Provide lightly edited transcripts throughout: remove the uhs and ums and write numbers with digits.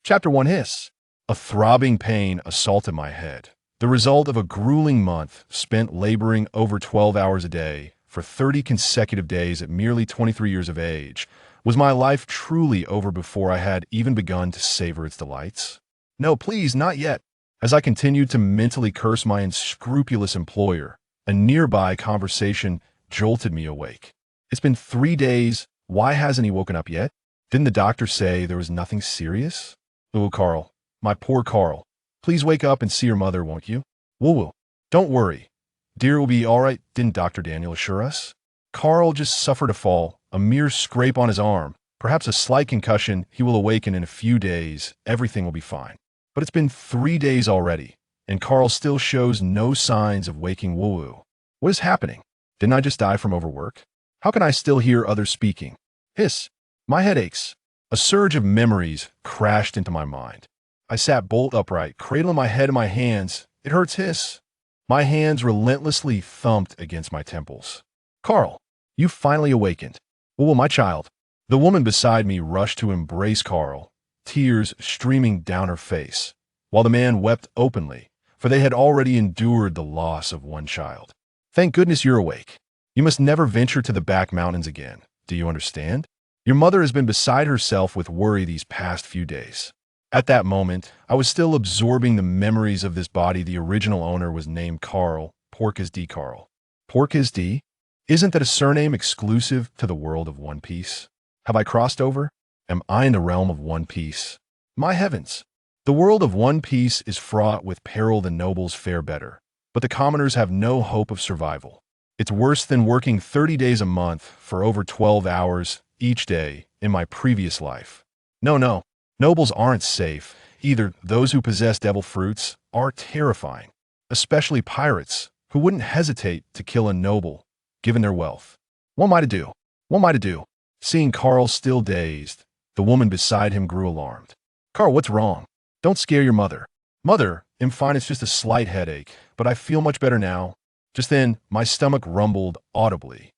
Chapter 1 Hiss. A throbbing pain assaulted my head. The result of a grueling month spent laboring over 12 hours a day for 30 consecutive days at merely 23 years of age. Was my life truly over before I had even begun to savor its delights? No, please, not yet. As I continued to mentally curse my unscrupulous employer, a nearby conversation jolted me awake. It's been 3 days. Why hasn't he woken up yet? Didn't the doctor say there was nothing serious? Oh, Carl. My poor Carl. Please wake up and see your mother, won't you? Woo-woo. Don't worry. Dear will be all right, didn't Dr. Daniel assure us? Carl just suffered a fall, a mere scrape on his arm, perhaps a slight concussion. He will awaken in a few days. Everything will be fine. But it's been 3 days already, and Carl still shows no signs of waking. Woo-woo. What is happening? Didn't I just die from overwork? How can I still hear others speaking? Hiss. My head aches. A surge of memories crashed into my mind. I sat bolt upright, cradling my head in my hands. It hurts. Hiss. My hands relentlessly thumped against my temples. Carl, you finally awakened. Oh, my child. The woman beside me rushed to embrace Carl, tears streaming down her face, while the man wept openly, for they had already endured the loss of one child. Thank goodness you're awake. You must never venture to the back mountains again. Do you understand? Your mother has been beside herself with worry these past few days. At that moment, I was still absorbing the memories of this body. The original owner was named Carl, Porcas D. Carl. Porcas D? Isn't that a surname exclusive to the world of One Piece? Have I crossed over? Am I in the realm of One Piece? My heavens! The world of One Piece is fraught with peril. The nobles fare better, but the commoners have no hope of survival. It's worse than working 30 days a month for over 12 hours each day in my previous life. No, nobles aren't safe. Either those who possess devil fruits are terrifying, especially pirates, who wouldn't hesitate to kill a noble, given their wealth. What am I to do? What am I to do? Seeing Carl still dazed, the woman beside him grew alarmed. Carl, what's wrong? Don't scare your mother. Mother, I'm fine, it's just a slight headache, but I feel much better now. Just then, my stomach rumbled audibly.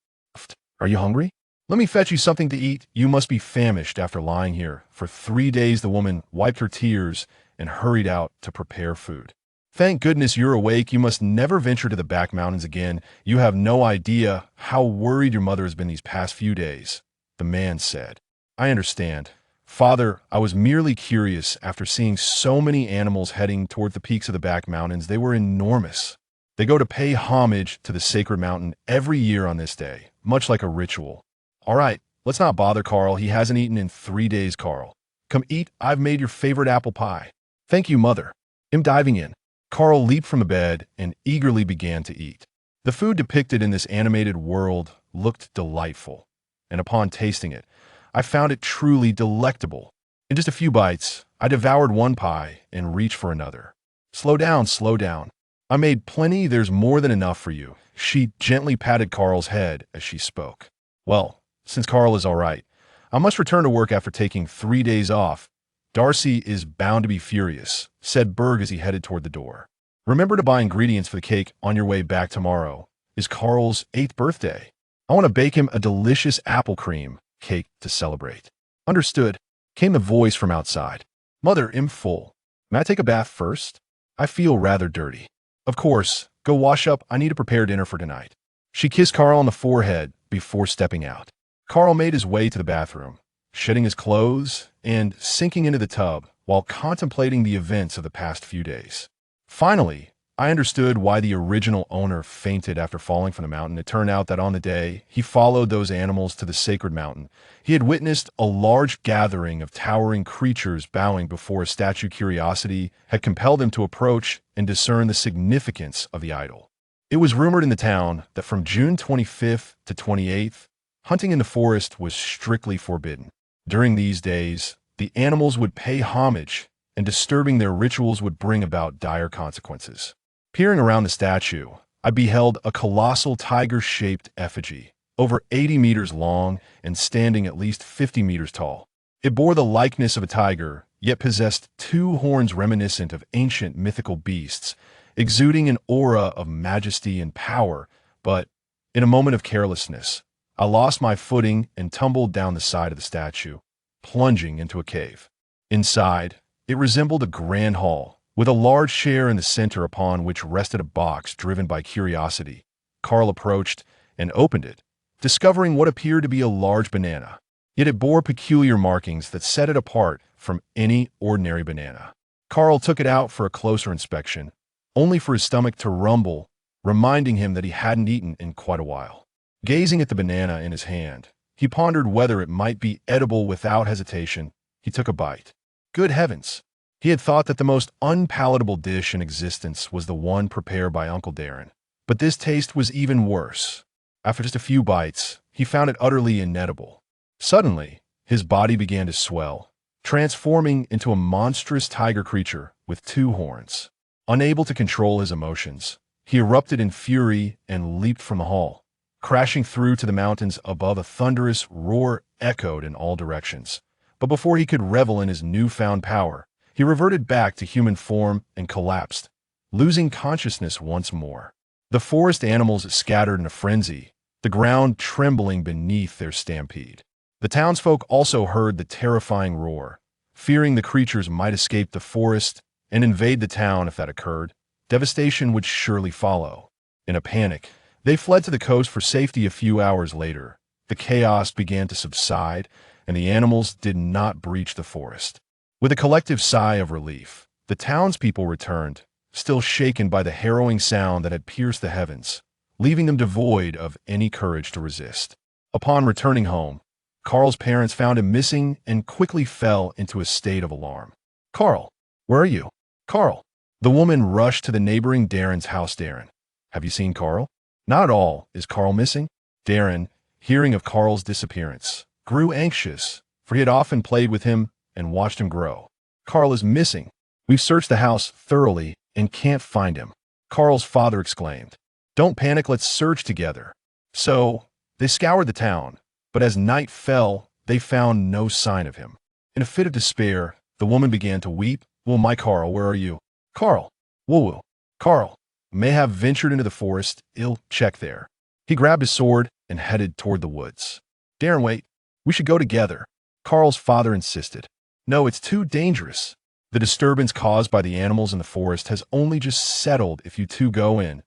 Are you hungry? Let me fetch you something to eat. You must be famished after lying here for 3 days. The woman wiped her tears and hurried out to prepare food. Thank goodness you're awake. You must never venture to the back mountains again. You have no idea how worried your mother has been these past few days, the man said. I understand. Father, I was merely curious. After seeing so many animals heading toward the peaks of the back mountains, they were enormous. They go to pay homage to the sacred mountain every year on this day, much like a ritual. All right, let's not bother Carl. He hasn't eaten in 3 days, Carl. Come eat. I've made your favorite apple pie. Thank you, Mother. I'm diving in. Carl leaped from the bed and eagerly began to eat. The food depicted in this animated world looked delightful, and upon tasting it, I found it truly delectable. In just a few bites, I devoured one pie and reached for another. Slow down, slow down. I made plenty. There's more than enough for you. She gently patted Carl's head as she spoke. Well, since Carl is all right, I must return to work after taking 3 days off. Darcy is bound to be furious, said Berg as he headed toward the door. Remember to buy ingredients for the cake on your way back. Tomorrow is Carl's 8th birthday. I want to bake him a delicious apple cream cake to celebrate. Understood, came the voice from outside. Mother, I'm full. May I take a bath first? I feel rather dirty. Of course, go wash up. I need to prepare dinner for tonight. She kissed Carl on the forehead before stepping out. Carl made his way to the bathroom, shedding his clothes and sinking into the tub while contemplating the events of the past few days. Finally, I understood why the original owner fainted after falling from the mountain. It turned out that on the day he followed those animals to the sacred mountain, he had witnessed a large gathering of towering creatures bowing before a statue. Curiosity had compelled him to approach and discern the significance of the idol. It was rumored in the town that from June 25th to 28th, hunting in the forest was strictly forbidden. During these days, the animals would pay homage, and disturbing their rituals would bring about dire consequences. Peering around the statue, I beheld a colossal tiger-shaped effigy, over 80 meters long and standing at least 50 meters tall. It bore the likeness of a tiger, yet possessed 2 horns reminiscent of ancient mythical beasts, exuding an aura of majesty and power. But, in a moment of carelessness, I lost my footing and tumbled down the side of the statue, plunging into a cave. Inside, It resembled a grand hall, with a large chair in the center upon which rested a box driven by curiosity. Carl approached and opened it, discovering what appeared to be a large banana. Yet it bore peculiar markings that set it apart from any ordinary banana. Carl took it out for a closer inspection, only for his stomach to rumble, reminding him that he hadn't eaten in quite a while. Gazing at the banana in his hand, he pondered whether it might be edible. Without hesitation, he took a bite. Good heavens! He had thought that the most unpalatable dish in existence was the one prepared by Uncle Darren. But this taste was even worse. After just a few bites, he found it utterly inedible. Suddenly, his body began to swell, transforming into a monstrous tiger creature with 2 horns. Unable to control his emotions, he erupted in fury and leaped from the hall, crashing through to the mountains above. A thunderous roar echoed in all directions. But before he could revel in his newfound power, he reverted back to human form and collapsed, losing consciousness once more. The forest animals scattered in a frenzy, the ground trembling beneath their stampede. The townsfolk also heard the terrifying roar, fearing the creatures might escape the forest and invade the town. If that occurred, devastation would surely follow. In a panic, they fled to the coast for safety. A few hours later, the chaos began to subside, and the animals did not breach the forest. With a collective sigh of relief, the townspeople returned, still shaken by the harrowing sound that had pierced the heavens, leaving them devoid of any courage to resist. Upon returning home, Carl's parents found him missing and quickly fell into a state of alarm. "Carl, where are you? Carl!" The woman rushed to the neighboring Darren's house. "Darren, have you seen Carl?" "Not at all. Is Carl missing?" Darren, hearing of Carl's disappearance, grew anxious, for he had often played with him and watched him grow. "Carl is missing. We've searched the house thoroughly and can't find him," Carl's father exclaimed. "Don't panic, let's search together." So, they scoured the town, but as night fell, they found no sign of him. In a fit of despair, the woman began to weep. "Well, my Carl, where are you?" "Carl, woo-woo. Carl may have ventured into the forest. I'll check there." He grabbed his sword and headed toward the woods. "Darren, wait. We should go together," Carl's father insisted. "No, it's too dangerous. The disturbance caused by the animals in the forest has only just settled. If you two go in,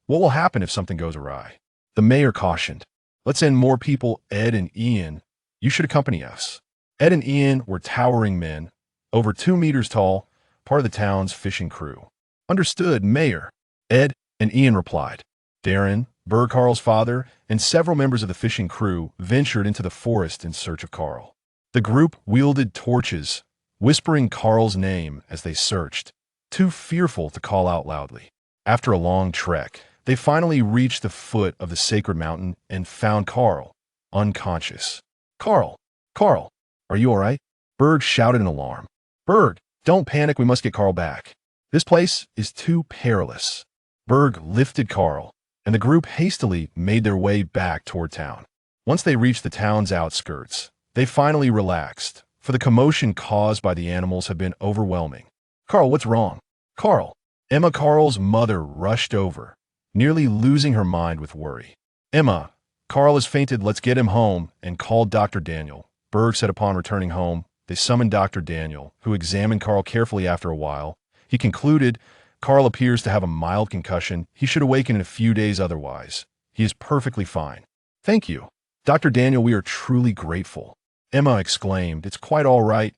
what will happen if something goes awry?" The mayor cautioned. "Let's send more people. Ed and Ian, you should accompany us." Ed and Ian were towering men, over 2 meters tall, part of the town's fishing crew. "Understood, Mayor," Ed and Ian replied. Darren, Berg, Carl's father, and several members of the fishing crew ventured into the forest in search of Carl. The group wielded torches, whispering Carl's name as they searched, too fearful to call out loudly. After a long trek, they finally reached the foot of the sacred mountain and found Carl, unconscious. "Carl! Carl! Are you all right?" Berg shouted in alarm. "Berg, don't panic, we must get Carl back. This place is too perilous." Berg lifted Carl, and the group hastily made their way back toward town. Once they reached the town's outskirts, they finally relaxed, for the commotion caused by the animals had been overwhelming. "Carl, what's wrong?" "Carl!" Emma, Carl's mother, rushed over, nearly losing her mind with worry. "Emma, Carl has fainted. Let's get him home," and called Dr. Daniel. Berg said upon returning home, they summoned Dr. Daniel, who examined Carl carefully. After a while, he concluded, "Carl appears to have a mild concussion. He should awaken in a few days otherwise. He is perfectly fine." "Thank you, Dr. Daniel, we are truly grateful." Emma exclaimed, "It's quite all right.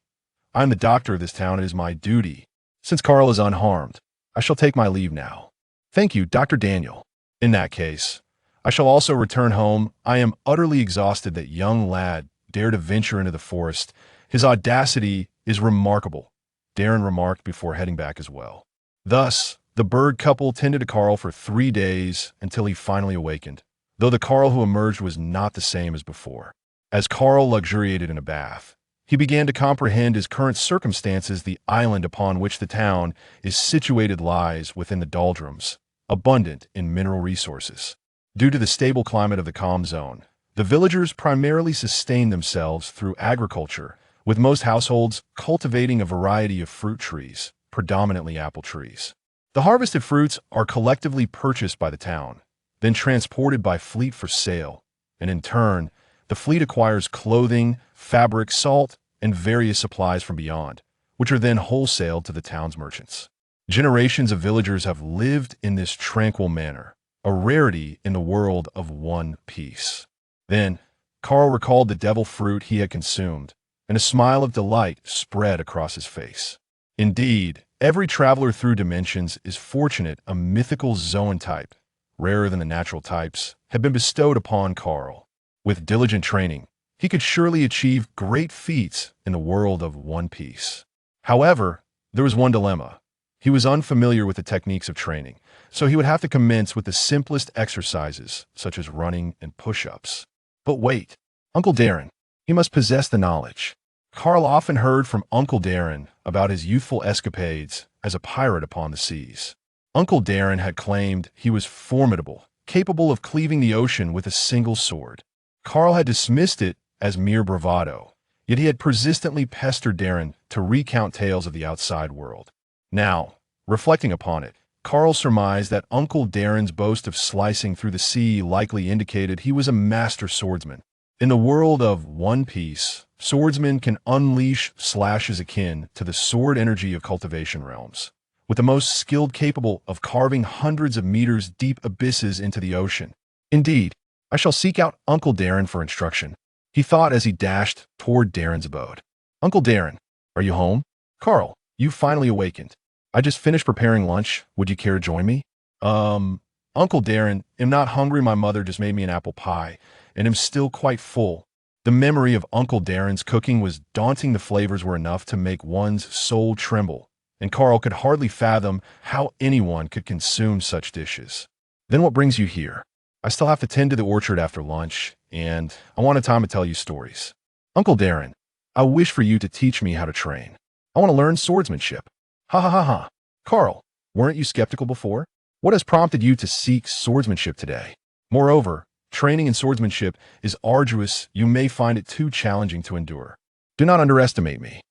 I'm the doctor of this town. It is my duty. Since Carl is unharmed, I shall take my leave now." "Thank you, Dr. Daniel. In that case, I shall also return home. I am utterly exhausted. That young lad dared to venture into the forest. His audacity is remarkable," Darren remarked before heading back as well. Thus, the Berg couple tended to Carl for 3 days until he finally awakened, though the Carl who emerged was not the same as before. As Carl luxuriated in a bath, he began to comprehend his current circumstances. The island upon which the town is situated lies within the doldrums, abundant in mineral resources. Due to the stable climate of the calm zone, the villagers primarily sustain themselves through agriculture, with most households cultivating a variety of fruit trees, predominantly apple trees. The harvested fruits are collectively purchased by the town, then transported by fleet for sale, and in turn, the fleet acquires clothing, fabric, salt, and various supplies from beyond, which are then wholesaled to the town's merchants. Generations of villagers have lived in this tranquil manner, a rarity in the world of One Piece. Then, Carl recalled the devil fruit he had consumed, and a smile of delight spread across his face. Indeed, every traveler through dimensions is fortunate a mythical Zoan type, rarer than the natural types, had been bestowed upon Carl. With diligent training, he could surely achieve great feats in the world of One Piece. However, there was one dilemma. He was unfamiliar with the techniques of training, so he would have to commence with the simplest exercises, such as running and push-ups. But wait, Uncle Darren, he must possess the knowledge. Carl often heard from Uncle Darren about his youthful escapades as a pirate upon the seas. Uncle Darren had claimed he was formidable, capable of cleaving the ocean with a single sword. Carl had dismissed it as mere bravado, yet he had persistently pestered Darren to recount tales of the outside world. Now, reflecting upon it, Carl surmised that Uncle Darren's boast of slicing through the sea likely indicated he was a master swordsman. In the world of One Piece, swordsmen can unleash slashes akin to the sword energy of cultivation realms, with the most skilled capable of carving hundreds of meters deep abysses into the ocean. Indeed, I shall seek out Uncle Darren for instruction, he thought as he dashed toward Darren's abode. Uncle Darren, are you home? Carl, you finally awakened. I just finished preparing lunch. Would you care to join me? Uncle Darren, am not hungry. My mother just made me an apple pie, and am still quite full. The memory of Uncle Darren's cooking was daunting. The flavors were enough to make one's soul tremble, and Carl could hardly fathom how anyone could consume such dishes. Then what brings you here? I still have to tend to the orchard after lunch, and I wanted time to tell you stories. Uncle Darren, I wish for you to teach me how to train. I want to learn swordsmanship. Ha ha ha ha. Carl, weren't you skeptical before? What has prompted you to seek swordsmanship today? Moreover, training in swordsmanship is arduous. You may find it too challenging to endure. Do not underestimate me.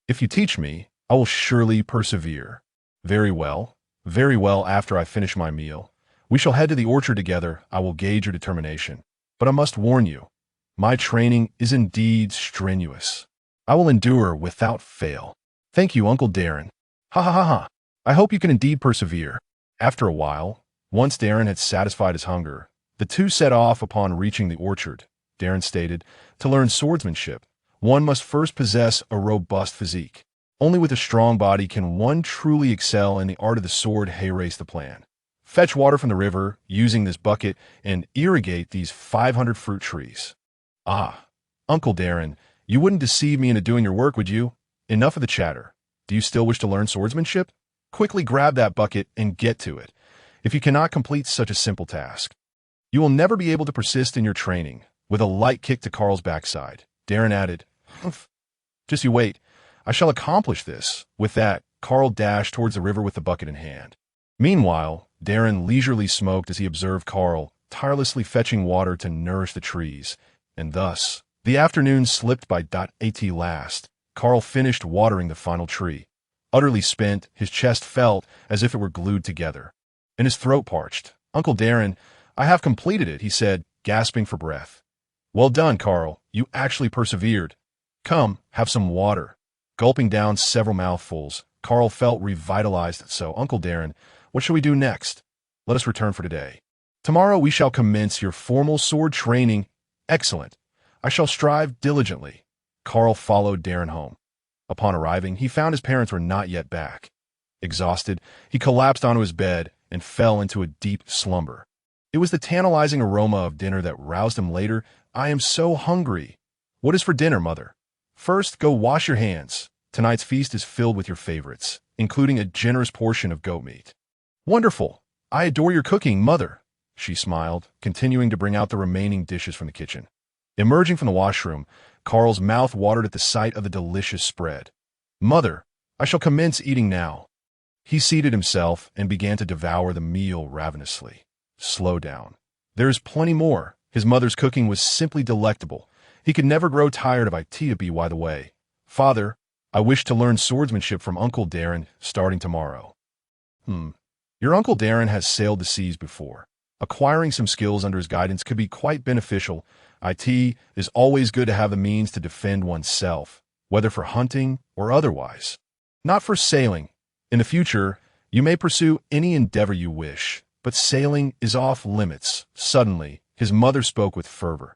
If you teach me, I will surely persevere. Very well. Very well. After I finish my meal, we shall head to the orchard together. I will gauge your determination. But I must warn you, my training is indeed strenuous. I will endure without fail. Thank you, Uncle Darren. Ha ha ha ha. I hope you can indeed persevere. After a while, once Darren had satisfied his hunger, the two set off. Upon reaching the orchard, Darren stated, to learn swordsmanship, one must first possess a robust physique. Only with a strong body can one truly excel in the art of the sword. Race the plan. Fetch water from the river using this bucket and irrigate these 500 fruit trees. Ah, Uncle Darren, you wouldn't deceive me into doing your work, would you? Enough of the chatter. Do you still wish to learn swordsmanship? Quickly grab that bucket and get to it. If you cannot complete such a simple task, you will never be able to persist in your training. With a light kick to Carl's backside, Darren added, Just you wait. I shall accomplish this. With that, Carl dashed towards the river with the bucket in hand. Meanwhile, Darren leisurely smoked as he observed Carl tirelessly fetching water to nourish the trees, and thus, the afternoon slipped by. At last, Carl finished watering the final tree. Utterly spent, his chest felt as if it were glued together, and his throat parched. Uncle Darren, I have completed it, he said, gasping for breath. Well done, Carl. You actually persevered. Come, have some water. Gulping down several mouthfuls, Carl felt revitalized. So, Uncle Darren, what shall we do next? Let us return for today. Tomorrow we shall commence your formal sword training. Excellent. I shall strive diligently. Carl followed Darren home. Upon arriving, he found his parents were not yet back. Exhausted, he collapsed onto his bed and fell into a deep slumber. It was the tantalizing aroma of dinner that roused him later. I am so hungry. What is for dinner, Mother? First, go wash your hands. Tonight's feast is filled with your favorites, including a generous portion of goat meat. Wonderful. I adore your cooking, Mother. She smiled, continuing to bring out the remaining dishes from the kitchen. Emerging from the washroom, Carl's mouth watered at the sight of the delicious spread. Mother, I shall commence eating now. He seated himself and began to devour the meal ravenously. Slow down. There is plenty more. His mother's cooking was simply delectable. He could never grow tired of it. By the way, Father, I wish to learn swordsmanship from Uncle Darren starting tomorrow. Your Uncle Darren has sailed the seas before. Acquiring some skills under his guidance could be quite beneficial. It is always good to have the means to defend oneself. whether for hunting or otherwise. Not for sailing. In the future, you may pursue any endeavor you wish, but sailing is off limits. Suddenly, his mother spoke with fervor.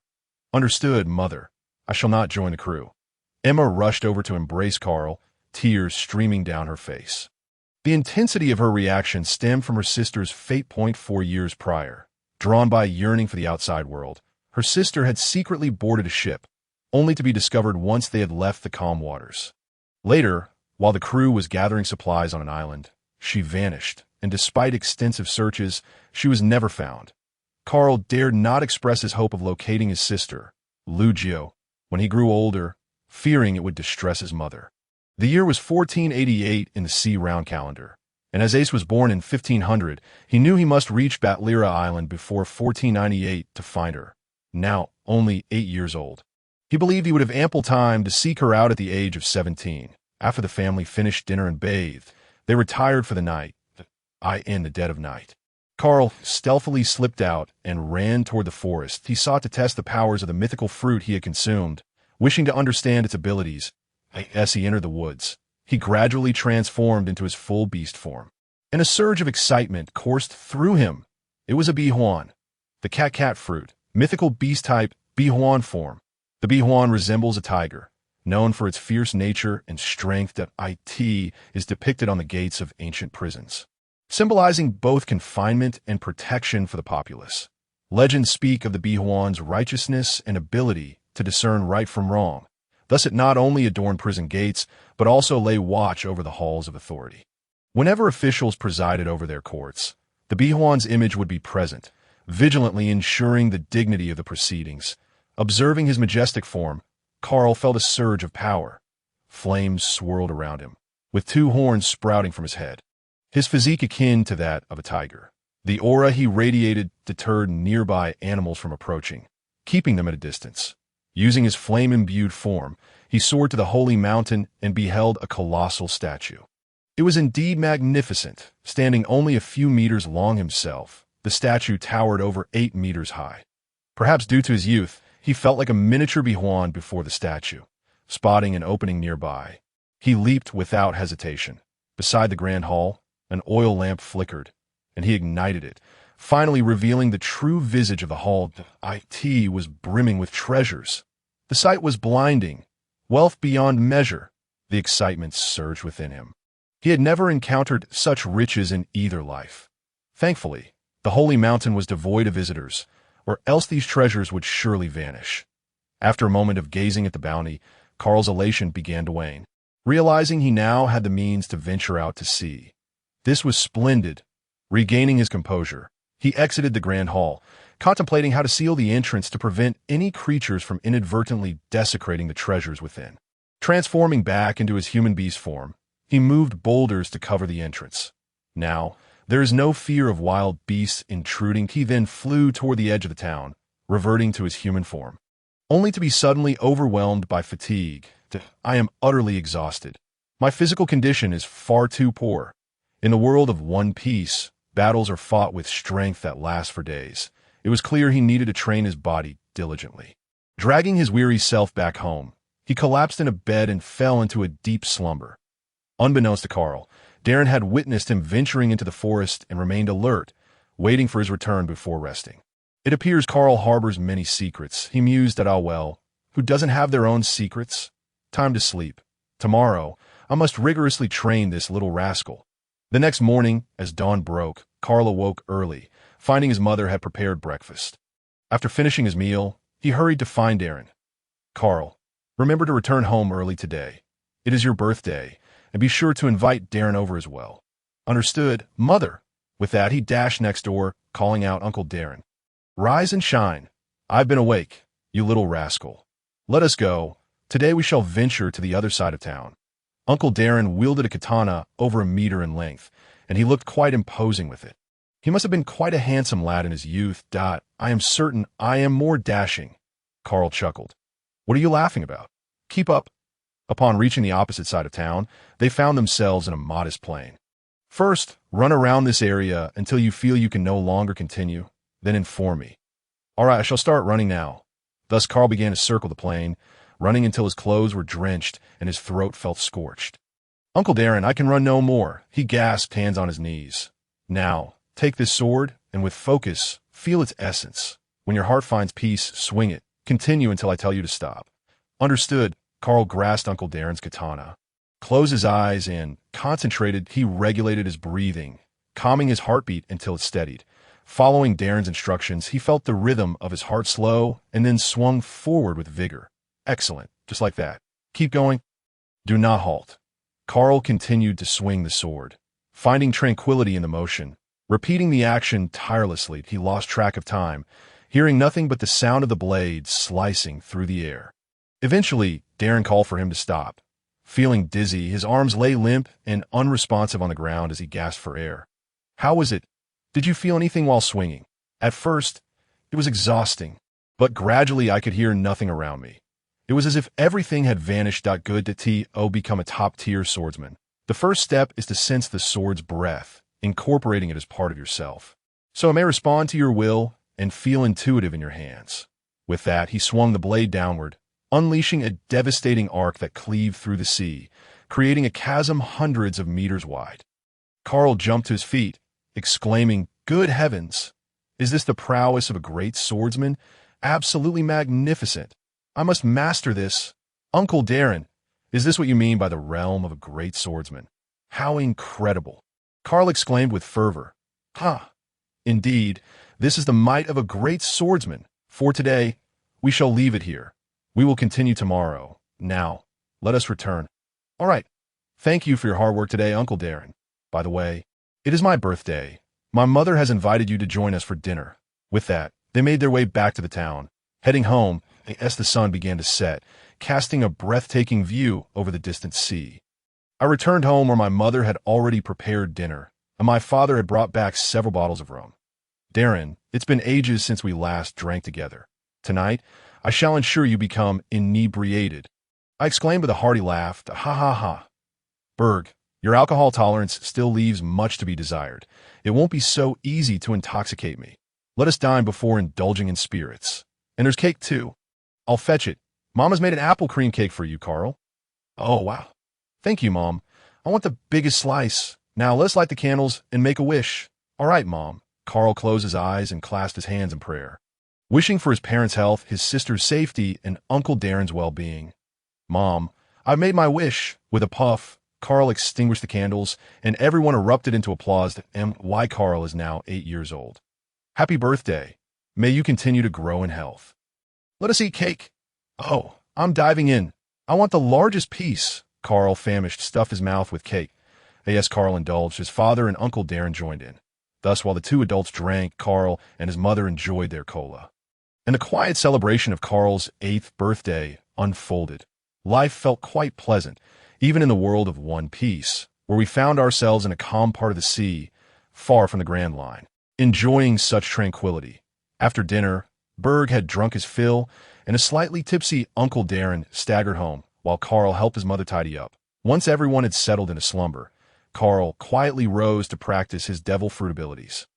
Understood, mother. I shall not join the crew. Emma rushed over to embrace Carl, tears streaming down her face. The intensity of her reaction stemmed from her sister's fate. 4 years prior. Drawn by a yearning for the outside world, her sister had secretly boarded a ship, only to be discovered once they had left the calm waters. Later, while the crew was gathering supplies on an island, she vanished, and despite extensive searches, she was never found. Carl dared not express his hope of locating his sister, Lu Jiu, when he grew older, fearing it would distress his mother. The year was 1488 in the sea-round calendar, and as Ace was born in 1500, he knew he must reach Batlira Island before 1498 to find her, now only 8 years old. He believed he would have ample time to seek her out at the age of 17. After the family finished dinner and bathed, they retired for the night, in the dead of night. Carl stealthily slipped out and ran toward the forest. He sought to test the powers of the mythical fruit he had consumed, wishing to understand its abilities. As he entered the woods, he gradually transformed into his full beast form, and a surge of excitement coursed through him. It was a bihuan, the cat fruit, mythical beast type bihuan form. The bihuan resembles a tiger, known for its fierce nature and strength that is depicted on the gates of ancient prisons, symbolizing both confinement and protection for the populace. Legends speak of the bihuan's righteousness and ability to discern right from wrong. Thus it not only adorned prison gates, but also lay watch over the halls of authority. Whenever officials presided over their courts, the bihuan's image would be present, vigilantly ensuring the dignity of the proceedings. Observing his majestic form, Carl felt a surge of power. Flames swirled around him, with 2 horns sprouting from his head, his physique akin to that of a tiger. The aura he radiated deterred nearby animals from approaching, keeping them at a distance. Using his flame-imbued form, he soared to the holy mountain and beheld a colossal statue. It was indeed magnificent. Standing only a few meters long himself, the statue towered over 8 meters high. Perhaps due to his youth, he felt like a miniature bihuan before the statue. Spotting an opening nearby, he leaped without hesitation. Beside the grand hall, an oil lamp flickered, and he ignited it, finally revealing the true visage of the hall. It was brimming with treasures. The sight was blinding, wealth beyond measure. The excitement surged within him. He had never encountered such riches in either life. Thankfully, the holy mountain was devoid of visitors, or else these treasures would surely vanish. After a moment of gazing at the bounty, Carl's elation began to wane, realizing he now had the means to venture out to sea. This was splendid. Regaining his composure, he exited the grand hall, contemplating how to seal the entrance to prevent any creatures from inadvertently desecrating the treasures within. Transforming back into his human beast form, he moved boulders to cover the entrance. Now, there is no fear of wild beasts intruding. He then flew toward the edge of the town, reverting to his human form, only to be suddenly overwhelmed by fatigue. I am utterly exhausted. My physical condition is far too poor. In the world of One Piece, battles are fought with strength that lasts for days. It was clear he needed to train his body diligently. Dragging his weary self back home, he collapsed in a bed and fell into a deep slumber. Unbeknownst to Carl, Darren had witnessed him venturing into the forest and remained alert, waiting for his return before resting. It appears Carl harbors many secrets. He mused at who doesn't have their own secrets? Time to sleep. Tomorrow, I must rigorously train this little rascal. The next morning, as dawn broke, Carl awoke early, finding his mother had prepared breakfast. After finishing his meal, he hurried to find Darren. Carl, remember to return home early today. It is your birthday, and be sure to invite Darren over as well. Understood, mother. With that, he dashed next door, calling out Uncle Darren. Rise and shine. I've been awake, you little rascal. Let us go. Today we shall venture to the other side of town. Uncle Darren wielded a katana over 1 meter in length, and he looked quite imposing with it. He must have been quite a handsome lad in his youth. I am certain I am more dashing. Carl chuckled. What are you laughing about? Keep up. Upon reaching the opposite side of town, they found themselves in a modest plain. First, run around this area until you feel you can no longer continue, then inform me. All right, I shall start running now. Thus Carl began to circle the plain, running until his clothes were drenched and his throat felt scorched. "Uncle Darren, I can run no more," he gasped, hands on his knees. "Now, take this sword, and with focus, feel its essence. When your heart finds peace, swing it. Continue until I tell you to stop." "Understood." Carl grasped Uncle Darren's katana. Closed his eyes and, concentrated, he regulated his breathing, calming his heartbeat until it steadied. Following Darren's instructions, he felt the rhythm of his heart slow and then swung forward with vigor. "Excellent. Just like that. Keep going. Do not halt." Carl continued to swing the sword, finding tranquility in the motion. Repeating the action tirelessly, he lost track of time, hearing nothing but the sound of the blade slicing through the air. Eventually, Darren called for him to stop. Feeling dizzy, his arms lay limp and unresponsive on the ground as he gasped for air. "How was it? Did you feel anything while swinging?" "At first, it was exhausting, but gradually I could hear nothing around me. It was as if everything had vanished. Good to become a top-tier swordsman. The first step is to sense the sword's breath, incorporating it as part of yourself, so it may respond to your will and feel intuitive in your hands." With that, he swung the blade downward, unleashing a devastating arc that cleaved through the sea, creating a chasm hundreds of meters wide. Carl jumped to his feet, exclaiming, "Good heavens! Is this the prowess of a great swordsman? Absolutely magnificent! I must master this. Uncle Darren, is this what you mean by the realm of a great swordsman? How incredible!" Carl exclaimed with fervor. "Ha! Indeed, this is the might of a great swordsman. For today, we shall leave it here. We will continue tomorrow. Now, let us return." "All right. Thank you for your hard work today, Uncle Darren. By the way, it is my birthday. My mother has invited you to join us for dinner." With that, they made their way back to the town. Heading home, as the sun began to set, casting a breathtaking view over the distant sea. I returned home where my mother had already prepared dinner, and my father had brought back several bottles of rum. "Darren, it's been ages since we last drank together. Tonight, I shall ensure you become inebriated." I exclaimed with a hearty laugh, "Ha ha ha. Berg, your alcohol tolerance still leaves much to be desired. It won't be so easy to intoxicate me. Let us dine before indulging in spirits. And there's cake too. I'll fetch it. Mama's made an apple cream cake for you, Carl." "Oh, wow. Thank you, Mom. I want the biggest slice. Now let's light the candles and make a wish." "All right, Mom." Carl closed his eyes and clasped his hands in prayer, wishing for his parents' health, his sister's safety, and Uncle Darren's well-being. "Mom, I've made my wish." With a puff, Carl extinguished the candles, and everyone erupted into applause, and why Carl is now 8 years old. "Happy birthday. May you continue to grow in health." "Let us eat cake." "Oh, I'm diving in. I want the largest piece." Carl, famished, stuffed his mouth with cake. As Carl indulged, his father and Uncle Darren joined in. Thus, while the two adults drank, Carl and his mother enjoyed their cola. And the quiet celebration of Carl's 8th birthday unfolded. Life felt quite pleasant, even in the world of One Piece, where we found ourselves in a calm part of the sea, far from the Grand Line, enjoying such tranquility. After dinner, Berg had drunk his fill, and a slightly tipsy Uncle Darren staggered home, while Carl helped his mother tidy up. Once everyone had settled into slumber, Carl quietly rose to practice his devil fruit abilities.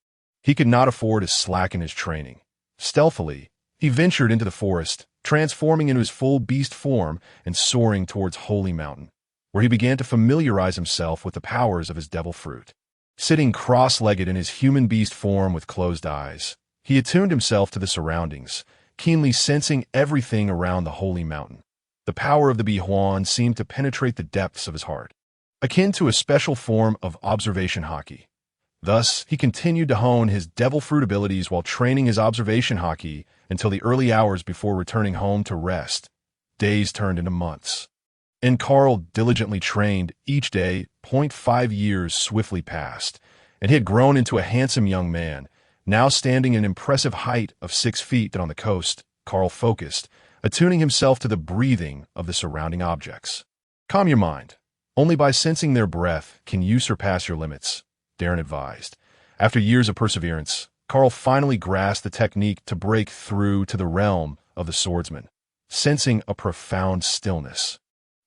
He could not afford to slacken his training. Stealthily, he ventured into the forest, transforming into his full beast form and soaring towards Holy Mountain, where he began to familiarize himself with the powers of his devil fruit. Sitting cross-legged in his human beast form with closed eyes, he attuned himself to the surroundings, keenly sensing everything around the Holy Mountain. The power of the Bihuan seemed to penetrate the depths of his heart, akin to a special form of observation hockey. Thus, he continued to hone his devil fruit abilities while training his observation hockey until the early hours before returning home to rest. Days turned into months. And Carl diligently trained each day. 0.5 years swiftly passed, and he had grown into a handsome young man, now standing an impressive height of 6 feet. On the coast, Carl focused, attuning himself to the breathing of the surrounding objects. "Calm your mind. Only by sensing their breath can you surpass your limits," Darren advised. After years of perseverance, Carl finally grasped the technique to break through to the realm of the swordsman. Sensing a profound stillness,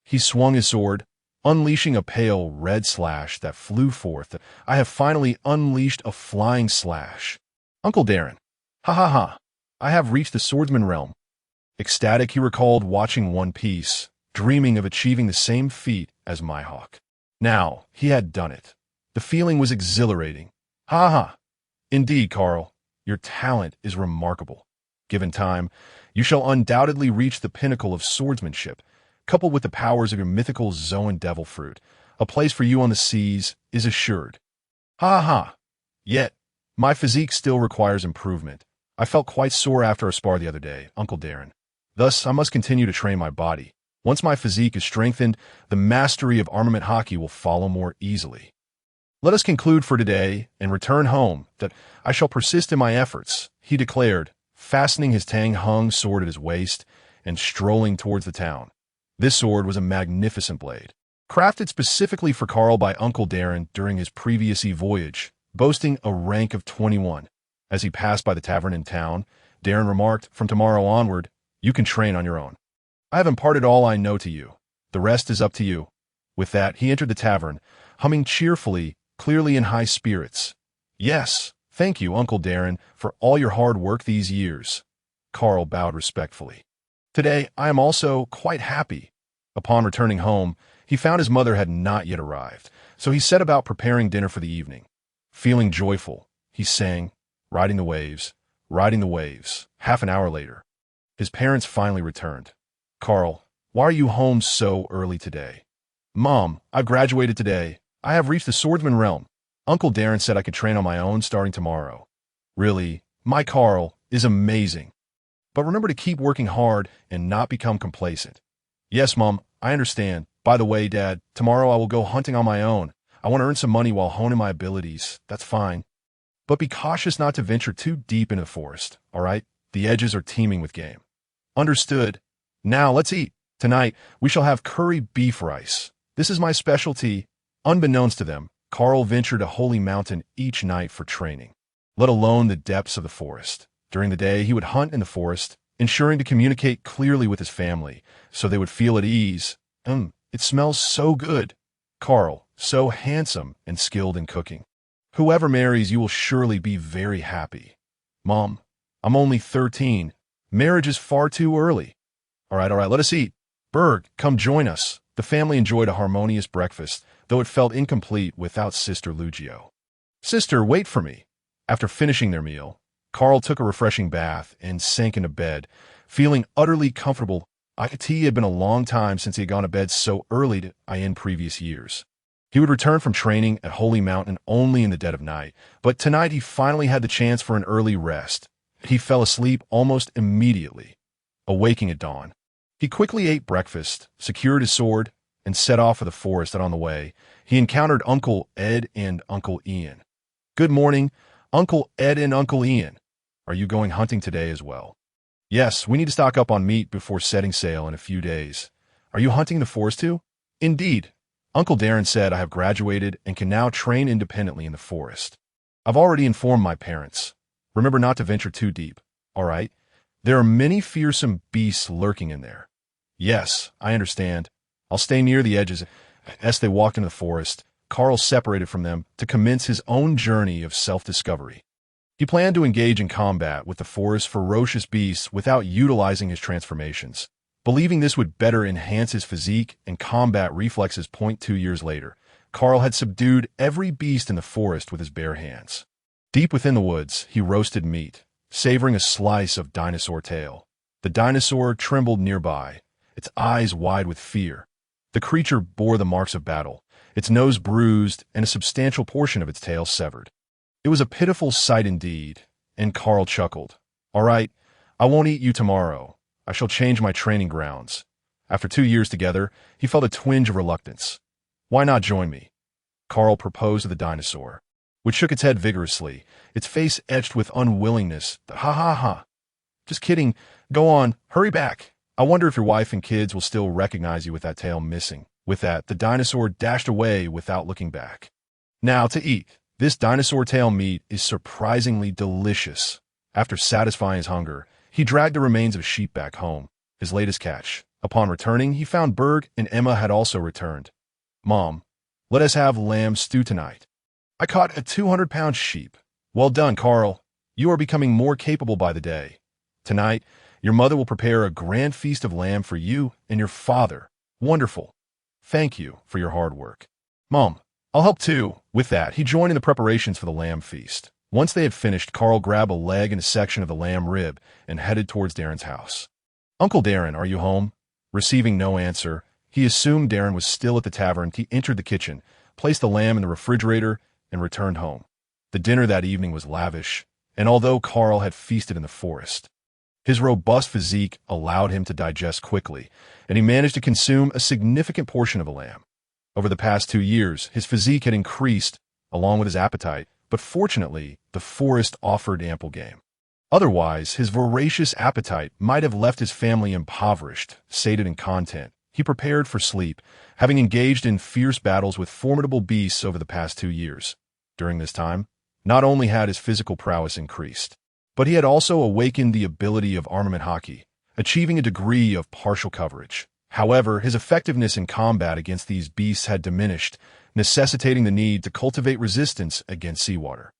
he swung his sword, unleashing a pale red slash that flew forth. "I have finally unleashed a flying slash. Uncle Darren, ha ha ha, I have reached the swordsman realm." Ecstatic, he recalled watching One Piece, dreaming of achieving the same feat as Mihawk. Now, he had done it. The feeling was exhilarating. Ha ha! Indeed, Carl, your talent is remarkable. Given time, you shall undoubtedly reach the pinnacle of swordsmanship, coupled with the powers of your mythical Zoan devil fruit. A place for you on the seas is assured. Ha ha! Yet, my physique still requires improvement. I felt quite sore after a spar the other day, Uncle Darren. Thus, I must continue to train my body. Once my physique is strengthened, the mastery of armament hockey will follow more easily. Let us conclude for today and return home that I shall persist in my efforts, he declared, fastening his Tang-hung sword at his waist and strolling towards the town. This sword was a magnificent blade, crafted specifically for Carl by Uncle Darren during his previous voyage, boasting a rank of 21. As he passed by the tavern in town, Darren remarked, "From tomorrow onward, you can train on your own. I have imparted all I know to you. The rest is up to you." With that, he entered the tavern, humming cheerfully, clearly in high spirits. "Yes, thank you, Uncle Darren, for all your hard work these years." Carl bowed respectfully. "Today, I am also quite happy." Upon returning home, he found his mother had not yet arrived, so he set about preparing dinner for the evening. Feeling joyful, he sang, "Riding the waves, riding the waves." Half an hour later, his parents finally returned. "Carl, why are you home so early today?" "Mom, I've graduated today. I have reached the swordsman realm. Uncle Darren said I could train on my own starting tomorrow." "Really? My Carl is amazing. But remember to keep working hard and not become complacent." "Yes, Mom, I understand. By the way, Dad, tomorrow I will go hunting on my own. I want to earn some money while honing my abilities. That's fine. But be cautious not to venture too deep into the forest, all right? The edges are teeming with game." "Understood. Now let's eat. Tonight, we shall have curry beef rice. This is my specialty." Unbeknownst to them, Carl ventured to Holy Mountain each night for training, let alone the depths of the forest. During the day, he would hunt in the forest, ensuring to communicate clearly with his family, so they would feel at ease. It smells so good. Carl, so handsome and skilled in cooking. Whoever marries you will surely be very happy. Mom, I'm only 13. Marriage is far too early. All right, let us eat. Berg, come join us." The family enjoyed a harmonious breakfast, though it felt incomplete without Sister Lu Jiu. "Sister, wait for me." After finishing their meal, Carl took a refreshing bath and sank into bed, feeling utterly comfortable. It had been a long time since he had gone to bed so early in previous years. He would return from training at Holy Mountain only in the dead of night, but tonight he finally had the chance for an early rest. He fell asleep almost immediately, awaking at dawn. He quickly ate breakfast, secured his sword, and set off for the forest. And on the way, he encountered Uncle Ed and Uncle Ian. "Good morning, Uncle Ed and Uncle Ian. Are you going hunting today as well?" "Yes, we need to stock up on meat before setting sail in a few days." "Are you hunting the forest too?" "Indeed. Uncle Darren said I have graduated and can now train independently in the forest. I've already informed my parents. Remember not to venture too deep, all right? There are many fearsome beasts lurking in there." "Yes, I understand. I'll stay near the edges." As they walked into the forest, Carl separated from them to commence his own journey of self-discovery. He planned to engage in combat with the forest's ferocious beasts without utilizing his transformations, believing this would better enhance his physique and combat reflexes. 2 years later, Carl had subdued every beast in the forest with his bare hands. Deep within the woods, he roasted meat, savoring a slice of dinosaur tail. The dinosaur trembled nearby, its eyes wide with fear. The creature bore the marks of battle, its nose bruised and a substantial portion of its tail severed. It was a pitiful sight indeed, and Carl chuckled. "All right, I won't eat you tomorrow. I shall change my training grounds." After 2 years together, he felt a twinge of reluctance. "Why not join me?" Carl proposed to the dinosaur, which shook its head vigorously, its face etched with unwillingness. "Ha ha ha. Just kidding. Go on, hurry back. I wonder if your wife and kids will still recognize you with that tail missing." With that, the dinosaur dashed away without looking back. Now to eat. This dinosaur tail meat is surprisingly delicious. After satisfying his hunger, he dragged the remains of a sheep back home, his latest catch. Upon returning, he found Berg and Emma had also returned. "Mom, let us have lamb stew tonight. I caught a 200-pound sheep." "Well done, Carl. You are becoming more capable by the day. Tonight, Your mother will prepare a grand feast of lamb for you and your father. Wonderful. Thank you for your hard work. Mom, I'll help too. With that, he joined in the preparations for the lamb feast. Once they had finished, Carl grabbed a leg and a section of the lamb rib and headed towards Darren's house. Uncle Darren, are you home? Receiving no answer, he assumed Darren was still at the tavern. He entered the kitchen, placed the lamb in the refrigerator, and returned home. The dinner that evening was lavish, and although Carl had feasted in the forest, his robust physique allowed him to digest quickly, and he managed to consume a significant portion of the lamb. Over the past 2 years, his physique had increased, along with his appetite, but fortunately, the forest offered ample game. Otherwise, his voracious appetite might have left his family impoverished, sated in content. He prepared for sleep, having engaged in fierce battles with formidable beasts over the past 2 years. During this time, not only had his physical prowess increased, but he had also awakened the ability of armament hockey, achieving a degree of partial coverage. However, his effectiveness in combat against these beasts had diminished, necessitating the need to cultivate resistance against seawater.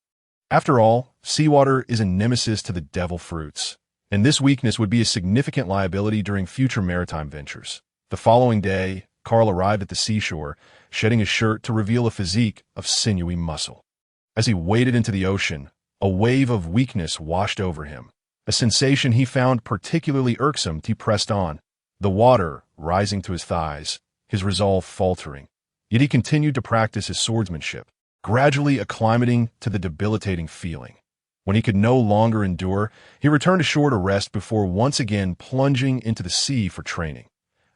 After all, seawater is a nemesis to the devil fruits, and this weakness would be a significant liability during future maritime ventures. The following day, Carl arrived at the seashore, shedding his shirt to reveal a physique of sinewy muscle. As he waded into the ocean, a wave of weakness washed over him, a sensation he found particularly irksome. He pressed on, the water rising to his thighs, his resolve faltering. Yet he continued to practice his swordsmanship, gradually acclimating to the debilitating feeling. When he could no longer endure, he returned ashore to rest before once again plunging into the sea for training.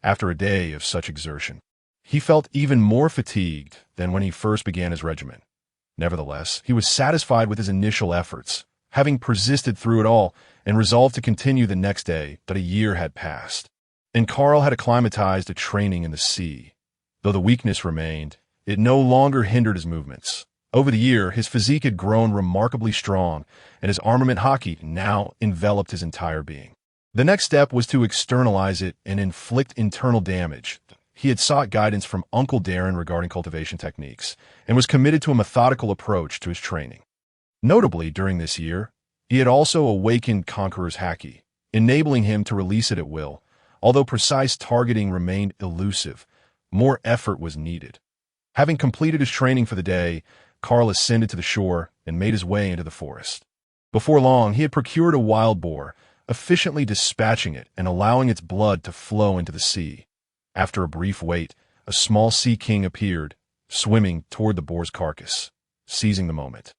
After a day of such exertion, he felt even more fatigued than when he first began his regimen. Nevertheless, he was satisfied with his initial efforts, having persisted through it all, and resolved to continue the next day. But a year had passed, and Carl had acclimatized to training in the sea. Though the weakness remained, it no longer hindered his movements. Over the year, his physique had grown remarkably strong, and his armament hockey now enveloped his entire being. The next step was to externalize it and inflict internal damage. He had sought guidance from Uncle Darren regarding cultivation techniques, and was committed to a methodical approach to his training. Notably, during this year, he had also awakened Conqueror's haki, enabling him to release it at will. Although precise targeting remained elusive, more effort was needed. Having completed his training for the day, Carl ascended to the shore and made his way into the forest. Before long, he had procured a wild boar, efficiently dispatching it and allowing its blood to flow into the sea. After a brief wait, a small sea king appeared, swimming toward the boar's carcass. Seizing the moment,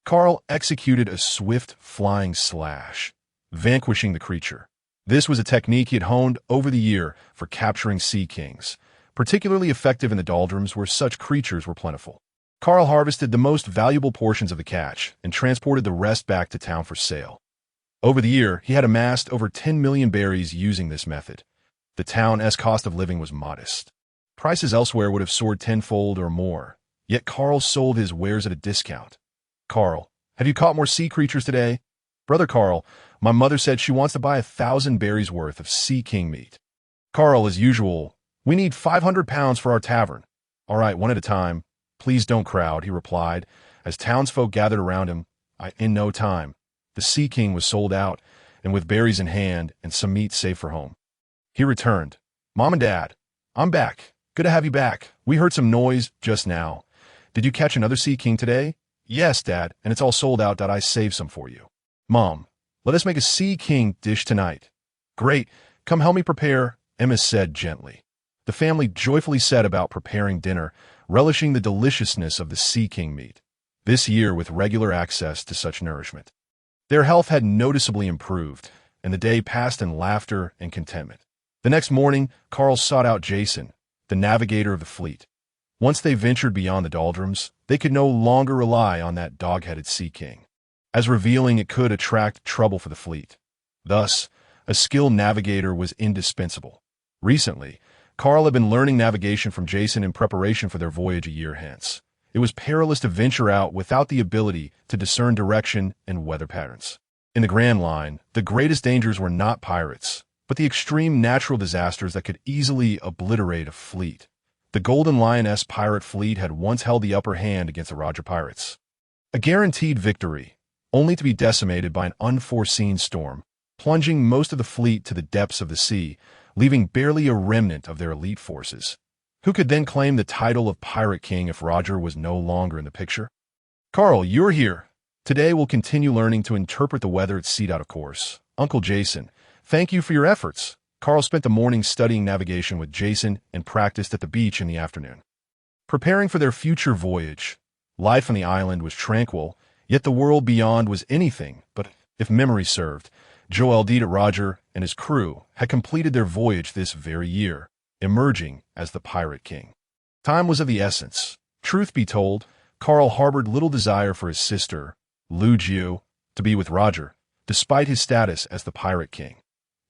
Carl executed a swift flying slash, vanquishing the creature. This was a technique he had honed over the year for capturing sea kings, particularly effective in the doldrums where such creatures were plentiful. Carl harvested the most valuable portions of the catch and transported the rest back to town for sale. Over the year, he had amassed over 10 million berries using this method. The town's cost of living was modest. Prices elsewhere would have soared tenfold or more, yet Carl sold his wares at a discount. Carl, have you caught more sea creatures today? Brother Carl, my mother said she wants to buy 1,000 berries worth of sea king meat. Carl, as usual, we need 500 pounds for our tavern. All right, one at a time. Please don't crowd, he replied, as townsfolk gathered around him. In no time, the sea king was sold out, and with berries in hand and some meat safe for home. He returned. Mom and Dad, I'm back. Good to have you back. We heard some noise just now. Did you catch another sea king today? Yes, Dad, and it's all sold out. I saved some for you. Mom, let us make a sea king dish tonight. Great. Come help me prepare, Emma said gently. The family joyfully set about preparing dinner, relishing the deliciousness of the sea king meat, this year with regular access to such nourishment. Their health had noticeably improved, and the day passed in laughter and contentment. The next morning, Carl sought out Jason, the navigator of the fleet. Once they ventured beyond the doldrums, they could no longer rely on that dog-headed sea king, as revealing it could attract trouble for the fleet. Thus, a skilled navigator was indispensable. Recently, Carl had been learning navigation from Jason in preparation for their voyage a year hence. It was perilous to venture out without the ability to discern direction and weather patterns. In the Grand Line, the greatest dangers were not pirates, but the extreme natural disasters that could easily obliterate a fleet. The Golden Lioness pirate fleet had once held the upper hand against the Roger pirates. A guaranteed victory, only to be decimated by an unforeseen storm. plunging most of the fleet to the depths of the sea, leaving barely a remnant of their elite forces. Who could then claim the title of Pirate King if Roger was no longer in the picture? Carl, you're here. Today we'll continue learning to interpret the weather at sea. Of course. Uncle Jason, thank you for your efforts. Carl spent the morning studying navigation with Jason and practiced at the beach in the afternoon. Preparing for their future voyage, life on the island was tranquil, yet the world beyond was anything but, if memory served, Joel D. Roger and his crew had completed their voyage this very year, emerging as the Pirate King. Time was of the essence. Truth be told, Carl harbored little desire for his sister, Lu Jiu, to be with Roger, despite his status as the Pirate King.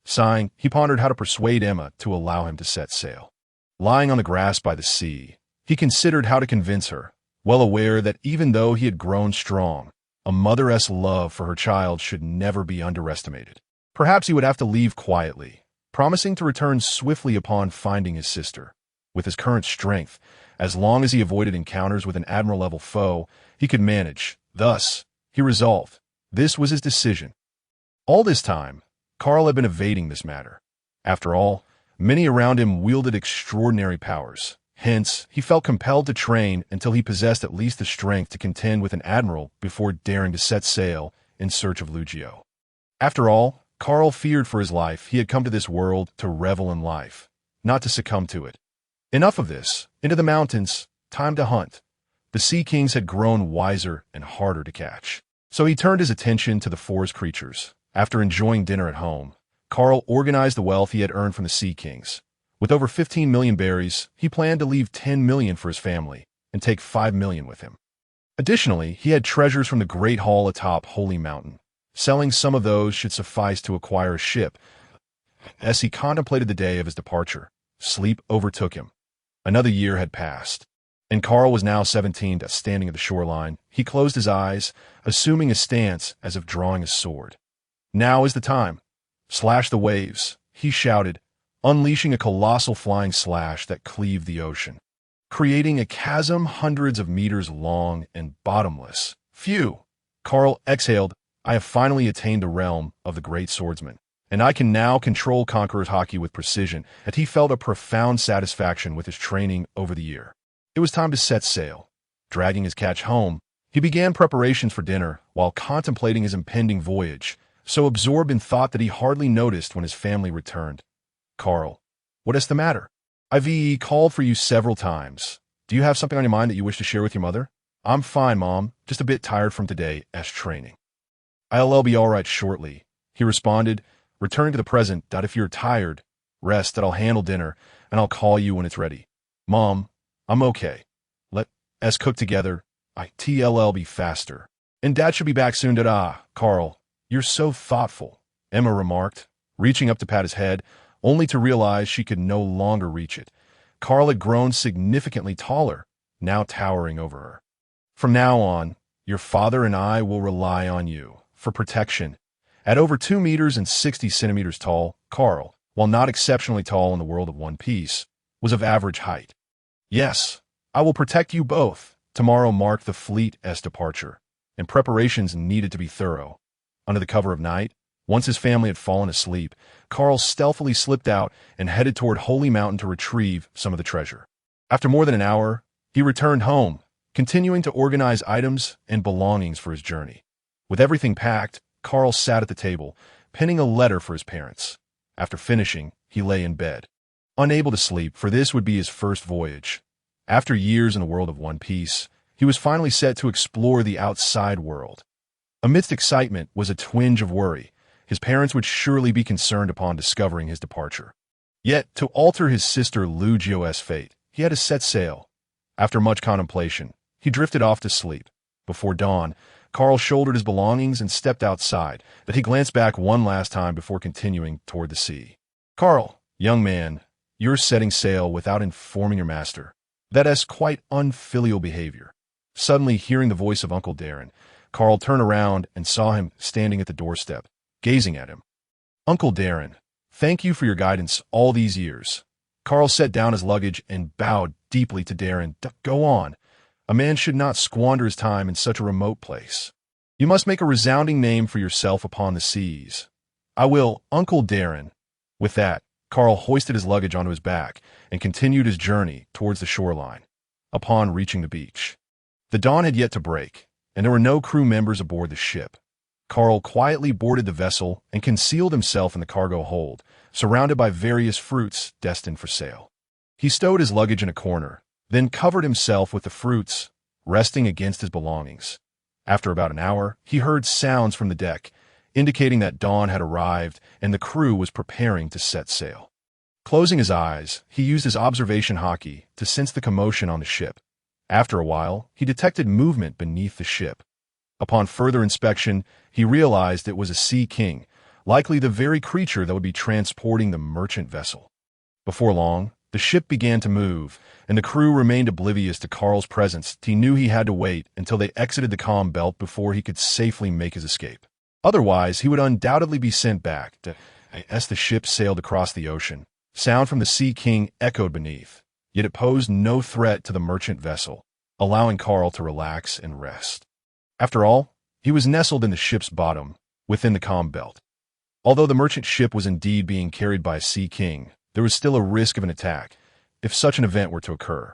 Sighing, he pondered how to persuade Emma to allow him to set sail. Lying on the grass by the sea, he considered how to convince her, well aware that even though he had grown strong, a mother's love for her child should never be underestimated. Perhaps he would have to leave quietly, promising to return swiftly upon finding his sister. With his current strength, as long as he avoided encounters with an admiral-level foe, he could manage. Thus, he resolved. This was his decision. All this time, Carl had been evading this matter. After all, many around him wielded extraordinary powers. Hence, he felt compelled to train until he possessed at least the strength to contend with an admiral before daring to set sail in search of Lu Jiu. After all, Carl feared for his life. He had come to this world to revel in life, not to succumb to it. Enough of this. Into the mountains. Time to hunt. The Sea Kings had grown wiser and harder to catch. So he turned his attention to the forest creatures. After enjoying dinner at home, Carl organized the wealth he had earned from the Sea Kings. With over 15 million berries, he planned to leave 10 million for his family and take 5 million with him. Additionally, he had treasures from the Great Hall atop Holy Mountain. Selling some of those should suffice to acquire a ship. As he contemplated the day of his departure, sleep overtook him. Another year had passed, and Carl was now 17, standing at the shoreline. He closed his eyes, assuming a stance as if drawing a sword. Now is the time. Slash the waves, he shouted, unleashing a colossal flying slash that cleaved the ocean, creating a chasm hundreds of meters long and bottomless. Phew! Carl exhaled. I have finally attained the realm of the great swordsman, and I can now control Conqueror's hockey with precision, and he felt a profound satisfaction with his training over the year. It was time to set sail. Dragging his catch home, he began preparations for dinner while contemplating his impending voyage, so absorbed in thought that he hardly noticed when his family returned. Carl, what is the matter? I've called for you several times. Do you have something on your mind that you wish to share with your mother? I'm fine, Mom, just a bit tired from today's training. I'll be all right shortly, he responded, returning to the present. If you're tired, rest, that I'll handle dinner, and I'll call you when it's ready. Mom, I'm okay. Let's cook together. I'll be faster. And Dad should be back soon. Carl, you're so thoughtful, Emma remarked, reaching up to pat his head, only to realize she could no longer reach it. Carl had grown significantly taller, now towering over her. From now on, your father and I will rely on you for protection. At over 2 meters and 60 centimeters tall, Carl, while not exceptionally tall in the world of One Piece, was of average height. Yes, I will protect you both. Tomorrow marked the fleet's departure, and preparations needed to be thorough. Under the cover of night, once his family had fallen asleep, Carl stealthily slipped out and headed toward Holy Mountain to retrieve some of the treasure. After more than an hour, he returned home, continuing to organize items and belongings for his journey. With everything packed, Carl sat at the table, penning a letter for his parents. After finishing, he lay in bed, unable to sleep, for this would be his first voyage. After years in the world of One Piece, he was finally set to explore the outside world. Amidst excitement was a twinge of worry. His parents would surely be concerned upon discovering his departure. Yet, to alter his sister Lu Jiu's fate, he had to set sail. After much contemplation, he drifted off to sleep. Before dawn, Carl shouldered his belongings and stepped outside, but he glanced back one last time before continuing toward the sea. Carl, young man, you're setting sail without informing your master. That's quite unfilial behavior. Suddenly, hearing the voice of Uncle Darren, Carl turned around and saw him standing at the doorstep, gazing at him. Uncle Darren, thank you for your guidance all these years. Carl set down his luggage and bowed deeply to Darren. Go on. A man should not squander his time in such a remote place. You must make a resounding name for yourself upon the seas. I will, Uncle Darren. With that, Carl hoisted his luggage onto his back and continued his journey towards the shoreline. Upon reaching the beach, the dawn had yet to break, and there were no crew members aboard the ship. Carl quietly boarded the vessel and concealed himself in the cargo hold, surrounded by various fruits destined for sale. He stowed his luggage in a corner, then covered himself with the fruits, resting against his belongings. After about an hour, he heard sounds from the deck, indicating that dawn had arrived and the crew was preparing to set sail. Closing his eyes, he used his observation hockey to sense the commotion on the ship. After a while, he detected movement beneath the ship. Upon further inspection, he realized it was a sea king, likely the very creature that would be transporting the merchant vessel. Before long, the ship began to move, and the crew remained oblivious to Carl's presence. He knew he had to wait until they exited the calm belt before he could safely make his escape. Otherwise, he would undoubtedly be sent back. As the ship sailed across the ocean, sound from the Sea King echoed beneath, yet it posed no threat to the merchant vessel, allowing Carl to relax and rest. After all, he was nestled in the ship's bottom, within the calm belt. Although the merchant ship was indeed being carried by a Sea King, there was still a risk of an attack, if such an event were to occur.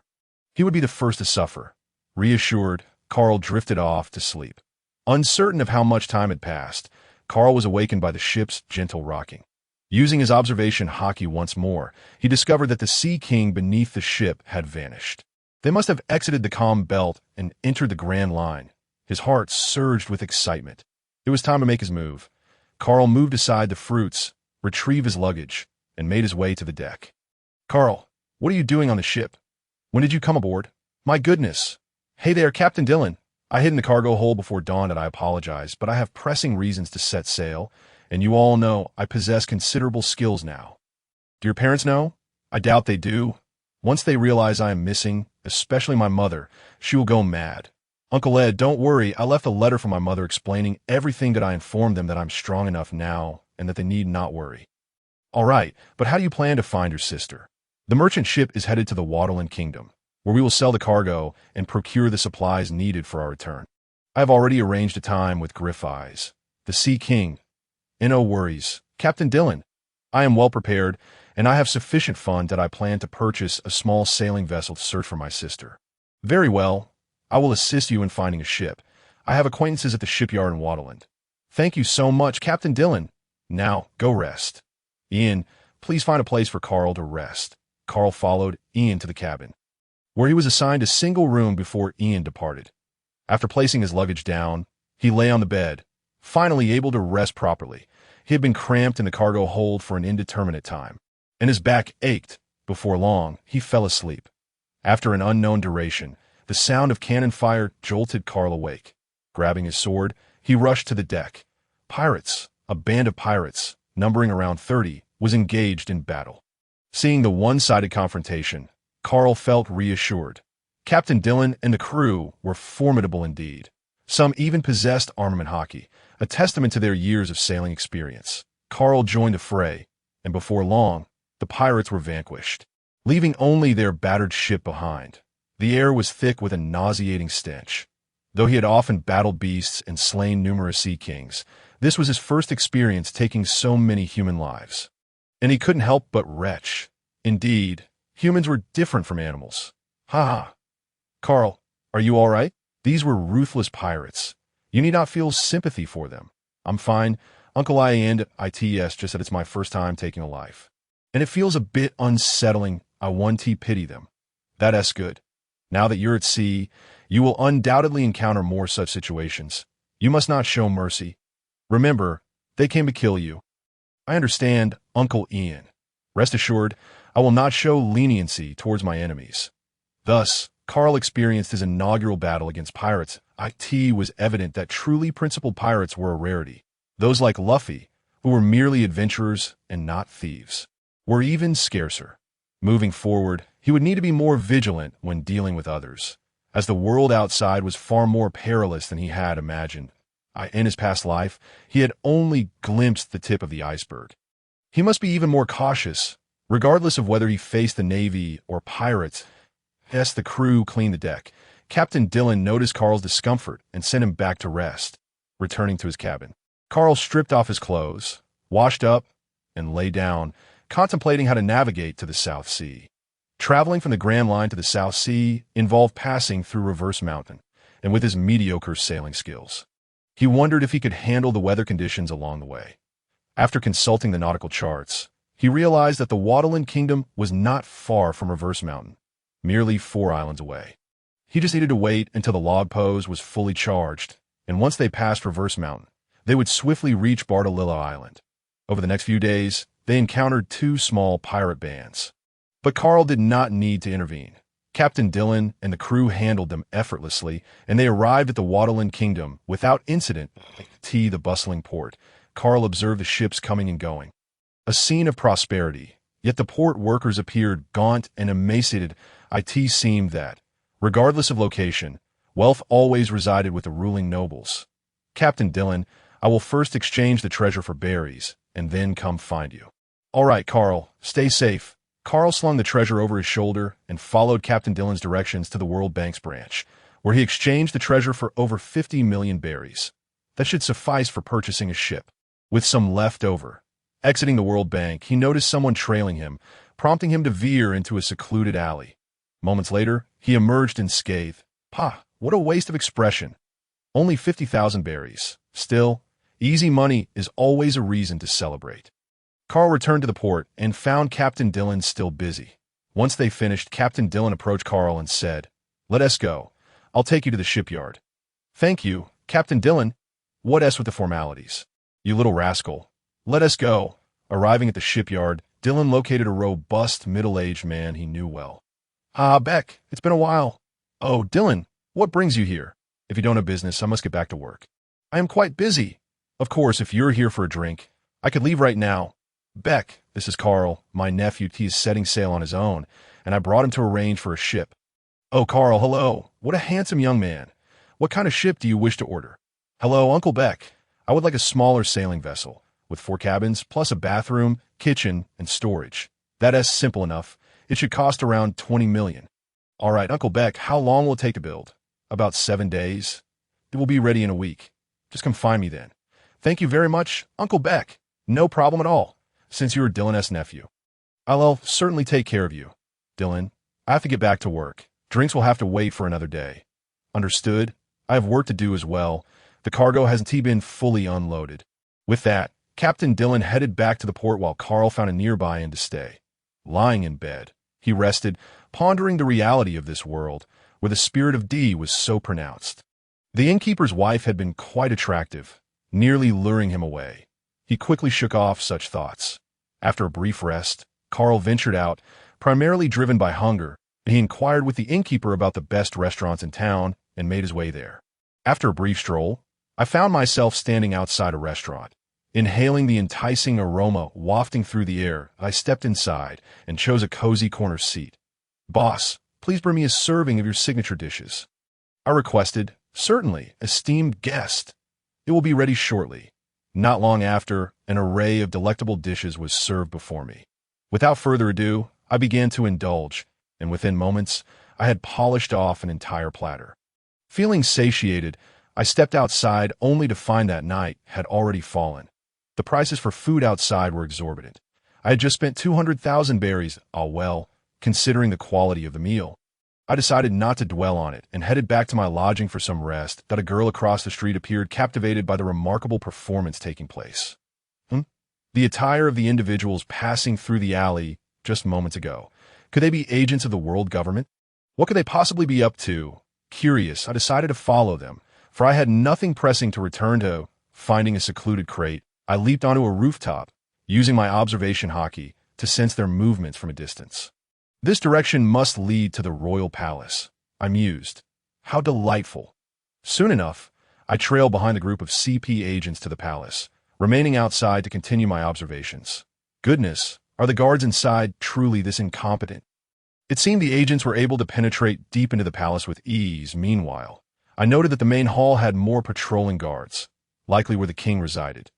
He would be the first to suffer. Reassured, Carl drifted off to sleep. Uncertain of how much time had passed, Carl was awakened by the ship's gentle rocking. Using his observation hockey once more, he discovered that the Sea King beneath the ship had vanished. They must have exited the calm belt and entered the Grand Line. His heart surged with excitement. It was time to make his move. Carl moved aside the fruits, retrieved his luggage, and made his way to the deck. "Carl, what are you doing on the ship? When did you come aboard? My goodness. Hey there, Captain Dillon. I hid in the cargo hold before dawn and I apologize, but I have pressing reasons to set sail, and you all know I possess considerable skills now." "Do your parents know?" "I doubt they do. Once they realize I am missing, especially my mother, she will go mad. Uncle Ed, don't worry, I left a letter from my mother explaining everything that I informed them that I'm strong enough now and that they need not worry." "All right, but how do you plan to find your sister?" "The merchant ship is headed to the Waterland Kingdom, where we will sell the cargo and procure the supplies needed for our return. I have already arranged a time with Griff Eyes, the Sea King. No worries, Captain Dillon. I am well prepared, and I have sufficient funds that I plan to purchase a small sailing vessel to search for my sister." "Very well. I will assist you in finding a ship. I have acquaintances at the shipyard in Waterland." "Thank you so much, Captain Dillon. Now, go rest. Ian, please find a place for Carl to rest." Carl followed Ian to the cabin, where he was assigned a single room before Ian departed. After placing his luggage down, he lay on the bed, finally able to rest properly. He had been cramped in the cargo hold for an indeterminate time, and his back ached. Before long, he fell asleep. After an unknown duration, the sound of cannon fire jolted Carl awake. Grabbing his sword, he rushed to the deck. Pirates, a band of pirates, numbering around 30, was engaged in battle. Seeing the one-sided confrontation, Carl felt reassured. Captain Dillon and the crew were formidable indeed. Some even possessed armament hockey, a testament to their years of sailing experience. Carl joined the fray, and before long, the pirates were vanquished, leaving only their battered ship behind. The air was thick with a nauseating stench. Though he had often battled beasts and slain numerous sea kings, this was his first experience taking so many human lives. And he couldn't help but retch. Indeed, humans were different from animals. Ha ha. "Carl, are you all right? These were ruthless pirates. You need not feel sympathy for them. I'm fine. Uncle I and ITS, just that it's my first time taking a life. And it feels a bit unsettling. I want to pity them. That's good. Now that you're at sea, you will undoubtedly encounter more such situations. You must not show mercy. Remember, they came to kill you." "I understand, Uncle Ian. Rest assured, I will not show leniency towards my enemies." Thus, Carl experienced his inaugural battle against pirates. It was evident that truly principled pirates were a rarity. Those like Luffy, who were merely adventurers and not thieves, were even scarcer. Moving forward, he would need to be more vigilant when dealing with others, as the world outside was far more perilous than he had imagined. In his past life, he had only glimpsed the tip of the iceberg. He must be even more cautious, regardless of whether he faced the Navy or pirates. As the crew cleaned the deck, Captain Dillon noticed Carl's discomfort and sent him back to rest, returning to his cabin. Carl stripped off his clothes, washed up, and lay down, contemplating how to navigate to the South Sea. Traveling from the Grand Line to the South Sea involved passing through Reverse Mountain, and with his mediocre sailing skills, he wondered if he could handle the weather conditions along the way. After consulting the nautical charts, he realized that the Waddleland Kingdom was not far from Reverse Mountain, merely 4 islands away. He just needed to wait until the log pose was fully charged, and once they passed Reverse Mountain, they would swiftly reach Bartolilla Island. Over the next few days, they encountered 2 small pirate bands. But Carl did not need to intervene. Captain Dillon and the crew handled them effortlessly, and they arrived at the Waddleland Kingdom without incident. The bustling port, Carl observed the ships coming and going. A scene of prosperity, yet the port workers appeared gaunt and emaciated. It seemed that, regardless of location, wealth always resided with the ruling nobles. Captain Dillon, I will first exchange the treasure for berries, and then come find you. All right, Carl, stay safe. Carl slung the treasure over his shoulder and followed Captain Dillon's directions to the World Bank's branch, where he exchanged the treasure for over 50 million berries. That should suffice for purchasing a ship, with some left over. Exiting the World Bank, he noticed someone trailing him, prompting him to veer into a secluded alley. Moments later, he emerged unscathed. Pah, what a waste of expression. Only 50,000 berries. Still, easy money is always a reason to celebrate. Carl returned to the port and found Captain Dillon still busy. Once they finished, Captain Dillon approached Carl and said, "Let us go. I'll take you to the shipyard." "Thank you, Captain Dillon. What else with the formalities? You little rascal. Let us go." Arriving at the shipyard, Dillon located a robust, middle-aged man he knew well. "Ah, Beck, it's been a while." "Oh, Dillon, what brings you here? If you don't have business, I must get back to work." "I am quite busy." "Of course, if you're here for a drink, I could leave right now." "Beck, this is Carl, my nephew. He is setting sail on his own, and I brought him to arrange for a ship." "Oh, Carl, hello. What a handsome young man. What kind of ship do you wish to order?" "Hello, Uncle Beck. I would like a smaller sailing vessel, with 4 cabins, plus a bathroom, kitchen, and storage. That is simple enough. It should cost around 20 million. "All right, Uncle Beck, how long will it take to build?" "About 7 days. It will be ready in a week. Just come find me then." "Thank you very much, Uncle Beck. No problem at all, since you are Dillon's nephew. I'll certainly take care of you." "Dillon, I have to get back to work. Drinks will have to wait for another day." "Understood. I have work to do as well. The cargo hasn't been fully unloaded." With that, Captain Dillon headed back to the port while Carl found a nearby inn to stay. Lying in bed, he rested, pondering the reality of this world, where the spirit of D was so pronounced. The innkeeper's wife had been quite attractive, nearly luring him away. He quickly shook off such thoughts. After a brief rest, Carl ventured out, primarily driven by hunger. He inquired with the innkeeper about the best restaurants in town and made his way there. After a brief stroll, I found myself standing outside a restaurant. Inhaling the enticing aroma wafting through the air, I stepped inside and chose a cozy corner seat. "Boss, please bring me a serving of your signature dishes." I requested. "Certainly, esteemed guest. It will be ready shortly." Not long after, an array of delectable dishes was served before me. Without further ado, I began to indulge, and within moments, I had polished off an entire platter. Feeling satiated, I stepped outside only to find that night had already fallen. The prices for food outside were exorbitant. I had just spent 200,000 berries. Ah, well, considering the quality of the meal. I decided not to dwell on it and headed back to my lodging for some rest. That a girl across the street appeared, captivated by the remarkable performance taking place. The attire of the individuals passing through the alley just moments ago. Could they be agents of the world government? What could they possibly be up to? Curious, I decided to follow them, for I had nothing pressing to return to. Finding a secluded crate, I leaped onto a rooftop, using my observation hockey to sense their movements from a distance. This direction must lead to the royal palace, I mused. How delightful. Soon enough, I trailed behind the group of CP agents to the palace, remaining outside to continue my observations. Goodness, are the guards inside truly this incompetent? It seemed the agents were able to penetrate deep into the palace with ease. Meanwhile, I noted that the main hall had more patrolling guards, likely where the king resided.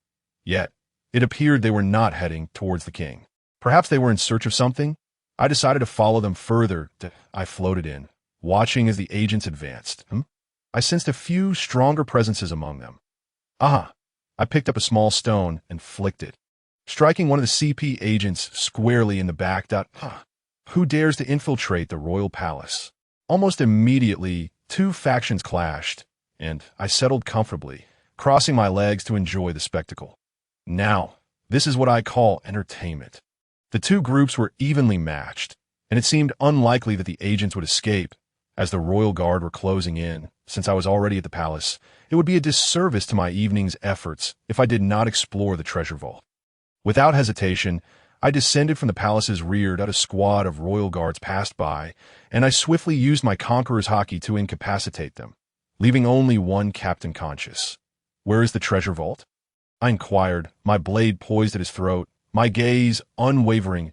Yet, it appeared they were not heading towards the king. Perhaps they were in search of something? I decided to follow them further. I floated in, watching as the agents advanced. I sensed a few stronger presences among them. I picked up a small stone and flicked it. striking one of the CP agents squarely in the back. Who dares to infiltrate the royal palace? Almost immediately, two factions clashed, and I settled comfortably, crossing my legs to enjoy the spectacle. Now, this is what I call entertainment. The two groups were evenly matched, and it seemed unlikely that the agents would escape. As the royal guard were closing in, since I was already at the palace, it would be a disservice to my evening's efforts if I did not explore the treasure vault. Without hesitation, I descended from the palace's rear as a squad of royal guards passed by, and I swiftly used my conqueror's hockey to incapacitate them, leaving only one captain conscious. "Where is the treasure vault?" I inquired, my blade poised at his throat, my gaze unwavering.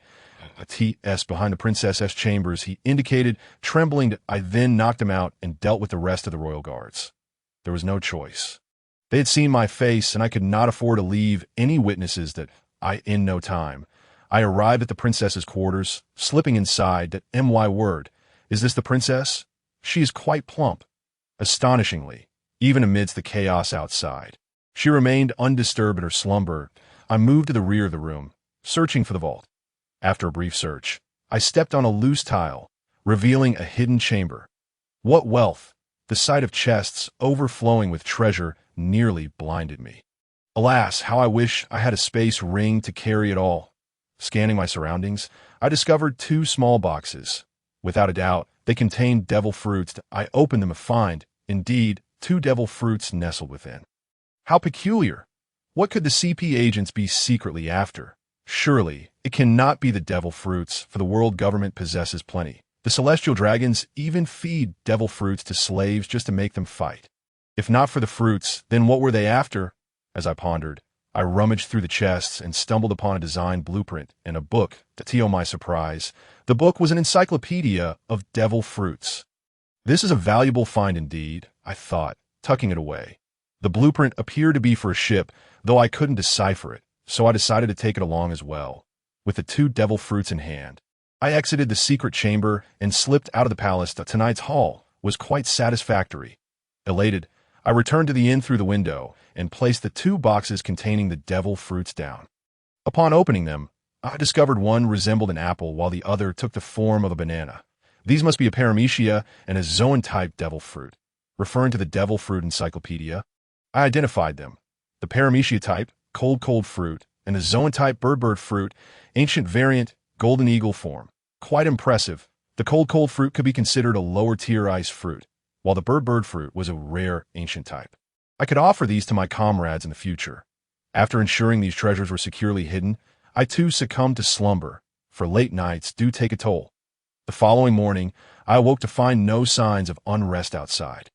"T.S. behind the princess's chambers," he indicated, trembling. I then knocked him out and dealt with the rest of the royal guards. There was no choice. They had seen my face, and I could not afford to leave any witnesses that in no time. I arrived at the princess's quarters, slipping inside. That my word, is this the princess? She is quite plump. Astonishingly, even amidst the chaos outside, she remained undisturbed in her slumber. I moved to the rear of the room, searching for the vault. After a brief search, I stepped on a loose tile, revealing a hidden chamber. What wealth! The sight of chests overflowing with treasure nearly blinded me. Alas, how I wish I had a space ring to carry it all. Scanning my surroundings, I discovered two small boxes. Without a doubt, they contained devil fruits. I opened them to find, indeed, two devil fruits nestled within. How peculiar! What could the CP agents be secretly after? Surely, it cannot be the devil fruits, for the world government possesses plenty. The celestial dragons even feed devil fruits to slaves just to make them fight. If not for the fruits, then what were they after? As I pondered, I rummaged through the chests and stumbled upon a design blueprint and a book. To my surprise, the book was an encyclopedia of devil fruits. This is a valuable find indeed, I thought, tucking it away. The blueprint appeared to be for a ship, though I couldn't decipher it, so I decided to take it along as well. With the two devil fruits in hand, I exited the secret chamber and slipped out of the palace. Tonight's haul was quite satisfactory. Elated, I returned to the inn through the window and placed the two boxes containing the devil fruits down. Upon opening them, I discovered one resembled an apple while the other took the form of a banana. These must be a paramecia and a zoan-type devil fruit. Referring to the devil fruit encyclopedia, I identified them. The paramecia type, cold fruit, and the zoan-type bird fruit, ancient variant, golden eagle form. Quite impressive. The cold fruit could be considered a lower-tier ice fruit, while the bird fruit was a rare ancient type. I could offer these to my comrades in the future. After ensuring these treasures were securely hidden, I too succumbed to slumber, for late nights do take a toll. The following morning, I awoke to find no signs of unrest outside.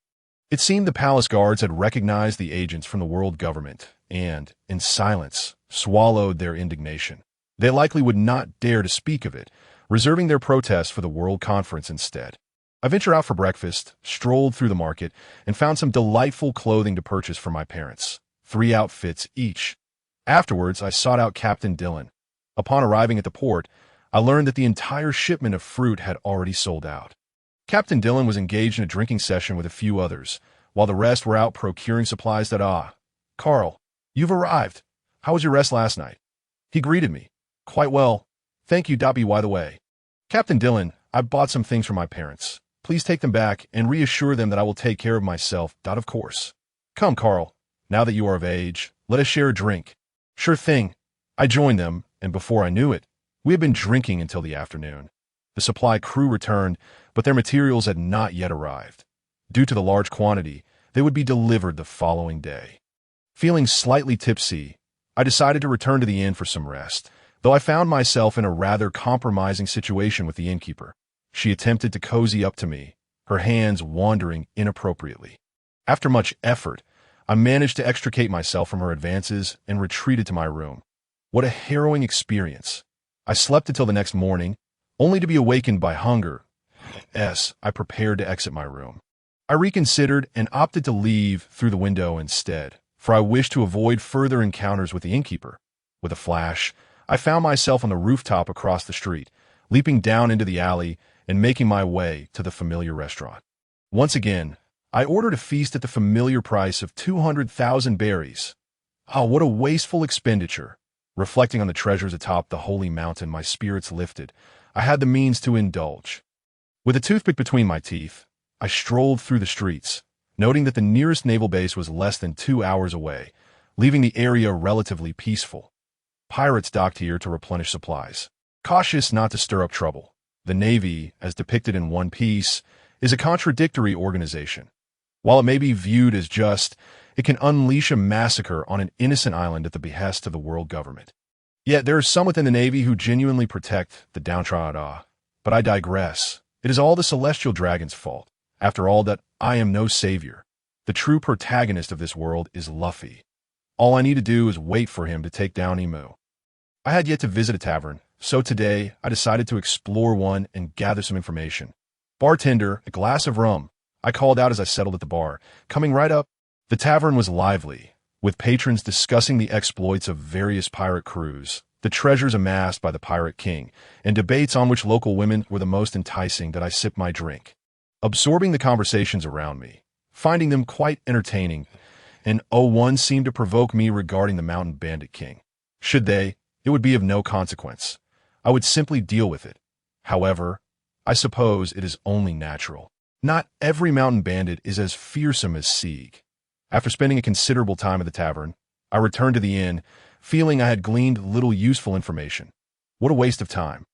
It seemed the palace guards had recognized the agents from the world government and, in silence, swallowed their indignation. They likely would not dare to speak of it, reserving their protest for the World Conference instead. I ventured out for breakfast, strolled through the market, and found some delightful clothing to purchase for my parents, 3 outfits each. Afterwards, I sought out Captain Dillon. Upon arriving at the port, I learned that the entire shipment of fruit had already sold out. Captain Dillon was engaged in a drinking session with a few others, while the rest were out procuring supplies. Carl, you've arrived. How was your rest last night? He greeted me. Quite well. Thank you. By the way, Captain Dillon, I bought some things for my parents. Please take them back and reassure them that I will take care of myself. Of course. Come, Carl. Now that you are of age, let us share a drink. Sure thing. I joined them, and before I knew it, we had been drinking until the afternoon. The supply crew returned, but their materials had not yet arrived. Due to the large quantity, they would be delivered the following day. Feeling slightly tipsy, I decided to return to the inn for some rest, though I found myself in a rather compromising situation with the innkeeper. She attempted to cozy up to me, her hands wandering inappropriately. After much effort, I managed to extricate myself from her advances and retreated to my room. What a harrowing experience. I slept until the next morning, only to be awakened by hunger. I prepared to exit my room. I reconsidered and opted to leave through the window instead, for I wished to avoid further encounters with the innkeeper. With a flash, I found myself on the rooftop across the street, leaping down into the alley and making my way to the familiar restaurant. Once again, I ordered a feast at the familiar price of 200,000 berries. Oh, what a wasteful expenditure. Reflecting on the treasures atop the holy mountain, my spirits lifted. I had the means to indulge. With a toothpick between my teeth, I strolled through the streets, noting that the nearest naval base was less than 2 hours away, leaving the area relatively peaceful. Pirates docked here to replenish supplies, cautious not to stir up trouble. The Navy, as depicted in One Piece, is a contradictory organization. While it may be viewed as just, it can unleash a massacre on an innocent island at the behest of the world government. Yet there are some within the Navy who genuinely protect the downtrodden. But I digress. It is all the Celestial Dragon's fault. After all, that I am no savior. The true protagonist of this world is Luffy. All I need to do is wait for him to take down Emu. I had yet to visit a tavern, so today I decided to explore one and gather some information. Bartender, a glass of rum, I called out as I settled at the bar, coming right up. The tavern was lively, with patrons discussing the exploits of various pirate crews, the treasures amassed by the Pirate King, and debates on which local women were the most enticing. That I sipped my drink, absorbing the conversations around me, finding them quite entertaining, and one seemed to provoke me regarding the Mountain Bandit King. Should they, it would be of no consequence. I would simply deal with it. However, I suppose it is only natural. Not every mountain bandit is as fearsome as Sieg. After spending a considerable time at the tavern, I returned to the inn, feeling I had gleaned little useful information. What a waste of time.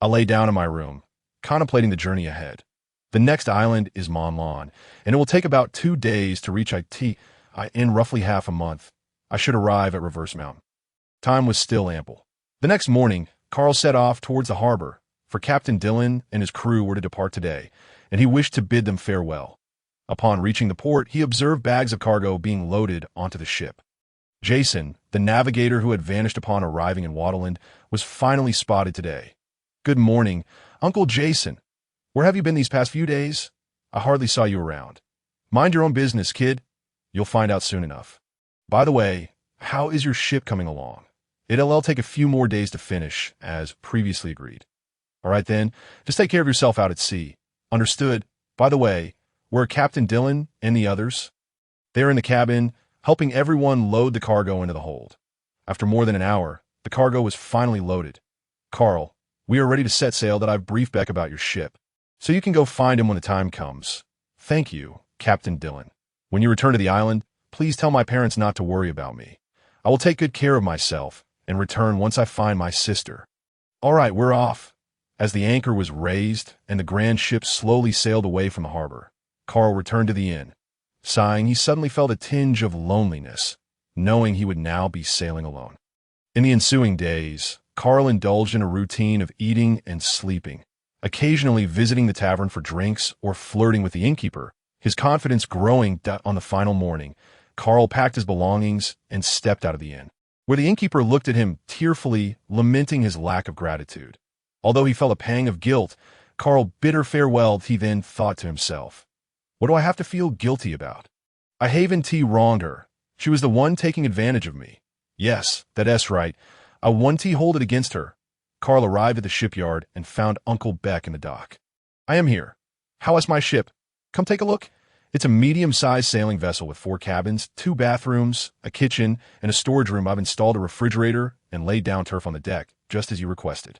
I lay down in my room, contemplating the journey ahead. The next island is Monlon, and it will take about 2 days to reach IT. In roughly half a month, I should arrive at Reverse Mountain. Time was still ample. The next morning, Carl set off towards the harbor, for Captain Dillon and his crew were to depart today, and he wished to bid them farewell. Upon reaching the port, he observed bags of cargo being loaded onto the ship. Jason, the navigator who had vanished upon arriving in Waterland, was finally spotted today. "Good morning, Uncle Jason. Where have you been these past few days? I hardly saw you around." "Mind your own business, kid. You'll find out soon enough. By the way, how is your ship coming along? It'll take a few more days to finish, as previously agreed." "All right then, just take care of yourself out at sea." "Understood. By the way, where are Captain Dillon and the others?" "They're in the cabin, helping everyone load the cargo into the hold." After more than an hour, the cargo was finally loaded. "Carl, we are ready to set sail. That I've briefed Beck about your ship, so you can go find him when the time comes." "Thank you, Captain Dillon. When you return to the island, please tell my parents not to worry about me. I will take good care of myself and return once I find my sister." "All right, we're off." As the anchor was raised and the grand ship slowly sailed away from the harbor, Carl returned to the inn. Sighing, he suddenly felt a tinge of loneliness, knowing he would now be sailing alone. In the ensuing days, Carl indulged in a routine of eating and sleeping, occasionally visiting the tavern for drinks or flirting with the innkeeper. His confidence growing. On the final morning, Carl packed his belongings and stepped out of the inn, where the innkeeper looked at him tearfully, lamenting his lack of gratitude. Although he felt a pang of guilt, Carl bid her farewell. He then thought to himself, "What do I have to feel guilty about? I haven't wronged her. She was the one taking advantage of me. Yes, that's right. I won't hold it against her." Carl arrived at the shipyard and found Uncle Beck in the dock. "I am here. How is my ship? Come take a look." It's a medium-sized sailing vessel with 4 cabins, 2 bathrooms, a kitchen, and a storage room. I've installed a refrigerator and laid down turf on the deck, just as you requested.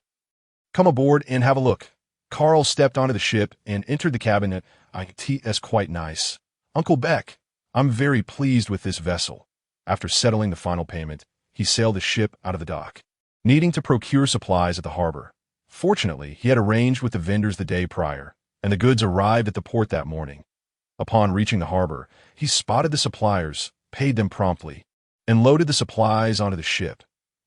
"Come aboard and have a look." Carl stepped onto the ship and entered the cabin. "It's quite nice. Uncle Beck, I'm very pleased with this vessel." After settling the final payment, he sailed the ship out of the dock, needing to procure supplies at the harbor. Fortunately, he had arranged with the vendors the day prior, and the goods arrived at the port that morning. Upon reaching the harbor, he spotted the suppliers, paid them promptly, and loaded the supplies onto the ship.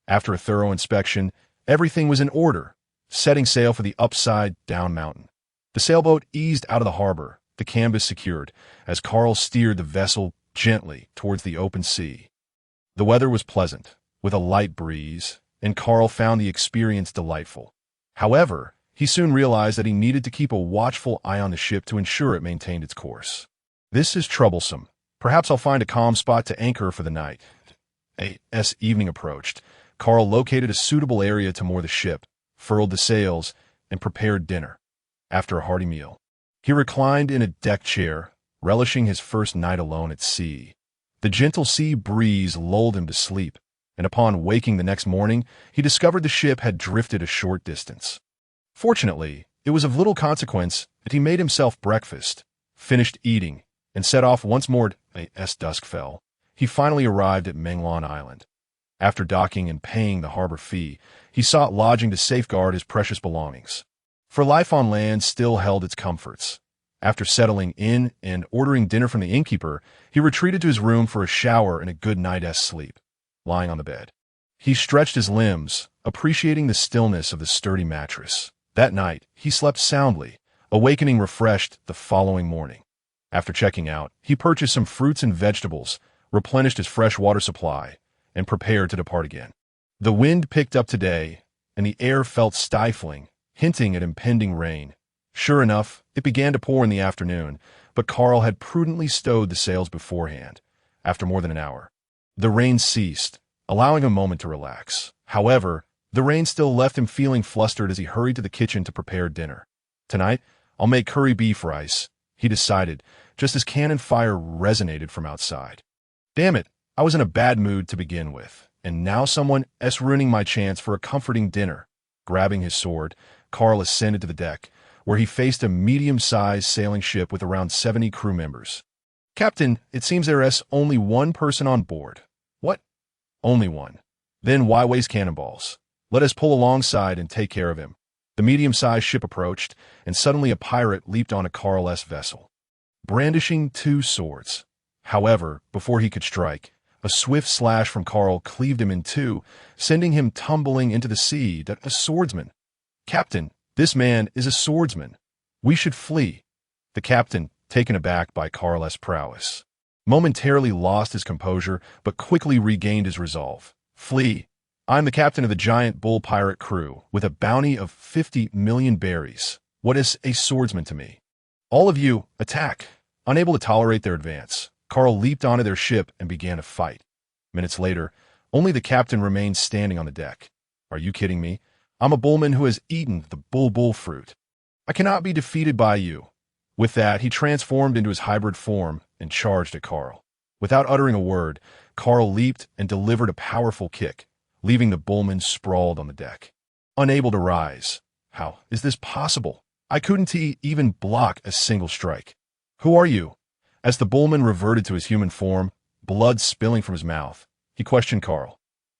After a thorough inspection, everything was in order, setting sail for the upside down mountain. The sailboat eased out of the harbor, the canvas secured, as Carl steered the vessel gently towards the open sea. The weather was pleasant, with a light breeze, and Carl found the experience delightful. However, he soon realized that he needed to keep a watchful eye on the ship to ensure it maintained its course. "This is troublesome. Perhaps I'll find a calm spot to anchor for the night." As evening approached, Carl located a suitable area to moor the ship, furled the sails, and prepared dinner. After a hearty meal, he reclined in a deck chair, relishing his first night alone at sea. The gentle sea breeze lulled him to sleep, and upon waking the next morning, he discovered the ship had drifted a short distance. Fortunately, it was of little consequence, and he made himself breakfast, finished eating, and set off once more as dusk fell. He finally arrived at Menglon Island. After docking and paying the harbor fee, he sought lodging to safeguard his precious belongings. For life on land still held its comforts. After settling in and ordering dinner from the innkeeper, he retreated to his room for a shower and a good night's sleep. Lying on the bed, he stretched his limbs, appreciating the stillness of the sturdy mattress. That night, he slept soundly, awakening refreshed the following morning. After checking out, he purchased some fruits and vegetables, replenished his fresh water supply, and prepared to depart again. The wind picked up today, and the air felt stifling, hinting at impending rain. Sure enough, it began to pour in the afternoon, but Carl had prudently stowed the sails beforehand. After more than an hour, the rain ceased, allowing a moment to relax. However, the rain still left him feeling flustered as he hurried to the kitchen to prepare dinner. Tonight, I'll make curry beef rice, he decided, just as cannon fire resonated from outside. Damn it, I was in a bad mood to begin with, and now someone is ruining my chance for a comforting dinner. Grabbing his sword, Carl ascended to the deck, where he faced a medium-sized sailing ship with around 70 crew members. Captain, it seems there is only one person on board. What? Only one. Then why waste cannonballs? Let us pull alongside and take care of him. The medium-sized ship approached, and suddenly a pirate leaped onto Carl's vessel, brandishing two swords. However, before he could strike, a swift slash from Carl cleaved him in two, sending him tumbling into the sea. That a swordsman. Captain, this man is a swordsman. We should flee. The captain, taken aback by Carl's prowess, momentarily lost his composure, but quickly regained his resolve. Flee. I'm the captain of the giant bull pirate crew, with a bounty of 50 million berries. What is a swordsman to me? All of you, attack. Unable to tolerate their advance, Carl leaped onto their ship and began a fight. Minutes later, only the captain remained standing on the deck. Are you kidding me? I'm a bullman who has eaten the bull fruit. I cannot be defeated by you. With that, he transformed into his hybrid form and charged at Carl. Without uttering a word, Carl leaped and delivered a powerful kick, leaving the bullman sprawled on the deck, unable to rise. How is this possible? I couldn't even block a single strike. Who are you? As the bullman reverted to his human form, blood spilling from his mouth, he questioned Carl.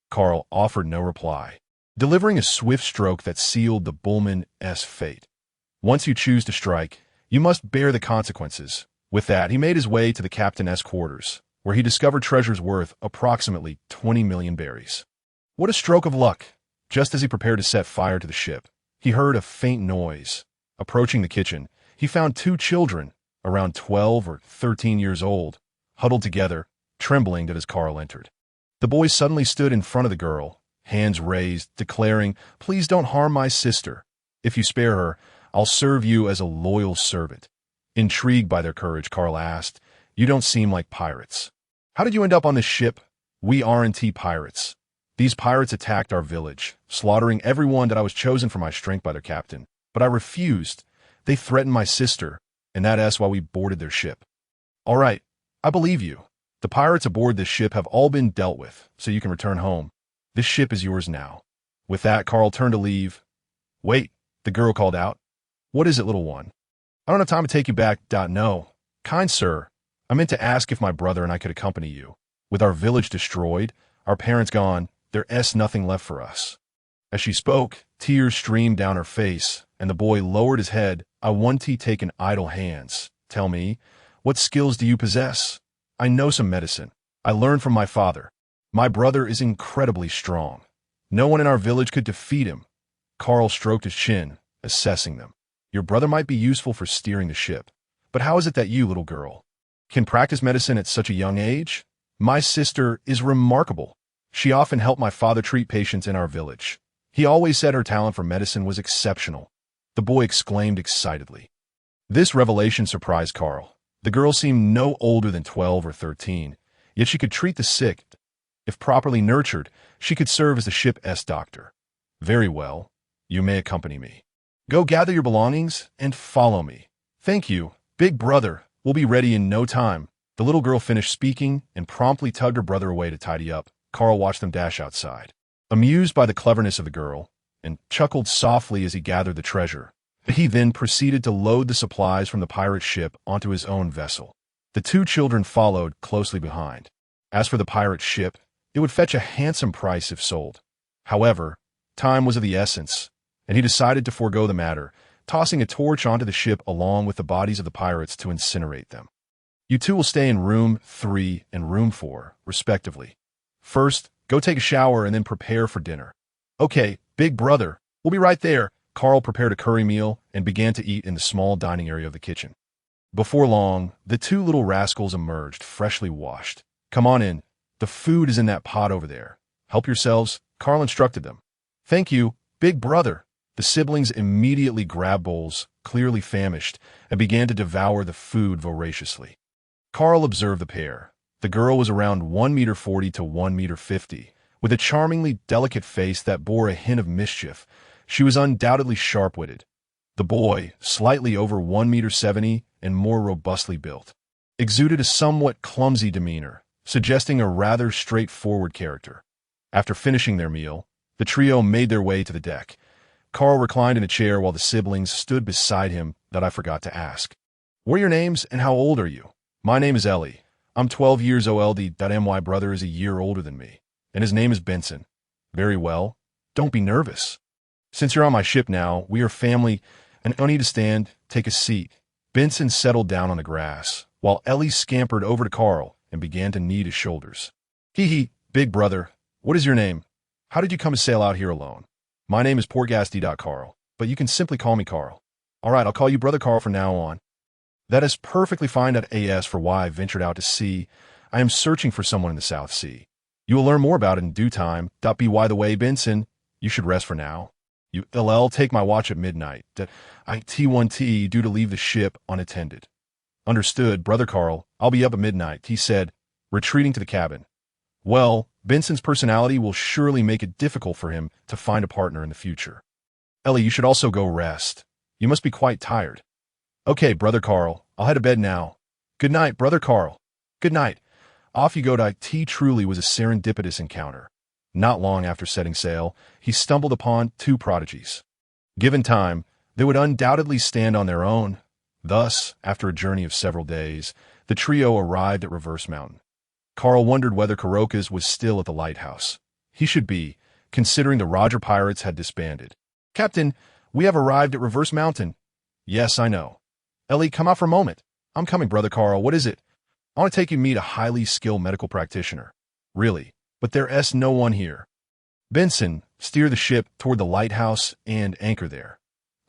Carl offered no reply, delivering a swift stroke that sealed the bullman's fate. Once you choose to strike, you must bear the consequences. With that, he made his way to the captain's quarters, where he discovered treasures worth approximately 20 million berries. What a stroke of luck! Just as he prepared to set fire to the ship, he heard a faint noise. Approaching the kitchen, he found two children, around 12 or 13 years old, huddled together, trembling as Carl entered. The boys suddenly stood in front of the girl, hands raised, declaring, "Please don't harm my sister. If you spare her, I'll serve you as a loyal servant." Intrigued by their courage, Carl asked, "You don't seem like pirates. How did you end up on this ship?" "We aren't pirates. These pirates attacked our village, slaughtering everyone that I was chosen for my strength by their captain. But I refused. They threatened my sister, and that's why we boarded their ship." "All right, I believe you. The pirates aboard this ship have all been dealt with, so you can return home. This ship is yours now." With that, Carl turned to leave. "Wait," the girl called out. "What is it, little one?" "I don't have time to take you back. No. Kind sir, I meant to ask if my brother and I could accompany you. With our village destroyed, our parents gone, there's nothing left for us." As she spoke, tears streamed down her face, and the boy lowered his head. "I want to take in idle hands. Tell me, what skills do you possess?" "I know some medicine. I learned from my father. My brother is incredibly strong. No one in our village could defeat him." Carl stroked his chin, assessing them. "Your brother might be useful for steering the ship, but how is it that you, little girl, can practice medicine at such a young age?" "My sister is remarkable. She often helped my father treat patients in our village. He always said her talent for medicine was exceptional." The boy exclaimed excitedly. This revelation surprised Carl. The girl seemed no older than 12 or 13, yet she could treat the sick. If properly nurtured, she could serve as the ship's doctor. "Very well. You may accompany me. Go gather your belongings and follow me." "Thank you, big brother. We'll be ready in no time." The little girl finished speaking and promptly tugged her brother away to tidy up. Carl watched them dash outside, amused by the cleverness of the girl, and chuckled softly as he gathered the treasure. He then proceeded to load the supplies from the pirate ship onto his own vessel. The two children followed closely behind. As for the pirate ship, it would fetch a handsome price if sold. However, time was of the essence, and he decided to forego the matter, tossing a torch onto the ship along with the bodies of the pirates to incinerate them. You two will stay in room 3 and room 4, respectively. First, go take a shower and then prepare for dinner. Okay, big brother, we'll be right there. Carl prepared a curry meal and began to eat in the small dining area of the kitchen. Before long, the two little rascals emerged, freshly washed. Come on in. The food is in that pot over there. Help yourselves, Carl instructed them. Thank you, big brother. The siblings immediately grabbed bowls, clearly famished, and began to devour the food voraciously. Carl observed the pair. The girl was around 1.40 m to 1.50 m, with a charmingly delicate face that bore a hint of mischief. She was undoubtedly sharp-witted. The boy, slightly over 1.70 m and more robustly built, exuded a somewhat clumsy demeanor, suggesting a rather straightforward character. After finishing their meal, the trio made their way to the deck. Carl reclined in a chair while the siblings stood beside him. That I forgot to ask. What are your names and how old are you? My name is Ellie. I'm 12 years old. My brother is a year older than me, and his name is Benson. Very well. Don't be nervous. Since you're on my ship now, we are family, and I don't need to stand. Take a seat. Benson settled down on the grass, while Ellie scampered over to Carl and began to knead his shoulders. Hee, big brother. What is your name? How did you come to sail out here alone? My name is Carl, but you can simply call me Carl. All right, I'll call you Brother Carl from now on. That is perfectly fine. As for why I ventured out to sea, I am searching for someone in the South Sea. You will learn more about it in due time. By the way, Benson, you should rest for now. I'll take my watch at midnight. T1T due to leave the ship unattended. Understood, Brother Carl. I'll be up at midnight, he said, retreating to the cabin. Well, Benson's personality will surely make it difficult for him to find a partner in the future. Ellie, you should also go rest. You must be quite tired. Okay, Brother Carl, I'll head to bed now. Good night, Brother Carl. Good night. Off you go. Truly was a serendipitous encounter. Not long after setting sail, he stumbled upon two prodigies. Given time, they would undoubtedly stand on their own. Thus, after a journey of several days, the trio arrived at Reverse Mountain. Carl wondered whether Carocas was still at the lighthouse. He should be, considering the Roger pirates had disbanded. Captain, we have arrived at Reverse Mountain. Yes, I know. Ellie, come out for a moment. I'm coming, Brother Carl. What is it? I want to take you to meet a highly skilled medical practitioner. Really, but there's no one here. Benson, steer the ship toward the lighthouse and anchor there.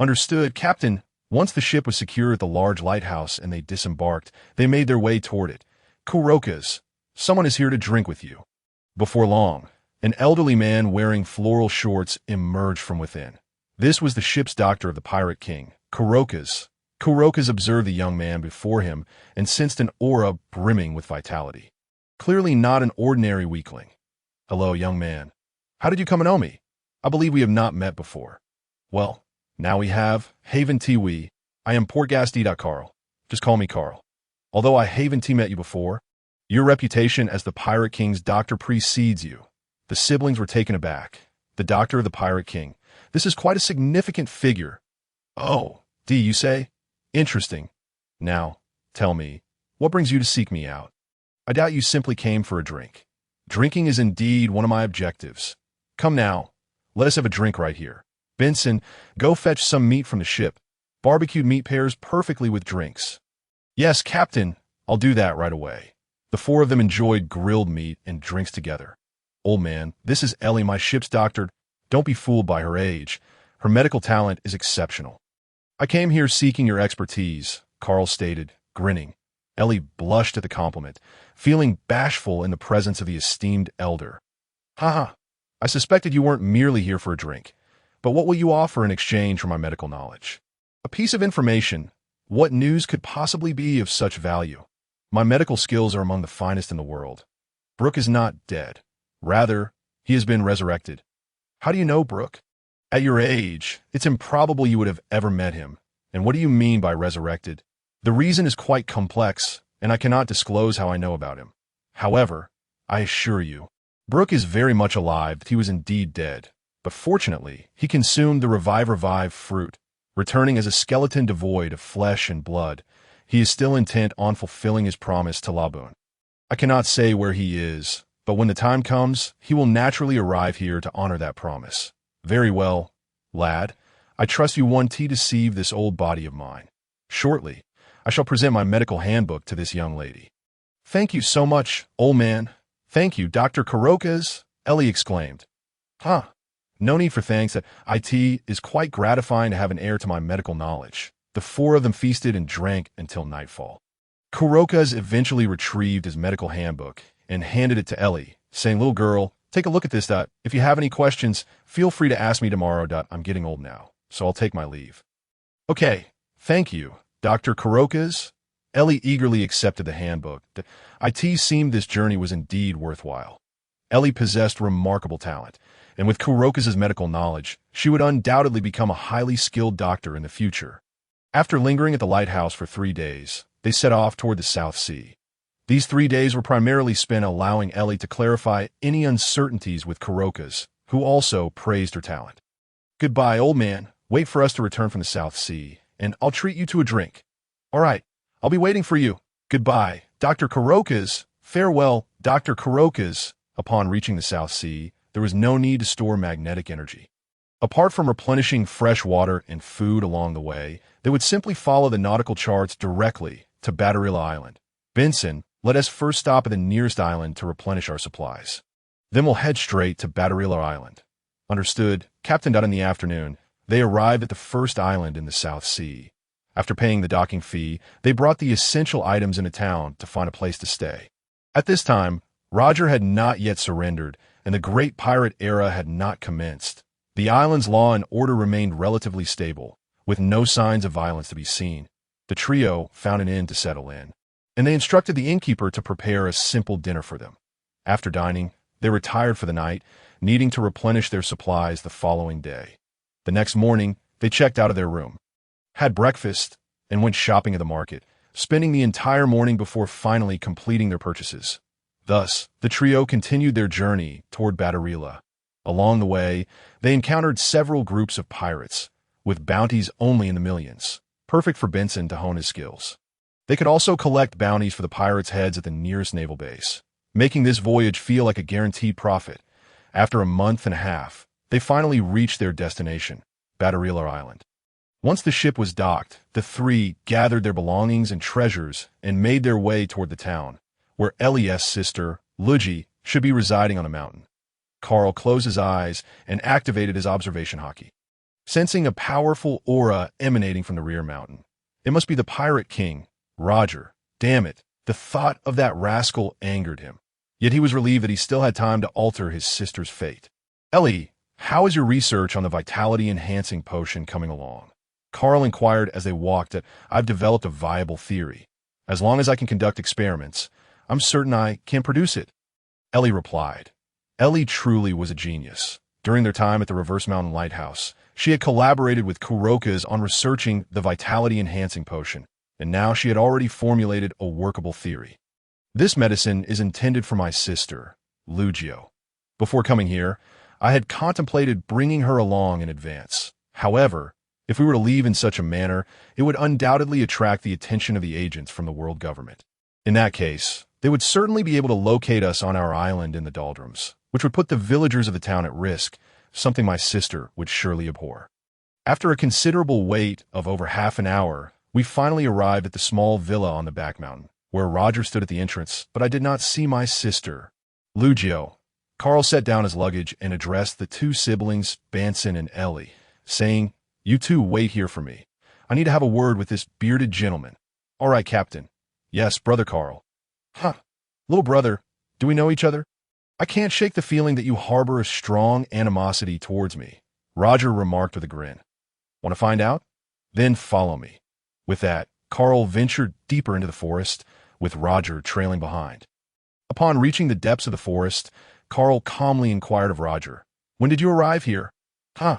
Understood, Captain. Once the ship was secure at the large lighthouse and they disembarked, they made their way toward it. Carocas, someone is here to drink with you. Before long, an elderly man wearing floral shorts emerged from within. This was the ship's doctor of the Pirate King, Carocas. Carocas observed the young man before him and sensed an aura brimming with vitality. Clearly not an ordinary weakling. Hello, young man. How did you come to know me? I believe we have not met before. Well, now we have. Haven T. I am Carl. Just call me Carl. Although I haven't met you before, your reputation as the Pirate King's doctor precedes you. The siblings were taken aback. The doctor of the Pirate King. This is quite a significant figure. Oh, you say? Interesting. Now, tell me, what brings you to seek me out? I doubt you simply came for a drink. Drinking is indeed one of my objectives. Come now, let us have a drink right here. Benson, go fetch some meat from the ship. Barbecued meat pairs perfectly with drinks. Yes, Captain, I'll do that right away. The four of them enjoyed grilled meat and drinks together. Old man, this is Ellie, my ship's doctor. Don't be fooled by her age. Her medical talent is exceptional. I came here seeking your expertise, Carl stated, grinning. Ellie blushed at the compliment, feeling bashful in the presence of the esteemed elder. Ha! I suspected you weren't merely here for a drink. But what will you offer in exchange for my medical knowledge? A piece of information. What news could possibly be of such value? My medical skills are among the finest in the world. Brooke is not dead. Rather, he has been resurrected. How do you know Brooke? At your age, it's improbable you would have ever met him. And what do you mean by resurrected? The reason is quite complex, and I cannot disclose how I know about him. However, I assure you, Brooke is very much alive that he was indeed dead, but fortunately, he consumed the revive fruit, returning as a skeleton devoid of flesh and blood. He is still intent on fulfilling his promise to Laboon. I cannot say where he is, but when the time comes, he will naturally arrive here to honor that promise. Very well, lad. I trust you won't deceive this old body of mine. Shortly, I shall present my medical handbook to this young lady. Thank you so much, old man. Thank you, Dr. Carocas, Ellie exclaimed. Huh. No need for thanks. It is quite gratifying to have an heir to my medical knowledge. The four of them feasted and drank until nightfall. Carocas eventually retrieved his medical handbook and handed it to Ellie, saying, "Little girl, take a look at this. If you have any questions, feel free to ask me tomorrow. I'm getting old now, so I'll take my leave." Okay, thank you, Dr. Carocas. Ellie eagerly accepted the handbook. It seemed this journey was indeed worthwhile. Ellie possessed remarkable talent, and with Carocas' medical knowledge, she would undoubtedly become a highly skilled doctor in the future. After lingering at the lighthouse for 3 days, they set off toward the South Sea. These 3 days were primarily spent allowing Ellie to clarify any uncertainties with Carocas, who also praised her talent. Goodbye, old man. Wait for us to return from the South Sea, and I'll treat you to a drink. All right, I'll be waiting for you. Goodbye, Dr. Carocas. Farewell, Dr. Carocas. Upon reaching the South Sea, there was no need to store magnetic energy. Apart from replenishing fresh water and food along the way, they would simply follow the nautical charts directly to Badarilla Island. Benson, let us first stop at the nearest island to replenish our supplies. Then we'll head straight to Badarilla Island. Understood, Captain. In the afternoon, they arrived at the first island in the South Sea. After paying the docking fee, they brought the essential items into town to find a place to stay. At this time, Roger had not yet surrendered, and the Great Pirate Era had not commenced. The island's law and order remained relatively stable, with no signs of violence to be seen. The trio found an inn to settle in, and they instructed the innkeeper to prepare a simple dinner for them. After dining, they retired for the night, needing to replenish their supplies the following day. The next morning, they checked out of their room, had breakfast, and went shopping at the market, spending the entire morning before finally completing their purchases. Thus, the trio continued their journey toward Badarilla. Along the way, they encountered several groups of pirates, with bounties only in the millions, perfect for Benson to hone his skills. They could also collect bounties for the pirates' heads at the nearest naval base, making this voyage feel like a guaranteed profit. After a month and a half, they finally reached their destination, Badarilla Island. Once the ship was docked, the three gathered their belongings and treasures and made their way toward the town, where Ellie's sister, Lu Jiu, should be residing on a mountain. Carl closed his eyes and activated his observation hockey, sensing a powerful aura emanating from the rear mountain. It must be the Pirate King, Roger. Damn it, the thought of that rascal angered him. Yet he was relieved that he still had time to alter his sister's fate. Ellie, how is your research on the vitality-enhancing potion coming along? Carl inquired as they walked. I've developed a viable theory. As long as I can conduct experiments, I'm certain I can produce it. Ellie replied. Ellie truly was a genius. During their time at the Reverse Mountain Lighthouse, she had collaborated with Carocas on researching the vitality-enhancing potion, and now she had already formulated a workable theory. This medicine is intended for my sister, Lu Jiu. Before coming here, I had contemplated bringing her along in advance. However, if we were to leave in such a manner, it would undoubtedly attract the attention of the agents from the world government. In that case, they would certainly be able to locate us on our island in the doldrums, which would put the villagers of the town at risk, something my sister would surely abhor. After a considerable wait of over half an hour, we finally arrived at the small villa on the back mountain, where Roger stood at the entrance, but I did not see my sister, Lu Jiu. Carl set down his luggage and addressed the two siblings, Benson and Ellie, saying, "You two wait here for me. I need to have a word with this bearded gentleman." "All right, Captain." "Yes, Brother Carl." "Huh. Little brother, do we know each other?" "I can't shake the feeling that you harbor a strong animosity towards me," Roger remarked with a grin. "Want to find out? Then follow me." With that, Carl ventured deeper into the forest, with Roger trailing behind. Upon reaching the depths of the forest, Carl calmly inquired of Roger, "When did you arrive here?" "Huh.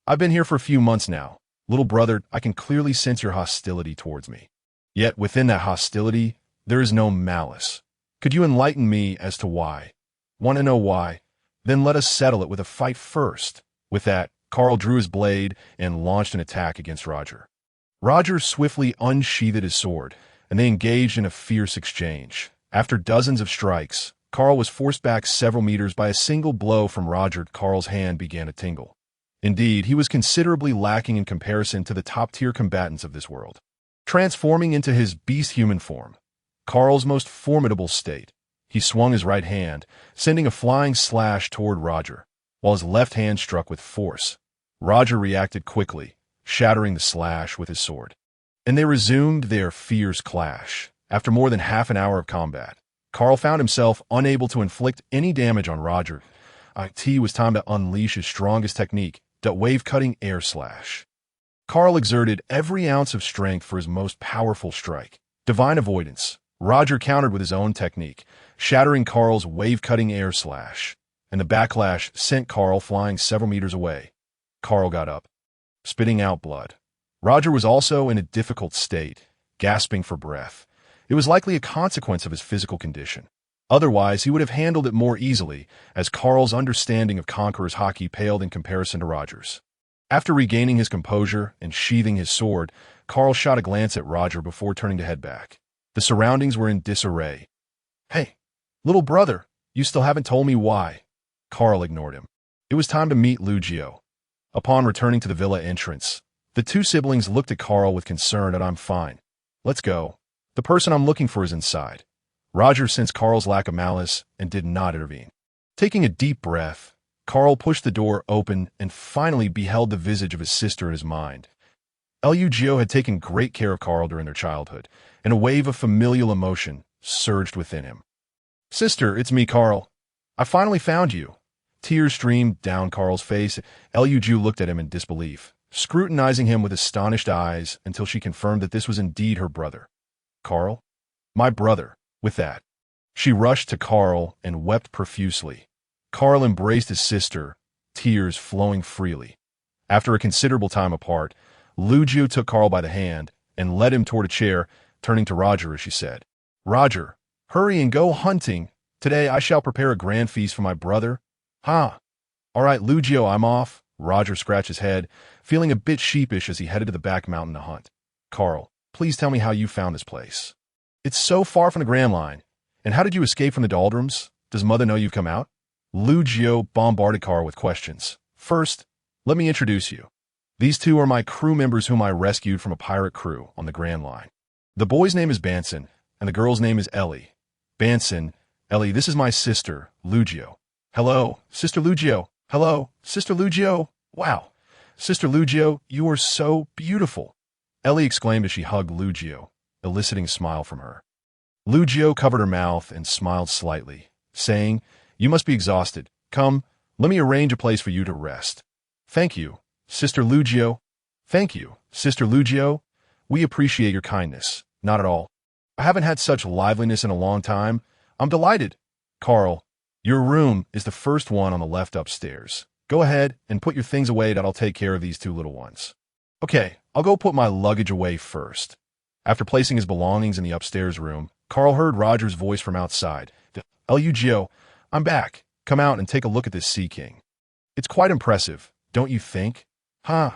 I've been here for a few months now. Little brother, I can clearly sense your hostility towards me. Yet within that hostility, there is no malice. Could you enlighten me as to why?" Want to know why? Then let us settle it with a fight first. With that, Carl drew his blade and launched an attack against Roger. Roger swiftly unsheathed his sword, and they engaged in a fierce exchange. After dozens of strikes, Carl was forced back several meters by a single blow from Roger. Carl's hand began to tingle. Indeed, he was considerably lacking in comparison to the top-tier combatants of this world. Transforming into his beast-human form, Carl's most formidable state, he swung his right hand, sending a flying slash toward Roger, while his left hand struck with force. Roger reacted quickly, shattering the slash with his sword. And they resumed their fierce clash. After more than half an hour of combat, Carl found himself unable to inflict any damage on Roger. It was time to unleash his strongest technique, the wave-cutting air slash. Carl exerted every ounce of strength for his most powerful strike. Divine avoidance. Roger countered with his own technique, shattering Carl's wave-cutting air slash, and the backlash sent Carl flying several meters away. Carl got up, spitting out blood. Roger was also in a difficult state, gasping for breath. It was likely a consequence of his physical condition. Otherwise, he would have handled it more easily, as Carl's understanding of Conqueror's hockey paled in comparison to Roger's. After regaining his composure and sheathing his sword, Carl shot a glance at Roger before turning to head back. The surroundings were in disarray. "Hey, little brother, you still haven't told me why." Carl ignored him. It was time to meet Lu Jiu. Upon returning to the villa entrance, the two siblings looked at Carl with concern. "I'm fine. Let's go. The person I'm looking for is inside." Roger sensed Carl's lack of malice and did not intervene. Taking a deep breath, Carl pushed the door open and finally beheld the visage of his sister in his mind. Lu Jiu had taken great care of Carl during their childhood, and a wave of familial emotion surged within him. "Sister, it's me, Carl. I finally found you." Tears streamed down Carl's face. Lu Jiu looked at him in disbelief, scrutinizing him with astonished eyes until she confirmed that this was indeed her brother. "Carl? My brother." With that, she rushed to Carl and wept profusely. Carl embraced his sister, tears flowing freely. After a considerable time apart, Lu Jiu took Carl by the hand and led him toward a chair, turning to Roger as she said, "Roger, hurry and go hunting. Today I shall prepare a grand feast for my brother." "Huh. All right, Lu Jiu, I'm off." Roger scratched his head, feeling a bit sheepish as he headed to the back mountain to hunt. "Carl, please tell me how you found this place. It's so far from the Grand Line. And how did you escape from the doldrums? Does Mother know you've come out?" Lu Jiu bombarded Carl with questions. "First, let me introduce you. These two are my crew members whom I rescued from a pirate crew on the Grand Line. The boy's name is Banson, and the girl's name is Ellie. Banson, Ellie, this is my sister, Lu Jiu." "Hello, Sister Lu Jiu. Hello, Sister Lu Jiu. Wow, Sister Lu Jiu, you are so beautiful," Ellie exclaimed as she hugged Lu Jiu, eliciting a smile from her. Lu Jiu covered her mouth and smiled slightly, saying, "You must be exhausted. Come, let me arrange a place for you to rest." "Thank you, Sister Lu Jiu." "Thank you, Sister Lu Jiu. We appreciate your kindness." "Not at all. I haven't had such liveliness in a long time. I'm delighted." "Carl, your room is the first one on the left upstairs. Go ahead and put your things away that I'll take care of these two little ones." "Okay, I'll go put my luggage away first." After placing his belongings in the upstairs room, Carl heard Roger's voice from outside. "Lu Jiu, I'm back. Come out and take a look at this Sea King. It's quite impressive, don't you think?" "Huh."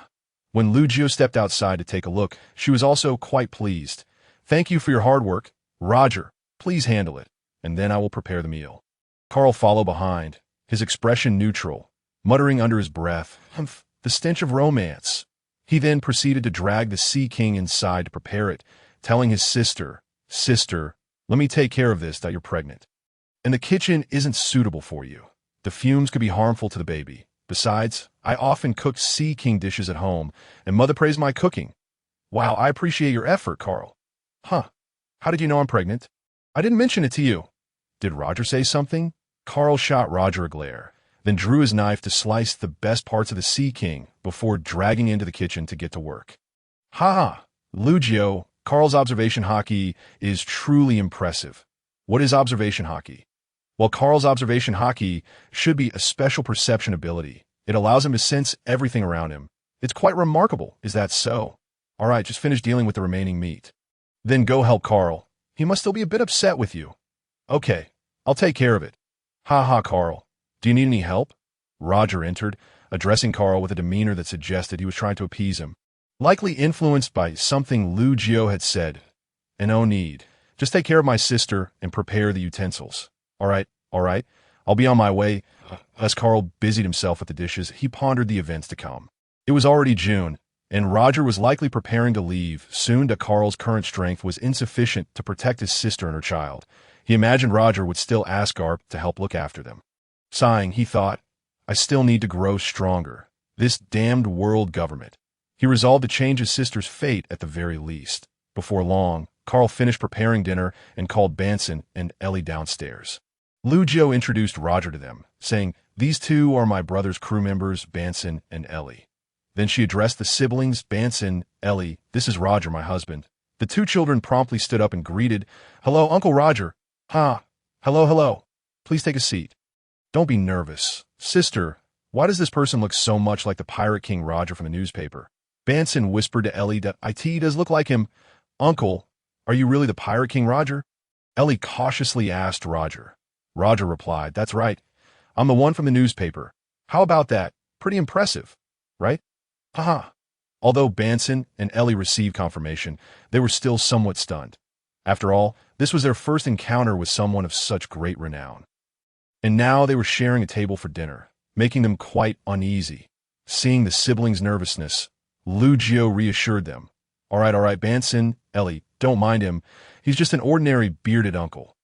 When Lu Jiu stepped outside to take a look, she was also quite pleased. "Thank you for your hard work. Roger, please handle it, and then I will prepare the meal." Carl followed behind, his expression neutral, muttering under his breath, "Humph, the stench of romance." He then proceeded to drag the Sea King inside to prepare it, telling his sister, "Sister, let me take care of this that you're pregnant. And the kitchen isn't suitable for you. The fumes could be harmful to the baby. Besides, I often cook Sea King dishes at home, and Mother praised my cooking." "Wow, I appreciate your effort, Carl." "Huh. How did you know I'm pregnant?" "I didn't mention it to you." "Did Roger say something?" Carl shot Roger a glare, then drew his knife to slice the best parts of the Sea King before dragging into the kitchen to get to work. "Ha ha, Lu Jiu, Carl's observation hockey is truly impressive." "What is observation hockey?" "Well, Carl's observation hockey should be a special perception ability. It allows him to sense everything around him. It's quite remarkable. Is that so?" "All right, just finish dealing with the remaining meat. Then go help Carl. He must still be a bit upset with you." "Okay, I'll take care of it." Ha ha, Carl. Do you need any help? Roger entered, addressing Carl with a demeanor that suggested he was trying to appease him. Likely influenced by something Lu Jiu had said. And no need. Just take care of my sister and prepare the utensils. All right. I'll be on my way. As Carl busied himself with the dishes, he pondered the events to come. It was already June, and Roger was likely preparing to leave soon. Carl's current strength was insufficient to protect his sister and her child. He imagined Roger would still ask Garp to help look after them. Sighing, he thought, I still need to grow stronger. This damned world government. He resolved to change his sister's fate at the very least. Before long, Carl finished preparing dinner and called Banson and Ellie downstairs. Lu Jiu introduced Roger to them, saying, These two are my brother's crew members, Banson and Ellie. Then she addressed the siblings, Banson, Ellie, this is Roger, my husband. The two children promptly stood up and greeted, Hello, Uncle Roger. Hello. Please take a seat. Don't be nervous. Sister, why does this person look so much like the Pirate King Roger from the newspaper? Banson whispered to Ellie that it does look like him. Uncle, are you really the Pirate King Roger? Ellie cautiously asked Roger. Roger replied, That's right. I'm the one from the newspaper. How about that? Pretty impressive, right? Haha. Although Banson and Ellie received confirmation, they were still somewhat stunned. After all, this was their first encounter with someone of such great renown. And now they were sharing a table for dinner, making them quite uneasy. Seeing the siblings' nervousness, Lu Jiu reassured them. All right, Banson, Ellie, don't mind him. He's just an ordinary bearded uncle.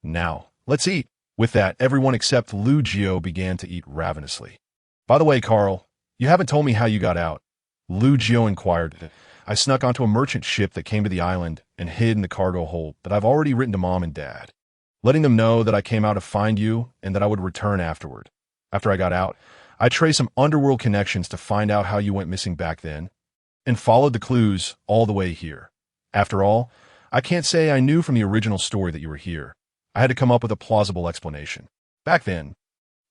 Now, let's eat. With that, everyone except Lu Jiu began to eat ravenously. By the way, Carl, you haven't told me how you got out. Lu Jiu inquired. I snuck onto a merchant ship that came to the island and hid in the cargo hold that I've already written to Mom and Dad, letting them know that I came out to find you and that I would return afterward. After I got out, I traced some underworld connections to find out how you went missing back then, and followed the clues all the way here. After all, I can't say I knew from the original story that you were here. I had to come up with a plausible explanation. Back then,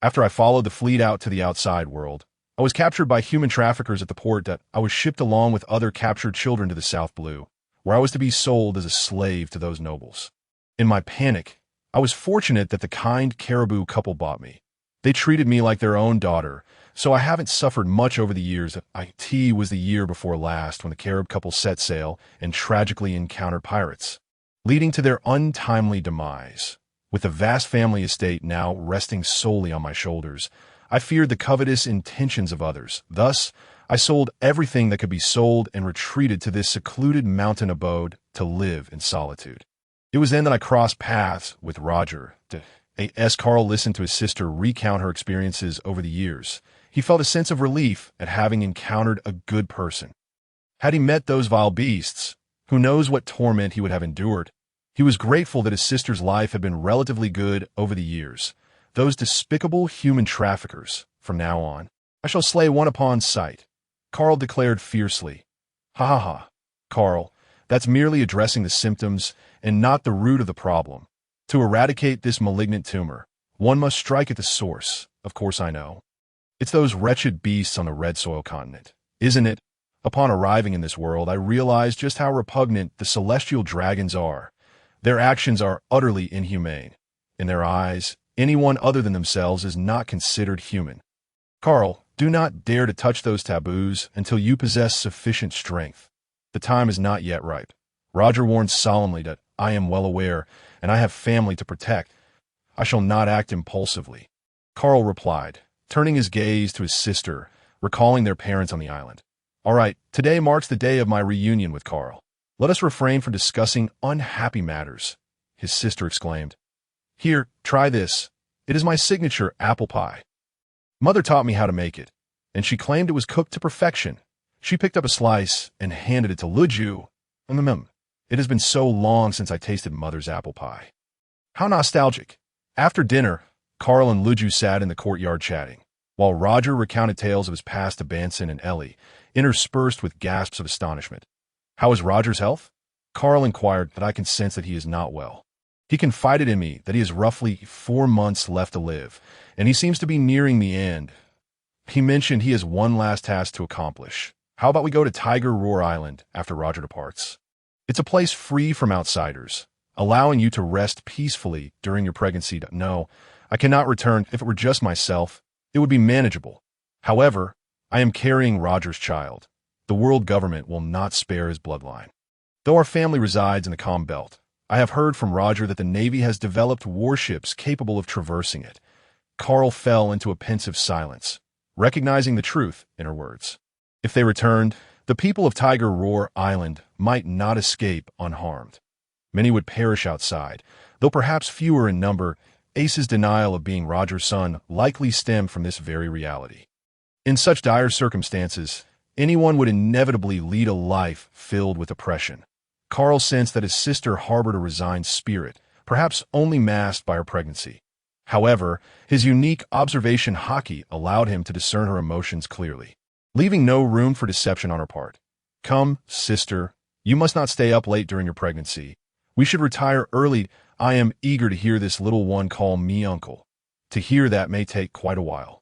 after I followed the fleet out to the outside world, I was captured by human traffickers at the port that I was shipped along with other captured children to the South Blue, where I was to be sold as a slave to those nobles. In my panic, I was fortunate that the kind Caribou couple bought me. They treated me like their own daughter, so I haven't suffered much over the years. It was the year before last when the Carib couple set sail and tragically encountered pirates, leading to their untimely demise. With the vast family estate now resting solely on my shoulders, I feared the covetous intentions of others. Thus, I sold everything that could be sold and retreated to this secluded mountain abode to live in solitude. It was then that I crossed paths with Roger. As Carl listened to his sister recount her experiences over the years, he felt a sense of relief at having encountered a good person. Had he met those vile beasts, who knows what torment he would have endured? He was grateful that his sister's life had been relatively good over the years. Those despicable human traffickers, from now on, I shall slay one upon sight, Carl declared fiercely. Ha. Carl, that's merely addressing the symptoms and not the root of the problem. To eradicate this malignant tumor, one must strike at the source. Of course I know. It's those wretched beasts on the red soil continent, isn't it? Upon arriving in this world, I realized just how repugnant the celestial dragons are. Their actions are utterly inhumane. In their eyes, anyone other than themselves is not considered human. Carl, do not dare to touch those taboos until you possess sufficient strength. The time is not yet ripe. Roger warned solemnly that I am well aware, and I have family to protect. I shall not act impulsively. Carl replied, turning his gaze to his sister, recalling their parents on the island. All right, today marks the day of my reunion with Carl. Let us refrain from discussing unhappy matters, his sister exclaimed. Here, try this. It is my signature apple pie. Mother taught me how to make it, and she claimed it was cooked to perfection. She picked up a slice and handed it to Lu Jiu. It has been so long since I tasted Mother's apple pie. How nostalgic. After dinner, Carl and Lu Jiu sat in the courtyard chatting, while Roger recounted tales of his past to Banson and Ellie, interspersed with gasps of astonishment. How is Roger's health? Carl inquired, but I can sense that he is not well. He confided in me that he has roughly 4 months left to live, and he seems to be nearing the end. He mentioned he has one last task to accomplish. How about we go to Tiger Roar Island after Roger departs? It's a place free from outsiders, allowing you to rest peacefully during your pregnancy. No, I cannot return. If it were just myself, it would be manageable. However, I am carrying Roger's child. The world government will not spare his bloodline. Though our family resides in the Calm Belt, I have heard from Roger that the Navy has developed warships capable of traversing it. Carl fell into a pensive silence, recognizing the truth in her words. If they returned, the people of Tiger Roar Island might not escape unharmed. Many would perish outside, though perhaps fewer in number. Ace's denial of being Roger's son likely stemmed from this very reality. In such dire circumstances, anyone would inevitably lead a life filled with oppression. Carl sensed that his sister harbored a resigned spirit, perhaps only masked by her pregnancy. However, his unique observation hockey allowed him to discern her emotions clearly, leaving no room for deception on her part. Come, sister, you must not stay up late during your pregnancy. We should retire early. I am eager to hear this little one call me uncle. To hear that may take quite a while.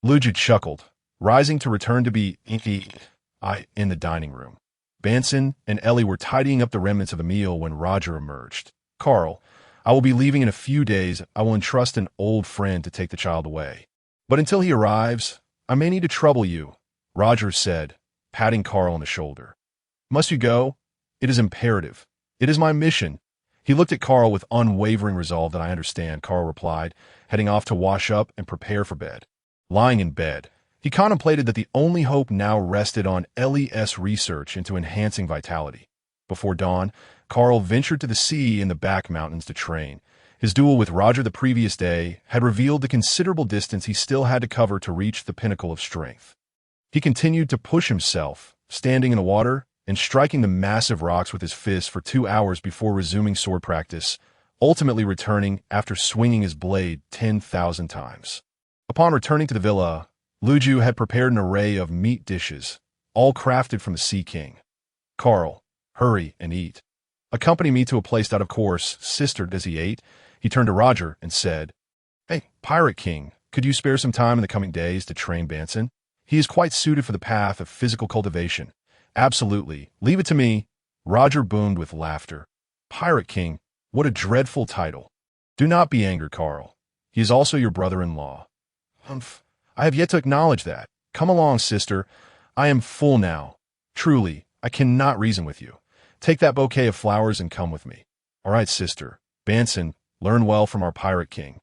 Lu Jiu chuckled, rising to return to be in the dining room. Banson and Ellie were tidying up the remnants of the meal when Roger emerged. Carl, I will be leaving in a few days. I will entrust an old friend to take the child away. But until he arrives, I may need to trouble you, Roger said, patting Carl on the shoulder. Must you go? It is imperative. It is my mission. He looked at Carl with unwavering resolve. That I understand, Carl replied, heading off to wash up and prepare for bed. Lying in bed, he contemplated that the only hope now rested on LES research into enhancing vitality. Before dawn, Carl ventured to the sea in the back mountains to train. His duel with Roger the previous day had revealed the considerable distance he still had to cover to reach the pinnacle of strength. He continued to push himself, standing in the water and striking the massive rocks with his fists for 2 hours before resuming sword practice, ultimately returning after swinging his blade 10,000 times. Upon returning to the villa, Lu Jiu had prepared an array of meat dishes, all crafted from the Sea King. Carl, hurry and eat. Accompany me to a place that, of course, sister. As he ate, he turned to Roger and said, Hey, Pirate King, could you spare some time in the coming days to train Banson? He is quite suited for the path of physical cultivation. Absolutely. Leave it to me. Roger boomed with laughter. Pirate King, what a dreadful title. Do not be angered, Carl. He is also your brother-in-law. Humph. I have yet to acknowledge that. Come along, sister. I am full now. Truly, I cannot reason with you. Take that bouquet of flowers and come with me. All right, sister. Banson, learn well from our Pirate King.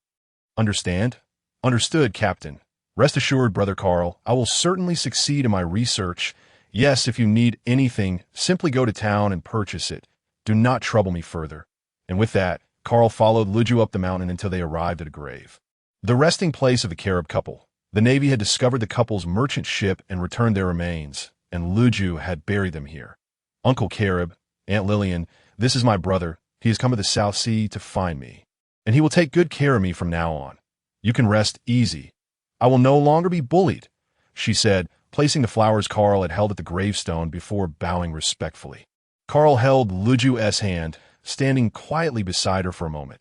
Understand? Understood, Captain. Rest assured, Brother Carl, I will certainly succeed in my research. Yes, if you need anything, simply go to town and purchase it. Do not trouble me further. And with that, Carl followed Lu Jiu up the mountain until they arrived at a grave, the resting place of the Carib couple. The Navy had discovered the couple's merchant ship and returned their remains, and Lu Jiu had buried them here. Uncle Carib, Aunt Lillian, this is my brother. He has come to the South Sea to find me, and he will take good care of me from now on. You can rest easy. I will no longer be bullied, she said, placing the flowers Carl had held at the gravestone before bowing respectfully. Carl held Lu Jiu's hand, standing quietly beside her for a moment.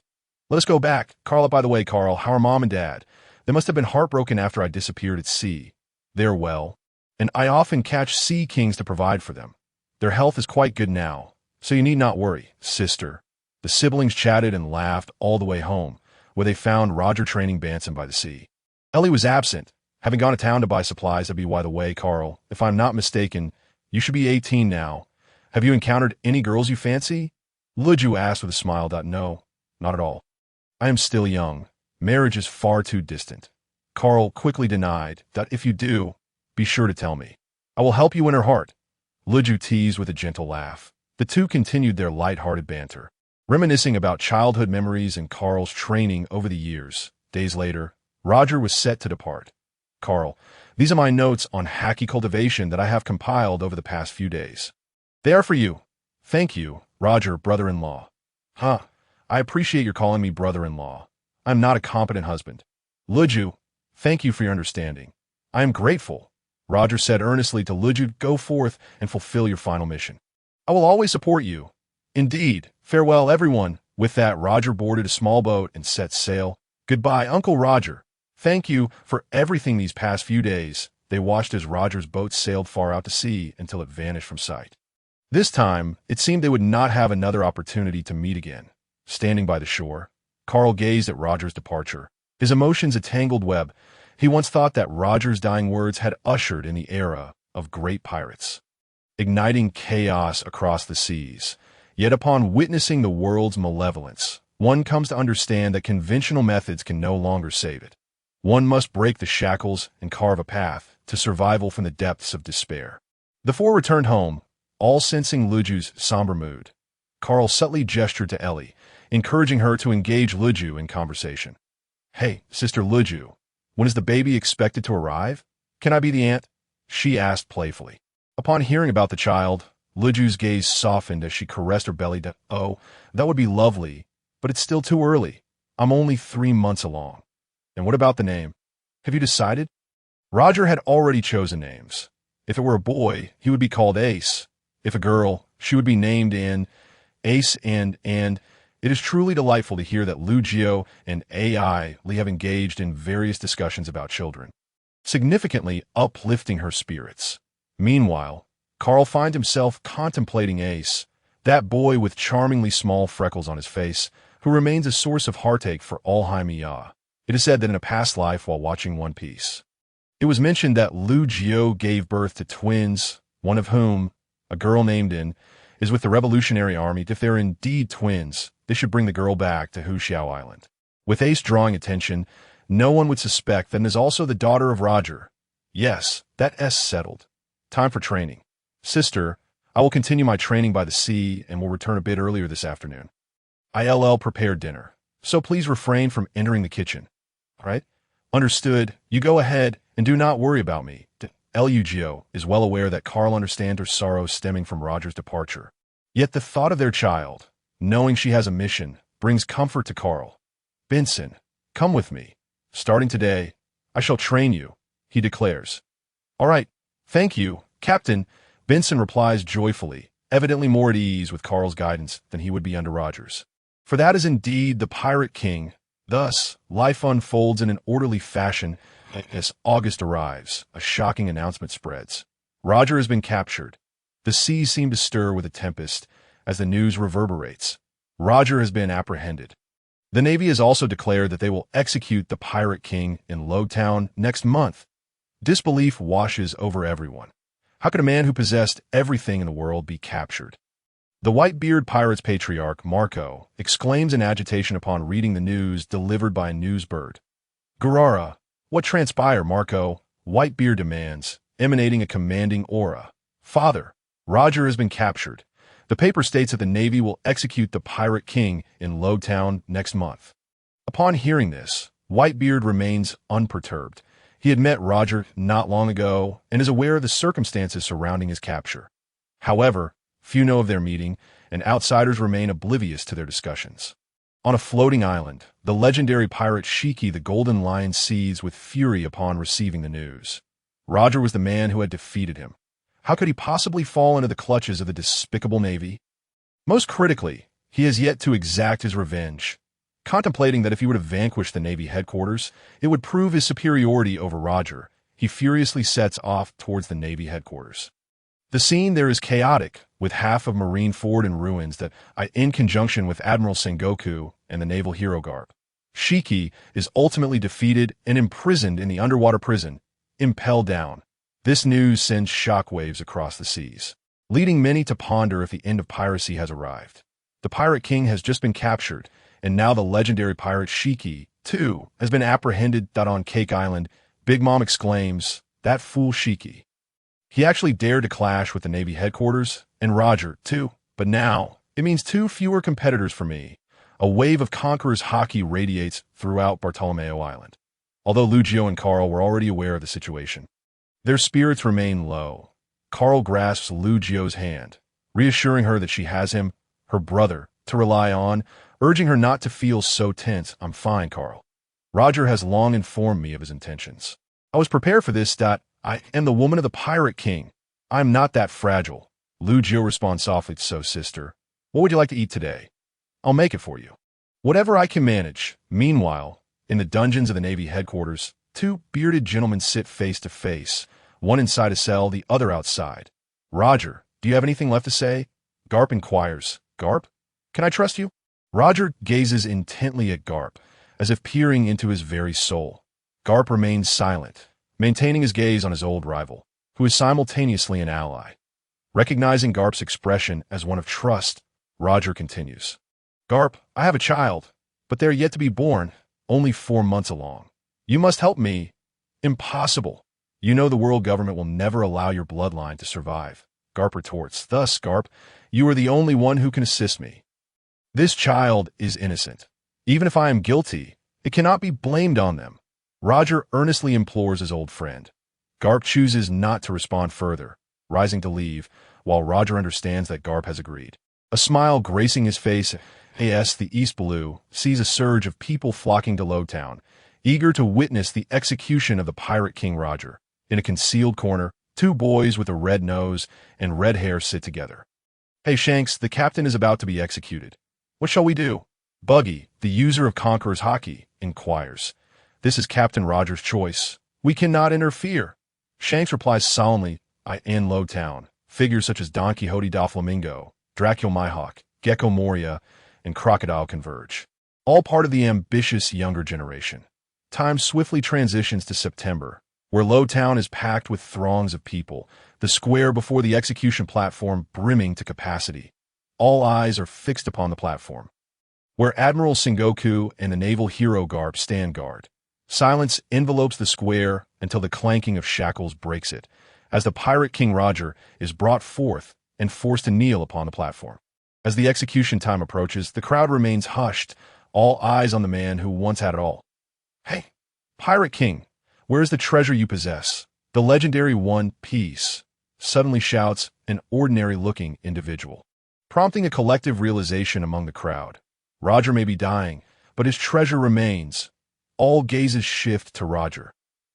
Let us go back. Carl, by the way, Carl, how are Mom and Dad? They must have been heartbroken after I disappeared at sea. They're well, and I often catch sea kings to provide for them. Their health is quite good now, so you need not worry, sister. The siblings chatted and laughed all the way home, where they found Roger training Banson by the sea. Ellie was absent, having gone to town to buy supplies. By the way, Carl, if I'm not mistaken, you should be 18 now. Have you encountered any girls you fancy? Lu Jiu asked with a smile. No, not at all. I am still young. Marriage is far too distant. Carl quickly denied. If you do, be sure to tell me. I will help you win her heart. Lu Jiu teased with a gentle laugh. The two continued their light-hearted banter, reminiscing about childhood memories and Carl's training over the years. Days later, Roger was set to depart. Carl, these are my notes on hacky cultivation that I have compiled over the past few days. They are for you. Thank you, Roger, brother-in-law. Huh, I appreciate your calling me brother-in-law. I'm not a competent husband. Lu Jiu, thank you for your understanding. I am grateful, Roger said earnestly to Lu Jiu. Go forth and fulfill your final mission. I will always support you. Indeed. Farewell, everyone. With that, Roger boarded a small boat and set sail. Goodbye, Uncle Roger. Thank you for everything these past few days. They watched as Roger's boat sailed far out to sea until it vanished from sight. This time, it seemed they would not have another opportunity to meet again. standing by the shore. Carl gazed at Roger's departure, his emotions a tangled web. He once thought that Roger's dying words had ushered in the era of great pirates, igniting chaos across the seas. Yet upon witnessing the world's malevolence, one comes to understand that conventional methods can no longer save it. One must break the shackles and carve a path to survival from the depths of despair. The four returned home, all sensing Lu Jiu's somber mood. Carl subtly gestured to Ellie, encouraging her to engage Lu Jiu in conversation. "Hey, Sister Lu Jiu, when is the baby expected to arrive? Can I be the aunt?" she asked playfully. Upon hearing about the child, Lu Jiu's gaze softened as she caressed her belly. "Oh, that would be lovely, but it's still too early. I'm only 3 months along." "And what about the name? Have you decided?" Roger had already chosen names. If it were a boy, he would be called Ace. If a girl, she would be named in Ace and it is truly delightful to hear that Lu Jiu and AI Lee have engaged in various discussions about children, significantly uplifting her spirits. Meanwhile, Carl finds himself contemplating Ace, that boy with charmingly small freckles on his face, who remains a source of heartache for all Jaime Ya. It is said that in a past life while watching One Piece, it was mentioned that Lu Jiu gave birth to twins, one of whom, a girl named In, is with the Revolutionary Army. If they're indeed twins, they should bring the girl back to Huxiao Island. With Ace drawing attention, no one would suspect that it is also the daughter of Roger. Yes, that S settled. Time for training. Sister, I will continue my training by the sea and will return a bit earlier this afternoon. ILL prepared dinner, so please refrain from entering the kitchen. All right? Understood. You go ahead and do not worry about me. Lu Jiu is well aware that Carl understands her sorrow stemming from Roger's departure. Yet the thought of their child, knowing she has a mission, brings comfort to Carl. "Benson, come with me. Starting today, I shall train you," he declares. "All right, thank you, Captain," Benson replies joyfully, evidently more at ease with Carl's guidance than he would be under Roger's. For that is indeed the Pirate King. Thus, life unfolds in an orderly fashion. As August arrives, a shocking announcement spreads. Roger has been captured. The seas seem to stir with a tempest as the news reverberates. Roger has been apprehended. The Navy has also declared that they will execute the Pirate King in Logtown next month. Disbelief washes over everyone. How could a man who possessed everything in the world be captured? The Whitebeard Pirates patriarch, Marco, exclaims in agitation upon reading the news delivered by a newsbird. "Gurara, what transpired, Marco?" Whitebeard demands, emanating a commanding aura. "Father, Roger has been captured. The paper states that the Navy will execute the Pirate King in Logtown next month." Upon hearing this, Whitebeard remains unperturbed. He had met Roger not long ago and is aware of the circumstances surrounding his capture. However, few know of their meeting, and outsiders remain oblivious to their discussions. On a floating island, the legendary pirate Shiki the Golden Lion seethes with fury upon receiving the news. Roger was the man who had defeated him. How could he possibly fall into the clutches of the despicable Navy? Most critically, he has yet to exact his revenge. Contemplating that if he were to vanquish the Navy headquarters, it would prove his superiority over Roger, he furiously sets off towards the Navy headquarters. The scene there is chaotic, with half of Marineford in ruins that, in conjunction with Admiral Sengoku and the naval hero garb. Shiki is ultimately defeated and imprisoned in the underwater prison, impelled down. This news sends shockwaves across the seas, leading many to ponder if the end of piracy has arrived. The Pirate King has just been captured, and now the legendary pirate Shiki, too, has been apprehended. On Cake Island, Big Mom exclaims, "That fool Shiki. He actually dared to clash with the Navy headquarters, and Roger, too. But now, it means 2 fewer competitors for me." A wave of conquerors' hockey radiates throughout Bartolomeo Island. Although Lu Jiu and Carl were already aware of the situation, their spirits remain low. Carl grasps Lu Jiu's hand, reassuring her that she has him, her brother, to rely on, urging her not to feel so tense. "I'm fine, Carl. Roger has long informed me of his intentions. I was prepared for this. I am the woman of the Pirate King. I am not that fragile." Lu Jiu responds softly, "So, sister, what would you like to eat today? I'll make it for you. Whatever I can manage." Meanwhile, in the dungeons of the Navy headquarters, 2 bearded gentlemen sit face to face, one inside a cell, the other outside. "Roger, do you have anything left to say?" Garp inquires. "Garp, can I trust you?" Roger gazes intently at Garp, as if peering into his very soul. Garp remains silent, maintaining his gaze on his old rival, who is simultaneously an ally. Recognizing Garp's expression as one of trust, Roger continues. Garp, I have a child, but they are yet to be born, only 4 months along. You must help me. Impossible. You know the world government will never allow your bloodline to survive. Garp retorts. Thus, Garp, you are the only one who can assist me. This child is innocent. Even if I am guilty, it cannot be blamed on them. Roger earnestly implores his old friend. Garp chooses not to respond further, rising to leave, while Roger understands that Garp has agreed. A smile gracing his face as the East Blue sees a surge of people flocking to Lowtown, eager to witness the execution of the Pirate King Roger. In a concealed corner, 2 boys with a red nose and red hair sit together. Hey Shanks, the captain is about to be executed. What shall we do? Buggy, the user of Conqueror's Hockey, inquires. This is Captain Roger's choice. We cannot interfere. Shanks replies solemnly, in Lowtown, figures such as Don Quixote da Flamingo, Dracula Mihawk, Gecko Moria, and Crocodile converge. All part of the ambitious younger generation. Time swiftly transitions to September, where Lowtown is packed with throngs of people, the square before the execution platform brimming to capacity. All eyes are fixed upon the platform, where Admiral Sengoku and the naval hero Garp stand guard. Silence envelopes the square until the clanking of shackles breaks it, as the Pirate King Roger is brought forth and forced to kneel upon the platform. As the execution time approaches, the crowd remains hushed, all eyes on the man who once had it all. Hey, Pirate King, where is the treasure you possess? The legendary One Piece, suddenly shouts an ordinary-looking individual, prompting a collective realization among the crowd. Roger may be dying, but his treasure remains. All gazes shift to Roger.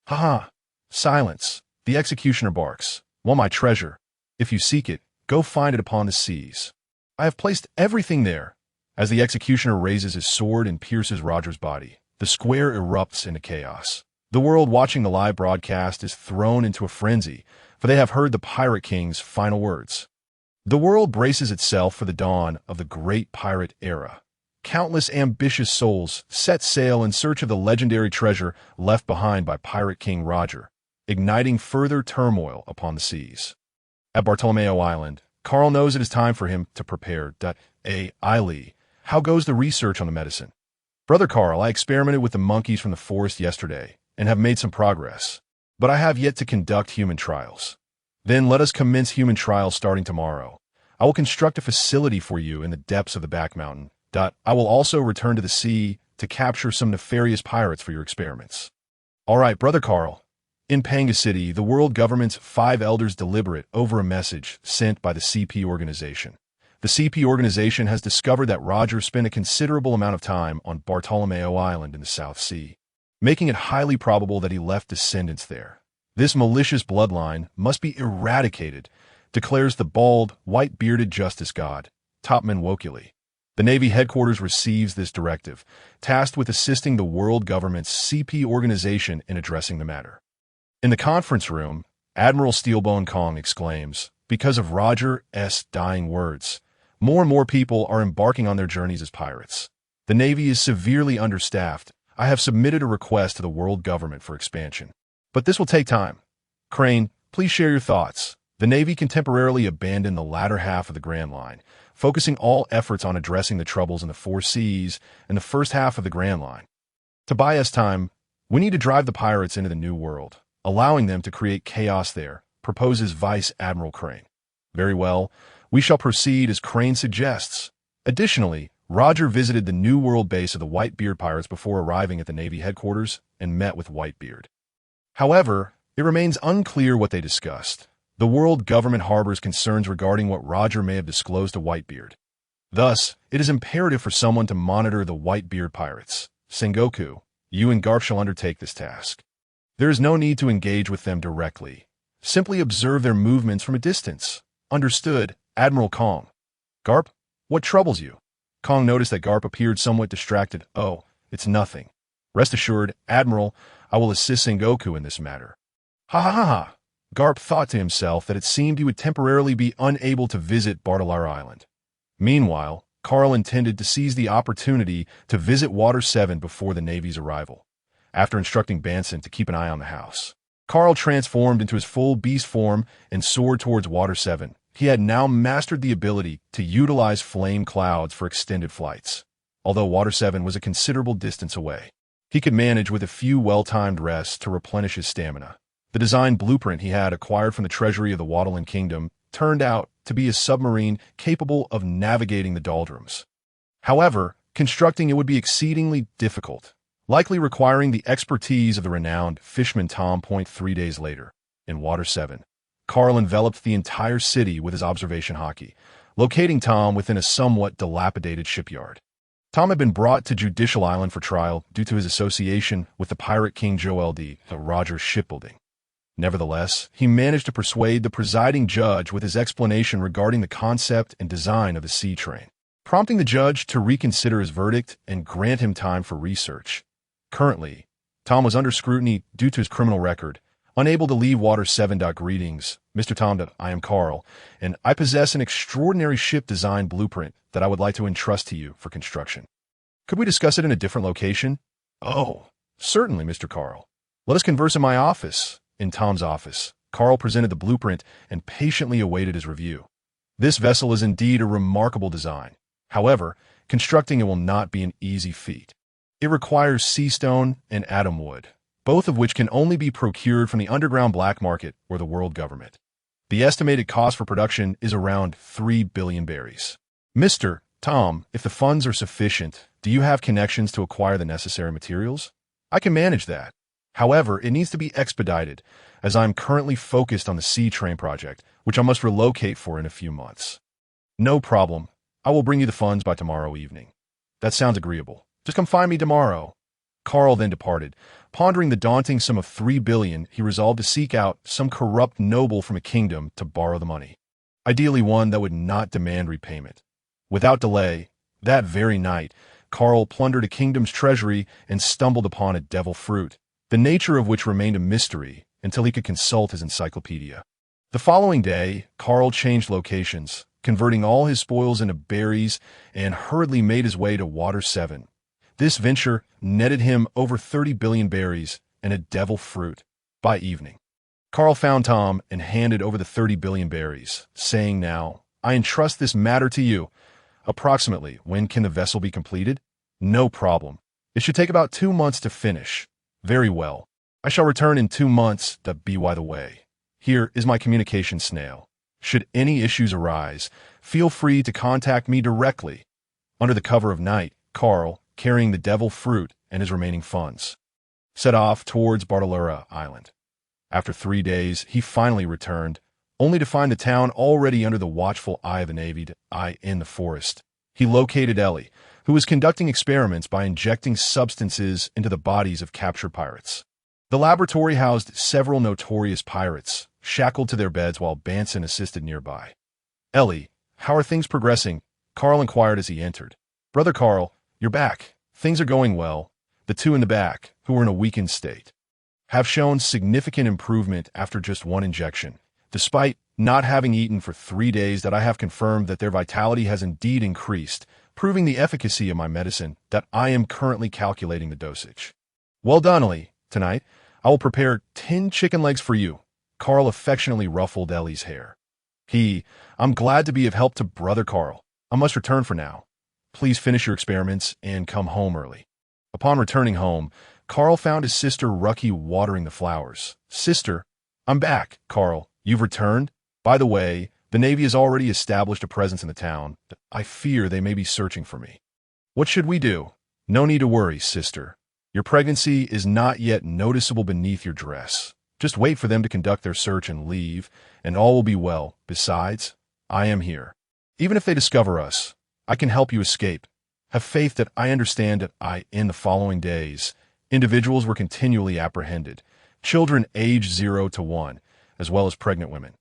Ha! Silence. The executioner barks. Want my treasure? If you seek it, go find it upon the seas. I have placed everything there. As the executioner raises his sword and pierces Roger's body, the square erupts into chaos. The world watching the live broadcast is thrown into a frenzy, for they have heard the Pirate King's final words. The world braces itself for the dawn of the great pirate era. Countless ambitious souls set sail in search of the legendary treasure left behind by Pirate King Roger, igniting further turmoil upon the seas. At Bartolomeo Island, Carl knows it is time for him to prepare. Lee, how goes the research on the medicine? Brother Carl, I experimented with the monkeys from the forest yesterday and have made some progress, but I have yet to conduct human trials. Then let us commence human trials starting tomorrow. I will construct a facility for you in the depths of the back mountain. I will also return to the sea to capture some nefarious pirates for your experiments. All right, Brother Carl. In Panga City, the world government's 5 elders deliberate over a message sent by the CP organization. The CP organization has discovered that Roger spent a considerable amount of time on Bartolomeo Island in the South Sea, making it highly probable that he left descendants there. This malicious bloodline must be eradicated, declares the bald, white-bearded justice god, Topman Wokuli. The Navy headquarters receives this directive, tasked with assisting the world government's CP organization in addressing the matter. In the conference room, Admiral Steelbone Kong exclaims, because of Roger's dying words, more and more people are embarking on their journeys as pirates. The Navy is severely understaffed. I have submitted a request to the world government for expansion. But this will take time. Crane, please share your thoughts. The Navy can temporarily abandon the latter half of the Grand Line, focusing all efforts on addressing the troubles in the 4 seas and the first half of the Grand Line. To buy us time, we need to drive the pirates into the New World, allowing them to create chaos there, proposes Vice Admiral Crane. Very well, we shall proceed as Crane suggests. Additionally, Roger visited the New World base of the Whitebeard pirates before arriving at the Navy headquarters and met with Whitebeard. However, it remains unclear what they discussed. The world government harbors concerns regarding what Roger may have disclosed to Whitebeard. Thus, it is imperative for someone to monitor the Whitebeard pirates. Sengoku, you and Garp shall undertake this task. There is no need to engage with them directly. Simply observe their movements from a distance. Understood, Admiral Kong. Garp, what troubles you? Kong noticed that Garp appeared somewhat distracted. Oh, it's nothing. Rest assured, Admiral, I will assist Sengoku in this matter. Ha ha ha ha. Garp thought to himself that it seemed he would temporarily be unable to visit Bartolomeo Island. Meanwhile, Carl intended to seize the opportunity to visit Water 7 before the Navy's arrival. After instructing Banson to keep an eye on the house, Carl transformed into his full beast form and soared towards Water 7. He had now mastered the ability to utilize flame clouds for extended flights. Although Water 7 was a considerable distance away, he could manage with a few well-timed rests to replenish his stamina. The design blueprint he had acquired from the treasury of the Waterland Kingdom turned out to be a submarine capable of navigating the doldrums. However, constructing it would be exceedingly difficult, likely requiring the expertise of the renowned Fishman Tom. 3 days later, in Water 7, Carl enveloped the entire city with his observation hockey, locating Tom within a somewhat dilapidated shipyard. Tom had been brought to Judicial Island for trial due to his association with the pirate king Joel D. Rogers Shipbuilding. Nevertheless, he managed to persuade the presiding judge with his explanation regarding the concept and design of the sea train, prompting the judge to reconsider his verdict and grant him time for research. Currently, Tom was under scrutiny due to his criminal record, unable to leave Water 7. Greetings, Mr. Tom. I am Carl, and I possess an extraordinary ship design blueprint that I would like to entrust to you for construction. Could we discuss it in a different location? Oh, certainly, Mr. Carl. Let us converse in my office. In Tom's office, Carl presented the blueprint and patiently awaited his review. This vessel is indeed a remarkable design. However, constructing it will not be an easy feat. It requires sea stone and atom wood, both of which can only be procured from the underground black market or the world government. The estimated cost for production is around 3 billion berries. Mr. Tom, if the funds are sufficient, do you have connections to acquire the necessary materials? I can manage that. However, it needs to be expedited, as I am currently focused on the sea train project, which I must relocate for in a few months. No problem. I will bring you the funds by tomorrow evening. That sounds agreeable. Just come find me tomorrow. Carl then departed. Pondering the daunting sum of 3 billion, he resolved to seek out some corrupt noble from a kingdom to borrow the money, ideally one that would not demand repayment. Without delay, that very night, Carl plundered a kingdom's treasury and stumbled upon a devil fruit, the nature of which remained a mystery until he could consult his encyclopedia. The following day, Carl changed locations, converting all his spoils into berries, and hurriedly made his way to Water 7. This venture netted him over 30 billion berries and a devil fruit. By evening, Carl found Tom and handed over the 30 billion berries, saying, "Now, I entrust this matter to you. Approximately, when can the vessel be completed? No problem. It should take about 2 months to finish. Very well. I shall return in 2 months. By the way, here is my communication snail. Should any issues arise, feel free to contact me directly." Under the cover of night, Carl, carrying the devil fruit and his remaining funds, set off towards Bartolera Island. After 3 days, he finally returned, only to find the town already under the watchful eye of the Navy. In the forest, he located Ellie, who was conducting experiments by injecting substances into the bodies of captured pirates. The laboratory housed several notorious pirates, shackled to their beds while Banson assisted nearby. "Ellie, how are things progressing?" Carl inquired as he entered. "Brother Carl, you're back. Things are going well." The two in the back, who were in a weakened state, have shown significant improvement after just one injection, despite not having eaten for 3 days. I have confirmed that their vitality has indeed increased, proving the efficacy of my medicine. I am currently calculating the dosage. "Well done, Ellie. Tonight, I will prepare 10 chicken legs for you." Carl affectionately ruffled Ellie's hair. "I'm glad to be of help to Brother Carl. I must return for now. Please finish your experiments and come home early." Upon returning home, Carl found his sister Rucky watering the flowers. "Sister, I'm back." "Carl, you've returned? By the way, the Navy has already established a presence in the town. I fear they may be searching for me. What should we do?" "No need to worry, sister. Your pregnancy is not yet noticeable beneath your dress. Just wait for them to conduct their search and leave, and all will be well. Besides, I am here. Even if they discover us, I can help you escape. Have faith that I understand that in the following days, individuals were continually apprehended, children aged 0 to 1, as well as pregnant women.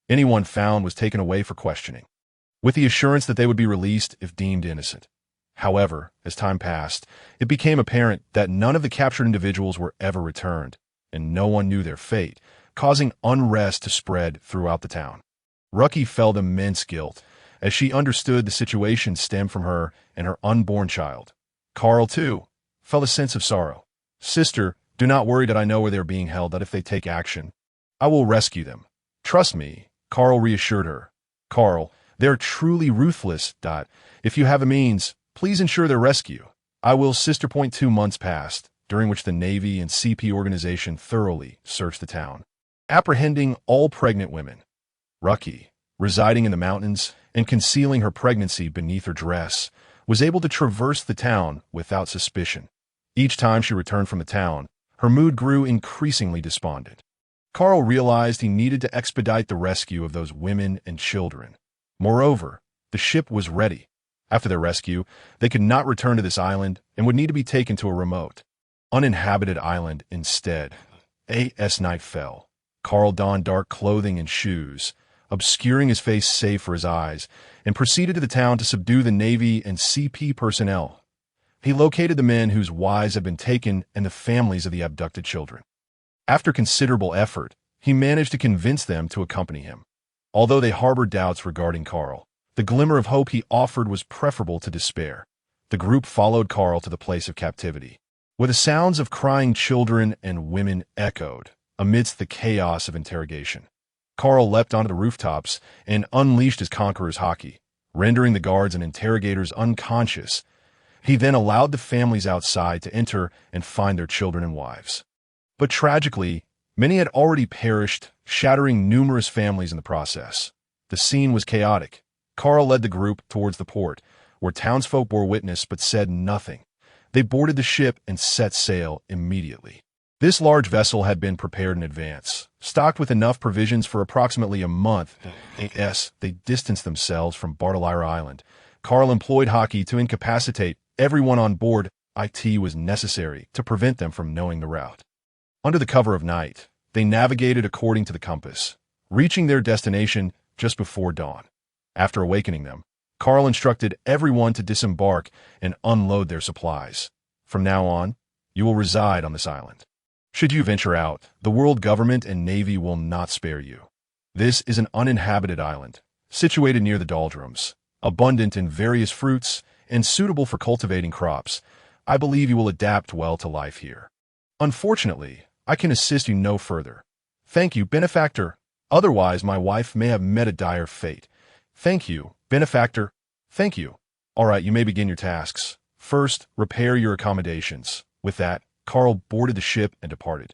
Anyone found was taken away for questioning, with the assurance that they would be released if deemed innocent. However, as time passed, it became apparent that none of the captured individuals were ever returned, and no one knew their fate, causing unrest to spread throughout the town. Rucky felt immense guilt, as she understood the situation stemmed from her and her unborn child. Carl, too, felt a sense of sorrow. "Sister, do not worry that I know where they are being held, that if they take action, I will rescue them. Trust me," Carl reassured her. "Carl, they're truly ruthless. If you have a means, please ensure their rescue. I will." Sister. 2 months passed, during which the Navy and CP organization thoroughly searched the town, apprehending all pregnant women. Rucky, residing in the mountains and concealing her pregnancy beneath her dress, was able to traverse the town without suspicion. Each time she returned from the town, her mood grew increasingly despondent. Carl realized he needed to expedite the rescue of those women and children. Moreover, the ship was ready. After their rescue, they could not return to this island and would need to be taken to a remote, uninhabited island instead. As night fell, Carl donned dark clothing and shoes, obscuring his face save for his eyes, and proceeded to the town to subdue the Navy and CP personnel. He located the men whose wives had been taken and the families of the abducted children. After considerable effort, he managed to convince them to accompany him. Although they harbored doubts regarding Carl, the glimmer of hope he offered was preferable to despair. The group followed Carl to the place of captivity, where the sounds of crying children and women echoed amidst the chaos of interrogation. Carl leapt onto the rooftops and unleashed his conqueror's hockey, rendering the guards and interrogators unconscious. He then allowed the families outside to enter and find their children and wives. But tragically, many had already perished, shattering numerous families in the process. The scene was chaotic. Carl led the group towards the port, where townsfolk bore witness but said nothing. They boarded the ship and set sail immediately. This large vessel had been prepared in advance, stocked with enough provisions for approximately a month. They distanced themselves from Bartolira Island. Carl employed hockey to incapacitate everyone on board. It was necessary to prevent them from knowing the route. Under the cover of night, they navigated according to the compass, reaching their destination just before dawn. After awakening them, Carl instructed everyone to disembark and unload their supplies. "From now on, you will reside on this island. Should you venture out, the world government and Navy will not spare you. This is an uninhabited island, situated near the doldrums, abundant in various fruits and suitable for cultivating crops. I believe you will adapt well to life here. Unfortunately, I can assist you no further. Thank you, benefactor. Otherwise, my wife may have met a dire fate. Thank you, benefactor. Thank you. All right, you may begin your tasks. First, repair your accommodations." With that, Carl boarded the ship and departed.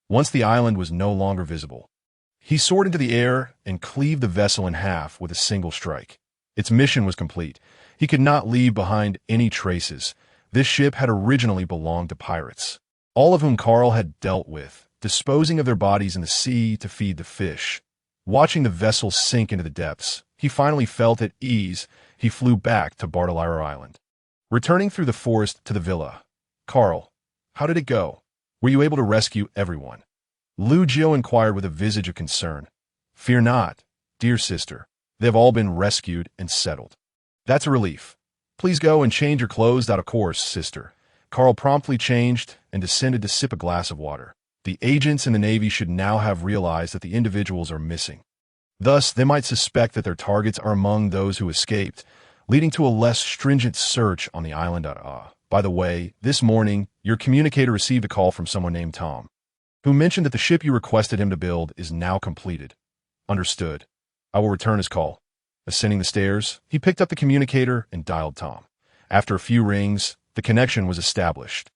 Once the island was no longer visible, he soared into the air and cleaved the vessel in half with a single strike. Its mission was complete. He could not leave behind any traces. This ship had originally belonged to pirates, all of whom Carl had dealt with, disposing of their bodies in the sea to feed the fish. Watching the vessel sink into the depths, he finally felt at ease. He flew back to Bartolira Island. Returning through the forest to the villa, "Carl, how did it go? Were you able to rescue everyone?" Lu Jiu inquired with a visage of concern. "Fear not, dear sister. They have all been rescued and settled." "That's a relief. Please go and change your clothes." "Of course, sister." Carl promptly changed and descended to sip a glass of water. The agents in the Navy should now have realized that the individuals are missing. Thus, they might suspect that their targets are among those who escaped, leading to a less stringent search on the island. By the way, this morning, your communicator received a call from someone named Tom, who mentioned that the ship you requested him to build is now completed. Understood. I will return his call. Ascending the stairs, he picked up the communicator and dialed Tom. After a few rings, the connection was established,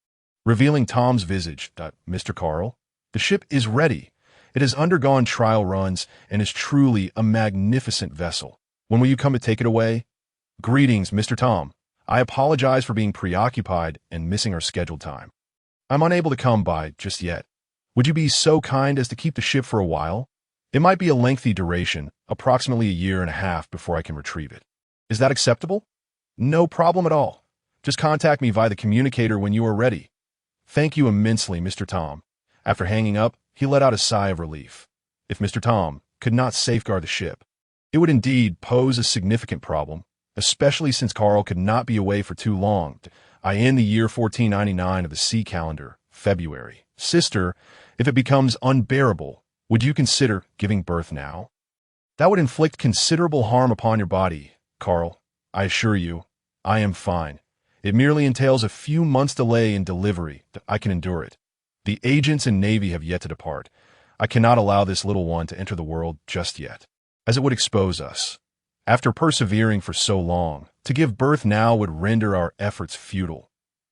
revealing Tom's visage. "Mr. Carl, the ship is ready. It has undergone trial runs and is truly a magnificent vessel. When will you come to take it away?" "Greetings, Mr. Tom. I apologize for being preoccupied and missing our scheduled time. I'm unable to come by just yet. Would you be so kind as to keep the ship for a while? It might be a lengthy duration, approximately a year and a half before I can retrieve it. Is that acceptable?" "No problem at all. Just contact me via the communicator when you are ready." "Thank you immensely, Mr. Tom." After hanging up, he let out a sigh of relief. If Mr. Tom could not safeguard the ship, it would indeed pose a significant problem, especially since Carl could not be away for too long. In the year 1499 of the sea calendar, February. "Sister, if it becomes unbearable, would you consider giving birth now? That would inflict considerable harm upon your body, Carl, I assure you, I am fine. It merely entails a few months' delay in delivery. I can endure it. The agents and Navy have yet to depart. I cannot allow this little one to enter the world just yet, as it would expose us. After persevering for so long, to give birth now would render our efforts futile.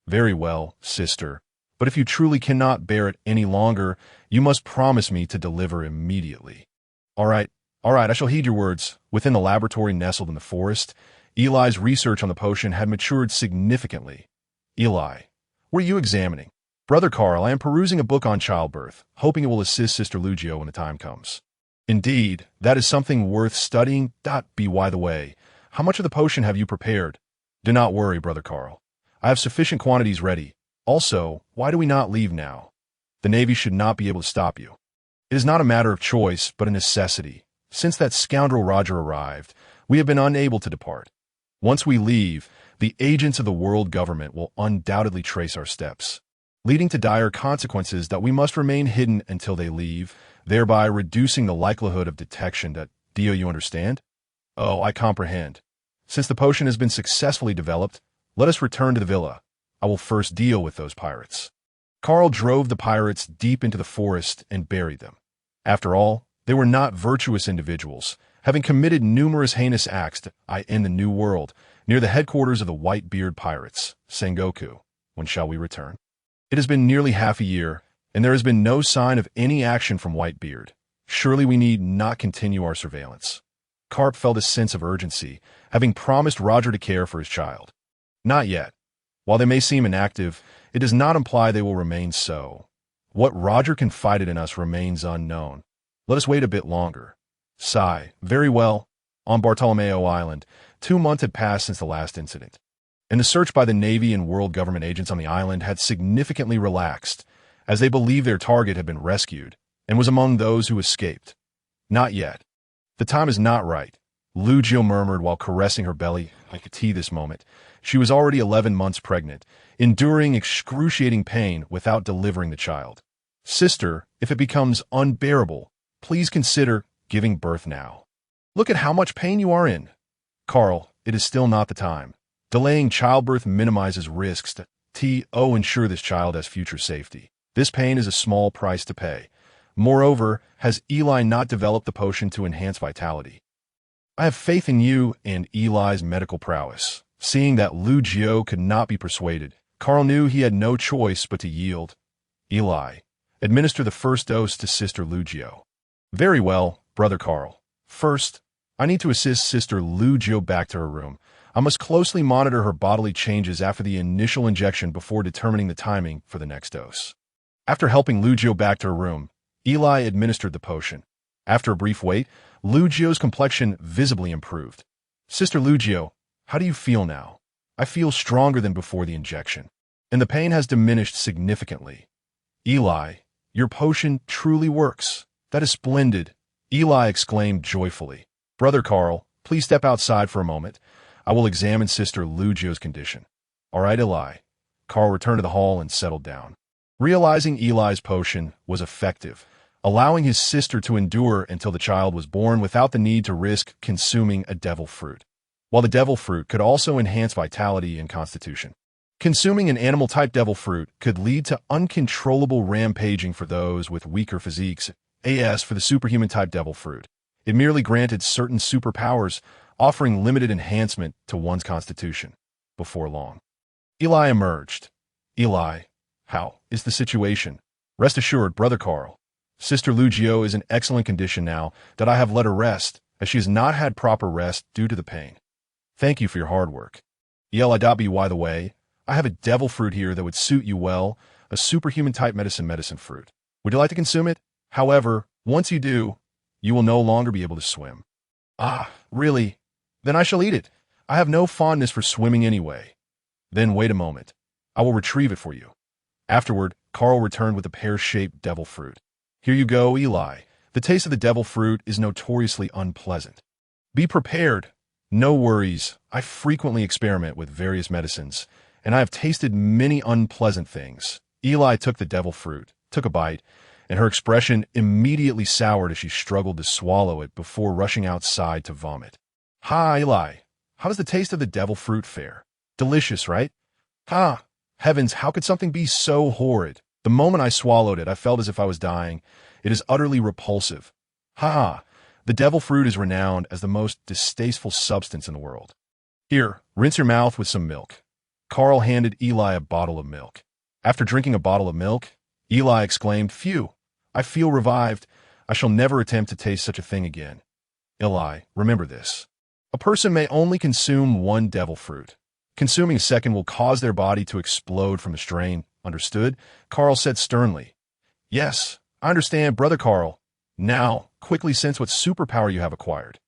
Very well, sister, but if you truly cannot bear it any longer, you must promise me to deliver immediately. All right, I shall heed your words. Within the laboratory nestled in the forest, Eli's research on the potion had matured significantly. Eli, what are you examining? Brother Carl, I am perusing a book on childbirth, hoping it will assist Sister Lu Jiu when the time comes. Indeed, that is something worth studying. By the way, how much of the potion have you prepared? Do not worry, Brother Carl. I have sufficient quantities ready. Also, why do we not leave now? The Navy should not be able to stop you. It is not a matter of choice, but a necessity. Since that scoundrel Roger arrived, we have been unable to depart. Once we leave, the agents of the world government will undoubtedly trace our steps, leading to dire consequences that we must remain hidden until they leave, thereby reducing the likelihood of detection. Do you understand? Oh, I comprehend. Since the potion has been successfully developed, let us return to the villa. I will first deal with those pirates. Carl drove the pirates deep into the forest and buried them. After all, they were not virtuous individuals, having committed numerous heinous acts in the New World, near the headquarters of the White-Beard Pirates, Sengoku. When shall we return? It has been nearly half a year, and there has been no sign of any action from White-Beard. Surely we need not continue our surveillance. Carp felt a sense of urgency, having promised Roger to care for his child. Not yet. While they may seem inactive, it does not imply they will remain so. What Roger confided in us remains unknown. Let us wait a bit longer. Sigh. Very well. On Bartolomeo Island, 2 months had passed since the last incident, and the search by the Navy and world government agents on the island had significantly relaxed, as they believed their target had been rescued and was among those who escaped. Not yet. The time is not right, Lu Jiu murmured while caressing her belly. I could see this moment. She was already 11 months pregnant, enduring excruciating pain without delivering the child. Sister, if it becomes unbearable, please consider giving birth now. Look at how much pain you are in. Carl, it is still not the time. Delaying childbirth minimizes risks. Ensure this child has future safety. This pain is a small price to pay. Moreover, has Eli not developed the potion to enhance vitality? I have faith in you and Eli's medical prowess. Seeing that Lu Jiu could not be persuaded, Carl knew he had no choice but to yield. Eli, administer the first dose to Sister Lu Jiu. Very well, Brother Carl. First, I need to assist Sister Lu Jiu back to her room. I must closely monitor her bodily changes after the initial injection before determining the timing for the next dose. After helping Lu Jiu back to her room, Eli administered the potion. After a brief wait, Lu Jiu's complexion visibly improved. Sister Lu Jiu, how do you feel now? I feel stronger than before the injection, and the pain has diminished significantly. Eli, your potion truly works. That is splendid, Eli exclaimed joyfully. Brother Carl, please step outside for a moment. I will examine Sister Lu Jiu's condition. All right, Eli. Carl returned to the hall and settled down. Realizing Eli's potion was effective, allowing his sister to endure until the child was born without the need to risk consuming a devil fruit. While the devil fruit could also enhance vitality and constitution, consuming an animal-type devil fruit could lead to uncontrollable rampaging for those with weaker physiques. As for the superhuman-type devil fruit, it merely granted certain superpowers, offering limited enhancement to one's constitution. Before long, Eli emerged. Eli, how is the situation? Rest assured, Brother Carl, Sister Lu Jiu is in excellent condition now that I have let her rest, as she has not had proper rest due to the pain. Thank you for your hard work. By the way, I have a devil fruit here that would suit you well, a superhuman-type medicine fruit. Would you like to consume it? However, once you do, you will no longer be able to swim. Ah, really? Then I shall eat it. I have no fondness for swimming anyway. Then wait a moment. I will retrieve it for you. Afterward, Carl returned with a pear-shaped devil fruit. Here you go, Eli. The taste of the devil fruit is notoriously unpleasant. Be prepared. No worries. I frequently experiment with various medicines, and I have tasted many unpleasant things. Eli took the devil fruit, took a bite, and her expression immediately soured as she struggled to swallow it before rushing outside to vomit. Hi, Eli. How does the taste of the devil fruit fare? Delicious, right? Ha! Heavens, how could something be so horrid? The moment I swallowed it, I felt as if I was dying. It is utterly repulsive. Ha ha! The devil fruit is renowned as the most distasteful substance in the world. Here, rinse your mouth with some milk. Carl handed Eli a bottle of milk. After drinking a bottle of milk, Eli exclaimed, "Phew! I feel revived. I shall never attempt to taste such a thing again." Eli, remember this. A person may only consume one devil fruit. Consuming a second will cause their body to explode from the strain. Understood? Carl said sternly. Yes, I understand, Brother Carl. Now, quickly sense what superpower you have acquired.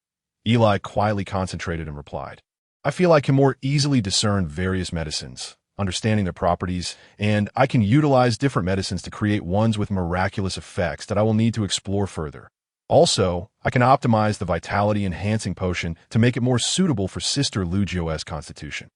Eli quietly concentrated and replied. I feel I can more easily discern various medicines, understanding their properties, and I can utilize different medicines to create ones with miraculous effects that I will need to explore further. Also, I can optimize the vitality-enhancing potion to make it more suitable for Sister Lu Jiu's constitution.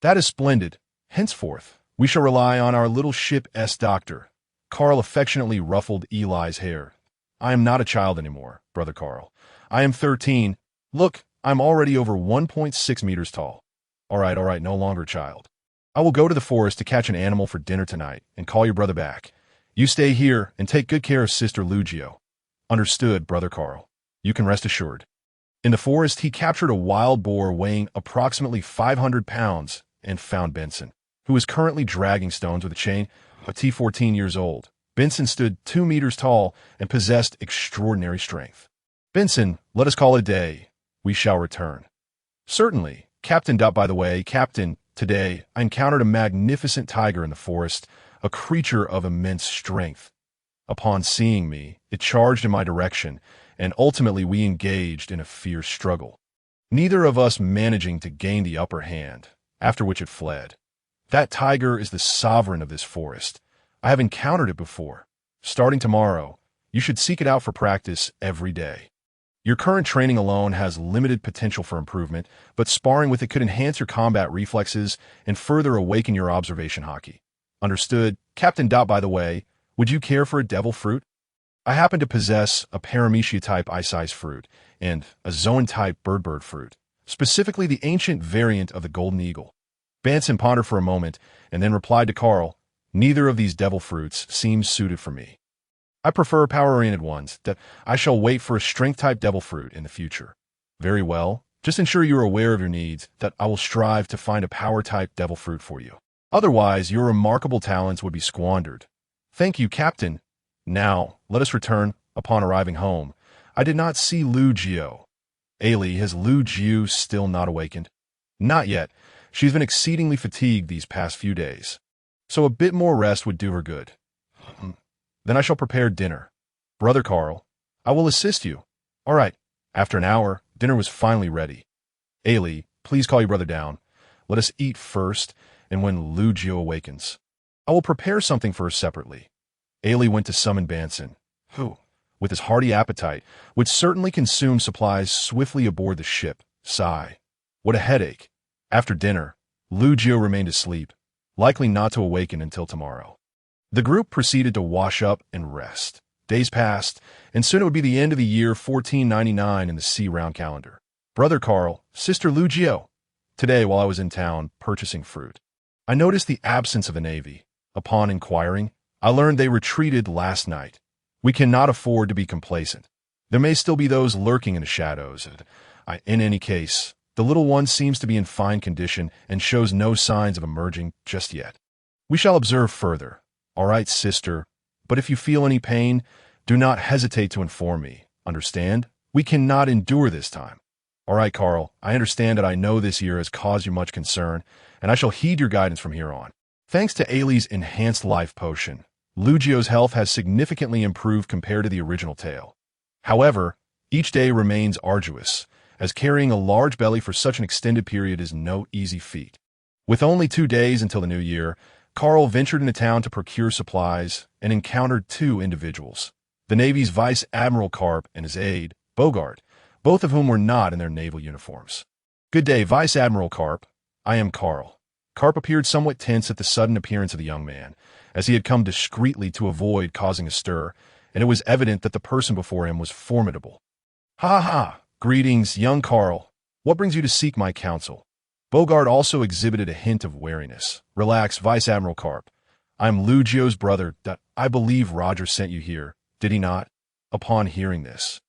That is splendid. Henceforth, we shall rely on our little ship's doctor. Carl affectionately ruffled Eli's hair. I am not a child anymore, Brother Carl. I am 13. Look, I'm already over 1.6 meters tall. All right, no longer a child. I will go to the forest to catch an animal for dinner tonight and call your brother back. You stay here and take good care of Sister Lu Jiu. Understood, Brother Carl. You can rest assured. In the forest, he captured a wild boar weighing approximately 500 pounds and found Benson, who was currently dragging stones with a chain. At 14 years old, Benson stood 2 meters tall and possessed extraordinary strength. Benson, let us call it a day. We shall return. Certainly, Captain. By the way, Captain, today I encountered a magnificent tiger in the forest, a creature of immense strength. Upon seeing me, it charged in my direction, and ultimately we engaged in a fierce struggle, neither of us managing to gain the upper hand, after which it fled. That tiger is the sovereign of this forest. I have encountered it before. Starting tomorrow, you should seek it out for practice every day. Your current training alone has limited potential for improvement, but sparring with it could enhance your combat reflexes and further awaken your observation hockey. Understood, Captain. By the way, would you care for a devil fruit? I happen to possess a paramecia-type ice fruit and a zoan-type bird fruit, specifically the ancient variant of the golden eagle. Benson pondered for a moment and then replied to Carl, neither of these devil fruits seems suited for me. I prefer power-oriented ones, that I shall wait for a strength-type devil fruit in the future. Very well, just ensure you are aware of your needs, that I will strive to find a power-type devil fruit for you. Otherwise, your remarkable talents would be squandered. Thank you, Captain. Now, let us return. Upon arriving home, I did not see Lu Jiu. Ailey, has Lu Jiu still not awakened? Not yet. She's been exceedingly fatigued these past few days, so a bit more rest would do her good. Then I shall prepare dinner. Brother Carl, I will assist you. All right. After an hour, dinner was finally ready. Ailey, please call your brother down. Let us eat first, and when Lu Jiu awakens, I will prepare something for her separately. Ailey went to summon Benson, who, with his hearty appetite, would certainly consume supplies swiftly aboard the ship. Sigh. What a headache. After dinner, Lu Jiu remained asleep, likely not to awaken until tomorrow. The group proceeded to wash up and rest. Days passed, and soon it would be the end of the year 1499 in the sea-round calendar. Brother Carl, Sister Lu Jiu. Today, while I was in town purchasing fruit, I noticed the absence of the Navy. Upon inquiring, I learned they retreated last night. We cannot afford to be complacent. There may still be those lurking in the shadows. In any case, the little one seems to be in fine condition and shows no signs of emerging just yet. We shall observe further. All right, sister, but if you feel any pain, do not hesitate to inform me. Understand? We cannot endure this time. All right, Carl, I understand that I know this year has caused you much concern, and I shall heed your guidance from here on. Thanks to Ailey's enhanced life potion, Lu Jiu's health has significantly improved compared to the original tale. However, each day remains arduous, as carrying a large belly for such an extended period is no easy feat. With only 2 days until the new year, Carl ventured into town to procure supplies and encountered 2 individuals, the Navy's Vice Admiral Karp and his aide, Bogart, both of whom were not in their naval uniforms. Good day, Vice Admiral Karp. I am Carl. Karp appeared somewhat tense at the sudden appearance of the young man, as he had come discreetly to avoid causing a stir, and it was evident that the person before him was formidable. Ha ha! Greetings, young Carl. What brings you to seek my counsel? Bogart also exhibited a hint of wariness. Relax, Vice Admiral Karp. I'm Lu Jiu's brother. I believe Roger sent you here, did he not? Upon hearing this,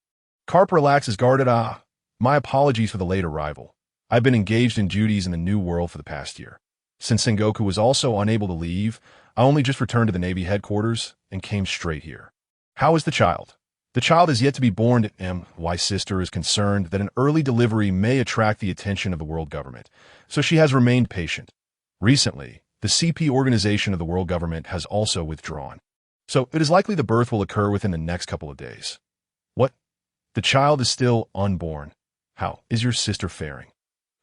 Karp relaxes guarded. My apologies for the late arrival. I've been engaged in duties in the New World for the past year. Since Sengoku was also unable to leave, I only just returned to the Navy headquarters and came straight here. How is the child? The child is yet to be born. My sister is concerned that an early delivery may attract the attention of the world government, so she has remained patient. Recently, the CP organization of the world government has also withdrawn, so it is likely the birth will occur within the next couple of days. What? The child is still unborn. How is your sister faring?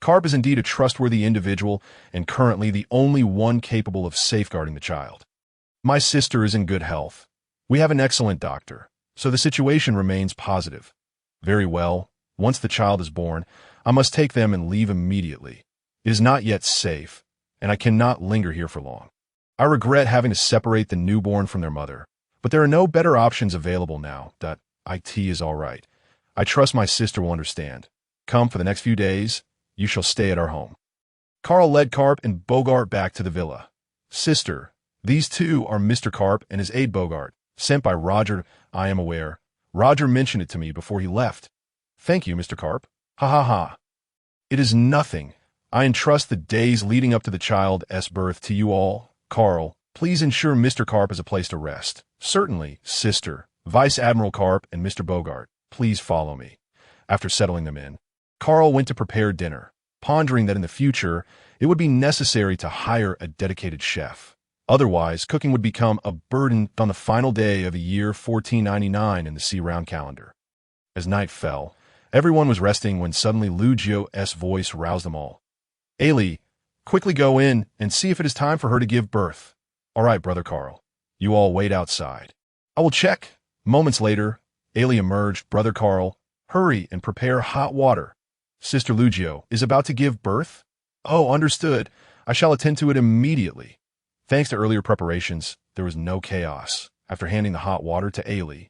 Karp is indeed a trustworthy individual and currently the only one capable of safeguarding the child. My sister is in good health. We have an excellent doctor, so the situation remains positive. Very well, once the child is born, I must take them and leave immediately. It is not yet safe, and I cannot linger here for long. I regret having to separate the newborn from their mother, but there are no better options available now. It is all right. I trust my sister will understand. Come for the next few days. You shall stay at our home. Carl led Karp and Bogart back to the villa. Sister, these two are Mr. Karp and his aide Bogart, sent by Roger. I am aware. Roger mentioned it to me before he left. Thank you, Mr. Karp. Ha ha ha. It is nothing. I entrust the days leading up to the child's birth to you all. Carl, please ensure Mr. Karp has a place to rest. Certainly, sister. Vice Admiral Karp and Mr. Bogart, please follow me. After settling them in, Carl went to prepare dinner, pondering that in the future, it would be necessary to hire a dedicated chef. Otherwise, cooking would become a burden on the final day of the year 1499 in the sea-round calendar. As night fell, everyone was resting when suddenly Lu Jiu's voice roused them all. Ailey, quickly go in and see if it is time for her to give birth. All right, Brother Carl. You all wait outside. I will check. Moments later, Ailey emerged. Brother Carl, hurry and prepare hot water. Sister Lu Jiu is about to give birth? Oh, understood. I shall attend to it immediately. Thanks to earlier preparations, there was no chaos. After handing the hot water to Ailey,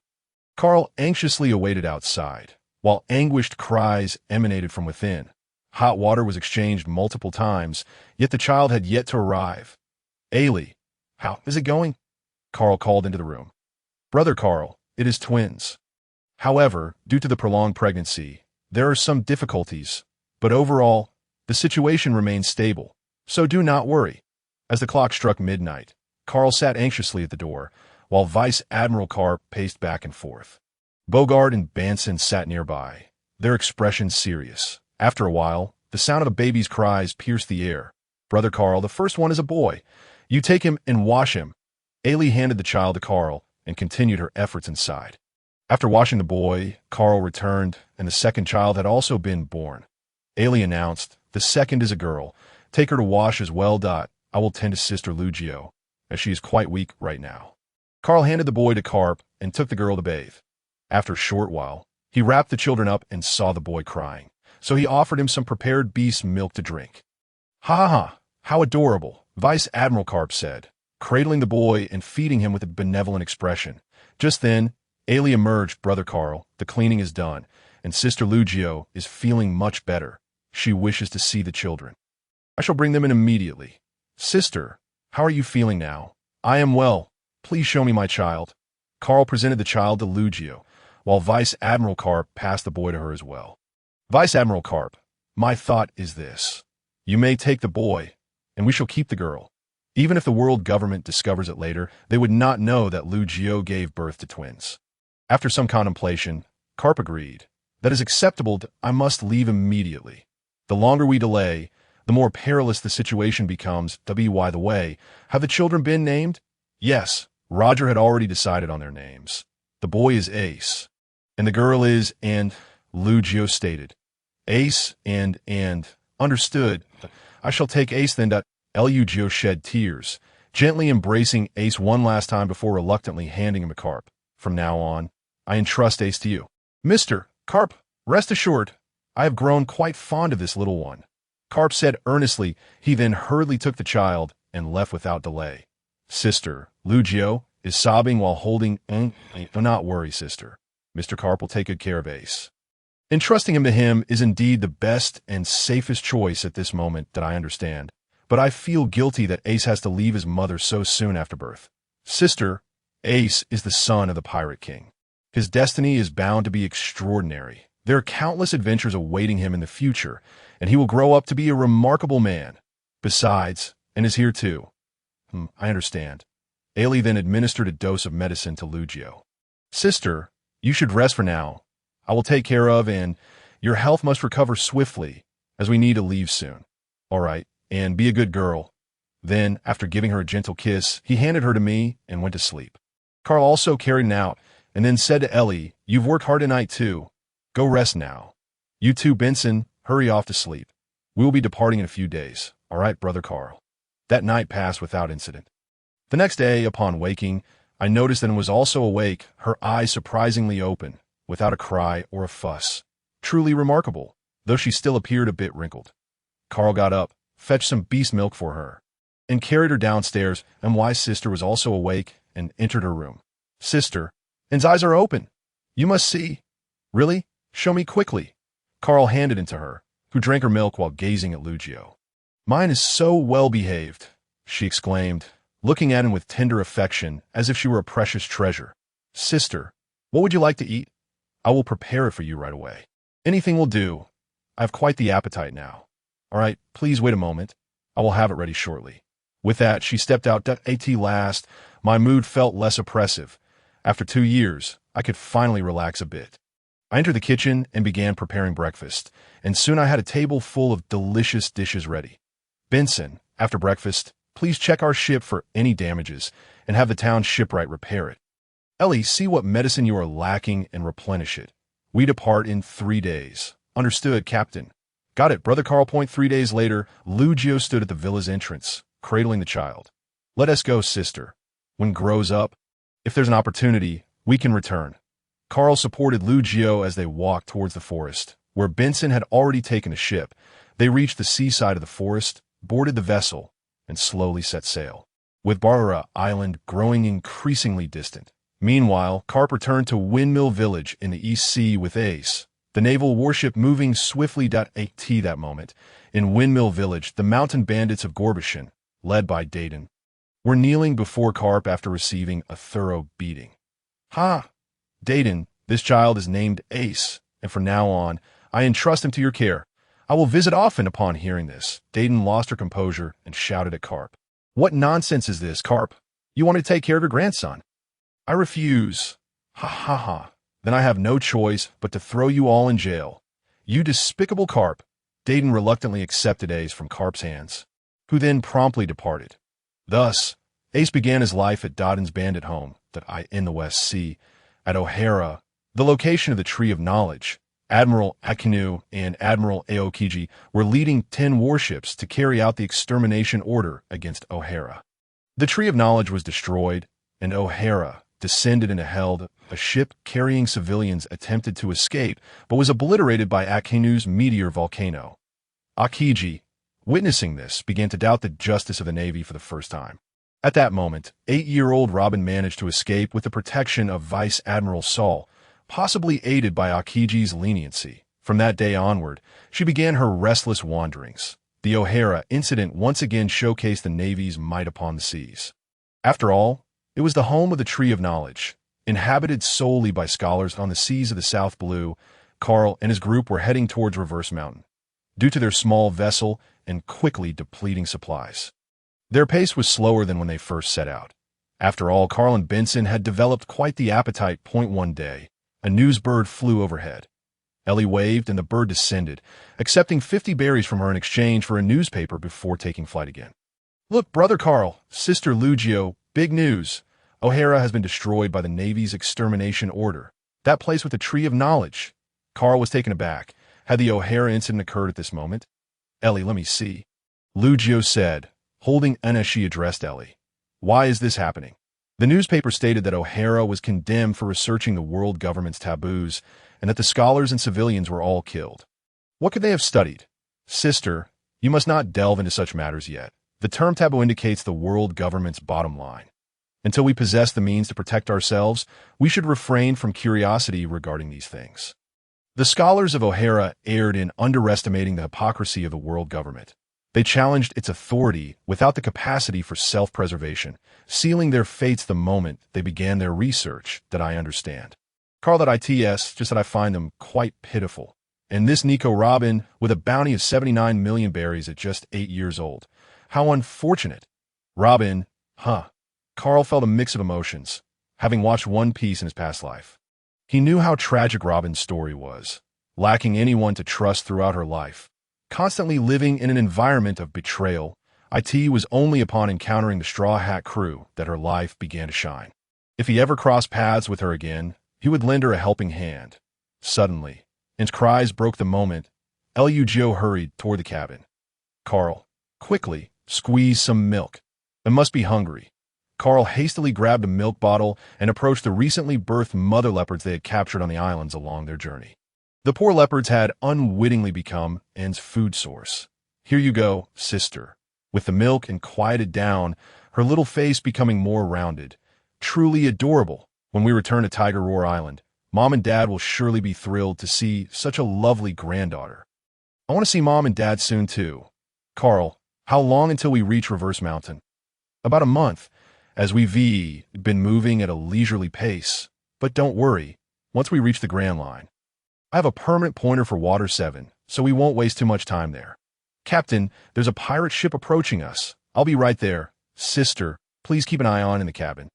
Carl anxiously awaited outside, while anguished cries emanated from within. Hot water was exchanged multiple times, yet the child had yet to arrive. Ailey, how is it going? Carl called into the room. Brother Carl, it is twins. However, due to the prolonged pregnancy, there are some difficulties, but overall, the situation remains stable, so do not worry. As the clock struck midnight, Carl sat anxiously at the door, while Vice Admiral Karp paced back and forth. Bogart and Banson sat nearby, their expressions serious. After a while, the sound of a baby's cries pierced the air. Brother Carl, the first one is a boy. You take him and wash him. Ailey handed the child to Carl and continued her efforts inside. After washing the boy, Carl returned, and the second child had also been born. Ailey announced, the second is a girl. Take her to wash as well. I will tend to Sister Lu Jiu, as she is quite weak right now. Carl handed the boy to Karp and took the girl to bathe. After a short while, he wrapped the children up and saw the boy crying, so he offered him some prepared beast milk to drink. Ha ha ha, how adorable, Vice Admiral Karp said, cradling the boy and feeding him with a benevolent expression. Just then, Ailey emerged. Brother Carl, the cleaning is done, and Sister Lu Jiu is feeling much better. She wishes to see the children. I shall bring them in immediately. Sister, how are you feeling now? I am well. Please show me my child. Carl presented the child to Lu Jiu, while Vice Admiral Karp passed the boy to her as well. Vice Admiral Karp, my thought is this. You may take the boy, and we shall keep the girl. Even if the world government discovers it later, they would not know that Lu Jiu gave birth to twins. After some contemplation, Karp agreed. That is acceptable. I must leave immediately. The longer we delay, the more perilous the situation becomes. By the way, have the children been named? Yes, Roger had already decided on their names. The boy is Ace, and the girl is, and Lu Jiu stated. Ace and, understood. I shall take Ace then. Lu Jiu shed tears, gently embracing Ace one last time before reluctantly handing him a Karp. From now on, I entrust Ace to you. Mr. Karp, rest assured, I have grown quite fond of this little one. Karp said earnestly. He then hurriedly took the child and left without delay. Sister, Lu Jiu, is sobbing while holding. Do not worry, sister. Mr. Karp will take good care of Ace. Entrusting him to him is indeed the best and safest choice at this moment that I understand. But I feel guilty that Ace has to leave his mother so soon after birth. Sister, Ace is the son of the Pirate King. His destiny is bound to be extraordinary. There are countless adventures awaiting him in the future, and he will grow up to be a remarkable man. Besides, and is here too. I understand. Ailey then administered a dose of medicine to Lu Jiu. Sister, you should rest for now. I will take care of, and your health must recover swiftly, as we need to leave soon. All right, and be a good girl. Then, after giving her a gentle kiss, he handed her to me and went to sleep. Carl also carried her out, and then said to Ellie, "You've worked hard tonight too. Go rest now. You too, Benson, hurry off to sleep. We will be departing in a few days. All right, brother Carl." That night passed without incident. The next day, upon waking, I noticed that I was also awake, her eyes surprisingly open, without a cry or a fuss. Truly remarkable, though she still appeared a bit wrinkled. Carl got up, fetched some beast milk for her, and carried her downstairs, and Y's sister was also awake and entered her room. "Sister, N's eyes are open. You must see." "Really? Show me quickly." Carl handed it to her, who drank her milk while gazing at Lu Jiu. "Mine is so well behaved," she exclaimed, looking at him with tender affection as if she were a precious treasure. "Sister, what would you like to eat? I will prepare it for you right away." "Anything will do. I have quite the appetite now." "All right, please wait a moment. I will have it ready shortly." With that, she stepped out. At last, my mood felt less oppressive. After 2 years, I could finally relax a bit. I entered the kitchen and began preparing breakfast, and soon I had a table full of delicious dishes ready. "Benson, after breakfast, please check our ship for any damages and have the town shipwright repair it. Ellie, see what medicine you are lacking and replenish it. We depart in 3 days. Understood, Captain." "Got it, brother Carl." 3 days later, Lu Jiu stood at the villa's entrance, cradling the child. "Let us go, sister. When grows up, if there's an opportunity, we can return." Carl supported Lu Jiu as they walked towards the forest, where Benson had already taken a ship. They reached the seaside of the forest, boarded the vessel, and slowly set sail, with Barra Island growing increasingly distant. Meanwhile, Carp returned to Windmill Village in the East Sea with Ace, the naval warship moving swiftly. At that moment, in Windmill Village, the mountain bandits of Gorbishan, led by Dayton, were kneeling before Carp after receiving a thorough beating. "Ha! Dayton, this child is named Ace, and from now on, I entrust him to your care. I will visit often." Upon hearing this, Dayton lost her composure and shouted at Carp. "What nonsense is this, Carp? You want to take care of your grandson." "I refuse." "Ha ha ha. Then I have no choice but to throw you all in jail. You despicable Carp." Dayton reluctantly accepted Ace from Carp's hands, who then promptly departed. Thus, Ace began his life at Dodden's bandit home, in the West Sea. At O'Hara, the location of the Tree of Knowledge, Admiral Akinu and Admiral Aokiji were leading 10 warships to carry out the extermination order against O'Hara. The Tree of Knowledge was destroyed, and O'Hara descended into hell. A ship carrying civilians attempted to escape, but was obliterated by Akinu's meteor volcano. Akiji, witnessing this, began to doubt the justice of the Navy for the first time. At that moment, 8-year-old Robin managed to escape with the protection of Vice Admiral Saul, possibly aided by Akiji's leniency. From that day onward, she began her restless wanderings. The O'Hara incident once again showcased the Navy's might upon the seas. After all, it was the home of the Tree of Knowledge, inhabited solely by scholars on the seas of the South Blue. Carl and his group were heading towards Reverse Mountain, due to their small vessel and quickly depleting supplies. Their pace was slower than when they first set out. After all, Carl and Benson had developed quite the appetite. One day, a news bird flew overhead. Ellie waved and the bird descended, accepting 50 berries from her in exchange for a newspaper before taking flight again. "Look, brother Carl, sister Lu Jiu, big news. O'Hara has been destroyed by the Navy's extermination order. That place with the Tree of Knowledge." Carl was taken aback. Had the O'Hara incident occurred at this moment? "Ellie, let me see," Lu Jiu said, holding an as she addressed Ellie. "Why is this happening?" The newspaper stated that O'Hara was condemned for researching the world government's taboos, and that the scholars and civilians were all killed. "What could they have studied?" "Sister, you must not delve into such matters yet. The term taboo indicates the world government's bottom line. Until we possess the means to protect ourselves, we should refrain from curiosity regarding these things." The scholars of O'Hara erred in underestimating the hypocrisy of the world government. They challenged its authority without the capacity for self-preservation, sealing their fates the moment they began their research. That I understand. Carl.its, just that I find them quite pitiful. And this Nico Robin, with a bounty of 79 million berries at just 8 years old. How unfortunate. Robin, huh? Carl felt a mix of emotions, having watched One Piece in his past life. He knew how tragic Robin's story was, lacking anyone to trust throughout her life. Constantly living in an environment of betrayal, it was only upon encountering the Straw Hat crew that her life began to shine. If he ever crossed paths with her again, he would lend her a helping hand. Suddenly, and cries broke the moment, Lu Jiu hurried toward the cabin. Carl, quickly, squeeze some milk. I must be hungry. Carl hastily grabbed a milk bottle and approached the recently birthed mother leopards they had captured on the islands along their journey. The poor leopards had unwittingly become N's food source. Here you go, sister. With the milk and quieted down, her little face becoming more rounded. Truly adorable. When we return to Tiger Roar Island, Mom and Dad will surely be thrilled to see such a lovely granddaughter. I want to see Mom and Dad soon too. Carl, how long until we reach Reverse Mountain? About a month, as we've been moving at a leisurely pace. But don't worry, once we reach the Grand Line. I have a permanent pointer for Water 7, so we won't waste too much time there. Captain, there's a pirate ship approaching us. I'll be right there. Sister, please keep an eye on in the cabin.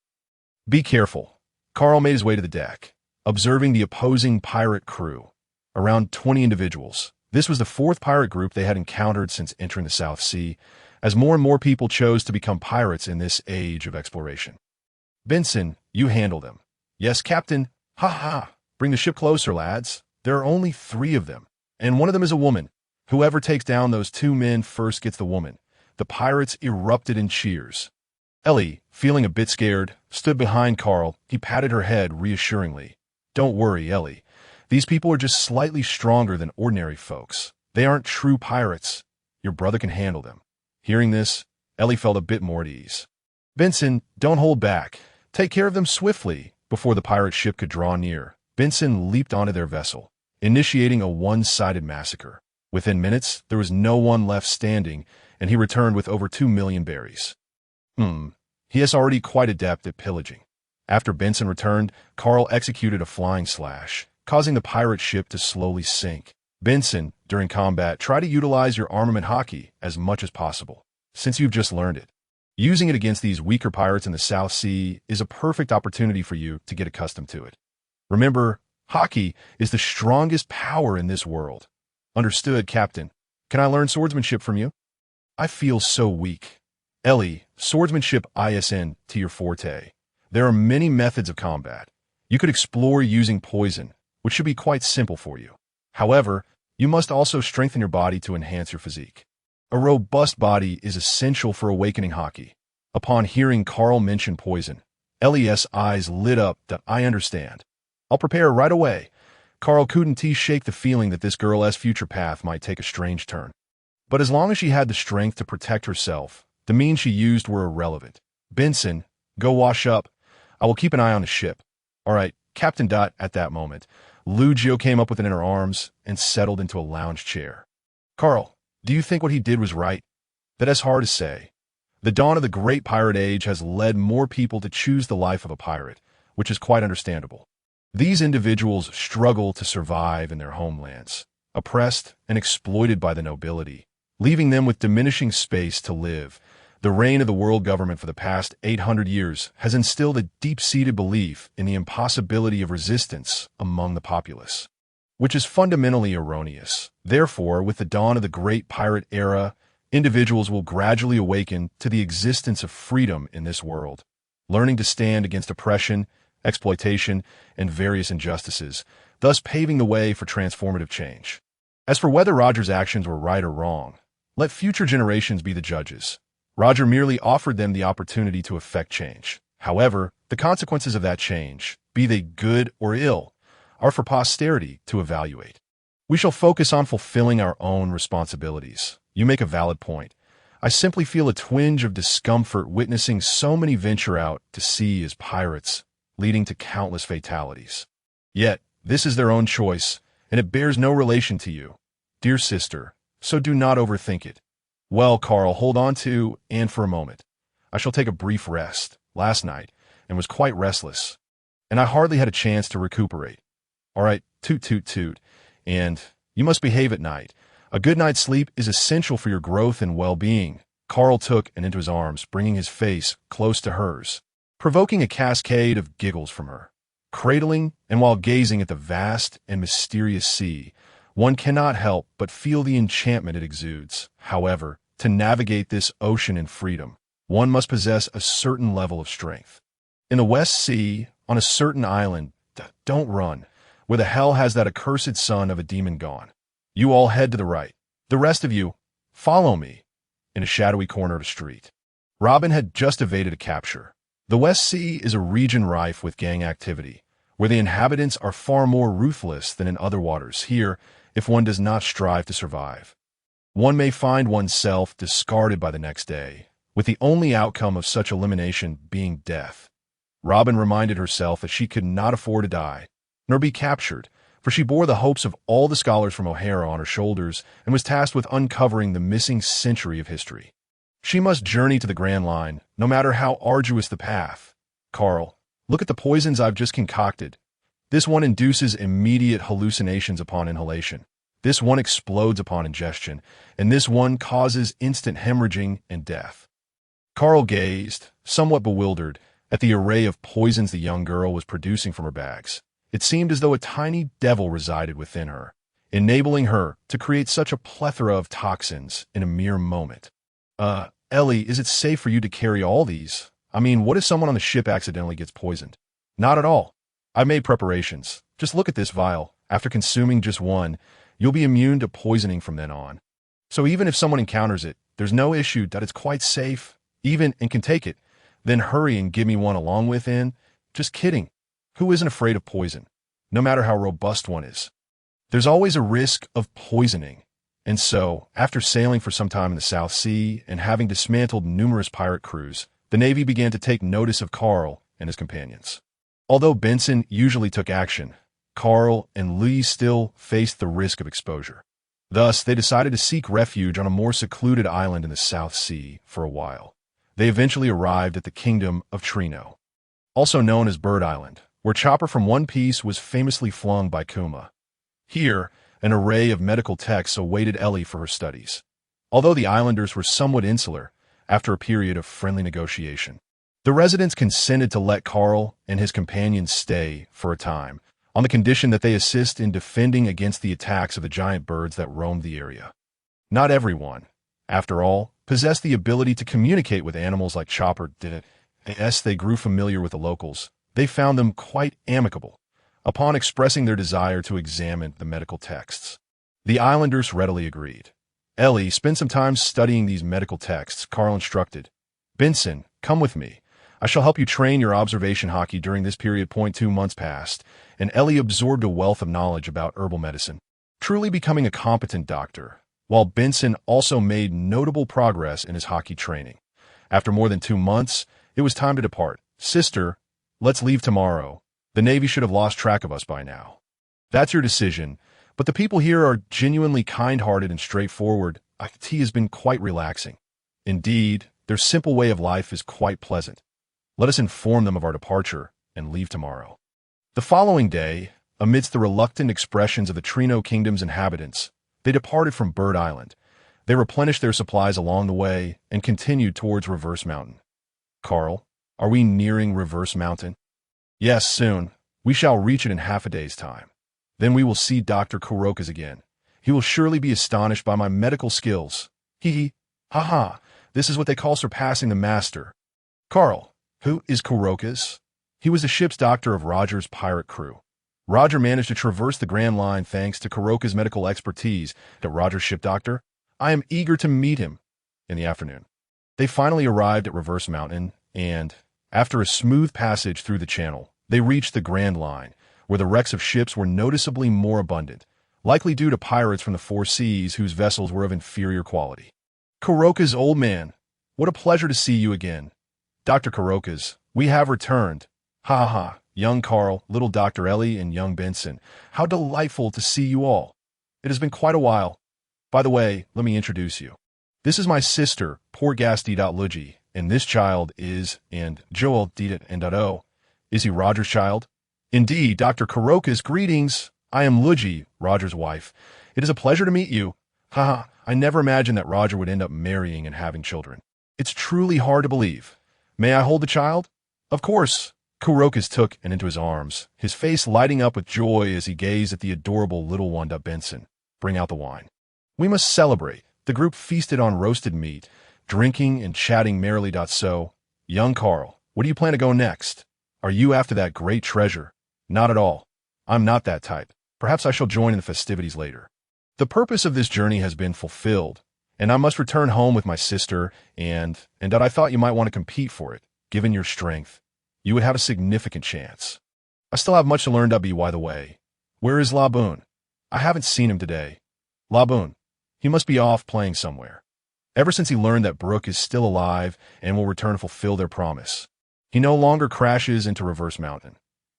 Be careful. Carl made his way to the deck, observing the opposing pirate crew. Around 20 individuals. This was the fourth pirate group they had encountered since entering the South Sea, as more and more people chose to become pirates in this age of exploration. Benson, you handle them. Yes, Captain. Ha ha. Bring the ship closer, lads. There are only 3 of them, and one of them is a woman. Whoever takes down those 2 men first gets the woman. The pirates erupted in cheers. Ellie, feeling a bit scared, stood behind Carl. He patted her head reassuringly. Don't worry, Ellie. These people are just slightly stronger than ordinary folks. They aren't true pirates. Your brother can handle them. Hearing this, Ellie felt a bit more at ease. Benson, don't hold back. Take care of them swiftly. Before the pirate ship could draw near, Benson leaped onto their vessel, initiating a one-sided massacre. Within minutes, there was no one left standing, and he returned with over 2 million berries. He is already quite adept at pillaging. After Benson returned, Carl executed a flying slash, causing the pirate ship to slowly sink. Benson, during combat, try to utilize your armament hockey as much as possible, since you've just learned it. Using it against these weaker pirates in the South Sea is a perfect opportunity for you to get accustomed to it. Remember, hockey is the strongest power in this world. Understood, Captain. Can I learn swordsmanship from you? I feel so weak. Ellie, swordsmanship isn't your forte. There are many methods of combat. You could explore using poison, which should be quite simple for you. However, you must also strengthen your body to enhance your physique. A robust body is essential for awakening hockey. Upon hearing Carl mention poison, Ellie's eyes lit up. That I understand. I'll prepare right away. Carl couldn't shake the feeling that this girl's future path might take a strange turn. But as long as she had the strength to protect herself, the means she used were irrelevant. Benson, go wash up. I will keep an eye on the ship. All right, Captain. At that moment, Lu Jiu came up with it in her arms and settled into a lounge chair. Carl, do you think what he did was right? That is hard to say. The dawn of the great pirate age has led more people to choose the life of a pirate, which is quite understandable. These individuals struggle to survive in their homelands, oppressed and exploited by the nobility, leaving them with diminishing space to live. The reign of the world government for the past 800 years has instilled a deep-seated belief in the impossibility of resistance among the populace, which is fundamentally erroneous. Therefore, with the dawn of the great pirate era, individuals will gradually awaken to the existence of freedom in this world, learning to stand against oppression, exploitation, and various injustices, thus paving the way for transformative change. As for whether Roger's actions were right or wrong, let future generations be the judges. Roger merely offered them the opportunity to effect change. However, the consequences of that change, be they good or ill, are for posterity to evaluate. We shall focus on fulfilling our own responsibilities. You make a valid point. I simply feel a twinge of discomfort witnessing so many venture out to sea as pirates, leading to countless fatalities. Yet, this is their own choice, and it bears no relation to you, dear sister, so do not overthink it. Well, Carl, hold on to, and for a moment. I shall take a brief rest, last night, and was quite restless, and I hardly had a chance to recuperate. All right, toot toot toot, and you must behave at night. A good night's sleep is essential for your growth and well-being. Carl took and into his arms, bringing his face close to hers, provoking a cascade of giggles from her. Cradling, and while gazing at the vast and mysterious sea, one cannot help but feel the enchantment it exudes. However, to navigate this ocean in freedom, one must possess a certain level of strength. In the West Sea, on a certain island, don't run, where the hell has that accursed son of a demon gone? You all head to the right. The rest of you, follow me. In a shadowy corner of the street, Robin had just evaded a capture. The West Sea is a region rife with gang activity, where the inhabitants are far more ruthless than in other waters. Here, if one does not strive to survive, one may find oneself discarded by the next day, with the only outcome of such elimination being death. Robin reminded herself that she could not afford to die, nor be captured, for she bore the hopes of all the scholars from O'Hara on her shoulders and was tasked with uncovering the missing century of history. She must journey to the Grand Line, no matter how arduous the path. Carl, look at the poisons I've just concocted. This one induces immediate hallucinations upon inhalation. This one explodes upon ingestion, and this one causes instant hemorrhaging and death. Carl gazed, somewhat bewildered, at the array of poisons the young girl was producing from her bags. It seemed as though a tiny devil resided within her, enabling her to create such a plethora of toxins in a mere moment. Ellie, is it safe for you to carry all these? I mean, what if someone on the ship accidentally gets poisoned? Not at all. I made preparations. Just look at this vial. After consuming just one, you'll be immune to poisoning from then on. So even if someone encounters it, there's no issue that it's quite safe, even and can take it. Then hurry and give me one along with in. Just kidding. Who isn't afraid of poison, no matter how robust one is? There's always a risk of poisoning. And so, after sailing for some time in the South Sea and having dismantled numerous pirate crews, the Navy began to take notice of Carl and his companions. Although Benson usually took action, Carl and Lee still faced the risk of exposure. Thus, they decided to seek refuge on a more secluded island in the South Sea for a while. They eventually arrived at the Kingdom of Trino, also known as Bird Island, where Chopper from One Piece was famously flung by Kuma. Here, an array of medical texts awaited Ellie for her studies. Although the islanders were somewhat insular, after a period of friendly negotiation, the residents consented to let Carl and his companions stay for a time, on the condition that they assist in defending against the attacks of the giant birds that roamed the area. Not everyone, after all, possessed the ability to communicate with animals like Chopper did. As they grew familiar with the locals, they found them quite amicable, upon expressing their desire to examine the medical texts. The islanders readily agreed. Ellie, spend some time studying these medical texts, Carl instructed. Benson, come with me. I shall help you train your observation hockey during this period. 2 months passed, and Ellie absorbed a wealth of knowledge about herbal medicine, truly becoming a competent doctor, while Benson also made notable progress in his hockey training. After more than 2 months, it was time to depart. Sister, let's leave tomorrow. The Navy should have lost track of us by now. That's your decision, but the people here are genuinely kind-hearted and straightforward. IT has been quite relaxing. Indeed, their simple way of life is quite pleasant. Let us inform them of our departure and leave tomorrow. The following day, amidst the reluctant expressions of the Trino Kingdom's inhabitants, they departed from Bird Island. They replenished their supplies along the way and continued towards Reverse Mountain. Carl, are we nearing Reverse Mountain? Yes, soon. We shall reach it in half a day's time. Then we will see Dr. Kuroka's again. He will surely be astonished by my medical skills. Hee ha ha, this is what they call surpassing the master. Carl, who is Kuroka's? He was the ship's doctor of Roger's pirate crew. Roger managed to traverse the Grand Line thanks to Kuroka's medical expertise. To Roger's ship doctor, I am eager to meet him. In the afternoon, they finally arrived at Reverse Mountain, and, after a smooth passage through the channel, they reached the Grand Line, where the wrecks of ships were noticeably more abundant, likely due to pirates from the Four Seas whose vessels were of inferior quality. Kuroka's old man, what a pleasure to see you again. Dr. Kuroka's, we have returned. Ha ha, young Carl, little Dr. Ellie, and young Benson. How delightful to see you all. It has been quite a while. By the way, let me introduce you. This is my sister, poor Gasti. Lu Jiu, and this child is, and Joel did and O. Is he Roger's child? Indeed, Dr. Kuroka's greetings. I am Lu Jiu, Roger's wife. It is a pleasure to meet you. Haha, I never imagined that Roger would end up marrying and having children. It's truly hard to believe. May I hold the child? Of course. Kurokas took and into his arms, his face lighting up with joy as he gazed at the adorable little one. Benson, bring out the wine. We must celebrate. The group feasted on roasted meat, drinking and chatting merrily. So, young Carl, where do you plan to go next? Are you after that great treasure? Not at all. I'm not that type. Perhaps I shall join in the festivities later. The purpose of this journey has been fulfilled, and I must return home with my sister, and that I thought you might want to compete for it. Given your strength, you would have a significant chance. I still have much to learn. By the way, where is Laboon? I haven't seen him today. Laboon, he must be off playing somewhere. Ever since he learned that Brooke is still alive and will return to fulfill their promise, he no longer crashes into Reverse Mountain.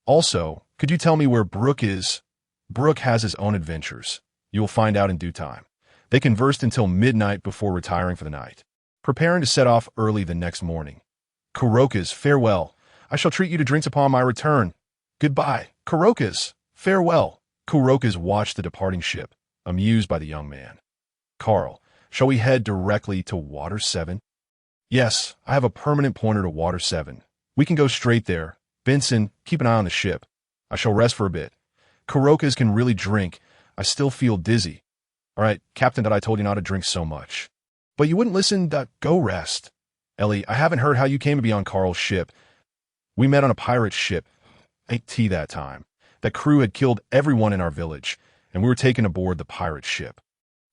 Also, could you tell me where Brooke is? Brooke has his own adventures. You will find out in due time. They conversed until midnight before retiring for the night, preparing to set off early the next morning. Kurokas, farewell. I shall treat you to drinks upon my return. Goodbye. Kurokas, farewell. Kurokas watched the departing ship, amused by the young man. Carl, shall we head directly to Water 7? Yes, I have a permanent pointer to Water 7. We can go straight there. Benson, keep an eye on the ship. I shall rest for a bit. Kurokas can really drink. I still feel dizzy. All right, Captain, I told you not to drink so much. But you wouldn't listen. Go rest. Ellie, I haven't heard how you came to be on Carl's ship. We met on a pirate ship. Ate tea that time. That crew had killed everyone in our village, and we were taken aboard the pirate ship.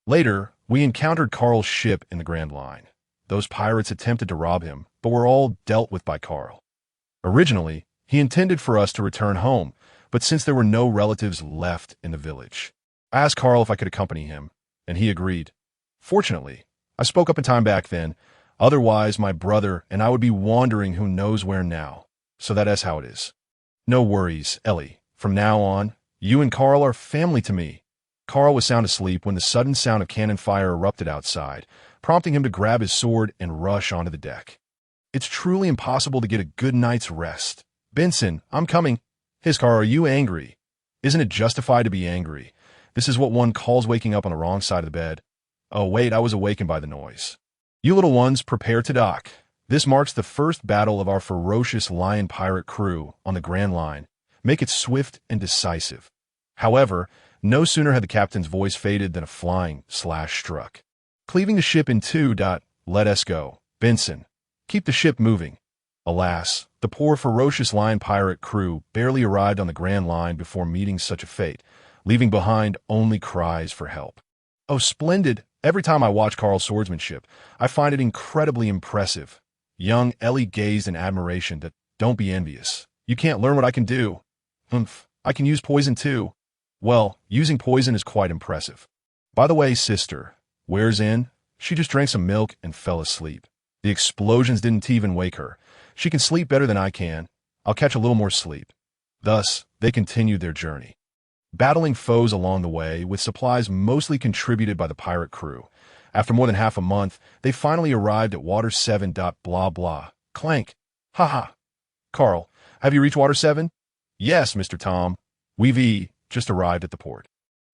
Later, we encountered Carl's ship in the Grand Line. Those pirates attempted to rob him, but were all dealt with by Carl. Originally, he intended for us to return home, but since there were no relatives left in the village, I asked Carl if I could accompany him, and he agreed. Fortunately, I spoke up in time back then. Otherwise, my brother and I would be wandering who knows where now. So that's how it is. No worries, Ellie. From now on, you and Carl are family to me. Carl was sound asleep when the sudden sound of cannon fire erupted outside, prompting him to grab his sword and rush onto the deck. It's truly impossible to get a good night's rest. Benson, I'm coming. Carl, are you angry? Isn't it justified to be angry? This is what one calls waking up on the wrong side of the bed. Oh, wait, I was awakened by the noise. You little ones, prepare to dock. This marks the first battle of our ferocious lion pirate crew on the Grand Line. Make it swift and decisive. However, no sooner had the captain's voice faded than a flying slash struck, cleaving the ship in two. Let us go. Benson, keep the ship moving. Alas, the poor ferocious lion pirate crew barely arrived on the Grand Line before meeting such a fate, leaving behind only cries for help. Oh, splendid! Every time I watch Carl's swordsmanship, I find it incredibly impressive. Young Ellie gazed in admiration. Don't be envious. You can't learn what I can do. Humph, I can use poison too. Well, using poison is quite impressive. By the way, sister, where's in? She just drank some milk and fell asleep. The explosions didn't even wake her. She can sleep better than I can. I'll catch a little more sleep. Thus, they continued their journey, battling foes along the way with supplies mostly contributed by the pirate crew. After more than half a month, they finally arrived at Water 7. Blah blah. Clank. Haha. Carl, have you reached Water 7? Yes, Mr. Tom. We've just arrived at the port.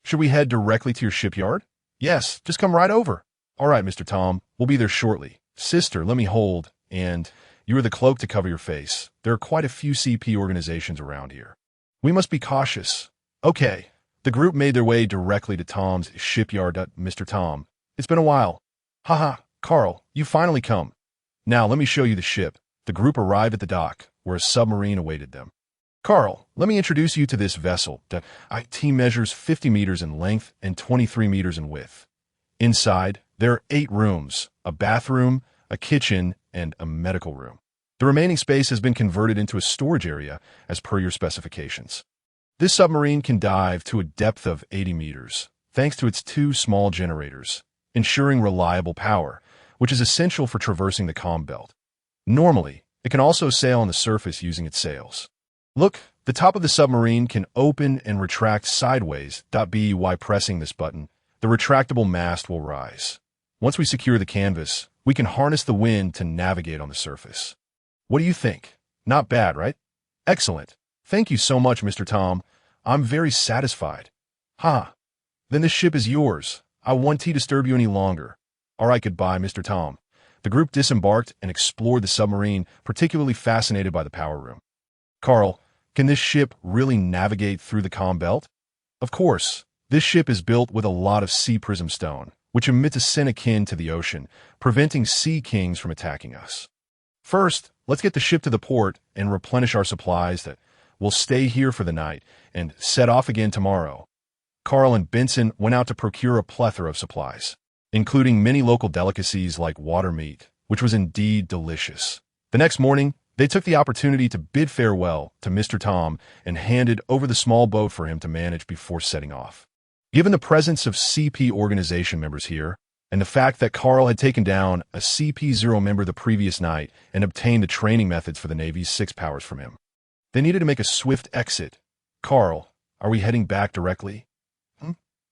Should we head directly to your shipyard? Yes, just come right over. All right, Mr. Tom, we'll be there shortly. Sister, let me hold, and you are the cloak to cover your face. There are quite a few CP organizations around here. We must be cautious. Okay. The group made their way directly to Tom's shipyard. Mr. Tom, it's been a while. Haha, Carl, you finally come. Now let me show you the ship. The group arrived at the dock, where a submarine awaited them. Carl, let me introduce you to this vessel. It measures 50 meters in length and 23 meters in width. Inside, there are 8 rooms, a bathroom, a kitchen, and a medical room. The remaining space has been converted into a storage area as per your specifications. This submarine can dive to a depth of 80 meters, thanks to its 2 small generators, ensuring reliable power, which is essential for traversing the calm belt. Normally, it can also sail on the surface using its sails. Look, the top of the submarine can open and retract sideways. By pressing this button, the retractable mast will rise. Once we secure the canvas, we can harness the wind to navigate on the surface. What do you think? Not bad, right? Excellent. Thank you so much, Mr. Tom. I'm very satisfied. Ha! Then this ship is yours. I won't disturb you any longer. All right, goodbye, Mr. Tom. The group disembarked and explored the submarine, particularly fascinated by the power room. Carl, can this ship really navigate through the comm belt? Of course. This ship is built with a lot of sea prism stone, which emits a scent akin to the ocean, preventing sea kings from attacking us. First, let's get the ship to the port and replenish our supplies that will stay here for the night and set off again tomorrow. Carl and Benson went out to procure a plethora of supplies, including many local delicacies like water meat, which was indeed delicious. The next morning, they took the opportunity to bid farewell to Mr. Tom and handed over the small boat for him to manage before setting off. Given the presence of CP organization members here, and the fact that Carl had taken down a CP0 member the previous night and obtained the training methods for the Navy's 6 powers from him, they needed to make a swift exit. Carl, are we heading back directly?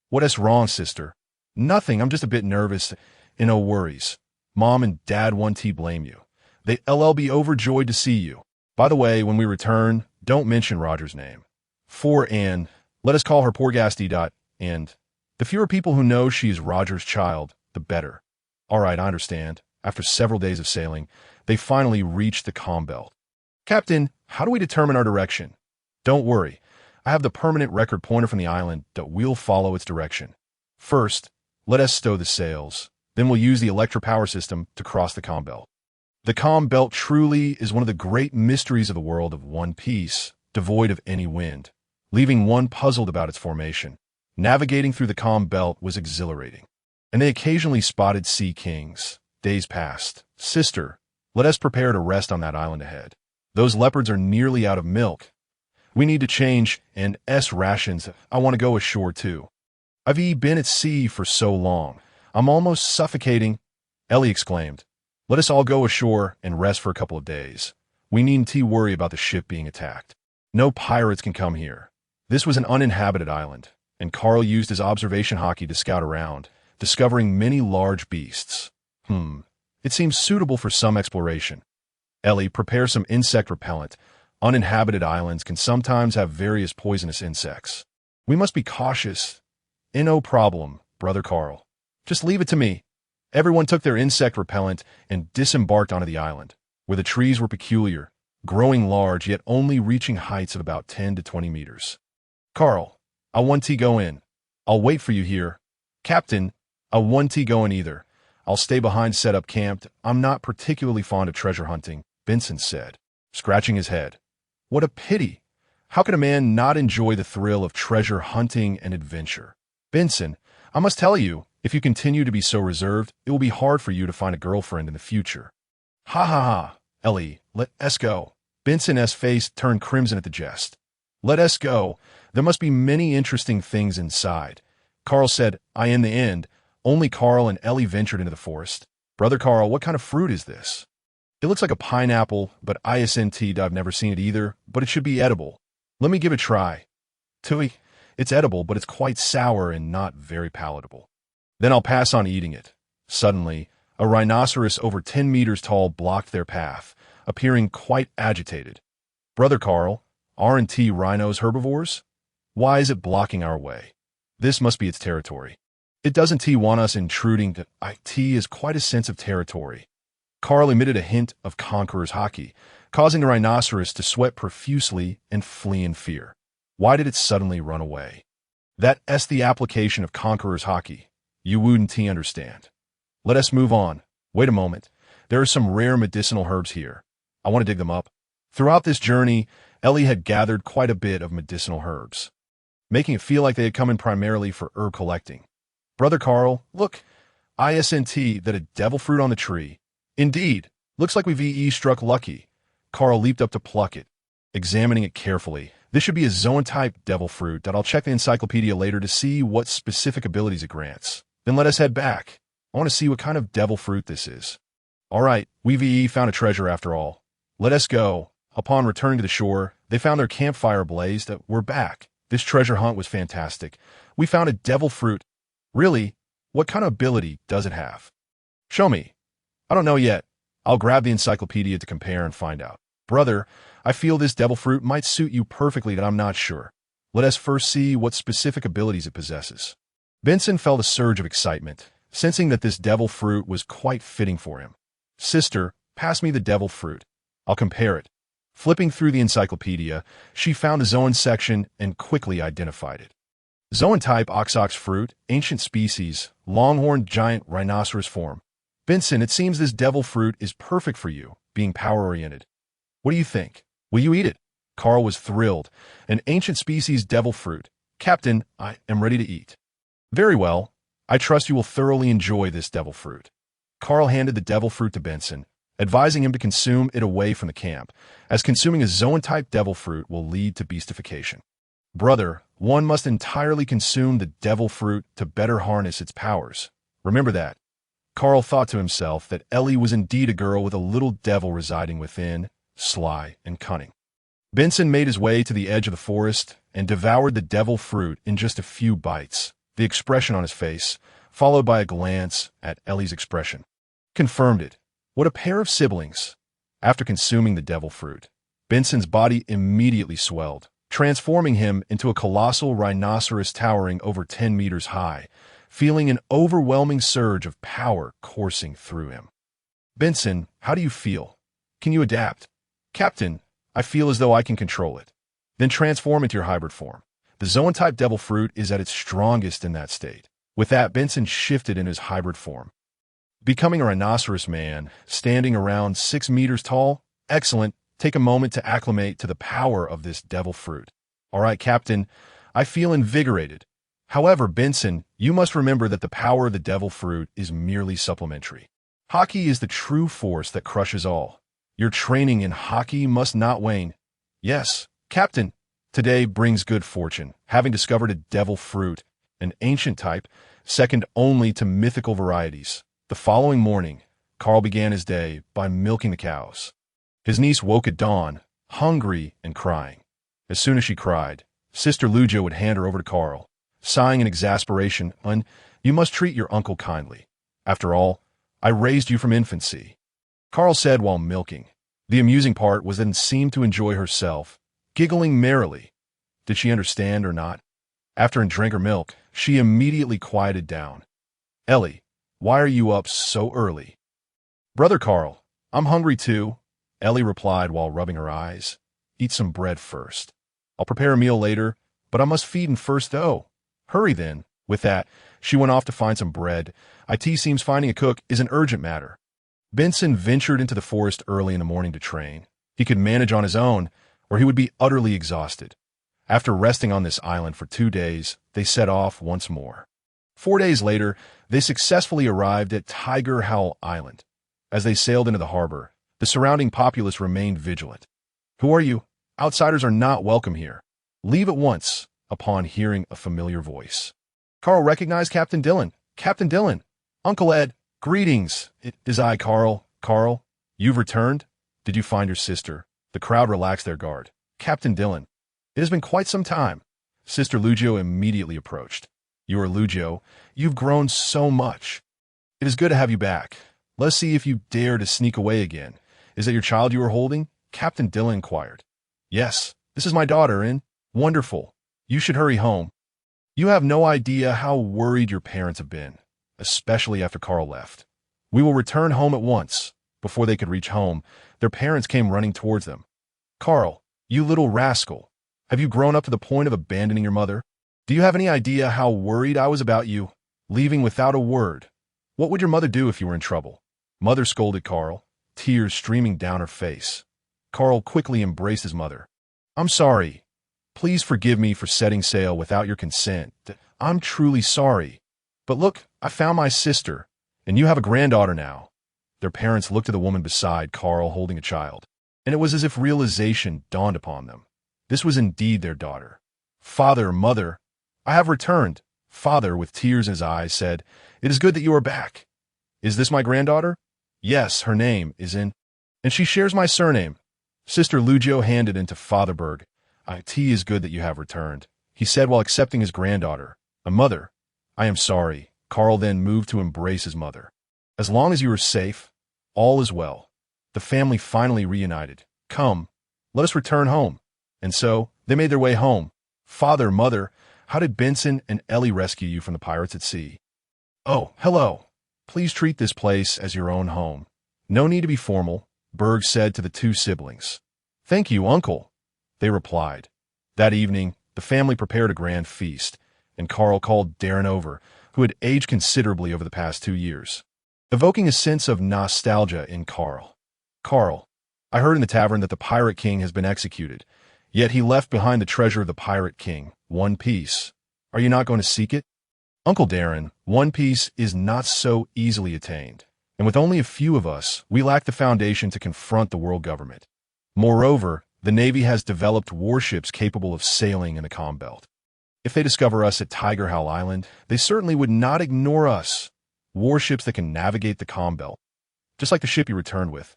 What's wrong, sister? Nothing, I'm just a bit nervous. And no worries. Mom and Dad won't blame you. They'll be overjoyed to see you. By the way, when we return, don't mention Roger's name. For Anne, let us call her Porgasty. And the fewer people who know she is Roger's child, the better. All right, I understand. After several days of sailing, they finally reached the comm belt. Captain, how do we determine our direction? Don't worry. I have the permanent record pointer from the island that we'll follow its direction. First, let us stow the sails. Then we'll use the electro-power system to cross the comm belt. The comm belt truly is one of the great mysteries of the world of One Piece, devoid of any wind, leaving one puzzled about its formation. Navigating through the comm belt was exhilarating, and they occasionally spotted sea kings. Days passed. Sister, let us prepare to rest on that island ahead. Those leopards are nearly out of milk. We need to change and rations. I want to go ashore too. I've been at sea for so long. I'm almost suffocating. Ellie exclaimed. Let us all go ashore and rest for a couple of days. We needn't worry about the ship being attacked. No pirates can come here. This was an uninhabited island, and Carl used his observation hockey to scout around, discovering many large beasts. It seems suitable for some exploration. Ellie, prepare some insect repellent. Uninhabited islands can sometimes have various poisonous insects. We must be cautious. No problem, Brother Carl. Just leave it to me. Everyone took their insect repellent and disembarked onto the island, where the trees were peculiar, growing large yet only reaching heights of about 10 to 20 meters. Carl, I want to go in. I'll wait for you here. Captain, I want to go in either. I'll stay behind set up camped. I'm not particularly fond of treasure hunting, Benson said, scratching his head. What a pity. How could a man not enjoy the thrill of treasure hunting and adventure? Benson, I must tell you, if you continue to be so reserved, it will be hard for you to find a girlfriend in the future. Ha ha ha. Ellie, let us go. Benson's face turned crimson at the jest. Let us go. There must be many interesting things inside. Carl said, in the end, only Carl and Ellie ventured into the forest. Brother Carl, what kind of fruit is this? It looks like a pineapple, but I've never seen it either, but it should be edible. Let me give it a try. Tui, it's edible, but it's quite sour and not very palatable. Then I'll pass on eating it. Suddenly, a rhinoceros over 10 meters tall blocked their path, appearing quite agitated. Brother Carl, aren't rhinos herbivores? Why is it blocking our way? This must be its territory. It doesn't want us intruding. It is quite a sense of territory. Carl emitted a hint of conqueror's hockey, causing the rhinoceros to sweat profusely and flee in fear. Why did it suddenly run away? That's the application of conqueror's hockey. You wouldn't understand. Let us move on. Wait a moment. There are some rare medicinal herbs here. I want to dig them up. Throughout this journey, Ellie had gathered quite a bit of medicinal herbs, making it feel like they had come in primarily for herb collecting. Brother Carl, look. That a devil fruit on the tree. Indeed. Looks like we've struck lucky. Carl leaped up to pluck it, examining it carefully. This should be a zoan-type devil fruit that I'll check the encyclopedia later to see what specific abilities it grants. Then let us head back. I want to see what kind of devil fruit this is. All right, we've found a treasure after all. Let us go. Upon returning to the shore, They found their campfire ablaze. We're back. This treasure hunt was fantastic. We found a devil fruit. Really? What kind of ability does it have? Show me. I don't know yet. I'll grab the encyclopedia to compare and find out. Brother, I feel this devil fruit might suit you perfectly, but I'm not sure. Let us first see what specific abilities it possesses. Benson felt a surge of excitement, sensing that this devil fruit was quite fitting for him. Sister, pass me the devil fruit. I'll compare it. Flipping through the encyclopedia, she found the Zoan section and quickly identified it. Zoan type oxox fruit, ancient species, longhorned giant rhinoceros form. Benson, it seems this devil fruit is perfect for you, being power-oriented. What do you think? Will you eat it? Carl was thrilled. An ancient species devil fruit. Captain, I am ready to eat. Very well. I trust you will thoroughly enjoy this devil fruit. Carl handed the devil fruit to Benson, advising him to consume it away from the camp, as consuming a Zoan-type devil fruit will lead to beastification. Brother, one must entirely consume the devil fruit to better harness its powers. Remember that. Carl thought to himself that Ellie was indeed a girl with a little devil residing within, sly and cunning. Benson made his way to the edge of the forest and devoured the devil fruit in just a few bites, the expression on his face, followed by a glance at Ellie's expression, confirmed it. What a pair of siblings! After consuming the devil fruit, Benson's body immediately swelled, transforming him into a colossal rhinoceros towering over 10 meters high, feeling an overwhelming surge of power coursing through him. Benson, how do you feel? Can you adapt? Captain, I feel as though I can control it. Then transform into your hybrid form. The Zoan-type devil fruit is at its strongest in that state. With that, Benson shifted in his hybrid form, becoming a rhinoceros man, standing around 6 meters tall. Excellent. Take a moment to acclimate to the power of this devil fruit. All right, Captain, I feel invigorated. However, Benson, you must remember that the power of the devil fruit is merely supplementary. Hockey is the true force that crushes all. Your training in hockey must not wane. Yes, Captain, today brings good fortune, having discovered a devil fruit, an ancient type, second only to mythical varieties. The following morning, Carl began his day by milking the cows. His niece woke at dawn, hungry and crying. As soon as she cried, Sister Lu Jiu would hand her over to Carl, sighing in exasperation, "You must treat your uncle kindly. After all, I raised you from infancy." Carl said while milking. The amusing part was that he seemed to enjoy herself, giggling merrily. Did she understand or not? After drank her milk, she immediately quieted down. "Ellie, why are you up so early?" "Brother Carl, I'm hungry too," Ellie replied while rubbing her eyes. "Eat some bread first. I'll prepare a meal later, but I must feed him first though. Hurry then." With that, she went off to find some bread. It seems finding a cook is an urgent matter. Benson ventured into the forest early in the morning to train. He could manage on his own, or he would be utterly exhausted. After resting on this island for 2 days, they set off once more. 4 days later, they successfully arrived at Tiger Howl Island. As they sailed into the harbor, the surrounding populace remained vigilant. "Who are you? Outsiders are not welcome here. Leave at once," upon hearing a familiar voice. Carl recognized Captain Dillon. "Captain Dillon! Uncle Ed! Greetings! It is I, Carl. Carl, you've returned? Did you find your sister?" The crowd relaxed their guard. "Captain Dillon, it has been quite some time." Sister Lu Jiu immediately approached. "You are Lu Jiu. You've grown so much. It is good to have you back. Let's see if you dare to sneak away again. Is that your child you are holding?" Captain Dillon inquired. "Yes, this is my daughter, and wonderful. You should hurry home. You have no idea how worried your parents have been, especially after Carl left. We will return home at once." Before they could reach home, their parents came running towards them. "Carl, you little rascal. Have you grown up to the point of abandoning your mother? Do you have any idea how worried I was about you, leaving without a word? What would your mother do if you were in trouble?" Mother scolded Carl, tears streaming down her face. Carl quickly embraced his mother. "I'm sorry. Please forgive me for setting sail without your consent. I'm truly sorry. But look, I found my sister, and you have a granddaughter now." Their parents looked at the woman beside Carl holding a child, and it was as if realization dawned upon them. This was indeed their daughter. "Father, mother, I have returned." Father, with tears in his eyes, said, "It is good that you are back. Is this my granddaughter?" "Yes, her name is in, and she shares my surname." Sister Lu Jiu handed into Father Berg. "It is good that you have returned," he said while accepting his granddaughter. "A mother, I am sorry." Carl then moved to embrace his mother. "As long as you are safe, all is well." The family finally reunited. "Come, let us return home." And so, they made their way home. "Father, Mother, how did Benson and Ellie rescue you from the pirates at sea?" "Oh, hello. Please treat this place as your own home." "No need to be formal," Berg said to the two siblings. "Thank you, Uncle," they replied. That evening, the family prepared a grand feast, and Carl called Darren over, who had aged considerably over the past 2 years, evoking a sense of nostalgia in Carl. "Carl, I heard in the tavern that the Pirate King has been executed, yet he left behind the treasure of the Pirate King, One Piece. Are you not going to seek it?" "Uncle Darren, One Piece is not so easily attained, and with only a few of us, we lack the foundation to confront the world government. Moreover, the Navy has developed warships capable of sailing in the Calm Belt. If they discover us at Tiger Howl Island, they certainly would not ignore us. Warships that can navigate the Calm Belt, just like the ship you returned with.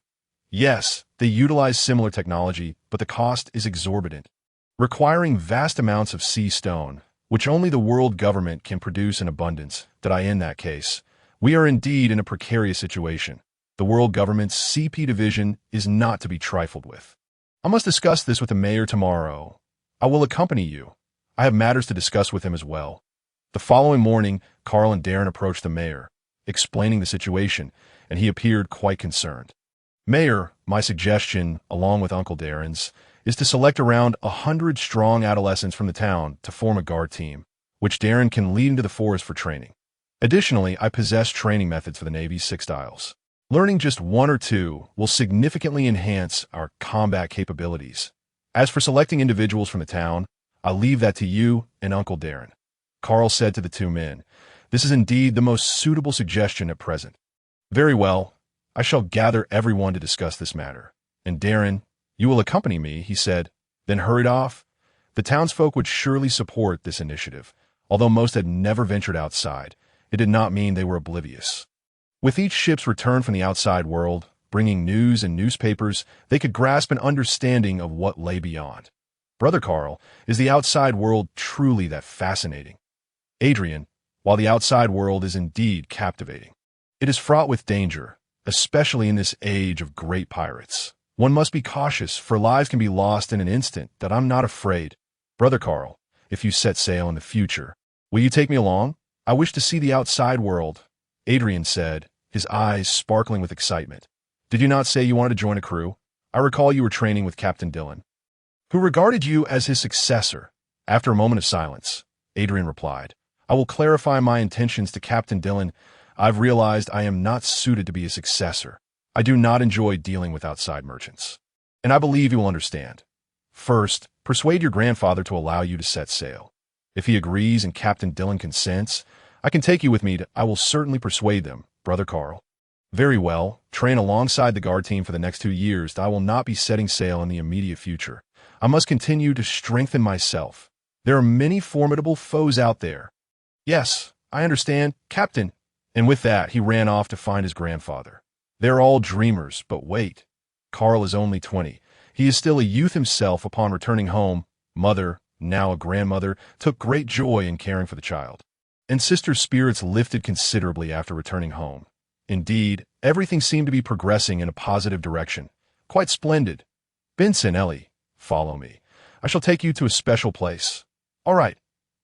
Yes, they utilize similar technology, but the cost is exorbitant, requiring vast amounts of sea stone, which only the world government can produce in abundance. In that case, we are indeed in a precarious situation. The world government's CP division is not to be trifled with. I must discuss this with the mayor tomorrow. I will accompany you. I have matters to discuss with him as well." The following morning, Carl and Darren approached the mayor, explaining the situation, and he appeared quite concerned. "Mayor, my suggestion, along with Uncle Darren's, is to select around 100 strong adolescents from the town to form a guard team, which Darren can lead into the forest for training. Additionally, I possess training methods for the Navy's 6 styles. Learning just 1 or 2 will significantly enhance our combat capabilities. As for selecting individuals from the town, I'll leave that to you and Uncle Darren." Carl said to the 2 men, "This is indeed the most suitable suggestion at present." "Very well. I shall gather everyone to discuss this matter. And Darren, you will accompany me," he said, then hurried off. The townsfolk would surely support this initiative. Although most had never ventured outside, it did not mean they were oblivious. With each ship's return from the outside world, bringing news and newspapers, they could grasp an understanding of what lay beyond. "Brother Carl, is the outside world truly that fascinating?" "Adrian, while the outside world is indeed captivating, it is fraught with danger, especially in this age of great pirates. One must be cautious, for lives can be lost in an instant. I'm not afraid. Brother Carl, if you set sail in the future, will you take me along? I wish to see the outside world," Adrian said, his eyes sparkling with excitement. "Did you not say you wanted to join a crew? I recall you were training with Captain Dillon, who regarded you as his successor." After a moment of silence, Adrian replied, "I will clarify my intentions to Captain Dillon. I've realized I am not suited to be a successor. I do not enjoy dealing with outside merchants. And I believe you will understand. First, persuade your grandfather to allow you to set sail. If he agrees and Captain Dillon consents, I can take you with me. I will certainly persuade them, Brother Carl." "Very well. Train alongside the guard team for the next 2 years. I will not be setting sail in the immediate future. I must continue to strengthen myself. There are many formidable foes out there." "Yes, I understand, Captain." And with that, he ran off to find his grandfather. They're all dreamers, but wait. Carl is only 20. He is still a youth himself. Upon returning home, Mother, now a grandmother, took great joy in caring for the child. And Sister's spirits lifted considerably after returning home. Indeed, everything seemed to be progressing in a positive direction. Quite splendid. "Benson, Ellie, follow me. I shall take you to a special place." "All right.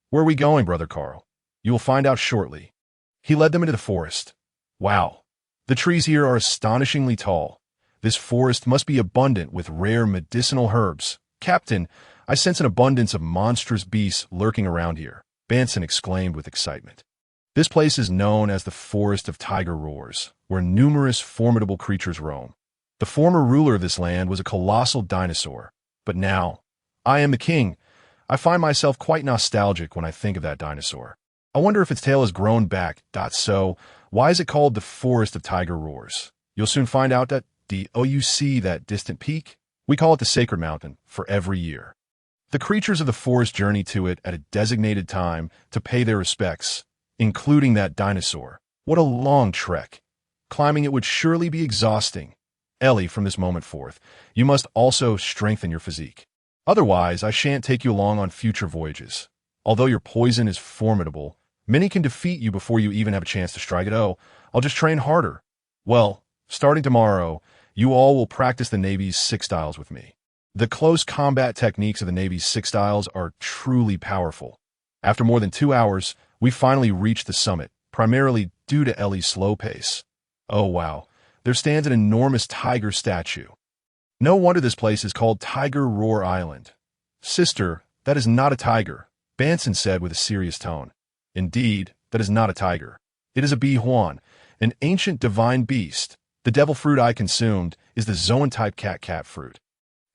Where are we going, Brother Carl?" "You will find out shortly." He led them into the forest. "Wow. The trees here are astonishingly tall. This forest must be abundant with rare medicinal herbs. Captain, I sense an abundance of monstrous beasts lurking around here," Benson exclaimed with excitement. "This place is known as the Forest of Tiger Roars, where numerous formidable creatures roam. The former ruler of this land was a colossal dinosaur, but now, I am the king. I find myself quite nostalgic when I think of that dinosaur. I wonder if its tail has grown back. So, why is it called the Forest of Tiger Roars? You'll soon find out that you see that distant peak? We call it the Sacred Mountain for every year. The creatures of the forest journey to it at a designated time to pay their respects, including that dinosaur. What a long trek. Climbing it would surely be exhausting. Ellie, from this moment forth, you must also strengthen your physique. Otherwise, I shan't take you along on future voyages. Although your poison is formidable, many can defeat you before you even have a chance to strike it. Oh, I'll just train harder. Well, starting tomorrow, you all will practice the Navy's 6 styles with me. The close combat techniques of the Navy's 6 styles are truly powerful. After more than 2 hours, we finally reached the summit, primarily due to Ellie's slow pace. Oh wow, there stands an enormous tiger statue. No wonder this place is called Tiger Roar Island. Sister, that is not a tiger, Banson said with a serious tone. Indeed, that is not a tiger. It is a bihuan, an ancient divine beast. The devil fruit I consumed is the zoan-type cat fruit.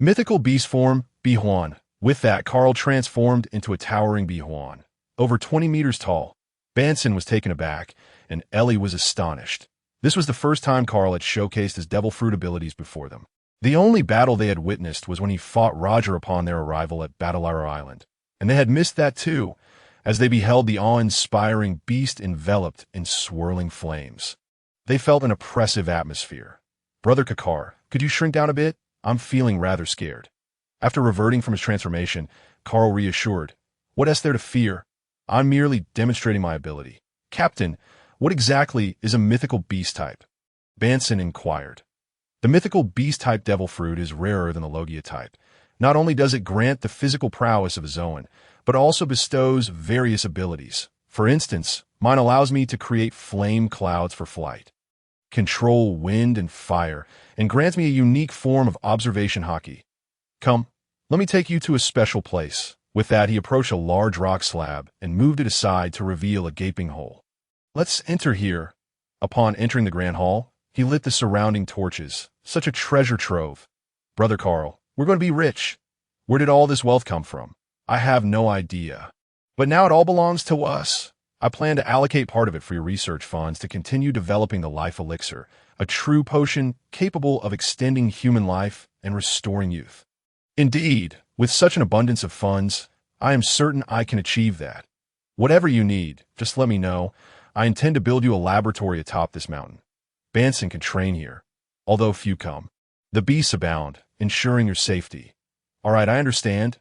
Mythical beast form, bihuan. With that, Carl transformed into a towering bihuan, over 20 meters tall. Banson was taken aback, and Ellie was astonished. This was the first time Carl had showcased his devil fruit abilities before them. The only battle they had witnessed was when he fought Roger upon their arrival at Battleira Island, and they had missed that too, as they beheld the awe-inspiring beast enveloped in swirling flames. They felt an oppressive atmosphere. Brother Kakar, could you shrink down a bit? I'm feeling rather scared. After reverting from his transformation, Carl reassured, what is there to fear? I'm merely demonstrating my ability. Captain, what exactly is a mythical beast type? Banson inquired. The mythical beast-type devil fruit is rarer than the Logia type. Not only does it grant the physical prowess of a Zoan, but also bestows various abilities. For instance, mine allows me to create flame clouds for flight, control wind and fire, and grants me a unique form of observation haki. Come, let me take you to a special place. With that, he approached a large rock slab and moved it aside to reveal a gaping hole. Let's enter here. Upon entering the grand hall, he lit the surrounding torches. Such a treasure trove. Brother Carl, we're going to be rich. Where did all this wealth come from? I have no idea. But now it all belongs to us. I plan to allocate part of it for your research funds to continue developing the life elixir, a true potion capable of extending human life and restoring youth. Indeed, with such an abundance of funds, I am certain I can achieve that. Whatever you need, just let me know. I intend to build you a laboratory atop this mountain. Banson can train here, although few come. The beasts abound, ensuring your safety. All right, I understand.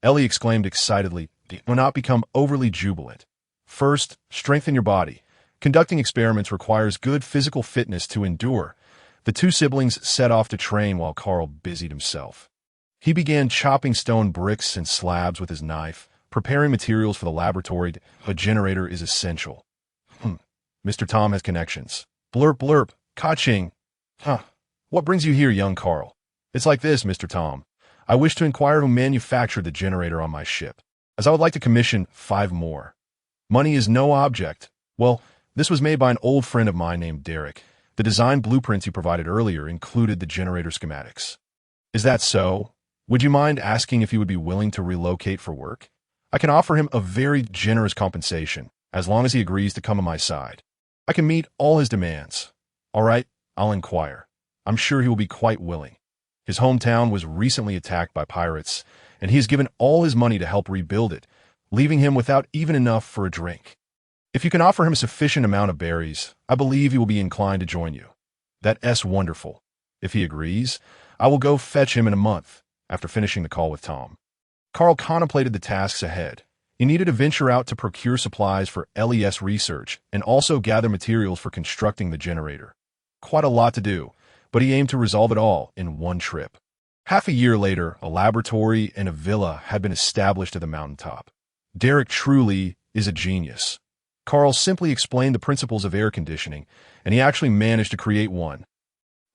Ellie exclaimed excitedly. Do not become overly jubilant. First, strengthen your body. Conducting experiments requires good physical fitness to endure. The two siblings set off to train while Carl busied himself. He began chopping stone bricks and slabs with his knife, preparing materials for the laboratory. A generator is essential. Mr. Tom has connections. Blurp blurp, ka-ching. What brings you here, young Carl? It's like this, Mr. Tom. I wish to inquire who manufactured the generator on my ship, as I would like to commission 5 more. Money is no object. Well, this was made by an old friend of mine named Derek. The design blueprints you provided earlier included the generator schematics. Is that so? Would you mind asking if he would be willing to relocate for work? I can offer him a very generous compensation, as long as he agrees to come on my side. I can meet all his demands. All right, I'll inquire. I'm sure he will be quite willing. His hometown was recently attacked by pirates, and he has given all his money to help rebuild it, leaving him without even enough for a drink. If you can offer him a sufficient amount of berries, I believe he will be inclined to join you. That's wonderful. If he agrees, I will go fetch him in a month, after finishing the call with Tom. Carl contemplated the tasks ahead. He needed to venture out to procure supplies for LES research and also gather materials for constructing the generator. Quite a lot to do, but he aimed to resolve it all in one trip. Half a year later, a laboratory and a villa had been established at the mountaintop. Derek truly is a genius. Carl simply explained the principles of air conditioning, and he actually managed to create one.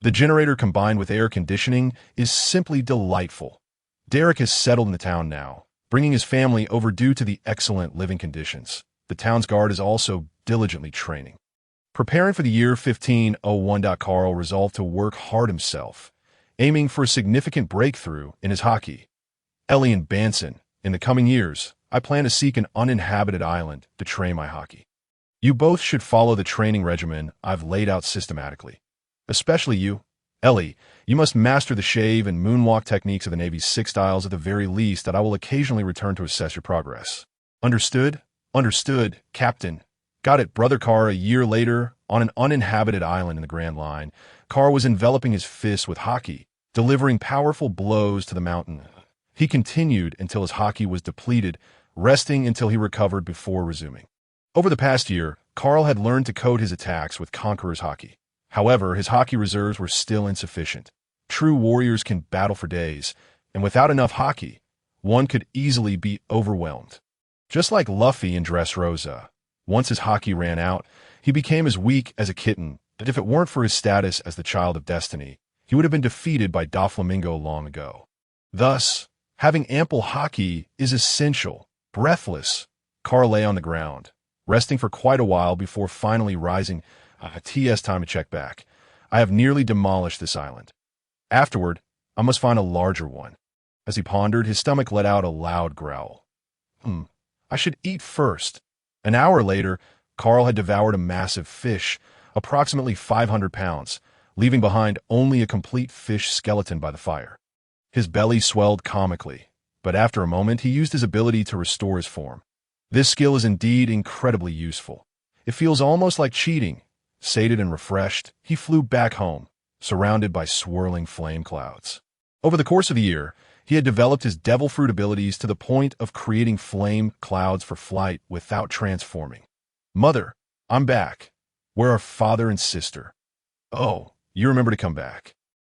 The generator combined with air conditioning is simply delightful. Derek has settled in the town now, bringing his family over due to the excellent living conditions. The town's guard is also diligently training. Preparing for the year 1501, Carl resolved to work hard himself, aiming for a significant breakthrough in his haki. Ellie and Banson, in the coming years, I plan to seek an uninhabited island to train my haki. You both should follow the training regimen I've laid out systematically. Especially you. Ellie, you must master the shave and moonwalk techniques of the Navy's 6 styles at the very least, that I will occasionally return to assess your progress. Understood? Understood, Captain. Got it, Brother Carr. A year later, On an uninhabited island in the Grand Line, Carl was enveloping his fists with haki, delivering powerful blows to the mountain. He continued until his haki was depleted, resting until he recovered before resuming. Over the past year, Carl had learned to code his attacks with Conqueror's haki. However, his haki reserves were still insufficient. True warriors can battle for days, and without enough haki, one could easily be overwhelmed. Just like Luffy in Dressrosa, once his haki ran out, he became as weak as a kitten that if it weren't for his status as the child of destiny, he would have been defeated by Doflamingo long ago. Thus, having ample haki is essential. Breathless, Carl lay on the ground, resting for quite a while before finally rising. TS time to check back. I have nearly demolished this island. Afterward, I must find a larger one. As he pondered, his stomach let out a loud growl. I should eat first. An hour later, Carl had devoured a massive fish, approximately 500 pounds, leaving behind only a complete fish skeleton by the fire. His belly swelled comically, but after a moment he used his ability to restore his form. This skill is indeed incredibly useful. It feels almost like cheating. Sated and refreshed, he flew back home, surrounded by swirling flame clouds. Over the course of the year, he had developed his devil fruit abilities to the point of creating flame clouds for flight without transforming. Mother, I'm back. Where are father and sister? Oh, you remember to come back.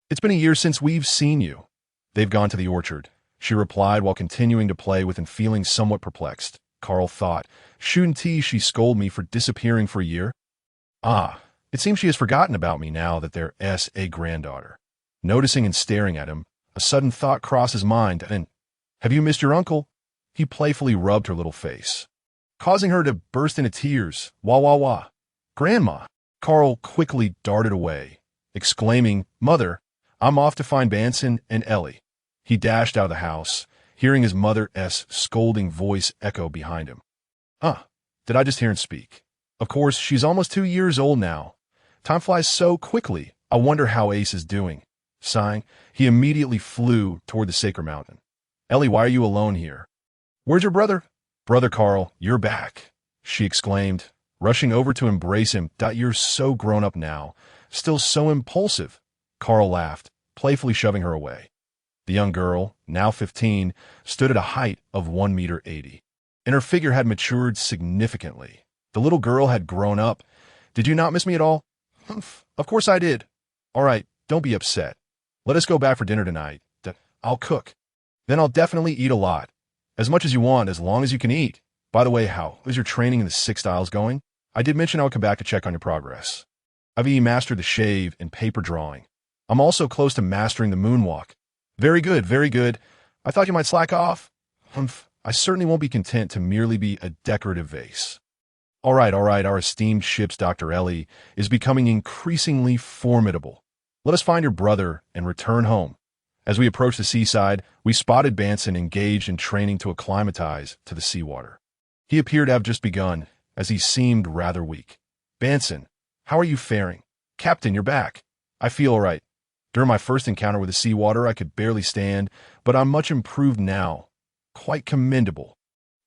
It's been a year since we've seen you. They've gone to the orchard, she replied while continuing to play with and feeling somewhat perplexed. Carl thought, shouldn't she scold me for disappearing for a year? It seems she has forgotten about me now that there's a granddaughter. Noticing and staring at him, a sudden thought crossed his mind, and, have you missed your uncle? He playfully rubbed her little face, causing her to burst into tears. Wah, wah, wah. Grandma! Carl quickly darted away, exclaiming, Mother, I'm off to find Banson and Ellie. He dashed out of the house, hearing his mother's scolding voice echo behind him. Did I just hear him speak? Of course, she's almost 2 years old now. Time flies so quickly. I wonder how Ace is doing. Sighing, he immediately flew toward the Sacred Mountain. Ellie, why are you alone here? Where's your brother? Brother Carl, you're back, she exclaimed, rushing over to embrace him. You're so grown up now, still so impulsive. Carl laughed, playfully shoving her away. The young girl, now 15, stood at a height of 1.80 meters, and her figure had matured significantly. The little girl had grown up. Did you not miss me at all? Humph, of course I did. All right, don't be upset. Let us go back for dinner tonight. I'll cook. Then I'll definitely eat a lot. As much as you want, as long as you can eat. By the way, how is your training in the 6 styles going? I did mention I would come back to check on your progress. I've mastered the shave and paper drawing. I'm also close to mastering the moonwalk. Very good, very good. I thought you might slack off. Humph, I certainly won't be content to merely be a decorative vase. All right, our esteemed ship's Dr. Ellie is becoming increasingly formidable. Let us find your brother and return home. As we approached the seaside, we spotted Banson engaged in training to acclimatize to the seawater. He appeared to have just begun, as he seemed rather weak. Banson, how are you faring? Captain, you're back. I feel all right. During my first encounter with the seawater, I could barely stand, but I'm much improved now. Quite commendable.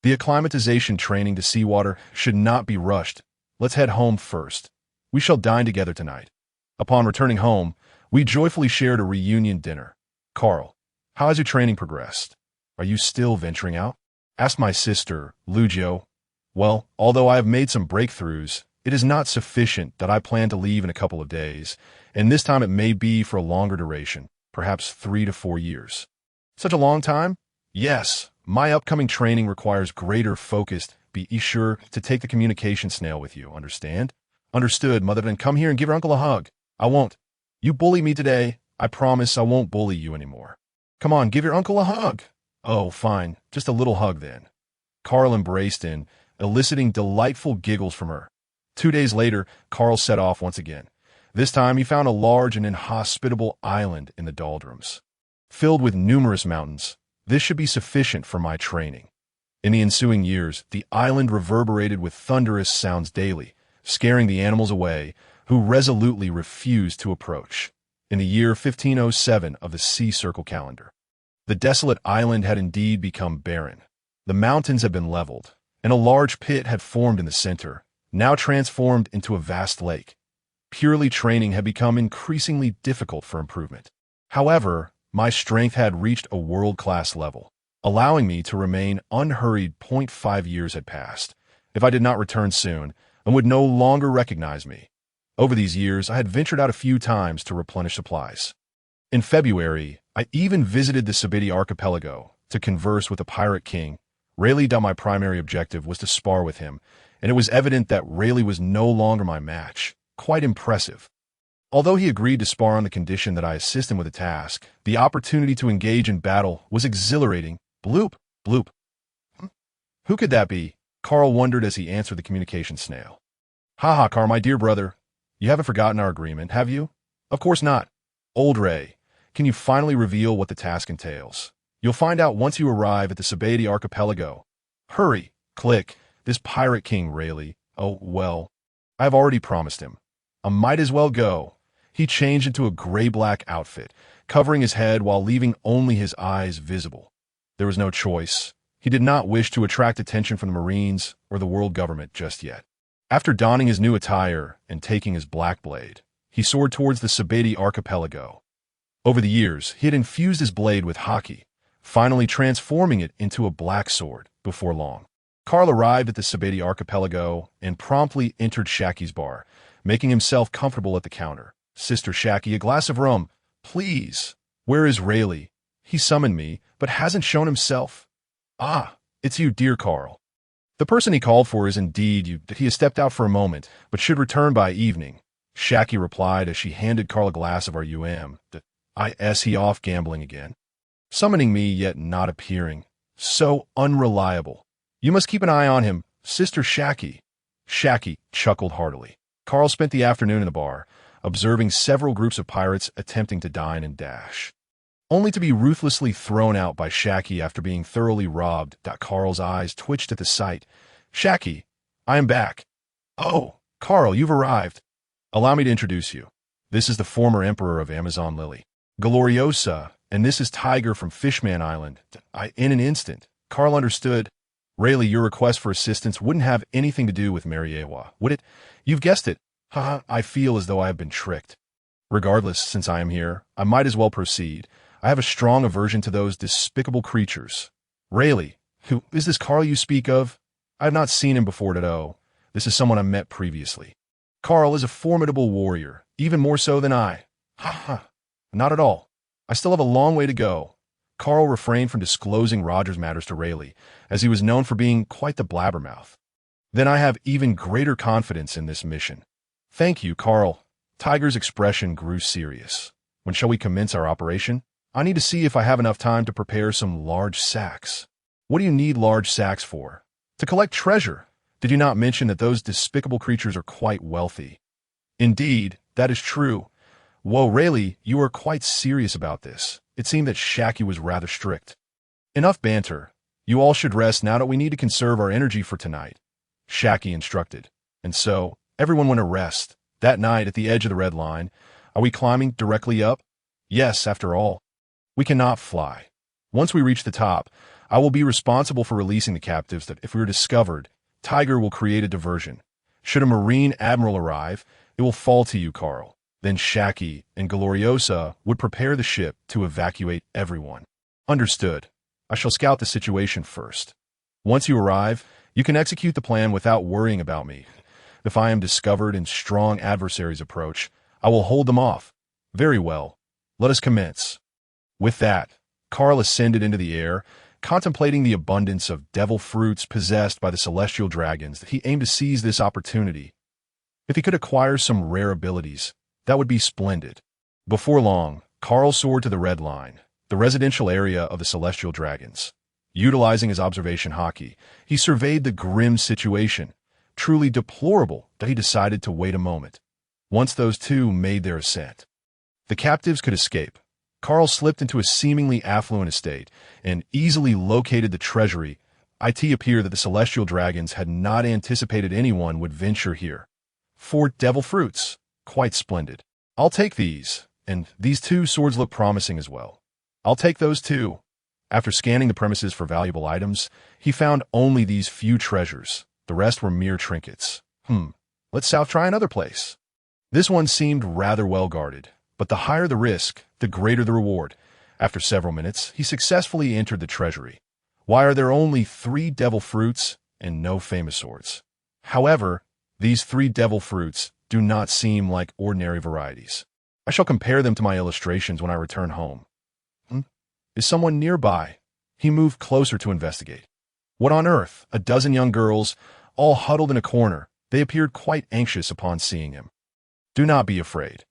The acclimatization training to seawater should not be rushed. Let's head home first. We shall dine together tonight. Upon returning home, we joyfully shared a reunion dinner. Carl, how has your training progressed? Are you still venturing out? Asked my sister, Lu Jiu. Well, although I have made some breakthroughs, it is not sufficient that I plan to leave in a couple of days, and this time it may be for a longer duration, perhaps 3 to 4 years. Such a long time? Yes, my upcoming training requires greater focus. Be sure to take the communication snail with you, understand? Understood, Mother, then come here and give your uncle a hug. I won't. You bullied me today. I promise I won't bully you anymore. Come on, give your uncle a hug. Oh, fine, just a little hug then. Carl embraced in, eliciting delightful giggles from her. 2 days later, Carl set off once again. This time he found a large and inhospitable island in the doldrums. Filled with numerous mountains, this should be sufficient for my training. In the ensuing years, the island reverberated with thunderous sounds daily, scaring the animals away, who resolutely refused to approach. In the year 1507 of the Sea Circle calendar, the desolate island had indeed become barren. The mountains had been leveled, and a large pit had formed in the center, now transformed into a vast lake. Purely training had become increasingly difficult for improvement. However, my strength had reached a world-class level, allowing me to remain unhurried. 5 years had passed. If I did not return soon, and would no longer recognize me. Over these years, I had ventured out a few times to replenish supplies. In February, I even visited the Sabiti archipelago to converse with the pirate king. Rayleigh. My primary objective was to spar with him, and it was evident that Rayleigh was no longer my match. Quite impressive. Although he agreed to spar on the condition that I assist him with a task, the opportunity to engage in battle was exhilarating. Bloop, bloop. Who could that be? Carl wondered as he answered the communication snail. Ha, Carl, my dear brother. You haven't forgotten our agreement, have you? Of course not. Old Ray, can you finally reveal what the task entails? You'll find out once you arrive at the Sabati archipelago. Hurry, click, this pirate king, Rayleigh. Oh, well, I've already promised him. I might as well go. He changed into a gray-black outfit, covering his head while leaving only his eyes visible. There was no choice. He did not wish to attract attention from the Marines or the world government just yet. After donning his new attire and taking his black blade, he soared towards the Sabati archipelago. Over the years, he had infused his blade with hockey, finally transforming it into a black sword before long. Carl arrived at the Sabati archipelago and promptly entered Shaki's bar, making himself comfortable at the counter. Sister Shaki, a glass of rum, please. Where is Rayleigh? He summoned me, but hasn't shown himself. Ah, it's you, dear Carl. The person he called for is indeed you. He has stepped out for a moment, but should return by evening. Shaki replied as she handed Carl a glass of our Is he off gambling again? Summoning me, yet not appearing. So unreliable. You must keep an eye on him, Sister Shaki. Shaki chuckled heartily. Carl spent the afternoon in the bar, observing several groups of pirates attempting to dine and dash, only to be ruthlessly thrown out by Shaki after being thoroughly robbed. Carl's eyes twitched at the sight. Shaki, I am back. Oh, Carl, you've arrived. Allow me to introduce you. This is the former emperor of Amazon Lily, Gloriosa, and this is Tiger from Fishman Island. In an instant, Carl understood. Rayleigh, your request for assistance wouldn't have anything to do with Mariewa, would it? You've guessed it. I feel as though I have been tricked. Regardless, since I am here, I might as well proceed. I have a strong aversion to those despicable creatures. Rayleigh, who is this Carl you speak of? I have not seen him before today. This is someone I met previously. Carl is a formidable warrior, even more so than I. Not at all. I still have a long way to go. Carl refrained from disclosing Roger's matters to Rayleigh, as he was known for being quite the blabbermouth. Then I have even greater confidence in this mission. Thank you, Carl. Tiger's expression grew serious. When shall we commence our operation? I need to see if I have enough time to prepare some large sacks. What do you need large sacks for? To collect treasure. Did you not mention that those despicable creatures are quite wealthy? Indeed, that is true. Whoa, Rayleigh, you are quite serious about this. It seemed that Shaki was rather strict. Enough banter. You all should rest now that we need to conserve our energy for tonight. Shaki instructed. And so, everyone went to rest. That night at the edge of the red line, are we climbing directly up? Yes, after all. We cannot fly. Once we reach the top, I will be responsible for releasing the captives that if we are discovered, Tiger will create a diversion. Should a Marine Admiral arrive, it will fall to you, Carl. Then Shaki and Gloriosa would prepare the ship to evacuate everyone. Understood. I shall scout the situation first. Once you arrive, you can execute the plan without worrying about me. If I am discovered and strong adversaries approach, I will hold them off. Very well. Let us commence. With that, Carl ascended into the air, contemplating the abundance of devil fruits possessed by the celestial dragons that he aimed to seize this opportunity. If he could acquire some rare abilities, that would be splendid. Before long, Carl soared to the red line, the residential area of the celestial dragons. Utilizing his observation hockey, he surveyed the grim situation, truly deplorable that he decided to wait a moment. Once those two made their ascent, the captives could escape. Carl slipped into a seemingly affluent estate and easily located the treasury. It appeared that the celestial dragons had not anticipated anyone would venture here. 4 devil fruits. Quite splendid. I'll take these, and these 2 swords look promising as well. I'll take those too. After scanning the premises for valuable items, he found only these few treasures. The rest were mere trinkets. Let's try another place. This one seemed rather well guarded, but the higher the risk, the greater the reward. After several minutes, he successfully entered the treasury. Why are there only 3 devil fruits and no famous swords? However, these 3 devil fruits do not seem like ordinary varieties. I shall compare them to my illustrations when I return home. Is someone nearby? He moved closer to investigate. What on earth? A dozen young girls, all huddled in a corner. They appeared quite anxious upon seeing him. Do not be afraid.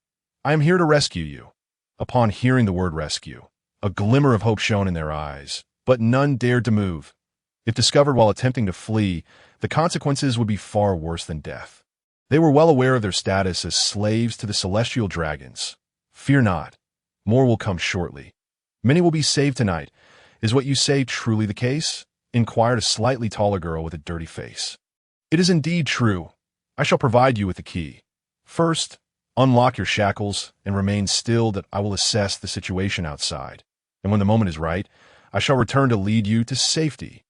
I am here to rescue you. Upon hearing the word rescue, a glimmer of hope shone in their eyes, but none dared to move. If discovered while attempting to flee, the consequences would be far worse than death. They were well aware of their status as slaves to the celestial dragons. Fear not. More will come shortly. Many will be saved tonight. Is what you say truly the case? Inquired a slightly taller girl with a dirty face. It is indeed true. I shall provide you with the key. First, unlock your shackles and remain still that I will assess the situation outside. And when the moment is right, I shall return to lead you to safety.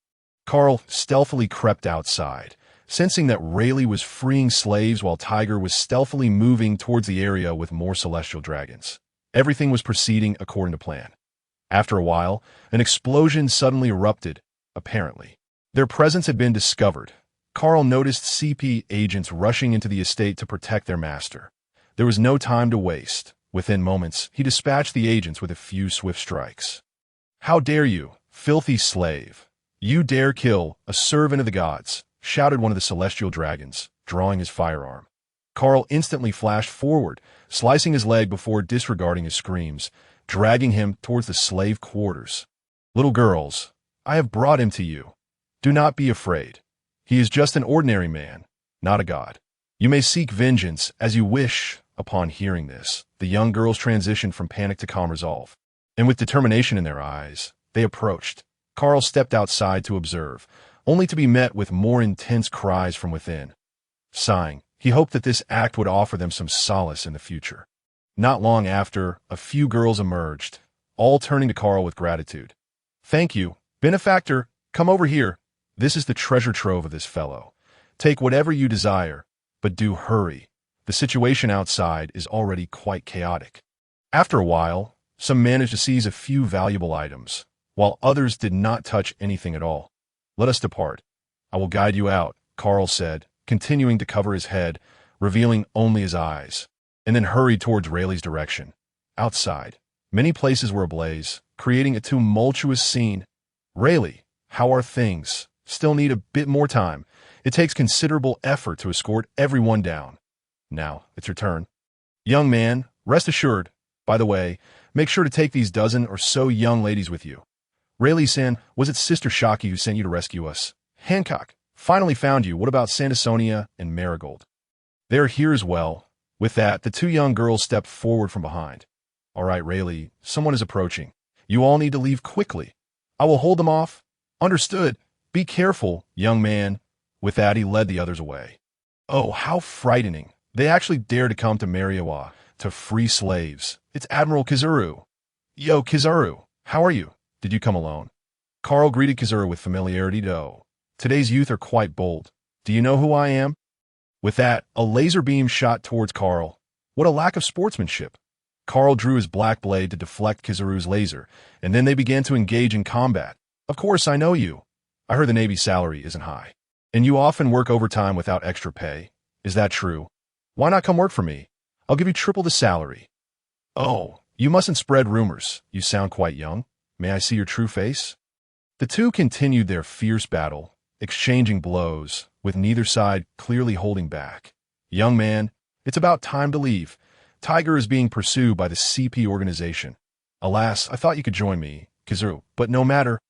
Carl stealthily crept outside, sensing that Rayleigh was freeing slaves while Tiger was stealthily moving towards the area with more celestial dragons. Everything was proceeding according to plan. After a while, an explosion suddenly erupted, apparently. Their presence had been discovered. Carl noticed CP agents rushing into the estate to protect their master. There was no time to waste. Within moments, he dispatched the agents with a few swift strikes. How dare you, filthy slave! You dare kill a servant of the gods, shouted one of the celestial dragons, drawing his firearm. Carl instantly flashed forward, slicing his leg before disregarding his screams, dragging him towards the slave quarters. Little girls, I have brought him to you. Do not be afraid. He is just an ordinary man, not a god. You may seek vengeance as you wish. Upon hearing this, the young girls transitioned from panic to calm resolve. And with determination in their eyes, they approached. Carl stepped outside to observe, only to be met with more intense cries from within. Sighing, he hoped that this act would offer them some solace in the future. Not long after, a few girls emerged, all turning to Carl with gratitude. Thank you, benefactor, come over here. This is the treasure trove of this fellow. Take whatever you desire, but do hurry. The situation outside is already quite chaotic. After a while, some managed to seize a few valuable items, while others did not touch anything at all. Let us depart. I will guide you out, Carl said, continuing to cover his head, revealing only his eyes, and then hurried towards Rayleigh's direction. Outside, many places were ablaze, creating a tumultuous scene. Rayleigh, how are things? Still need a bit more time. It takes considerable effort to escort everyone down. Now, it's your turn. Young man, rest assured. By the way, make sure to take these dozen or so young ladies with you. Rayleigh-san, was it Sister Shocky who sent you to rescue us? Hancock, finally found you. What about Santa Sonia and Marigold? They're here as well. With that, the 2 young girls stepped forward from behind. All right, Rayleigh, someone is approaching. You all need to leave quickly. I will hold them off. Understood. Be careful, young man. With that, he led the others away. Oh, how frightening. They actually dare to come to Mariawa to free slaves. It's Admiral Kizaru. Yo, Kizaru, how are you? Did you come alone? Carl greeted Kizaru with familiarity. Today's youth are quite bold. Do you know who I am? With that, a laser beam shot towards Carl. What a lack of sportsmanship. Carl drew his black blade to deflect Kizaru's laser, and then they began to engage in combat. Of course, I know you. I heard the Navy salary isn't high. And you often work overtime without extra pay. Is that true? Why not come work for me? I'll give you triple the salary. Oh, you mustn't spread rumors. You sound quite young. May I see your true face? The 2 continued their fierce battle, exchanging blows, with neither side clearly holding back. Young man, it's about time to leave. Tiger is being pursued by the CP organization. Alas, I thought you could join me, Kizaru, but no matter.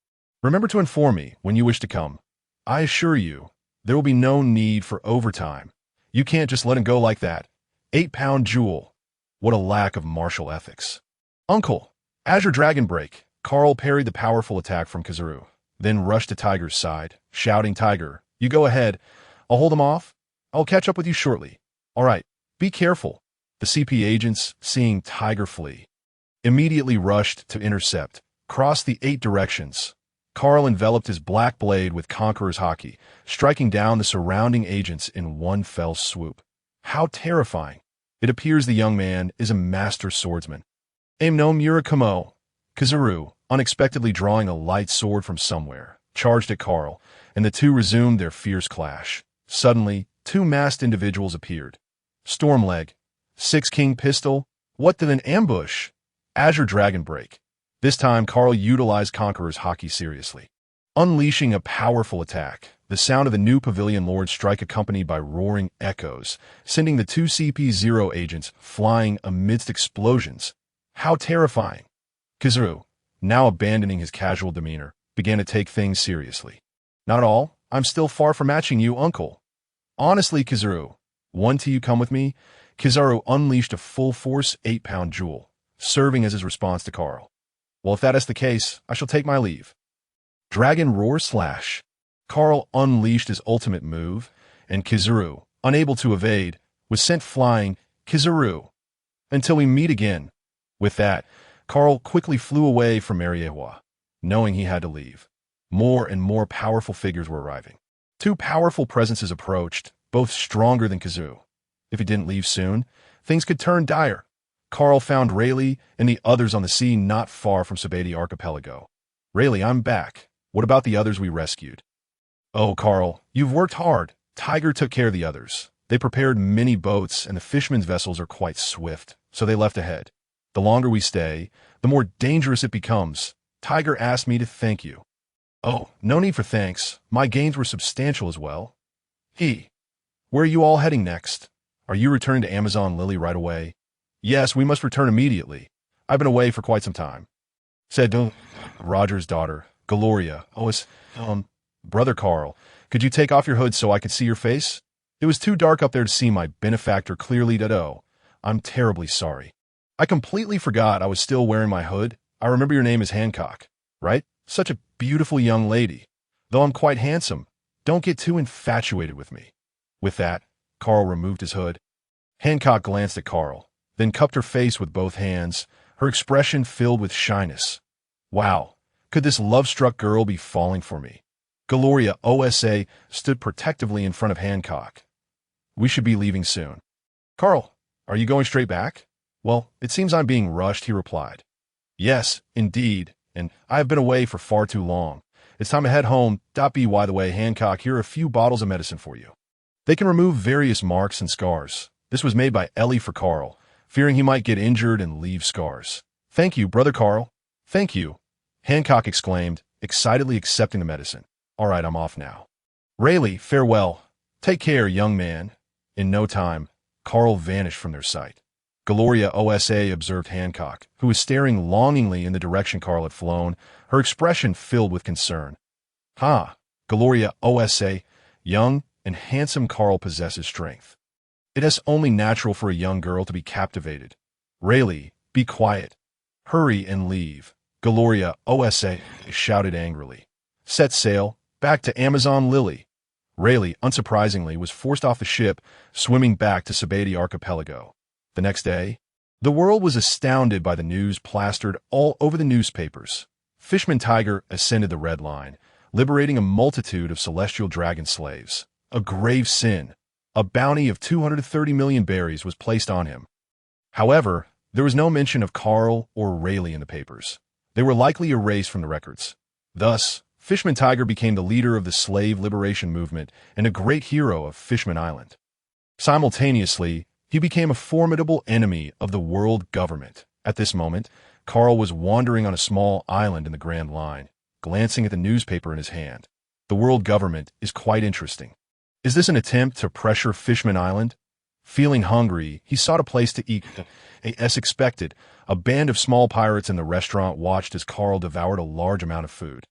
Remember to inform me when you wish to come. I assure you, there will be no need for overtime. You can't just let him go like that. 8-pound jewel. What a lack of martial ethics. Uncle, Azure Dragon Break. Carl parried the powerful attack from Kizaru, then rushed to Tiger's side, shouting, Tiger, you go ahead. I'll hold him off. I'll catch up with you shortly. All right, be careful. The CP agents, seeing Tiger flee, immediately rushed to intercept, crossed the 8 directions. Carl enveloped his black blade with Conqueror's Haki, striking down the surrounding agents in one fell swoop. How terrifying. It appears the young man is a master swordsman. Aim no Murakamo. Kizaru, unexpectedly drawing a light sword from somewhere, charged at Carl, and the two resumed their fierce clash. Suddenly, two masked individuals appeared. Stormleg, Six King Pistol, what did an ambush? Azure Dragon Break. This time, Carl utilized Conqueror's Haki seriously, unleashing a powerful attack. The sound of the new Pavilion Lord strike accompanied by roaring echoes, sending the two CP-0 agents flying amidst explosions. How terrifying! Kizaru, now abandoning his casual demeanor, began to take things seriously. Not at all. I'm still far from matching you, uncle. Honestly, Kizaru, one till you come with me? Kizaru unleashed a full-force 8-pound jewel, serving as his response to Carl. Well, if that is the case, I shall take my leave. Dragon Roar Slash. Carl unleashed his ultimate move, and Kizaru, unable to evade, was sent flying. Kizaru, until we meet again. With that, Carl quickly flew away from Mariewa, knowing he had to leave. More and more powerful figures were arriving. Two powerful presences approached, both stronger than Kizaru. If he didn't leave soon, things could turn dire. Carl found Rayleigh and the others on the sea not far from Sabati Archipelago. Rayleigh, I'm back. What about the others we rescued? Oh, Carl, you've worked hard. Tiger took care of the others. They prepared many boats, and the fishermen's vessels are quite swift, so they left ahead. The longer we stay, the more dangerous it becomes. Tiger asked me to thank you. Oh, no need for thanks. My gains were substantial as well. Where are you all heading next? Are you returning to Amazon Lily right away? Yes, we must return immediately. I've been away for quite some time. Said Roger's daughter, Gloria. Brother Carl, could you take off your hood so I could see your face? It was too dark up there to see my benefactor clearly. I'm terribly sorry. I completely forgot I was still wearing my hood. I remember your name is Hancock, right? Such a beautiful young lady. Though I'm quite handsome, don't get too infatuated with me. With that, Carl removed his hood. Hancock glanced at Carl, then cupped her face with both hands, her expression filled with shyness. Wow, could this love-struck girl be falling for me? Gloria OSA stood protectively in front of Hancock. We should be leaving soon. Carl, are you going straight back? Well, it seems I'm being rushed, he replied. Yes, indeed, and I have been away for far too long. It's time to head home. By the way, Hancock, here are a few bottles of medicine for you. They can remove various marks and scars. This was made by Ellie for Carl, fearing he might get injured and leave scars. Thank you, Brother Carl. Thank you, Hancock exclaimed, excitedly accepting the medicine. All right, I'm off now. Rayleigh, farewell. Take care, young man. In no time, Carl vanished from their sight. Gloria OSA observed Hancock, who was staring longingly in the direction Carl had flown, her expression filled with concern. Gloria OSA, young and handsome Carl possesses strength. It is only natural for a young girl to be captivated. Rayleigh, be quiet. Hurry and leave. Gloria OSA shouted angrily. Set sail, back to Amazon Lily. Rayleigh, unsurprisingly, was forced off the ship, swimming back to Sabati Archipelago. The next day, the world was astounded by the news plastered all over the newspapers. Fishman Tiger ascended the Red Line, liberating a multitude of celestial dragon slaves. A grave sin. A bounty of 230 million berries was placed on him. However, there was no mention of Carl or Rayleigh in the papers. They were likely erased from the records. Thus, Fishman Tiger became the leader of the slave liberation movement and a great hero of Fishman Island. Simultaneously, he became a formidable enemy of the world government. At this moment, Carl was wandering on a small island in the Grand Line, glancing at the newspaper in his hand. The world government is quite interesting. Is this an attempt to pressure Fishman Island? Feeling hungry, he sought a place to eat. As expected, a band of small pirates in the restaurant watched as Carl devoured a large amount of food.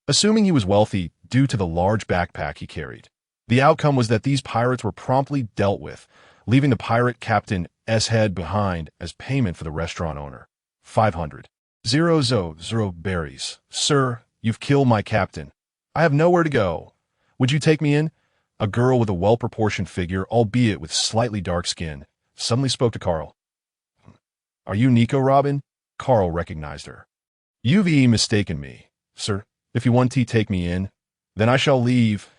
Assuming he was wealthy due to the large backpack he carried, the outcome was that these pirates were promptly dealt with, leaving the pirate captain's head behind as payment for the restaurant owner. 500. 000 berries. Sir, you've killed my captain. I have nowhere to go. Would you take me in? A girl with a well-proportioned figure, albeit with slightly dark skin, suddenly spoke to Carl. Are you Nico, Robin? Carl recognized her. You've mistaken me, sir. If you want to take me in, then I shall leave.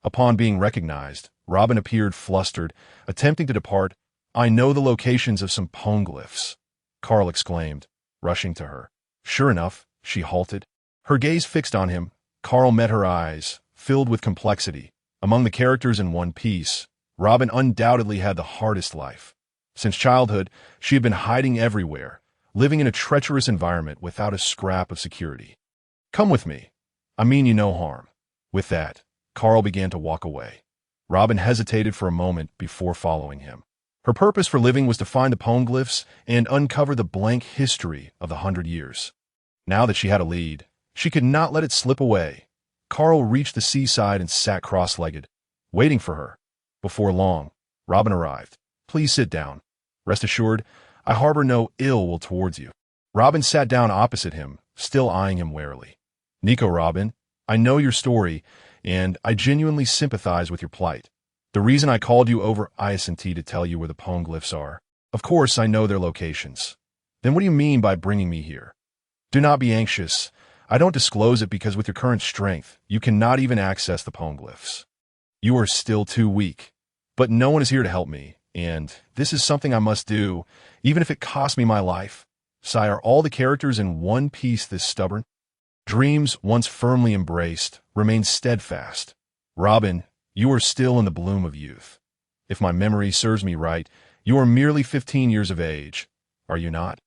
Upon being recognized, Robin appeared flustered, attempting to depart. I know the locations of some poneglyphs, Carl exclaimed, rushing to her. Sure enough, she halted. Her gaze fixed on him. Carl met her eyes, filled with complexity. Among the characters in One Piece, Robin undoubtedly had the hardest life. Since childhood, she had been hiding everywhere, living in a treacherous environment without a scrap of security. Come with me. I mean you no harm. With that, Carl began to walk away. Robin hesitated for a moment before following him. Her purpose for living was to find the poneglyphs and uncover the blank history of the 100 years. Now that she had a lead, she could not let it slip away. Carl reached the seaside and sat cross-legged, waiting for her. Before long, Robin arrived. Please sit down. Rest assured, I harbor no ill will towards you. Robin sat down opposite him, still eyeing him warily. Nico, Robin, I know your story, and I genuinely sympathize with your plight. The reason I called you over Isanti to tell you where the poneglyphs are. Of course, I know their locations. Then what do you mean by bringing me here? Do not be anxious. I don't disclose it because with your current strength, you cannot even access the poneglyphs. You are still too weak. But no one is here to help me, and this is something I must do, even if it costs me my life. Sire, all the characters in One Piece this stubborn? Dreams, once firmly embraced, remain steadfast. Robin, you are still in the bloom of youth. If my memory serves me right, you are merely 15 years of age, are you not?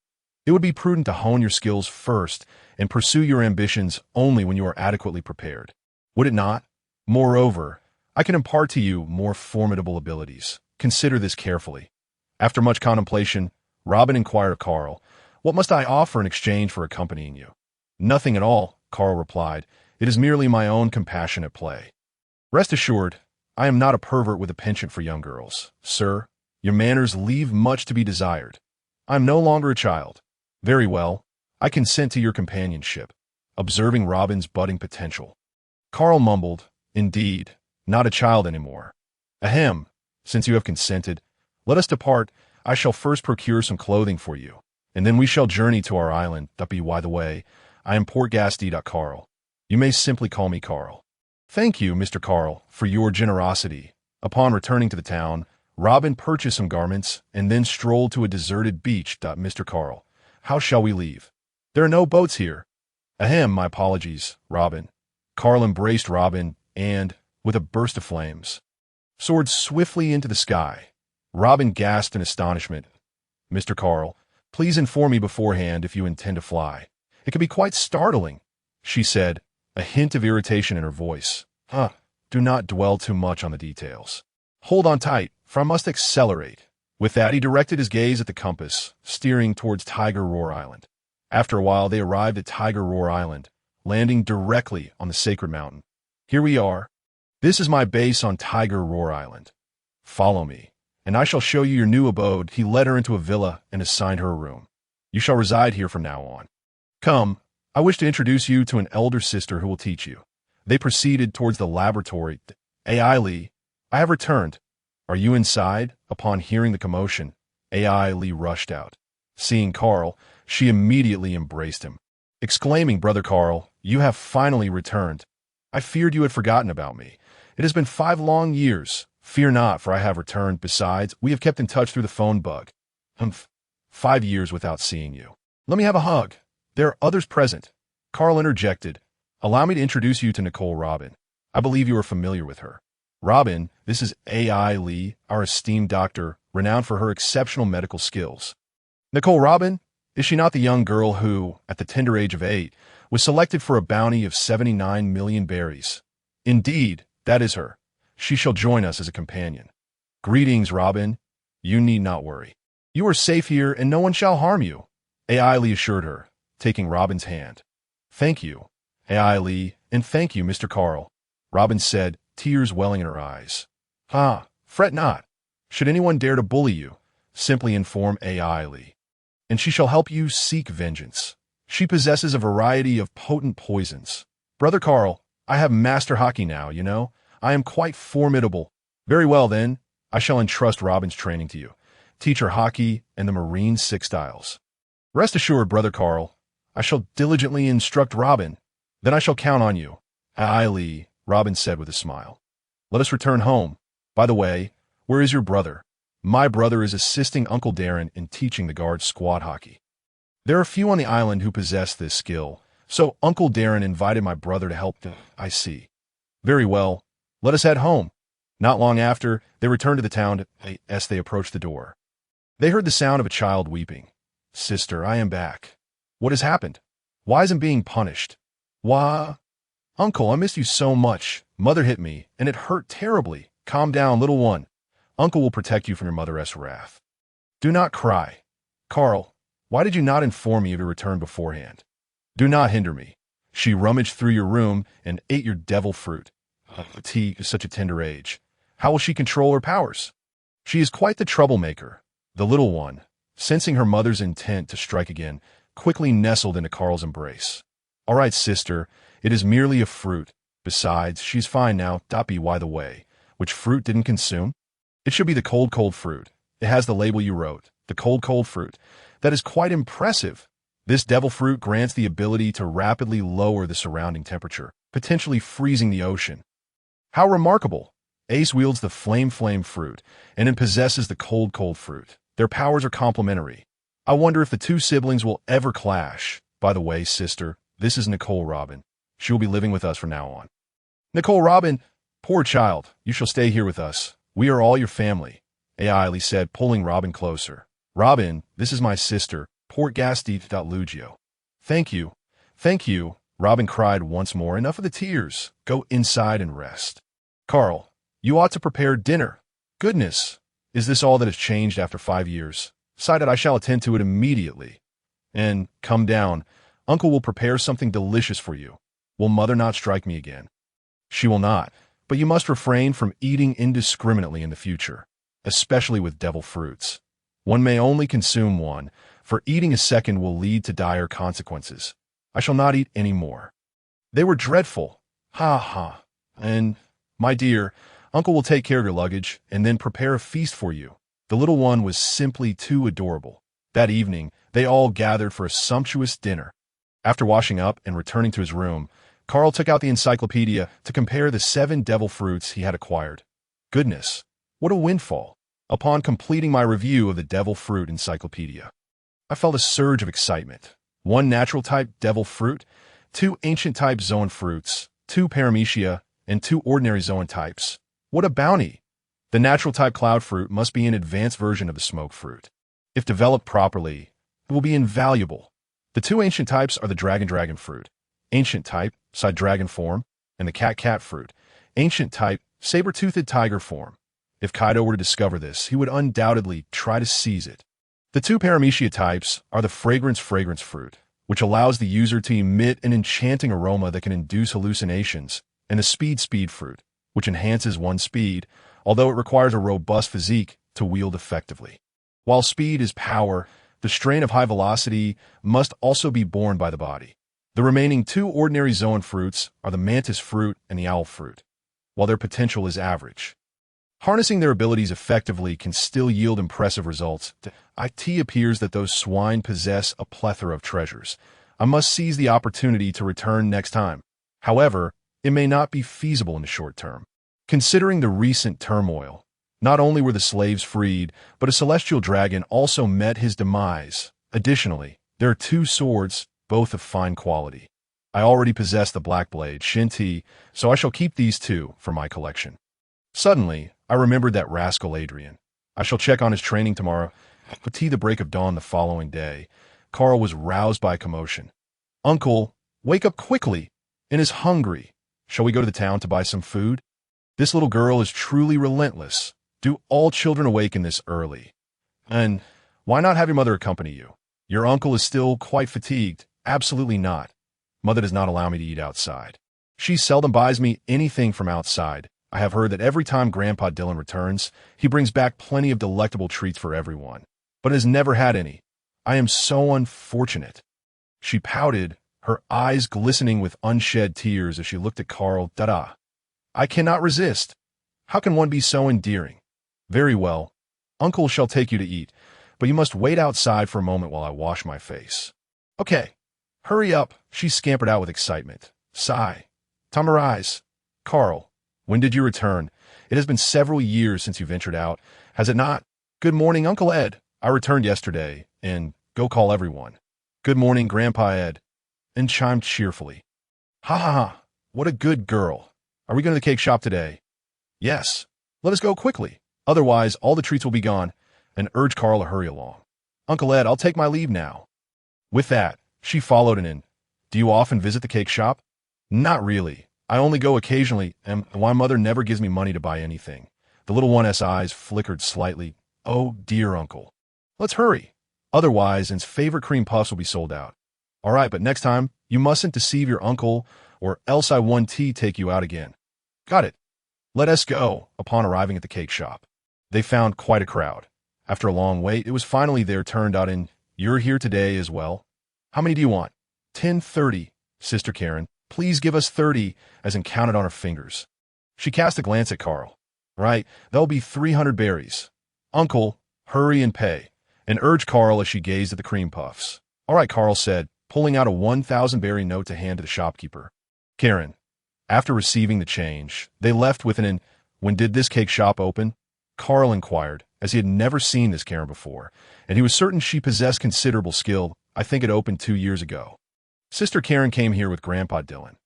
It would be prudent to hone your skills first and pursue your ambitions only when you are adequately prepared. Would it not? Moreover, I can impart to you more formidable abilities. Consider this carefully. After much contemplation, Robin inquired of Carl, what must I offer in exchange for accompanying you? Nothing at all, Carl replied. It is merely my own compassion at play. Rest assured, I am not a pervert with a penchant for young girls. Sir, your manners leave much to be desired. I am no longer a child. Very well, I consent to your companionship, observing Robin's budding potential. Carl mumbled, indeed, not a child anymore. Ahem, since you have consented, let us depart. I shall first procure some clothing for you, and then we shall journey to our island. By the way, I am Portgasty. Carl. You may simply call me Carl. Thank you, Mr. Carl, for your generosity. Upon returning to the town, Robin purchased some garments and then strolled to a deserted beach. Mr. Carl, how shall we leave? There are no boats here. Ahem, my apologies, Robin. Carl embraced Robin and, with a burst of flames, soared swiftly into the sky. Robin gasped in astonishment. Mr. Carl, please inform me beforehand if you intend to fly. It can be quite startling, she said, a hint of irritation in her voice. Do not dwell too much on the details. Hold on tight, for I must accelerate. With that, he directed his gaze at the compass, steering towards Tiger Roar Island. After a while, they arrived at Tiger Roar Island, landing directly on the sacred mountain. Here we are. This is my base on Tiger Roar Island. Follow me, and I shall show you your new abode. He led her into a villa and assigned her a room. You shall reside here from now on. Come, I wish to introduce you to an elder sister who will teach you. They proceeded towards the laboratory. AI Lee, I have returned. Are you inside? Upon hearing the commotion, AI Lee rushed out. Seeing Carl, she immediately embraced him, exclaiming, Brother Carl, you have finally returned. I feared you had forgotten about me. It has been 5 long years. Fear not, for I have returned. Besides, we have kept in touch through the phone bug. 5 years without seeing you. Let me have a hug. There are others present. Carl interjected. Allow me to introduce you to Nicole Robin. I believe you are familiar with her. Robin, this is AI Lee, our esteemed doctor, renowned for her exceptional medical skills. Nicole Robin? Is she not the young girl who, at the tender age of 8, was selected for a bounty of 79 million berries? Indeed, that is her. She shall join us as a companion. Greetings, Robin. You need not worry. You are safe here, and no one shall harm you, AI Lee assured her, taking Robin's hand. Thank you, AI Lee, and thank you, Mr. Carl, Robin said, tears welling in her eyes. Fret not. Should anyone dare to bully you, simply inform AI Lee, and she shall help you seek vengeance. She possesses a variety of potent poisons. Brother Carl, I have master hockey now, you know. I am quite formidable. Very well, then. I shall entrust Robin's training to you. Teach her hockey and the Marine 6 styles. Rest assured, Brother Carl, I shall diligently instruct Robin. Then I shall count on you. Aye, Lee, Robin said with a smile. Let us return home. By the way, where is your brother? My brother is assisting Uncle Darren in teaching the guards squad hockey. There are few on the island who possess this skill, so Uncle Darren invited my brother to help them. I see. Very well. Let us head home. Not long after, they returned to the town as they approached the door. They heard the sound of a child weeping. Sister, I am back. What has happened? Why isn't being punished? Why? Uncle, I missed you so much. Mother hit me, and it hurt terribly. Calm down, little one. Uncle will protect you from your mother's wrath. Do not cry. Carl, why did you not inform me of your return beforehand? Do not hinder me. She rummaged through your room and ate your devil fruit. Tea is such a tender age. How will she control her powers? She is quite the troublemaker. The little one, sensing her mother's intent to strike again, quickly nestled into Carl's embrace. All right, sister, it is merely a fruit. Besides, she's fine now. By the way, which fruit didn't consume? It should be the cold fruit. It has the label you wrote, the cold fruit. That is quite impressive. This devil fruit grants the ability to rapidly lower the surrounding temperature, potentially freezing the ocean. How remarkable! Ace wields the flame fruit, and it possesses the cold fruit. Their powers are complementary. I wonder if the two siblings will ever clash. By the way, sister, this is Nicole Robin. She will be living with us from now on. Nicole Robin, poor child, you shall stay here with us. We are all your family, Ailey said, pulling Robin closer. Robin, this is my sister, Port Gasti. Lu Jiu. Thank you, Robin cried once more. Enough of the tears. Go inside and rest. Carl, you ought to prepare dinner. Goodness, is this all that has changed after 5 years? Decided I shall attend to it immediately. And, come down, Uncle will prepare something delicious for you. Will Mother not strike me again? She will not, but you must refrain from eating indiscriminately in the future, especially with devil fruits. One may only consume one, for eating a second will lead to dire consequences. I shall not eat any more. They were dreadful. Ha ha. And, my dear, Uncle will take care of your luggage and then prepare a feast for you. The little one was simply too adorable. That evening, they all gathered for a sumptuous dinner. After washing up and returning to his room, Carl took out the encyclopedia to compare the 7 devil fruits he had acquired. Goodness, what a windfall! Upon completing my review of the devil fruit encyclopedia, I felt a surge of excitement. 1 natural type devil fruit, 2 ancient type zoan fruits, 2 paramecia, and 2 ordinary zoan types. What a bounty! The natural type cloud fruit must be an advanced version of the smoke fruit. If developed properly, it will be invaluable. The 2 ancient types are the dragon fruit, ancient type, side dragon form, and the cat fruit, ancient type, saber-toothed tiger form. If Kaido were to discover this, he would undoubtedly try to seize it. The 2 paramecia types are the fragrance fruit, which allows the user to emit an enchanting aroma that can induce hallucinations, and the speed fruit, which enhances one's speed, although it requires a robust physique to wield effectively. While speed is power, the strain of high velocity must also be borne by the body. The remaining 2 ordinary zoan fruits are the mantis fruit and the owl fruit, while their potential is average. Harnessing their abilities effectively can still yield impressive results. It appears that those swine possess a plethora of treasures. I must seize the opportunity to return next time. However, it may not be feasible in the short term. Considering the recent turmoil, not only were the slaves freed, but a celestial dragon also met his demise. Additionally, there are 2 swords, both of fine quality. I already possess the black blade, Shinti, so I shall keep these 2 for my collection. Suddenly, I remembered that rascal Adrian. I shall check on his training tomorrow. At the break of dawn the following day, Carl was roused by a commotion. Uncle, wake up quickly! And is hungry. Shall we go to the town to buy some food? This little girl is truly relentless. Do all children awaken this early? And why not have your mother accompany you? Your uncle is still quite fatigued. Absolutely not. Mother does not allow me to eat outside. She seldom buys me anything from outside. I have heard that every time Grandpa Dylan returns, he brings back plenty of delectable treats for everyone, but has never had any. I am so unfortunate. She pouted, her eyes glistening with unshed tears as she looked at Carl. I cannot resist. How can one be so endearing? Very well. Uncle shall take you to eat, but you must wait outside for a moment while I wash my face. Okay. Hurry up. She scampered out with excitement. Sigh. Tamarize. Carl, when did you return? It has been several years since you ventured out, has it not? Good morning, Uncle Ed. I returned yesterday, and go call everyone. Good morning, Grandpa Ed, and chimed cheerfully. Ha ha ha, what a good girl. Are we going to the cake shop today? Yes. Let us go quickly. Otherwise, all the treats will be gone, and urged Carl to hurry along. Uncle Ed, I'll take my leave now. With that, she followed and in. Do you often visit the cake shop? Not really. I only go occasionally, and my mother never gives me money to buy anything. The little one's eyes flickered slightly. Oh, dear uncle. Let's hurry. Otherwise, Anne's favorite cream puffs will be sold out. All right, but next time, you mustn't deceive your uncle, or else I won't take you out again. Got it. Let us go. Upon arriving at the cake shop, they found quite a crowd. After a long wait, it was finally their turn. And you're here today as well? How many do you want? 30. Sister Karen, please give us 30, as in counted on her fingers. She cast a glance at Carl. Right, that'll be 300 berries. Uncle, hurry and pay, and urged Carl as she gazed at the cream puffs. All right, Carl said, pulling out a 1,000-berry note to hand to the shopkeeper. Karen, after receiving the change, they left with an when did this cake shop open? Carl inquired, as he had never seen this Karen before, and he was certain she possessed considerable skill. I think it opened 2 years ago. Sister Karen came here with Grandpa Dylan.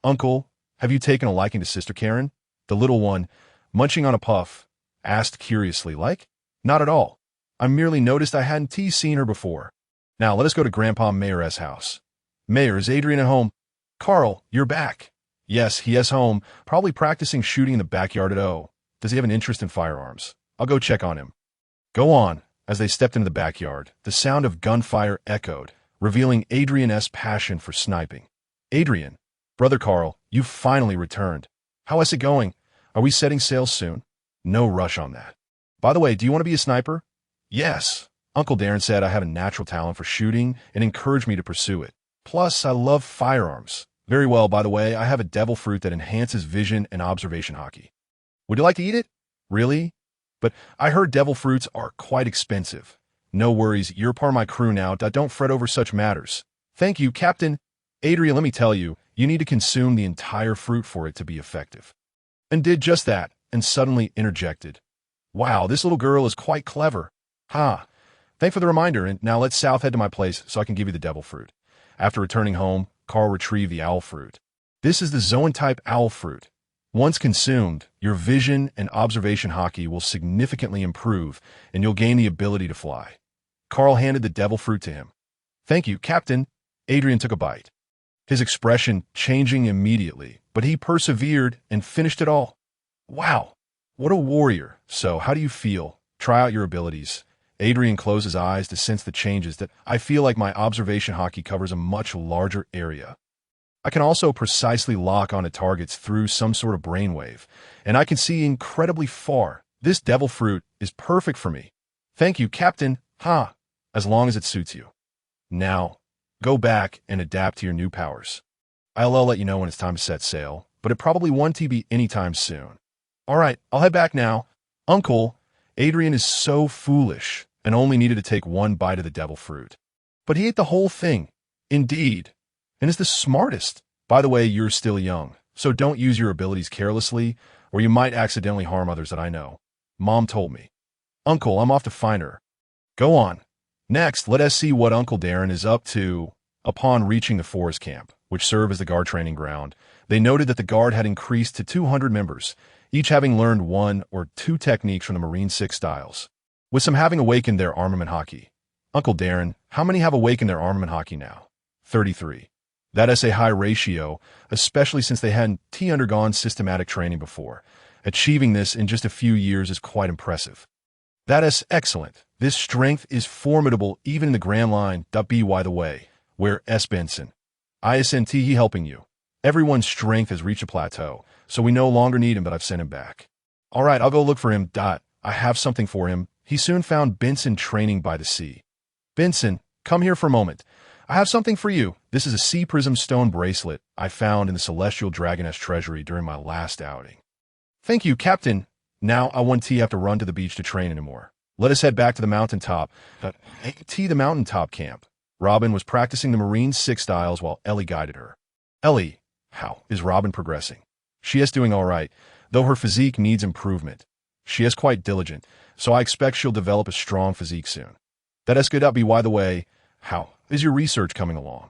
Uncle, have you taken a liking to Sister Karen? The little one, munching on a puff, asked curiously, like? Not at all. I merely noticed I hadn't seen her before. Now let us go to Grandpa Mayer's house. Mayer, is Adrian at home? Carl, you're back. Yes, he is home, probably practicing shooting in the backyard at O. Does he have an interest in firearms? I'll go check on him. Go on. As they stepped into the backyard, the sound of gunfire echoed, revealing Adrian's passion for sniping. Adrian, brother Carl, you've finally returned. How is it going? Are we setting sail soon? No rush on that. By the way, do you want to be a sniper? Yes. Uncle Darren said I have a natural talent for shooting and encouraged me to pursue it. Plus, I love firearms. Very well, by the way, I have a devil fruit that enhances vision and observation hockey. Would you like to eat it? Really? But I heard devil fruits are quite expensive. No worries, you're part of my crew now. Don't fret over such matters. Thank you, Captain. Adrian, let me tell you, you need to consume the entire fruit for it to be effective. And did just that, and suddenly interjected. Wow, this little girl is quite clever. Ha. Thanks for the reminder, and now let's south head to my place so I can give you the devil fruit. After returning home, Carl retrieved the owl fruit. This is the zoan-type owl fruit. Once consumed, your vision and observation hockey will significantly improve, and you'll gain the ability to fly. Carl handed the devil fruit to him. Thank you, Captain. Adrian took a bite, his expression changing immediately, but he persevered and finished it all. Wow, what a warrior. So, how do you feel? Try out your abilities. Adrian closed his eyes to sense the changes. That I feel like my observation hockey covers a much larger area. I can also precisely lock onto targets through some sort of brainwave, and I can see incredibly far. This devil fruit is perfect for me. Thank you, Captain. Ha, as long as it suits you. Now, go back and adapt to your new powers. I'll let you know when it's time to set sail, but it probably won't be anytime soon. All right, I'll head back now. Uncle, Adrian is so foolish and only needed to take one bite of the devil fruit. But he ate the whole thing. Indeed. And is the smartest. By the way, you're still young, so don't use your abilities carelessly, or you might accidentally harm others that I know. Mom told me. Uncle, I'm off to find her. Go on. Next, let us see what Uncle Darren is up to. Upon reaching the forest camp, which served as the guard training ground, they noted that the guard had increased to 200 members, each having learned 1 or 2 techniques from the Marine 6 styles, with some having awakened their armament hockey. Uncle Darren, how many have awakened their armament hockey now? 33. That is a high ratio, especially since they hadn't undergone systematic training before. Achieving this in just a few years is quite impressive. That is excellent. This strength is formidable even in the Grand Line. By the way, where S. Benson. ISNT he helping you. Everyone's strength has reached a plateau, so we no longer need him, but I've sent him back. All right, I'll go look for him. I have something for him. He soon found Benson training by the sea. Benson, come here for a moment. I have something for you. This is a sea prism stone bracelet I found in the Celestial Dragoness treasury during my last outing. Thank you, Captain. Now I won't have to run to the beach to train anymore. Let us head back to the mountaintop. The mountaintop camp. Robin was practicing the Marine 6 styles while Ellie guided her. Ellie, how is Robin progressing? She is doing all right, though her physique needs improvement. She is quite diligent, so I expect she'll develop a strong physique soon. That is good. By the way, how is your research coming along?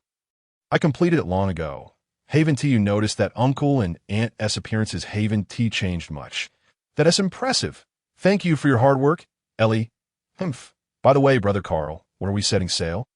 I completed it long ago. Haven T, you noticed that Uncle and Aunt S appearances Haven T changed much. That is impressive. Thank you for your hard work, Ellie. Humph. By the way, Brother Carl, when are we setting sail?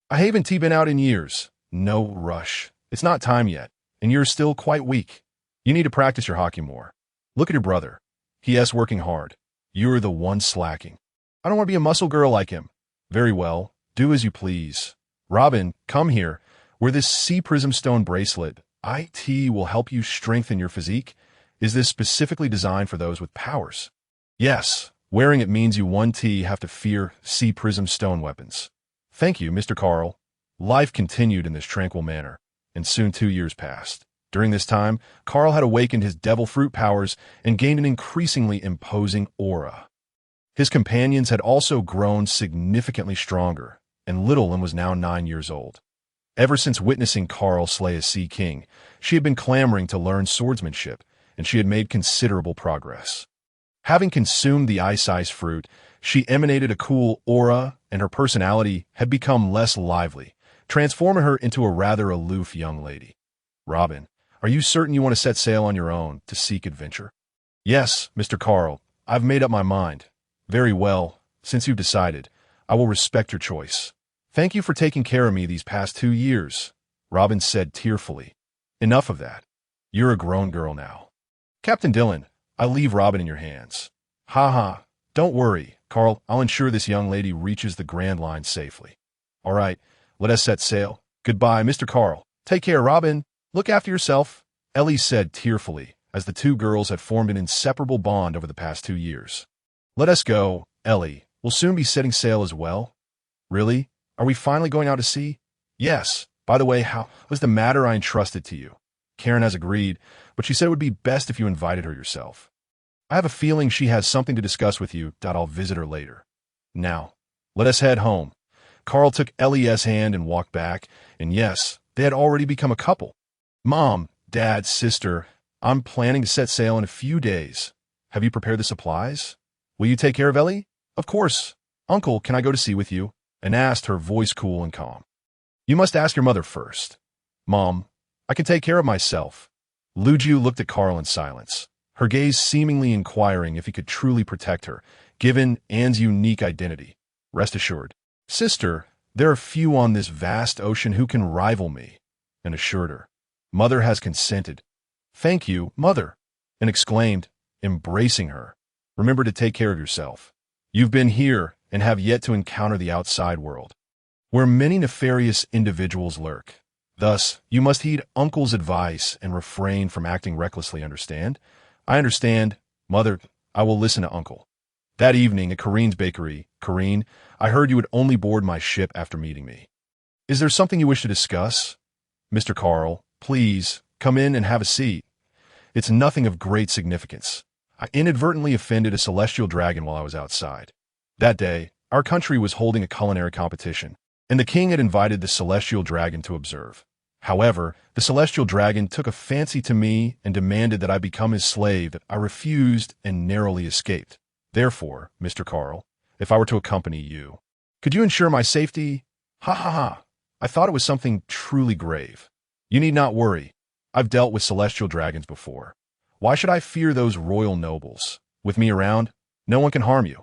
I haven't been out in years. No rush. It's not time yet, and you're still quite weak. You need to practice your hockey more. Look at your brother. He is working hard. You're the one slacking. I don't want to be a muscle girl like him. Very well. Do as you please. Robin, come here. Wear this sea prism stone bracelet. IT will help you strengthen your physique. Is this specifically designed for those with powers? Yes. Wearing it means you 1T have to fear sea prism stone weapons. Thank you, Mr. Carl. Life continued in this tranquil manner, and soon 2 years passed. During this time, Carl had awakened his devil fruit powers and gained an increasingly imposing aura. His companions had also grown significantly stronger, and little one was now 9 years old. Ever since witnessing Carl slay a sea king, she had been clamoring to learn swordsmanship, and she had made considerable progress. Having consumed the ice fruit, she emanated a cool aura, and her personality had become less lively, transforming her into a rather aloof young lady. Robin, are you certain you want to set sail on your own to seek adventure? Yes, Mr. Carl, I've made up my mind. Very well, since you've decided, I will respect your choice. Thank you for taking care of me these past 2 years, Robin said tearfully. Enough of that. You're a grown girl now. Captain Dillon, I leave Robin in your hands. Ha ha, don't worry, Carl, I'll ensure this young lady reaches the Grand Line safely. All right, let us set sail. Goodbye, Mr. Carl. Take care, Robin. Look after yourself, Ellie said tearfully, as the two girls had formed an inseparable bond over the past 2 years. Let us go, Ellie. We'll soon be setting sail as well. Really? Are we finally going out to sea? Yes. By the way, how was the matter I entrusted to you? Karen has agreed, but she said it would be best if you invited her yourself. I have a feeling she has something to discuss with you. I'll visit her later. Now, let us head home. Carl took Ellie's hand and walked back, and yes, they had already become a couple. Mom, Dad, sister, I'm planning to set sail in a few days. Have you prepared the supplies? Will you take care of Ellie? Of course. Uncle, can I go to sea with you? And asked, her voice cool and calm. You must ask your mother first. Mom, I can take care of myself. Lu Jiu looked at Carl in silence, her gaze seemingly inquiring if he could truly protect her, given Anne's unique identity. Rest assured, sister, there are few on this vast ocean who can rival me, and assured her. Mother has consented. Thank you, Mother, and exclaimed, embracing her. Remember to take care of yourself. You've been here and have yet to encounter the outside world, where many nefarious individuals lurk. Thus, you must heed Uncle's advice and refrain from acting recklessly, understand? I understand. Mother, I will listen to Uncle. That evening at Corinne's bakery, Corinne, I heard you would only board my ship after meeting me. Is there something you wish to discuss? Mr. Carl, please, come in and have a seat. It's nothing of great significance. I inadvertently offended a celestial dragon while I was outside. That day, our country was holding a culinary competition, and the king had invited the celestial dragon to observe. However, the celestial dragon took a fancy to me and demanded that I become his slave. I refused and narrowly escaped. Therefore, Mr. Carl, if I were to accompany you, could you ensure my safety? Ha ha ha. I thought it was something truly grave. You need not worry. I've dealt with celestial dragons before. Why should I fear those royal nobles? With me around, no one can harm you.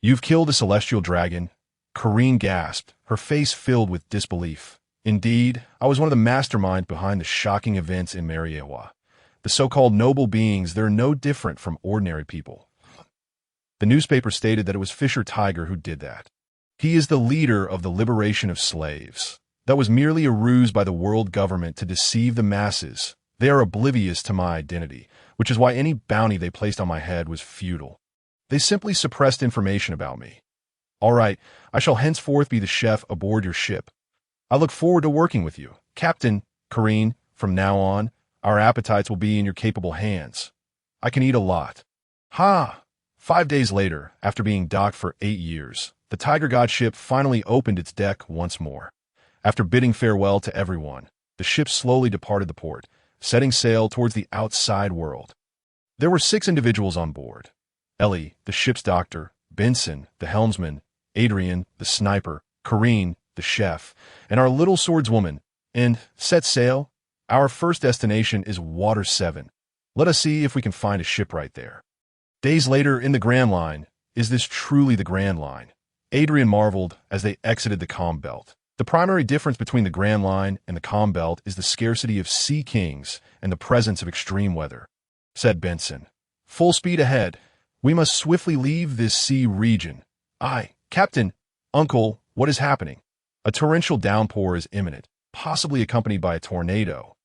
You've killed a celestial dragon. Corinne gasped, her face filled with disbelief. Indeed, I was one of the masterminds behind the shocking events in Mariewa. The so-called noble beings, they're no different from ordinary people. The newspaper stated that it was Fisher Tiger who did that. He is the leader of the liberation of slaves. That was merely a ruse by the world government to deceive the masses. They are oblivious to my identity, which is why any bounty they placed on my head was futile. They simply suppressed information about me. All right, I shall henceforth be the chef aboard your ship. I look forward to working with you. Captain, Corinne, from now on, our appetites will be in your capable hands. I can eat a lot. Ha! 5 days later, after being docked for 8 years, the Tiger God ship finally opened its deck once more. After bidding farewell to everyone, the ship slowly departed the port, setting sail towards the outside world. There were 6 individuals on board. Ellie, the ship's doctor, Benson, the helmsman, Adrian, the sniper, Corrine, the chef, and our little swordswoman, and set sail. Our first destination is Water 7. Let us see if we can find a ship right there. Days later in the Grand Line. Is this truly the Grand Line? Adrian marveled as they exited the Calm Belt. The primary difference between the Grand Line and the Calm Belt is the scarcity of sea kings and the presence of extreme weather, said Benson. Full speed ahead. We must swiftly leave this sea region. Aye, Captain. Uncle, what is happening? A torrential downpour is imminent, possibly accompanied by a tornado.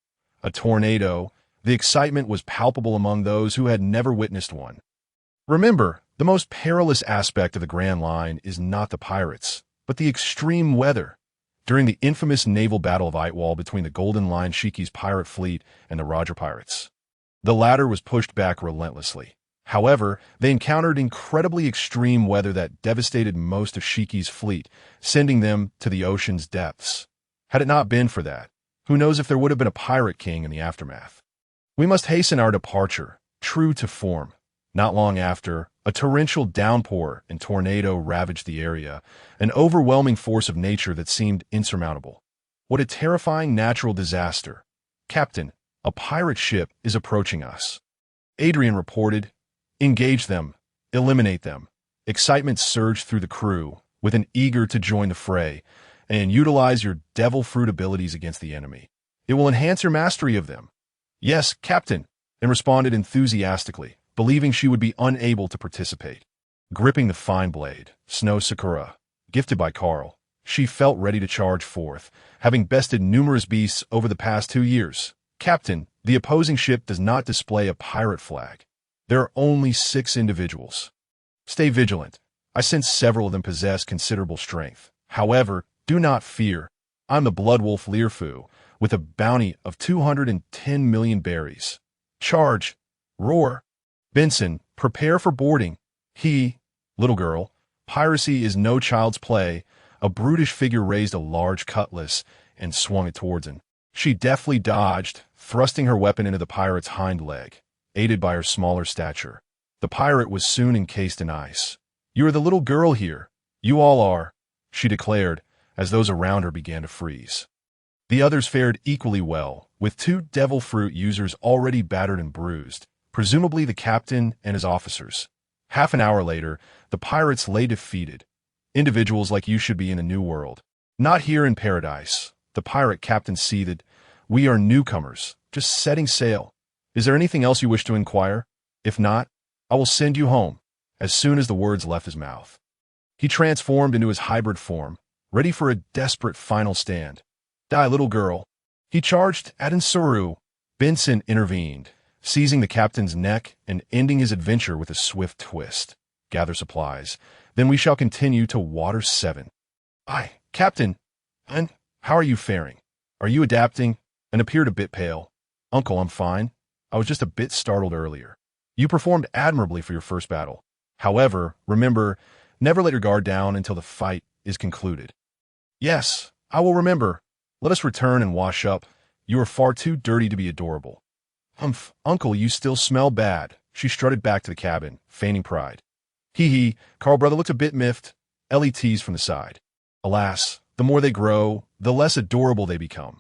A tornado. The excitement was palpable among those who had never witnessed one. Remember, the most perilous aspect of the Grand Line is not the pirates, but the extreme weather. During the infamous naval battle of Eitwall between the Golden Line Shiki's pirate fleet and the Roger pirates, the latter was pushed back relentlessly. However, they encountered incredibly extreme weather that devastated most of Shiki's fleet, sending them to the ocean's depths. Had it not been for that, who knows if there would have been a pirate king in the aftermath. We must hasten our departure, true to form. Not long after, a torrential downpour and tornado ravaged the area, an overwhelming force of nature that seemed insurmountable. What a terrifying natural disaster. Captain, a pirate ship is approaching us. Adrian reported. Engage them. Eliminate them. Excitement surged through the crew, with an eager to join the fray, and utilize your devil fruit abilities against the enemy. It will enhance your mastery of them. Yes, Captain, and responded enthusiastically, believing she would be unable to participate. Gripping the fine blade, Snow Sakura, gifted by Carl, she felt ready to charge forth, having bested numerous beasts over the past 2 years. Captain, the opposing ship does not display a pirate flag. There are only 6 individuals. Stay vigilant. I sense several of them possess considerable strength. However, do not fear. I'm the Bloodwolf Learfu, with a bounty of 210 million berries. Charge. Roar. Benson, prepare for boarding. Little girl, piracy is no child's play. A brutish figure raised a large cutlass and swung it towards him. She deftly dodged, thrusting her weapon into the pirate's hind leg, aided by her smaller stature. The pirate was soon encased in ice. You are the little girl here. You all are, she declared, as those around her began to freeze. The others fared equally well, with 2 devil fruit users already battered and bruised, presumably the captain and his officers. Half an hour later, the pirates lay defeated. Individuals like you should be in a new world. Not here in paradise. The pirate captain seethed. We are newcomers, just setting sail. Is there anything else you wish to inquire? If not, I will send you home. As soon as the words left his mouth, he transformed into his hybrid form, ready for a desperate final stand. Die, little girl. He charged at Insuru. Benson intervened, seizing the captain's neck and ending his adventure with a swift twist. Gather supplies. Then we shall continue to Water 7. Aye, Captain. And how are you faring? Are you adapting? And appeared a bit pale. Uncle, I'm fine. I was just a bit startled earlier. You performed admirably for your first battle. However, remember, never let your guard down until the fight is concluded. Yes, I will remember. Let us return and wash up. You are far too dirty to be adorable. Humph, Uncle, you still smell bad. She strutted back to the cabin, feigning pride. Hee, Carl brother looked a bit miffed. Ellie teased from the side. Alas, the more they grow, the less adorable they become.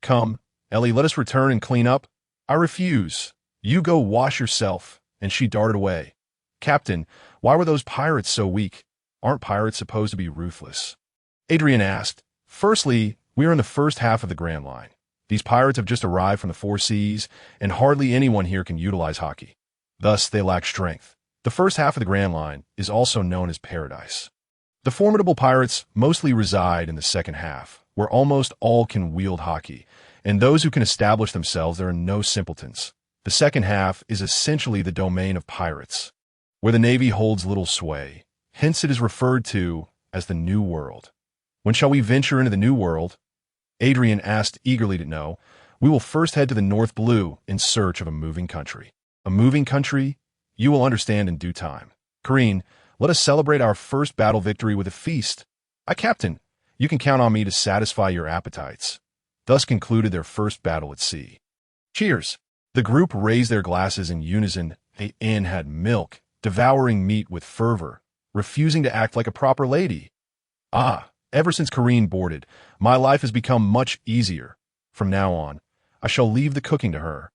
Come, Ellie, let us return and clean up. I refuse. You go wash yourself. And she darted away. Captain, why were those pirates so weak? Aren't pirates supposed to be ruthless? Adrian asked. Firstly, we are in the first half of the Grand Line. These pirates have just arrived from the 4 seas, and hardly anyone here can utilize hockey. Thus, they lack strength. The first half of the Grand Line is also known as Paradise. The formidable pirates mostly reside in the second half, where almost all can wield hockey, and those who can establish themselves there are no simpletons. The second half is essentially the domain of pirates, where the Navy holds little sway. Hence it is referred to as the New World. When shall we venture into the New World? Adrian asked eagerly to know. We will first head to the North Blue in search of a moving country. A moving country? You will understand in due time. Corrine, let us celebrate our first battle victory with a feast. Captain, you can count on me to satisfy your appetites. Thus concluded their first battle at sea. Cheers! The group raised their glasses in unison. The inn had milk, devouring meat with fervor, refusing to act like a proper lady. Ever since Corrine boarded, my life has become much easier. From now on, I shall leave the cooking to her.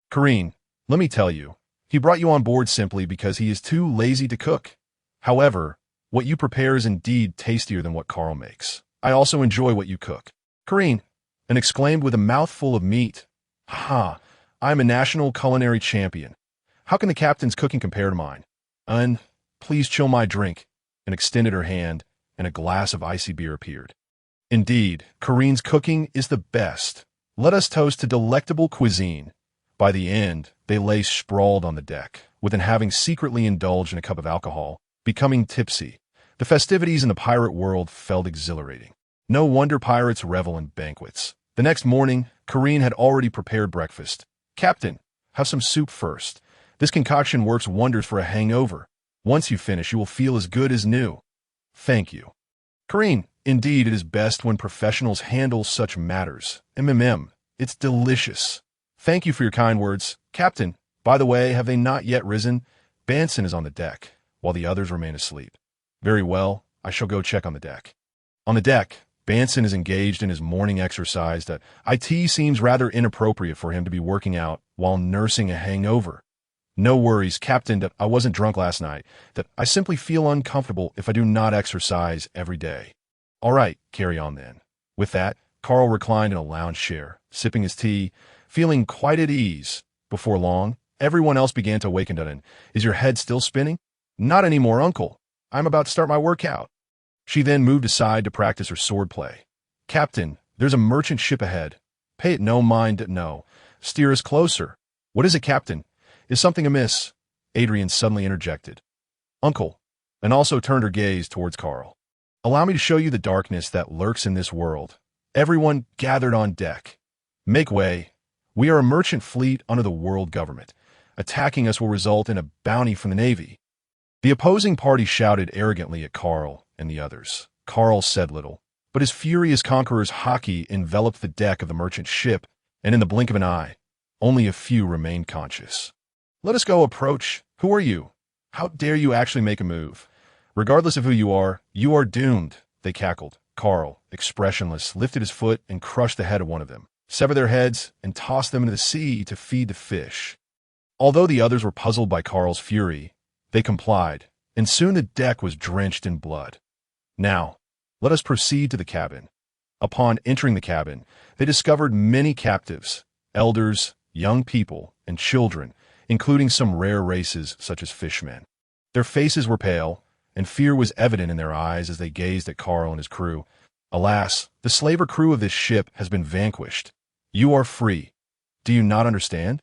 Corrine, let me tell you, he brought you on board simply because he is too lazy to cook. However, what you prepare is indeed tastier than what Carl makes. I also enjoy what you cook. Corrine, and exclaimed with a mouthful of meat. Ha! I am a national culinary champion. How can the captain's cooking compare to mine? Please chill my drink, and extended her hand, and a glass of icy beer appeared. Indeed, Corrine's cooking is the best. Let us toast to delectable cuisine. By the end, they lay sprawled on the deck, within having secretly indulged in a cup of alcohol, becoming tipsy. The festivities in the pirate world felt exhilarating. No wonder pirates revel in banquets. The next morning, Corrine had already prepared breakfast. Captain, have some soup first. This concoction works wonders for a hangover. Once you finish, you will feel as good as new. Thank you. Corrine, indeed it is best when professionals handle such matters. It's delicious. Thank you for your kind words. Captain, by the way, have they not yet risen? Banson is on the deck, while the others remain asleep. Very well, I shall go check on the deck. On the deck, Banson is engaged in his morning exercise that it seems rather inappropriate for him to be working out while nursing a hangover. No worries, Captain, that I wasn't drunk last night, that I simply feel uncomfortable if I do not exercise every day. All right, carry on then. With that, Carl reclined in a lounge chair, sipping his tea, feeling quite at ease. Before long, everyone else began to awaken. Is your head still spinning? Not anymore, Uncle. I'm about to start my workout. She then moved aside to practice her swordplay. Captain, there's a merchant ship ahead. Pay it no mind, no. Steer us closer. What is it, Captain? Is something amiss? Adrian suddenly interjected. Uncle, and also turned her gaze towards Carl. Allow me to show you the darkness that lurks in this world. Everyone gathered on deck. Make way. We are a merchant fleet under the world government. Attacking us will result in a bounty from the Navy. The opposing party shouted arrogantly at Carl and the others. Carl said little, but his furious conqueror's haki enveloped the deck of the merchant ship, and in the blink of an eye, only a few remained conscious. Let us go approach. Who are you? How dare you actually make a move? Regardless of who you are doomed, they cackled. Carl, expressionless, lifted his foot and crushed the head of one of them, severed their heads, and tossed them into the sea to feed the fish. Although the others were puzzled by Carl's fury, they complied, and soon the deck was drenched in blood. Now, let us proceed to the cabin. Upon entering the cabin, they discovered many captives, elders, young people, and children, including some rare races such as fishmen. Their faces were pale, and fear was evident in their eyes as they gazed at Carl and his crew. Alas, the slaver crew of this ship has been vanquished. You are free. Do you not understand?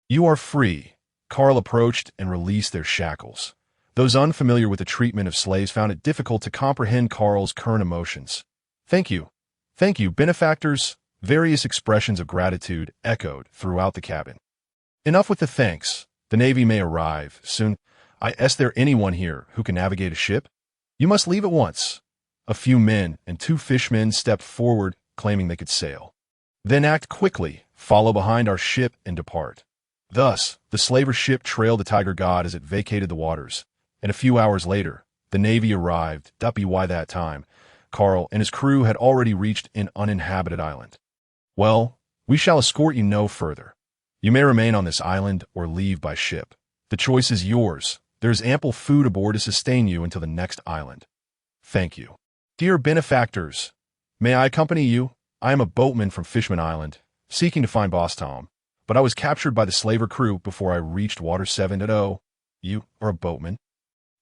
You are free. Carl approached and released their shackles. Those unfamiliar with the treatment of slaves found it difficult to comprehend Carl's current emotions. Thank you. Thank you, benefactors. Various expressions of gratitude echoed throughout the cabin. Enough with the thanks. The Navy may arrive soon. Is there anyone here who can navigate a ship? You must leave at once. A few men and 2 fishmen stepped forward, claiming they could sail. Then act quickly, follow behind our ship, and depart. Thus, the slaver ship trailed the Tiger God as it vacated the waters, and a few hours later, the Navy arrived. By that time, Carl and his crew had already reached an uninhabited island. Well, we shall escort you no further. You may remain on this island or leave by ship. The choice is yours. There is ample food aboard to sustain you until the next island. Thank you. Dear benefactors, may I accompany you? I am a boatman from Fishman Island, seeking to find Boss Tom, but I was captured by the slaver crew before I reached Water 7.0. You are a boatman?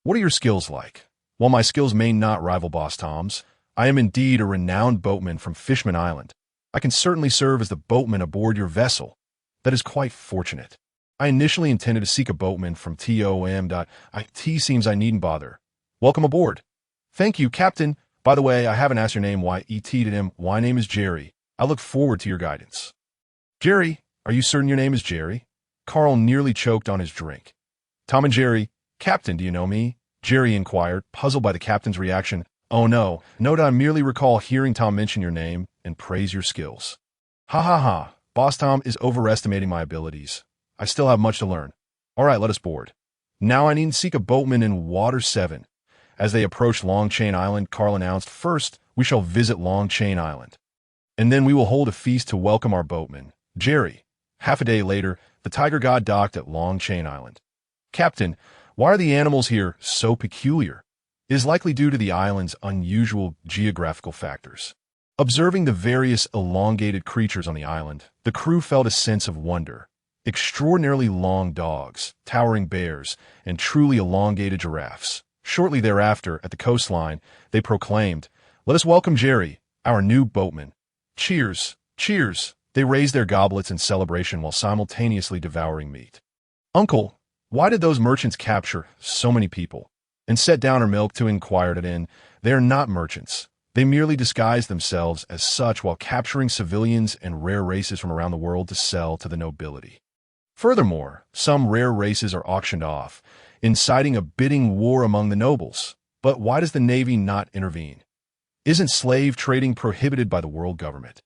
What are your skills like? While my skills may not rival Boss Tom's, I am indeed a renowned boatman from Fishman Island. I can certainly serve as the boatman aboard your vessel. That is quite fortunate. I initially intended to seek a boatman from TOM.IT seems I needn't bother. Welcome aboard. Thank you, Captain. By the way, I haven't asked your name. Why ET to him. My name is Jerry. I look forward to your guidance. Jerry, are you certain your name is Jerry? Carl nearly choked on his drink. Tom and Jerry, Captain, do you know me? Jerry inquired, puzzled by the captain's reaction. Oh no, I merely recall hearing Tom mention your name and praise your skills. Ha ha ha, Boss Tom is overestimating my abilities. I still have much to learn. All right, let us board. Now I need to seek a boatman in Water 7. As they approached Long Chain Island, Carl announced, "First, we shall visit Long Chain Island, and then we will hold a feast to welcome our boatman, Jerry." Half a day later, the Tiger God docked at Long Chain Island. "Captain, why are the animals here so peculiar?" It is likely due to the island's unusual geographical factors. Observing the various elongated creatures on the island, the crew felt a sense of wonder. Extraordinarily long dogs, towering bears, and truly elongated giraffes. Shortly thereafter, at the coastline, they proclaimed, "Let us welcome Jerry, our new boatman." Cheers! Cheers! They raised their goblets in celebration while simultaneously devouring meat. "Uncle, why did those merchants capture so many people and set down our milk to?" inquired an inn. "They are not merchants. They merely disguised themselves as such while capturing civilians and rare races from around the world to sell to the nobility. Furthermore, some rare races are auctioned off, inciting a bidding war among the nobles. But why does the Navy not intervene? Isn't slave trading prohibited by the world government?"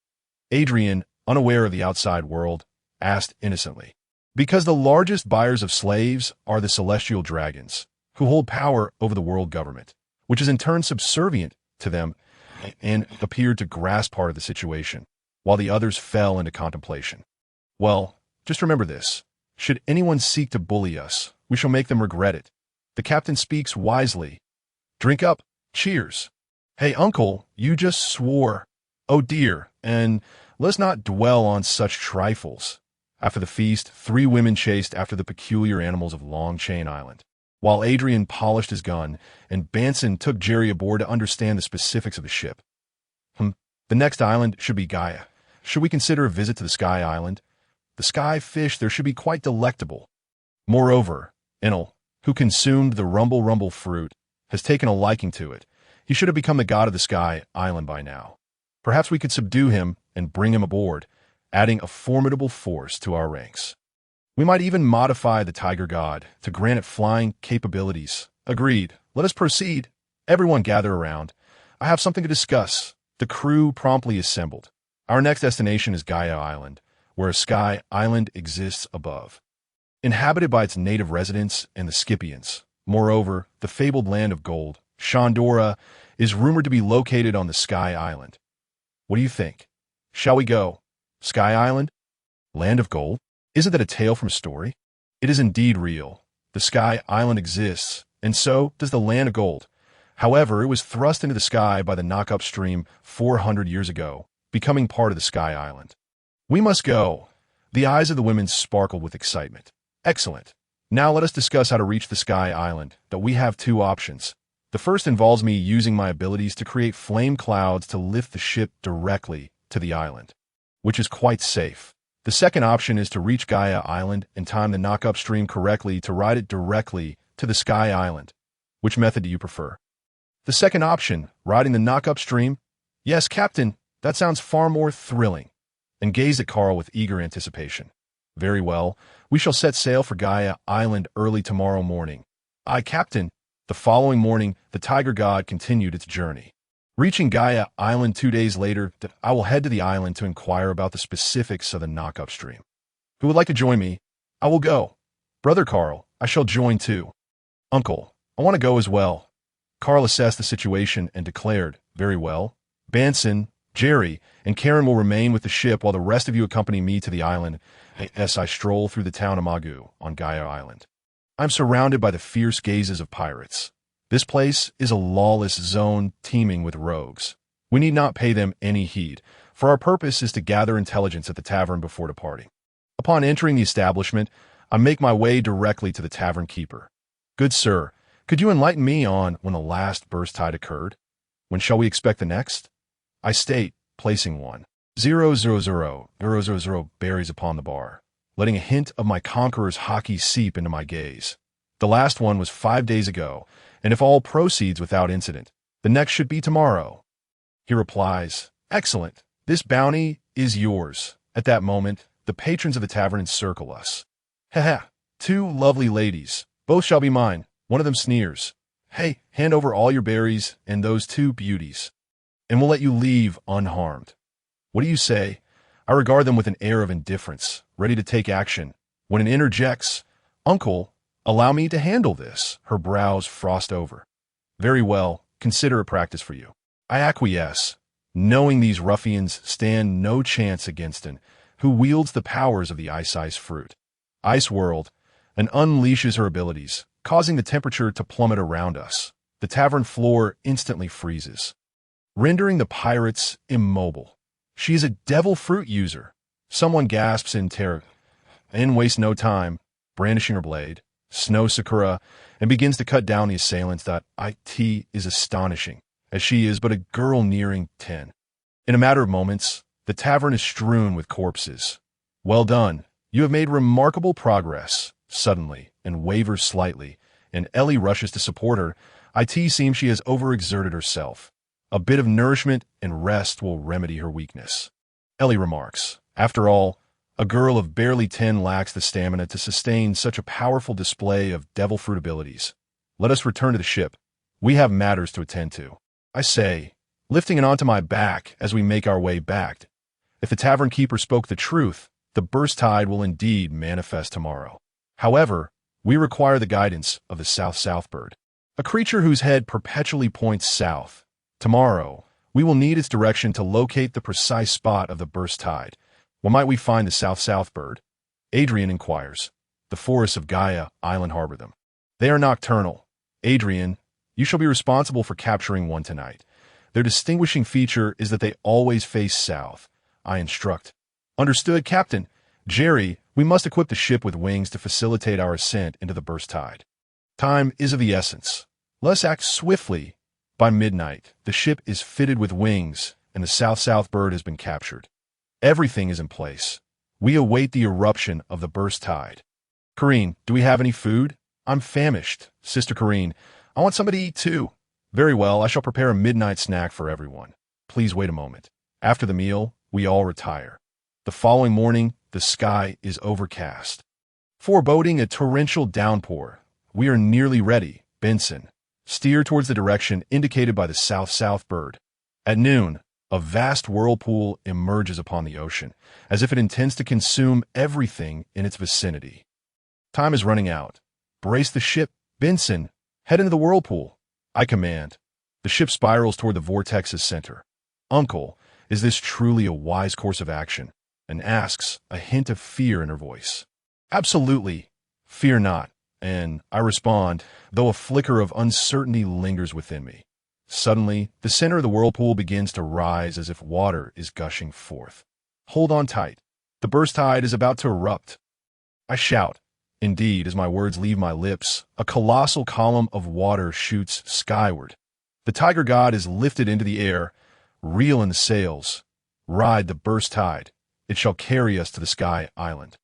Adrian, unaware of the outside world, asked innocently. "Because the largest buyers of slaves are the celestial dragons, who hold power over the world government, which is in turn subservient to them, and appeared to grasp part of the situation, while the others fell into contemplation. Well, just remember this. Should anyone seek to bully us, we shall make them regret it. The captain speaks wisely. Drink up. Cheers." "Hey, uncle, you just swore." "Oh dear, and let's not dwell on such trifles." After the feast, 3 women chased after the peculiar animals of Long Chain Island, while Adrian polished his gun and Banson took Jerry aboard to understand the specifics of the ship. The next island should be Gaia. Should we consider a visit to the Sky Island? The sky fish there should be quite delectable. Moreover, Enel, who consumed the rumble fruit, has taken a liking to it. He should have become the god of the Sky Island by now. Perhaps we could subdue him and bring him aboard, adding a formidable force to our ranks. We might even modify the Tiger God to grant it flying capabilities. Agreed. Let us proceed. Everyone gather around. I have something to discuss. The crew promptly assembled. Our next destination is Gaia Island, where a Sky Island exists above, inhabited by its native residents and the Scipians. Moreover, the fabled land of gold, Chandora, is rumored to be located on the Sky Island. What do you think? Shall we go? Sky Island? Land of gold? Isn't that a tale from a story? It is indeed real. The Sky Island exists, and so does the land of gold. However, it was thrust into the sky by the knock-up stream 400 years ago, becoming part of the Sky Island. We must go. The eyes of the women sparkled with excitement. Excellent. Now let us discuss how to reach the Sky Island. That we have 2 options. The first involves me using my abilities to create flame clouds to lift the ship directly to the island, which is quite safe. The second option is to reach Gaia Island and time the knock-up stream correctly to ride it directly to the Sky Island. Which method do you prefer? The second option, riding the knock-up stream? Yes, Captain, that sounds far more thrilling. And gazed at Carl with eager anticipation. Very well, we shall set sail for Gaia Island early tomorrow morning. Aye, Captain. The following morning, the Tiger God continued its journey. Reaching Gaia Island 2 days later, I will head to the island to inquire about the specifics of the knock-up stream. Who would like to join me? I will go. Brother Carl, I shall join too. Uncle, I want to go as well. Carl assessed the situation and declared, very well. Banson, Jerry, and Karen will remain with the ship while the rest of you accompany me to the island as I stroll through the town of Magu on Gaia Island. I'm surrounded by the fierce gazes of pirates. This place is a lawless zone teeming with rogues. We need not pay them any heed, for our purpose is to gather intelligence at the tavern before departing. Upon entering the establishment, I make my way directly to the tavern keeper. Good sir, could you enlighten me on when the last burst tide occurred? When shall we expect the next? I state, placing 1,000,000 berries upon the bar, letting a hint of my conqueror's hockey seep into my gaze. The last one was 5 days ago, and if all proceeds without incident, the next should be tomorrow. He replies, excellent, this bounty is yours. At that moment, the patrons of the tavern encircle us. Ha! 2 lovely ladies, both shall be mine. One of them sneers. Hey, hand over all your berries and those 2 beauties, and we'll let you leave unharmed. What do you say? I regard them with an air of indifference, ready to take action, when it interjects, Uncle, Allow me to handle this. Her brows frost over. Very well, consider it practice for you. I acquiesce, knowing these ruffians stand no chance against an who wields the powers of the ice fruit. Ice World, and unleashes her abilities, causing the temperature to plummet around us. The tavern floor instantly freezes, rendering the pirates immobile. She is a devil fruit user. Someone gasps in terror and wastes no time, brandishing her blade, Snow Sakura, and begins to cut down the assailants. It is astonishing, as she is but a girl nearing 10. In a matter of moments, the tavern is strewn with corpses. Well done. You have made remarkable progress. Suddenly, and wavers slightly, and Ellie rushes to support her. It seems she has overexerted herself. A bit of nourishment and rest will remedy her weakness. Ellie remarks, after all, a girl of barely 10 lacks the stamina to sustain such a powerful display of devil fruit abilities. Let us return to the ship. We have matters to attend to. I say, lifting it onto my back as we make our way back. If the tavern keeper spoke the truth, the burst tide will indeed manifest tomorrow. However, we require the guidance of the South bird, a creature whose head perpetually points south. Tomorrow, we will need its direction to locate the precise spot of the burst tide. Where might we find the South bird? Adrian inquires. The forests of Gaia Island harbor them. They are nocturnal. Adrian, you shall be responsible for capturing one tonight. Their distinguishing feature is that they always face south. I instruct. Understood, Captain. Jerry, we must equip the ship with wings to facilitate our ascent into the burst tide. Time is of the essence. Let us act swiftly. By midnight, the ship is fitted with wings, and the South bird has been captured. Everything is in place. We await the eruption of the burst tide. Corrine, do we have any food? I'm famished. Sister Corrine, I want somebody to eat too. Very well, I shall prepare a midnight snack for everyone. Please wait a moment. After the meal, we all retire. The following morning, the sky is overcast. Foreboding a torrential downpour, we are nearly ready. Benson, steer towards the direction indicated by the South bird. At noon, a vast whirlpool emerges upon the ocean, as if it intends to consume everything in its vicinity. Time is running out. Brace the ship. Benson, head into the whirlpool. I command. The ship spirals toward the vortex's center. Uncle, is this truly a wise course of action? And asks, a hint of fear in her voice. Absolutely. Fear not. And I respond, though a flicker of uncertainty lingers within me. Suddenly, the center of the whirlpool begins to rise as if water is gushing forth. Hold on tight. The burst tide is about to erupt. I shout. Indeed, as my words leave my lips, a colossal column of water shoots skyward. The tiger god is lifted into the air. Reel in the sails. Ride the burst tide. It shall carry us to the Sky Island.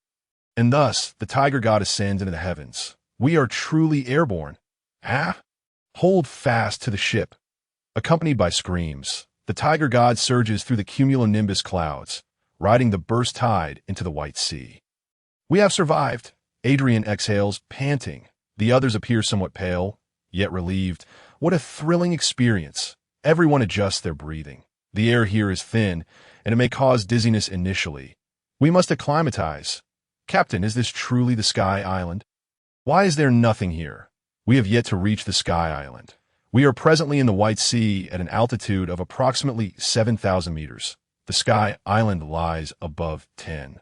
And thus, the tiger god ascends into the heavens. We are truly airborne. Hold fast to the ship. Accompanied by screams, the tiger god surges through the cumulonimbus clouds, riding the burst tide into the white sea. We have survived. Adrian exhales, panting. The others appear somewhat pale, yet relieved. What a thrilling experience. Everyone adjusts their breathing. The air here is thin, and it may cause dizziness initially. We must acclimatize. Captain, is this truly the Sky Island? Why is there nothing here? We have yet to reach the Sky Island. We are presently in the White Sea at an altitude of approximately 7,000 meters. The Sky Island lies above 10,000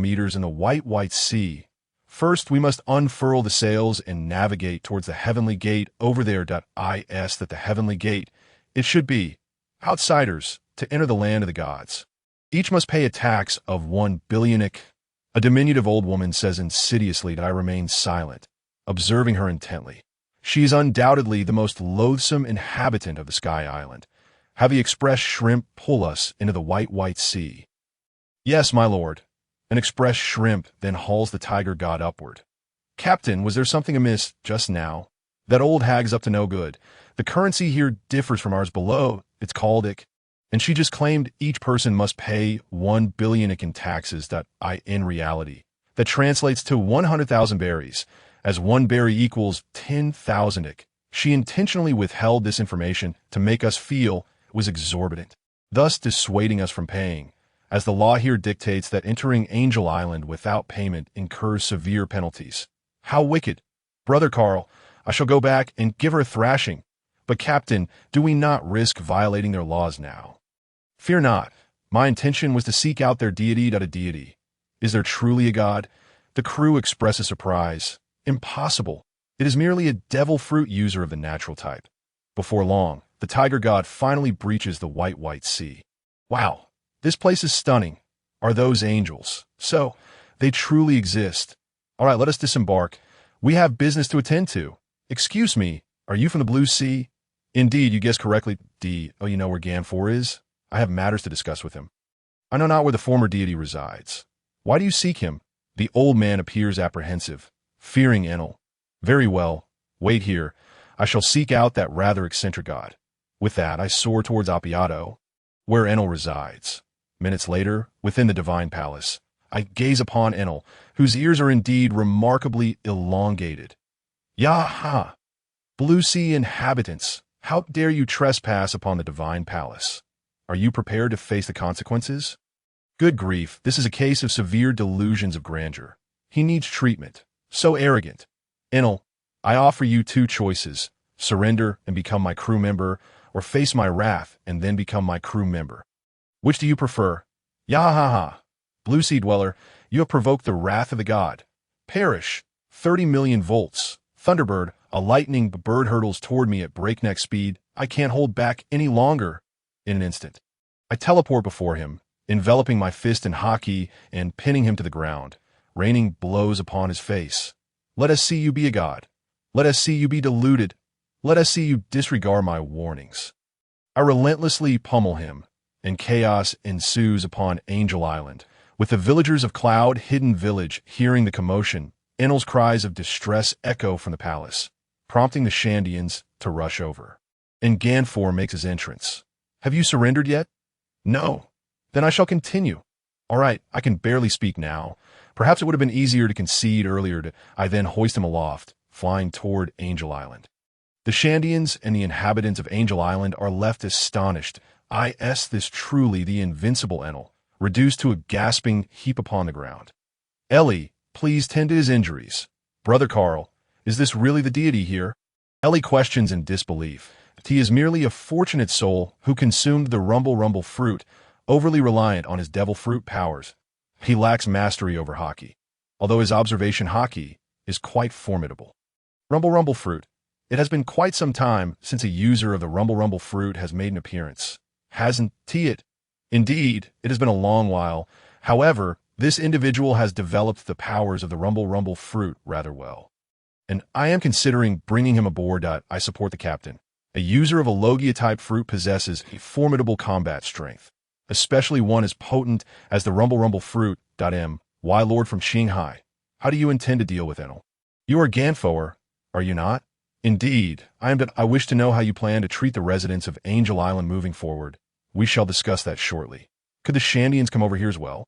meters in the White Sea. First, we must unfurl the sails and navigate towards the Heavenly Gate over there. Is that the Heavenly Gate? It should be. Outsiders, to enter the land of the gods. Each must pay a tax of 1 billion. A diminutive old woman says insidiously that I remain silent, observing her intently. She is undoubtedly the most loathsome inhabitant of the Sky Island. Have the express shrimp pull us into the White Sea? Yes, my lord. An express shrimp then hauls the tiger god upward. Captain, was there something amiss just now? That old hag's up to no good. The currency here differs from ours below. It's called and she just claimed each person must pay 1 billion in taxes. In reality, that translates to 100,000 berries, as 1 berry equals 10,000. She intentionally withheld this information to make us feel it was exorbitant, thus dissuading us from paying. as the law here dictates that entering Angel Island without payment incurs severe penalties. How wicked! Brother Carl, I shall go back and give her a thrashing. But Captain, do we not risk violating their laws now? Fear not. My intention was to seek out their deity. A deity. Is there truly a god? The crew expresses surprise. Impossible. It is merely a devil fruit user of the natural type. Before long, the tiger god finally breaches the white sea. Wow, this place is stunning. Are those angels? So, they truly exist. All right, let us disembark. We have business to attend to. Excuse me, are you from the Blue Sea? Indeed, you guessed correctly. Oh, you know where Ganfor is? I have matters to discuss with him. I know not where the former deity resides. Why do you seek him? The old man appears apprehensive, fearing Enel. Very well, wait here. I shall seek out that rather eccentric god. With that, I soar towards Appiato, where Enel resides. Minutes later, within the divine palace, I gaze upon Enel, whose ears are indeed remarkably elongated. Yaha! Blue Sea inhabitants, how dare you trespass upon the divine palace? Are you prepared to face the consequences? Good grief, this is a case of severe delusions of grandeur. He needs treatment. So arrogant. Enel, I offer you two choices. Surrender and become my crew member, or face my wrath and then become my crew member. Which do you prefer? Yahaha! Blue Sea Dweller, you have provoked the wrath of the god. Perish! 30 million volts. Thunderbird, a lightning bird hurtles toward me at breakneck speed. I can't hold back any longer. In an instant, I teleport before him, enveloping my fist in hockey and pinning him to the ground, raining blows upon his face. Let us see you be a god. Let us see you be deluded. Let us see you disregard my warnings. I relentlessly pummel him, and chaos ensues upon Angel Island, with the villagers of Cloud Hidden Village hearing the commotion. Enel's cries of distress echo from the palace, prompting the Shandians to rush over. And Ganfor makes his entrance. Have you surrendered yet? No. Then I shall continue. All right, I can barely speak now. Perhaps it would have been easier to concede earlier. I then hoist him aloft, flying toward Angel Island. The Shandians and the inhabitants of Angel Island are left astonished. This truly the invincible Enel, reduced to a gasping heap upon the ground. Ellie, please tend to his injuries. Brother Carl, is this really the deity here? Ellie questions in disbelief. He is merely a fortunate soul who consumed the rumble fruit, overly reliant on his devil fruit powers. He lacks mastery over hockey, although his observation hockey is quite formidable. Rumble fruit. It has been quite some time since a user of the rumble fruit has made an appearance. Hasn't it? Indeed, it has been a long while. However, this individual has developed the powers of the rumble fruit rather well. And I am considering bringing him aboard. I support the captain. A user of a Logia-type fruit possesses a formidable combat strength, especially one as potent as the rumble fruit. Why, Lord from Shanghai, how do you intend to deal with Enel? You are Ganfor, are you not? Indeed, I wish to know how you plan to treat the residents of Angel Island moving forward. We shall discuss that shortly. Could the Shandians come over here as well?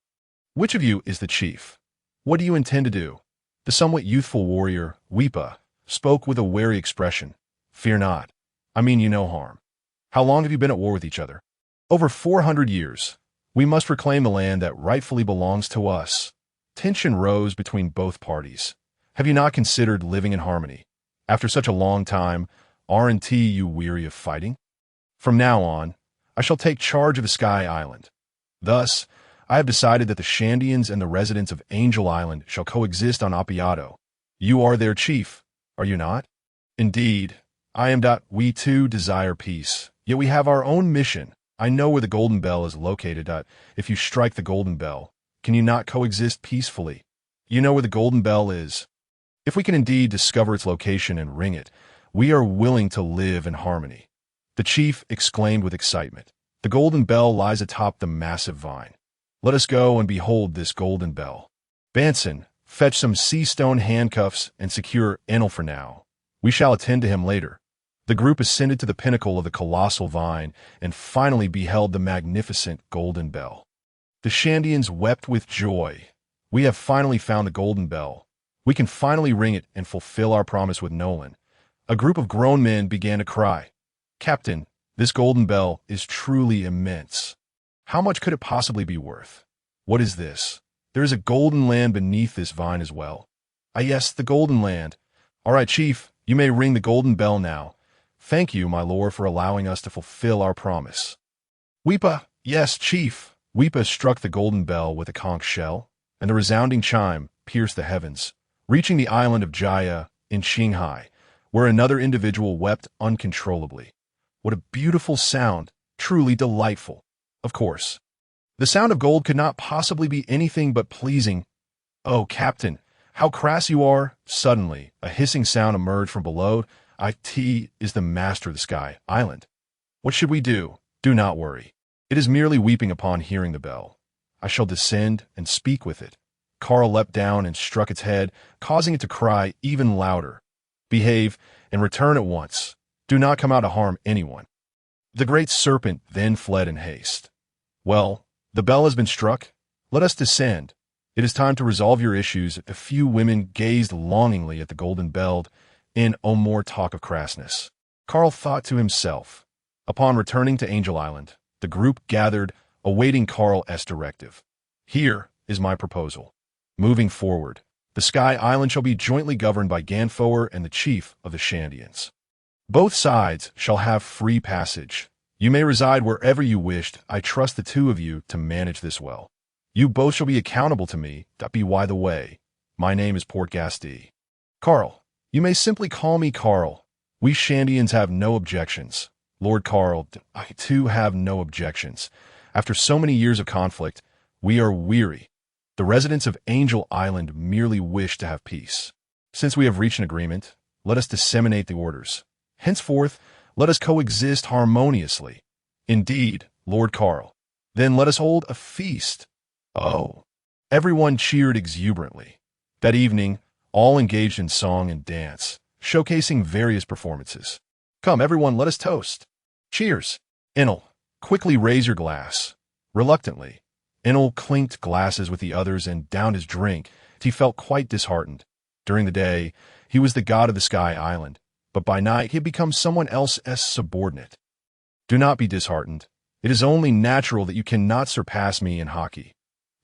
Which of you is the chief? What do you intend to do? The somewhat youthful warrior, Weepa, spoke with a wary expression. Fear not. I mean you no harm. How long have you been at war with each other? Over 400 years. We must reclaim the land that rightfully belongs to us. Tension rose between both parties. Have you not considered living in harmony? After such a long time, aren't you weary of fighting? From now on, I shall take charge of the Sky Island. Thus, I have decided that the Shandians and the residents of Angel Island shall coexist on Appiato. You are their chief, are you not? Indeed, I am. We too desire peace, yet we have our own mission. I know where the Golden Bell is located. If you strike the Golden Bell, can you not coexist peacefully? You know where the Golden Bell is. If we can indeed discover its location and ring it, we are willing to live in harmony. The chief exclaimed with excitement. The Golden Bell lies atop the massive vine. Let us go and behold this Golden Bell. Banson, fetch some sea stone handcuffs and secure Enel for now. We shall attend to him later. The group ascended to the pinnacle of the colossal vine and finally beheld the magnificent Golden Bell. The Shandians wept with joy. We have finally found the Golden Bell. We can finally ring it and fulfill our promise with Nolan. A group of grown men began to cry. Captain, this Golden Bell is truly immense. How much could it possibly be worth? What is this? There is a golden land beneath this vine as well. Ah yes, the golden land. All right, Chief, you may ring the golden bell now. Thank you, my lord, for allowing us to fulfill our promise. Weepa, yes, Chief. Weepa struck the golden bell with a conch shell, and the resounding chime pierced the heavens, reaching the island of Jaya in Shanghai, where another individual wept uncontrollably. What a beautiful sound, truly delightful. Of course, the sound of gold could not possibly be anything but pleasing. Oh, Captain, how crass you are! Suddenly, a hissing sound emerged from below. It is the master of the Sky Island. What should we do? Do not worry. It is merely weeping upon hearing the bell. I shall descend and speak with it. Carl leapt down and struck its head, causing it to cry even louder. Behave and return at once. Do not come out to harm anyone. The great serpent then fled in haste. Well, the bell has been struck. Let us descend. It is time to resolve your issues. A few women gazed longingly at the golden bell in oh more talk of crassness. Carl thought to himself. Upon returning to Angel Island, the group gathered, awaiting Carl's directive. Here is my proposal. Moving forward, the Sky Island shall be jointly governed by Ganfoer and the chief of the Shandians. Both sides shall have free passage. You may reside wherever you wished. I trust the two of you to manage this well. You both shall be accountable to me. By the way, my name is Portgasti. Carl, you may simply call me Carl. We Shandians have no objections. Lord Carl, I too have no objections. After so many years of conflict, we are weary. The residents of Angel Island merely wish to have peace. Since we have reached an agreement, let us disseminate the orders. Henceforth, let us coexist harmoniously. Indeed, Lord Carl. Then let us hold a feast. Oh. Everyone cheered exuberantly. That evening, all engaged in song and dance, showcasing various performances. Come, everyone, let us toast. Cheers. Enel, quickly raise your glass. Reluctantly, Enel clinked glasses with the others and downed his drink. He felt quite disheartened. During the day, he was the god of the Sky Island, but by night he had become someone else's subordinate. Do not be disheartened. It is only natural that you cannot surpass me in hockey.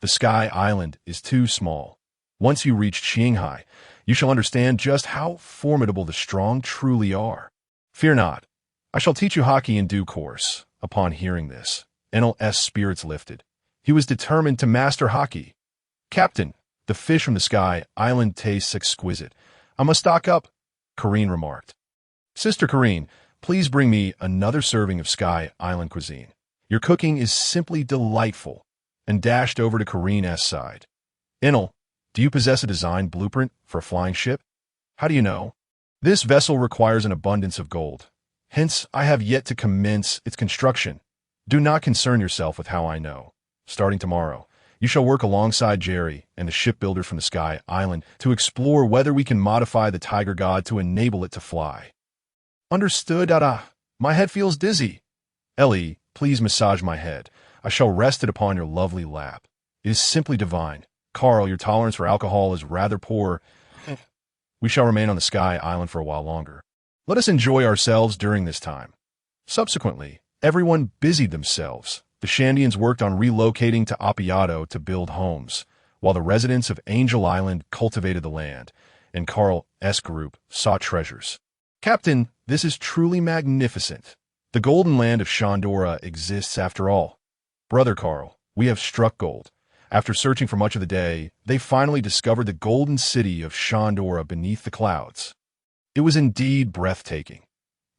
The Sky Island is too small. Once you reach Shanghai, you shall understand just how formidable the strong truly are. Fear not. I shall teach you hockey in due course. Upon hearing this, Enel's spirits lifted. He was determined to master hockey. Captain, the fish from the Sky Island tastes exquisite. I must stock up, Corrine remarked. Sister Corrine, please bring me another serving of Sky Island cuisine. Your cooking is simply delightful, and dashed over to Corrine's side. Enel, do you possess a design blueprint for a flying ship? How do you know? This vessel requires an abundance of gold. Hence, I have yet to commence its construction. Do not concern yourself with how I know. Starting tomorrow, you shall work alongside Jerry and the shipbuilder from the Sky Island to explore whether we can modify the Tiger God to enable it to fly. Understood, My head feels dizzy. Ellie, please massage my head. I shall rest it upon your lovely lap. It is simply divine. Carl, your tolerance for alcohol is rather poor. We shall remain on the Sky Island for a while longer. Let us enjoy ourselves during this time. Subsequently, everyone busied themselves. The Shandians worked on relocating to Appiato to build homes, while the residents of Angel Island cultivated the land, and Carl's group sought treasures. Captain, this is truly magnificent. The golden land of Shandora exists after all. Brother Carl, we have struck gold. After searching for much of the day, they finally discovered the golden city of Shandora beneath the clouds. It was indeed breathtaking.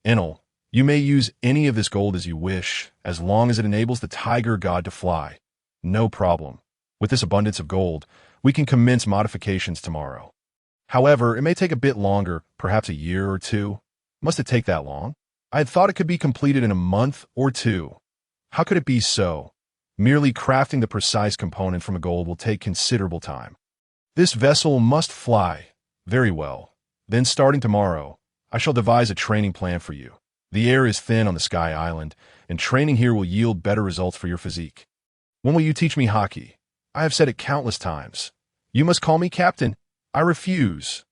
Enel, you may use any of this gold as you wish, as long as it enables the Tiger God to fly. No problem. With this abundance of gold, we can commence modifications tomorrow. However, it may take a bit longer, perhaps a year or two. Must it take that long? I had thought it could be completed in a month or two. How could it be so? Merely crafting the precise component from a gold will take considerable time. This vessel must fly. Very well. Then starting tomorrow, I shall devise a training plan for you. The air is thin on the Sky Island, and training here will yield better results for your physique. When will you teach me hockey? I have said it countless times. You must call me captain. I refuse.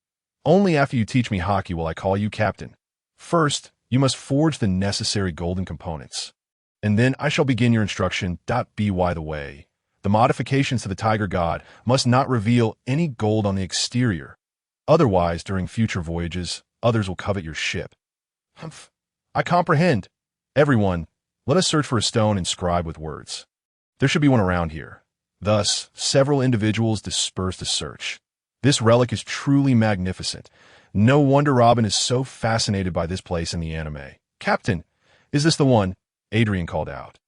Only after you teach me hockey will I call you captain. First, you must forge the necessary golden components. and then I shall begin your instruction. By the way, the modifications to the Tiger God must not reveal any gold on the exterior. Otherwise, during future voyages, others will covet your ship. Humph. I comprehend. Everyone, let us search for a stone inscribed with words. There should be one around here. Thus, several individuals dispersed to search. This relic is truly magnificent. No wonder Robin is so fascinated by this place in the anime. Captain, is this the one? Adrian called out.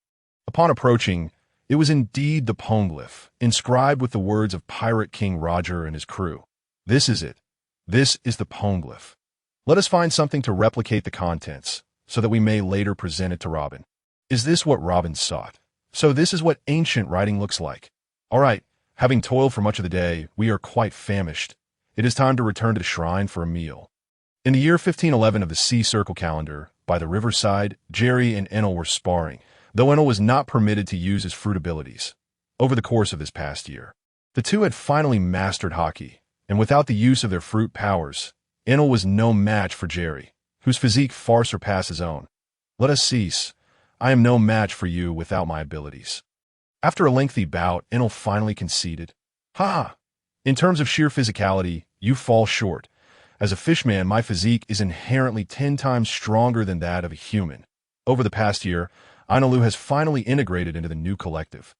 Upon approaching, it was indeed the poneglyph, inscribed with the words of Pirate King Roger and his crew. This is it. This is the poneglyph. Let us find something to replicate the contents, so that we may later present it to Robin. Is this what Robin sought? So this is what ancient writing looks like. All right, having toiled for much of the day, we are quite famished. It is time to return to the shrine for a meal. In the year 1511 of the Sea Circle calendar, by the riverside, Jerry and Enel were sparring, though Enel was not permitted to use his fruit abilities. Over the course of this past year, the two had finally mastered hockey, and without the use of their fruit powers, Enel was no match for Jerry, whose physique far surpassed his own. Let us cease. I am no match for you without my abilities. After a lengthy bout, Enel finally conceded. Ha! In terms of sheer physicality, you fall short. As a fishman, my physique is inherently 10 times stronger than that of a human. Over the past year, Lu has finally integrated into the new collective.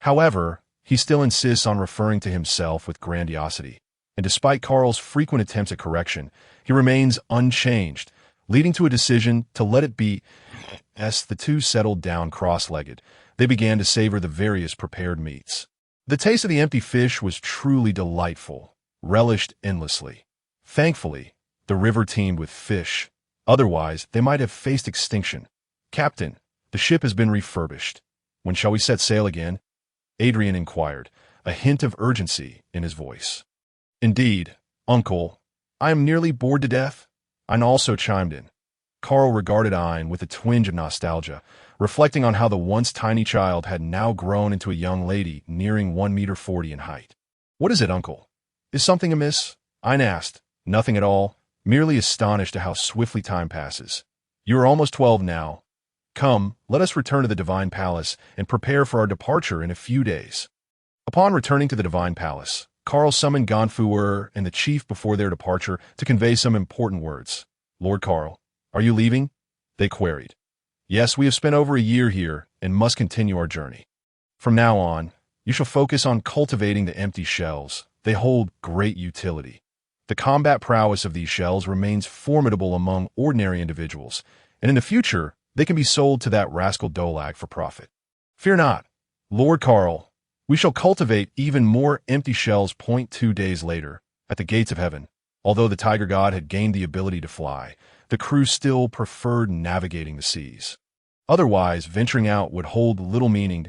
However, he still insists on referring to himself with grandiosity, and despite Carl's frequent attempts at correction, he remains unchanged, leading to a decision to let it be. As the two settled down cross-legged, they began to savor the various prepared meats. The taste of the empty fish was truly delightful, relished endlessly. Thankfully, the river teemed with fish. Otherwise, they might have faced extinction. Captain, the ship has been refurbished. When shall we set sail again? Adrian inquired, a hint of urgency in his voice. Indeed, uncle, I am nearly bored to death. Ein also chimed in. Carl regarded Ein with a twinge of nostalgia, reflecting on how the once tiny child had now grown into a young lady nearing 1.40 meters in height. What is it, uncle? Is something amiss? Ein asked. Nothing at all, merely astonished at how swiftly time passes. You are almost 12 now. Come, let us return to the Divine Palace and prepare for our departure in a few days. Upon returning to the Divine Palace, Carl summoned Gonfuer and the chief before their departure to convey some important words. Lord Carl, are you leaving? They queried. Yes, we have spent over a year here and must continue our journey. From now on, you shall focus on cultivating the empty shells. They hold great utility. The combat prowess of these shells remains formidable among ordinary individuals, and in the future, they can be sold to that rascal Dolag for profit. Fear not, Lord Carl. We shall cultivate even more empty shells. 2 days later, at the gates of heaven, although the Tiger God had gained the ability to fly, the crew still preferred navigating the seas. Otherwise, venturing out would hold little meaning.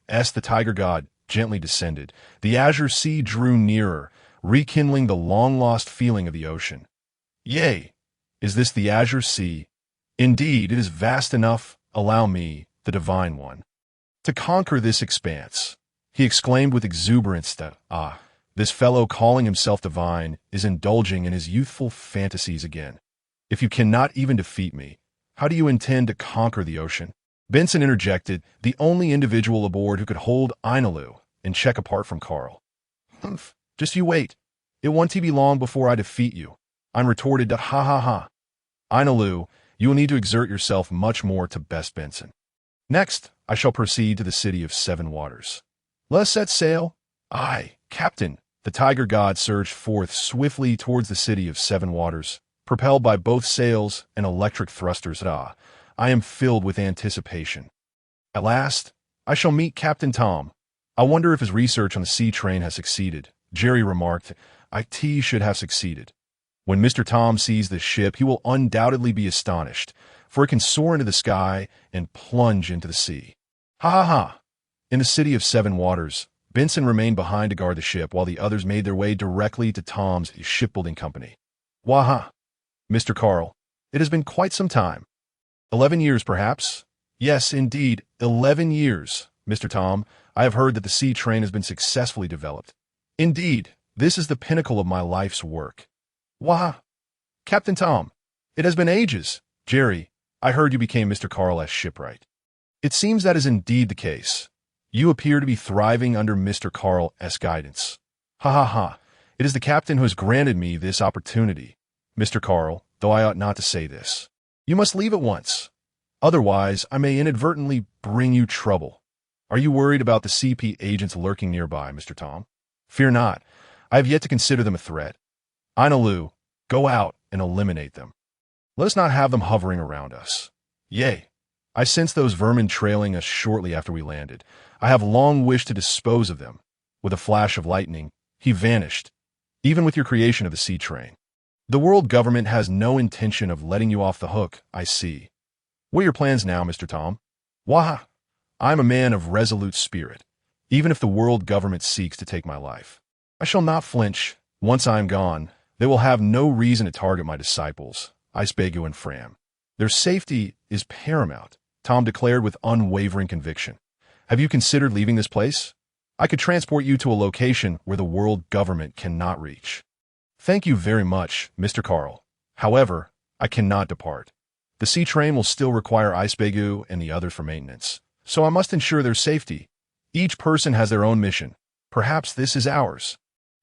As the Tiger God gently descended, the azure sea drew nearer, rekindling the long-lost feeling of the ocean. Yea, is this the azure sea? Indeed, it is vast enough, allow me, the Divine One, to conquer this expanse. He exclaimed with exuberance that, this fellow calling himself divine is indulging in his youthful fantasies again. If you cannot even defeat me, how do you intend to conquer the ocean? Benson interjected, the only individual aboard who could hold Lu in check apart from Carl. Humph, just you wait. It won't be long before I defeat you. Ein retorted, ha ha ha. Lu, you will need to exert yourself much more to best Benson. Next, I shall proceed to the city of 7 waters. Let us set sail. Aye, Captain. The Tiger God surged forth swiftly towards the city of 7 waters, propelled by both sails and electric thrusters. I am filled with anticipation. At last, I shall meet Captain Tom. I wonder if his research on the sea train has succeeded. Jerry remarked, IT should have succeeded. When Mr. Tom sees this ship, he will undoubtedly be astonished, for it can soar into the sky and plunge into the sea. Ha ha ha! In the city of 7 waters, Benson remained behind to guard the ship while the others made their way directly to Tom's shipbuilding company. Waha! Mr. Carl, it has been quite some time. 11 years, perhaps? Yes, indeed, 11 years. Mr. Tom, I have heard that the sea train has been successfully developed. Indeed, this is the pinnacle of my life's work. Waha! Captain Tom, it has been ages. Jerry, I heard you became Mr. Carl as shipwright. It seems that is indeed the case. You appear to be thriving under Mr. Carl's guidance. Ha ha ha. It is the captain who has granted me this opportunity. Mr. Carl, though I ought not to say this. You must leave at once. Otherwise, I may inadvertently bring you trouble. Are you worried about the CP agents lurking nearby, Mr. Tom? Fear not. I have yet to consider them a threat. Ina Lu, go out and eliminate them. Let us not have them hovering around us. Yea, I sense those vermin trailing us shortly after we landed. I have long wished to dispose of them. With a flash of lightning, he vanished, even with your creation of the sea train. The world government has no intention of letting you off the hook, I see. What are your plans now, Mr. Tom? Wah! I am a man of resolute spirit, even if the world government seeks to take my life. I shall not flinch. Once I am gone, they will have no reason to target my disciples, Icebegu and Fram. Their safety is paramount, Tom declared with unwavering conviction. Have you considered leaving this place? I could transport you to a location where the world government cannot reach. Thank you very much, Mr. Carl. However, I cannot depart. The sea train will still require Icebegu and the others for maintenance, so I must ensure their safety. Each person has their own mission. Perhaps this is ours.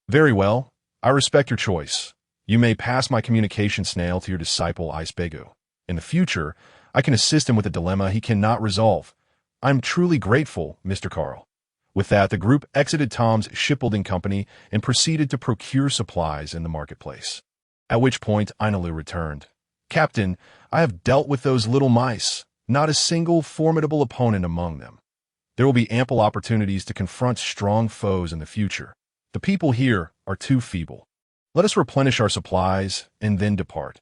Very well. I respect your choice. You may pass my communication snail to your disciple Icebegu. In the future, I can assist him with a dilemma he cannot resolve. I'm truly grateful, Mr. Carl. With that, the group exited Tom's shipbuilding company and proceeded to procure supplies in the marketplace. At which point, Ina Lu returned. Captain, I have dealt with those little mice, not a single formidable opponent among them. There will be ample opportunities to confront strong foes in the future. The people here are too feeble. Let us replenish our supplies and then depart.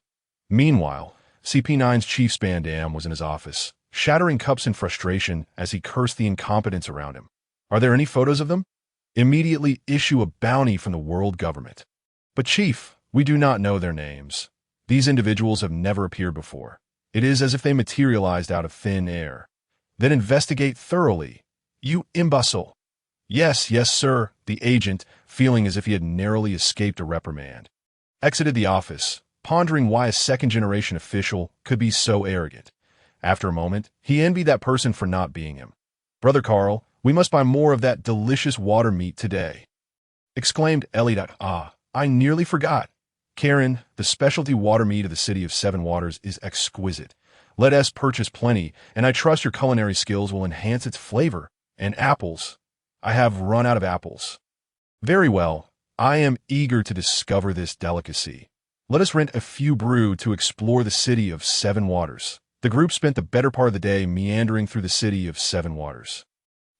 Meanwhile, CP9's Chief Spandam was in his office, shattering cups in frustration as he cursed the incompetence around him. Are there any photos of them? Immediately issue a bounty from the world government. But Chief, we do not know their names. These individuals have never appeared before. It is as if they materialized out of thin air. Then investigate thoroughly. You imbecile. Yes, sir, the agent, feeling as if he had narrowly escaped a reprimand, exited the office, pondering why a second-generation official could be so arrogant. After a moment, he envied that person for not being him. Brother Carl, we must buy more of that delicious water meat today, exclaimed Ellie. I nearly forgot. Karen, the specialty water meat of the city of Seven Waters is exquisite. Let us purchase plenty, and I trust your culinary skills will enhance its flavor. And apples. I have run out of apples. Very well. I am eager to discover this delicacy. Let us rent a few brew to explore the city of Seven Waters. The group spent the better part of the day meandering through the city of Seven Waters,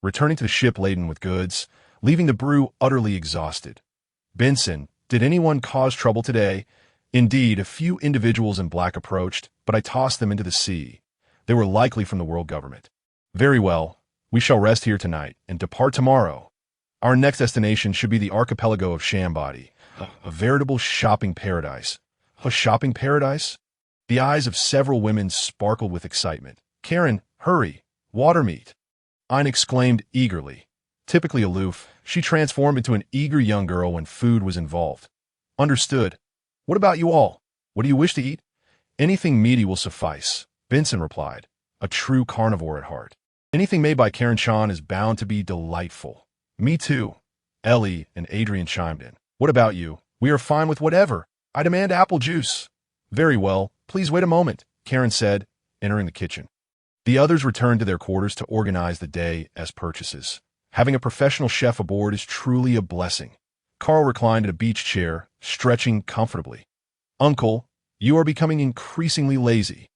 returning to the ship laden with goods, leaving the brew utterly exhausted. Benson, did anyone cause trouble today? Indeed, a few individuals in black approached, but I tossed them into the sea. They were likely from the world government. Very well. We shall rest here tonight and depart tomorrow. Our next destination should be the archipelago of Shambody, a veritable shopping paradise. A shopping paradise? The eyes of several women sparkled with excitement. Karen, hurry! Water meat! Ine exclaimed eagerly. Typically aloof, she transformed into an eager young girl when food was involved. Understood. What about you all? What do you wish to eat? Anything meaty will suffice, Benson replied, a true carnivore at heart. Anything made by Karen Chan is bound to be delightful. Me too. Ellie and Adrian chimed in. What about you? We are fine with whatever. I demand apple juice. Very well. Please wait a moment, Karen said, entering the kitchen. The others returned to their quarters to organize the day's purchases. Having a professional chef aboard is truly a blessing. Carl reclined in a beach chair, stretching comfortably. Uncle, you are becoming increasingly lazy.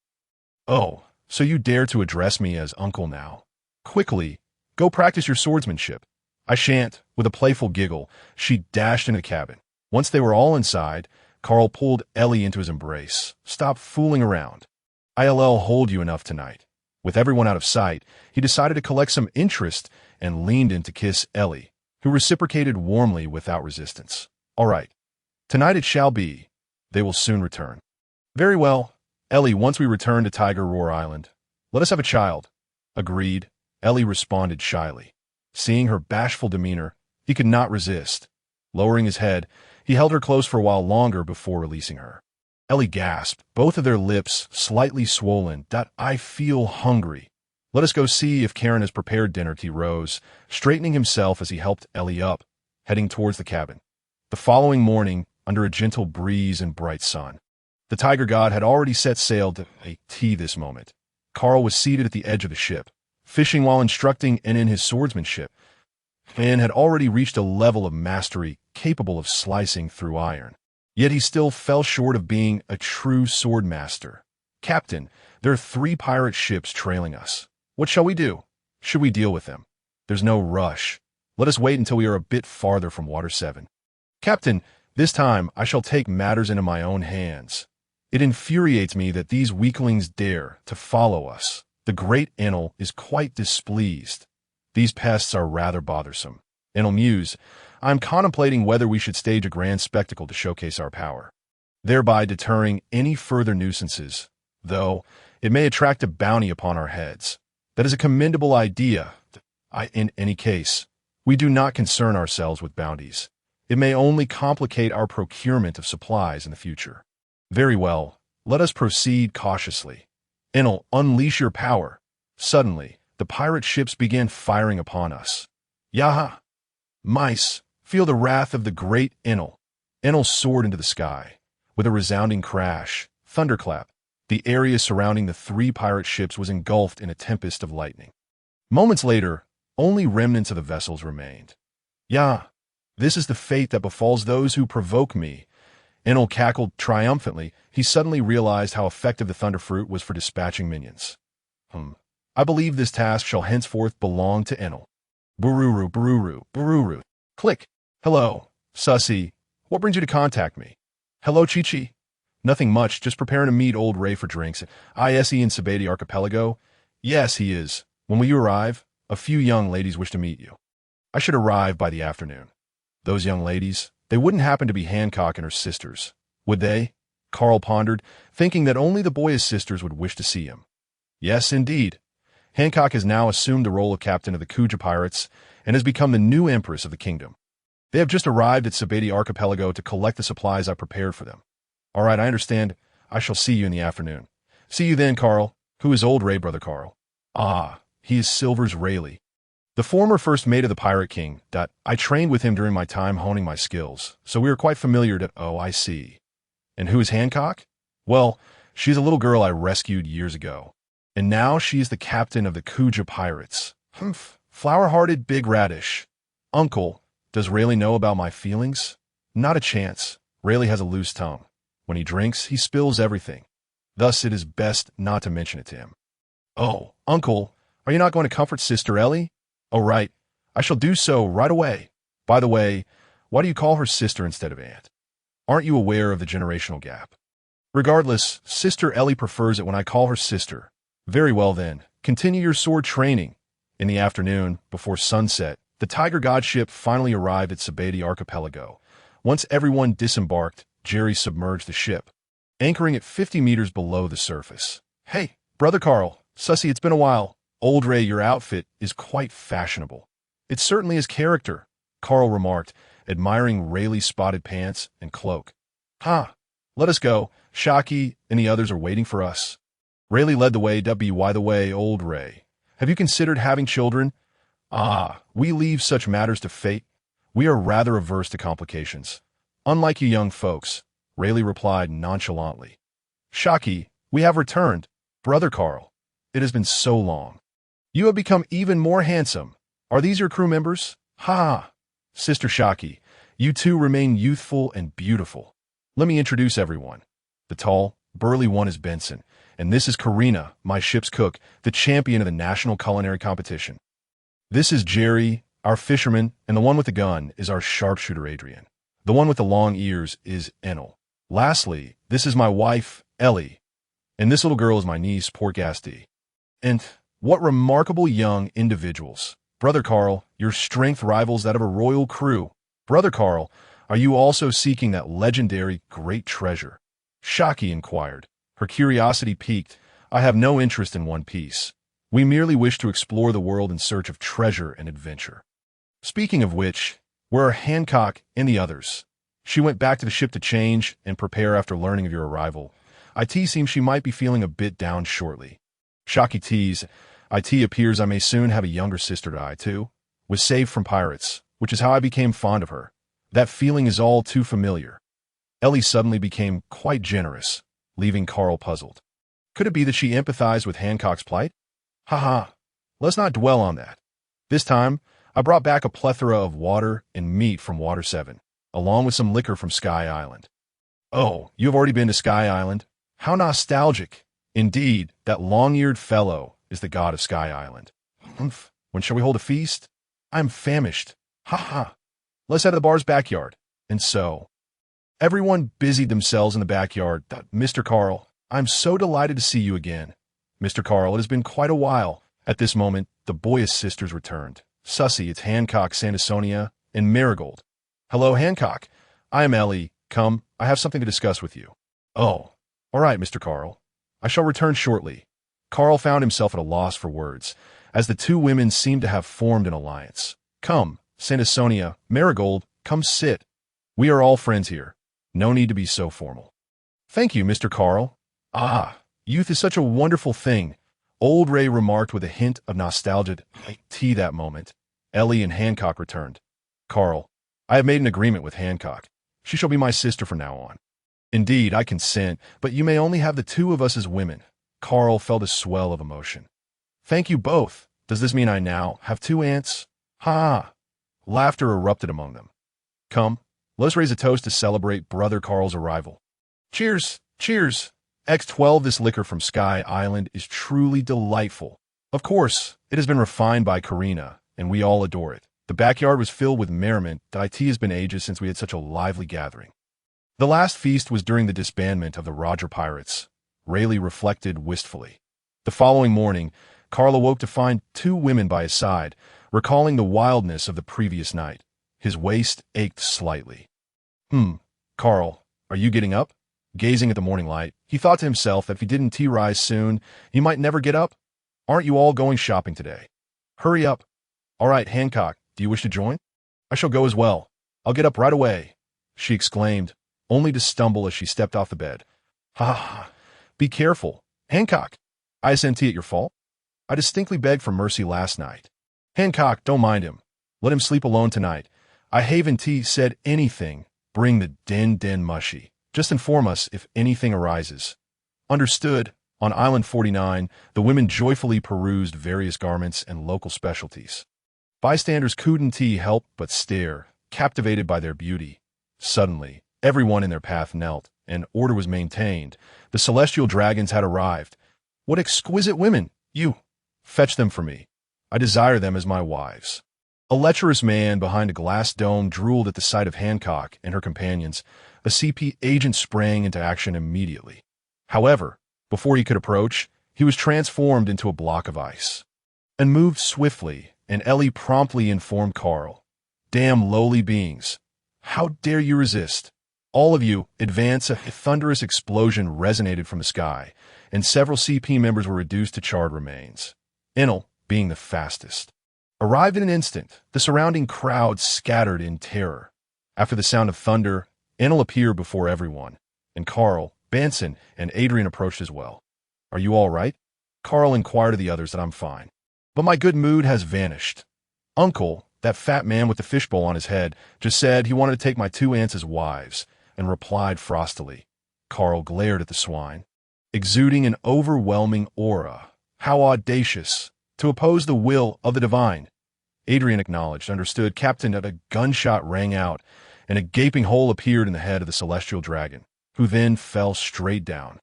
Oh, so you dare to address me as uncle now. Quickly, go practice your swordsmanship. I shan't. With a playful giggle, she dashed into the cabin. Once they were all inside, Carl pulled Ellie into his embrace. Stop fooling around. I'll hold you enough tonight. With everyone out of sight, he decided to collect some interest and leaned in to kiss Ellie, who reciprocated warmly without resistance. All right. Tonight it shall be. They will soon return. Very well. Ellie, once we return to Tiger Roar Island, let us have a child. Agreed. Ellie responded shyly. Seeing her bashful demeanor, he could not resist. Lowering his head, he held her close for a while longer before releasing her. Ellie gasped, both of their lips slightly swollen. I feel hungry. Let us go see if Karen has prepared dinner, he rose, straightening himself as he helped Ellie up, heading towards the cabin. The following morning, under a gentle breeze and bright sun, the Tiger God had already set sail to tea this moment. Carl was seated at the edge of the ship, fishing while instructing and in his swordsmanship, and had already reached a level of mastery capable of slicing through iron. Yet he still fell short of being a true sword master. Captain, there are 3 pirate ships trailing us. What shall we do? Should we deal with them? There's no rush. Let us wait until we are a bit farther from Water 7. Captain, this time I shall take matters into my own hands. It infuriates me that these weaklings dare to follow us. The great Enel is quite displeased. These pests are rather bothersome. Enel mused, I am contemplating whether we should stage a grand spectacle to showcase our power, thereby deterring any further nuisances, though it may attract a bounty upon our heads. That is a commendable idea. In any case, we do not concern ourselves with bounties. It may only complicate our procurement of supplies in the future. Very well, let us proceed cautiously. Enel, unleash your power. Suddenly, the pirate ships began firing upon us. Yaha! Mice, feel the wrath of the great Enel. Enel soared into the sky. With a resounding crash, thunderclap, the area surrounding the 3 pirate ships was engulfed in a tempest of lightning. Moments later, only remnants of the vessels remained. Yah! This is the fate that befalls those who provoke me. Enel cackled triumphantly. He suddenly realized how effective the Thunderfruit was for dispatching minions. I believe this task shall henceforth belong to Enel. Bururu, bururu, bururu. Click. Hello, Sussy. What brings you to contact me? Hello, Chi-Chi. Nothing much, just preparing to meet old Ray for drinks. Is he in Sabati Archipelago? Yes, he is. When will you arrive? A few young ladies wish to meet you. I should arrive by the afternoon. Those young ladies, they wouldn't happen to be Hancock and her sisters, would they? Carl pondered, thinking that only the boy's sisters would wish to see him. Yes, indeed. Hancock has now assumed the role of captain of the Kuja pirates and has become the new empress of the kingdom. They have just arrived at Sabati Archipelago to collect the supplies I prepared for them. All right, I understand. I shall see you in the afternoon. See you then, Carl. Who is old Ray, brother Carl? Ah, he is Silver's Rayleigh, the former first mate of the Pirate King. I trained with him during my time honing my skills, so we are quite familiar to— Oh, I see. And who is Hancock? Well, she's a little girl I rescued years ago, and now she is the captain of the Kuja pirates. Humph, flower-hearted big radish. Uncle, does Rayleigh know about my feelings? Not a chance. Rayleigh has a loose tongue. When he drinks, he spills everything. Thus, it is best not to mention it to him. Oh, Uncle, are you not going to comfort Sister Ellie? Oh, right. I shall do so right away. By the way, why do you call her sister instead of aunt? Aren't you aware of the generational gap? Regardless, Sister Ellie prefers it when I call her sister. Very well then, continue your sword training. In the afternoon, before sunset, the Tiger God ship finally arrived at Sabati Archipelago. Once everyone disembarked, Jerry submerged the ship, anchoring at 50 meters below the surface. Hey, brother Carl, Sussy, it's been a while. Old Ray, your outfit is quite fashionable. It certainly is character, Carl remarked, admiring Rayleigh's spotted pants and cloak. Let us go. Shocky and the others are waiting for us. Rayleigh led the way. By the way, old Ray, have you considered having children? We leave such matters to fate. We are rather averse to complications. Unlike you young folks, Rayleigh replied nonchalantly. Shocky, we have returned. Brother Carl, it has been so long. You have become even more handsome. Are these your crew members? Sister Shocky, you two remain youthful and beautiful. Let me introduce everyone. The tall, burly one is Benson, and this is Karina, my ship's cook, the champion of the national culinary competition. This is Jerry, our fisherman, and the one with the gun is our sharpshooter Adrian. The one with the long ears is Enel. Lastly, this is my wife, Ellie, and this little girl is my niece, Porcasti. And what remarkable young individuals. Brother Carl, your strength rivals that of a royal crew. Brother Carl, are you also seeking that legendary great treasure? Shocky inquired, her curiosity piqued. I have no interest in One Piece. We merely wish to explore the world in search of treasure and adventure. Speaking of which, where are Hancock and the others? She went back to the ship to change and prepare after learning of your arrival. It seems she might be feeling a bit down shortly. Shocky teased, It appears I may soon have a younger sister to I, too. Was saved from pirates, which is how I became fond of her. That feeling is all too familiar. Ellie suddenly became quite generous, leaving Carl puzzled. Could it be that she empathized with Hancock's plight? Ha. Let's not dwell on that. This time, I brought back a plethora of water and meat from Water 7, along with some liquor from Sky Island. Oh, you have already been to Sky Island? How nostalgic. Indeed, that long-eared fellow is the god of Sky Island. Humph. When shall we hold a feast? I am famished. Ha. Let's head to the bar's backyard. And so, everyone busied themselves in the backyard. Mr. Carl, I'm so delighted to see you again. Mr. Carl, it has been quite a while. At this moment, the boyish sisters returned. Sussy, it's Hancock, Sandersonia, and Marigold. Hello, Hancock. I am Ellie. Come, I have something to discuss with you. Oh, all right, Mr. Carl. I shall return shortly. Carl found himself at a loss for words, as the two women seemed to have formed an alliance. Come, Sandersonia, Marigold, come sit. We are all friends here. No need to be so formal. Thank you, Mr. Carl. Ah, youth is such a wonderful thing. Old Ray remarked with a hint of nostalgia that moment. Ellie and Hancock returned. Carl, I have made an agreement with Hancock. She shall be my sister from now on. Indeed, I consent, but you may only have the two of us as women. Carl felt a swell of emotion. Thank you both. Does this mean I now have two aunts? Ha! Laughter erupted among them. Come, let's raise a toast to celebrate Brother Carl's arrival. Cheers! Cheers! X12, this liquor from Sky Island is truly delightful. Of course, it has been refined by Karina, and we all adore it. The backyard was filled with merriment that has been ages since we had such a lively gathering. The last feast was during the disbandment of the Roger Pirates. Rayleigh reflected wistfully. The following morning, Carl awoke to find two women by his side, recalling the wildness of the previous night. His waist ached slightly. Carl, are you getting up? Gazing at the morning light, he thought to himself that if he didn't tea-rise soon, he might never get up. Aren't you all going shopping today? Hurry up. All right, Hancock, do you wish to join? I shall go as well. I'll get up right away, she exclaimed, only to stumble as she stepped off the bed. Ha! Be careful. Hancock, isn't it your fault? I distinctly begged for mercy last night. Hancock, don't mind him. Let him sleep alone tonight. I haven't said anything. Bring the den mushy. Just inform us if anything arises. Understood. On Island 49, the women joyfully perused various garments and local specialties. Bystanders couldn't help but stare, captivated by their beauty. Suddenly, everyone in their path knelt, and order was maintained. The celestial dragons had arrived. What exquisite women! You! Fetch them for me. I desire them as my wives. A lecherous man behind a glass dome drooled at the sight of Hancock and her companions. A CP agent sprang into action immediately. However, before he could approach, he was transformed into a block of ice. And moved swiftly, and Ellie promptly informed Carl. Damn lowly beings. How dare you resist? All of you, advance. A thunderous explosion resonated from the sky, and several CP members were reduced to charred remains. Enel, being the fastest, arrived in an instant. The surrounding crowd scattered in terror. After the sound of thunder, Enel appeared before everyone, and Carl, Benson, and Adrian approached as well. Are you all right? Carl inquired of the others that I'm fine. But my good mood has vanished. Uncle, that fat man with the fishbowl on his head, just said he wanted to take my two aunts as wives, and replied frostily. Carl glared at the swine, exuding an overwhelming aura. How audacious! To oppose the will of the divine. Adrian acknowledged, understood, captain. A gunshot rang out, and a gaping hole appeared in the head of the celestial dragon, who then fell straight down.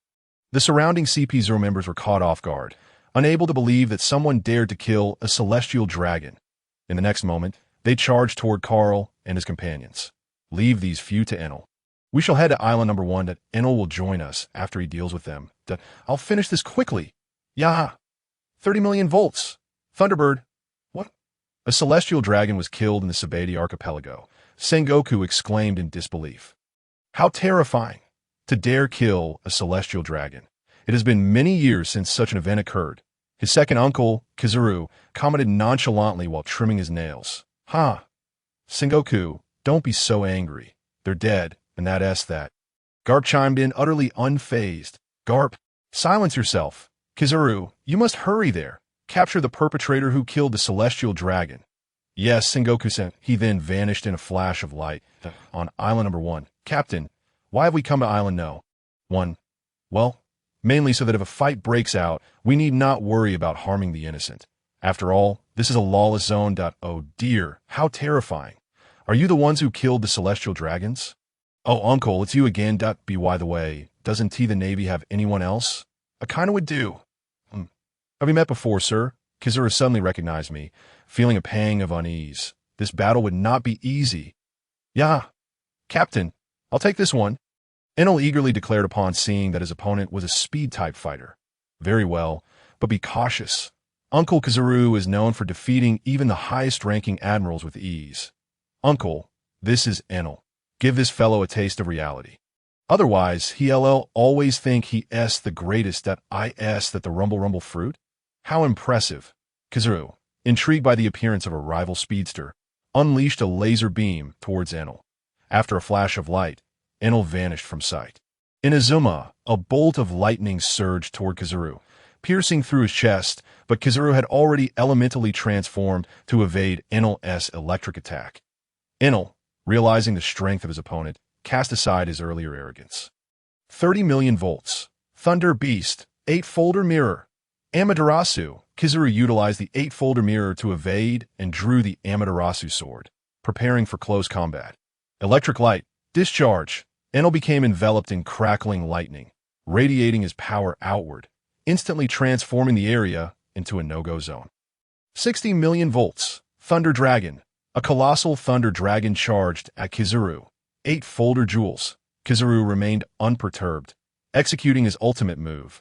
The surrounding CP0 members were caught off guard, unable to believe that someone dared to kill a celestial dragon. In the next moment, they charged toward Carl and his companions. Leave these few to Enel. We shall head to Island number 1. That Enel will join us after he deals with them. I'll finish this quickly. Yah! 30 million volts. Thunderbird. What? A celestial dragon was killed in the Sabedi archipelago. Sengoku exclaimed in disbelief. How terrifying! To dare kill a celestial dragon. It has been many years since such an event occurred. His second uncle, Kizuru, commented nonchalantly while trimming his nails. Ha! Sengoku, don't be so angry. They're dead, and that's that. Garp chimed in, utterly unfazed. Garp, silence yourself. Kizuru, you must hurry there. Capture the perpetrator who killed the celestial dragon. Yes, Sengoku-sen. He then vanished in a flash of light. On island number 1. Captain, why have we come to island no. 1? Well, mainly so that if a fight breaks out, we need not worry about harming the innocent. After all, this is a lawless zone. Oh dear, how terrifying. Are you the ones who killed the celestial dragons? Oh, uncle, it's you again. By the way, doesn't the Navy have anyone else? I kinda would do. Have we met before, sir? Kizuru suddenly recognized me, feeling a pang of unease. This battle would not be easy. Yeah, Captain, I'll take this one. Enel eagerly declared upon seeing that his opponent was a speed-type fighter. Very well, but be cautious. Uncle Kizuru is known for defeating even the highest-ranking admirals with ease. Uncle, this is Enel. Give this fellow a taste of reality. Otherwise, he'll always think he is the greatest that the rumble fruit? How impressive. Kizuru, intrigued by the appearance of a rival speedster, unleashed a laser beam towards Enel. After a flash of light, Enel vanished from sight. In Azuma, a bolt of lightning surged toward Kizuru, piercing through his chest, but Kizuru had already elementally transformed to evade Enel's electric attack. Enel, realizing the strength of his opponent, cast aside his earlier arrogance. 30 million volts. Thunder Beast. 8-folder mirror. Amaterasu. Kizuru utilized the 8-folder mirror to evade and drew the Amaterasu sword, preparing for close combat. Electric light. Discharge. Enel became enveloped in crackling lightning, radiating his power outward, instantly transforming the area into a no-go zone. 60 million volts. Thunder Dragon. A colossal thunder dragon charged at Kizuru. 8-folder jewels. Kizuru remained unperturbed, executing his ultimate move.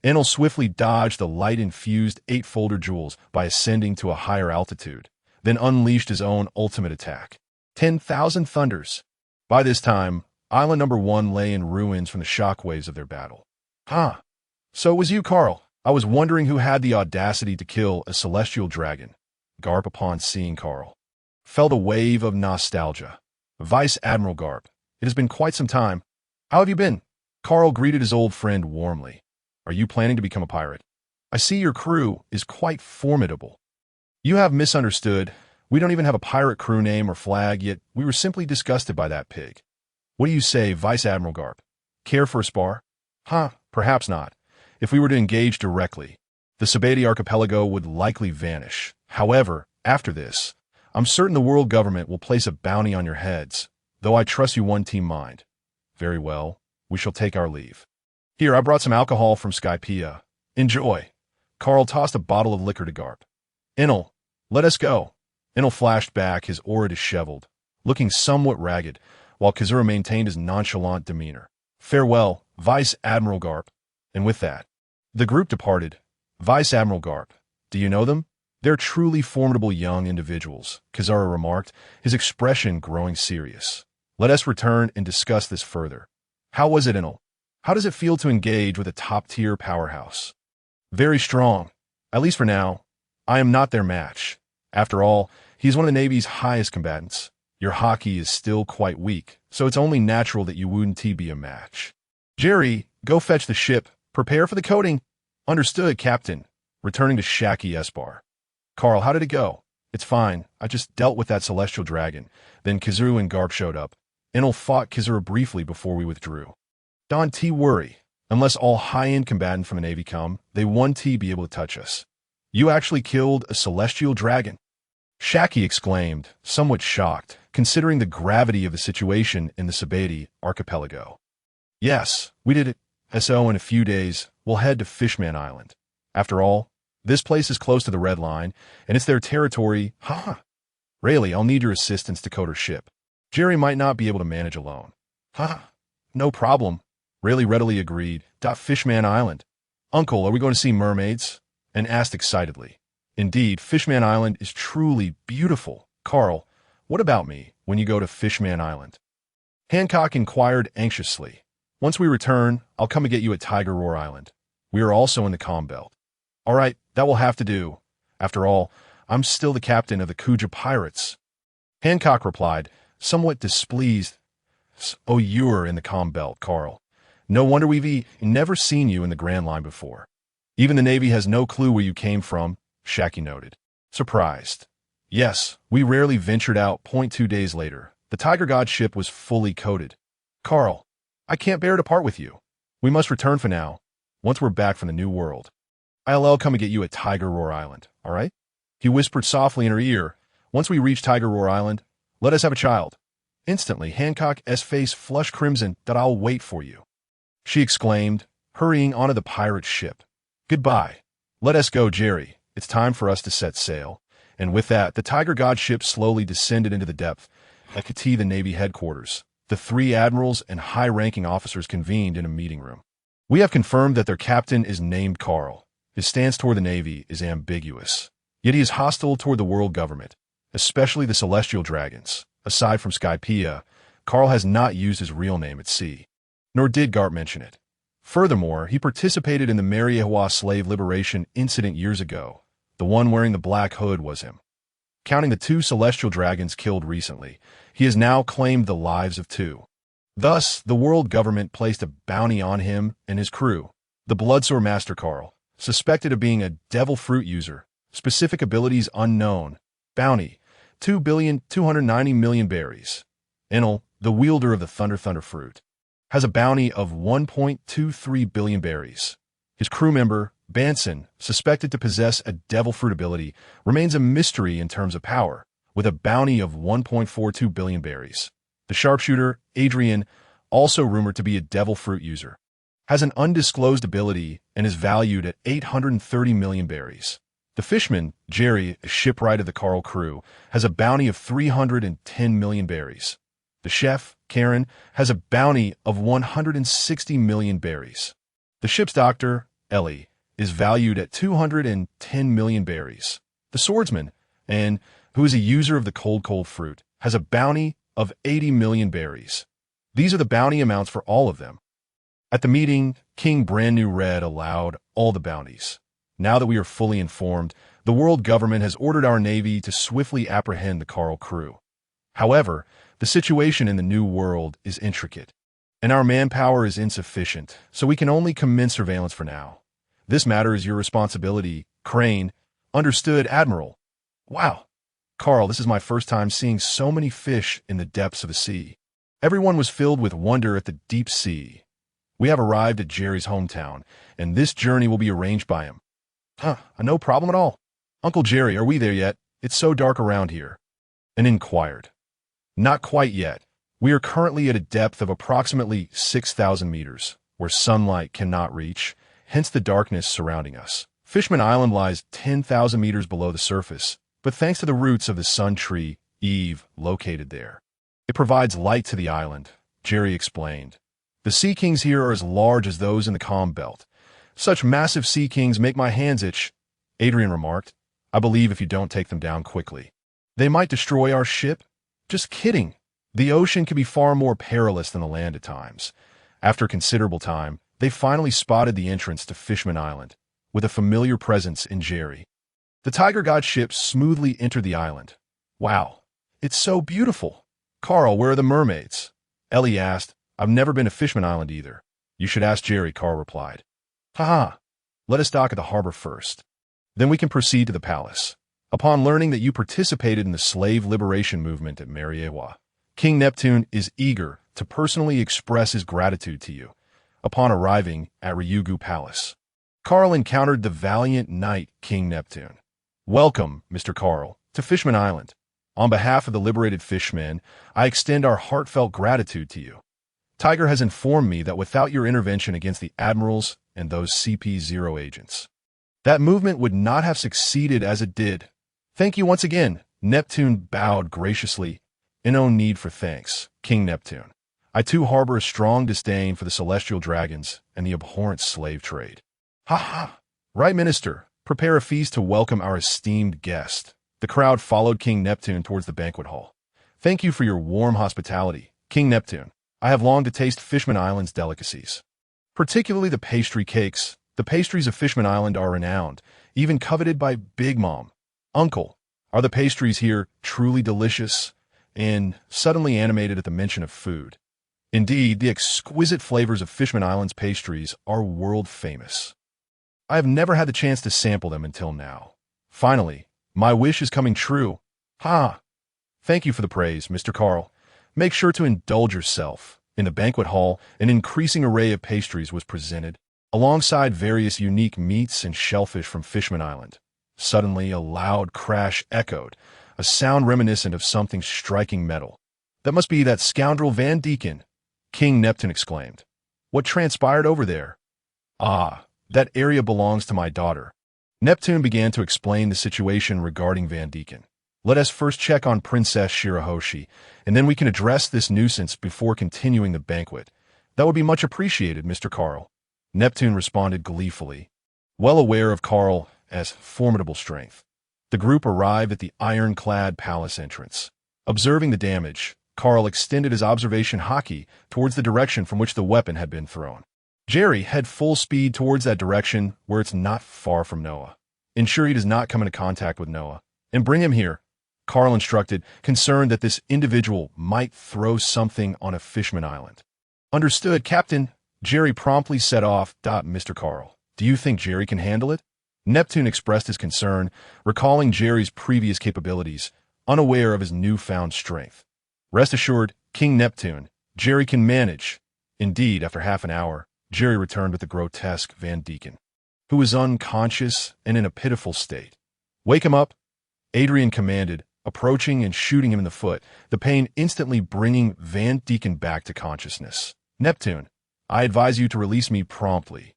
Enel swiftly dodged the light-infused 8-folder jewels by ascending to a higher altitude, then unleashed his own ultimate attack. 10,000 thunders. By this time, island number 1 lay in ruins from the shockwaves of their battle. So it was you, Carl. I was wondering who had the audacity to kill a celestial dragon. Garp, upon seeing Carl, felt a wave of nostalgia. Vice Admiral Garp, it has been quite some time. How have you been? Carl greeted his old friend warmly. Are you planning to become a pirate? I see your crew is quite formidable. You have misunderstood. We don't even have a pirate crew name or flag, yet we were simply disgusted by that pig. What do you say, Vice Admiral Garp? Care for a spar? Perhaps not. If we were to engage directly, the Sabeti archipelago would likely vanish. However, after this, I'm certain the world government will place a bounty on your heads, though I trust you one team mind. Very well, we shall take our leave. Here, I brought some alcohol from Skypea. Enjoy. Carl tossed a bottle of liquor to Garp. Enel, let us go. Enel flashed back, his aura disheveled, looking somewhat ragged, while Kizuru maintained his nonchalant demeanor. Farewell, Vice Admiral Garp. And with that, the group departed. Vice Admiral Garp, do you know them? They're truly formidable young individuals, Kizuru remarked, his expression growing serious. Let us return and discuss this further. How was it, Enel? How does it feel to engage with a top-tier powerhouse? Very strong. At least for now. I am not their match. After all, he's one of the Navy's highest combatants. Your hockey is still quite weak, so it's only natural that you wouldn't be a match. Jerry, go fetch the ship. Prepare for the coating. Understood, Captain. Returning to Shaki Esbar. Carl, how did it go? It's fine. I just dealt with that celestial dragon. Then Kizuru and Garp showed up. Enel fought Kizuru briefly before we withdrew. Don't worry. Unless all high-end combatants from the Navy come, they won't be able to touch us. You actually killed a celestial dragon. Shaki exclaimed, somewhat shocked, considering the gravity of the situation in the Sabeti archipelago. Yes, we did it. So in a few days, we'll head to Fishman Island. After all, this place is close to the Red Line, and it's their territory. Rayleigh, I'll need your assistance to coat her ship. Jerry might not be able to manage alone. No problem. Rayleigh readily agreed. Fishman Island. Uncle, are we going to see mermaids? And asked excitedly. Indeed, Fishman Island is truly beautiful. Carl, what about me when you go to Fishman Island? Hancock inquired anxiously. Once we return, I'll come and get you at Tiger Roar Island. We are also in the Calm Belt. All right, that will have to do. After all, I'm still the captain of the Kuja Pirates. Hancock replied, somewhat displeased. Oh, you're in the Calm Belt, Carl. No wonder we've never seen you in the Grand Line before. Even the Navy has no clue where you came from. Shaki noted. Surprised. Yes, we rarely ventured out. 2 days later, the Tiger God ship was fully coated. Carl, I can't bear to part with you. We must return for now, once we're back from the New World. I'll come and get you at Tiger Roar Island, all right? He whispered softly in her ear. Once we reach Tiger Roar Island, let us have a child. Instantly, Hancock's face flushed crimson. That I'll wait for you, she exclaimed, hurrying onto the pirate ship. Goodbye. Let us go, Jerry. It's time for us to set sail. And with that, the Tiger God ship slowly descended into the depth. At the Navy headquarters, the 3 admirals and high-ranking officers convened in a meeting room. We have confirmed that their captain is named Carl. His stance toward the Navy is ambiguous. Yet he is hostile toward the world government, especially the Celestial Dragons. Aside from Skypea, Carl has not used his real name at sea. Nor did Gart mention it. Furthermore, he participated in the Mariewa slave liberation incident years ago. The one wearing the black hood was him. Counting the 2 Celestial Dragons killed recently, he has now claimed the lives of 2. Thus, the world government placed a bounty on him and his crew. The Bloodsore Master Carl, suspected of being a devil fruit user, specific abilities unknown. Bounty, 2,290,000,000 berries. Enel, the wielder of the Thunder fruit, has a bounty of 1.23 billion berries. His crew member, Banson, suspected to possess a devil fruit ability, remains a mystery in terms of power, with a bounty of 1.42 billion berries. The sharpshooter, Adrian, also rumored to be a devil fruit user, has an undisclosed ability and is valued at 830 million berries. The fishman, Jerry, a shipwright of the Carl crew, has a bounty of 310 million berries. The chef, Karen, has a bounty of 160 million berries. The ship's doctor, Ellie, is valued at 210 million berries. The swordsman, Anne, who is a user of the cold fruit, has a bounty of 80 million berries. These are the bounty amounts for all of them. At the meeting, King Brand New read aloud all the bounties. Now that we are fully informed, the world government has ordered our Navy to swiftly apprehend the Carl crew. However, the situation in the New World is intricate, and our manpower is insufficient, so we can only commence surveillance for now. This matter is your responsibility, Crane. Understood, Admiral. Wow. Carl, this is my first time seeing so many fish in the depths of the sea. Everyone was filled with wonder at the deep sea. We have arrived at Jerry's hometown, and this journey will be arranged by him. No problem at all. Uncle Jerry, are we there yet? It's so dark around here. And inquired. Not quite yet. We are currently at a depth of approximately 6,000 meters, where sunlight cannot reach, hence the darkness surrounding us. Fishman Island lies 10,000 meters below the surface, but thanks to the roots of the sun tree, Eve, located there. It provides light to the island, Jerry explained. The sea kings here are as large as those in the calm belt. Such massive sea kings make my hands itch, Adrian remarked. I believe if you don't take them down quickly, they might destroy our ship. Just kidding. The ocean can be far more perilous than the land at times. After considerable time, they finally spotted the entrance to Fishman Island, with a familiar presence in Jerry. The Tiger God ship smoothly entered the island. Wow, it's so beautiful. Carl, where are the mermaids? Ellie asked. I've never been to Fishman Island either. You should ask Jerry, Carl replied. Haha, let us dock at the harbor first. Then we can proceed to the palace. Upon learning that you participated in the slave liberation movement at Mariewa, King Neptune is eager to personally express his gratitude to you. Upon arriving at Ryugu Palace, Carl encountered the valiant knight King Neptune. Welcome, Mr. Carl, to Fishman Island. On behalf of the liberated fishmen, I extend our heartfelt gratitude to you. Tiger has informed me that without your intervention against the admirals and those CP0 agents, that movement would not have succeeded as it did. Thank you once again. Neptune bowed graciously. No need for thanks, King Neptune. I too harbor a strong disdain for the Celestial Dragons and the abhorrent slave trade. Ha ha! Right, Minister. Prepare a feast to welcome our esteemed guest. The crowd followed King Neptune towards the banquet hall. Thank you for your warm hospitality, King Neptune. I have longed to taste Fishman Island's delicacies, particularly the pastry cakes. The pastries of Fishman Island are renowned, even coveted by Big Mom. Uncle, are the pastries here truly delicious? And suddenly animated at the mention of food. Indeed, the exquisite flavors of Fishman Island's pastries are world famous. I have never had the chance to sample them until now. Finally, my wish is coming true. Ha! Thank you for the praise, Mr. Carl. Make sure to indulge yourself. In the banquet hall, an increasing array of pastries was presented, alongside various unique meats and shellfish from Fishman Island. Suddenly, a loud crash echoed, a sound reminiscent of something striking metal. That must be that scoundrel Van Deeken, King Neptune exclaimed. What transpired over there? Ah, that area belongs to my daughter. Neptune began to explain the situation regarding Van Deeken. Let us first check on Princess Shirahoshi, and then we can address this nuisance before continuing the banquet. That would be much appreciated, Mr. Carl. Neptune responded gleefully, well aware of Carl as formidable strength. The group arrived at the ironclad palace entrance. Observing the damage, Carl extended his observation hockey towards the direction from which the weapon had been thrown. Jerry, head full speed towards that direction where it's not far from Noah. Ensure he does not come into contact with Noah, and bring him here, Carl instructed, concerned that this individual might throw something on a Fishman Island. Understood, Captain. Jerry promptly set off. Mr. Carl, do you think Jerry can handle it? Neptune expressed his concern, recalling Jerry's previous capabilities, unaware of his newfound strength. Rest assured, King Neptune, Jerry can manage. Indeed, after half an hour, Jerry returned with the grotesque Van Deeken, who was unconscious and in a pitiful state. Wake him up, Adrian commanded, approaching and shooting him in the foot, the pain instantly bringing Van Deeken back to consciousness. Neptune, I advise you to release me promptly,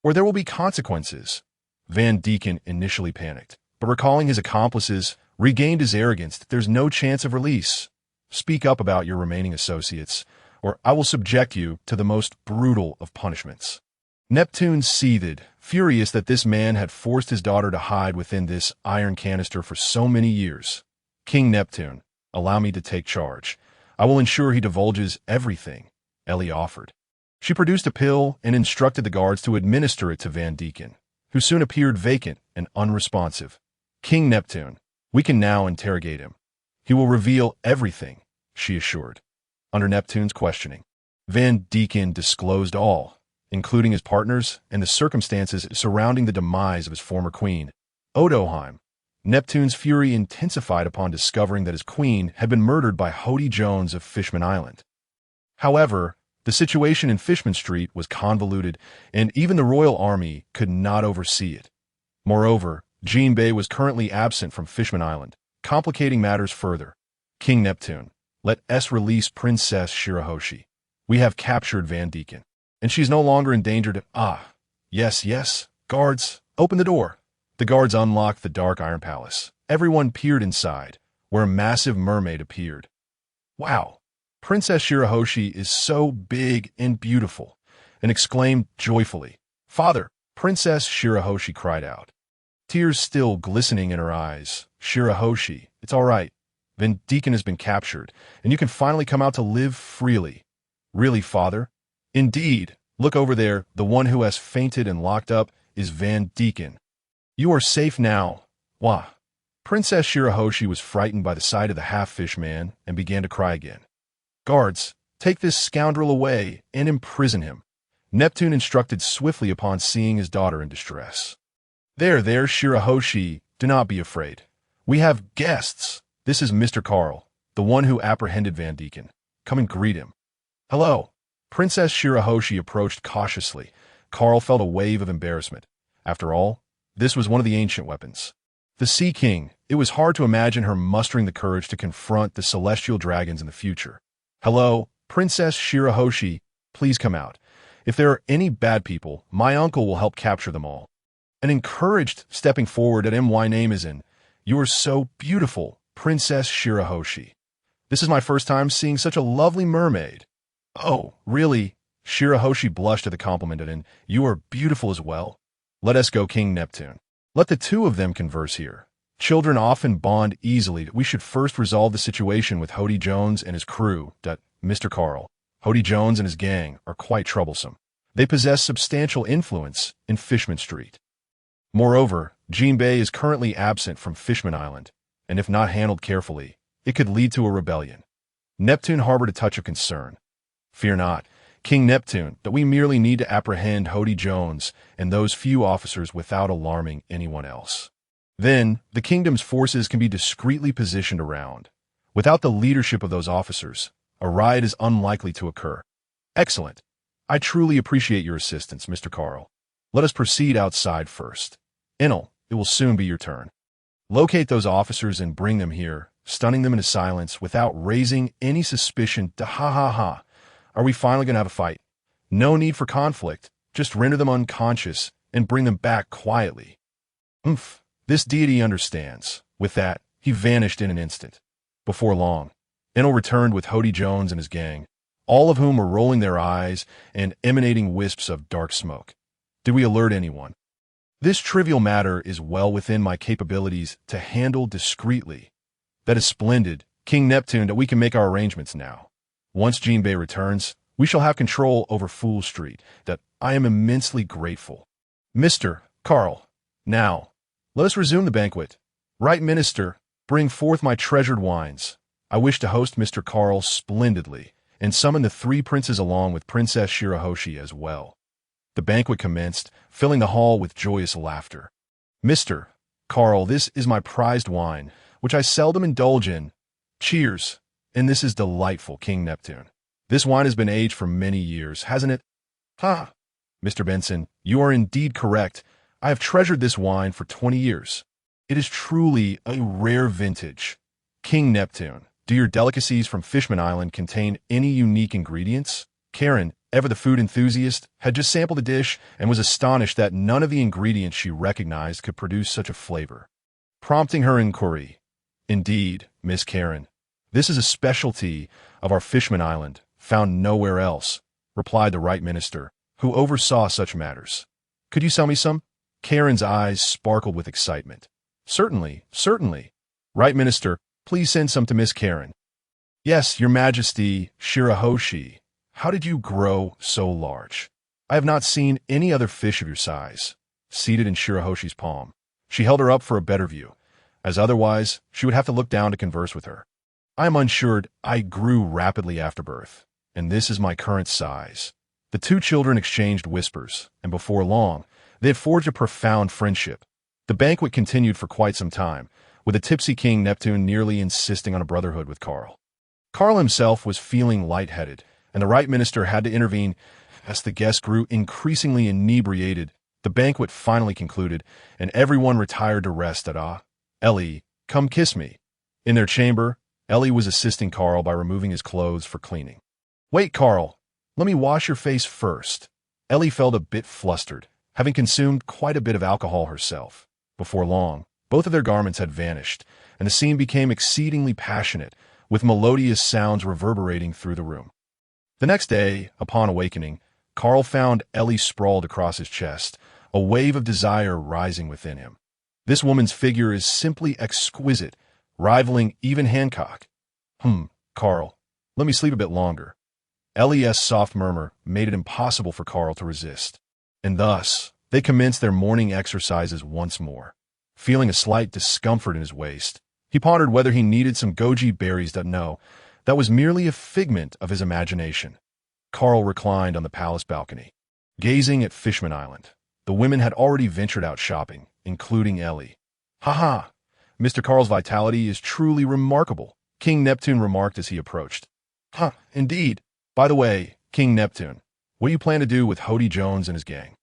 or there will be consequences. Van Deeken initially panicked, but recalling his accomplices, regained his arrogance that there's no chance of release. Speak up about your remaining associates, or I will subject you to the most brutal of punishments. Neptune seethed, furious that this man had forced his daughter to hide within this iron canister for so many years. King Neptune, allow me to take charge. I will ensure he divulges everything, Ellie offered. She produced a pill and instructed the guards to administer it to Van Deeken, who soon appeared vacant and unresponsive. King Neptune, we can now interrogate him. He will reveal everything, she assured. Under Neptune's questioning, Van Deeken disclosed all, including his partners and the circumstances surrounding the demise of his former queen, Odoheim. Neptune's fury intensified upon discovering that his queen had been murdered by Hody Jones of Fishman Island. However, the situation in Fishman Street was convoluted, and even the royal army could not oversee it. Moreover, Jean Bay was currently absent from Fishman Island, complicating matters further. King Neptune, let us release Princess Shirahoshi. We have captured Van Deeken, and she's no longer endangered. Yes. Guards, open the door. The guards unlocked the dark iron palace. Everyone peered inside, where a massive mermaid appeared. Wow, Princess Shirahoshi is so big and beautiful, and exclaimed joyfully. Father, Princess Shirahoshi cried out, tears still glistening in her eyes. Shirahoshi, it's all right. Van Deeken has been captured, and you can finally come out to live freely. Really, father? Indeed. Look over there. The one who has fainted and locked up is Van Deeken. You are safe now. Wah. Princess Shirahoshi was frightened by the sight of the half-fish man and began to cry again. Guards, take this scoundrel away and imprison him. Neptune instructed swiftly upon seeing his daughter in distress. There, Shirahoshi, do not be afraid. We have guests. This is Mr. Carl, the one who apprehended Van Deeken. Come and greet him. Hello. Princess Shirahoshi approached cautiously. Carl felt a wave of embarrassment. After all, this was one of the ancient weapons. The Sea King, it was hard to imagine her mustering the courage to confront the celestial dragons in the future. Hello, Princess Shirahoshi, please come out. If there are any bad people, my uncle will help capture them all. And encouraged, stepping forward at my name is in. You are so beautiful, Princess Shirahoshi. This is my first time seeing such a lovely mermaid. Oh, really? Shirahoshi blushed at the compliment and you are beautiful as well. Let us go, King Neptune. Let the two of them converse here. Children often bond easily. We should first resolve the situation with Hody Jones and his crew. Mr. Carl, Hody Jones and his gang are quite troublesome. They possess substantial influence in Fishman Street. Moreover, Jean Bay is currently absent from Fishman Island, and if not handled carefully, it could lead to a rebellion. Neptune harbored a touch of concern. Fear not, King Neptune, that we merely need to apprehend Hody Jones and those few officers without alarming anyone else. Then, the kingdom's forces can be discreetly positioned around. Without the leadership of those officers, a riot is unlikely to occur. Excellent. I truly appreciate your assistance, Mr. Carl. Let us proceed outside first. Enel, it will soon be your turn. Locate those officers and bring them here, stunning them into silence without raising any suspicion. Ha ha ha. Are we finally going to have a fight? No need for conflict. Just render them unconscious and bring them back quietly. Oomph. This deity understands. With that, he vanished in an instant. Before long, Enel returned with Hody Jones and his gang, all of whom were rolling their eyes and emanating wisps of dark smoke. Did we alert anyone? This trivial matter is well within my capabilities to handle discreetly. That is splendid, King Neptune, that we can make our arrangements now. Once Jinbei returns, we shall have control over Fool Street, that I am immensely grateful. Mr. Carl, now, let us resume the banquet. Right Minister, bring forth my treasured wines. I wish to host Mr. Carl splendidly, and summon the three princes along with Princess Shirahoshi as well. The banquet commenced, filling the hall with joyous laughter. Mr. Carl, this is my prized wine, which I seldom indulge in. Cheers. And this is delightful, King Neptune. This wine has been aged for many years, hasn't it? Ha! Mr. Benson, you are indeed correct. I have treasured this wine for 20 years. It is truly a rare vintage. King Neptune, do your delicacies from Fishman Island contain any unique ingredients? Karen, ever the food enthusiast, had just sampled the dish and was astonished that none of the ingredients she recognized could produce such a flavor. Prompting her inquiry, Indeed, Miss Karen, this is a specialty of our Fishman Island, found nowhere else, replied the Right Minister, who oversaw such matters. Could you sell me some? Karen's eyes sparkled with excitement. Certainly, certainly. Right Minister, please send some to Miss Karen. Yes, Your Majesty, Shirahoshi. How did you grow so large? I have not seen any other fish of your size. Seated in Shirahoshi's palm, she held her up for a better view, as otherwise she would have to look down to converse with her. I am unsured. I grew rapidly after birth, and this is my current size. The two children exchanged whispers, and before long, they had forged a profound friendship. The banquet continued for quite some time, with the tipsy King Neptune nearly insisting on a brotherhood with Carl. Carl himself was feeling lightheaded, and the Right Minister had to intervene as the guests grew increasingly inebriated. The banquet finally concluded, and everyone retired to rest at Ellie, come kiss me. In their chamber, Ellie was assisting Carl by removing his clothes for cleaning. Wait, Carl, let me wash your face first. Ellie felt a bit flustered, having consumed quite a bit of alcohol herself. Before long, both of their garments had vanished, and the scene became exceedingly passionate, with melodious sounds reverberating through the room. The next day, upon awakening, Carl found Ellie sprawled across his chest, a wave of desire rising within him. This woman's figure is simply exquisite, rivaling even Hancock. Carl, let me sleep a bit longer. Ellie's soft murmur made it impossible for Carl to resist, and thus they commenced their morning exercises once more. Feeling a slight discomfort in his waist, he pondered whether he needed some goji berries. That was merely a figment of his imagination. Carl reclined on the palace balcony, gazing at Fishman Island. The women had already ventured out shopping, including Ellie. Ha! Mr. Carl's vitality is truly remarkable, King Neptune remarked as he approached. Indeed. By the way, King Neptune, what do you plan to do with Hody Jones and his gang?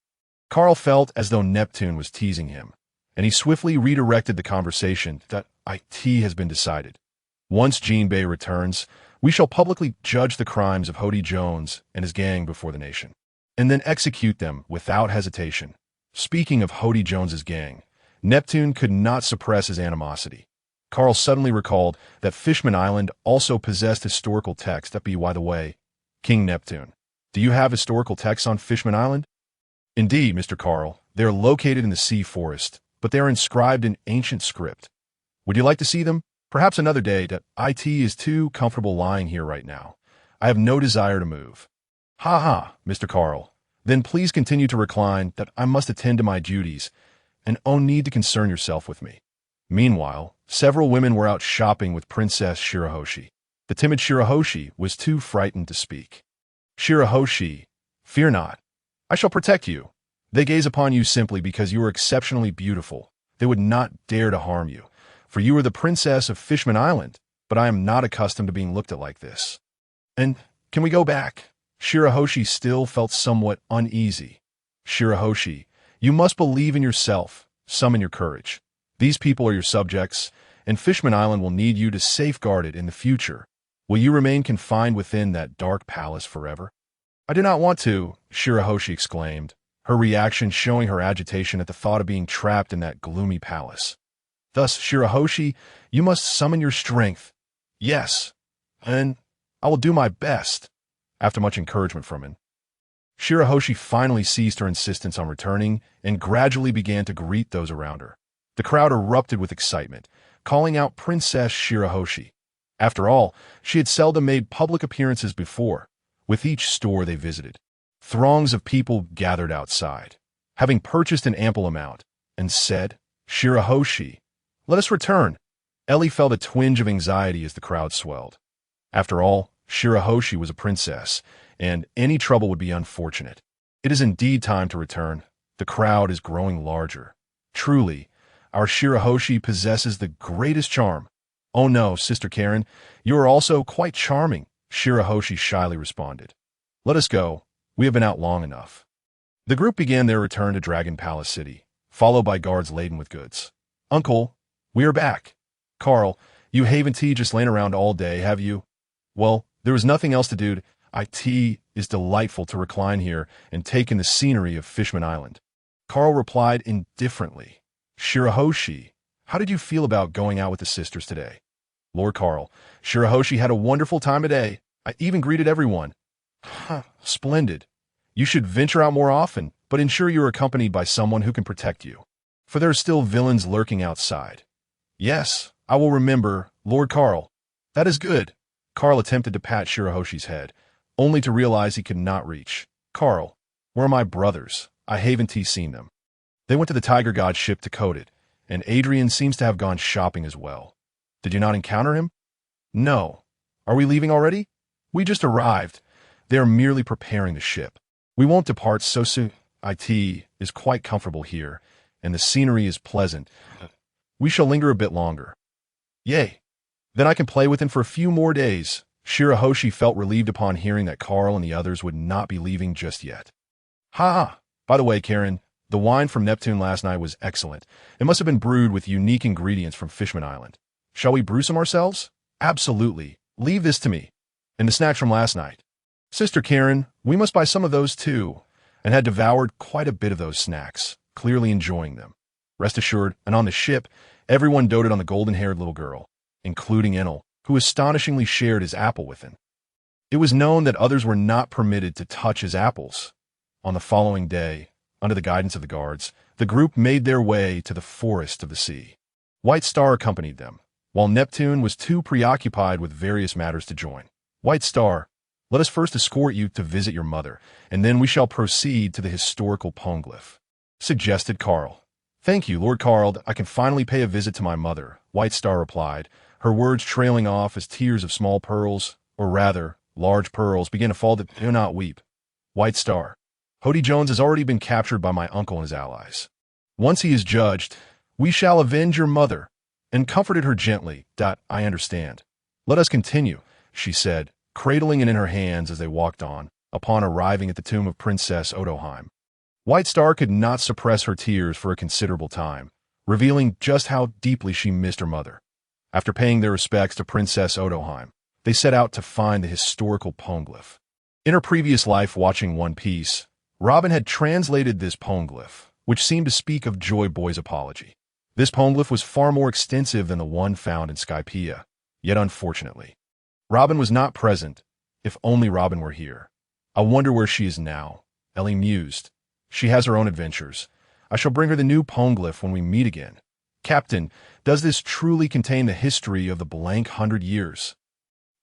Carl felt as though Neptune was teasing him, and he swiftly redirected the conversation that it has been decided. Once Jinbei returns, we shall publicly judge the crimes of Hody Jones and his gang before the nation, and then execute them without hesitation. Speaking of Hody Jones's gang, Neptune could not suppress his animosity. Carl suddenly recalled that Fishman Island also possessed historical texts. By the way, King Neptune, do you have historical texts on Fishman Island? Indeed, Mr. Carl, they are located in the sea forest, but they are inscribed in ancient script. Would you like to see them? Perhaps another day. It is too comfortable lying here right now. I have no desire to move. Mr. Carl. Then please continue to recline. I must attend to my duties, and need to concern yourself with me. Meanwhile, several women were out shopping with Princess Shirahoshi. The timid Shirahoshi was too frightened to speak. Shirahoshi, fear not. I shall protect you. They gaze upon you simply because you are exceptionally beautiful. They would not dare to harm you, for you are the princess of Fishman Island, but I am not accustomed to being looked at like this. And can we go back? Shirahoshi still felt somewhat uneasy. Shirahoshi, you must believe in yourself, summon your courage. These people are your subjects, and Fishman Island will need you to safeguard it in the future. Will you remain confined within that dark palace forever? I do not want to, Shirahoshi exclaimed, her reaction showing her agitation at the thought of being trapped in that gloomy palace. Thus, Shirahoshi, you must summon your strength. Yes, and I will do my best. After much encouragement from him, Shirahoshi finally ceased her insistence on returning and gradually began to greet those around her. The crowd erupted with excitement, calling out Princess Shirahoshi. After all, she had seldom made public appearances before. With each store they visited, throngs of people gathered outside, having purchased an ample amount, and said, Shirahoshi, let us return. Ellie felt a twinge of anxiety as the crowd swelled. After all, Shirahoshi was a princess, and any trouble would be unfortunate. It is indeed time to return. The crowd is growing larger. Truly, our Shirahoshi possesses the greatest charm. Oh no, Sister Karen, you are also quite charming, Shirahoshi shyly responded. Let us go. We have been out long enough. The group began their return to Dragon Palace City, followed by guards laden with goods. Uncle, we are back. Carl, you haven't just lain around all day, have you? Well, there was nothing else to do. It is delightful to recline here and take in the scenery of Fishman Island. Carl replied indifferently. Shirahoshi, how did you feel about going out with the sisters today? Lord Carl, Shirahoshi had a wonderful time today. I even greeted everyone. Splendid. You should venture out more often, but ensure you are accompanied by someone who can protect you, for there are still villains lurking outside. Yes, I will remember, Lord Carl. That is good. Carl attempted to pat Shirahoshi's head, only to realize he could not reach. Carl, where are my brothers? I haven't seen them. They went to the Tiger God's ship to coat it, and Adrian seems to have gone shopping as well. Did you not encounter him? No. Are we leaving already? We just arrived. They are merely preparing the ship. We won't depart so soon. It is quite comfortable here, and the scenery is pleasant. We shall linger a bit longer. Yay. Then I can play with him for a few more days. Shirahoshi felt relieved upon hearing that Carl and the others would not be leaving just yet. Ha! By the way, Karen, the wine from Neptune last night was excellent. It must have been brewed with unique ingredients from Fishman Island. Shall we brew some ourselves? Absolutely. Leave this to me. And the snacks from last night. Sister Karen, we must buy some of those too, and had devoured quite a bit of those snacks, clearly enjoying them. Rest assured, and on the ship, everyone doted on the golden-haired little girl, including Enel, who astonishingly shared his apple with him. It was known that others were not permitted to touch his apples. On the following day, under the guidance of the guards, the group made their way to the forest of the sea. White Star accompanied them, while Neptune was too preoccupied with various matters to join. White Star, let us first escort you to visit your mother, and then we shall proceed to the historical Poneglyph, suggested Carl. Thank you, Lord Carl, I can finally pay a visit to my mother, White Star replied, her words trailing off as tears of small pearls, or rather, large pearls, began to fall. Do not weep. White Star, Hody Jones has already been captured by my uncle and his allies. Once he is judged, we shall avenge your mother, and comforted her gently. I understand. Let us continue, she said, cradling it in her hands as they walked on, upon arriving at the tomb of Princess Odoheim. White Star could not suppress her tears for a considerable time, revealing just how deeply she missed her mother. After paying their respects to Princess Odoheim, they set out to find the historical Poneglyph. In her previous life watching One Piece, Robin had translated this Poneglyph, which seemed to speak of Joy Boy's apology. This Poneglyph was far more extensive than the one found in Skypiea, yet unfortunately, Robin was not present. If only Robin were here. I wonder where she is now, Ellie mused. She has her own adventures. I shall bring her the new Poneglyph when we meet again. Captain, does this truly contain the history of the blank 100 years?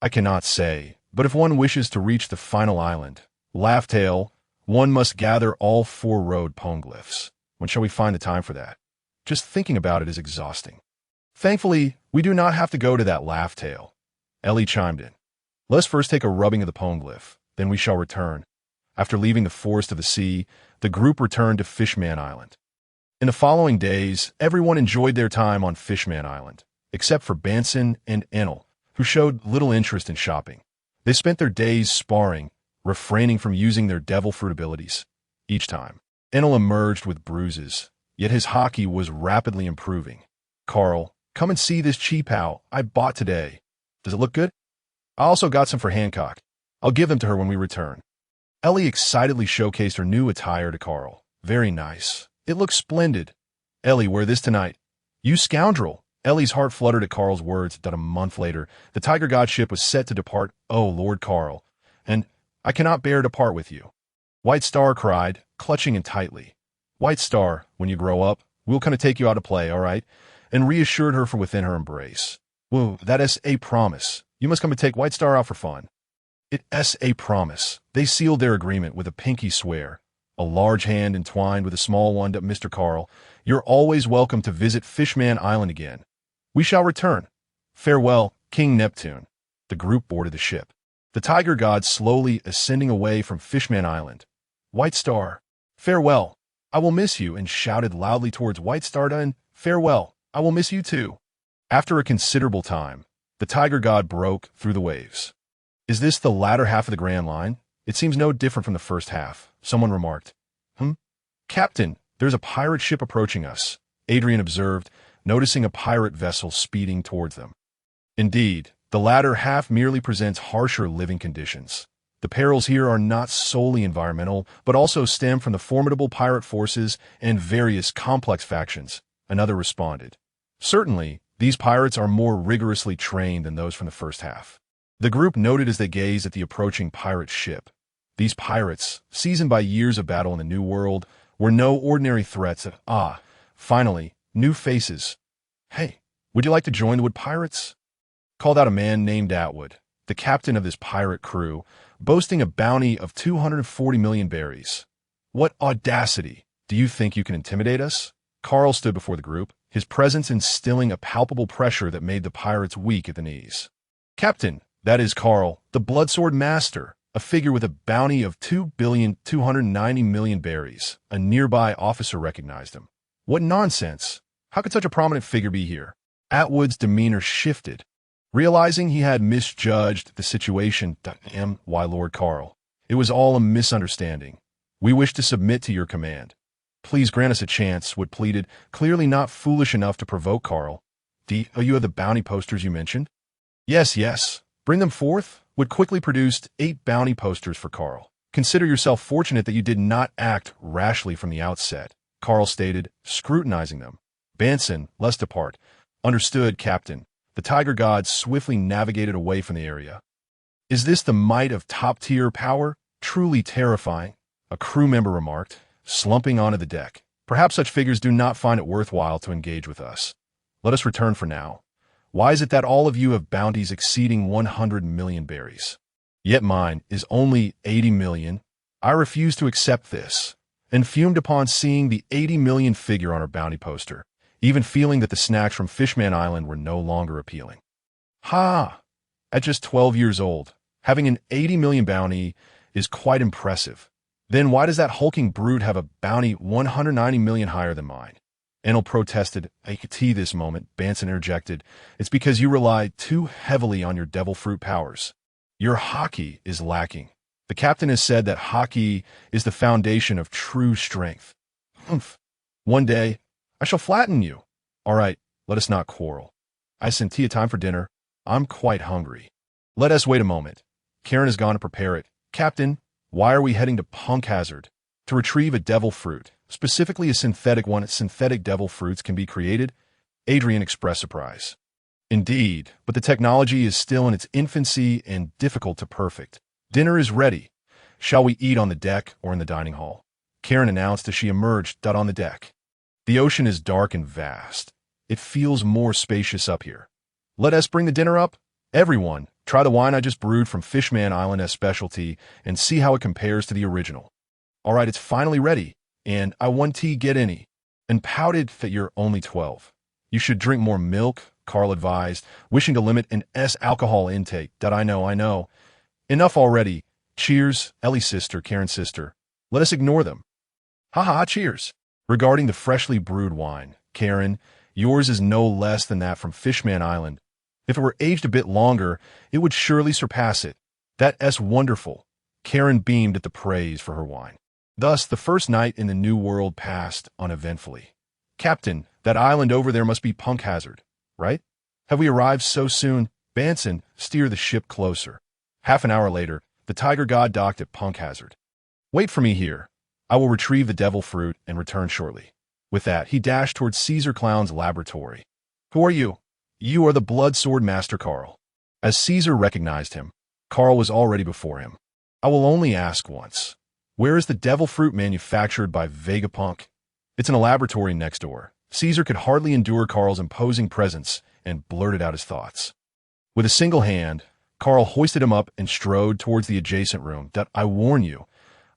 I cannot say, but if one wishes to reach the final island, Laughtail, one must gather all 4 road Poneglyphs. When shall we find the time for that? Just thinking about it is exhausting. Thankfully, we do not have to go to that Laughtail. Ellie chimed in. Let us first take a rubbing of the Poneglyph, then we shall return. After leaving the forest of the sea, the group returned to Fishman Island. In the following days, everyone enjoyed their time on Fishman Island, except for Benson and Enel, who showed little interest in shopping. They spent their days sparring, refraining from using their devil fruit abilities. Each time, Enel emerged with bruises, yet his hockey was rapidly improving. "Carl, come and see this cheap owl I bought today. Does it look good? I also got some for Hancock. I'll give them to her when we return." Ellie excitedly showcased her new attire to Carl. "Very nice. It looks splendid. Ellie, wear this tonight." "You scoundrel!" Ellie's heart fluttered at Carl's words. A month later, the Tiger God ship was set to depart. "Oh, Lord Carl, and I cannot bear to part with you." White Star cried, clutching him tightly. "White Star, when you grow up, we'll come to take you out to play, all right?" And reassured her from within her embrace. "Whoa, that is a promise. You must come and take White Star out for fun." It's a promise. They sealed their agreement with a pinky swear. A large hand entwined with a small one. To Mr. Carl, "You're always welcome to visit Fishman Island again. We shall return. Farewell, King Neptune." The group boarded the ship, the Tiger God slowly ascending away from Fishman Island. "White Star, farewell. I will miss you," and shouted loudly towards White Star, and "Farewell, I will miss you too." After a considerable time, the Tiger God broke through the waves. "Is this the latter half of the Grand Line? It seems no different from the first half," someone remarked. "Captain, there's a pirate ship approaching us," Adrian observed, noticing a pirate vessel speeding towards them. Indeed, the latter half merely presents harsher living conditions. The perils here are not solely environmental, but also stem from the formidable pirate forces and various complex factions, another responded. "Certainly, these pirates are more rigorously trained than those from the first half." The group noted as they gazed at the approaching pirate ship. These pirates, seasoned by years of battle in the New World, were no ordinary threats. Finally, new faces. "Hey, would you like to join the Wood Pirates?" called out a man named Atwood, the captain of this pirate crew, boasting a bounty of 240 million berries. "What audacity! Do you think you can intimidate us?" Carl stood before the group, his presence instilling a palpable pressure that made the pirates weak at the knees. "Captain, that is Carl, the Bloodsword Master, a figure with a bounty of 2,290 million berries." A nearby officer recognized him. "What nonsense! How could such a prominent figure be here?" Atwood's demeanor shifted. Realizing he had misjudged the situation, "Why, Lord Carl, it was all a misunderstanding. We wish to submit to your command. Please grant us a chance," Wood pleaded, clearly not foolish enough to provoke Carl. "You have the bounty posters you mentioned?" Yes. Bring them forth." Wood quickly produced 8 bounty posters for Carl. "Consider yourself fortunate that you did not act rashly from the outset," Carl stated, scrutinizing them. "Benson, let's depart." "Understood, Captain." The Tiger God swiftly navigated away from the area. "Is this the might of top-tier power? Truly terrifying," a crew member remarked, slumping onto the deck. "Perhaps such figures do not find it worthwhile to engage with us. Let us return for now. Why is it that all of you have bounties exceeding 100 million berries? Yet mine is only 80 million. I refuse to accept this," and fumed upon seeing the 80 million figure on her bounty poster, even feeling that the snacks from Fishman Island were no longer appealing. At just 12 years old, having an 80 million bounty is quite impressive. Then why does that hulking brute have a bounty 190 million higher than mine? Enel protested. "I could see this moment," Benson interjected. "It's because you rely too heavily on your devil fruit powers. Your hockey is lacking. The captain has said that hockey is the foundation of true strength." "One day, I shall flatten you." "All right, let us not quarrel. I sent Tia time for dinner. I'm quite hungry." "Let us wait a moment. Karen has gone to prepare it." "Captain, why are we heading to Punk Hazard?" "To retrieve a devil fruit. Specifically a synthetic one." "Synthetic devil fruits can be created?" Adrian expressed surprise. "Indeed, but the technology is still in its infancy and difficult to perfect. Dinner is ready. Shall we eat on the deck or in the dining hall?" Karen announced as she emerged on the deck. "The ocean is dark and vast. It feels more spacious up here. Let us bring the dinner up. Everyone, try the wine I just brewed from Fishman Island as specialty and see how it compares to the original." "All right, it's finally ready. And I want tea, get any." "And pouted that you're only 12. You should drink more milk," Carl advised, wishing to limit an alcohol intake. I know. "Enough already. Cheers, Ellie's sister, Karen's sister. Let us ignore them." "Ha, cheers," Regarding the freshly brewed wine, Karen, yours is no less than that from Fishman Island. If it were aged a bit longer, it would surely surpass it. That's wonderful. Karen beamed at the praise for her wine. Thus, the first night in the New World passed uneventfully. Captain, that island over there must be Punk Hazard, right? Have we arrived so soon? Banson, steer the ship closer. Half an hour later, the Tiger God docked at Punk Hazard. Wait for me here. I will retrieve the devil fruit and return shortly. With that, he dashed towards Caesar Clown's laboratory. Who are you? You are the blood sword master Carl. As Caesar recognized him, Carl was already before him. I will only ask once. Where is the devil fruit manufactured by Vegapunk? It's in a laboratory next door. Caesar could hardly endure Carl's imposing presence and blurted out his thoughts. With a single hand, Carl hoisted him up and strode towards the adjacent room. That I warn you,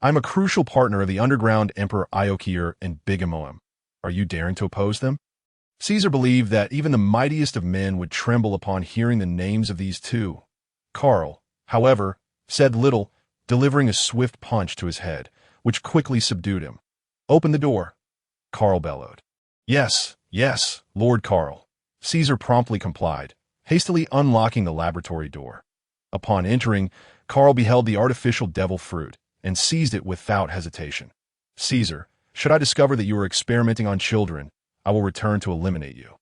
I'm a crucial partner of the underground Emperor Iokir and Bigamoem. Are you daring to oppose them? Caesar believed that even the mightiest of men would tremble upon hearing the names of these two. Carl, however, said little, delivering a swift punch to his head, which quickly subdued him. Open the door, Carl bellowed. Yes, yes, Lord Carl. Caesar promptly complied, hastily unlocking the laboratory door. Upon entering, Carl beheld the artificial devil fruit and seized it without hesitation. Caesar, should I discover that you are experimenting on children, I will return to eliminate you.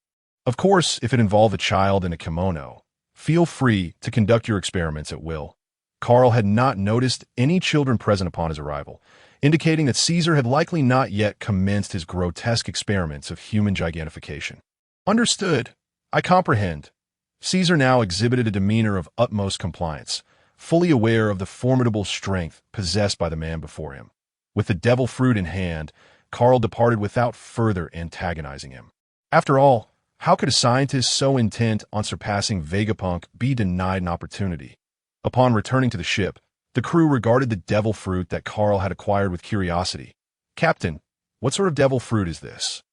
Of course, if it involved a child in a kimono, feel free to conduct your experiments at will. Carl had not noticed any children present upon his arrival, indicating that Caesar had likely not yet commenced his grotesque experiments of human gigantification. Understood. I comprehend. Caesar now exhibited a demeanor of utmost compliance, fully aware of the formidable strength possessed by the man before him. With the devil fruit in hand, Carl departed without further antagonizing him. After all, how could a scientist so intent on surpassing Vegapunk be denied an opportunity? Upon returning to the ship, the crew regarded the devil fruit that Carl had acquired with curiosity. Captain, what sort of devil fruit is this?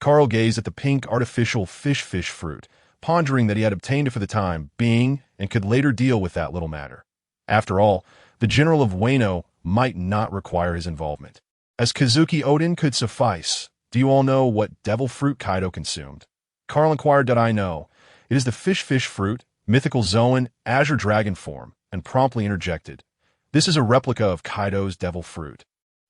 Carl gazed at the pink artificial fish fruit, pondering that he had obtained it for the time being and could later deal with that little matter. After all, the general of Wano might not require his involvement. As Kazuki Odin could suffice. Do you all know what devil fruit Kaido consumed? Carl inquired. Did I know? It is the fish fruit, mythical Zoan, azure dragon form, and promptly interjected. This is a replica of Kaido's devil fruit.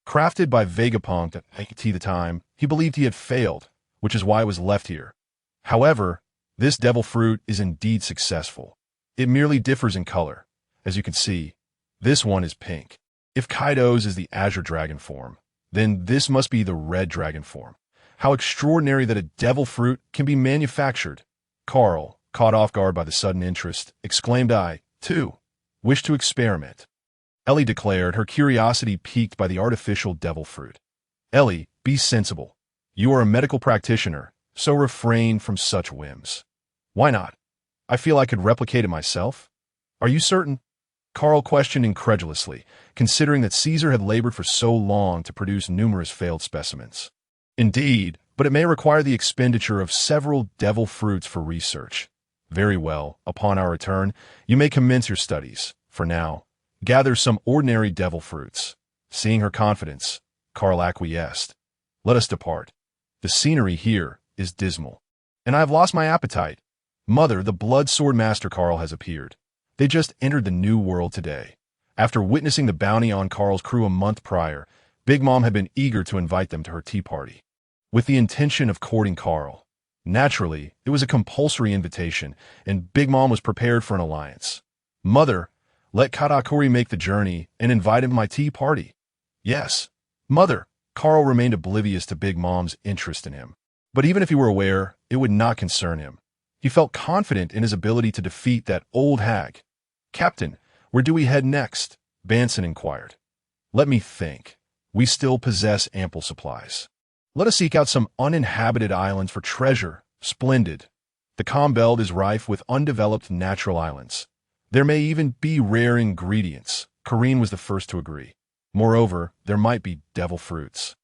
Crafted by Vegapunk at the time, he believed he had failed, which is why it was left here. However, this devil fruit is indeed successful. It merely differs in color. As you can see, this one is pink. If Kaido's is the azure dragon form, then this must be the red dragon form. How extraordinary that a devil fruit can be manufactured. Carl, caught off guard by the sudden interest, exclaimed. I, too, wish to experiment. Ellie declared, her curiosity piqued by the artificial devil fruit. Ellie, be sensible. You are a medical practitioner, so refrain from such whims. Why not? I feel I could replicate it myself. Are you certain? Carl questioned incredulously, considering that Caesar had labored for so long to produce numerous failed specimens. Indeed, but it may require the expenditure of several devil fruits for research. Very well, upon our return, you may commence your studies. For now, gather some ordinary devil fruits. Seeing her confidence, Carl acquiesced. Let us depart. The scenery here is dismal, and I have lost my appetite. Mother, the blood sword master Carl has appeared. They just entered the New World today. After witnessing the bounty on Carl's crew a month prior, Big Mom had been eager to invite them to her tea party, with the intention of courting Carl. Naturally, it was a compulsory invitation, and Big Mom was prepared for an alliance. Mother, let Katakuri make the journey and invite him to my tea party. Yes, Mother. Carl remained oblivious to Big Mom's interest in him. But even if he were aware, it would not concern him. He felt confident in his ability to defeat that old hag. Captain, where do we head next? Banson inquired. Let me think. We still possess ample supplies. Let us seek out some uninhabited islands for treasure. Splendid. The calm belt is rife with undeveloped natural islands. There may even be rare ingredients. Kareen was the first to agree. Moreover, there might be devil fruits.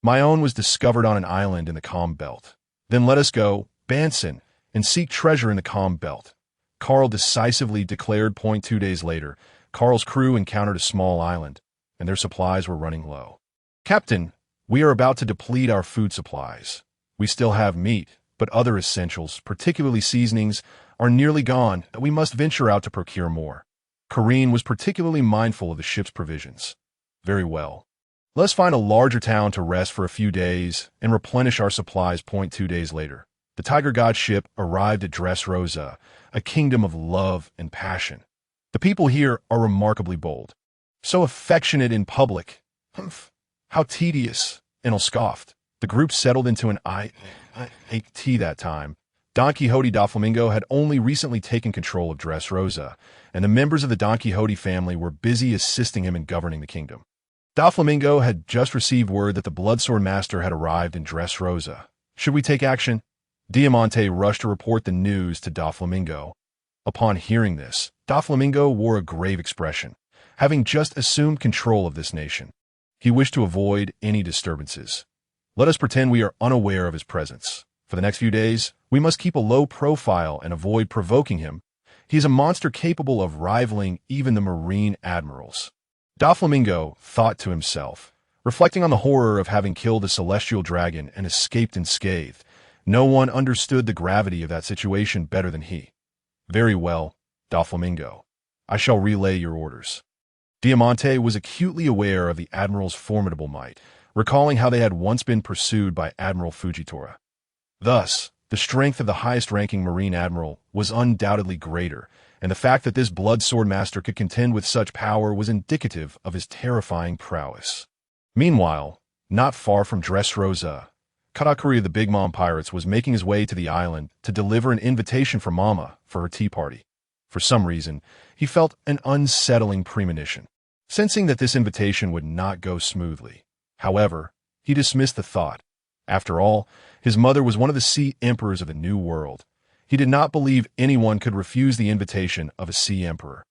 My own was discovered on an island in the calm belt. Then let us go, Banson, and seek treasure in the calm belt. Carl decisively declared. 2 days later, Carl's crew encountered a small island, and their supplies were running low. Captain, We are about to deplete our food supplies. We still have meat, but other essentials, particularly seasonings, are nearly gone, and we must venture out to procure more. Corinne was particularly mindful of the ship's provisions. Very well. Let's find a larger town to rest for a few days and replenish our supplies. 2 days later, the Tiger God ship arrived at Dressrosa, a kingdom of love and passion. The people here are remarkably bold. So affectionate in public. Humph. How tedious, Enel scoffed. The group settled into an tea that time. Don Quixote Doflamingo had only recently taken control of Dressrosa, and the members of the Don Quixote family were busy assisting him in governing the kingdom. Doflamingo had just received word that the Bloodsword Master had arrived in Dressrosa. Should we take action? Diamante rushed to report the news to Doflamingo. Upon hearing this, Doflamingo wore a grave expression, having just assumed control of this nation. He wished to avoid any disturbances. Let us pretend we are unaware of his presence. For the next few days, we must keep a low profile and avoid provoking him. He is a monster capable of rivaling even the marine admirals. Doflamingo thought to himself, reflecting on the horror of having killed a celestial dragon and escaped unscathed. No one understood the gravity of that situation better than he. Very well, Doflamingo. I shall relay your orders. Diamante was acutely aware of the admiral's formidable might, recalling how they had once been pursued by Admiral Fujitora. Thus, the strength of the highest-ranking marine admiral was undoubtedly greater, and the fact that this Bloodsword Master could contend with such power was indicative of his terrifying prowess. Meanwhile, not far from Dressrosa, Katakuri of the Big Mom Pirates was making his way to the island to deliver an invitation for Mama for her tea party. For some reason, he felt an unsettling premonition, sensing that this invitation would not go smoothly. However, he dismissed the thought. After all, his mother was one of the sea emperors of the New World. He did not believe anyone could refuse the invitation of a sea emperor.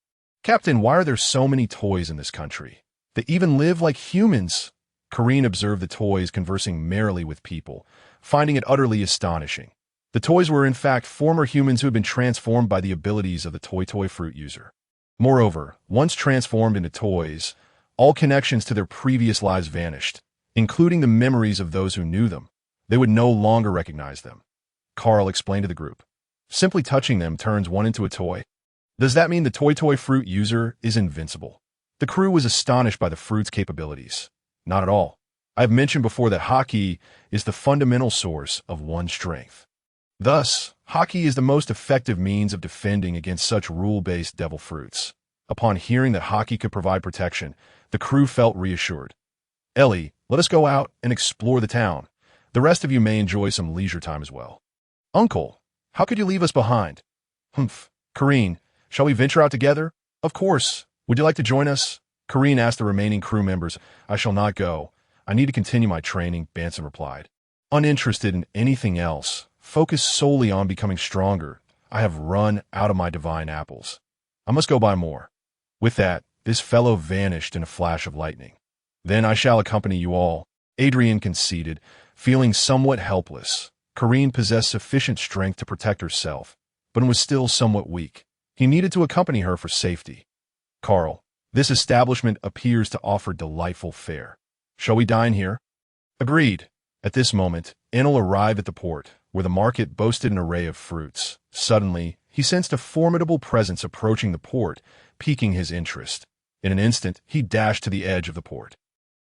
Captain, why are there so many toys in this country? They even live like humans. Corinne observed the toys conversing merrily with people, finding it utterly astonishing. The toys were in fact former humans who had been transformed by the abilities of the toy fruit user. Moreover, once transformed into toys, all connections to their previous lives vanished, including the memories of those who knew them. They would no longer recognize them. Carl explained to the group. Simply touching them turns one into a toy. Does that mean the toy fruit user is invincible? The crew was astonished by the fruit's capabilities. Not at all. I have mentioned before that hockey is the fundamental source of one's strength. Thus, hockey is the most effective means of defending against such rule-based devil fruits. Upon hearing that hockey could provide protection, the crew felt reassured. Ellie, let us go out and explore the town. The rest of you may enjoy some leisure time as well. Uncle, how could you leave us behind? Humph. Corinne, shall we venture out together? Of course. Would you like to join us? Corinne asked the remaining crew members. I shall not go. I need to continue my training, Banson replied. Uninterested in anything else, focused solely on becoming stronger, I have run out of my divine apples. I must go buy more. With that, this fellow vanished in a flash of lightning. Then I shall accompany you all, Adrian conceded, feeling somewhat helpless. Corinne possessed sufficient strength to protect herself, but was still somewhat weak. He needed to accompany her for safety. Carl, this establishment appears to offer delightful fare. Shall we dine here? Agreed. At this moment, Enel arrived at the port, where the market boasted an array of fruits. Suddenly, he sensed a formidable presence approaching the port, piquing his interest. In an instant, he dashed to the edge of the port.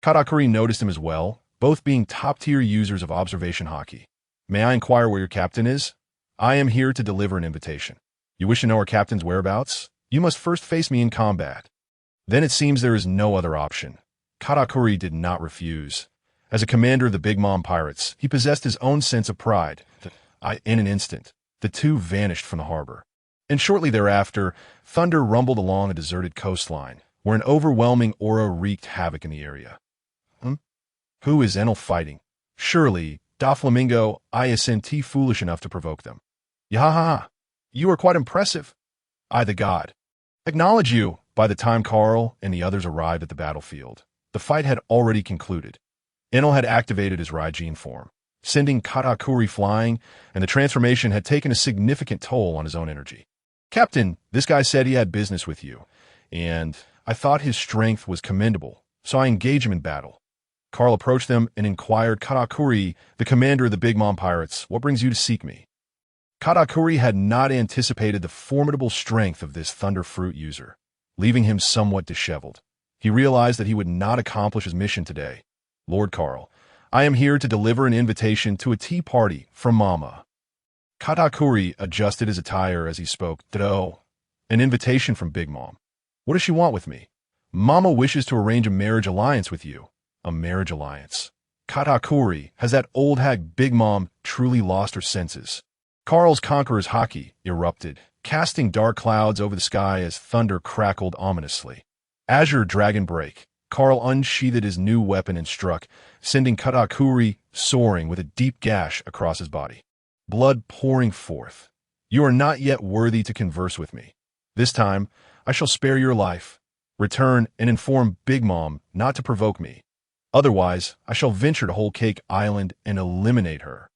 Katakuri noticed him as well, both being top-tier users of observation hockey. May I inquire where your captain is? I am here to deliver an invitation. You wish to know our captain's whereabouts? You must first face me in combat. Then it seems there is no other option. Katakuri did not refuse. As a commander of the Big Mom Pirates, he possessed his own sense of pride. In an instant, the two vanished from the harbor. And shortly thereafter, thunder rumbled along a deserted coastline, where an overwhelming aura wreaked havoc in the area. Who is Enel fighting? Surely, Doflamingo, isn't foolish enough to provoke them. Yahaha! You are quite impressive. I, the god, acknowledge you. By the time Carl and the others arrived at the battlefield, the fight had already concluded. Enel had activated his Raijin form, sending Katakuri flying, and the transformation had taken a significant toll on his own energy. Captain, this guy said he had business with you, and I thought his strength was commendable, so I engaged him in battle. Carl approached them and inquired, Katakuri, the commander of the Big Mom Pirates, what brings you to seek me? Katakuri had not anticipated the formidable strength of this Thunder Fruit user, leaving him somewhat disheveled. He realized that he would not accomplish his mission today. Lord Carl, I am here to deliver an invitation to a tea party from Mama. Katakuri adjusted his attire as he spoke. Oh, an invitation from Big Mom. What does she want with me? Mama wishes to arrange a marriage alliance with you. A marriage alliance. Katakuri, has that old hag Big Mom truly lost her senses? Carl's Conqueror's haki erupted, casting dark clouds over the sky as thunder crackled ominously. Azure Dragon Break. Carl unsheathed his new weapon and struck, sending Katakuri soaring with a deep gash across his body. Blood pouring forth. You are not yet worthy to converse with me. This time, I shall spare your life. Return and inform Big Mom not to provoke me. Otherwise, I shall venture to Whole Cake Island and eliminate her.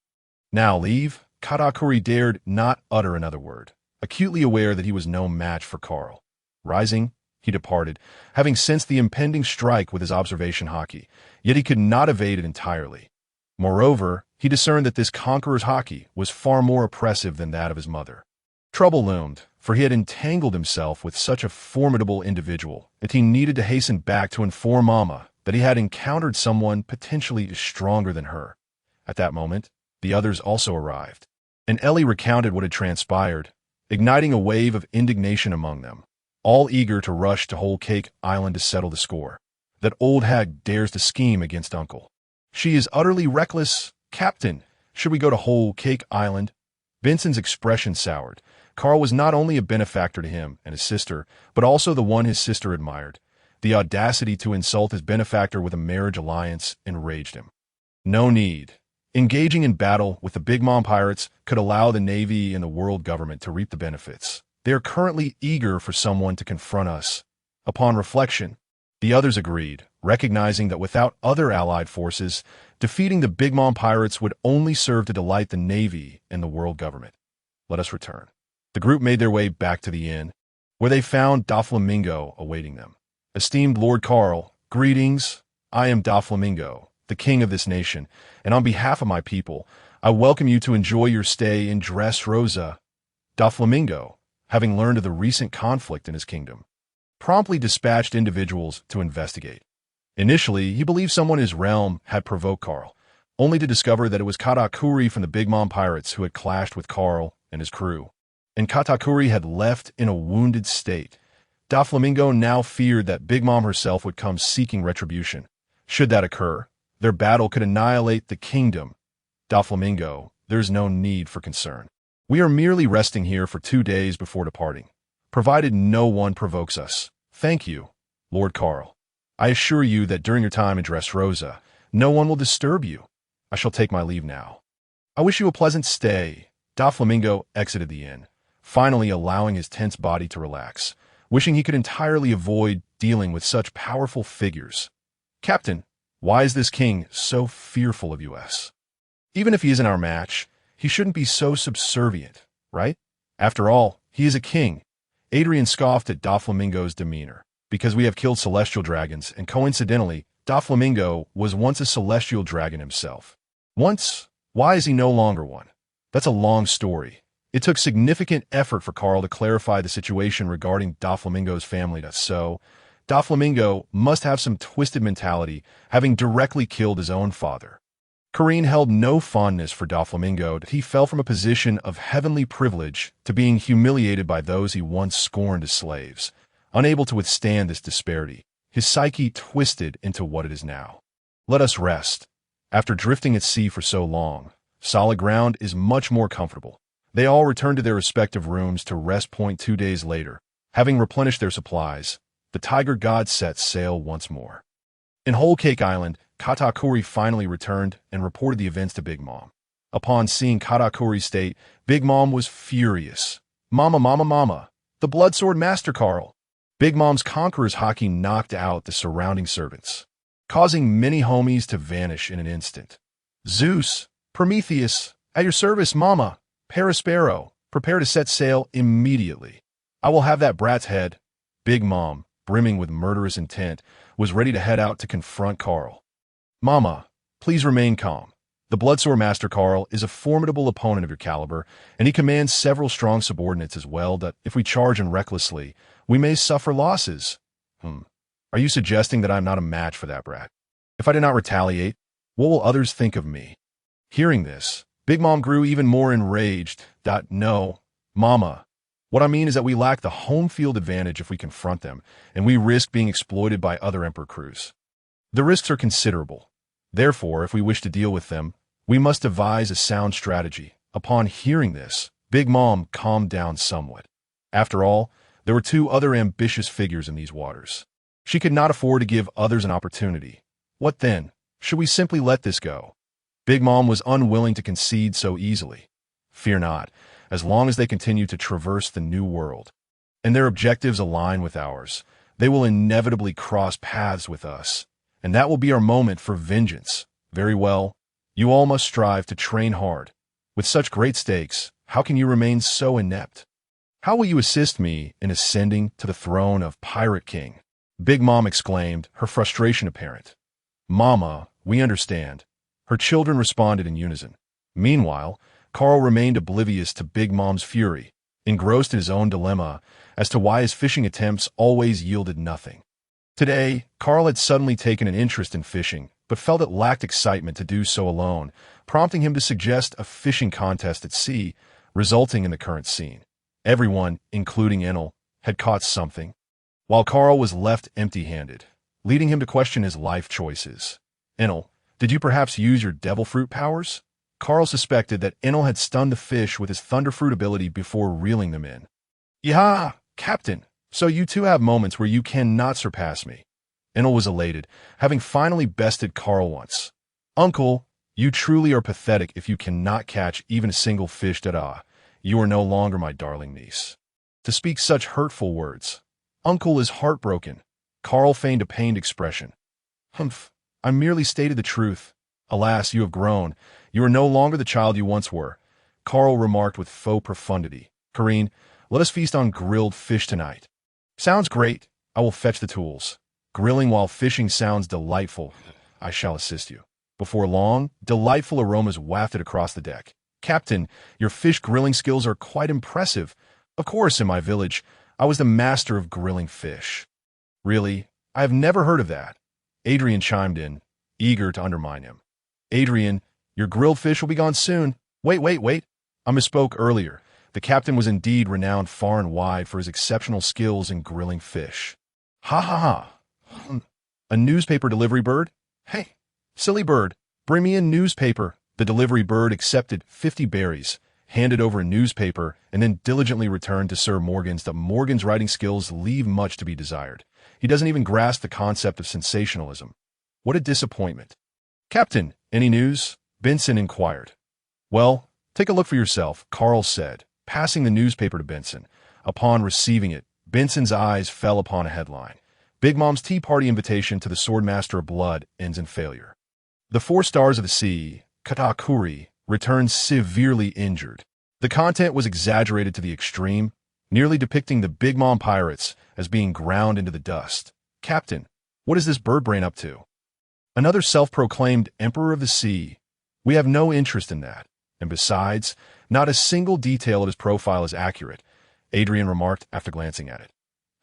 Now leave. Katakuri dared not utter another word, acutely aware that he was no match for Carl. Rising, he departed, having sensed the impending strike with his observation haki, yet he could not evade it entirely. Moreover, he discerned that this conqueror's haki was far more oppressive than that of his mother. Trouble loomed, for he had entangled himself with such a formidable individual that he needed to hasten back to inform Mama that he had encountered someone potentially stronger than her. At that moment, the others also arrived, and Ellie recounted what had transpired, igniting a wave of indignation among them, all eager to rush to Whole Cake Island to settle the score. That old hag dares to scheme against Uncle. She is utterly reckless. Captain, should we go to Whole Cake Island? Benson's expression soured. Carl was not only a benefactor to him and his sister, but also the one his sister admired. The audacity to insult his benefactor with a marriage alliance enraged him. No need. Engaging in battle with the Big Mom Pirates could allow the Navy and the world government to reap the benefits. They are currently eager for someone to confront us. Upon reflection, the others agreed, recognizing that without other allied forces, defeating the Big Mom Pirates would only serve to delight the Navy and the world government. Let us return. The group made their way back to the inn, where they found Doflamingo awaiting them. Esteemed Lord Carl, greetings. I am Doflamingo, the king of this nation, and on behalf of my people, I welcome you to enjoy your stay in Dressrosa. Doflamingo, having learned of the recent conflict in his kingdom, promptly dispatched individuals to investigate. Initially, he believed someone in his realm had provoked Carl, only to discover that it was Katakuri from the Big Mom Pirates who had clashed with Carl and his crew, and Katakuri had left in a wounded state. Doflamingo now feared that Big Mom herself would come seeking retribution. Should that occur, their battle could annihilate the kingdom. Doflamingo, there's no need for concern. We are merely resting here for 2 days before departing, provided no one provokes us. Thank you, Lord Carl. I assure you that during your time in Dressrosa, no one will disturb you. I shall take my leave now. I wish you a pleasant stay. Doflamingo exited the inn, finally allowing his tense body to relax, wishing he could entirely avoid dealing with such powerful figures. Captain, why is this king so fearful of us? Even if he isn't our match, he shouldn't be so subservient, right? After all, he is a king. Adrian scoffed at Doflamingo's demeanor. Because we have killed celestial dragons, and coincidentally, Doflamingo was once a celestial dragon himself. Once? Why is he no longer one? That's a long story. It took significant effort for Carl to clarify the situation regarding Doflamingo's family, so Doflamingo must have some twisted mentality, having directly killed his own father. Corinne held no fondness for Doflamingo that he fell from a position of heavenly privilege to being humiliated by those he once scorned as slaves. Unable to withstand this disparity, his psyche twisted into what it is now. Let us rest. After drifting at sea for so long, solid ground is much more comfortable. They all returned to their respective rooms to rest point 2 days later. Having replenished their supplies, the tiger god set sail once more. In Whole Cake Island, Katakuri finally returned and reported the events to Big Mom. Upon seeing Katakuri's state, Big Mom was furious. Mama, mama, mama, the Bloodsword Master Carl. Big Mom's Conqueror's haki knocked out the surrounding servants, causing many homies to vanish in an instant. Zeus, Prometheus, at your service, Mama. Perispero, prepare to set sail immediately. I will have that brat's head. Big Mom, brimming with murderous intent, was ready to head out to confront Carl. Mama, please remain calm. The Bloodsore Master Carl is a formidable opponent of your caliber, and he commands several strong subordinates as well that, if we charge him recklessly, we may suffer losses. Are you suggesting that I am not a match for that brat? If I do not retaliate, what will others think of me? Hearing this, Big Mom grew even more enraged. No, Mama. What I mean is that we lack the home field advantage if we confront them, and we risk being exploited by other Emperor crews. The risks are considerable. Therefore, if we wish to deal with them, we must devise a sound strategy. Upon hearing this, Big Mom calmed down somewhat. After all, there were two other ambitious figures in these waters. She could not afford to give others an opportunity. What then? Should we simply let this go? Big Mom was unwilling to concede so easily. Fear not, as long as they continue to traverse the new world, and their objectives align with ours, they will inevitably cross paths with us, and that will be our moment for vengeance. Very well. You all must strive to train hard. With such great stakes, how can you remain so inept? How will you assist me in ascending to the throne of Pirate King? Big Mom exclaimed, her frustration apparent. Mama, we understand. Her children responded in unison. Meanwhile, Carl remained oblivious to Big Mom's fury, engrossed in his own dilemma as to why his fishing attempts always yielded nothing. Today, Carl had suddenly taken an interest in fishing, but felt it lacked excitement to do so alone, prompting him to suggest a fishing contest at sea, resulting in the current scene. Everyone, including Enel, had caught something, while Carl was left empty-handed, leading him to question his life choices. Enel, did you perhaps use your devil fruit powers? Carl suspected that Enel had stunned the fish with his thunder fruit ability before reeling them in. Yeah, Captain, so you two have moments where you cannot surpass me. Enel was elated, having finally bested Carl once. Uncle, you truly are pathetic if you cannot catch even a single fish. You are no longer my darling niece. To speak such hurtful words. Uncle is heartbroken. Carl feigned a pained expression. Humph, I merely stated the truth. Alas, you have grown. You are no longer the child you once were. Carl remarked with faux profundity. Corinne, let us feast on grilled fish tonight. Sounds great. I will fetch the tools. Grilling while fishing sounds delightful. I shall assist you. Before long, delightful aromas wafted across the deck. Captain, your fish grilling skills are quite impressive. Of course, in my village, I was the master of grilling fish. Really? I have never heard of that. Adrian chimed in, eager to undermine him. Adrian, your grilled fish will be gone soon. Wait. I misspoke earlier. The captain was indeed renowned far and wide for his exceptional skills in grilling fish. Ha. A newspaper delivery bird? Hey, silly bird, bring me a newspaper. The delivery bird accepted 50 berries, handed over a newspaper, and then diligently returned to Sir Morgan's. That Morgan's writing skills leave much to be desired. He doesn't even grasp the concept of sensationalism. What a disappointment. Captain, any news? Benson inquired. Well, take a look for yourself, Carl said, passing the newspaper to Benson. Upon receiving it, Benson's eyes fell upon a headline. Big Mom's tea party invitation to the Swordmaster of Blood ends in failure. The 4 stars of the sea, Katakuri, returns severely injured. The content was exaggerated to the extreme, nearly depicting the Big Mom pirates as being ground into the dust. Captain, what is this bird brain up to? Another self-proclaimed Emperor of the Sea. We have no interest in that. And besides, not a single detail of his profile is accurate, Adrian remarked after glancing at it.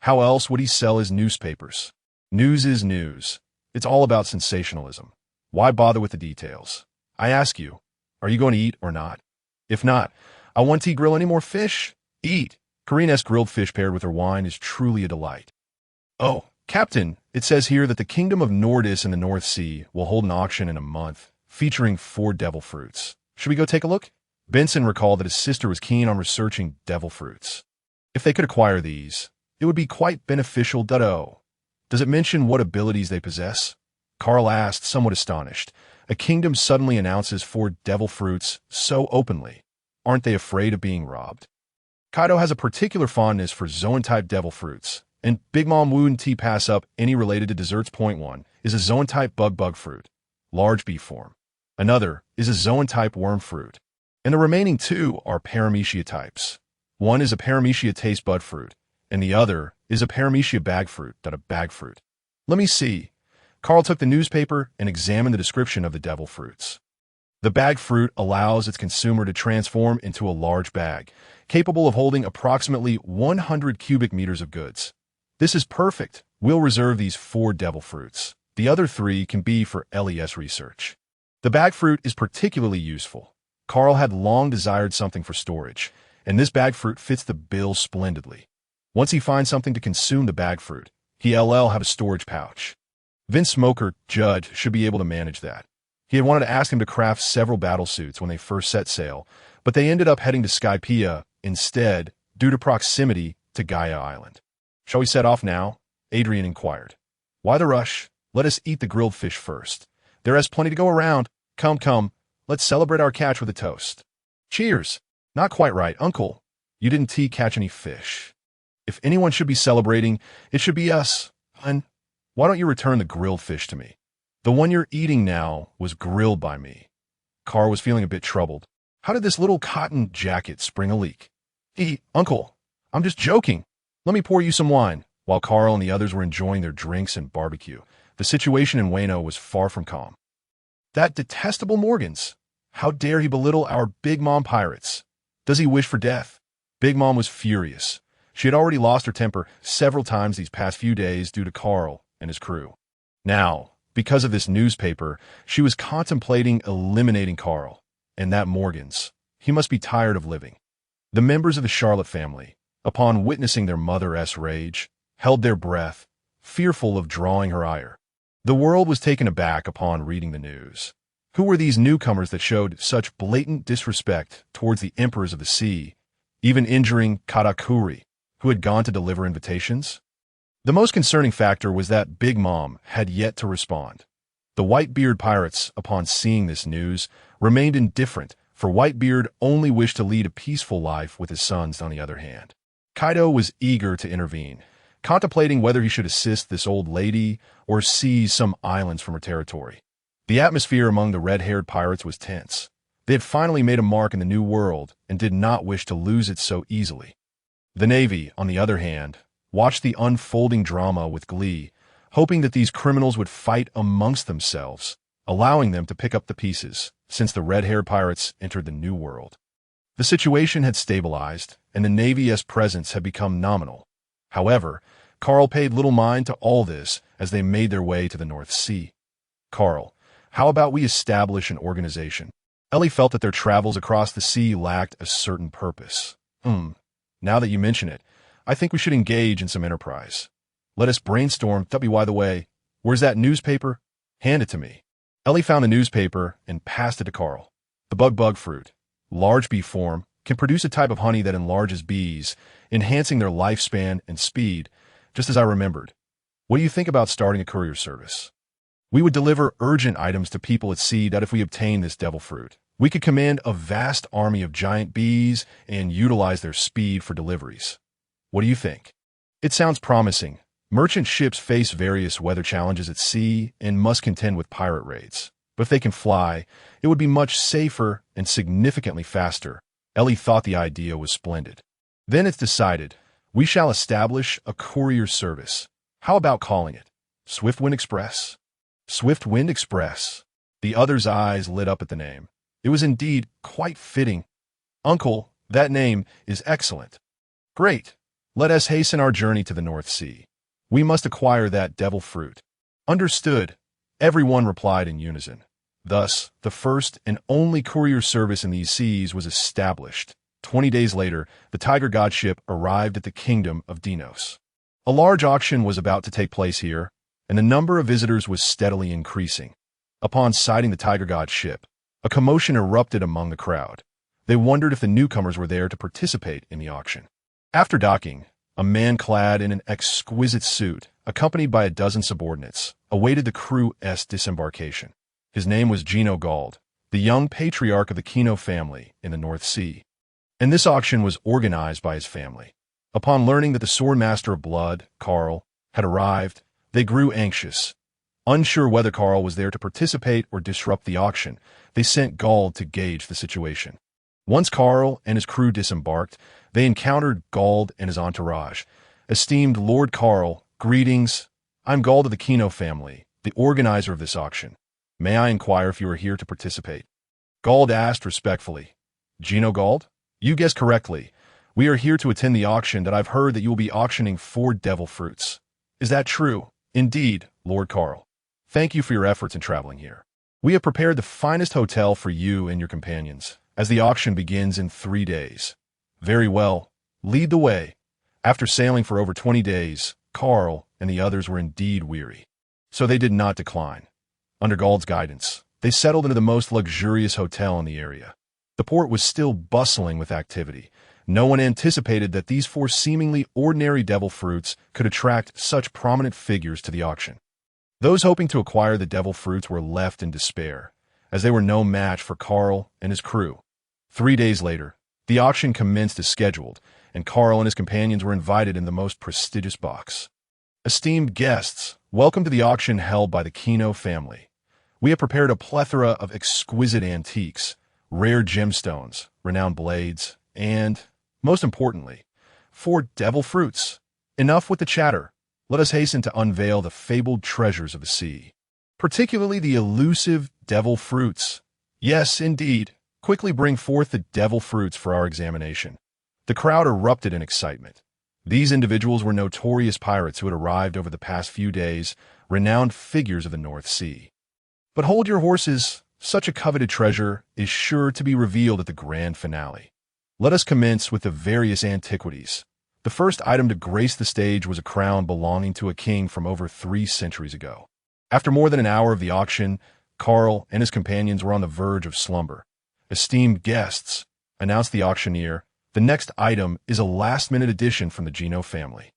How else would he sell his newspapers? News is news. It's all about sensationalism. Why bother with the details? I ask you, are you going to eat or not? If not, I want to grill any more fish. Eat. Karina's grilled fish paired with her wine is truly a delight. Oh, Captain, it says here that the Kingdom of Nordis in the North Sea will hold an auction in a month, featuring 4 devil fruits. Should we go take a look? Benson recalled that his sister was keen on researching devil fruits. If they could acquire these, it would be quite beneficial. Does it mention what abilities they possess? Carl asked, somewhat astonished. A kingdom suddenly announces 4 devil fruits so openly. Aren't they afraid of being robbed? Kaido has a particular fondness for Zoan-type devil fruits, and Big Mom wouldn't pass up any related to desserts. Point 1 is a Zoan-type bug fruit, large bee form. Another is a Zoan-type worm fruit, and the remaining 2 are Paramecia types. One is a Paramecia taste bud fruit, and the other is a Paramecia bag fruit. A bag fruit. Let me see. Carl took the newspaper and examined the description of the devil fruits. The bag fruit allows its consumer to transform into a large bag, capable of holding approximately 100 cubic meters of goods. This is perfect. We'll reserve these 4 devil fruits. The other 3 can be for LES research. The bag fruit is particularly useful. Carl had long desired something for storage, and this bag fruit fits the bill splendidly. Once he finds something to consume the bag fruit, he'll have a storage pouch. Vince Smoker, Judge, should be able to manage that. He had wanted to ask him to craft several battle suits when they first set sail, but they ended up heading to Skypiea instead due to proximity to Gaia Island. "Shall we set off now?" Adrian inquired. "Why the rush? Let us eat the grilled fish first. There is plenty to go around. Come, let's celebrate our catch with a toast." "Cheers." "Not quite right, Uncle. You didn't catch any fish. If anyone should be celebrating, it should be us. Hun, why don't you return the grilled fish to me? The one you're eating now was grilled by me." Carl was feeling a bit troubled. How did this little cotton jacket spring a leak? Uncle, I'm just joking. Let me pour you some wine." While Carl and the others were enjoying their drinks and barbecue, the situation in Wano was far from calm. That detestable Morgans! How dare he belittle our Big Mom pirates? Does he wish for death? Big Mom was furious. She had already lost her temper several times these past few days due to Carl and his crew. Now, because of this newspaper, she was contemplating eliminating Carl. And that Morgans. He must be tired of living. The members of the Charlotte family, upon witnessing their mother's rage, held their breath, fearful of drawing her ire. The world was taken aback upon reading the news. Who were these newcomers that showed such blatant disrespect towards the emperors of the sea, even injuring Katakuri, who had gone to deliver invitations? The most concerning factor was that Big Mom had yet to respond. The Whitebeard pirates, upon seeing this news, remained indifferent, for Whitebeard only wished to lead a peaceful life with his sons on the other hand. Kaido was eager to intervene, contemplating whether he should assist this old lady or seize some islands from her territory. The atmosphere among the red-haired pirates was tense. They had finally made a mark in the New World and did not wish to lose it so easily. The Navy, on the other hand, watched the unfolding drama with glee, hoping that these criminals would fight amongst themselves, allowing them to pick up the pieces, since the red-haired pirates entered the New World. The situation had stabilized, and the Navy's presence had become nominal. However, Carl paid little mind to all this as they made their way to the North Sea. "Carl, how about we establish an organization?" Ellie felt that their travels across the sea lacked a certain purpose. Now that you mention it, I think we should engage in some enterprise. Let us brainstorm. By the way, where's that newspaper? Hand it to me. Ellie found the newspaper and passed it to Carl. The bug fruit, large bee form, can produce a type of honey that enlarges bees, enhancing their lifespan and speed, just as I remembered. What do you think about starting a courier service? We would deliver urgent items to people at sea that if we obtain this devil fruit, we could command a vast army of giant bees and utilize their speed for deliveries. What do you think? It sounds promising. Merchant ships face various weather challenges at sea and must contend with pirate raids. But if they can fly, it would be much safer and significantly faster. Ellie thought the idea was splendid. Then it's decided. We shall establish a courier service. How about calling it Swiftwind Express? Swiftwind Express. The other's eyes lit up at the name. It was indeed quite fitting. "Uncle, that name is excellent." "Great. Let us hasten our journey to the North Sea. We must acquire that devil fruit." "Understood," everyone replied in unison. Thus, the first and only courier service in these seas was established. 20 days later, the Tiger God ship arrived at the kingdom of Dinos. A large auction was about to take place here, and the number of visitors was steadily increasing. Upon sighting the Tiger God ship, a commotion erupted among the crowd. They wondered if the newcomers were there to participate in the auction. After docking, a man clad in an exquisite suit, accompanied by a dozen subordinates, awaited the crew's disembarkation. His name was Gino Gald, the young patriarch of the Kino family in the North Sea. And this auction was organized by his family. Upon learning that the Swordmaster of Blood, Carl, had arrived, they grew anxious. Unsure whether Carl was there to participate or disrupt the auction, they sent Gald to gauge the situation. Once Carl and his crew disembarked, they encountered Gald and his entourage. "Esteemed Lord Carl, greetings. I'm Gald of the Kino family, the organizer of this auction. May I inquire if you are here to participate? Gald asked respectfully. Gino Gald? You guessed correctly. We are here to attend the auction that I've heard that you will be auctioning 4 devil fruits. Is that true? Indeed, Lord Carl. Thank you for your efforts in traveling here. We have prepared the finest hotel for you and your companions, as the auction begins in 3 days. Very well. Lead the way. After sailing for over 20 days, Carl and the others were indeed weary. So they did not decline. Under Gald's guidance, they settled into the most luxurious hotel in the area. The port was still bustling with activity. No one anticipated that these 4 seemingly ordinary devil fruits could attract such prominent figures to the auction. Those hoping to acquire the devil fruits were left in despair, as they were no match for Carl and his crew. 3 days later, the auction commenced as scheduled, and Carl and his companions were invited in the most prestigious box. Esteemed guests, welcome to the auction held by the Kino family. We have prepared a plethora of exquisite antiques, rare gemstones, renowned blades, and, most importantly, 4 devil fruits. Enough with the chatter. Let us hasten to unveil the fabled treasures of the sea, particularly the elusive devil fruits. Yes, indeed. Quickly bring forth the devil fruits for our examination. The crowd erupted in excitement. These individuals were notorious pirates who had arrived over the past few days, renowned figures of the North Sea. But hold your horses. Such a coveted treasure is sure to be revealed at the grand finale. Let us commence with the various antiquities. The first item to grace the stage was a crown belonging to a king from over 3 centuries ago. After more than an hour of the auction, Carl and his companions were on the verge of slumber. Esteemed guests, announced the auctioneer, the next item is a last-minute addition from the Gino family.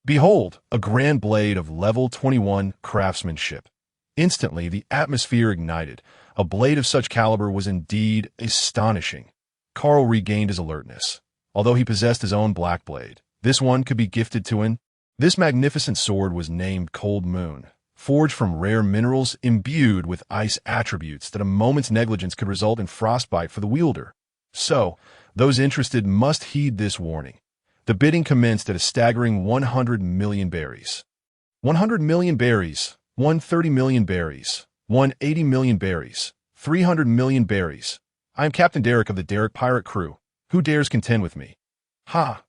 Behold, a grand blade of level 21 craftsmanship. Instantly, the atmosphere ignited. A blade of such caliber was indeed astonishing. Carl regained his alertness. Although he possessed his own black blade, this one could be gifted to him. This magnificent sword was named Cold Moon, forged from rare minerals imbued with ice attributes that a moment's negligence could result in frostbite for the wielder. So, those interested must heed this warning. The bidding commenced at a staggering 100 million berries. 100 million berries, 130 million berries, 180 million berries, 300 million berries. I am Captain Derek of the Derek Pirate Crew. Who dares contend with me? Ha!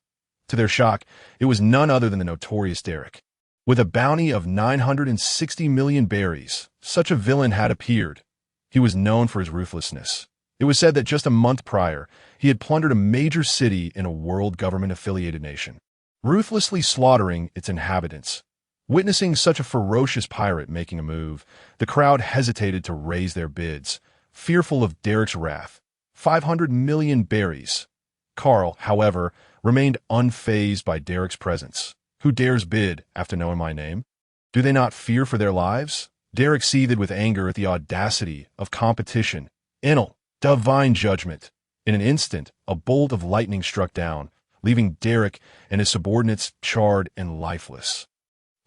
To their shock, it was none other than the notorious Derek. With a bounty of 960 million berries, such a villain had appeared. He was known for his ruthlessness. It was said that just a month prior, he had plundered a major city in a world government-affiliated nation, ruthlessly slaughtering its inhabitants. Witnessing such a ferocious pirate making a move, the crowd hesitated to raise their bids, fearful of Derek's wrath. 500 million berries. Carl, however, remained unfazed by Derek's presence. Who dares bid after knowing my name? Do they not fear for their lives? Derek seethed with anger at the audacity of competition. Inel, divine judgment. In an instant, a bolt of lightning struck down, leaving Derek and his subordinates charred and lifeless.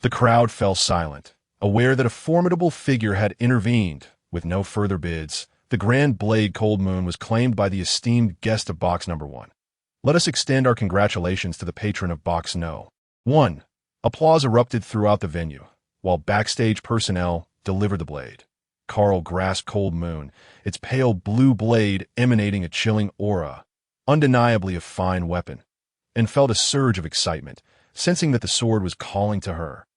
The crowd fell silent, aware that a formidable figure had intervened. With no further bids, the grand blade Cold Moon was claimed by the esteemed guest of Box Number 1. Let us extend our congratulations to the patron of Box No. 1. Applause erupted throughout the venue, while backstage personnel delivered the blade. Carl grasped Cold Moon, its pale blue blade emanating a chilling aura, undeniably a fine weapon, and felt a surge of excitement, sensing that the sword was calling to her.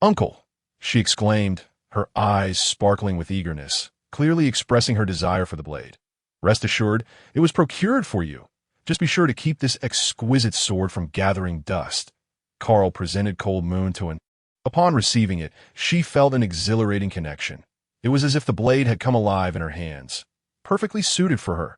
"Uncle!" she exclaimed, her eyes sparkling with eagerness, clearly expressing her desire for the blade. "Rest assured, it was procured for you. Just be sure to keep this exquisite sword from gathering dust." Carl presented Cold Moon to him. Upon receiving it, she felt an exhilarating connection. It was as if the blade had come alive in her hands, perfectly suited for her.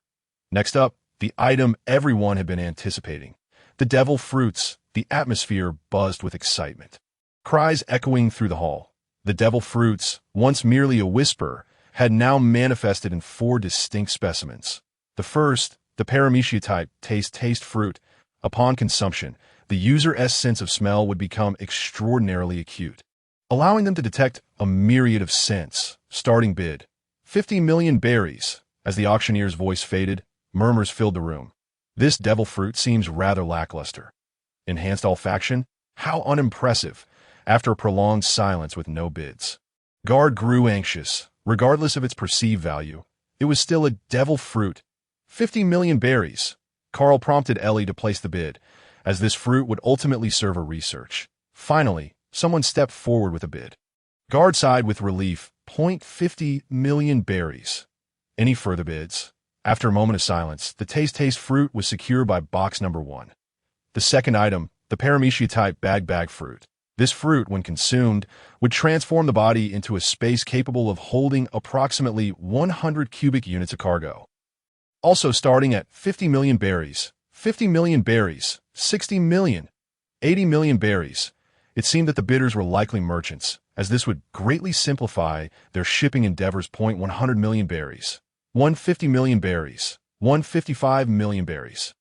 Next up, the item everyone had been anticipating. The devil fruits. The atmosphere buzzed with excitement. Cries echoing through the hall. The devil fruits, once merely a whisper, had now manifested in 4 distinct specimens. The first, the paramecia type taste fruit. Upon consumption, the user's sense of smell would become extraordinarily acute, allowing them to detect a myriad of scents. Starting bid, 50 million berries. As the auctioneer's voice faded, murmurs filled the room. This devil fruit seems rather lackluster. Enhanced olfaction? How unimpressive, after a prolonged silence with no bids. Guard grew anxious. Regardless of its perceived value, it was still a devil fruit. 50 million berries. Carl prompted Ellie to place the bid, as this fruit would ultimately serve her research. Finally, someone stepped forward with a bid. Guard sighed with relief. 50 million berries. Any further bids? After a moment of silence, the taste fruit was secured by box number 1. The second item, the paramecia-type bag fruit. This fruit, when consumed, would transform the body into a space capable of holding approximately 100 cubic units of cargo. Also starting at 50 million berries, 50 million berries, 60 million, 80 million berries. It seemed that the bidders were likely merchants, as this would greatly simplify their shipping endeavors. 100 million berries, 150 million berries, 155 million berries.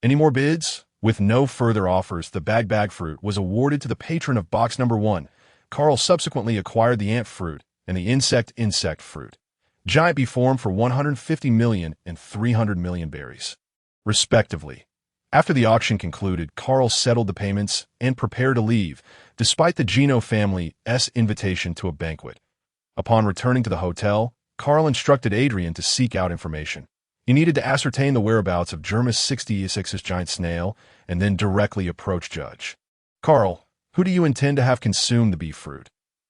Any more bids? With no further offers, the bag fruit was awarded to the patron of box number 1. Carl subsequently acquired the ant fruit and the insect fruit. Giant bee formed for 150 million and 300 million berries, respectively. After the auction concluded, Carl settled the payments and prepared to leave, despite the Gino family's invitation to a banquet. Upon returning to the hotel, Carl instructed Adrian to seek out information. He needed to ascertain the whereabouts of Germa 66's giant snail and then directly approach Judge. Carl, who do you intend to have consume the bee fruit?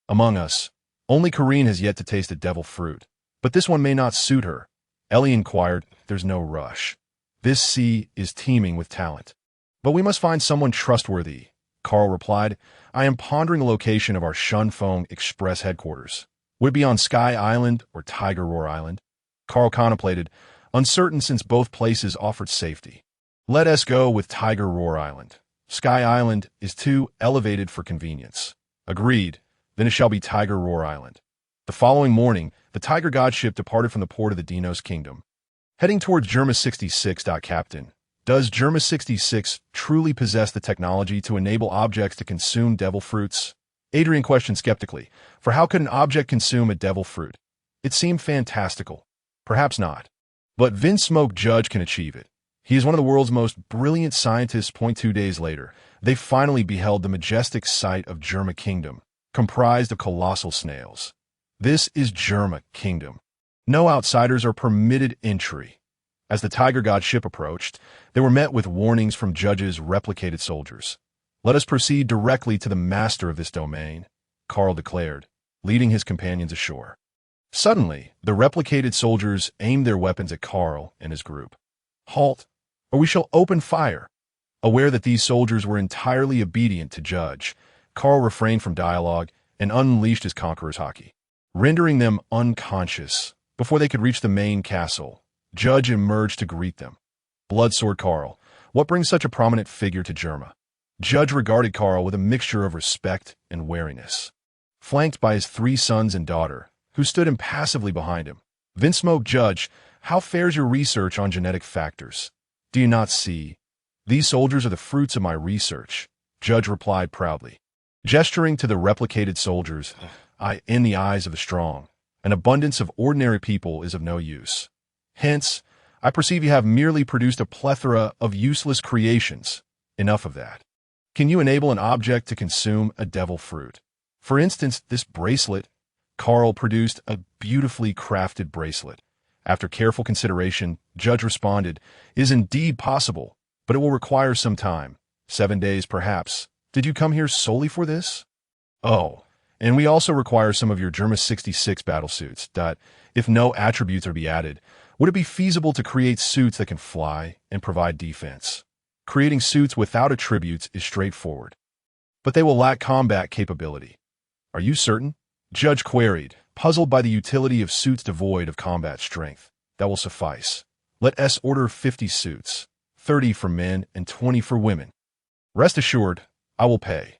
Among us, only Corinne has yet to taste the devil fruit, but this one may not suit her. Ellie inquired. There's no rush. This sea is teeming with talent. But we must find someone trustworthy. Carl replied, I am pondering the location of our Shunfeng Express headquarters. Would it be on Sky Island or Tiger Roar Island? Carl contemplated, uncertain since both places offered safety. Let us go with Tiger Roar Island. Sky Island is too elevated for convenience. Agreed. Then it shall be Tiger Roar Island. The following morning, the Tiger God ship departed from the port of the Dinos Kingdom. Heading towards Germa 66. Captain, does Germa 66 truly possess the technology to enable objects to consume devil fruits? Adrian questioned skeptically, for how could an object consume a devil fruit? It seemed fantastical. Perhaps not. But Vince Smoke Judge can achieve it. He is one of the world's most brilliant scientists. 2 days later, they finally beheld the majestic sight of Germa Kingdom, comprised of colossal snails. This is Germa Kingdom. No outsiders are permitted entry. As the Tiger God ship approached, they were met with warnings from Judge's replicated soldiers. Let us proceed directly to the master of this domain, Carl declared, leading his companions ashore. Suddenly, the replicated soldiers aimed their weapons at Carl and his group. Halt, or we shall open fire. Aware that these soldiers were entirely obedient to Judge, Carl refrained from dialogue and unleashed his conqueror's haki, rendering them unconscious. Before they could reach the main castle, Judge emerged to greet them. Bloodsword Carl, what brings such a prominent figure to Germa? Judge regarded Carl with a mixture of respect and wariness. Flanked by his 3 sons and daughter, who stood impassively behind him. Vince Smoke Judge, how fares your research on genetic factors? Do you not see? These soldiers are the fruits of my research, Judge replied proudly. Gesturing to the replicated soldiers, in the eyes of the strong, an abundance of ordinary people is of no use. Hence, I perceive you have merely produced a plethora of useless creations. Enough of that. Can you enable an object to consume a devil fruit? For instance, this bracelet. Carl produced a beautifully crafted bracelet. After careful consideration, Judge responded, is indeed possible, but it will require some time. 7 days, perhaps. Did you come here solely for this? Oh, and we also require some of your Germa 66 battlesuits. If no attributes are to be added, would it be feasible to create suits that can fly and provide defense? Creating suits without attributes is straightforward, but they will lack combat capability. Are you certain? Judge queried, puzzled by the utility of suits devoid of combat strength. That will suffice. Let us order 50 suits, 30 for men and 20 for women. Rest assured, I will pay.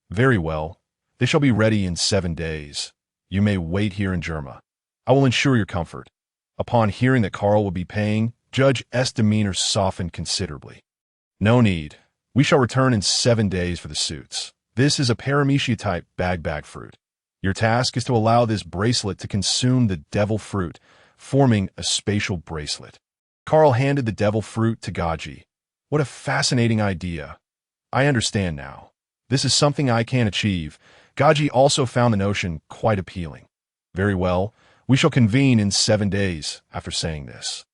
Very well. They shall be ready in 7 days. You may wait here in Germa. I will ensure your comfort. Upon hearing that Carl would be paying, Judge S. demeanor softened considerably. No need. We shall return in 7 days for the suits. This is a paramecia-type bag fruit. Your task is to allow this bracelet to consume the devil fruit, forming a spatial bracelet. Carl handed the devil fruit to Gaji. What a fascinating idea. I understand now. This is something I can achieve. Gaji also found the notion quite appealing. Very well, we shall convene in 7 days. After saying this,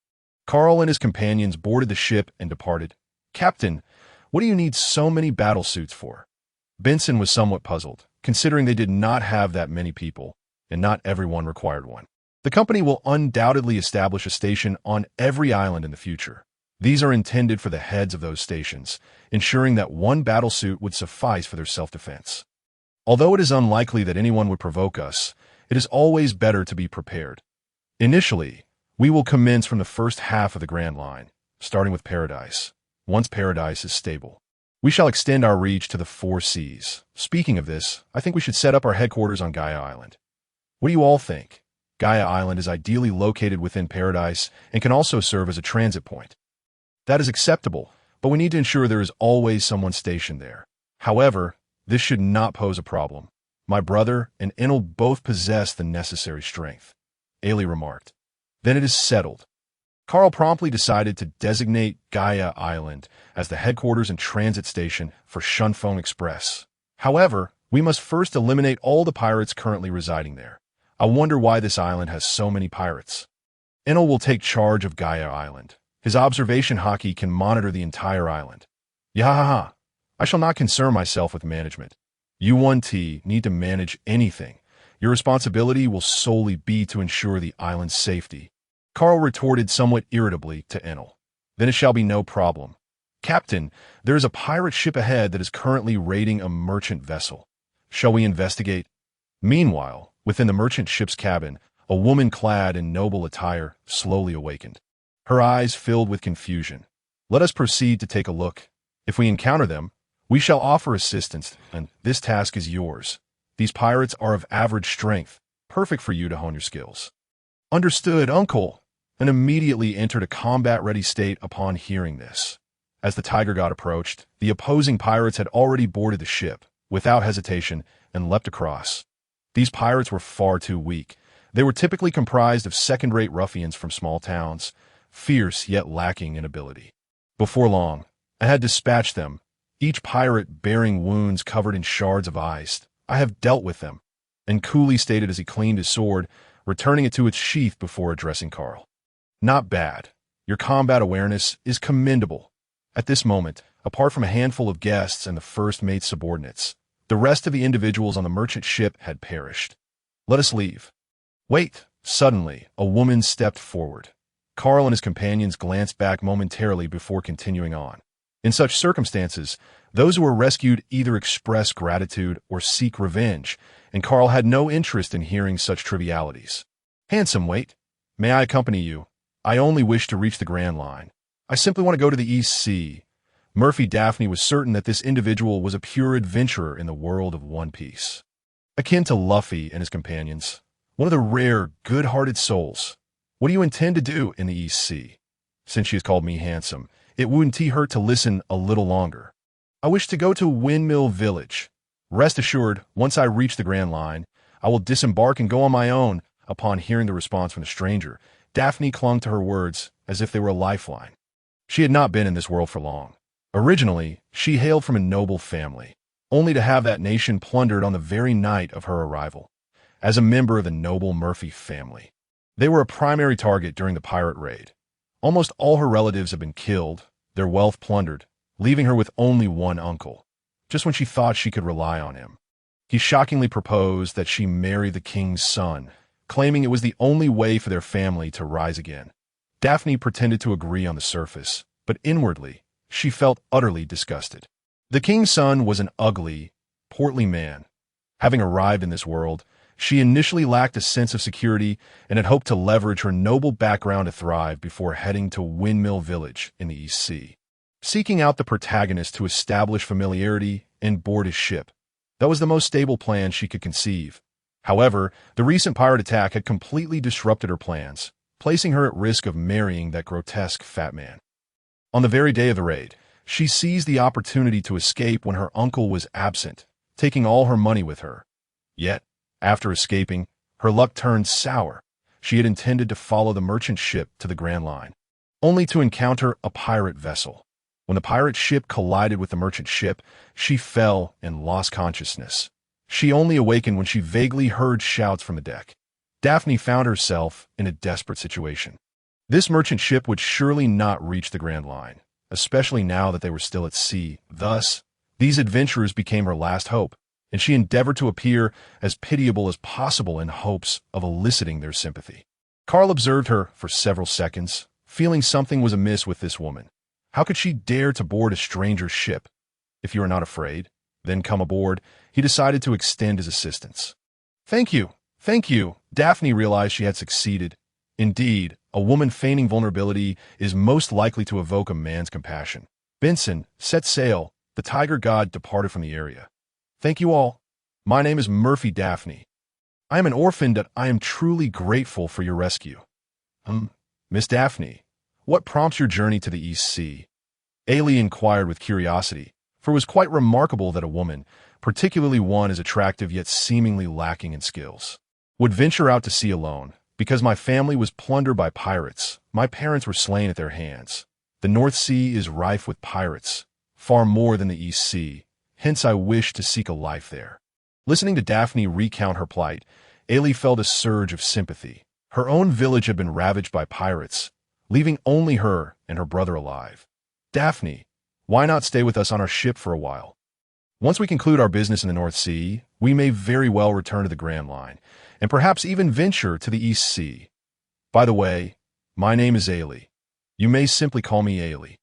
Carl and his companions boarded the ship and departed. Captain, what do you need so many battle suits for? Benson was somewhat puzzled, considering they did not have that many people, and not everyone required one. The company will undoubtedly establish a station on every island in the future. These are intended for the heads of those stations, ensuring that one battlesuit would suffice for their self-defense. Although it is unlikely that anyone would provoke us, it is always better to be prepared. Initially, we will commence from the first half of the Grand Line, starting with Paradise. Once Paradise is stable, we shall extend our reach to the 4 seas. Speaking of this, I think we should set up our headquarters on Gaia Island. What do you all think? Gaia Island is ideally located within Paradise and can also serve as a transit point. That is acceptable, but we need to ensure there is always someone stationed there. However, this should not pose a problem. My brother and Enel both possess the necessary strength, Ailey remarked. Then it is settled. Carl promptly decided to designate Gaia Island as the headquarters and transit station for Shunfeng Express. However, we must first eliminate all the pirates currently residing there. I wonder why this island has so many pirates. Enel will take charge of Gaia Island. His observation hockey can monitor the entire island. Yahaha! I shall not concern myself with management. You 1T need to manage anything. Your responsibility will solely be to ensure the island's safety. Carl retorted somewhat irritably to Enel. Then it shall be no problem. Captain, there is a pirate ship ahead that is currently raiding a merchant vessel. Shall we investigate? Meanwhile, within the merchant ship's cabin, a woman clad in noble attire slowly awakened. Her eyes filled with confusion. Let us proceed to take a look. If we encounter them, we shall offer assistance, and this task is yours. These pirates are of average strength, perfect for you to hone your skills. Understood, Uncle, and immediately entered a combat-ready state upon hearing this. As the Tiger God approached, the opposing pirates had already boarded the ship, without hesitation, and leapt across. These pirates were far too weak. They were typically comprised of second-rate ruffians from small towns, fierce yet lacking in ability. Before long, I had dispatched them, each pirate bearing wounds covered in shards of ice. I have dealt with them, and coolly stated as he cleaned his sword, returning it to its sheath before addressing Carl. Not bad. Your combat awareness is commendable. At this moment, apart from a handful of guests and the first mate's subordinates, the rest of the individuals on the merchant ship had perished. Let us leave. Wait! Suddenly, a woman stepped forward. Carl and his companions glanced back momentarily before continuing on. In such circumstances, those who were rescued either express gratitude or seek revenge, and Carl had no interest in hearing such trivialities. Handsome, wait. May I accompany you? I only wish to reach the Grand Line. I simply want to go to the East Sea. Murphy Daphne was certain that this individual was a pure adventurer in the world of One Piece. Akin to Luffy and his companions, one of the rare, good-hearted souls. What do you intend to do in the East Sea? Since she has called me handsome, it wouldn't hurt to listen a little longer. I wish to go to Windmill Village. Rest assured, once I reach the Grand Line, I will disembark and go on my own. Upon hearing the response from the stranger, Daphne clung to her words as if they were a lifeline. She had not been in this world for long. Originally, she hailed from a noble family, only to have that nation plundered on the very night of her arrival. As a member of the noble Murphy family, they were a primary target during the pirate raid. Almost all her relatives had been killed, their wealth plundered, leaving her with only one uncle, just when she thought she could rely on him. He shockingly proposed that she marry the king's son, claiming it was the only way for their family to rise again. Daphne pretended to agree on the surface, but inwardly, she felt utterly disgusted. The king's son was an ugly, portly man. Having arrived in this world, she initially lacked a sense of security and had hoped to leverage her noble background to thrive before heading to Windmill Village in the East Sea, seeking out the protagonist to establish familiarity and board his ship. That was the most stable plan she could conceive. However, the recent pirate attack had completely disrupted her plans, placing her at risk of marrying that grotesque fat man. On the very day of the raid, she seized the opportunity to escape when her uncle was absent, taking all her money with her. Yet, after escaping, her luck turned sour. She had intended to follow the merchant ship to the Grand Line, only to encounter a pirate vessel. When the pirate ship collided with the merchant ship, she fell and lost consciousness. She only awakened when she vaguely heard shouts from the deck. Daphne found herself in a desperate situation. This merchant ship would surely not reach the Grand Line, especially now that they were still at sea. Thus, these adventurers became her last hope, and she endeavored to appear as pitiable as possible in hopes of eliciting their sympathy. Carl observed her for several seconds, feeling something was amiss with this woman. How could she dare to board a stranger's ship? If you are not afraid, then come aboard, he decided to extend his assistance. Thank you, thank you. Daphne realized she had succeeded. Indeed, a woman feigning vulnerability is most likely to evoke a man's compassion. Benson, set sail. The tiger god departed from the area. Thank you all. My name is Murphy Daphne. I am an orphan and I am truly grateful for your rescue. Miss Daphne, what prompts your journey to the East Sea? Ailey inquired with curiosity, for it was quite remarkable that a woman, particularly one as attractive yet seemingly lacking in skills, would venture out to sea alone. Because my family was plundered by pirates, my parents were slain at their hands. The North Sea is rife with pirates, far more than the East Sea, hence I wish to seek a life there. Listening to Daphne recount her plight, Ailey felt a surge of sympathy. Her own village had been ravaged by pirates, leaving only her and her brother alive. Daphne, why not stay with us on our ship for a while? Once we conclude our business in the North Sea, we may very well return to the Grand Line, and perhaps even venture to the East Sea. By the way, my name is Ailey. You may simply call me Ailey.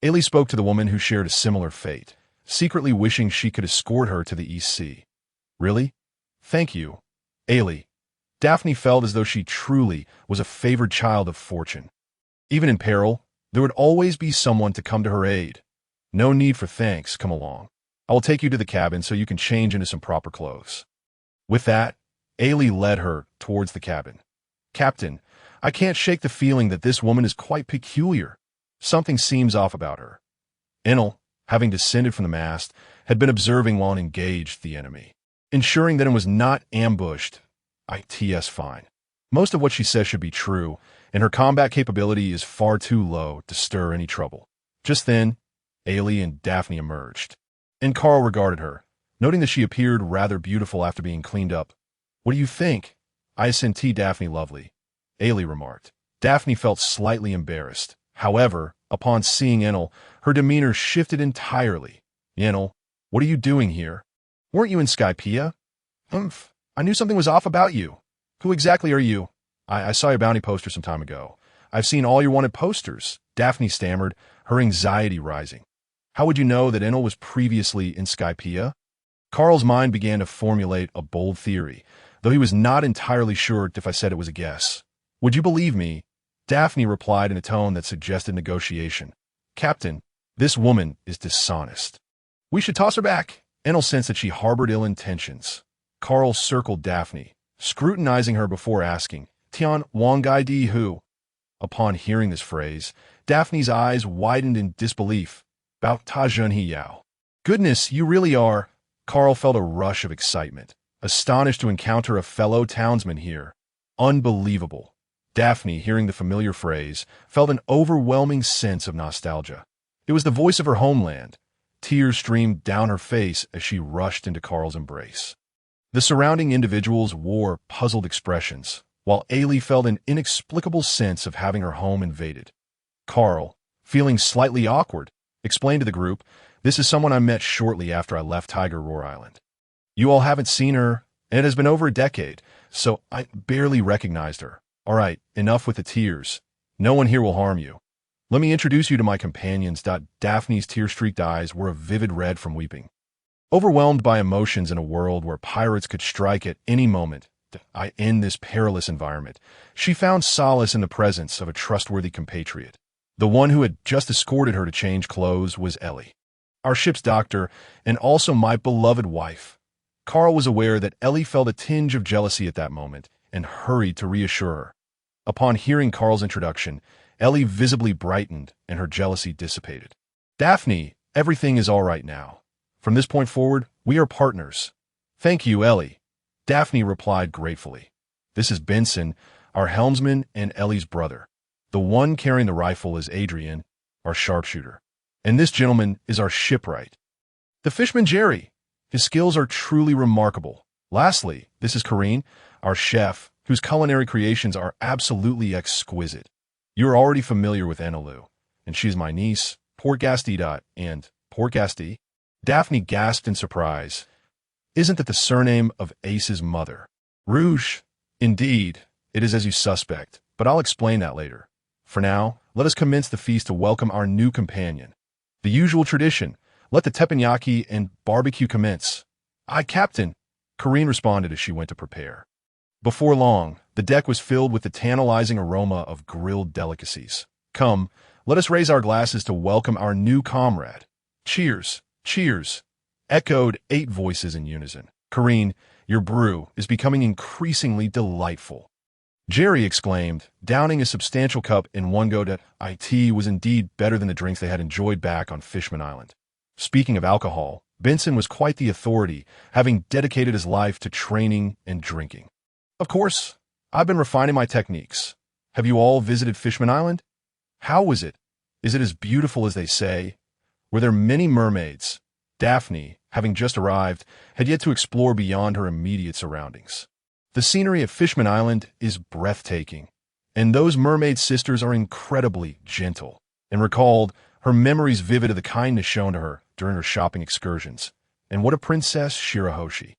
Ailey spoke to the woman who shared a similar fate, secretly wishing she could escort her to the East Sea. Really? Thank you, Ailey. Daphne felt as though she truly was a favored child of fortune. Even in peril, there would always be someone to come to her aid. No need for thanks, come along. I will take you to the cabin so you can change into some proper clothes. With that, Ailey led her towards the cabin. Captain, I can't shake the feeling that this woman is quite peculiar. Something seems off about her. Enel, having descended from the mast, had been observing while engaged the enemy, ensuring that it was not ambushed. It's fine. Most of what she says should be true, and her combat capability is far too low to stir any trouble. Just then, Ailey and Daphne emerged, and Carl regarded her, noting that she appeared rather beautiful after being cleaned up. What do you think? I sent Daphne lovely, Ailey remarked. Daphne felt slightly embarrassed. However, upon seeing Enel, her demeanor shifted entirely. Enel, what are you doing here? Weren't you in Skypiea? I knew something was off about you. Who exactly are you? I saw your bounty poster some time ago. I've seen all your wanted posters, Daphne stammered, her anxiety rising. How would you know that Enel was previously in Skypiea? Carl's mind began to formulate a bold theory, though he was not entirely sure if I said it was a guess. Would you believe me? Daphne replied in a tone that suggested negotiation. Captain, this woman is dishonest. We should toss her back. Enel sensed that she harbored ill intentions. Carl circled Daphne, scrutinizing her before asking, Tian Wangai Di who? Upon hearing this phrase, Daphne's eyes widened in disbelief. Bao Ta Jun He Yao. Goodness, you really are. Carl felt a rush of excitement, astonished to encounter a fellow townsman here. Unbelievable. Daphne, hearing the familiar phrase, felt an overwhelming sense of nostalgia. It was the voice of her homeland. Tears streamed down her face as she rushed into Carl's embrace. The surrounding individuals wore puzzled expressions, while Ailey felt an inexplicable sense of having her home invaded. Carl, feeling slightly awkward, explained to the group, This is someone I met shortly after I left Tiger Roar Island. You all haven't seen her, and it has been over a decade, so I barely recognized her. All right, enough with the tears. No one here will harm you. Let me introduce you to my companions. Daphne's tear-streaked eyes were a vivid red from weeping. Overwhelmed by emotions in a world where pirates could strike at any moment, I end this perilous environment, she found solace in the presence of a trustworthy compatriot. The one who had just escorted her to change clothes was Ellie, our ship's doctor, and also my beloved wife. Carl was aware that Ellie felt a tinge of jealousy at that moment and hurried to reassure her. Upon hearing Carl's introduction, Ellie visibly brightened and her jealousy dissipated. Daphne, everything is all right now. From this point forward, we are partners. Thank you, Ellie. Daphne replied gratefully. This is Benson, our helmsman and Ellie's brother. The one carrying the rifle is Adrian, our sharpshooter. And this gentleman is our shipwright, the fishman Jerry. His skills are truly remarkable. Lastly, this is Corinne, our chef. whose culinary creations are absolutely exquisite. You're already familiar with Lu, and she's my niece, Porgasti. And Porgasti? Daphne gasped in surprise. Isn't that the surname of Ace's mother? Rouge? Indeed, it is as you suspect, but I'll explain that later. For now, let us commence the feast to welcome our new companion. The usual tradition, let the teppanyaki and barbecue commence. Aye, Captain, Corinne responded as she went to prepare. Before long, the deck was filled with the tantalizing aroma of grilled delicacies. Come, let us raise our glasses to welcome our new comrade. Cheers, cheers, echoed 8 voices in unison. Corinne, your brew is becoming increasingly delightful. Jerry exclaimed, downing a substantial cup in one go that it was indeed better than the drinks they had enjoyed back on Fishman Island. Speaking of alcohol, Benson was quite the authority, having dedicated his life to training and drinking. Of course, I've been refining my techniques. Have you all visited Fishman Island? How was it? Is it as beautiful as they say? Were there many mermaids? Daphne, having just arrived, had yet to explore beyond her immediate surroundings. The scenery at Fishman Island is breathtaking, and those mermaid sisters are incredibly gentle, and recalled her memories vivid of the kindness shown to her during her shopping excursions. And what a princess Shirahoshi.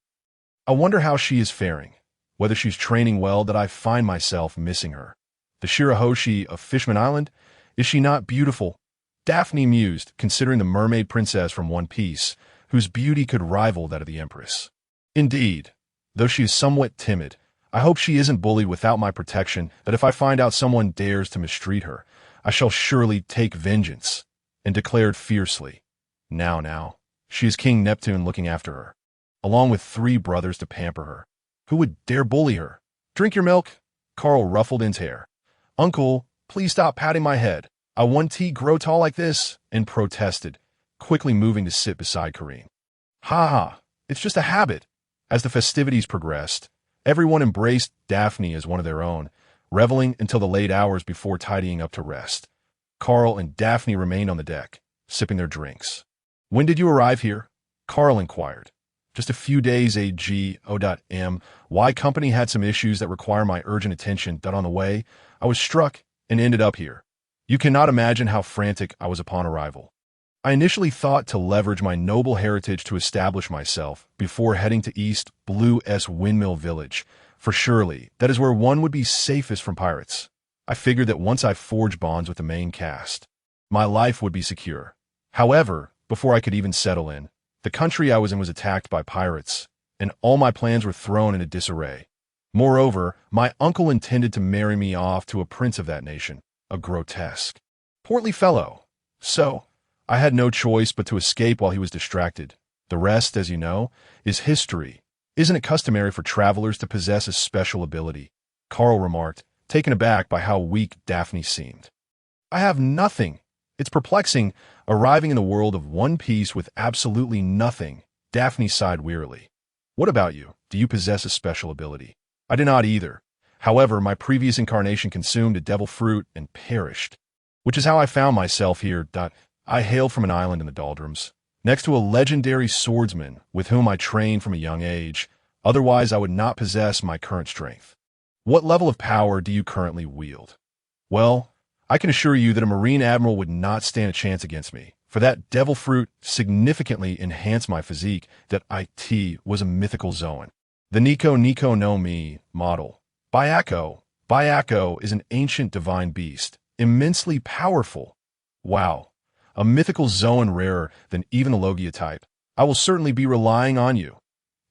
I wonder how she is faring, whether she's training well, that I find myself missing her. The Shirahoshi of Fishman Island? Is she not beautiful? Daphne mused, considering the mermaid princess from One Piece, whose beauty could rival that of the Empress. Indeed, though she is somewhat timid, I hope she isn't bullied without my protection, that if I find out someone dares to mistreat her, I shall surely take vengeance, and declared fiercely. Now, she is King Neptune looking after her, along with 3 brothers to pamper her. Who would dare bully her? Drink your milk? Carl ruffled his hair. Uncle, please stop patting my head. I want tea grow tall like this, and protested, quickly moving to sit beside Corinne. Ha, it's just a habit. As the festivities progressed, everyone embraced Daphne as one of their own, reveling until the late hours before tidying up to rest. Carl and Daphne remained on the deck, sipping their drinks. When did you arrive here? Carl inquired. Just a few days, AG.M. Y company had some issues that require my urgent attention. On the way, I was struck and ended up here. You cannot imagine how frantic I was upon arrival. I initially thought to leverage my noble heritage to establish myself before heading to East Blue S Windmill Village, for surely that is where one would be safest from pirates. I figured that once I forged bonds with the main cast, my life would be secure. However, before I could even settle in, the country I was in was attacked by pirates, and all my plans were thrown into disarray. Moreover, my uncle intended to marry me off to a prince of that nation, a grotesque, portly fellow. So, I had no choice but to escape while he was distracted. The rest, as you know, is history. Isn't it customary for travelers to possess a special ability? Carl remarked, taken aback by how weak Daphne seemed. I have nothing. It's perplexing, arriving in the world of One Piece with absolutely nothing. Daphne sighed wearily. What about you? Do you possess a special ability? I do not either. However, my previous incarnation consumed a devil fruit and perished, which is how I found myself here. I hail from an island in the doldrums, next to a legendary swordsman with whom I trained from a young age. Otherwise, I would not possess my current strength. What level of power do you currently wield? Well, I can assure you that a Marine Admiral would not stand a chance against me, for that devil fruit significantly enhanced my physique. That it was a mythical Zoan. The Nico no Mi model. Byakko is an ancient divine beast, immensely powerful. Wow, a mythical Zoan rarer than even the Logia type. I will certainly be relying on you,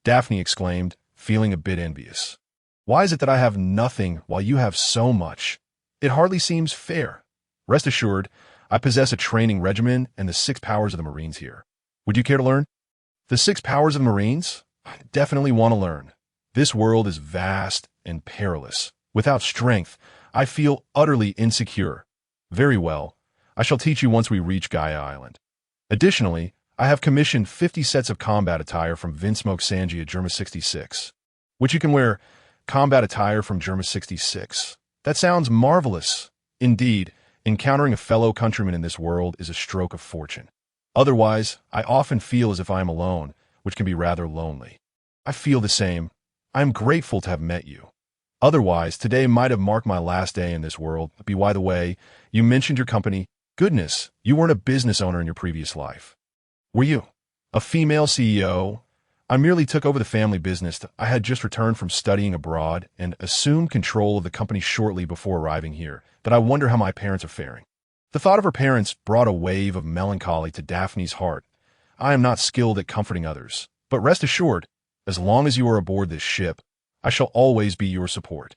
Daphne exclaimed, feeling a bit envious. Why is it that I have nothing while you have so much? It hardly seems fair. Rest assured, I possess a training regimen and the 6 powers of the Marines here. Would you care to learn? The 6 powers of the Marines? I definitely want to learn. This world is vast and perilous. Without strength, I feel utterly insecure. Very well. I shall teach you once we reach Gaia Island. Additionally, I have commissioned 50 sets of combat attire from Vinsmoke Sanji at Germa 66, which you can wear. Combat attire from Germa 66. That sounds marvelous. Indeed, encountering a fellow countryman in this world is a stroke of fortune. Otherwise, I often feel as if I am alone, which can be rather lonely. I feel the same. I am grateful to have met you. Otherwise, today might have marked my last day in this world. By the way, you mentioned your company. Goodness, you weren't a business owner in your previous life. Were you? A female CEO? I merely took over the family business. I had just returned from studying abroad and assumed control of the company shortly before arriving here, but I wonder how my parents are faring. The thought of her parents brought a wave of melancholy to Daphne's heart. I am not skilled at comforting others, but rest assured, as long as you are aboard this ship, I shall always be your support.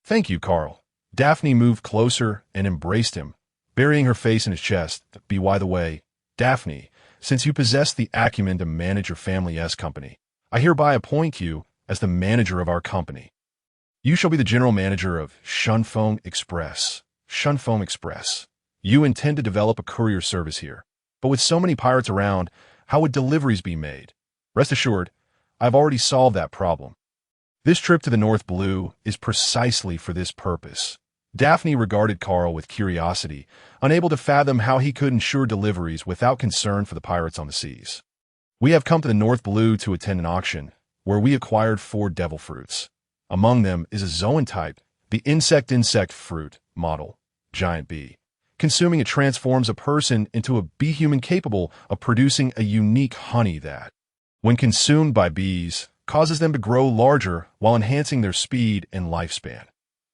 Thank you, Carl. Daphne moved closer and embraced him, burying her face in his chest. By the way, Daphne, since you possess the acumen to manage your family's company, I hereby appoint you as the manager of our company. You shall be the general manager of Confronting Express. Confronting Express. You intend to develop a courier service here, but with so many pirates around, how would deliveries be made? Rest assured, I've already solved that problem. This trip to the North Blue is precisely for this purpose. Daphne regarded Carl with curiosity, unable to fathom how he could ensure deliveries without concern for the pirates on the seas. We have come to the North Blue to attend an auction, where we acquired 4 devil fruits. Among them is a zoan-type, the insect fruit model, giant bee. Consuming it transforms a person into a bee human capable of producing a unique honey that, when consumed by bees, causes them to grow larger while enhancing their speed and lifespan.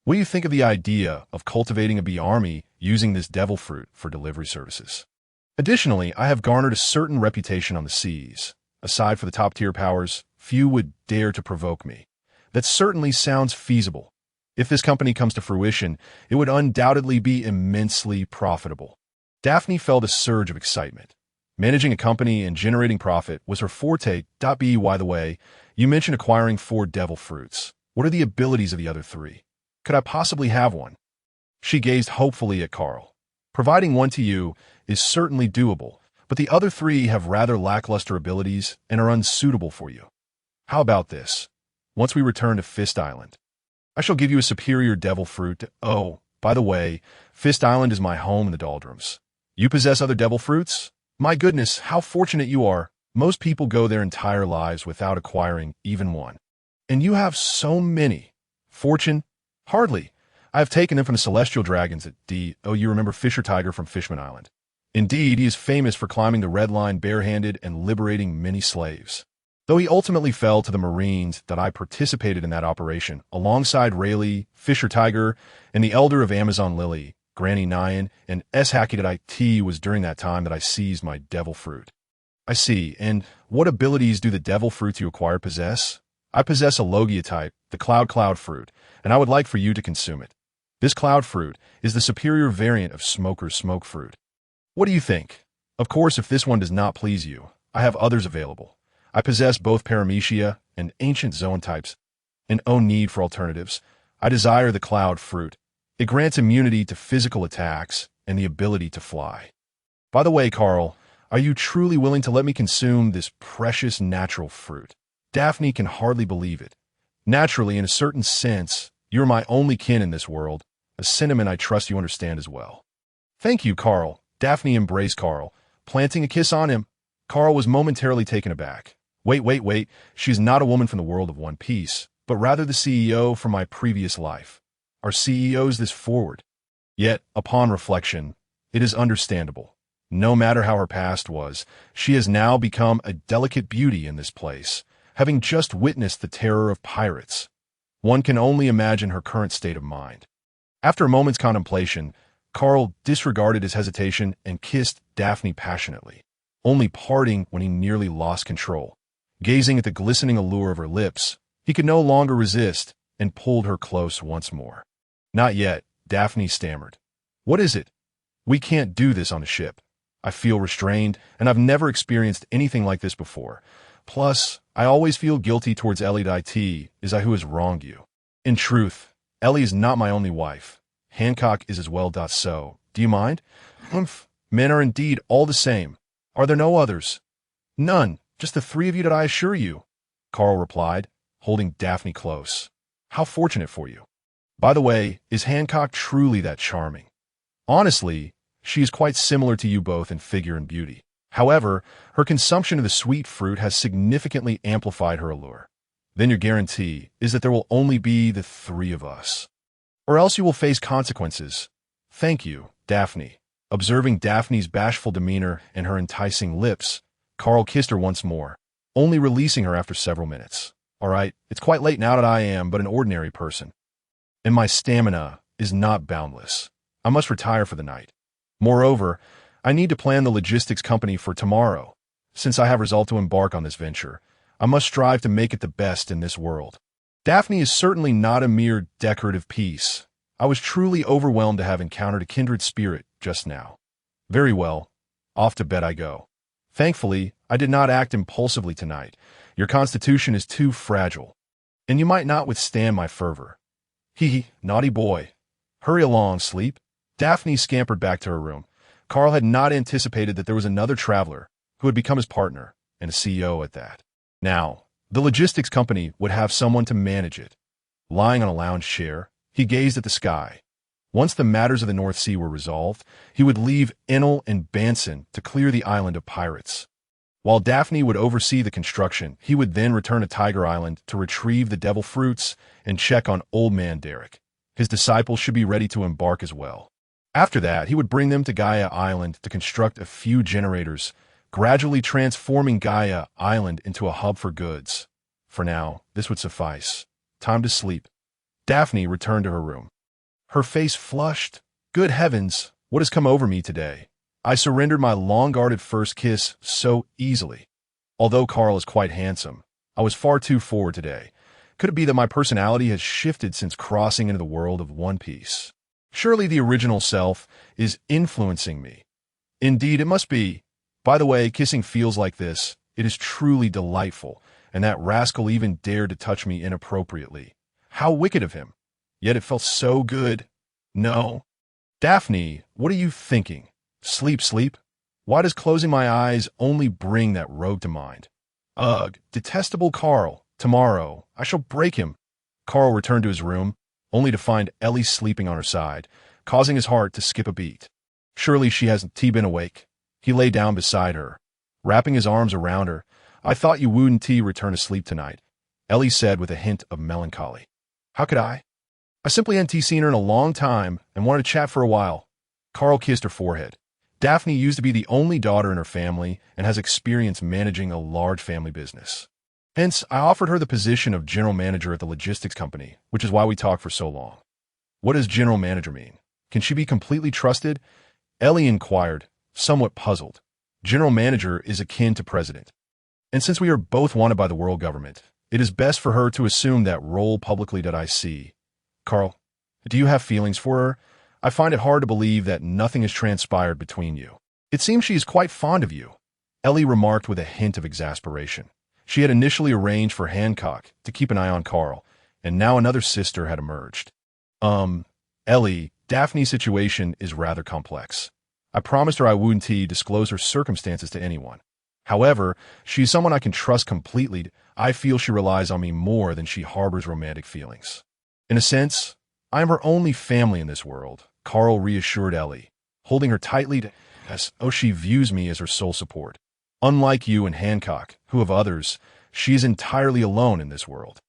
What do you think of the idea of cultivating a bee army using this devil fruit for delivery services? Additionally, I have garnered a certain reputation on the seas. Aside from the top-tier powers, few would dare to provoke me. That certainly sounds feasible. If this company comes to fruition, it would undoubtedly be immensely profitable. Daphne felt a surge of excitement. Managing a company and generating profit was her forte. By the way, you mentioned acquiring 4 devil fruits. What are the abilities of the other 3? Could I possibly have one? She gazed hopefully at Carl. Providing one to you is certainly doable, but the other 3 have rather lackluster abilities and are unsuitable for you. How about this? Once we return to Fist Island, I shall give you a superior devil fruit. Oh, by the way, Fist Island is my home in the doldrums. You possess other devil fruits? My goodness, how fortunate you are. Most people go their entire lives without acquiring even one. And you have so many. Fortune? Hardly. I have taken them from the celestial dragons at you remember Fisher Tiger from Fishman Island. Indeed, he is famous for climbing the red line barehanded and liberating many slaves. Though he ultimately fell to the Marines, that I participated in that operation, alongside Rayleigh, Fisher Tiger, and the Elder of Amazon Lily, Granny Nyan, and It was during that time that I seized my devil fruit. I see, and what abilities do the devil fruits you acquired possess? I possess a Logia type, the cloud fruit, and I would like for you to consume it. This cloud fruit is the superior variant of Smoker's smoke fruit. What do you think? Of course, if this one does not please you, I have others available. I possess both Paramecia and ancient zone types, and own need for alternatives. I desire the cloud fruit. It grants immunity to physical attacks and the ability to fly. By the way, Carl, are you truly willing to let me consume this precious natural fruit? Daphne can hardly believe it. Naturally, in a certain sense, you're my only kin in this world, a sentiment I trust you understand as well. Thank you, Carl. Daphne embraced Carl, planting a kiss on him. Carl was momentarily taken aback. Wait. She is not a woman from the world of One Piece, but rather the CEO from my previous life. Are CEOs this forward? Yet, upon reflection, it is understandable. No matter how her past was, she has now become a delicate beauty in this place, having just witnessed the terror of pirates. One can only imagine her current state of mind. After a moment's contemplation, Carl disregarded his hesitation and kissed Daphne passionately, only parting when he nearly lost control. Gazing at the glistening allure of her lips, he could no longer resist and pulled her close once more. Not yet, Daphne stammered. What is it? We can't do this on a ship. I feel restrained, and I've never experienced anything like this before. Plus, I always feel guilty towards Ellie is I who has wronged you. In truth, Ellie is not my only wife. Hancock is as well. So, do you mind? Humph. Men are indeed all the same. Are there no others? None. Just the 3 of you that I assure you, Carl replied, holding Daphne close. How fortunate for you. By the way, is Hancock truly that charming? Honestly, she is quite similar to you both in figure and beauty. However, her consumption of the sweet fruit has significantly amplified her allure. Then your guarantee is that there will only be the three of us. Or else you will face consequences. Thank you, Daphne. Observing Daphne's bashful demeanor and her enticing lips, Carl kissed her once more, only releasing her after several minutes. All right, it's quite late now that I am but an ordinary person. And my stamina is not boundless. I must retire for the night. Moreover, I need to plan the logistics company for tomorrow. Since I have resolved to embark on this venture, I must strive to make it the best in this world. Daphne is certainly not a mere decorative piece. I was truly overwhelmed to have encountered a kindred spirit just now. Very well, off to bed I go. Thankfully, I did not act impulsively tonight. Your constitution is too fragile, and you might not withstand my fervor. Hee, naughty boy. Hurry along, sleep. Daphne scampered back to her room. Carl had not anticipated that there was another traveler who had become his partner, and a CEO at that. Now, the logistics company would have someone to manage it. Lying on a lounge chair, he gazed at the sky. Once the matters of the North Sea were resolved, he would leave Enel and Banson to clear the island of pirates. While Daphne would oversee the construction, he would then return to Tiger Island to retrieve the devil fruits and check on Old Man Derek. His disciples should be ready to embark as well. After that, he would bring them to Gaia Island to construct a few generators, gradually transforming Gaia Island into a hub for goods. For now, this would suffice. Time to sleep. Daphne returned to her room. Her face flushed. Good heavens, what has come over me today? I surrendered my long-guarded first kiss so easily. Although Carl is quite handsome, I was far too forward today. Could it be that my personality has shifted since crossing into the world of One Piece? Surely the original self is influencing me. Indeed, it must be. By the way, kissing feels like this. It is truly delightful, and that rascal even dared to touch me inappropriately. How wicked of him. Yet it felt so good. No. Daphne, what are you thinking? Sleep, sleep? Why does closing my eyes only bring that rogue to mind? Ugh, detestable Carl. Tomorrow, I shall break him. Carl returned to his room, only to find Ellie sleeping on her side, causing his heart to skip a beat. Surely she hasn't been awake. He lay down beside her, wrapping his arms around her. I thought you wouldn't return to sleep tonight, Ellie said with a hint of melancholy. How could I? I simply hadn't seen her in a long time and wanted to chat for a while. Carl kissed her forehead. Daphne used to be the only daughter in her family and has experience managing a large family business. Hence, I offered her the position of general manager at the logistics company, which is why we talked for so long. What does general manager mean? Can she be completely trusted? Ellie inquired, somewhat puzzled. General manager is akin to president. And since we are both wanted by the world government, it is best for her to assume that role publicly that I see. Carl, do you have feelings for her? I find it hard to believe that nothing has transpired between you. It seems she is quite fond of you, Ellie remarked with a hint of exasperation. She had initially arranged for Hancock to keep an eye on Carl, and now another sister had emerged. Ellie, Daphne's situation is rather complex. I promised her I wouldn't disclose her circumstances to anyone. However, she's someone I can trust completely. I feel she relies on me more than she harbors romantic feelings. In a sense, I am her only family in this world, Carl reassured Ellie, holding her tightly as she views me as her sole support. Unlike you and Hancock, who have others, she is entirely alone in this world.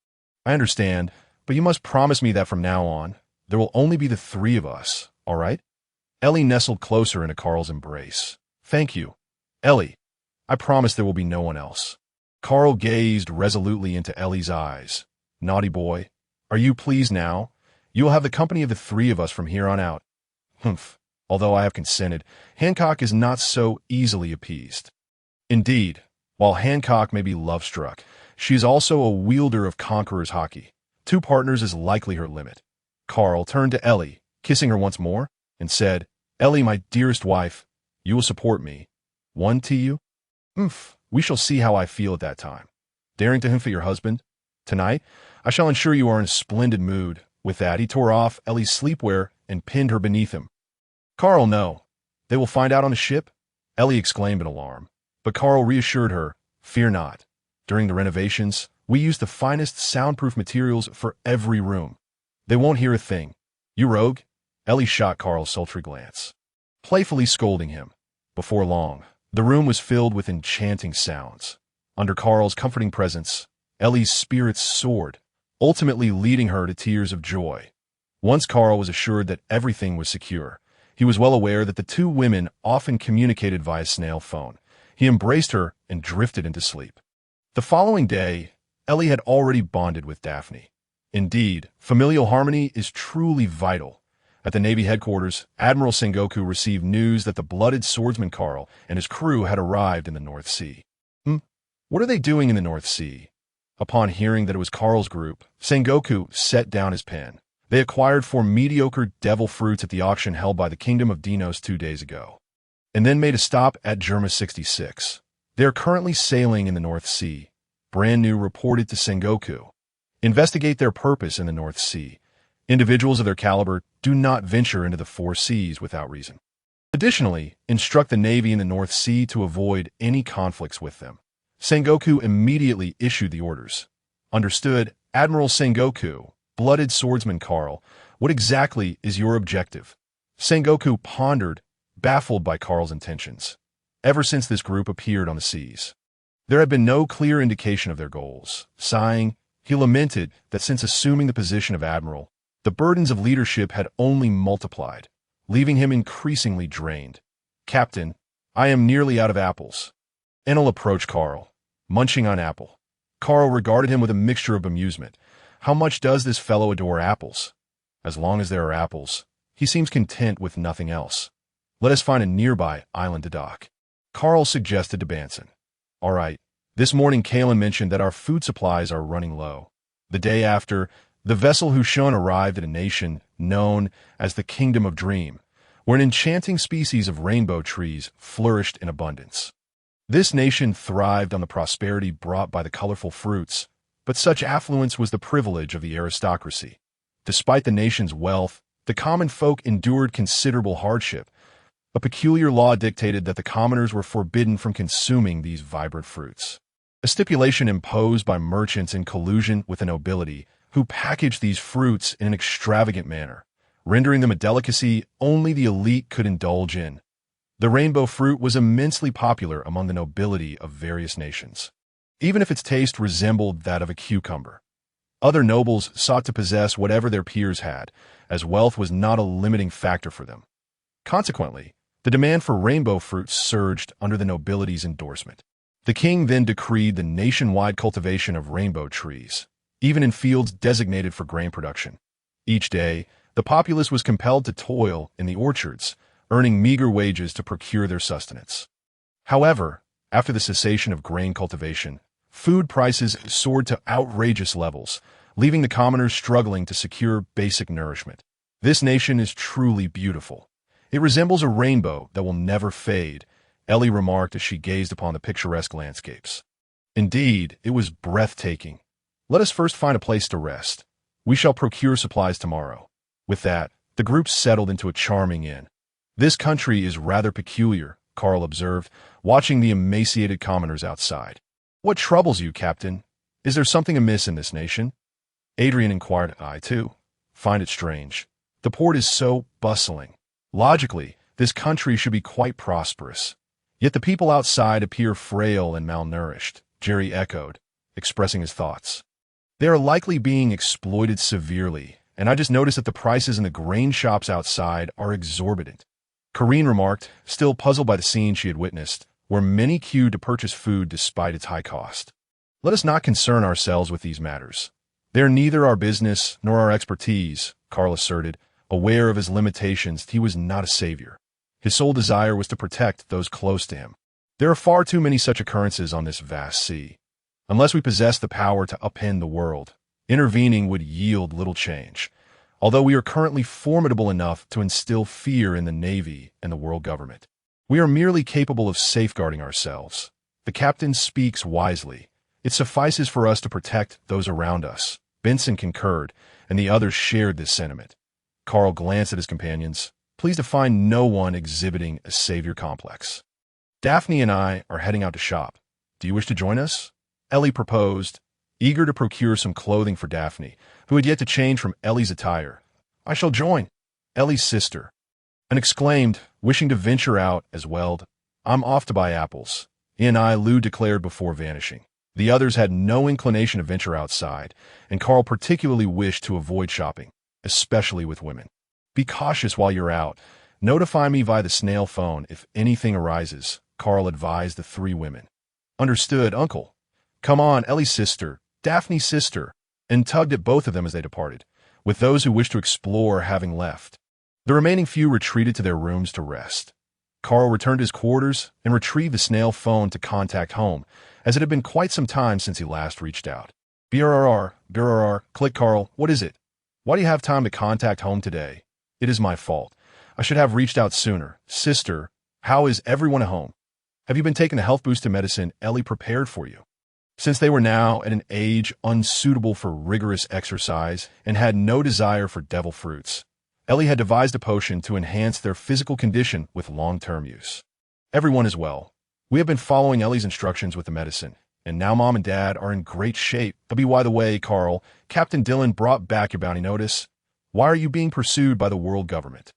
I understand, but you must promise me that from now on, there will only be the three of us, all right? Ellie nestled closer into Carl's embrace. Thank you. Ellie, I promise there will be no one else. Carl gazed resolutely into Ellie's eyes. Naughty boy, are you pleased now? You will have the company of the three of us from here on out. Humph. Although I have consented, Hancock is not so easily appeased. Indeed, while Hancock may be love-struck, she is also a wielder of Conqueror's hockey. 2 partners is likely her limit. Carl turned to Ellie, kissing her once more, and said, Ellie, my dearest wife, you will support me. One to you? We shall see how I feel at that time. Daring to hint at your husband? Tonight, I shall ensure you are in a splendid mood. With that, he tore off Ellie's sleepwear and pinned her beneath him. Carl, no. They will find out on the ship? Ellie exclaimed in alarm. But Carl reassured her, fear not. During the renovations, we used the finest soundproof materials for every room. They won't hear a thing. You rogue? Ellie shot Carl's sultry glance, playfully scolding him. Before long, the room was filled with enchanting sounds. Under Carl's comforting presence, Ellie's spirits soared, ultimately leading her to tears of joy. Once Carl was assured that everything was secure, he was well aware that the two women often communicated via snail phone. He embraced her and drifted into sleep. The following day, Ellie had already bonded with Daphne. Indeed, familial harmony is truly vital. At the Navy headquarters, Admiral Sengoku received news that the blooded swordsman Carl and his crew had arrived in the North Sea. What are they doing in the North Sea? Upon hearing that it was Carl's group, Sengoku set down his pen. They acquired 4 mediocre devil fruits at the auction held by the Kingdom of Dinos 2 days ago, and then made a stop at Germa 66. They are currently sailing in the North Sea. Brand new reported to Sengoku. Investigate their purpose in the North Sea. Individuals of their caliber do not venture into the 4 seas without reason. Additionally, instruct the Navy in the North Sea to avoid any conflicts with them. Sengoku immediately issued the orders. Understood, Admiral Sengoku. Blooded swordsman Carl, what exactly is your objective? Sengoku pondered, baffled by Carl's intentions. Ever since this group appeared on the seas, there had been no clear indication of their goals. Sighing, he lamented that since assuming the position of admiral, the burdens of leadership had only multiplied, leaving him increasingly drained. Captain, I am nearly out of apples. Enel approached Carl, munching on apple. Carl regarded him with a mixture of amusement. How much does this fellow adore apples? As long as there are apples, he seems content with nothing else. Let us find a nearby island to dock. Carl suggested to Banson. All right, this morning Kalen mentioned that our food supplies are running low. The day after, the vessel Hushun arrived at a nation known as the Kingdom of Dream, where an enchanting species of rainbow trees flourished in abundance. This nation thrived on the prosperity brought by the colorful fruits, but such affluence was the privilege of the aristocracy. Despite the nation's wealth, the common folk endured considerable hardship. A peculiar law dictated that the commoners were forbidden from consuming these vibrant fruits. A stipulation imposed by merchants in collusion with the nobility, who packaged these fruits in an extravagant manner, rendering them a delicacy only the elite could indulge in. The rainbow fruit was immensely popular among the nobility of various nations, even if its taste resembled that of a cucumber. Other nobles sought to possess whatever their peers had, as wealth was not a limiting factor for them. Consequently, the demand for rainbow fruits surged under the nobility's endorsement. The king then decreed the nationwide cultivation of rainbow trees, even in fields designated for grain production. Each day, the populace was compelled to toil in the orchards, earning meager wages to procure their sustenance. However, after the cessation of grain cultivation, food prices soared to outrageous levels, leaving the commoners struggling to secure basic nourishment. This nation is truly beautiful. It resembles a rainbow that will never fade, Ellie remarked as she gazed upon the picturesque landscapes. Indeed, it was breathtaking. Let us first find a place to rest. We shall procure supplies tomorrow. With that, the group settled into a charming inn. This country is rather peculiar, Carl observed, watching the emaciated commoners outside. What troubles you, Captain? Is there something amiss in this nation? Adrian inquired. I, too, find it strange. The port is so bustling. Logically, this country should be quite prosperous. Yet the people outside appear frail and malnourished, Jerry echoed, expressing his thoughts. They are likely being exploited severely, and I just noticed that the prices in the grain shops outside are exorbitant. Corrine remarked, still puzzled by the scene she had witnessed, where many queued to purchase food despite its high cost. Let us not concern ourselves with these matters. They are neither our business nor our expertise, Carl asserted. Aware of his limitations, he was not a savior. His sole desire was to protect those close to him. There are far too many such occurrences on this vast sea. Unless we possess the power to upend the world, intervening would yield little change, although we are currently formidable enough to instill fear in the Navy and the world government. We are merely capable of safeguarding ourselves. The captain speaks wisely. It suffices for us to protect those around us. Benson concurred, and the others shared this sentiment. Carl glanced at his companions, pleased to find no one exhibiting a savior complex. Daphne and I are heading out to shop. Do you wish to join us? Ellie proposed, eager to procure some clothing for Daphne, who had yet to change from Ellie's attire. I shall join. Ellie's sister. And exclaimed, wishing to venture out as well. I'm off to buy apples. Lu declared before vanishing. The others had no inclination to venture outside, and Carl particularly wished to avoid shopping, especially with women. Be cautious while you're out. Notify me via the snail phone if anything arises, Carl advised the three women. Understood, Uncle. Come on, Ellie's sister, Daphne's sister, and tugged at both of them as they departed, with those who wished to explore having left. The remaining few retreated to their rooms to rest. Carl returned to his quarters and retrieved the snail phone to contact home, as it had been quite some time since he last reached out. BRR, click Carl, what is it? Why do you have time to contact home today? It is my fault. I should have reached out sooner. Sister, how is everyone at home? Have you been taking the health boosting medicine Ellie prepared for you? Since they were now at an age unsuitable for rigorous exercise and had no desire for devil fruits, Ellie had devised a potion to enhance their physical condition with long-term use. Everyone is well. We have been following Ellie's instructions with the medicine, and now Mom and Dad are in great shape. By the way, Carl, Captain Dylan brought back your bounty notice. Why are you being pursued by the world government?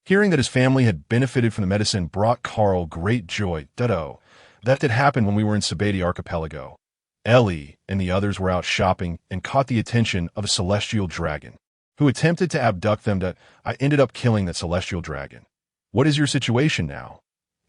Hearing that his family had benefited from the medicine brought Carl great joy. That did happen when we were in Sabati Archipelago. Ellie and the others were out shopping and caught the attention of a celestial dragon, who attempted to abduct them. I ended up killing that celestial dragon. What is your situation now?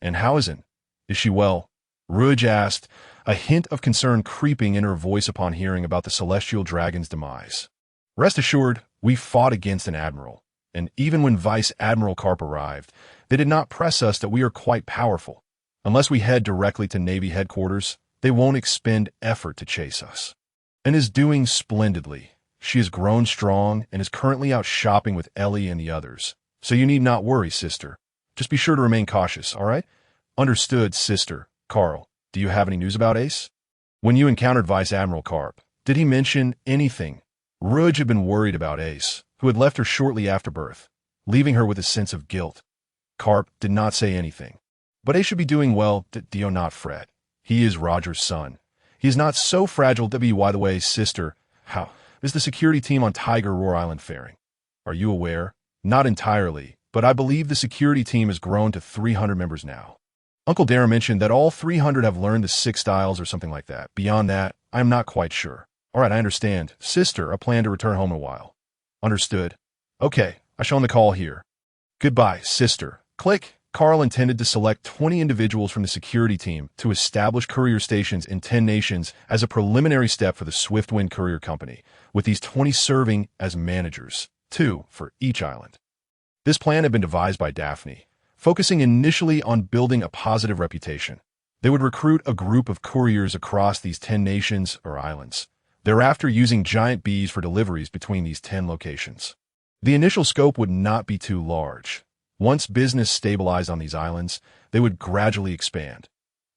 And how is it? Is she well? Lu Jiu asked, a hint of concern creeping in her voice upon hearing about the celestial dragon's demise. Rest assured, we fought against an admiral, and even when Vice Admiral Karp arrived, they did not press us that we are quite powerful. Unless we head directly to Navy headquarters, they won't expend effort to chase us. And is doing splendidly. She has grown strong and is currently out shopping with Ellie and the others. So you need not worry, sister. Just be sure to remain cautious, all right? Understood, sister. Carl, do you have any news about Ace? When you encountered Vice Admiral Karp, did he mention anything? Lu Jiu had been worried about Ace, who had left her shortly after birth, leaving her with a sense of guilt. Karp did not say anything. But Ace should be doing well, do not fret. He is Roger's son. He is not so fragile. By the way, sister, how is the security team on Tiger Roar Island faring? Are you aware? Not entirely, but I believe the security team has grown to 300 members now. Uncle Darren mentioned that all 300 have learned the 6 styles or something like that. Beyond that, I am not quite sure. All right, I understand. Sister, I plan to return home in a while. Understood. Okay, I shall end the call here. Goodbye, sister. Click. Carl intended to select 20 individuals from the security team to establish courier stations in 10 nations as a preliminary step for the Swiftwind Courier Company, with these 20 serving as managers, 2 for each island. This plan had been devised by Daphne, focusing initially on building a positive reputation. They would recruit a group of couriers across these 10 nations or islands, thereafter using giant bees for deliveries between these 10 locations. The initial scope would not be too large. Once business stabilized on these islands, they would gradually expand.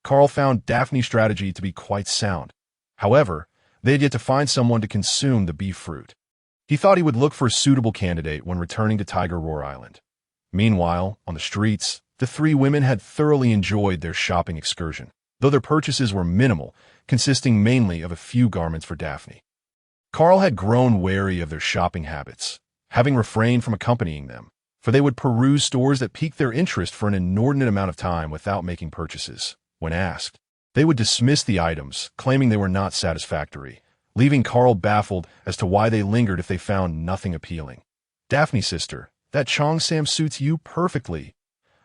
Carl found Daphne's strategy to be quite sound. However, they had yet to find someone to consume the bee fruit. He thought he would look for a suitable candidate when returning to Tiger Roar Island. Meanwhile, on the streets, the 3 women had thoroughly enjoyed their shopping excursion, though their purchases were minimal, consisting mainly of a few garments for Daphne. Carl had grown wary of their shopping habits, having refrained from accompanying them, for they would peruse stores that piqued their interest for an inordinate amount of time without making purchases. When asked, they would dismiss the items, claiming they were not satisfactory, leaving Carl baffled as to why they lingered if they found nothing appealing. Daphne, sister, that Cheongsam suits you perfectly.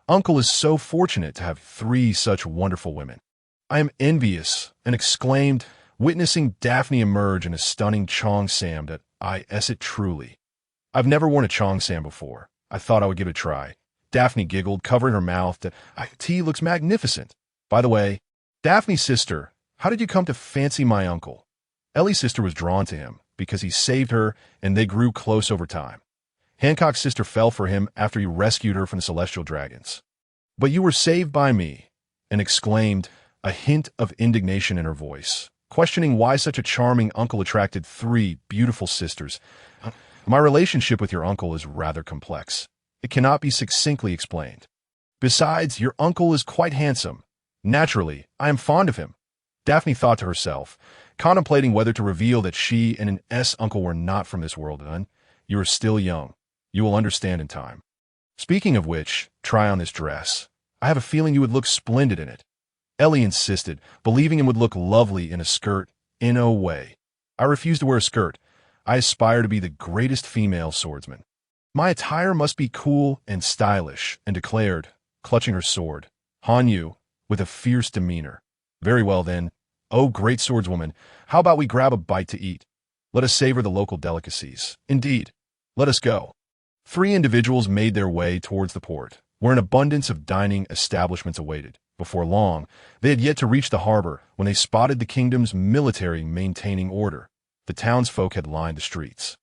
Uncle is so fortunate to have 3 such wonderful women. I am envious, and exclaimed, witnessing Daphne emerge in a stunning Cheongsam that it truly. I've never worn a Cheongsam before. I thought I would give it a try. Daphne giggled, covering her mouth. Tea looks magnificent. By the way, Daphne's sister, how did you come to fancy my uncle? Ellie's sister was drawn to him because he saved her, and they grew close over time. Hancock's sister fell for him after he rescued her from the celestial dragons. But you were saved by me, and exclaimed, a hint of indignation in her voice, questioning why such a charming uncle attracted 3 beautiful sisters. My relationship with your uncle is rather complex. It cannot be succinctly explained. Besides, your uncle is quite handsome. Naturally, I am fond of him. Daphne thought to herself, contemplating whether to reveal that she and an uncle were not from this world. You are still young. You will understand in time. Speaking of which, try on this dress. I have a feeling you would look splendid in it. Ellie insisted, believing him would look lovely in a skirt. In no way. I refuse to wear a skirt. I aspire to be the greatest female swordsman. My attire must be cool and stylish, and declared, clutching her sword. Han Yu, with a fierce demeanor. Very well then. Oh, great swordswoman, how about we grab a bite to eat? Let us savor the local delicacies. Indeed. Let us go. 3 individuals made their way towards the port, where an abundance of dining establishments awaited. Before long, they had yet to reach the harbor when they spotted the kingdom's military maintaining order. The townsfolk had lined the streets.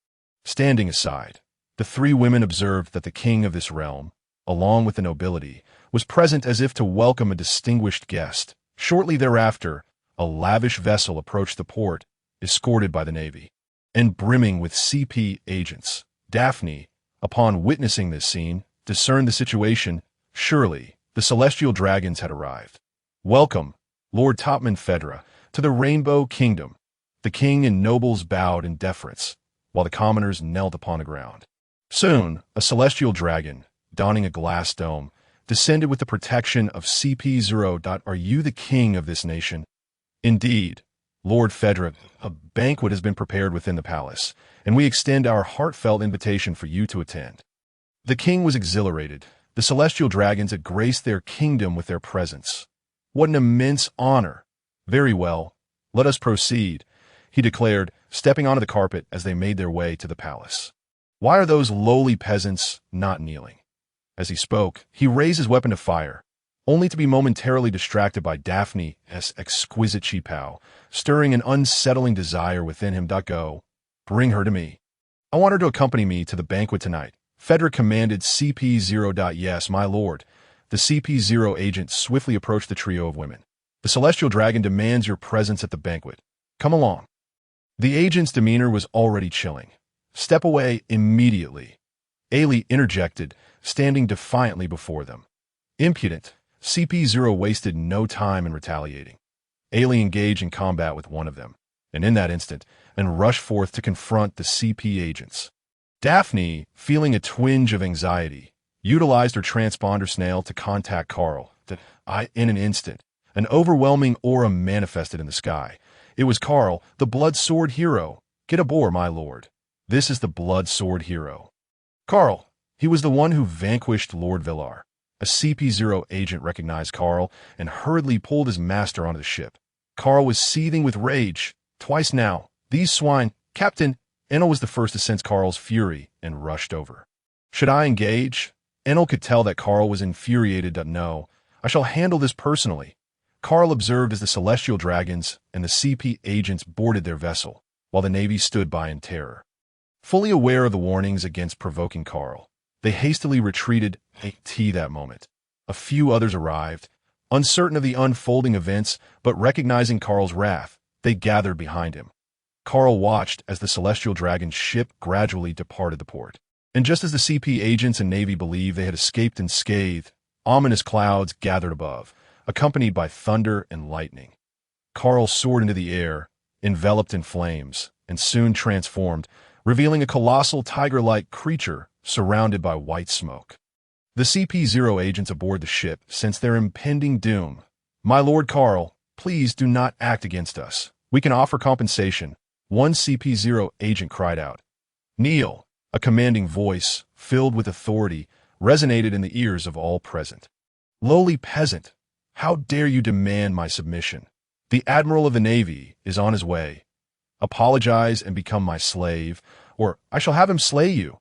Standing aside, the 3 women observed that the king of this realm, along with the nobility, was present as if to welcome a distinguished guest. Shortly thereafter, a lavish vessel approached the port, escorted by the navy, and brimming with CP agents. Daphne, upon witnessing this scene, discerned the situation. Surely, the celestial dragons had arrived. Welcome, Lord Topman Fedra, to the Rainbow Kingdom. The king and nobles bowed in deference, while the commoners knelt upon the ground. Soon, a celestial dragon, donning a glass dome, descended with the protection of CP0. Are you the king of this nation? Indeed, Lord Fedra, a banquet has been prepared within the palace, and we extend our heartfelt invitation for you to attend. The king was exhilarated. The celestial dragons had graced their kingdom with their presence. What an immense honor! Very well, let us proceed, he declared, stepping onto the carpet as they made their way to the palace. Why are those lowly peasants not kneeling? As he spoke, he raised his weapon to fire, only to be momentarily distracted by Daphne's exquisite chi-pow, stirring an unsettling desire within him. Go, bring her to me. I want her to accompany me to the banquet tonight. Fedra commanded CP0. Yes, my lord. The CP0 agent swiftly approached the trio of women. The celestial dragon demands your presence at the banquet. Come along. The agent's demeanor was already chilling. Step away immediately. Ailey interjected, standing defiantly before them. Impudent, CP0 wasted no time in retaliating. Ailey engaged in combat with one of them, and in that instant, and rushed forth to confront the CP agents. Daphne, feeling a twinge of anxiety, utilized her transponder snail to contact Carl. In an instant, an overwhelming aura manifested in the sky. It was Carl, the blood sword hero. Get aboard, my lord. This is the blood sword hero. Carl, he was the one who vanquished Lord Villar. A CP0 agent recognized Carl and hurriedly pulled his master onto the ship. Carl was seething with rage. Twice now, these swine, Captain. Enel was the first to sense Carl's fury and rushed over. Should I engage? Enel could tell that Carl was infuriated. No, I shall handle this personally. Carl observed as the celestial dragons and the CP agents boarded their vessel, while the navy stood by in terror. Fully aware of the warnings against provoking Carl, they hastily retreated that moment. A few others arrived, uncertain of the unfolding events, but recognizing Carl's wrath, they gathered behind him. Carl watched as the celestial dragon's ship gradually departed the port. And just as the CP agents and navy believed they had escaped unscathed, ominous clouds gathered above, accompanied by thunder and lightning. Carl soared into the air, enveloped in flames, and soon transformed, revealing a colossal tiger-like creature surrounded by white smoke. The CP0 agents aboard the ship sensed their impending doom. My lord Carl, please do not act against us. We can offer compensation. One CP0 agent cried out. Kneel, a commanding voice, filled with authority, resonated in the ears of all present. Lowly peasant, how dare you demand my submission? The admiral of the navy is on his way. Apologize and become my slave, or I shall have him slay you.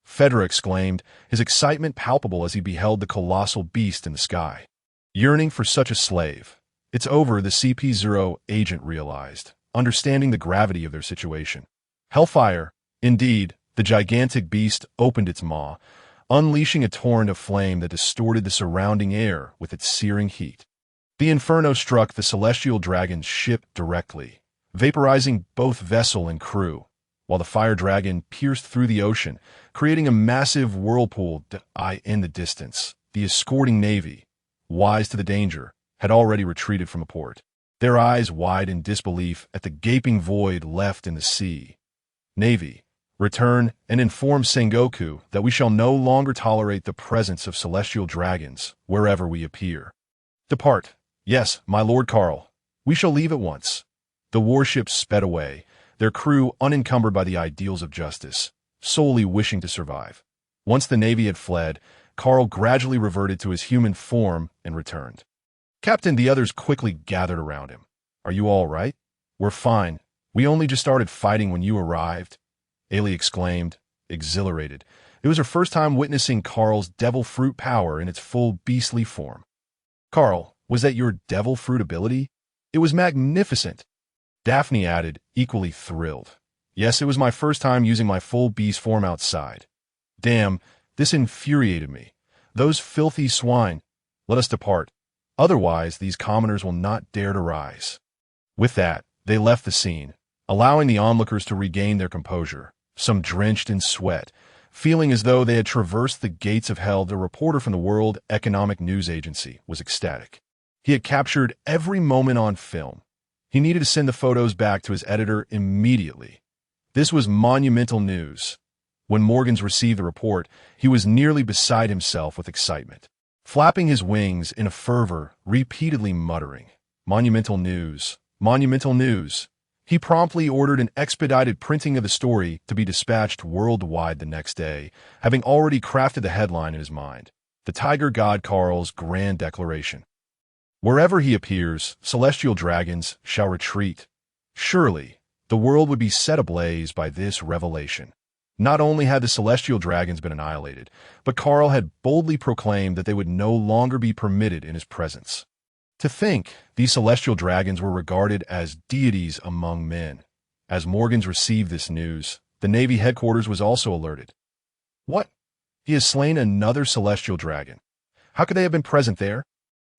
Fedra exclaimed, his excitement palpable as he beheld the colossal beast in the sky. Yearning for such a slave. It's over, the CP0 agent realized, understanding the gravity of their situation. Hellfire, indeed, the gigantic beast opened its maw, unleashing a torrent of flame that distorted the surrounding air with its searing heat. The inferno struck the celestial dragon's ship directly, vaporizing both vessel and crew, while the fire dragon pierced through the ocean, creating a massive whirlpool. In the distance, the escorting navy, wise to the danger, had already retreated from the port, their eyes wide in disbelief at the gaping void left in the sea. Navy, return and inform Sengoku that we shall no longer tolerate the presence of celestial dragons wherever we appear. Depart, Yes, my Lord Carl. We shall leave at once. The warships sped away, their crew unencumbered by the ideals of justice, solely wishing to survive. Once the Navy had fled, Carl gradually reverted to his human form and returned. Captain, the others quickly gathered around him. Are you all right? We're fine. We only just started fighting when you arrived, Ailey exclaimed, exhilarated. It was her first time witnessing Carl's devil fruit power in its full beastly form. Carl, was that your devil fruit ability? It was magnificent. Daphne added, equally thrilled. Yes, it was my first time using my full beast form outside. Damn, this infuriated me. Those filthy swine. Let us depart. Otherwise, these commoners will not dare to rise. With that, they left the scene, allowing the onlookers to regain their composure, some drenched in sweat, feeling as though they had traversed the gates of hell. The reporter from the World Economic News Agency was ecstatic. He had captured every moment on film. He needed to send the photos back to his editor immediately. This was monumental news. When Morgans received the report, he was nearly beside himself with excitement, flapping his wings in a fervor, repeatedly muttering, "Monumental news! Monumental news!" He promptly ordered an expedited printing of the story to be dispatched worldwide the next day, having already crafted the headline in his mind, "The Tiger God Carl's Grand Declaration. Wherever he appears, celestial dragons shall retreat." Surely, the world would be set ablaze by this revelation. Not only had the celestial dragons been annihilated, but Carl had boldly proclaimed that they would no longer be permitted in his presence. To think these celestial dragons were regarded as deities among men. As Morgans received this news, the Navy headquarters was also alerted. What? He has slain another celestial dragon. How could they have been present there?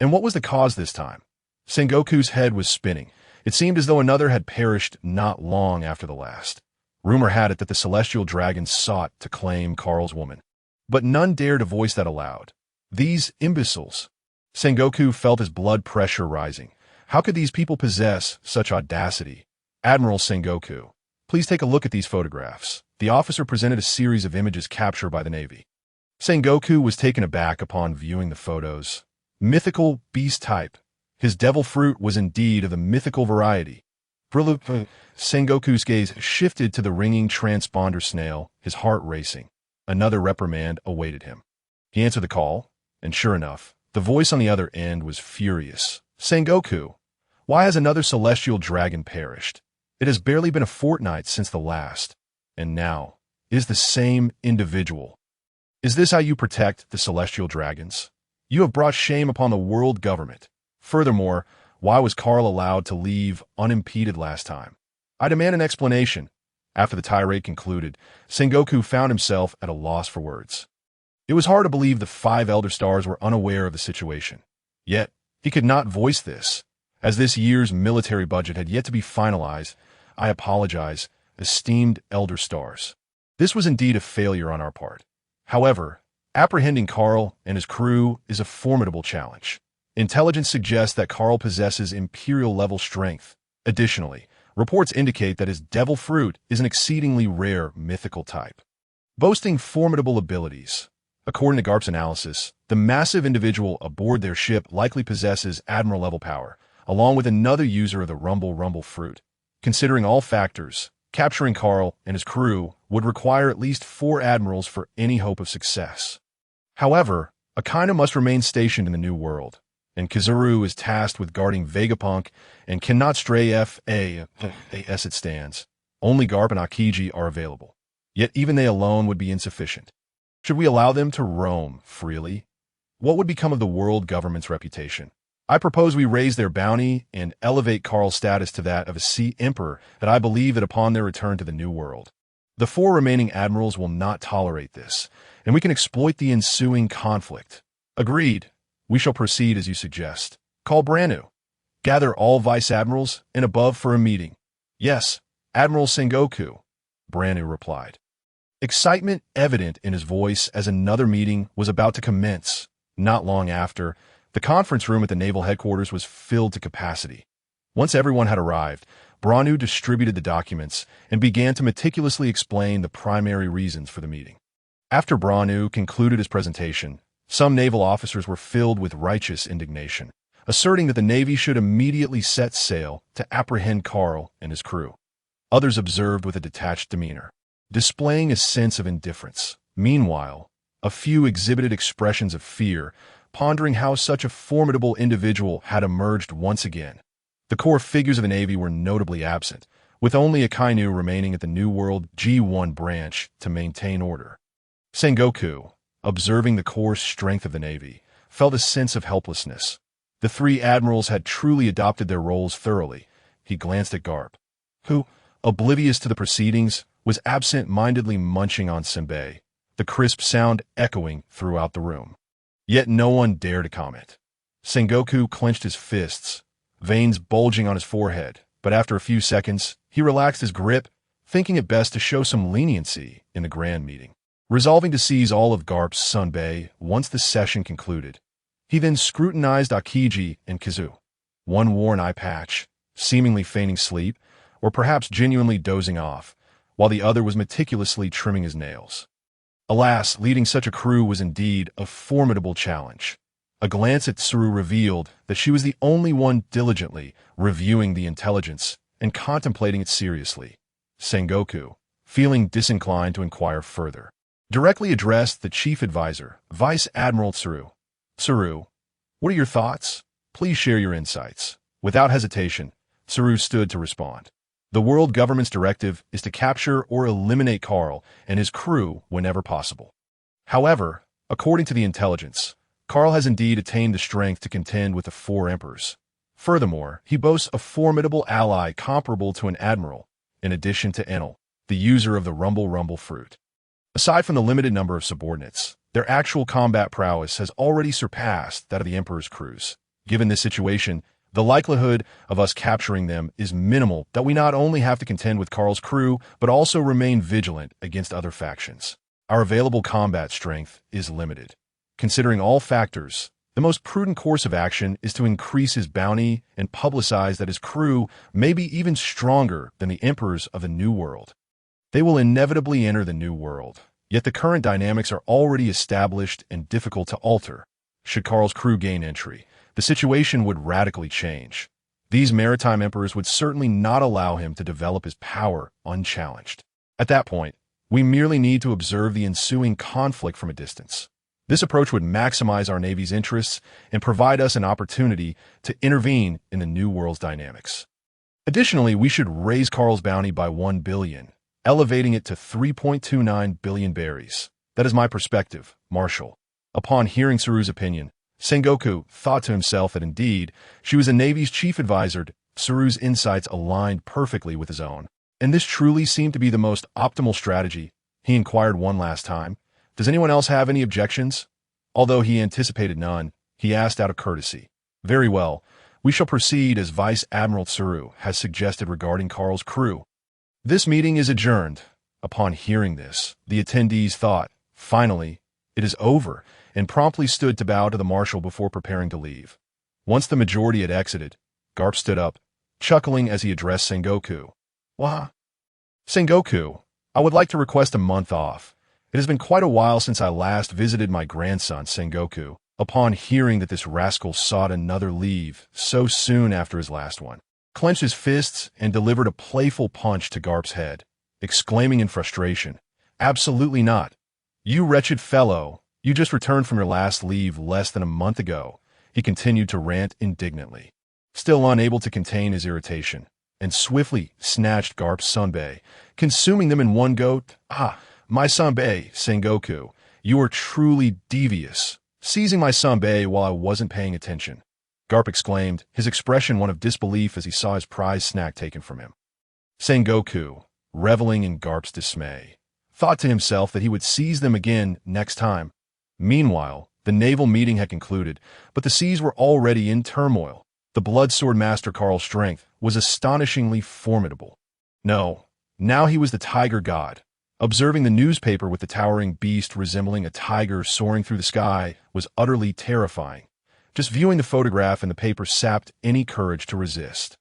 And what was the cause this time? Sengoku's head was spinning. It seemed as though another had perished not long after the last. Rumor had it that the celestial dragons sought to claim Carl's woman. But none dared to voice that aloud. These imbeciles. Sengoku felt his blood pressure rising. How could these people possess such audacity? Admiral Sengoku, please take a look at these photographs. The officer presented a series of images captured by the Navy. Sengoku was taken aback upon viewing the photos. Mythical beast type. His devil fruit was indeed of the mythical variety. Sengoku's gaze shifted to the ringing transponder snail, his heart racing. Another reprimand awaited him. He answered the call, and sure enough, the voice on the other end was furious. Sengoku, why has another celestial dragon perished? It has barely been a fortnight since the last. And now, is the same individual. Is this how you protect the celestial dragons? You have brought shame upon the world government. Furthermore, why was Carl allowed to leave unimpeded last time? I demand an explanation. After the tirade concluded, Sengoku found himself at a loss for words. It was hard to believe the 5 Elder Stars were unaware of the situation. Yet, he could not voice this. As this year's military budget had yet to be finalized, I apologize, esteemed Elder Stars. This was indeed a failure on our part. However, apprehending Carl and his crew is a formidable challenge. Intelligence suggests that Carl possesses Imperial-level strength. Additionally, reports indicate that his devil fruit is an exceedingly rare mythical type, boasting formidable abilities. According to Garp's analysis, the massive individual aboard their ship likely possesses Admiral-level power, along with another user of the Rumble fruit. Considering all factors, capturing Carl and his crew would require at least 4 admirals for any hope of success. However, Akaina must remain stationed in the New World, and Kizaru is tasked with guarding Vegapunk and cannot stray as it stands. Only Garp and Akiji are available. Yet even they alone would be insufficient. Should we allow them to roam freely? What would become of the world government's reputation? I propose we raise their bounty and elevate Carl's status to that of a sea emperor, that I believe that upon their return to the New World. The 4 remaining admirals will not tolerate this, and we can exploit the ensuing conflict. Agreed. We shall proceed as you suggest. Call Branu. Gather all vice admirals and above for a meeting. Yes, Admiral Sengoku, Branu replied. Excitement evident in his voice as another meeting was about to commence. Not long after, the conference room at the naval headquarters was filled to capacity. Once everyone had arrived, Branu distributed the documents and began to meticulously explain the primary reasons for the meeting. After Branu concluded his presentation, some naval officers were filled with righteous indignation. asserting that the Navy should immediately set sail to apprehend Carl and his crew. Others observed with a detached demeanor, displaying a sense of indifference. Meanwhile, a few exhibited expressions of fear, pondering how such a formidable individual had emerged once again. The core figures of the Navy were notably absent, with only a Kainu remaining at the New World G1 branch to maintain order. Sengoku, observing the core strength of the Navy, felt a sense of helplessness. The three admirals had truly adopted their roles thoroughly. He glanced at Garp, who, oblivious to the proceedings, was absent-mindedly munching on senbei, the crisp sound echoing throughout the room. Yet no one dared to comment. Sengoku clenched his fists, veins bulging on his forehead, but after a few seconds, he relaxed his grip, thinking it best to show some leniency in the grand meeting. Resolving to seize all of Garp's senbei once the session concluded, he then scrutinized Akiji and Kizu. One wore an eye patch, seemingly feigning sleep, or perhaps genuinely dozing off, while the other was meticulously trimming his nails. Alas, leading such a crew was indeed a formidable challenge. A glance at Tsuru revealed that she was the only one diligently reviewing the intelligence and contemplating it seriously. Sengoku, feeling disinclined to inquire further, directly addressed the chief advisor, Vice Admiral Tsuru. Tsuru, what are your thoughts? Please share your insights. Without hesitation, Tsuru stood to respond. The world government's directive is to capture or eliminate Carl and his crew whenever possible. However, according to the intelligence, Carl has indeed attained the strength to contend with the four emperors. Furthermore, he boasts a formidable ally comparable to an admiral, in addition to Enel, the user of the rumble fruit. Aside from the limited number of subordinates, their actual combat prowess has already surpassed that of the emperor's crews. Given this situation, the likelihood of us capturing them is minimal that we not only have to contend with Carl's crew, but also remain vigilant against other factions. Our available combat strength is limited. Considering all factors, the most prudent course of action is to increase his bounty and publicize that his crew may be even stronger than the emperors of the New World. They will inevitably enter the New World, yet the current dynamics are already established and difficult to alter. Should Carl's crew gain entry, the situation would radically change. These maritime emperors would certainly not allow him to develop his power unchallenged. At that point, we merely need to observe the ensuing conflict from a distance. This approach would maximize our Navy's interests and provide us an opportunity to intervene in the New World's dynamics. Additionally, we should raise Carl's bounty by 1 billion, elevating it to 3.29 billion berries. That is my perspective, Marshal. Upon hearing Tsuru's opinion, Sengoku thought to himself that indeed, she was the Navy's chief advisor. Tsuru's insights aligned perfectly with his own, and this truly seemed to be the most optimal strategy. He inquired one last time, "Does anyone else have any objections?" Although he anticipated none, he asked out of courtesy, "Very well, we shall proceed as Vice Admiral Tsuru has suggested regarding Carl's crew. This meeting is adjourned." Upon hearing this, the attendees thought, "Finally, it is over," and promptly stood to bow to the marshal before preparing to leave. Once the majority had exited, Garp stood up, chuckling as he addressed Sengoku. "Wah! Sengoku, I would like to request a month off. It has been quite a while since I last visited my grandson, Sengoku." Upon hearing that this rascal sought another leave so soon after his last one, clenched his fists and delivered a playful punch to Garp's head, exclaiming in frustration, "Absolutely not. You wretched fellow, you just returned from your last leave less than a month ago." He continued to rant indignantly, still unable to contain his irritation, and swiftly snatched Garp's senbei, consuming them in one go. "Ah, my senbei, Sengoku, you are truly devious, seizing my senbei while I wasn't paying attention," Garp exclaimed, his expression one of disbelief as he saw his prize snack taken from him. Sengoku, reveling in Garp's dismay, thought to himself that he would seize them again next time. Meanwhile, the naval meeting had concluded, but the seas were already in turmoil. The Bloodsword Master Carl's strength was astonishingly formidable. No, now he was the Tiger God. Observing the newspaper with the towering beast resembling a tiger soaring through the sky was utterly terrifying. Just viewing the photograph in the paper sapped any courage to resist.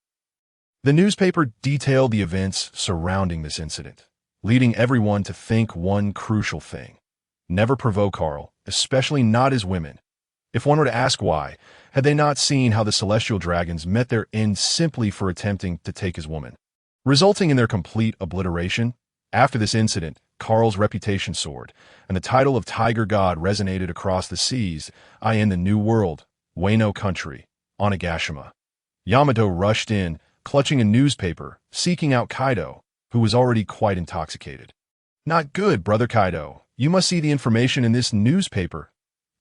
The newspaper detailed the events surrounding this incident, leading everyone to think one crucial thing: never provoke Carl, especially not his women. If one were to ask why, had they not seen how the celestial dragons met their end simply for attempting to take his woman, resulting in their complete obliteration? After this incident, Karl's reputation soared, and the title of Tiger God resonated across the seas, in the New World, Wano Country, Onigashima. Yamato rushed in, clutching a newspaper, seeking out Kaido, who was already quite intoxicated. "Not good, brother Kaido. You must see the information in this newspaper."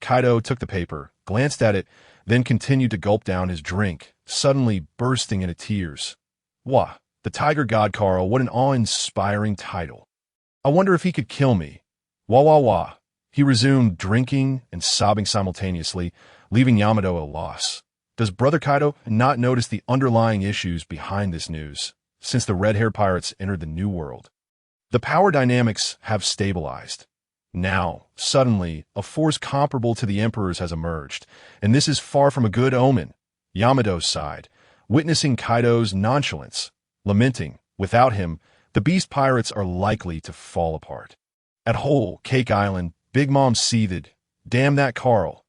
Kaido took the paper, glanced at it, then continued to gulp down his drink, suddenly bursting into tears. "Wah, the Tiger God, Karl, what an awe-inspiring title. I wonder if he could kill me. Wah wah wah." He resumed drinking and sobbing simultaneously, leaving Yamato at a loss. Does Brother Kaido not notice the underlying issues behind this news, since the red-haired pirates entered the New World? The power dynamics have stabilized. Now, suddenly, a force comparable to the Emperor's has emerged, and this is far from a good omen. Yamato sighed, witnessing Kaido's nonchalance, lamenting, without him, the beast pirates are likely to fall apart. At Whole Cake Island, Big Mom seethed. Damn that Karl.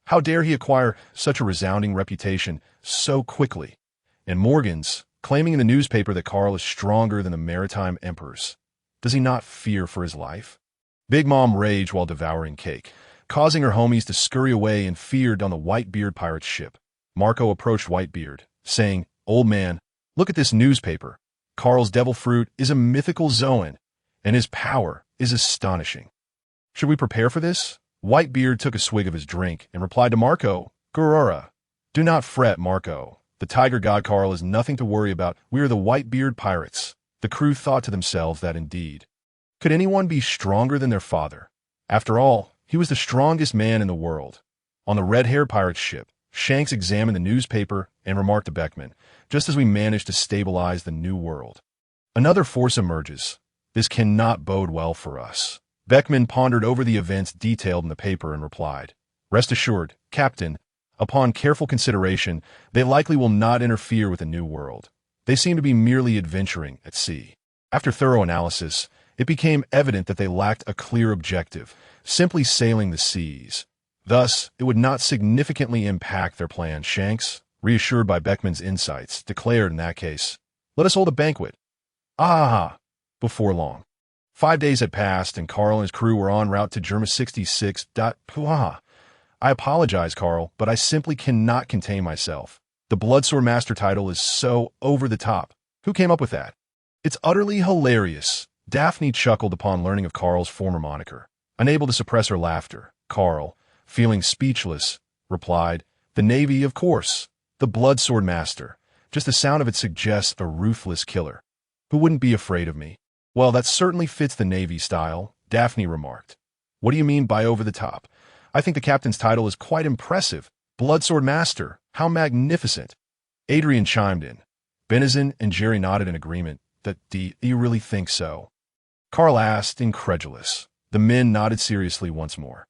How dare he acquire such a resounding reputation so quickly? And Morgan's, claiming in the newspaper that Karl is stronger than the maritime emperors. Does he not fear for his life? Big Mom raged while devouring cake, causing her homies to scurry away and feared on the Whitebeard pirate's ship. Marco approached Whitebeard, saying, "Old man, look at this newspaper. Karl's devil fruit is a mythical Zoan, and his power is astonishing. Should we prepare for this?" Whitebeard took a swig of his drink and replied to Marco, "Gurura, do not fret, Marco. The Tiger God Karl is nothing to worry about. We are the Whitebeard pirates." The crew thought to themselves that indeed. Could anyone be stronger than their father? After all, he was the strongest man in the world. On the red-haired pirate's ship, Shanks examined the newspaper and remarked to Beckman, "Just as we managed to stabilize the New World, another force emerges. This cannot bode well for us." Beckman pondered over the events detailed in the paper and replied, "Rest assured, Captain, upon careful consideration, they likely will not interfere with the New World. They seem to be merely adventuring at sea." After thorough analysis, it became evident that they lacked a clear objective, simply sailing the seas. Thus, it would not significantly impact their plan. Shanks, reassured by Beckman's insights, declared in that case, "Let us hold a banquet." Before long. 5 days had passed, and Karl and his crew were en route to Germa 66. I apologize, Karl, but I simply cannot contain myself. The Bloodsword Master title is so over the top. Who came up with that? It's utterly hilarious. Daphne chuckled upon learning of Karl's former moniker. Unable to suppress her laughter, Karl, feeling speechless, replied, "The Navy, of course. The Bloodsword Master. Just the sound of it suggests a ruthless killer. Who wouldn't be afraid of me?" "Well, that certainly fits the Navy style," Daphne remarked. "What do you mean by over the top? I think the captain's title is quite impressive. Bloodsword Master, how magnificent." Adrian chimed in. Benizon and Jerry nodded in agreement. Do you really think so?" Karl asked, incredulous. The men nodded seriously once more.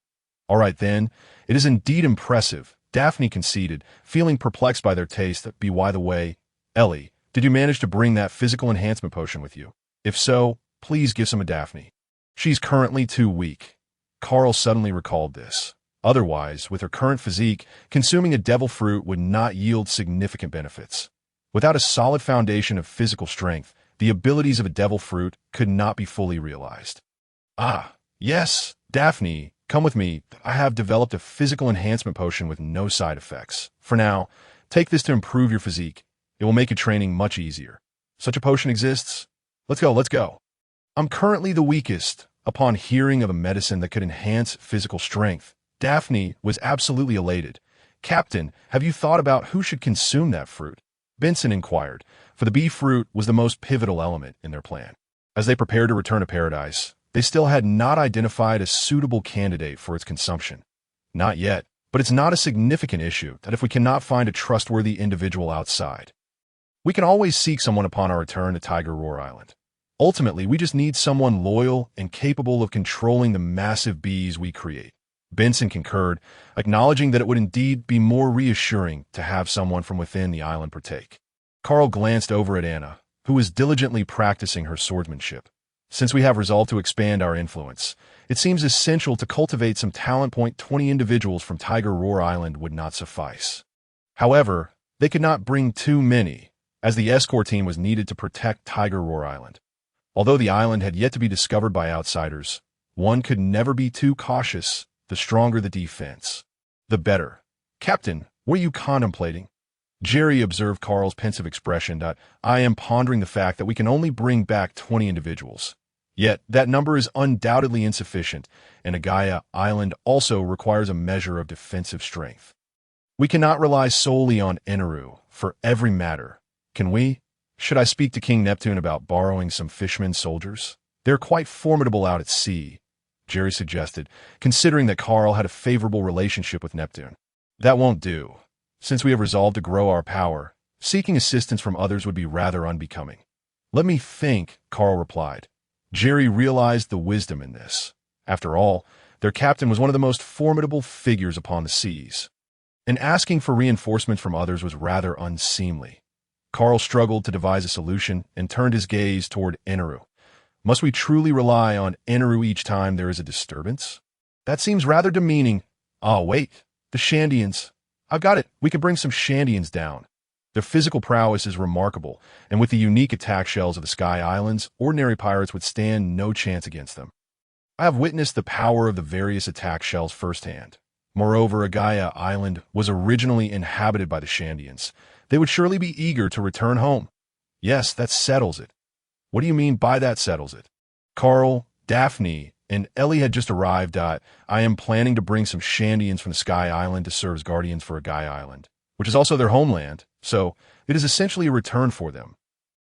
"All right then, it is indeed impressive," Daphne conceded, feeling perplexed by their taste. By the way, Ellie, did you manage to bring that physical enhancement potion with you? If so, please give some to Daphne. She's currently too weak. Karl suddenly recalled this. Otherwise, with her current physique, consuming a devil fruit would not yield significant benefits. Without a solid foundation of physical strength, the abilities of a devil fruit could not be fully realized. Yes, Daphne, come with me. I have developed a physical enhancement potion with no side effects. For now, take this to improve your physique. It will make your training much easier. Such a potion exists? Let's go. I'm currently the weakest. Upon hearing of a medicine that could enhance physical strength, Daphne was absolutely elated. "Captain, have you thought about who should consume that fruit?" Benson inquired, for the bee fruit was the most pivotal element in their plan. As they prepared to return to paradise, they still had not identified a suitable candidate for its consumption. Not yet, but it's not a significant issue that if we cannot find a trustworthy individual outside, we can always seek someone upon our return to Tiger Roar Island. Ultimately, we just need someone loyal and capable of controlling the massive bees we create. Benson concurred, acknowledging that it would indeed be more reassuring to have someone from within the island partake. Karl glanced over at Anna, who was diligently practicing her swordsmanship. Since we have resolved to expand our influence, it seems essential to cultivate some talent. 20 individuals from Tiger Roar Island would not suffice. However, they could not bring too many, as the escort team was needed to protect Tiger Roar Island. Although the island had yet to be discovered by outsiders, one could never be too cautious. The stronger the defense, the better. Captain, what are you contemplating? Jerry observed Carl's pensive expression. I am pondering the fact that we can only bring back 20 individuals. Yet, that number is undoubtedly insufficient, and Agaya Island also requires a measure of defensive strength. We cannot rely solely on Eneru for every matter, can we? Should I speak to King Neptune about borrowing some fishermen soldiers? They're quite formidable out at sea, Jerry suggested, considering that Carl had a favorable relationship with Neptune. That won't do. Since we have resolved to grow our power, seeking assistance from others would be rather unbecoming. Let me think, Carl replied. Jerry realized the wisdom in this. After all, their captain was one of the most formidable figures upon the seas, and asking for reinforcement from others was rather unseemly. Carl struggled to devise a solution and turned his gaze toward Eneru. Must we truly rely on Eneru each time there is a disturbance? That seems rather demeaning. Oh, wait, the Shandians. I've got it. We can bring some Shandians down. Their physical prowess is remarkable, and with the unique attack shells of the Sky Islands, ordinary pirates would stand no chance against them. I have witnessed the power of the various attack shells firsthand. Moreover, Agaya Island was originally inhabited by the Shandians. They would surely be eager to return home. Yes, that settles it. What do you mean by that settles it? Carl, Daphne, and Ellie had just arrived. I am planning to bring some Shandians from the Sky Island to serve as guardians for Agaya Island, which is also their homeland, so it is essentially a return for them.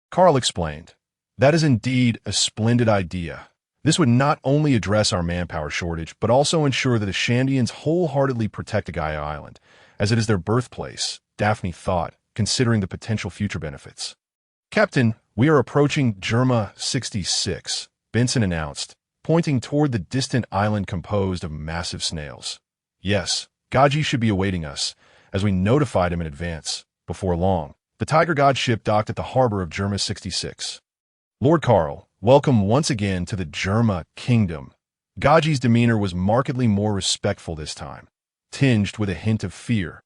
Carl explained. That is indeed a splendid idea. This would not only address our manpower shortage, but also ensure that the Shandians wholeheartedly protect Agaya Island, as it is their birthplace, Daphne thought, considering the potential future benefits. Captain, we are approaching Germa 66, Benson announced, pointing toward the distant island composed of massive snails. Yes, Gaji should be awaiting us, as we notified him in advance. Before long, the Tiger God ship docked at the harbor of Germa 66. Lord Carl, welcome once again to the Germa Kingdom. Gaji's demeanor was markedly more respectful this time, tinged with a hint of fear.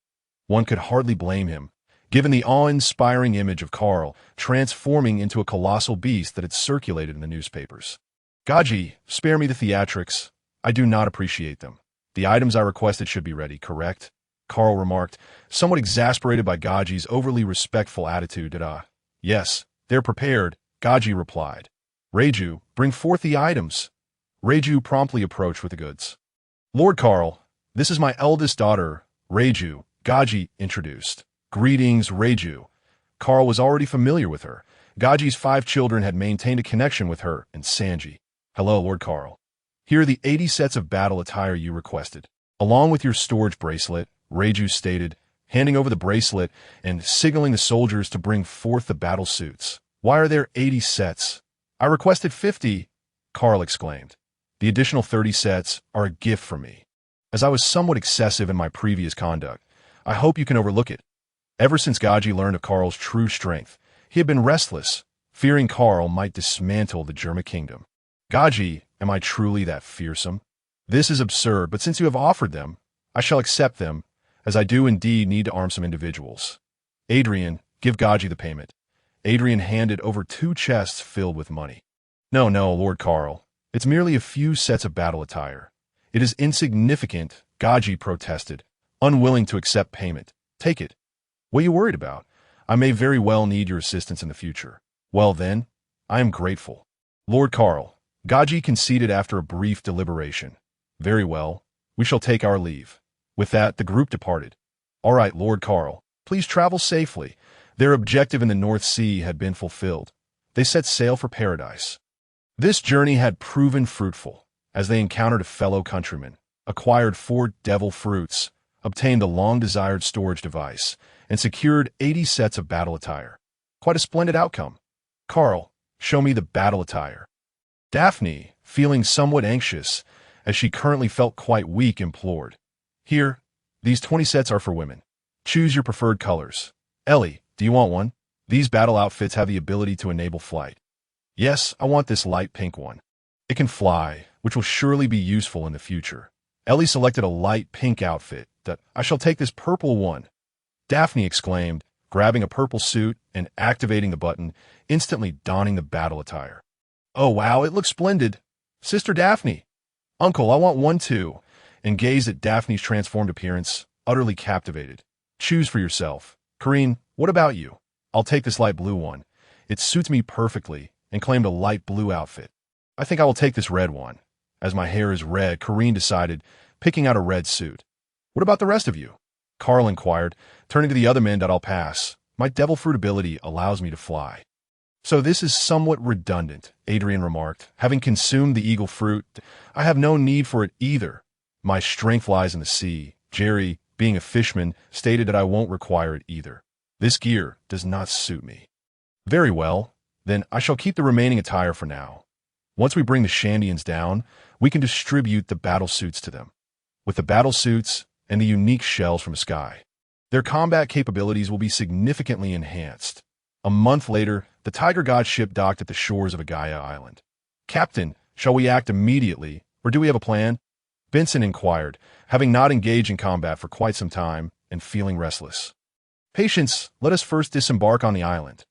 One could hardly blame him, given the awe-inspiring image of Carl transforming into a colossal beast that had circulated in the newspapers. Gaji, spare me the theatrics. I do not appreciate them. The items I requested should be ready, correct? Carl remarked, somewhat exasperated by Gaji's overly respectful attitude. Yes, they're prepared, Gaji replied. Reiju, bring forth the items. Reiju promptly approached with the goods. Lord Carl, this is my eldest daughter, Reiju, Gaji introduced. Greetings, Reiju. Carl was already familiar with her. Gaji's 5 children had maintained a connection with her and Sanji. Hello, Lord Carl. Here are the 80 sets of battle attire you requested, along with your storage bracelet, Reiju stated, handing over the bracelet and signaling the soldiers to bring forth the battle suits. Why are there 80 sets? I requested 50, Carl exclaimed. The additional 30 sets are a gift from me. As I was somewhat excessive in my previous conduct, I hope you can overlook it. Ever since Gaji learned of Carl's true strength, he had been restless, fearing Carl might dismantle the Germa kingdom. Gaji, am I truly that fearsome? This is absurd, but since you have offered them, I shall accept them, as I do indeed need to arm some individuals. Adrian, give Gaji the payment. Adrian handed over 2 chests filled with money. No, Lord Carl. It's merely a few sets of battle attire. It is insignificant, Gaji protested, unwilling to accept payment. Take it. What are you worried about? I may very well need your assistance in the future. Well then, I am grateful. Lord Carl, Gaji conceded after a brief deliberation. Very well, we shall take our leave. With that, the group departed. All right, Lord Carl, please travel safely. Their objective in the North Sea had been fulfilled. They set sail for paradise. This journey had proven fruitful, as they encountered a fellow countryman, acquired 4 devil fruits, obtained the long-desired storage device, and secured 80 sets of battle attire. Quite a splendid outcome. Carl, show me the battle attire. Daphne, feeling somewhat anxious, as she currently felt quite weak, implored. Here, these 20 sets are for women. Choose your preferred colors. Ellie, do you want one? These battle outfits have the ability to enable flight. Yes, I want this light pink one. It can fly, which will surely be useful in the future. Ellie selected a light pink outfit. That I shall take this purple one. Daphne exclaimed, grabbing a purple suit and activating the button, instantly donning the battle attire. Oh wow, it looks splendid. Sister Daphne. Uncle, I want one too, and gazed at Daphne's transformed appearance, utterly captivated. Choose for yourself. Corinne, what about you? I'll take this light blue one. It suits me perfectly, and claimed a light blue outfit. I think I will take this red one. As my hair is red, Corinne decided, picking out a red suit. What about the rest of you? Carl inquired, turning to the other men. I'll pass. My devil fruit ability allows me to fly. So this is somewhat redundant, Adrian remarked. Having consumed the eagle fruit, I have no need for it either. My strength lies in the sea. Jerry, being a fisherman, stated that I won't require it either. This gear does not suit me. Very well, then I shall keep the remaining attire for now. Once we bring the Shandians down, we can distribute the battle suits to them. With the battle suits and the unique shells from Sky, their combat capabilities will be significantly enhanced. A month later, the Tiger God ship docked at the shores of Agaya Island. Captain, shall we act immediately, or do we have a plan? Benson inquired, having not engaged in combat for quite some time and feeling restless. Patience, let us first disembark on the island.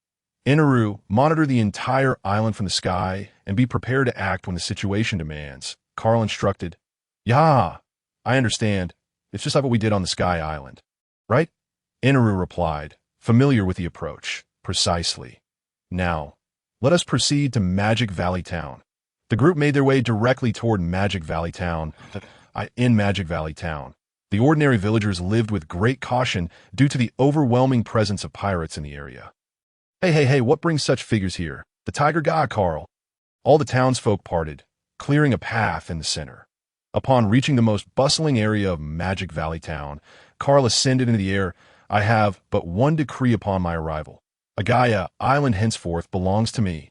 Inaru, monitor the entire island from the sky and be prepared to act when the situation demands, Carl instructed. Yeah, I understand. It's just like what we did on the Sky Island. Right? Inaru replied, familiar with the approach. Precisely. Now, let us proceed to Magic Valley Town. The group made their way directly toward Magic Valley Town. In Magic Valley Town, the ordinary villagers lived with great caution due to the overwhelming presence of pirates in the area. Hey, what brings such figures here? The Tiger God, Carl. All the townsfolk parted, clearing a path in the center. Upon reaching the most bustling area of Magic Valley Town, Carl ascended into the air. I have but one decree upon my arrival. Agaya Island henceforth belongs to me.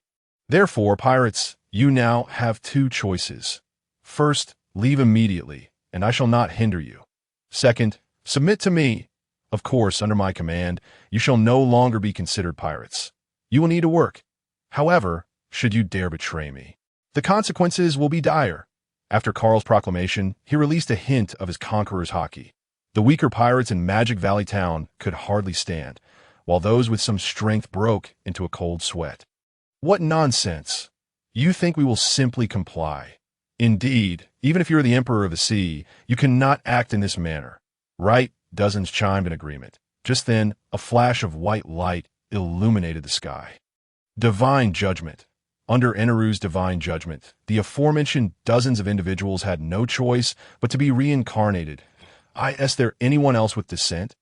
Therefore, pirates, you now have two choices. First, leave immediately, and I shall not hinder you. Second, submit to me. Of course, under my command, you shall no longer be considered pirates. You will need to work. However, should you dare betray me, the consequences will be dire. After Carl's proclamation, he released a hint of his conqueror's hockey. The weaker pirates in Magic Valley Town could hardly stand, while those with some strength broke into a cold sweat. What nonsense! You think we will simply comply. Indeed, even if you're the Emperor of the Sea, you cannot act in this manner. Right? Dozens chimed in agreement. Just then, a flash of white light illuminated the sky. Divine judgment. Under Inaru's divine judgment, the aforementioned dozens of individuals had no choice but to be reincarnated. Is there anyone else with dissent?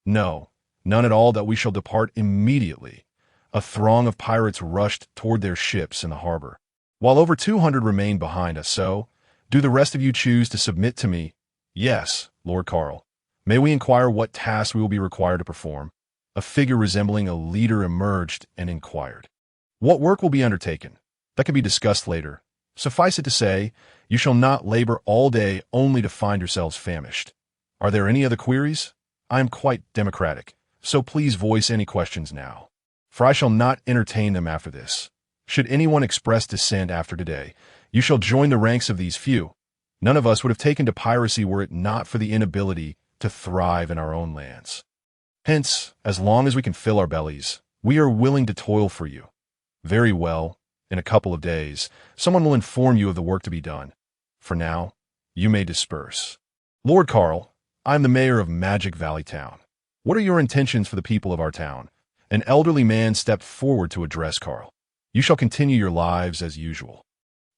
No, none at all. That we shall depart immediately. A throng of pirates rushed toward their ships in the harbor, while over 200 remained behind us. So, do the rest of you choose to submit to me? Yes, Lord Carl. May we inquire what tasks we will be required to perform? A figure resembling a leader emerged and inquired. What work will be undertaken? That can be discussed later. Suffice it to say, you shall not labor all day only to find yourselves famished. Are there any other queries? I am quite democratic, so please voice any questions now, for I shall not entertain them after this. Should anyone express dissent after today, you shall join the ranks of these few. None of us would have taken to piracy were it not for the inability to thrive in our own lands. Hence, as long as we can fill our bellies, we are willing to toil for you. Very well, in a couple of days, someone will inform you of the work to be done. For now, you may disperse. Lord Carl, I am the mayor of Magic Valley Town. What are your intentions for the people of our town? An elderly man stepped forward to address Carl. You shall continue your lives as usual.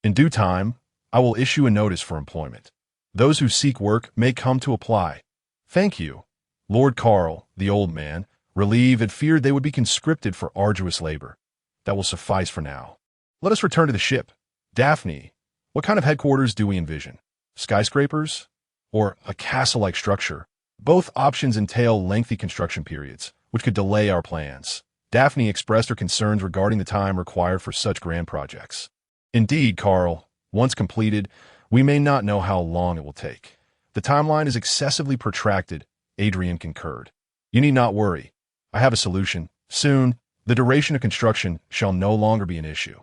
In due time, I will issue a notice for employment. Those who seek work may come to apply. Thank you. Lord Carl, the old man, relieved, had feared they would be conscripted for arduous labor. That will suffice for now. Let us return to the ship. Daphne, what kind of headquarters do we envision? Skyscrapers? Or a castle-like structure? Both options entail lengthy construction periods, which could delay our plans. Daphne expressed her concerns regarding the time required for such grand projects. Indeed, Carl, once completed, we may not know how long it will take. The timeline is excessively protracted, Adrian concurred. You need not worry. I have a solution. Soon, the duration of construction shall no longer be an issue.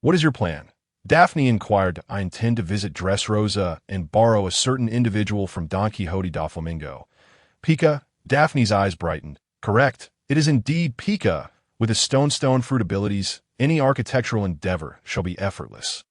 What is your plan? Daphne inquired. I intend to visit Dressrosa and borrow a certain individual from Don Quixote da Flamingo. Pika, Daphne's eyes brightened. Correct. It is indeed Pika. With his stone fruit abilities, any architectural endeavor shall be effortless.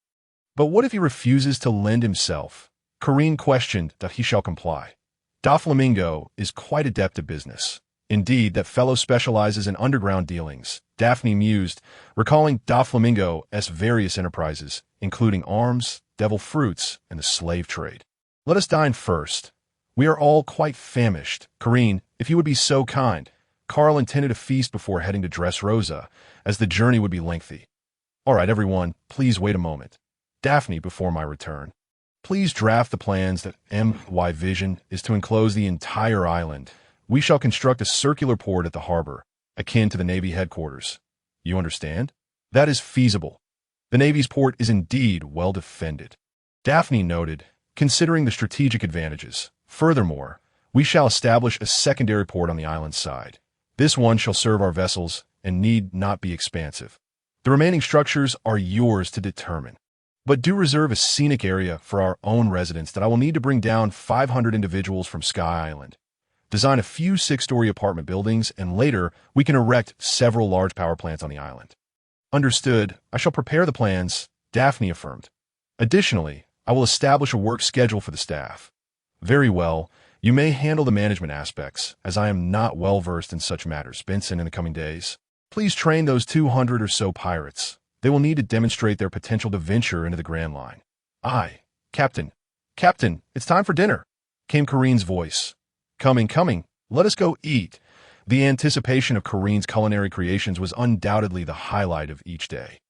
But what if he refuses to lend himself? Corinne questioned that he shall comply. Doflamingo is quite adept at business. Indeed, that fellow specializes in underground dealings, Daphne mused, recalling Doflamingo's various enterprises, including arms, devil fruits, and the slave trade. Let us dine first. We are all quite famished. Corinne, if you would be so kind. Carl intended a feast before heading to Dressrosa, as the journey would be lengthy. All right, everyone, please wait a moment. Daphne, before my return, please draft the plans that my vision is to enclose the entire island. We shall construct a circular port at the harbor, akin to the Navy headquarters. You understand? That is feasible. The Navy's port is indeed well defended. Daphne noted, considering the strategic advantages. Furthermore, we shall establish a secondary port on the island side. This one shall serve our vessels and need not be expansive. The remaining structures are yours to determine. But do reserve a scenic area for our own residents that I will need to bring down 500 individuals from Sky Island. Design a few 6-story apartment buildings, and later we can erect several large power plants on the island. Understood. I shall prepare the plans, Daphne affirmed. Additionally, I will establish a work schedule for the staff. Very well. You may handle the management aspects, as I am not well versed in such matters. Benson, in the coming days, please train those 200 or so pirates. They will need to demonstrate their potential to venture into the Grand Line. Aye, Captain. Captain, it's time for dinner, came Corinne's voice. Coming. Let us go eat. The anticipation of Corinne's culinary creations was undoubtedly the highlight of each day.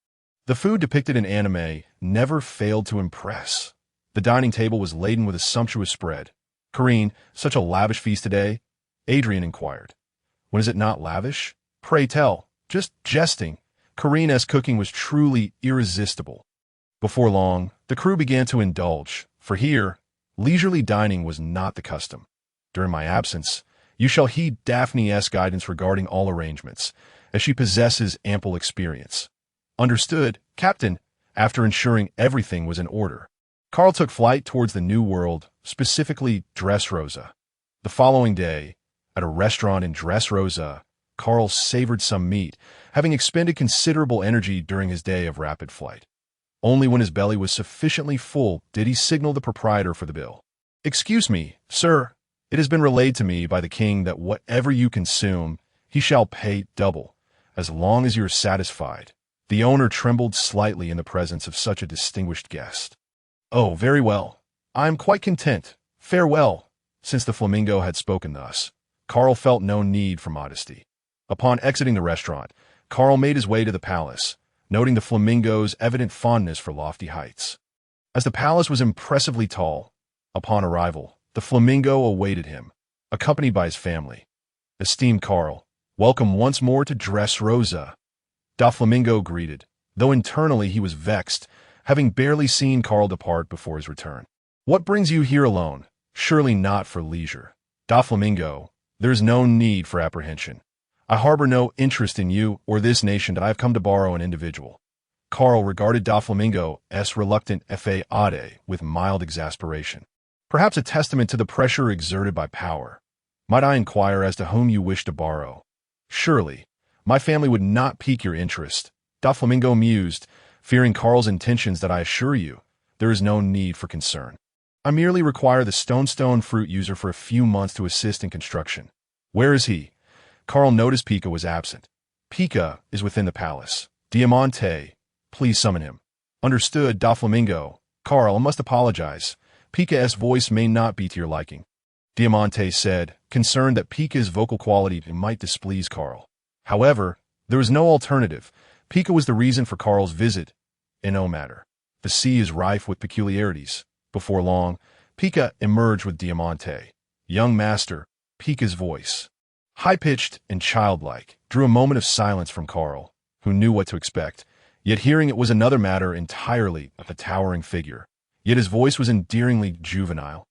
The food depicted in anime never failed to impress. The dining table was laden with a sumptuous spread. Corinne, such a lavish feast today? Adrian inquired. When is it not lavish? Pray tell. Just jesting. Corinne's cooking was truly irresistible. Before long, the crew began to indulge, for here, leisurely dining was not the custom. During my absence, you shall heed Daphne's guidance regarding all arrangements, as she possesses ample experience. Understood, Captain, after ensuring everything was in order. Carl took flight towards the New World, specifically Dressrosa. The following day, at a restaurant in Dressrosa, Carl savored some meat, having expended considerable energy during his day of rapid flight. Only when his belly was sufficiently full did he signal the proprietor for the bill. Excuse me, sir. It has been relayed to me by the king that whatever you consume, he shall pay double, as long as you are satisfied. The owner trembled slightly in the presence of such a distinguished guest. Oh, very well. I am quite content. Farewell. Since the flamingo had spoken thus, Carl felt no need for modesty. Upon exiting the restaurant, Carl made his way to the palace, noting the flamingo's evident fondness for lofty heights. As the palace was impressively tall, upon arrival, the flamingo awaited him, accompanied by his family. Esteemed Carl, welcome once more to Dressrosa. Doflamingo greeted, though internally he was vexed, having barely seen Carl depart before his return. What brings you here alone? Surely not for leisure. Doflamingo, there is no need for apprehension. I harbor no interest in you or this nation that I have come to borrow an individual. Carl regarded Doflamingo's reluctant fade with mild exasperation. Perhaps a testament to the pressure exerted by power. Might I inquire as to whom you wish to borrow? Surely, my family would not pique your interest. Doflamingo mused, fearing Carl's intentions that I assure you, there is no need for concern. I merely require the stone fruit user for a few months to assist in construction. Where is he? Carl noticed Pika was absent. Pika is within the palace. Diamante, please summon him. Understood, Doflamingo. Carl, I must apologize. Pika's voice may not be to your liking. Diamante said, concerned that Pika's vocal quality might displease Carl. However, there was no alternative. Pika was the reason for Carl's visit. In no matter. The sea is rife with peculiarities. Before long, Pika emerged with Diamante. Young master, Pika's voice, high-pitched and childlike, drew a moment of silence from Carl, who knew what to expect, yet hearing it was another matter entirely of a towering figure. Yet his voice was endearingly juvenile.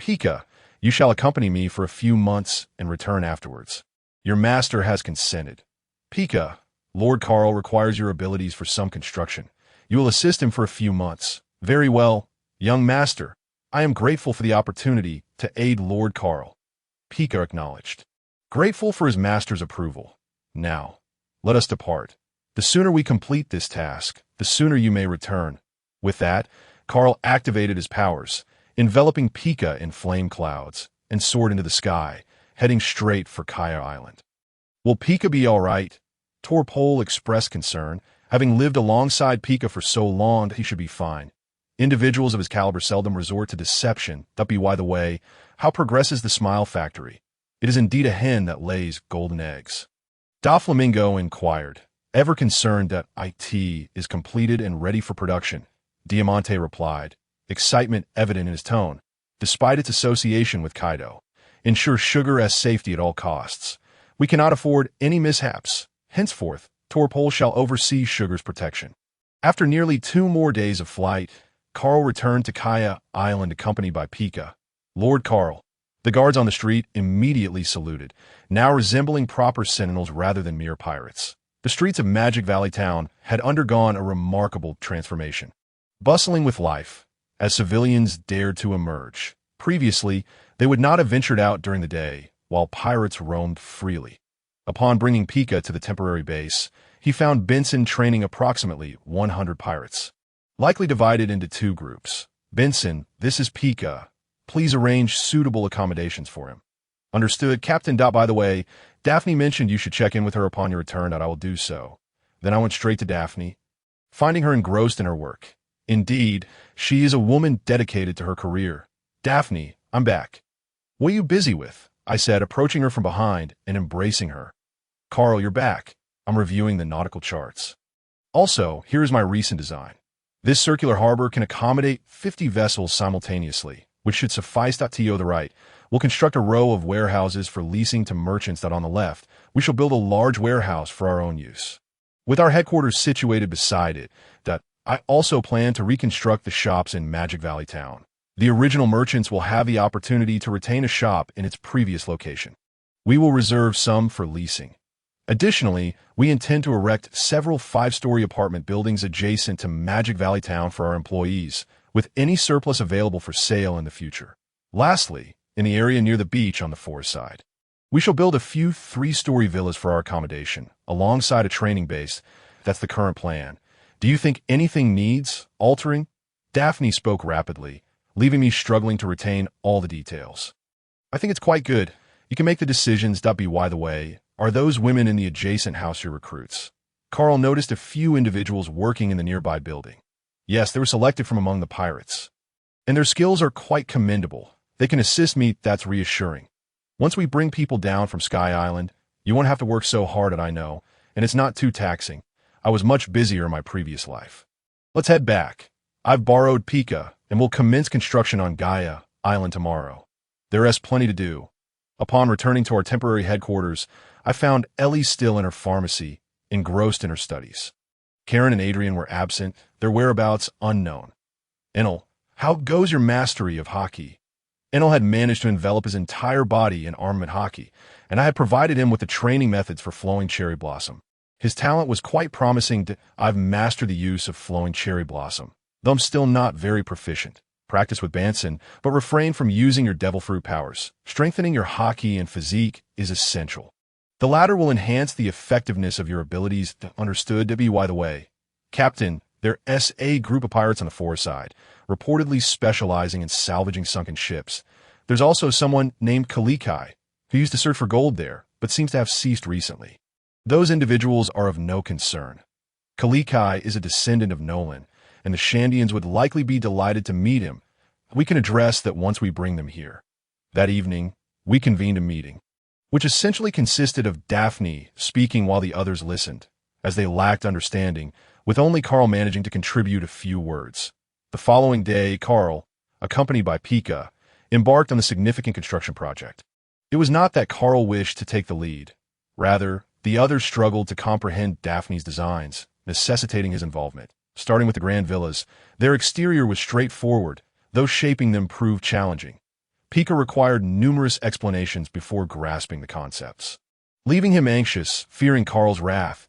Pika, you shall accompany me for a few months and return afterwards. Your master has consented. Pika, Lord Carl requires your abilities for some construction. You will assist him for a few months. Very well, young master. I am grateful for the opportunity to aid Lord Karl. Pika acknowledged, grateful for his master's approval. Now, let us depart. The sooner we complete this task, the sooner you may return. With that, Karl activated his powers, enveloping Pika in flame clouds, and soared into the sky, heading straight for Kaya Island. Will Pika be all right? Torpol expressed concern, having lived alongside Pika for so long that he should be fine. Individuals of his caliber seldom resort to deception. That be why the way, how progresses the Smile Factory? It is indeed a hen that lays golden eggs. Doflamingo inquired, ever concerned that IT is completed and ready for production. Diamante replied, excitement evident in his tone, despite its association with Kaido. Ensure Sugar's safety at all costs. We cannot afford any mishaps. Henceforth, Torpol shall oversee Sugar's protection. After nearly 2 more days of flight, Karl returned to Kaya Island accompanied by Pika. Lord Karl. The guards on the street immediately saluted, now resembling proper sentinels rather than mere pirates. The streets of Magic Valley Town had undergone a remarkable transformation, bustling with life, as civilians dared to emerge. Previously, they would not have ventured out during the day, while pirates roamed freely. Upon bringing Pika to the temporary base, he found Benson training approximately 100 pirates, likely divided into 2 groups. Benson, this is Pika. Please arrange suitable accommodations for him. Understood, Captain. By the way, Daphne mentioned you should check in with her upon your return. I will do so. Then I went straight to Daphne, finding her engrossed in her work. Indeed, she is a woman dedicated to her career. Daphne, I'm back. What are you busy with? I said, approaching her from behind and embracing her. Karl, you're back. I'm reviewing the nautical charts. Also, here is my recent design. This circular harbor can accommodate 50 vessels simultaneously, which should suffice. To the right, we'll construct a row of warehouses for leasing to merchants. On the left, we shall build a large warehouse for our own use, with our headquarters situated beside it. I also plan to reconstruct the shops in Magic Valley Town. The original merchants will have the opportunity to retain a shop in its previous location. We will reserve some for leasing. Additionally, we intend to erect several 5-story apartment buildings adjacent to Magic Valley Town for our employees, with any surplus available for sale in the future. Lastly, in the area near the beach on the forest side, we shall build a few 3-story villas for our accommodation, alongside a training base. That's the current plan. Do you think anything needs altering? Daphne spoke rapidly, leaving me struggling to retain all the details. I think it's quite good. You can make the decisions. By the way, are those women in the adjacent house your recruits? Karl noticed a few individuals working in the nearby building. Yes, they were selected from among the pirates, and their skills are quite commendable. They can assist me. That's reassuring. Once we bring people down from Sky Island, you won't have to work so hard. I know, and it's not too taxing. I was much busier in my previous life. Let's head back. I've borrowed Pika, and we'll commence construction on Gaia Island tomorrow. There is plenty to do. Upon returning to our temporary headquarters, I found Ellie still in her pharmacy, engrossed in her studies. Karen and Adrian were absent, their whereabouts unknown. Enel, how goes your mastery of hockey? Enel had managed to envelop his entire body in armament hockey, and I had provided him with the training methods for Flowing Cherry Blossom. His talent was quite promising. I've mastered the use of Flowing Cherry Blossom, though I'm still not very proficient. Practice with Benson, but refrain from using your devil fruit powers. Strengthening your hockey and physique is essential. The latter will enhance the effectiveness of your abilities. Understood. By the way, Captain, there's a group of pirates on the forest side, reportedly specializing in salvaging sunken ships. There's also someone named Kalikai, who used to search for gold there, but seems to have ceased recently. Those individuals are of no concern. Kalikai is a descendant of Nolan, and the Shandians would likely be delighted to meet him. We can address that once we bring them here. That evening, we convened a meeting, which essentially consisted of Daphne speaking while the others listened, as they lacked understanding, with only Karl managing to contribute a few words. The following day, Karl, accompanied by Pika, embarked on the significant construction project. It was not that Karl wished to take the lead. Rather, the others struggled to comprehend Daphne's designs, necessitating his involvement. Starting with the grand villas, their exterior was straightforward, though shaping them proved challenging. Pika required numerous explanations before grasping the concepts. Leaving him anxious, fearing Karl's wrath,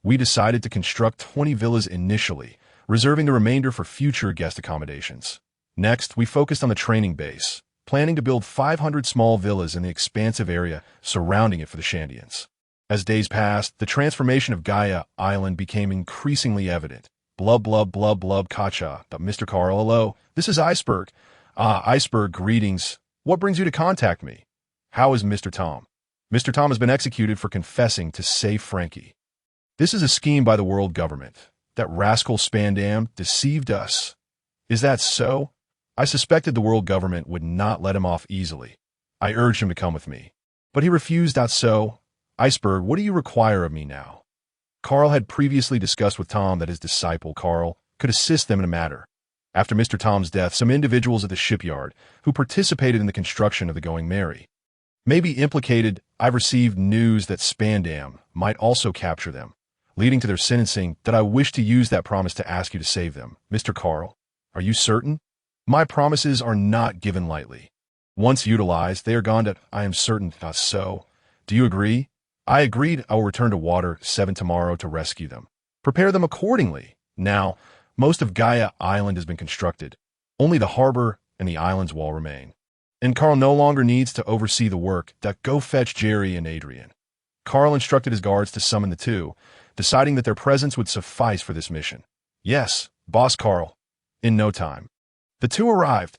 we decided to construct 20 villas initially, reserving the remainder for future guest accommodations. Next, we focused on the training base, planning to build 500 small villas in the expansive area surrounding it for the Shandians. As days passed, the transformation of Gaia Island became increasingly evident. Blub, blub, blub, blub, kacha. Mr. Carl, hello. This is Iceberg. Iceberg, greetings. What brings you to contact me? How is Mr. Tom? Mr. Tom has been executed for confessing to save Frankie. This is a scheme by the world government. That rascal Spandam deceived us. Is that so? I suspected the world government would not let him off easily. I urged him to come with me. But he refused. So, Iceberg, what do you require of me now? Carl had previously discussed with Tom that his disciple, Carl, could assist them in a matter. After Mr. Tom's death, some individuals at the shipyard, who participated in the construction of the Going Merry, may be implicated. I've received news that Spandam might also capture them, leading to their sentencing. That I wish to use that promise to ask you to save them. Mr. Carl, are you certain? My promises are not given lightly. Once utilized, they are gone. I am certain. So, do you agree? I agreed. I will return to Water 7 tomorrow to rescue them. Prepare them accordingly. Now, most of Gaia Island has been constructed. Only the harbor and the island's wall remain. And Carl no longer needs to oversee the work. Go fetch Jerry and Adrian. Carl instructed his guards to summon the two, deciding that their presence would suffice for this mission. Yes, Boss Carl. In no time. The two arrived.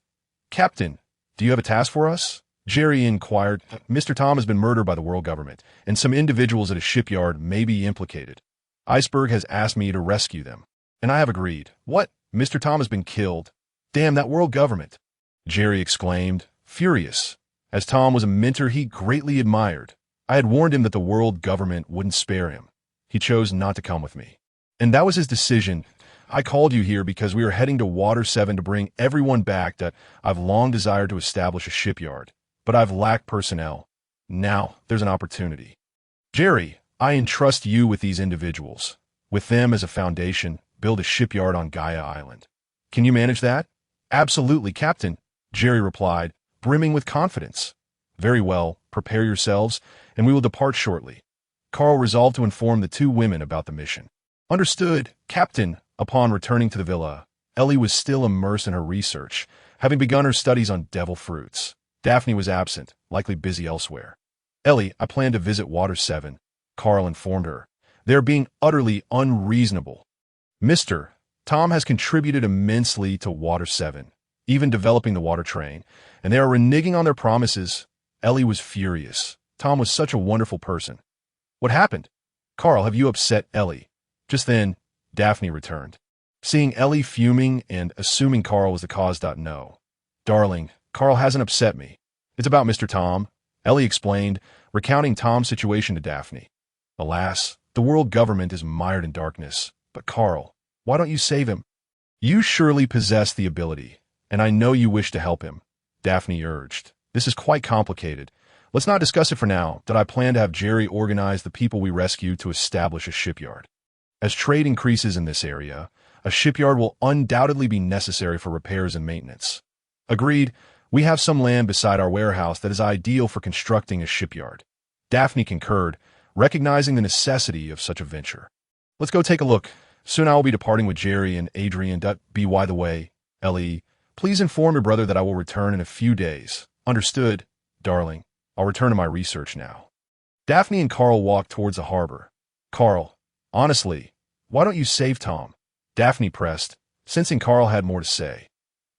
Captain, do you have a task for us? Jerry inquired. Mr. Tom has been murdered by the world government, and some individuals at a shipyard may be implicated. Iceberg has asked me to rescue them, and I have agreed. What? Mr. Tom has been killed. Damn that world government! Jerry exclaimed, furious. As Tom was a mentor he greatly admired, I had warned him that the world government wouldn't spare him. He chose not to come with me. And that was his decision. I called you here because we are heading to Water 7 to bring everyone back. That I've long desired to establish a shipyard, but I've lacked personnel. Now, there's an opportunity. Jerry, I entrust you with these individuals. With them as a foundation, build a shipyard on Gaia Island. Can you manage that? Absolutely, Captain, Jerry replied, brimming with confidence. Very well, prepare yourselves, and we will depart shortly. Carl resolved to inform the two women about the mission. Understood, Captain. Upon returning to the villa, Ellie was still immersed in her research, having begun her studies on devil fruits. Daphne was absent, likely busy elsewhere. Ellie, I plan to visit Water 7, Carl informed her. They are being utterly unreasonable. Mr. Tom has contributed immensely to Water 7, even developing the water train, and they are reneging on their promises. Ellie was furious. Tom was such a wonderful person. What happened? Carl, have you upset Ellie? Just then, Daphne returned. Seeing Ellie fuming and assuming Carl was the cause. No. Darling, Carl hasn't upset me. It's about Mr. Tom, Ellie explained, recounting Tom's situation to Daphne. Alas, the world government is mired in darkness. But Carl, why don't you save him? You surely possess the ability, and I know you wish to help him, Daphne urged. This is quite complicated. Let's not discuss it for now. I plan to have Jerry organize the people we rescue to establish a shipyard. As trade increases in this area, a shipyard will undoubtedly be necessary for repairs and maintenance. Agreed, we have some land beside our warehouse that is ideal for constructing a shipyard. Daphne concurred, recognizing the necessity of such a venture. Let's go take a look. Soon I will be departing with Jerry and Adrian. By the way, Ellie, please inform your brother that I will return in a few days. Understood, darling. I'll return to my research now. Daphne and Carl walked towards the harbor. Carl, honestly, why don't you save Tom? Daphne pressed, sensing Carl had more to say.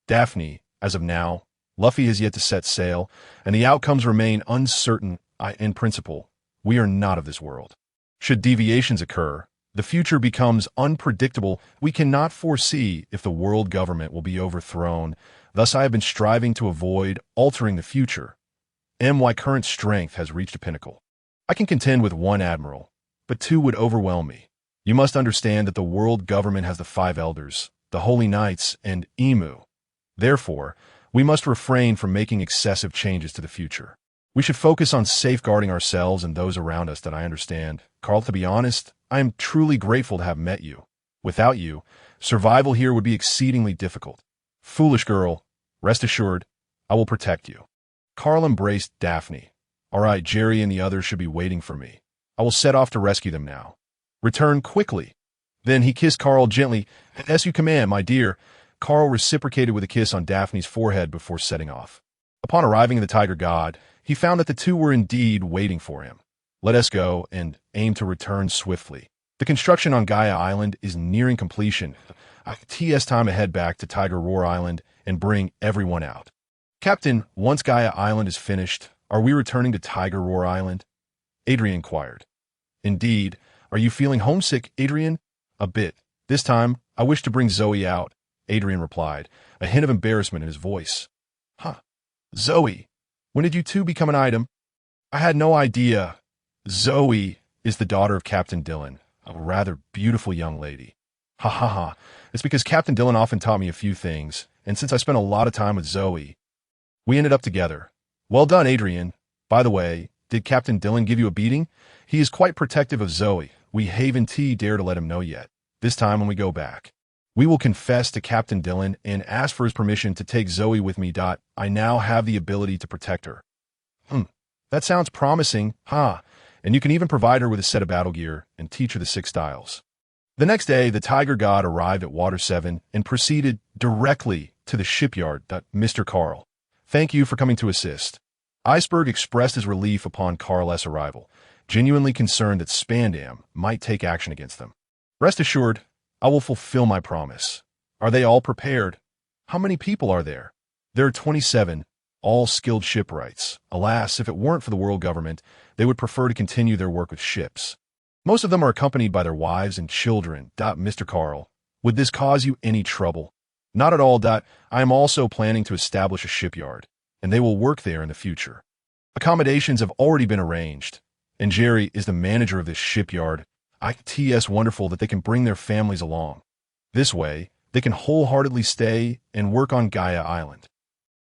Daphne, as of now, Luffy has yet to set sail, and the outcomes remain uncertain. In principle, we are not of this world. Should deviations occur, the future becomes unpredictable. We cannot foresee if the world government will be overthrown. Thus I have been striving to avoid altering the future. My current strength has reached a pinnacle. I can contend with one admiral, but two would overwhelm me. You must understand that the world government has the 5 elders, the holy knights, and Emu. Therefore, we must refrain from making excessive changes to the future. We should focus on safeguarding ourselves and those around us. That I understand. Carl, to be honest, I am truly grateful to have met you. Without you, survival here would be exceedingly difficult. Foolish girl, rest assured, I will protect you. Carl embraced Daphne. All right, Jerry and the others should be waiting for me. I will set off to rescue them now. Return quickly. Then he kissed Carl gently. As you command, my dear. Carl reciprocated with a kiss on Daphne's forehead before setting off. Upon arriving in the Tiger God, he found that the two were indeed waiting for him. Let us go and aim to return swiftly. The construction on Gaia Island is nearing completion. TS time to head back to Tiger Roar Island and bring everyone out. Captain, once Gaia Island is finished, are we returning to Tiger Roar Island? Adrian inquired. Indeed. Are you feeling homesick, Adrian? A bit. This time, I wish to bring Zoe out, Adrian replied, a hint of embarrassment in his voice. Huh. Zoe, when did you two become an item? I had no idea. Zoe is the daughter of Captain Dillon, a rather beautiful young lady. Ha ha ha. It's because Captain Dillon often taught me a few things, and since I spent a lot of time with Zoe, we ended up together. Well done, Adrian. By the way, did Captain Dillon give you a beating? He is quite protective of Zoe. We haven't dare to let him know yet. This time when we go back, we will confess to Captain Dillon and ask for his permission to take Zoe with me. I now have the ability to protect her. That sounds promising, huh? And you can even provide her with a set of battle gear and teach her the 6 styles. The next day, the Tiger God arrived at Water 7 and proceeded directly to the shipyard. Mr. Carl, thank you for coming to assist. Iceberg expressed his relief upon Carl's arrival, genuinely concerned that Spandam might take action against them. Rest assured, I will fulfill my promise. Are they all prepared? How many people are there? There are 27, all skilled shipwrights. Alas, if it weren't for the world government, they would prefer to continue their work with ships. Most of them are accompanied by their wives and children. Mr. Carl, would this cause you any trouble? Not at all. I am also planning to establish a shipyard, and they will work there in the future. Accommodations have already been arranged, and Jerry is the manager of this shipyard. It's wonderful that they can bring their families along. This way, they can wholeheartedly stay and work on Gaia Island.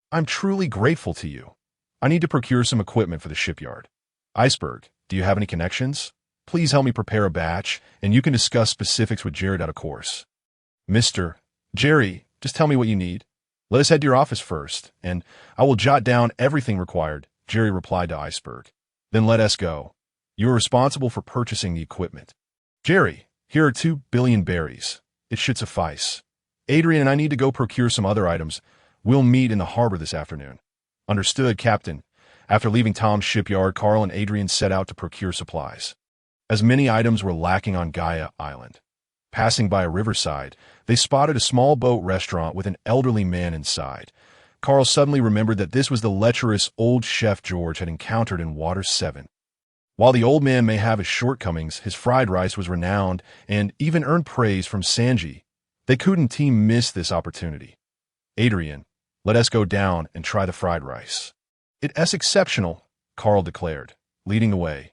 I'm truly grateful to you. I need to procure some equipment for the shipyard. Iceberg, do you have any connections? Please help me prepare a batch, and you can discuss specifics with Jared out of course. Mr. Jerry, just tell me what you need. Let us head to your office first, and I will jot down everything required, Jerry replied to Iceberg. Then let us go. You are responsible for purchasing the equipment. Jerry, here are 2 billion berries. It should suffice. Adrian and I need to go procure some other items. We'll meet in the harbor this afternoon. Understood, Captain. After leaving Tom's shipyard, Carl and Adrian set out to procure supplies. As many items were lacking on Gaia Island. Passing by a riverside, they spotted a small boat restaurant with an elderly man inside. Carl suddenly remembered that this was the lecherous old chef George had encountered in Water 7. While the old man may have his shortcomings, his fried rice was renowned and even earned praise from Sanji. They couldn't miss this opportunity. Adrian, let us go down and try the fried rice. It's exceptional, Carl declared, leading the way.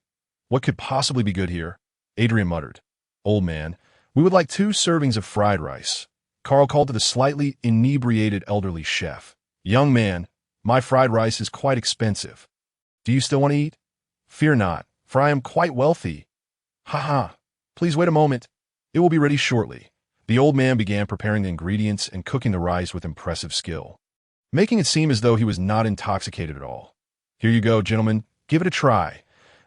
What could possibly be good here? Adrian muttered. Old man, we would like 2 servings of fried rice. Carl called to the slightly inebriated elderly chef. Young man, my fried rice is quite expensive. Do you still want to eat? Fear not, for I am quite wealthy. Ha ha, please wait a moment. It will be ready shortly. The old man began preparing the ingredients and cooking the rice with impressive skill, making it seem as though he was not intoxicated at all. Here you go, gentlemen. Give it a try.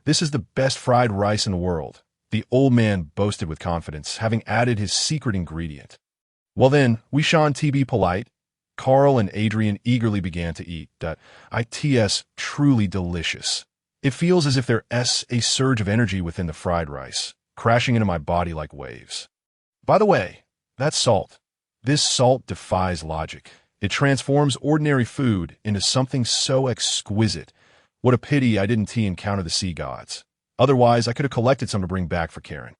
This is the best fried rice in the world, the old man boasted with confidence, having added his secret ingredient. Well then, we shan't be polite. Carl and Adrian eagerly began to eat. It's truly delicious. It feels as if there's a surge of energy within the fried rice, crashing into my body like waves. By the way, that's salt. This salt defies logic. It transforms ordinary food into something so exquisite. What a pity I didn't encounter the sea gods. Otherwise, I could have collected some to bring back for Karen.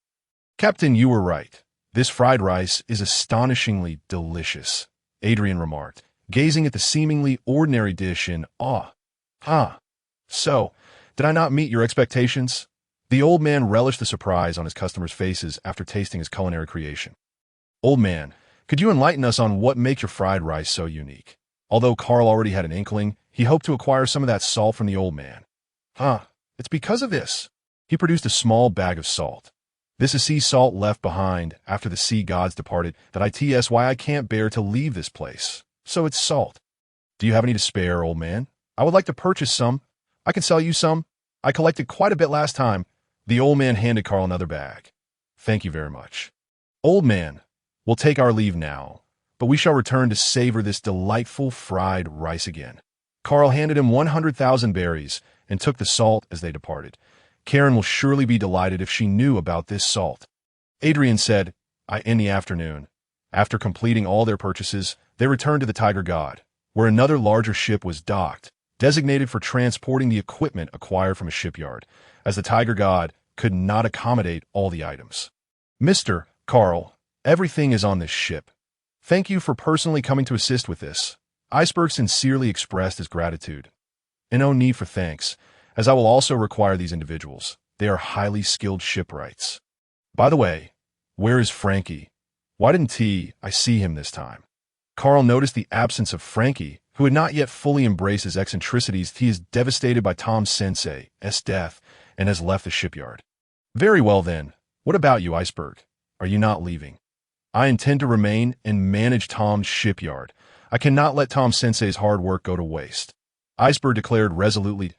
Captain, you were right. This fried rice is astonishingly delicious, Adrian remarked, gazing at the seemingly ordinary dish in awe. So, did I not meet your expectations? The old man relished the surprise on his customers' faces after tasting his culinary creation. Old man, could you enlighten us on what makes your fried rice so unique? Although Carl already had an inkling, he hoped to acquire some of that salt from the old man. It's because of this. He produced a small bag of salt. This is sea salt left behind after the sea gods departed. That's why I can't bear to leave this place. So it's salt. Do you have any to spare, old man? I would like to purchase some. I can sell you some. I collected quite a bit last time. The old man handed Carl another bag. Thank you very much. Old man, we'll take our leave now, but we shall return to savor this delightful fried rice again. Carl handed him 100,000 berries and took the salt as they departed. Karen will surely be delighted if she knew about this salt. Adrian said, in the afternoon. After completing all their purchases, they returned to the Tiger God, where another larger ship was docked, designated for transporting the equipment acquired from a shipyard, as the Tiger God could not accommodate all the items. Mr. Carl, everything is on this ship. Thank you for personally coming to assist with this. Iceberg sincerely expressed his gratitude. And no need for thanks, as I will also require these individuals. They are highly skilled shipwrights. By the way, where is Frankie? Why didn't I see him this time? Carl noticed the absence of Frankie, who had not yet fully embraced his eccentricities. He is devastated by Tom Sensei's death and has left the shipyard. Very well then. What about you, Iceberg? Are you not leaving? I intend to remain and manage Tom's shipyard. I cannot let Tom Sensei's hard work go to waste. Iceberg declared resolutely.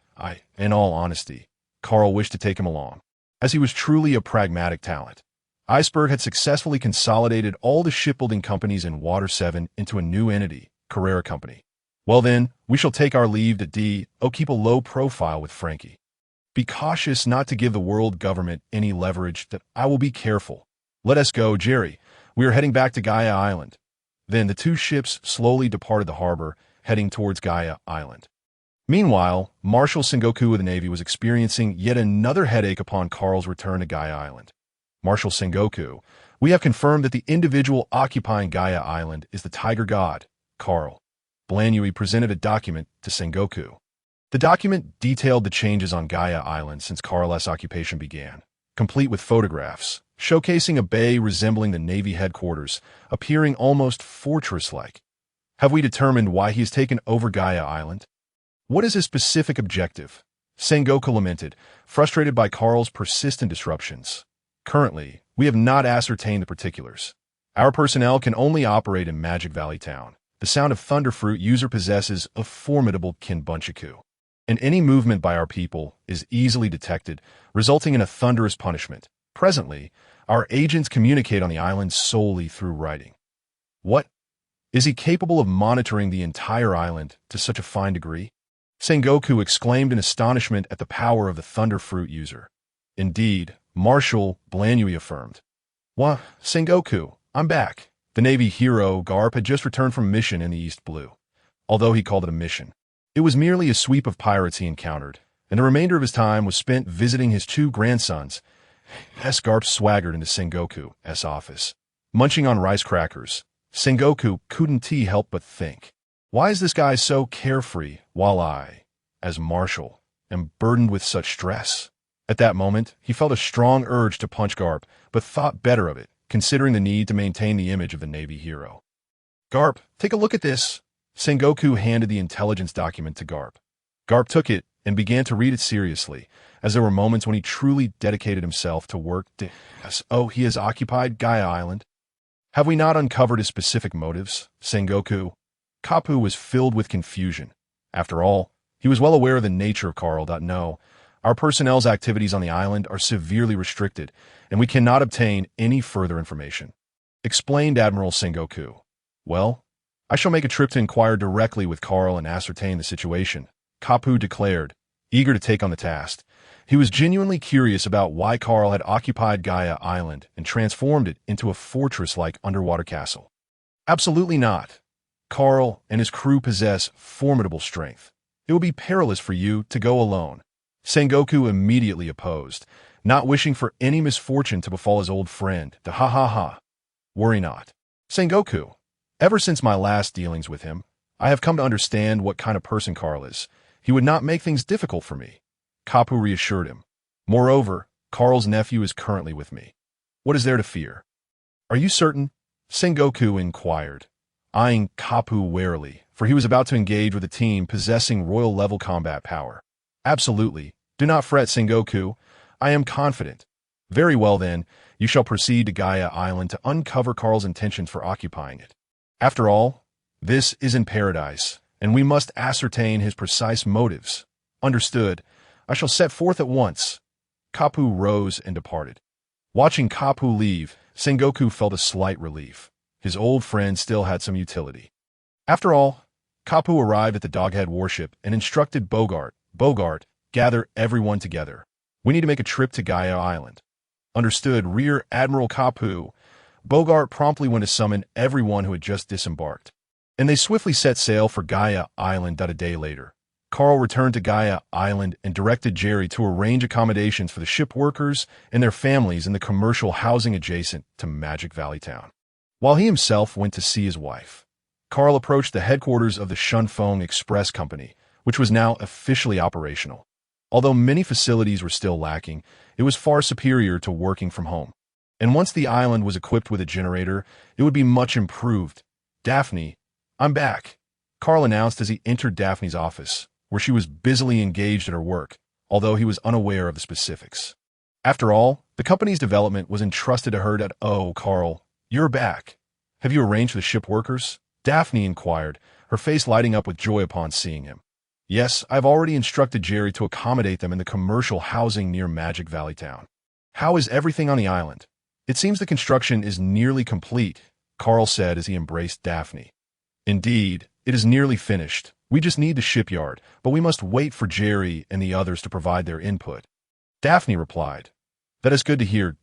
In all honesty, Carl wished to take him along, as he was truly a pragmatic talent. Iceberg had successfully consolidated all the shipbuilding companies in Water 7 into a new entity, Courier Company. Well then, we shall take our leave to keep a low profile with Frankie. Be cautious not to give the world government any leverage. That I will be careful. Let us go, Jerry. We are heading back to Gaia Island. Then the two ships slowly departed the harbor, heading towards Gaia Island. Meanwhile, Marshal Sengoku of the Navy was experiencing yet another headache upon Carl's return to Gaia Island. Marshal Sengoku, we have confirmed that the individual occupying Gaia Island is the Tiger God, Carl. Blanui presented a document to Sengoku. The document detailed the changes on Gaia Island since Carl's occupation began, complete with photographs, showcasing a bay resembling the Navy headquarters, appearing almost fortress-like. Have we determined why he has taken over Gaia Island? What is his specific objective? Sengoku lamented, frustrated by Carl's persistent disruptions. Currently, we have not ascertained the particulars. Our personnel can only operate in Magic Valley Town. The sound of Thunderfruit user possesses a formidable kinbunchaku, and any movement by our people is easily detected, resulting in a thunderous punishment. Presently, our agents communicate on the island solely through writing. What? Is he capable of monitoring the entire island to such a fine degree? Sengoku exclaimed in astonishment at the power of the Thunderfruit user. Indeed, Marshal Blanui affirmed. Wah, Sengoku, I'm back. The Navy hero Garp had just returned from a mission in the East Blue. Although he called it a mission, it was merely a sweep of pirates he encountered, and the remainder of his time was spent visiting his two grandsons. Garp swaggered into Sengoku's office, munching on rice crackers. Sengoku couldn't help but think, why is this guy so carefree while I, as Marshal, am burdened with such stress? At that moment, he felt a strong urge to punch Garp, but thought better of it, considering the need to maintain the image of the Navy hero. Garp, take a look at this. Sengoku handed the intelligence document to Garp. Garp took it and began to read it seriously, as there were moments when he truly dedicated himself to work. He has occupied Gaia Island. Have we not uncovered his specific motives, Sengoku? Kapu was filled with confusion. After all, he was well aware of the nature of Carl. No, our personnel's activities on the island are severely restricted, and we cannot obtain any further information, explained Admiral Sengoku. Well, I shall make a trip to inquire directly with Carl and ascertain the situation, Kapu declared, eager to take on the task. He was genuinely curious about why Carl had occupied Gaia Island and transformed it into a fortress-like underwater castle. Absolutely not. Carl and his crew possess formidable strength. It would be perilous for you to go alone. Sengoku immediately opposed, not wishing for any misfortune to befall his old friend. Worry not. Sengoku, ever since my last dealings with him, I have come to understand what kind of person Carl is. He would not make things difficult for me. Kapu reassured him. Moreover, Carl's nephew is currently with me. What is there to fear? Are you certain? Sengoku inquired, eyeing Kapu warily, for he was about to engage with a team possessing royal-level combat power. Absolutely. Do not fret, Sengoku. I am confident. Very well then, you shall proceed to Gaia Island to uncover Carl's intentions for occupying it. After all, this is in paradise, and we must ascertain his precise motives. Understood. I shall set forth at once. Kapu rose and departed. Watching Kapu leave, Sengoku felt a slight relief. His old friend still had some utility. After all, Kapu arrived at the Doghead warship and instructed Bogart, gather everyone together. We need to make a trip to Gaia Island. Understood, Rear Admiral Kapu. Bogart promptly went to summon everyone who had just disembarked. And they swiftly set sail for Gaia Island. A day later, Carl returned to Gaia Island and directed Jerry to arrange accommodations for the ship workers and their families in the commercial housing adjacent to Magic Valley Town. While he himself went to see his wife, Carl approached the headquarters of the Shunfeng Express Company, which was now officially operational. Although many facilities were still lacking, it was far superior to working from home. And once the island was equipped with a generator, it would be much improved. Daphne, I'm back, Carl announced as he entered Daphne's office, where she was busily engaged at her work, although he was unaware of the specifics. After all, the company's development was entrusted to her. Oh, Carl, you're back. Have you arranged for the ship workers? Daphne inquired, her face lighting up with joy upon seeing him. Yes, I've already instructed Jerry to accommodate them in the commercial housing near Magic Valley Town. How is everything on the island? It seems the construction is nearly complete, Carl said as he embraced Daphne. Indeed, it is nearly finished. We just need the shipyard, but we must wait for Jerry and the others to provide their input. Daphne replied, That is good to hear.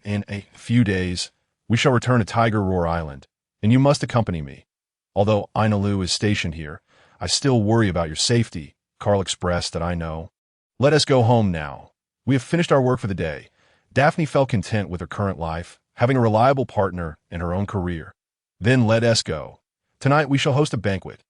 In a few days, we shall return to Tiger Roar Island, and you must accompany me. Although Ina Lu is stationed here, I still worry about your safety, Carl expressed. That I know. Let us go home now. We have finished our work for the day. Daphne felt content with her current life, having a reliable partner and her own career. Then let us go. Tonight we shall host a banquet.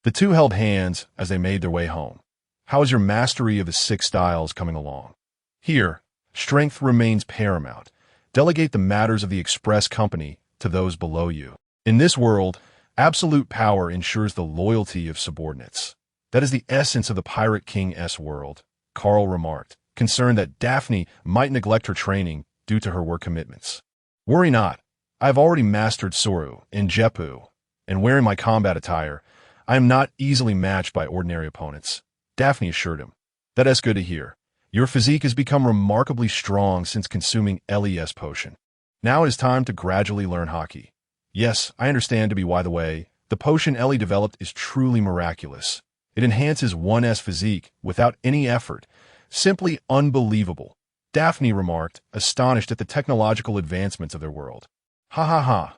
The two held hands as they made their way home. How is your mastery of the 6 styles coming along? Here, strength remains paramount. Delegate the matters of the express company to those below you. In this world, absolute power ensures the loyalty of subordinates. That is the essence of the Pirate King's world, Carl remarked, concerned that Daphne might neglect her training due to her work commitments. Worry not. I have already mastered Soru and Jeppu, and wearing my combat attire, I am not easily matched by ordinary opponents, Daphne assured him. That is good to hear. Your physique has become remarkably strong since consuming LES potion. Now it is time to gradually learn hockey. Yes, I understand. By the way, the potion Ellie developed is truly miraculous. It enhances one's physique without any effort. Simply unbelievable, Daphne remarked, astonished at the technological advancements of their world. Ha ha ha.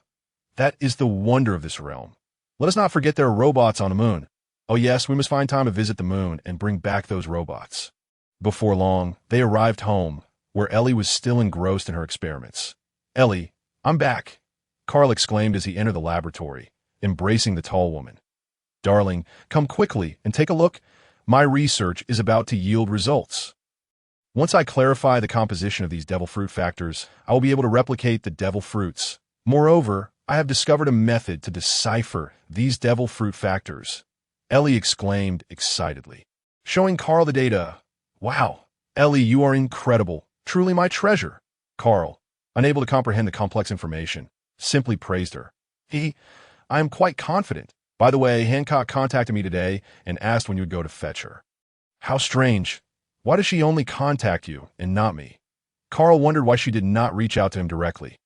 That is the wonder of this realm. Let us not forget there are robots on the moon. Oh yes, we must find time to visit the moon and bring back those robots. Before long, they arrived home, where Ellie was still engrossed in her experiments. Ellie, I'm back, Carl exclaimed as he entered the laboratory, embracing the tall woman. Darling, come quickly and take a look. My research is about to yield results. Once I clarify the composition of these devil fruit factors, I will be able to replicate the devil fruits. Moreover, I have discovered a method to decipher these devil fruit factors, Ellie exclaimed excitedly, showing Carl the data. Wow, Ellie, you are incredible. Truly my treasure. Carl, unable to comprehend the complex information, simply praised her. I am quite confident. By the way, Hancock contacted me today and asked when you would go to fetch her. How strange. Why does she only contact you and not me? Carl wondered why she did not reach out to him directly.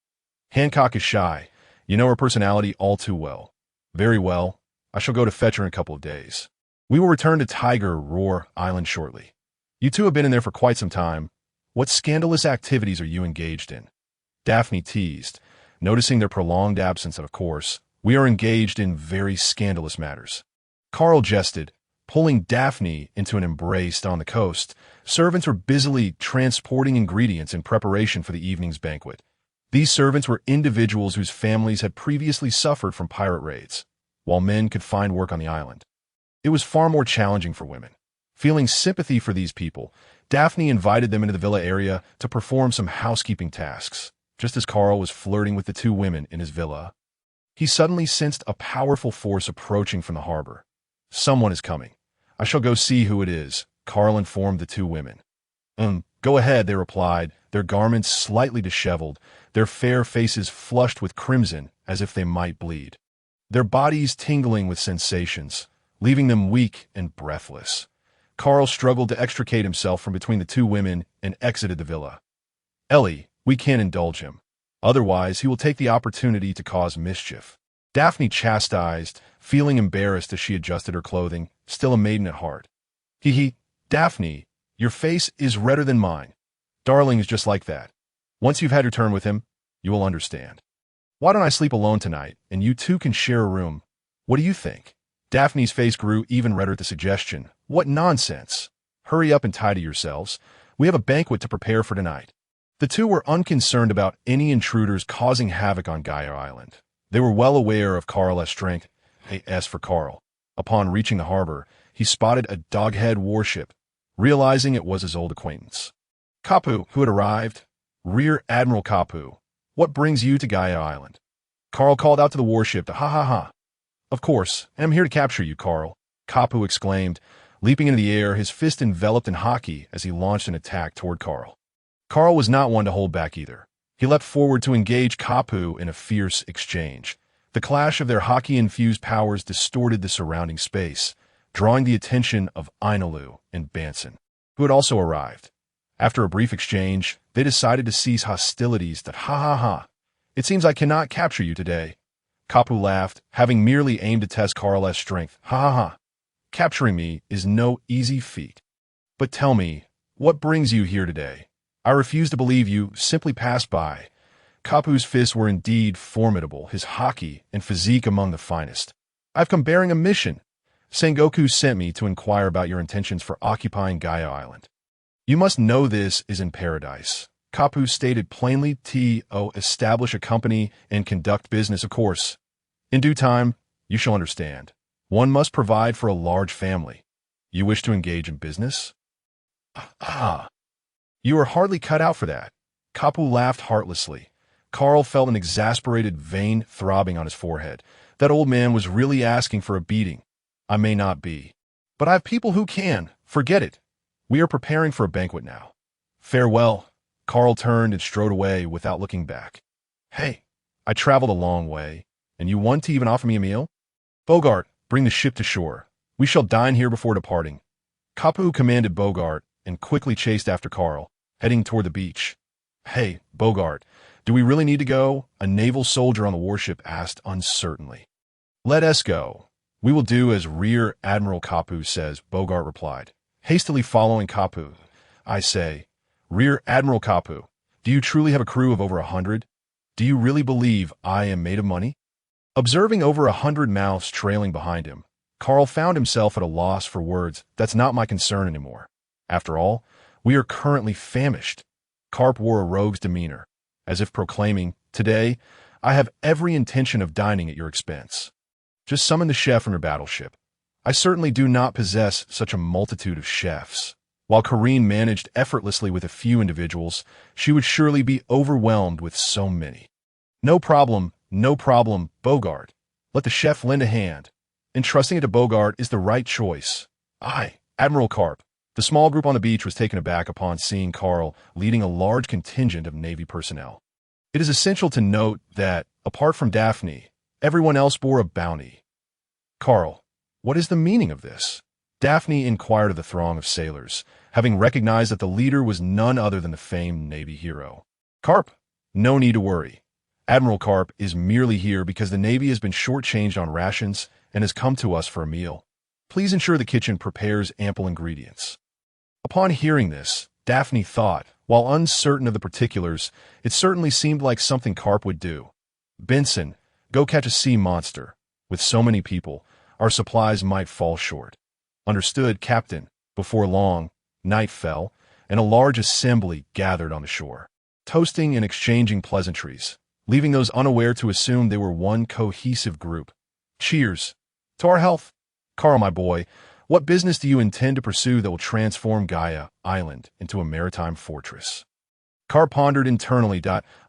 Hancock is shy. You know her personality all too well. Very well. I shall go to fetch her in a couple of days. We will return to Tiger Roar Island shortly. You two have been in there for quite some time. What scandalous activities are you engaged in? Daphne teased, noticing their prolonged absence. Of course, we are engaged in very scandalous matters. Carl jested, pulling Daphne into an embrace. On the coast, servants were busily transporting ingredients in preparation for the evening's banquet. These servants were individuals whose families had previously suffered from pirate raids, while men could find work on the island. It was far more challenging for women. Feeling sympathy for these people, Daphne invited them into the villa area to perform some housekeeping tasks. Just as Carl was flirting with the two women in his villa, he suddenly sensed a powerful force approaching from the harbor. Someone is coming. I shall go see who it is, Carl informed the two women. Go ahead, they replied, their garments slightly disheveled, their fair faces flushed with crimson as if they might bleed. Their bodies tingling with sensations, leaving them weak and breathless. Carl struggled to extricate himself from between the two women and exited the villa. Ellie, we can't indulge him. Otherwise, he will take the opportunity to cause mischief. Daphne chastised, feeling embarrassed as she adjusted her clothing, still a maiden at heart. Hee, Daphne, your face is redder than mine. Darling is just like that. Once you've had your turn with him, you will understand. Why don't I sleep alone tonight, and you two can share a room? What do you think? Daphne's face grew even redder at the suggestion. What nonsense! Hurry up and tidy yourselves. We have a banquet to prepare for tonight. The two were unconcerned about any intruders causing havoc on Gaia Island. They were well aware of Karl's strength, A.S. for Karl. Upon reaching the harbor, he spotted a doghead warship, realizing it was his old acquaintance. Kapu, who had arrived. Rear Admiral Kapu, what brings you to Gaia Island? Karl called out to the warship to ha. Of course, and I'm here to capture you, Karl, Kapu exclaimed, leaping into the air, his fist enveloped in hockey as he launched an attack toward Karl. Karl was not one to hold back either. He leapt forward to engage Kapu in a fierce exchange. The clash of their hockey-infused powers distorted the surrounding space, drawing the attention of Ainalu and Banson, who had also arrived. After a brief exchange, they decided to cease hostilities that ha. It seems I cannot capture you today. Kapu laughed, having merely aimed to test Karl's strength. Ha. Capturing me is no easy feat. But tell me, what brings you here today? I refuse to believe you simply passed by. Kapu's fists were indeed formidable, his hockey and physique among the finest. I've come bearing a mission. Sengoku sent me to inquire about your intentions for occupying Gaia Island. You must know this is in paradise. Kapu stated plainly. Establish a company and conduct business, of course. In due time, you shall understand. One must provide for a large family. You wish to engage in business? You are hardly cut out for that. Kapu laughed heartlessly. Karl felt an exasperated vein throbbing on his forehead. That old man was really asking for a beating. I may not be. But I have people who can. Forget it. We are preparing for a banquet now. Farewell. Karl turned and strode away without looking back. Hey, I traveled a long way, and you want to even offer me a meal? Bogart, bring the ship to shore. We shall dine here before departing. Kapu commanded Bogart and quickly chased after Karl, heading toward the beach. Hey, Bogart, do we really need to go? A naval soldier on the warship asked uncertainly. Let us go. We will do as Rear Admiral Kapu says, Bogart replied, hastily following Kapu. I say, Rear Admiral Kapu, do you truly have a crew of over 100? Do you really believe I am made of money? Observing over 100 mouths trailing behind him, Karl found himself at a loss for words. That's not my concern anymore. After all, we are currently famished. Karp wore a rogue's demeanor, as if proclaiming, today, I have every intention of dining at your expense. Just summon the chef from your battleship. I certainly do not possess such a multitude of chefs. While Corrine managed effortlessly with a few individuals, she would surely be overwhelmed with so many. No problem, Bogart. Let the chef lend a hand. Entrusting it to Bogart is the right choice. Aye, Admiral Karp. The small group on the beach was taken aback upon seeing Karl leading a large contingent of Navy personnel. It is essential to note that, apart from Daphne, everyone else bore a bounty. Karl, what is the meaning of this? Daphne inquired of the throng of sailors, having recognized that the leader was none other than the famed Navy hero. Karp, no need to worry. Admiral Karp is merely here because the Navy has been shortchanged on rations and has come to us for a meal. Please ensure the kitchen prepares ample ingredients. Upon hearing this, Daphne thought, while uncertain of the particulars, it certainly seemed like something Karp would do. Benson, go catch a sea monster. With so many people, our supplies might fall short. Understood, Captain. Before long, night fell, and a large assembly gathered on the shore, toasting and exchanging pleasantries, leaving those unaware to assume they were one cohesive group. Cheers. To our health. Karl, my boy, what business do you intend to pursue that will transform Gaia Island into a maritime fortress? Karl pondered internally.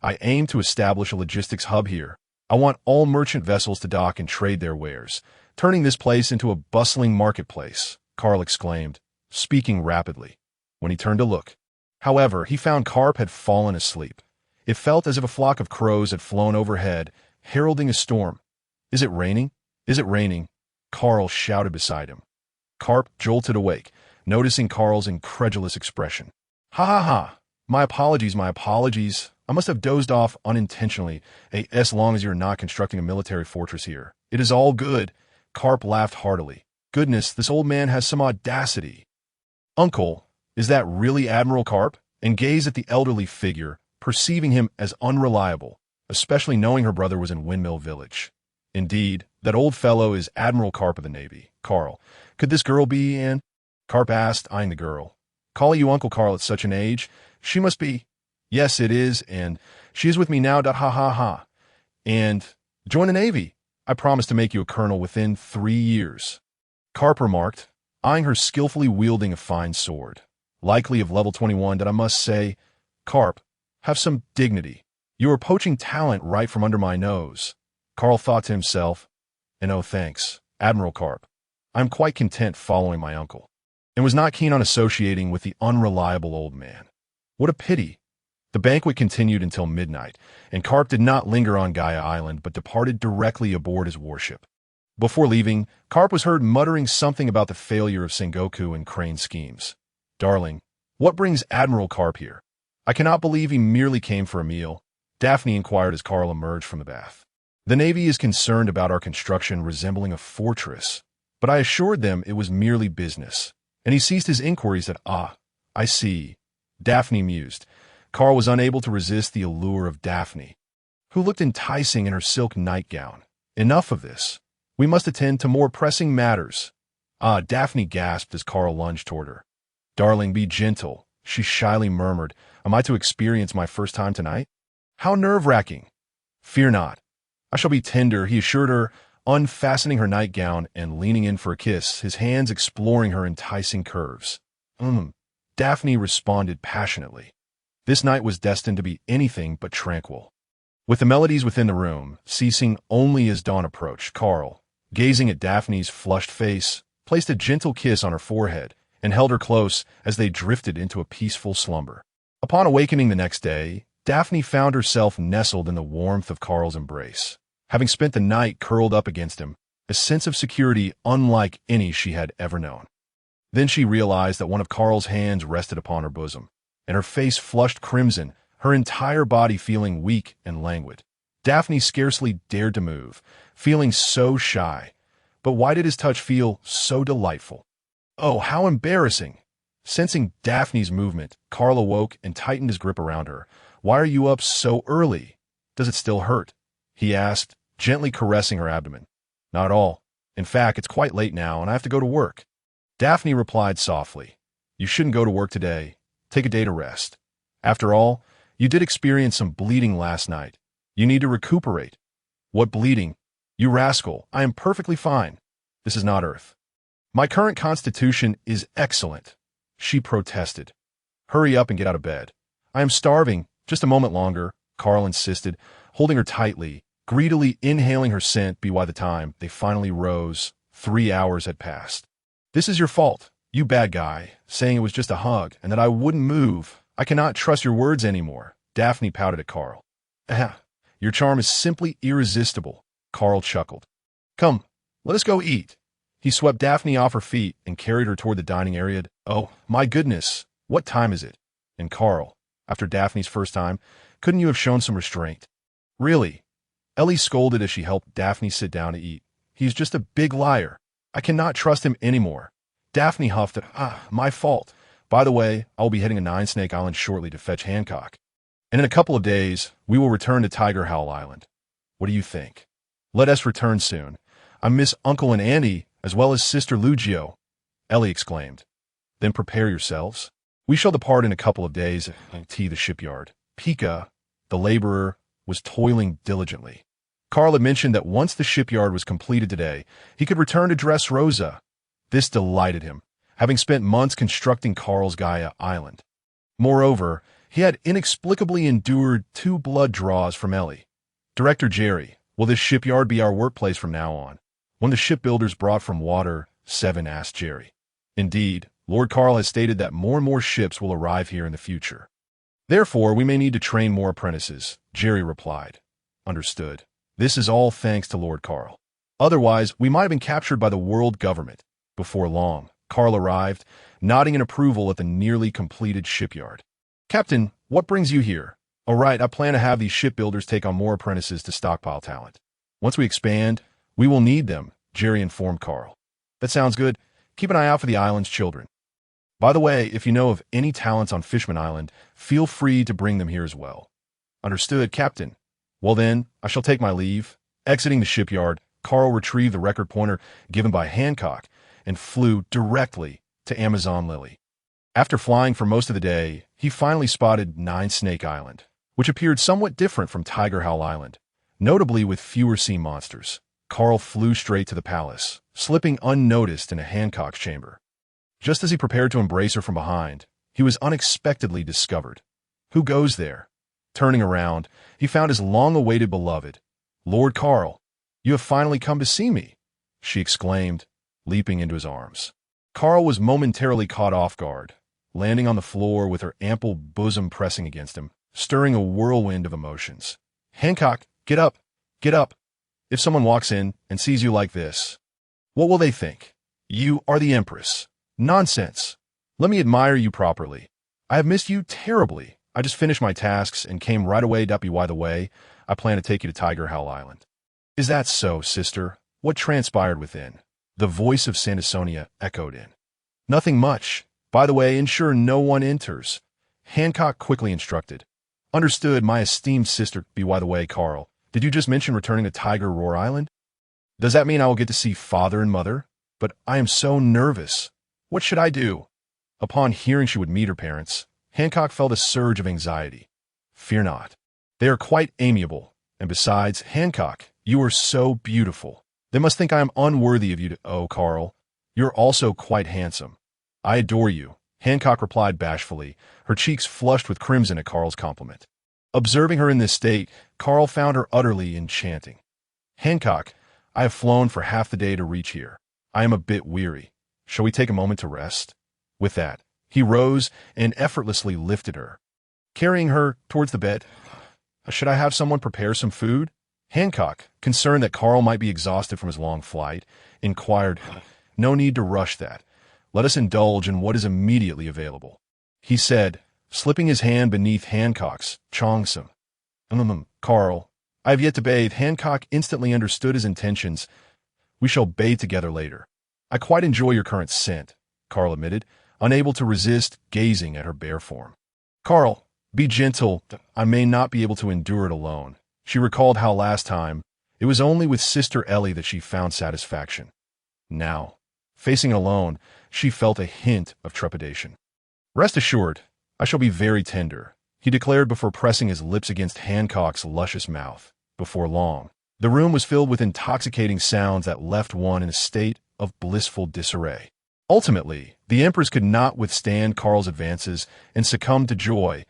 I aim to establish a logistics hub here. I want all merchant vessels to dock and trade their wares, turning this place into a bustling marketplace, Karl exclaimed, speaking rapidly. When he turned to look, however, he found Karp had fallen asleep. It felt as if a flock of crows had flown overhead, heralding a storm. Is it raining? Is it raining? Karl shouted beside him. Karp jolted awake, noticing Karl's incredulous expression. Ha. My apologies. I must have dozed off unintentionally, as long as you're not constructing a military fortress here. It is all good. Carp laughed heartily. Goodness, this old man has some audacity. Uncle, is that really Admiral Carp? And gazed at the elderly figure, perceiving him as unreliable, especially knowing her brother was in Windmill Village. Indeed, that old fellow is Admiral Carp of the Navy. Carl, could this girl be Anne? Carp asked, eyeing the girl. Calling you Uncle Carl at such an age? She must be. Yes, it is, and she is with me now. Ha ha ha. And join the Navy. I promise to make you a colonel within 3 years. Carp remarked, eyeing her skillfully wielding a fine sword. Likely of level 21, that I must say, Carp, have some dignity. You are poaching talent right from under my nose. Carl thought to himself, and oh thanks, Admiral Carp. I am quite content following my uncle, and was not keen on associating with the unreliable old man. What a pity. The banquet continued until midnight, and Carp did not linger on Gaia Island but departed directly aboard his warship. Before leaving, Carp was heard muttering something about the failure of Sengoku and Crane's schemes. Darling, what brings Admiral Carp here? I cannot believe he merely came for a meal, Daphne inquired as Carl emerged from the bath. The Navy is concerned about our construction resembling a fortress, but I assured them it was merely business, and he ceased his inquiries at, I see. Daphne mused. Carl was unable to resist the allure of Daphne, who looked enticing in her silk nightgown. Enough of this. We must attend to more pressing matters. Daphne gasped as Carl lunged toward her. Darling, be gentle, she shyly murmured. Am I to experience my first time tonight? How nerve-wracking. Fear not. I shall be tender, he assured her, unfastening her nightgown and leaning in for a kiss, his hands exploring her enticing curves. Daphne responded passionately. This night was destined to be anything but tranquil. With the melodies within the room, ceasing only as dawn approached, Carl, gazing at Daphne's flushed face, placed a gentle kiss on her forehead and held her close as they drifted into a peaceful slumber. Upon awakening the next day, Daphne found herself nestled in the warmth of Carl's embrace. Having spent the night curled up against him, a sense of security unlike any she had ever known. Then she realized that one of Carl's hands rested upon her bosom, and her face flushed crimson, her entire body feeling weak and languid. Daphne scarcely dared to move, feeling so shy. But why did his touch feel so delightful? Oh, how embarrassing! Sensing Daphne's movement, Carl awoke and tightened his grip around her. Why are you up so early? Does it still hurt? He asked, gently caressing her abdomen. Not at all. In fact, it's quite late now and I have to go to work. Daphne replied softly. You shouldn't go to work today. Take a day to rest. After all, you did experience some bleeding last night. You need to recuperate. What bleeding? You rascal, I am perfectly fine. This is not Earth. My current constitution is excellent, she protested. Hurry up and get out of bed. I am starving. Just a moment longer, Carl insisted, holding her tightly, greedily inhaling her scent. By the time they finally rose, 3 hours had passed. This is your fault, you bad guy, saying it was just a hug and that I wouldn't move. I cannot trust your words anymore, Daphne pouted at Carl. Your charm is simply irresistible, Carl chuckled. Come, let us go eat. He swept Daphne off her feet and carried her toward the dining area. Oh, my goodness, what time is it? And Carl, after Daphne's first time, couldn't you have shown some restraint? Really? Ellie scolded as she helped Daphne sit down to eat. He's just a big liar. I cannot trust him anymore. Daphne huffed at, my fault. By the way, I will be heading to Nine Snake Island shortly to fetch Hancock. And in a couple of days, we will return to Tiger Howl Island. What do you think? Let us return soon. I miss Uncle and Auntie, as well as Sister Lu Jiu, Ellie exclaimed. Then prepare yourselves. We shall depart in a couple of days to the shipyard. Pika, the laborer, was toiling diligently. Carl had mentioned that once the shipyard was completed today, he could return to Dressrosa. This delighted him, having spent months constructing Carl's Gaia Island. Moreover, he had inexplicably endured 2 blood draws from Ellie. Director Jerry, will this shipyard be our workplace from now on? When the shipbuilders brought from water, Seven asked Jerry. Indeed, Lord Carl has stated that more and more ships will arrive here in the future. Therefore, we may need to train more apprentices, Jerry replied. Understood. This is all thanks to Lord Carl. Otherwise, we might have been captured by the world government. Before long, Carl arrived, nodding in approval at the nearly completed shipyard. Captain, what brings you here? All right, I plan to have these shipbuilders take on more apprentices to stockpile talent. Once we expand, we will need them, Jerry informed Carl. That sounds good. Keep an eye out for the island's children. By the way, if you know of any talents on Fishman Island, feel free to bring them here as well. Understood, Captain. Well then, I shall take my leave. Exiting the shipyard, Carl retrieved the record pointer given by Hancock and flew directly to Amazon Lily. After flying for most of the day, he finally spotted Nine Snake Island, which appeared somewhat different from Tiger Howl Island, notably with fewer sea monsters. Carl flew straight to the palace, slipping unnoticed in a Hancock's chamber. Just as he prepared to embrace her from behind, he was unexpectedly discovered. Who goes there? Turning around, he found his long-awaited beloved. Lord Carl, you have finally come to see me, she exclaimed, leaping into his arms. Carl was momentarily caught off guard, landing on the floor with her ample bosom pressing against him, stirring a whirlwind of emotions. Hancock, get up, get up. If someone walks in and sees you like this, what will they think? You are the Empress. Nonsense. Let me admire you properly. I have missed you terribly. I just finished my tasks and came right away. By the way, I plan to take you to Tiger Howl Island. Is that so, sister? What transpired within? The voice of Sandersonia echoed in. Nothing much. By the way, ensure no one enters. Hancock quickly instructed. Understood, my esteemed sister. By the way, Carl, did you just mention returning to Tiger Roar Island? Does that mean I will get to see father and mother? But I am so nervous. What should I do? Upon hearing she would meet her parents, Hancock felt a surge of anxiety. Fear not. They are quite amiable. And besides, Hancock, you are so beautiful. They must think I am unworthy of you to— Oh, Carl, you're also quite handsome. I adore you, Hancock replied bashfully, her cheeks flushed with crimson at Carl's compliment. Observing her in this state, Carl found her utterly enchanting. Hancock, I have flown for half the day to reach here. I am a bit weary. Shall we take a moment to rest? With that, he rose and effortlessly lifted her, carrying her towards the bed. Should I have someone prepare some food? Hancock, concerned that Carl might be exhausted from his long flight, inquired. No need to rush that. Let us indulge in what is immediately available, he said, slipping his hand beneath Hancock's chongsum. Carl, I have yet to bathe. Hancock instantly understood his intentions. We shall bathe together later. I quite enjoy your current scent, Carl admitted, unable to resist gazing at her bare form. Carl, be gentle. I may not be able to endure it alone. She recalled how last time, it was only with Sister Ellie that she found satisfaction. Now, facing it alone, she felt a hint of trepidation. Rest assured, I shall be very tender, he declared before pressing his lips against Hancock's luscious mouth. Before long, the room was filled with intoxicating sounds that left one in a state of blissful disarray. Ultimately, the Empress could not withstand Carl's advances and succumbed to joy,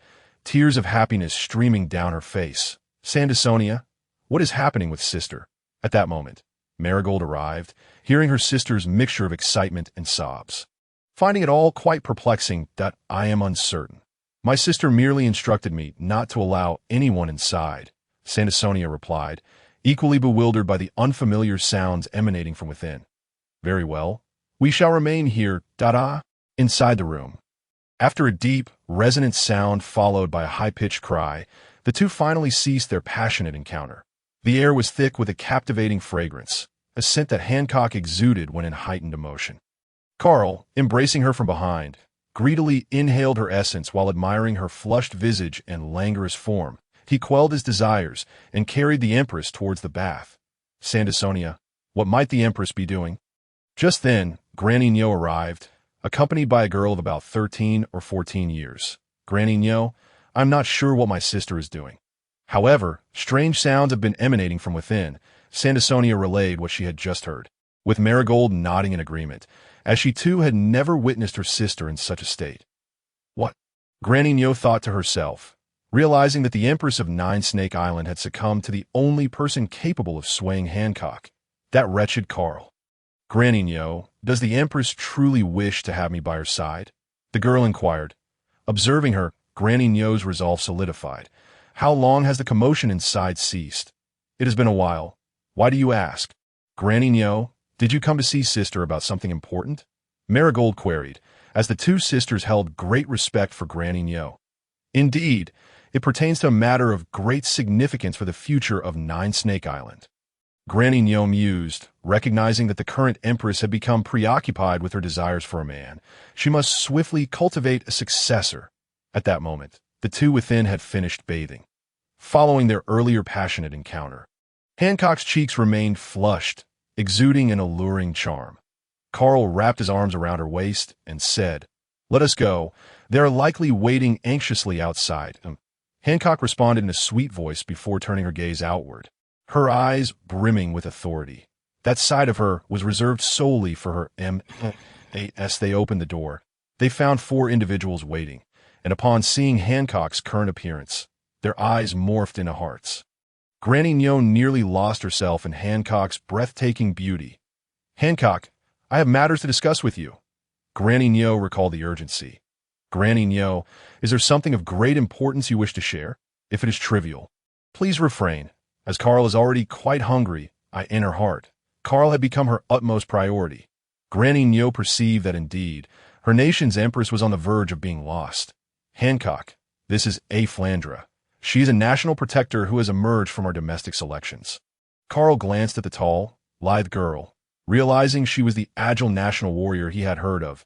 tears of happiness streaming down her face. Sandersonia, what is happening with sister? At that moment, Marigold arrived, hearing her sister's mixture of excitement and sobs. Finding it all quite perplexing, I am uncertain. My sister merely instructed me not to allow anyone inside, Sandersonia replied, equally bewildered by the unfamiliar sounds emanating from within. Very well. We shall remain here, inside the room. After a deep, resonant sound followed by a high-pitched cry, the two finally ceased their passionate encounter. The air was thick with a captivating fragrance, a scent that Hancock exuded when in heightened emotion. Carl, embracing her from behind, greedily inhaled her essence while admiring her flushed visage and languorous form. He quelled his desires and carried the Empress towards the bath. Sandersonia, what might the Empress be doing? Just then, Granny Nyo arrived, accompanied by a girl of about 13 or 14 years. Granny Nyo, I'm not sure what my sister is doing. However, strange sounds have been emanating from within. Sandersonia relayed what she had just heard, with Marigold nodding in agreement, as she too had never witnessed her sister in such a state. What? Granny Nyo thought to herself, realizing that the Empress of Nine Snake Island had succumbed to the only person capable of swaying Hancock, that wretched Carl. Granny Nyo, does the Empress truly wish to have me by her side? The girl inquired. Observing her, Granny Nyo's resolve solidified. How long has the commotion inside ceased? It has been a while. Why do you ask? Granny Nyo, did you come to see sister about something important? Marigold queried, as the two sisters held great respect for Granny Nyo. Indeed, It pertains to a matter of great significance for the future of Nine Snake Island. Granny Nyo mused, recognizing that the current empress had become preoccupied with her desires for a man. She must swiftly cultivate a successor. At that moment, the two within had finished bathing, following their earlier passionate encounter. Hancock's cheeks remained flushed, exuding an alluring charm. Carl wrapped his arms around her waist and said, "Let us go. They are likely waiting anxiously outside." Hancock responded in a sweet voice before turning her gaze outward, her eyes brimming with authority. That side of her was reserved solely for her As they opened the door, they found 4 individuals waiting, and upon seeing Hancock's current appearance, their eyes morphed into hearts. Granny Nyo nearly lost herself in Hancock's breathtaking beauty. "Hancock, I have matters to discuss with you." Granny Nyo recalled the urgency. "Granny Nyo, is there something of great importance you wish to share? If it is trivial, please refrain, as Carl is already quite hungry." In her heart, Carl had become her utmost priority. Granny Nyo perceived that indeed, her nation's empress was on the verge of being lost. "Hancock, this is A. Flandra. She is a national protector who has emerged from our domestic selections." Carl glanced at the tall, lithe girl, realizing she was the agile national warrior he had heard of.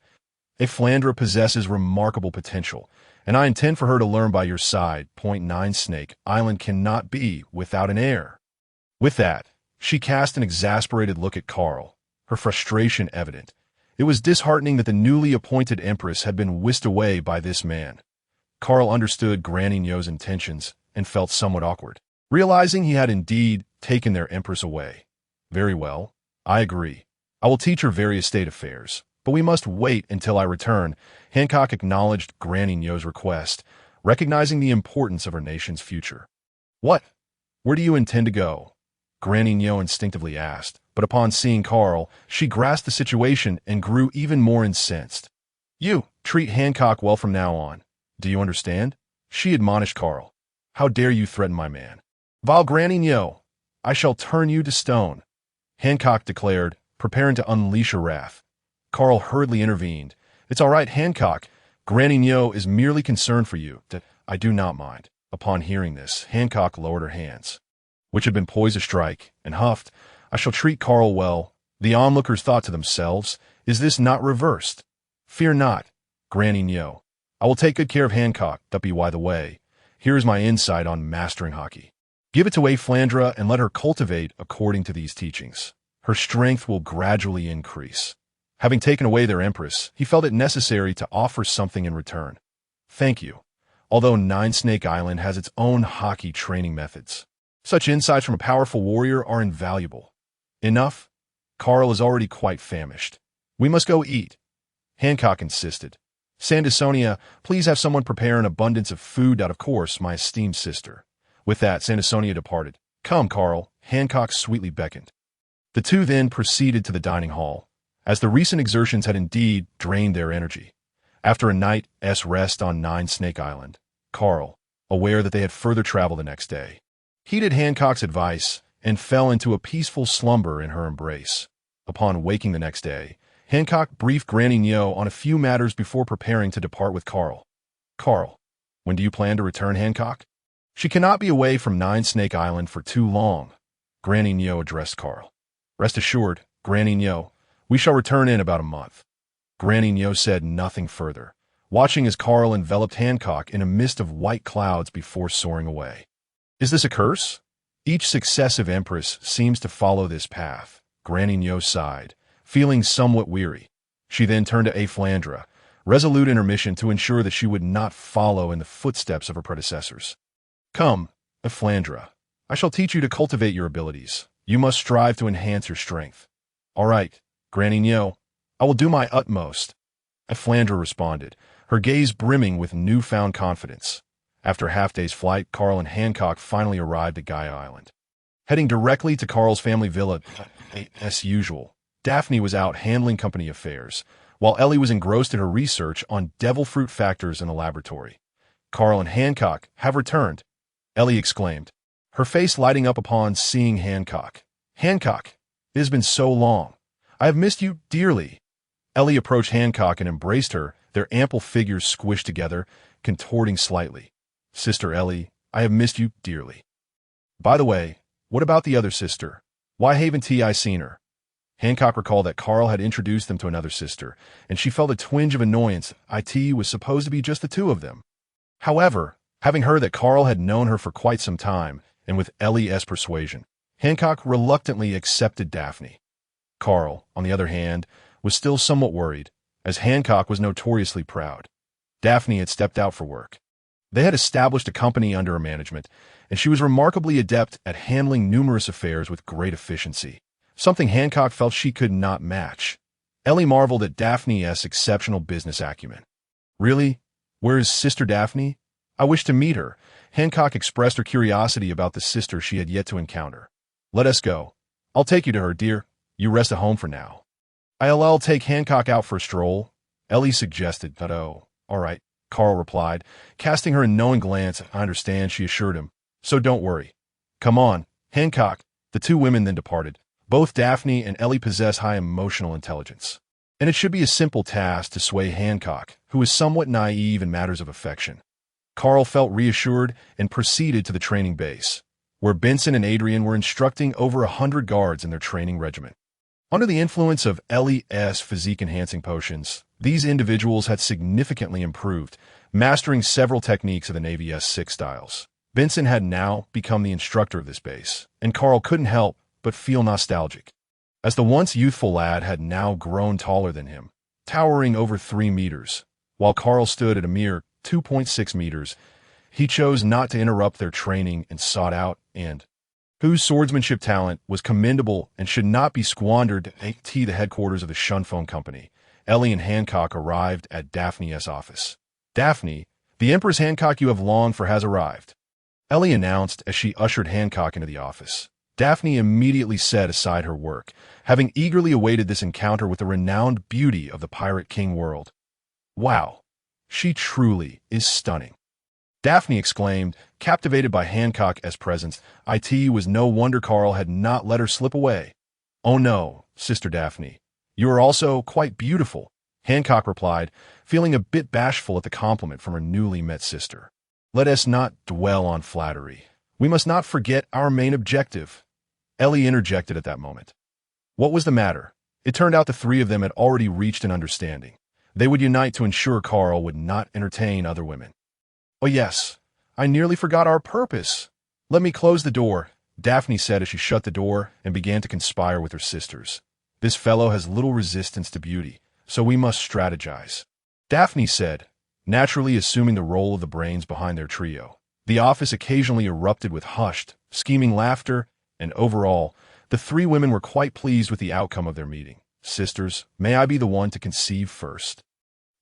"A. Flandra possesses remarkable potential, and I intend for her to learn by your side. Nine Snake Island cannot be without an heir." With that, she cast an exasperated look at Carl, her frustration evident. It was disheartening that the newly appointed empress had been whisked away by this man. Carl understood Granny Nyo's intentions and felt somewhat awkward, realizing he had indeed taken their empress away. "Very well, I agree. I will teach her various state affairs, but we must wait until I return." Hancock acknowledged Granny Nyo's request, recognizing the importance of her nation's future. "What? Where do you intend to go?" Granny Nyo instinctively asked, but upon seeing Carl, she grasped the situation and grew even more incensed. "You treat Hancock well from now on. Do you understand?" she admonished Carl. "How dare you threaten my man?" "Vile Granny Nyo, I shall turn you to stone," Hancock declared, preparing to unleash her wrath. Carl hurriedly intervened. "It's all right, Hancock. Granny Nyo is merely concerned for you. I do not mind." Upon hearing this, Hancock lowered her hands, which had been poised to strike, and huffed, "I shall treat Carl well." The onlookers thought to themselves, "Is this not reversed?" "Fear not, Granny Nyo. I will take good care of Hancock. By the way, here is my insight on mastering hockey. Give it to A. Flandra and let her cultivate according to these teachings. Her strength will gradually increase." Having taken away their empress, he felt it necessary to offer something in return. "Thank you. Although Nine Snake Island has its own hockey training methods, such insights from a powerful warrior are invaluable." "Enough. Carl is already quite famished. We must go eat," Hancock insisted. "Sandersonia, please have someone prepare an abundance of food. Of course, my esteemed sister." With that, Sandersonia departed. "Come, Carl," Hancock sweetly beckoned. The two then proceeded to the dining hall, as the recent exertions had indeed drained their energy. After a night's rest on Nine Snake Island, Carl, aware that they had further travel the next day, heeded Hancock's advice and fell into a peaceful slumber in her embrace. Upon waking the next day, Hancock briefed Granny Nyo on a few matters before preparing to depart with Carl. "Carl, when do you plan to return, Hancock?" "She cannot be away from Nine Snake Island for too long," Granny Nyo addressed Carl. "Rest assured, Granny Nyo, we shall return in about a month." Granny Nyo said nothing further, watching as Carl enveloped Hancock in a mist of white clouds before soaring away. "Is this a curse? Each successive empress seems to follow this path," Granny Nyo sighed, feeling somewhat weary. She then turned to A. Flandra, resolute in her mission to ensure that she would not follow in the footsteps of her predecessors. "Come, A. Flandra, I shall teach you to cultivate your abilities. You must strive to enhance your strength." "All right, Granny Nyo, I will do my utmost," A. Flandra responded, her gaze brimming with newfound confidence. After a half-day's flight, Carl and Hancock finally arrived at Gaia Island. Heading directly to Carl's family villa, as usual, Daphne was out handling company affairs, while Ellie was engrossed in her research on devil fruit factors in the laboratory. "Carl and Hancock have returned," Ellie exclaimed, her face lighting up upon seeing Hancock. "Hancock, it has been so long. I have missed you dearly." Ellie approached Hancock and embraced her, their ample figures squished together, contorting slightly. Sister Ellie, I have missed you dearly. By the way, what about the other sister? Why haven't I seen her? Hancock recalled that Carl had introduced them to another sister, and she felt a twinge of annoyance. It was supposed to be just the two of them. However, having heard that Carl had known her for quite some time, and with Ellie's persuasion, Hancock reluctantly accepted Daphne. Carl, on the other hand, was still somewhat worried, as Hancock was notoriously proud. Daphne had stepped out for work. They had established a company under her management, and she was remarkably adept at handling numerous affairs with great efficiency, something Hancock felt she could not match. Ellie marveled at Daphne's exceptional business acumen. Really? Where is Sister Daphne? I wish to meet her. Hancock expressed her curiosity about the sister she had yet to encounter. Let us go. I'll take you to her, dear. You rest at home for now. I'll take Hancock out for a stroll, Ellie suggested. Oh, all right, Carl replied, casting her a knowing glance. I understand, she assured him. So don't worry. Come on, Hancock. The two women then departed. Both Daphne and Ellie possess high emotional intelligence, and it should be a simple task to sway Hancock, who is somewhat naive in matters of affection. Carl felt reassured and proceeded to the training base, where Benson and Adrian were instructing over 100 guards in their training regiment. Under the influence of Ellie's physique-enhancing potions, these individuals had significantly improved, mastering several techniques of the Navy's 6 styles. Benson had now become the instructor of this base, and Carl couldn't help but feel nostalgic, as the once youthful lad had now grown taller than him, towering over 3 meters, while Carl stood at a mere 2.6 meters. He chose not to interrupt their training and sought out whose swordsmanship talent was commendable and should not be squandered. At the headquarters of the Shunphone Company, Ellie and Hancock arrived at Daphne's office. Daphne, the Empress Hancock you have longed for has arrived, Ellie announced as she ushered Hancock into the office. Daphne immediately set aside her work, having eagerly awaited this encounter with the renowned beauty of the Pirate King world. Wow, she truly is stunning, Daphne exclaimed, captivated by Hancock's presence. It was no wonder Carl had not let her slip away. Oh no, Sister Daphne, you are also quite beautiful, Hancock replied, feeling a bit bashful at the compliment from her newly met sister. Let us not dwell on flattery. We must not forget our main objective, Ellie interjected at that moment. What was the matter? It turned out the three of them had already reached an understanding. They would unite to ensure Carl would not entertain other women. Oh yes, I nearly forgot our purpose. Let me close the door, Daphne said as she shut the door and began to conspire with her sisters. This fellow has little resistance to beauty, so we must strategize, Daphne said, naturally assuming the role of the brains behind their trio. The office occasionally erupted with hushed, scheming laughter, and overall, the three women were quite pleased with the outcome of their meeting. Sisters, may I be the one to conceive first?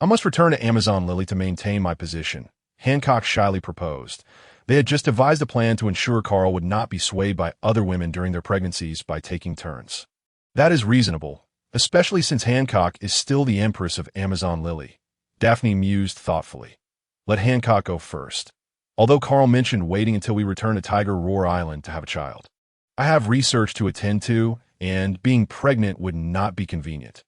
I must return to Amazon Lily to maintain my position, Hancock shyly proposed. They had just devised a plan to ensure Carl would not be swayed by other women during their pregnancies by taking turns. That is reasonable, especially since Hancock is still the Empress of Amazon Lily, Daphne mused thoughtfully. Let Hancock go first, although Carl mentioned waiting until we return to Tiger Roar Island to have a child. I have research to attend to, and being pregnant would not be convenient.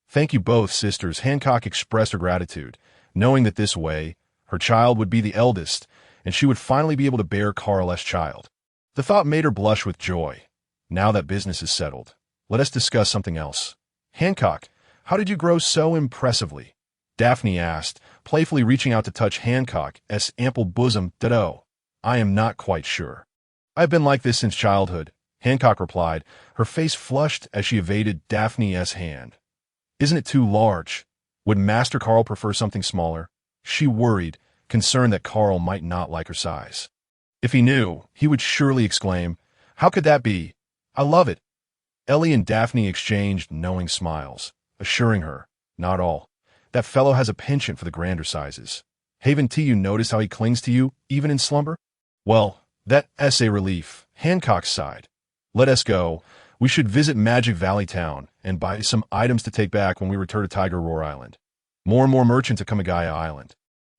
Thank you both, sisters, Hancock expressed her gratitude, knowing that this way, her child would be the eldest, and she would finally be able to bear Carl's child. The thought made her blush with joy. Now that business is settled, let us discuss something else. Hancock, how did you grow so impressively? Daphne asked, playfully reaching out to touch Hancock's ample bosom. I am not quite sure. I've been like this since childhood, Hancock replied, her face flushed as she evaded Daphne's hand. Isn't it too large? Would Master Carl prefer something smaller? She worried, concerned that Carl might not like her size. If he knew, he would surely exclaim, how could that be? I love it. Ellie and Daphne exchanged knowing smiles, assuring her, not all. That fellow has a penchant for the grander sizes. Haven't you noticed how he clings to you, even in slumber? Well, that's a relief, Hancock sighed. Let us go. We should visit Magic Valley Town and buy some items to take back when we return to Tiger Roar Island. More and more merchants at Kamigaya Island,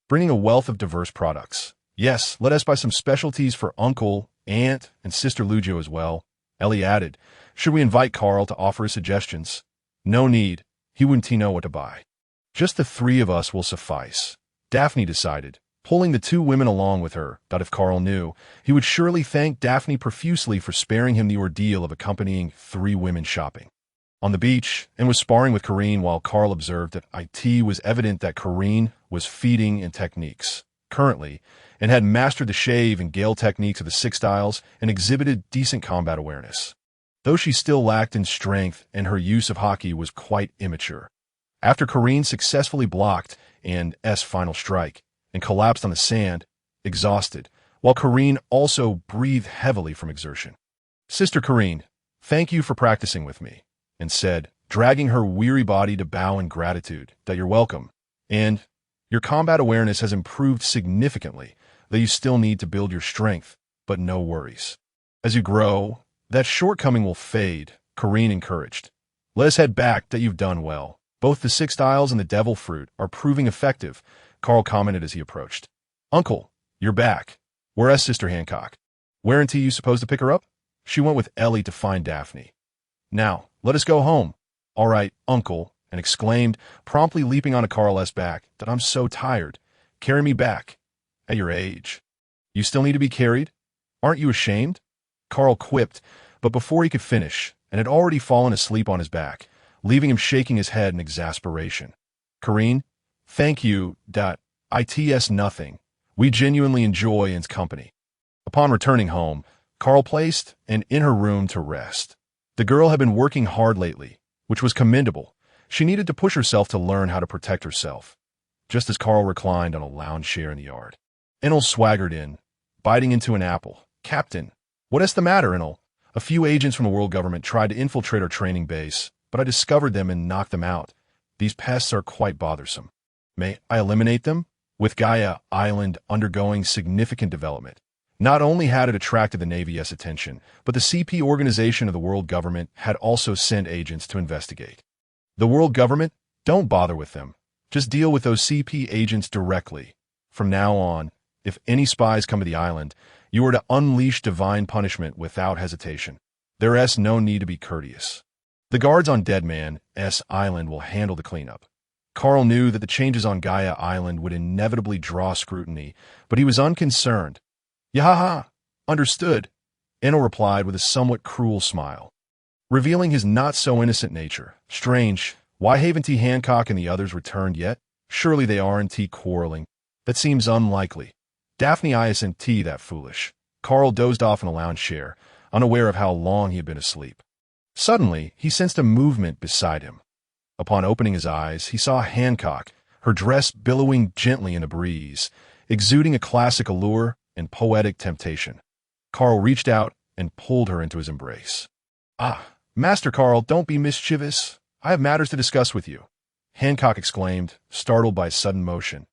bringing a wealth of diverse products. Yes, let us buy some specialties for Uncle, Aunt, and Sister Lu Jiu as well, Ellie added. Should we invite Carl to offer his suggestions? No need. He wouldn't know what to buy. Just the three of us will suffice, Daphne decided, pulling the two women along with her. That if Carl knew, he would surely thank Daphne profusely for sparing him the ordeal of accompanying 3 women shopping. On the beach, and was sparring with Corinne while Carl observed that it was evident that Corinne was feeding in techniques currently, and had mastered the shave and gale techniques of the 6 styles and exhibited decent combat awareness. Though she still lacked in strength and her use of hockey was quite immature. After Corinne successfully blocked Anne's final strike and collapsed on the sand, exhausted, while Corinne also breathed heavily from exertion. "Sister Corinne, thank you for practicing with me," and said, dragging her weary body to bow in gratitude, "that you're welcome, and your combat awareness has improved significantly, though you still need to build your strength, but no worries. As you grow, that shortcoming will fade," Corinne encouraged. "Let us head back, that you've done well. Both the 6 styles and the devil fruit are proving effective," Carl commented as he approached. "Uncle, you're back. Where's Sister Hancock? Where'n't you supposed to pick her up?" "She went with Ellie to find Daphne." "Now, let us go home." "All right, Uncle," and exclaimed, promptly leaping onto Carl's back, "that I'm so tired. Carry me back. At your age. You still need to be carried? Aren't you ashamed?" Carl quipped, but before he could finish, and had already fallen asleep on his back, leaving him shaking his head in exasperation. "Corinne, thank you, it's nothing. We genuinely enjoy Anne's company." Upon returning home, Carl placed Anne in her room to rest. The girl had been working hard lately, which was commendable. She needed to push herself to learn how to protect herself. Just as Carl reclined on a lounge chair in the yard, Enel swaggered in, biting into an apple. "Captain, what's the matter, Enel? A few agents from the world government tried to infiltrate our training base, but I discovered them and knocked them out. These pests are quite bothersome. May I eliminate them?" With Gaia Island undergoing significant development, not only had it attracted the Navy's attention, but the CP organization of the world government had also sent agents to investigate. "The world government? Don't bother with them. Just deal with those CP agents directly. From now on, if any spies come to the island, you are to unleash divine punishment without hesitation. There's no need to be courteous. The guards on Dead Man's Island will handle the cleanup." Carl knew that the changes on Gaia Island would inevitably draw scrutiny, but he was unconcerned. "Yahaha, understood," Enel replied with a somewhat cruel smile, revealing his not-so-innocent nature. "Strange, why haven't Hancock and the others returned yet? Surely they aren't quarreling. That seems unlikely. Daphne isn't that foolish." Carl dozed off in a lounge chair, unaware of how long he had been asleep. Suddenly, he sensed a movement beside him. Upon opening his eyes, he saw Hancock, her dress billowing gently in the breeze, exuding a classic allure and poetic temptation. Carl reached out and pulled her into his embrace. "Ah, Master Carl, don't be mischievous. I have matters to discuss with you," Hancock exclaimed, startled by his sudden motion.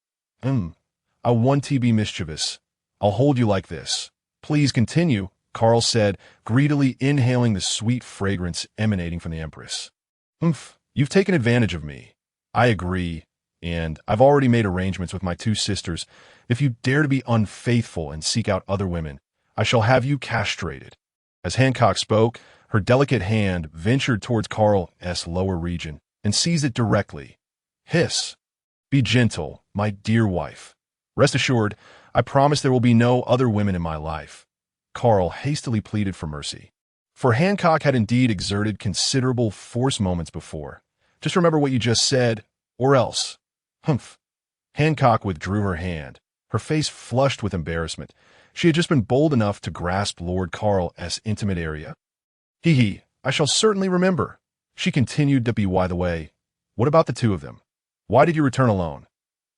I want to be mischievous. I'll hold you like this." "Please continue," Carl said, greedily inhaling the sweet fragrance emanating from the Empress. "You've taken advantage of me. I agree, and I've already made arrangements with my 2 sisters. If you dare to be unfaithful and seek out other women, I shall have you castrated." As Hancock spoke, her delicate hand ventured towards Carl's lower region and seized it directly. "Hiss. Be gentle, my dear wife. Rest assured, I promise there will be no other women in my life." Carl hastily pleaded for mercy. For Hancock had indeed exerted considerable force moments before. "Just remember what you just said, or else." "Humph." Hancock withdrew her hand, her face flushed with embarrassment. She had just been bold enough to grasp Lord Carl's intimate area. I shall certainly remember." She continued to be by the way. "What about the 2 of them? Why did you return alone?"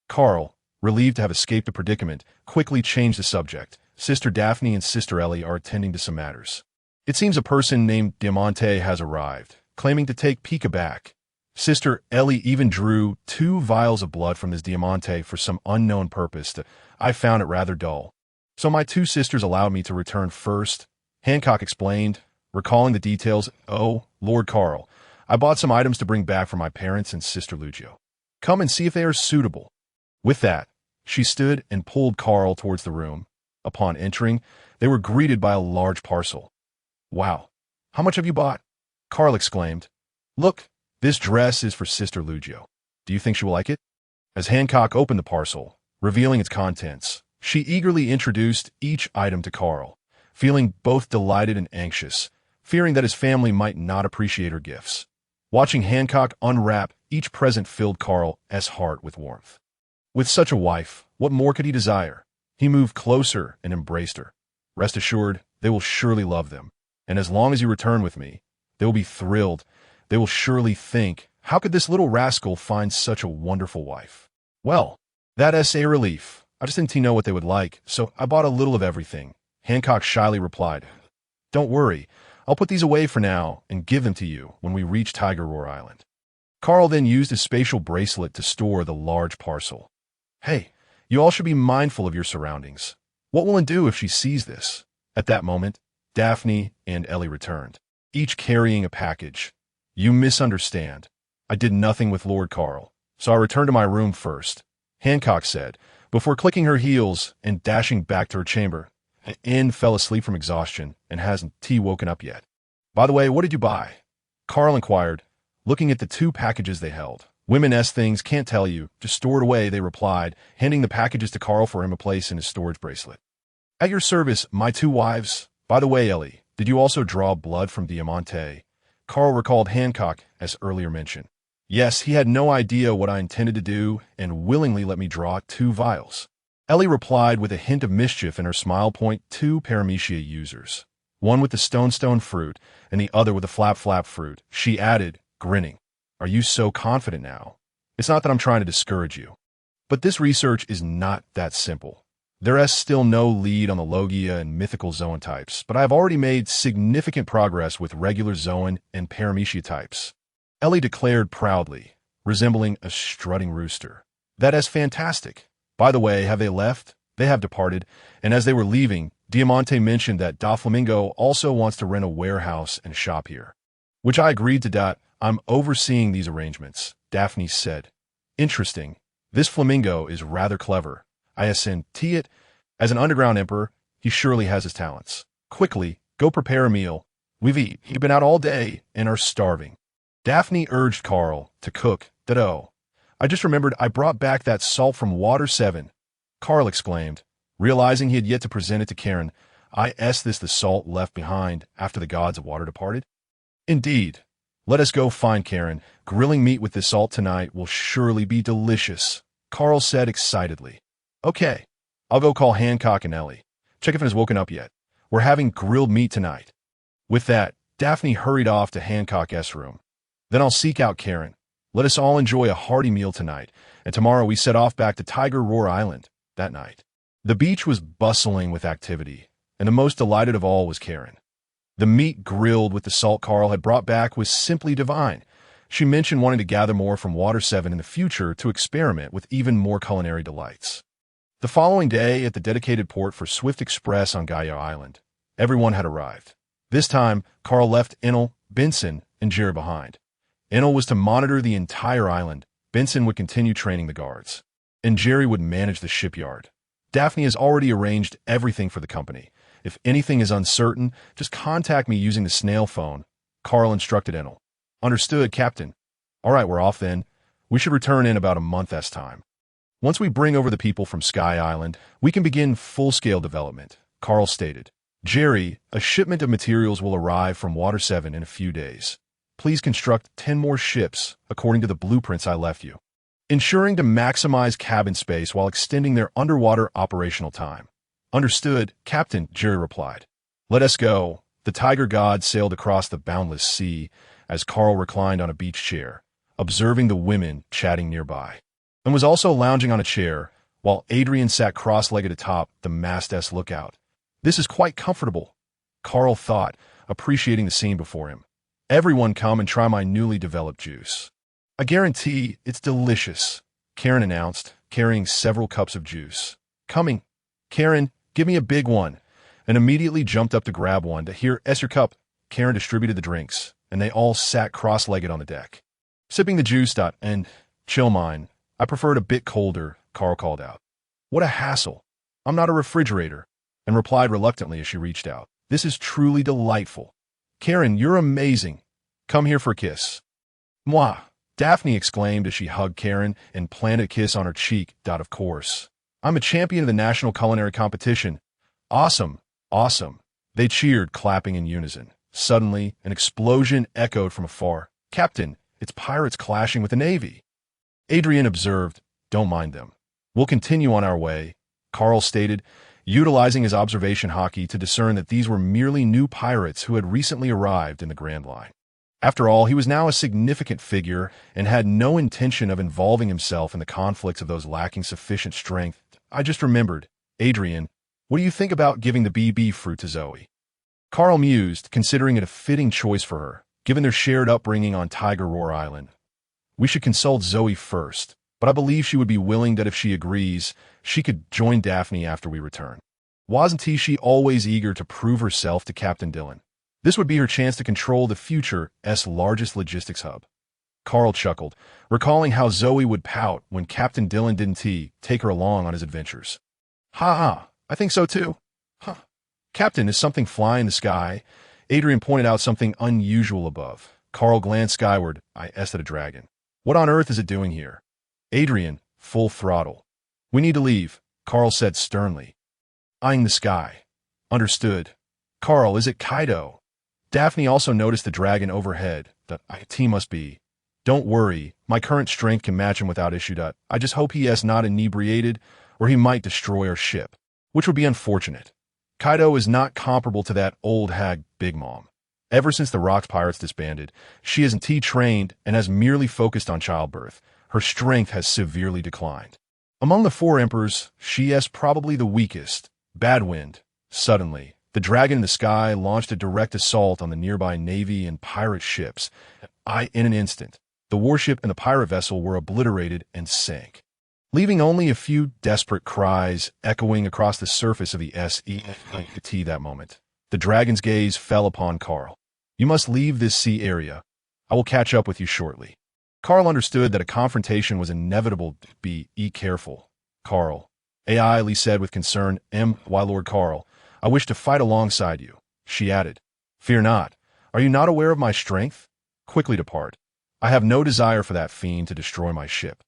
Carl, relieved to have escaped the predicament, quickly changed the subject. "Sister Daphne and Sister Ellie are attending to some matters. It seems a person named Diamante has arrived, claiming to take Pika back. Sister Ellie even drew 2 vials of blood from this Diamante for some unknown purpose that I found it rather dull. So my 2 sisters allowed me to return first," Hancock explained, recalling the details. "Oh, Lord Carl, I bought some items to bring back for my parents and Sister Lu Jiu. Come and see if they are suitable." With that, she stood and pulled Carl towards the room. Upon entering, they were greeted by a large parcel. "Wow, how much have you bought?" Carl exclaimed. "Look, this dress is for Sister Lu Jiu. Do you think she will like it?" As Hancock opened the parcel, revealing its contents. She eagerly introduced each item to Carl, feeling both delighted and anxious, fearing that his family might not appreciate her gifts. Watching Hancock unwrap each present filled Carl's heart with warmth. With such a wife, what more could he desire? He moved closer and embraced her. Rest assured, they will surely love them. And as long as you return with me, they will be thrilled. They will surely think, how could this little rascal find such a wonderful wife? Well, that's a relief. I just didn't know what they would like, so I bought a little of everything. Hancock shyly replied, Don't worry, I'll put these away for now and give them to you when we reach Tiger Roar Island. Carl then used his spatial bracelet to store the large parcel. Hey, you all should be mindful of your surroundings. What will it do if she sees this? At that moment, Daphne and Ellie returned, each carrying a package. You misunderstand. I did nothing with Lord Carl, so I returned to my room first, Hancock said, before clicking her heels and dashing back to her chamber. Anne fell asleep from exhaustion and hasn't woken up yet. By the way, what did you buy? Carl inquired, looking at the 2 packages they held. Women's things can't tell you, just store it away, they replied, handing the packages to Carl for him to place in his storage bracelet. At your service, my 2 wives. By the way, Ellie, did you also draw blood from Diamante? Carl recalled Hancock, as earlier mentioned. Yes, he had no idea what I intended to do and willingly let me draw 2 vials. Ellie replied with a hint of mischief in her smile. 2 paramecia users, one with the stone fruit and the other with the flap fruit, she added, grinning. Are you so confident now? It's not that I'm trying to discourage you. But this research is not that simple. There is still no lead on the Logia and mythical Zoan types, but I have already made significant progress with regular Zoan and paramecia types. Ellie declared proudly, resembling a strutting rooster. That is fantastic. By the way, have they left? They have departed, and as they were leaving, Diamante mentioned that Doflamingo also wants to rent a warehouse and shop here. Which I agreed to. I'm overseeing these arrangements, Daphne said. Interesting. This flamingo is rather clever. I ascend it. As an underground emperor, he surely has his talents. Quickly, go prepare a meal. We've been out all day and are starving. Daphne urged Carl to cook. I just remembered I brought back that salt from Water 7. Carl exclaimed, realizing he had yet to present it to Karen. Is this the salt left behind after the gods of water departed? Indeed. Let us go find Karen. Grilling meat with this salt tonight will surely be delicious, Carl said excitedly. Okay, I'll go call Hancock and Ellie. Check if it has woken up yet. We're having grilled meat tonight. With that, Daphne hurried off to Hancock's room. Then I'll seek out Karen. Let us all enjoy a hearty meal tonight, and tomorrow we set off back to Tiger Roar Island that night. The beach was bustling with activity, and the most delighted of all was Karen. The meat grilled with the salt Carl had brought back was simply divine. She mentioned wanting to gather more from Water 7 in the future to experiment with even more culinary delights. The following day, at the dedicated port for Swift Express on Gaia Island, everyone had arrived. This time, Carl left Enel, Benson, and Jerry behind. Enel was to monitor the entire island. Benson would continue training the guards, and Jerry would manage the shipyard. Daphne has already arranged everything for the company. If anything is uncertain, just contact me using the snail phone, Carl instructed Enel. Understood, Captain. All right, we're off then. We should return in about a month's time. Once we bring over the people from Sky Island, we can begin full-scale development, Carl stated. Jerry, a shipment of materials will arrive from Water 7 in a few days. Please construct 10 more ships, according to the blueprints I left you, ensuring to maximize cabin space while extending their underwater operational time. Understood, Captain, Jerry replied. Let us go. The tiger god sailed across the boundless sea as Carl reclined on a beach chair, observing the women chatting nearby, and was also lounging on a chair while Adrian sat cross-legged atop the mast's lookout. This is quite comfortable, Carl thought, appreciating the scene before him. Everyone come and try my newly developed juice. I guarantee it's delicious, Karen announced, carrying several cups of juice. Coming. Karen, give me a big one, and immediately jumped up to grab one. To hear your cup, Karen distributed the drinks, and they all sat cross-legged on the deck, sipping the juice. And chill mine. I prefer it a bit colder, Carl called out. What a hassle. I'm not a refrigerator, and replied reluctantly as she reached out. This is truly delightful. Karen, you're amazing. Come here for a kiss. Mwah, Daphne exclaimed as she hugged Karen and planted a kiss on her cheek. Of course. I'm a champion of the national culinary competition. Awesome, awesome. They cheered, clapping in unison. Suddenly, an explosion echoed from afar. Captain, it's pirates clashing with the Navy. Adrian observed, don't mind them. We'll continue on our way, Carl stated, utilizing his observation hockey to discern that these were merely new pirates who had recently arrived in the Grand Line. After all, he was now a significant figure and had no intention of involving himself in the conflicts of those lacking sufficient strength. I just remembered. Adrian, what do you think about giving the BB fruit to Zoe? Carl mused, considering it a fitting choice for her, given their shared upbringing on Tiger Roar Island. We should consult Zoe first, but I believe she would be willing that if she agrees, she could join Daphne after we return. Wasn't she always eager to prove herself to Captain Dillon? This would be her chance to control the future's largest logistics hub. Carl chuckled, recalling how Zoe would pout when Captain Dillon didn't take her along on his adventures. Ha ha, I think so too. Huh. Captain, is something flying in the sky? Adrian pointed out something unusual above. Carl glanced skyward. I asked at a dragon. What on earth is it doing here? Adrian, full throttle. We need to leave, Carl said sternly. Eyeing the sky. Understood. Carl, is it Kaido? Daphne also noticed the dragon overhead. The IT must be. Don't worry, my current strength can match him without issue. I just hope he is not inebriated, or he might destroy our ship, which would be unfortunate. Kaido is not comparable to that old hag Big Mom. Ever since the Rocks Pirates disbanded, she isn't trained and has merely focused on childbirth. Her strength has severely declined. Among the four emperors, she is probably the weakest. Bad wind. Suddenly, the dragon in the sky launched a direct assault on the nearby navy and pirate ships. In an instant, the warship and the pirate vessel were obliterated and sank, leaving only a few desperate cries echoing across the surface of the sea. That moment, the dragon's gaze fell upon Carl. You must leave this sea area. I will catch up with you shortly. Carl understood that a confrontation was inevitable. Be careful, Carl. AI Lee said with concern. Why, Lord Carl, I wish to fight alongside you, she added. Fear not. Are you not aware of my strength? Quickly depart. I have no desire for that fiend to destroy my ship.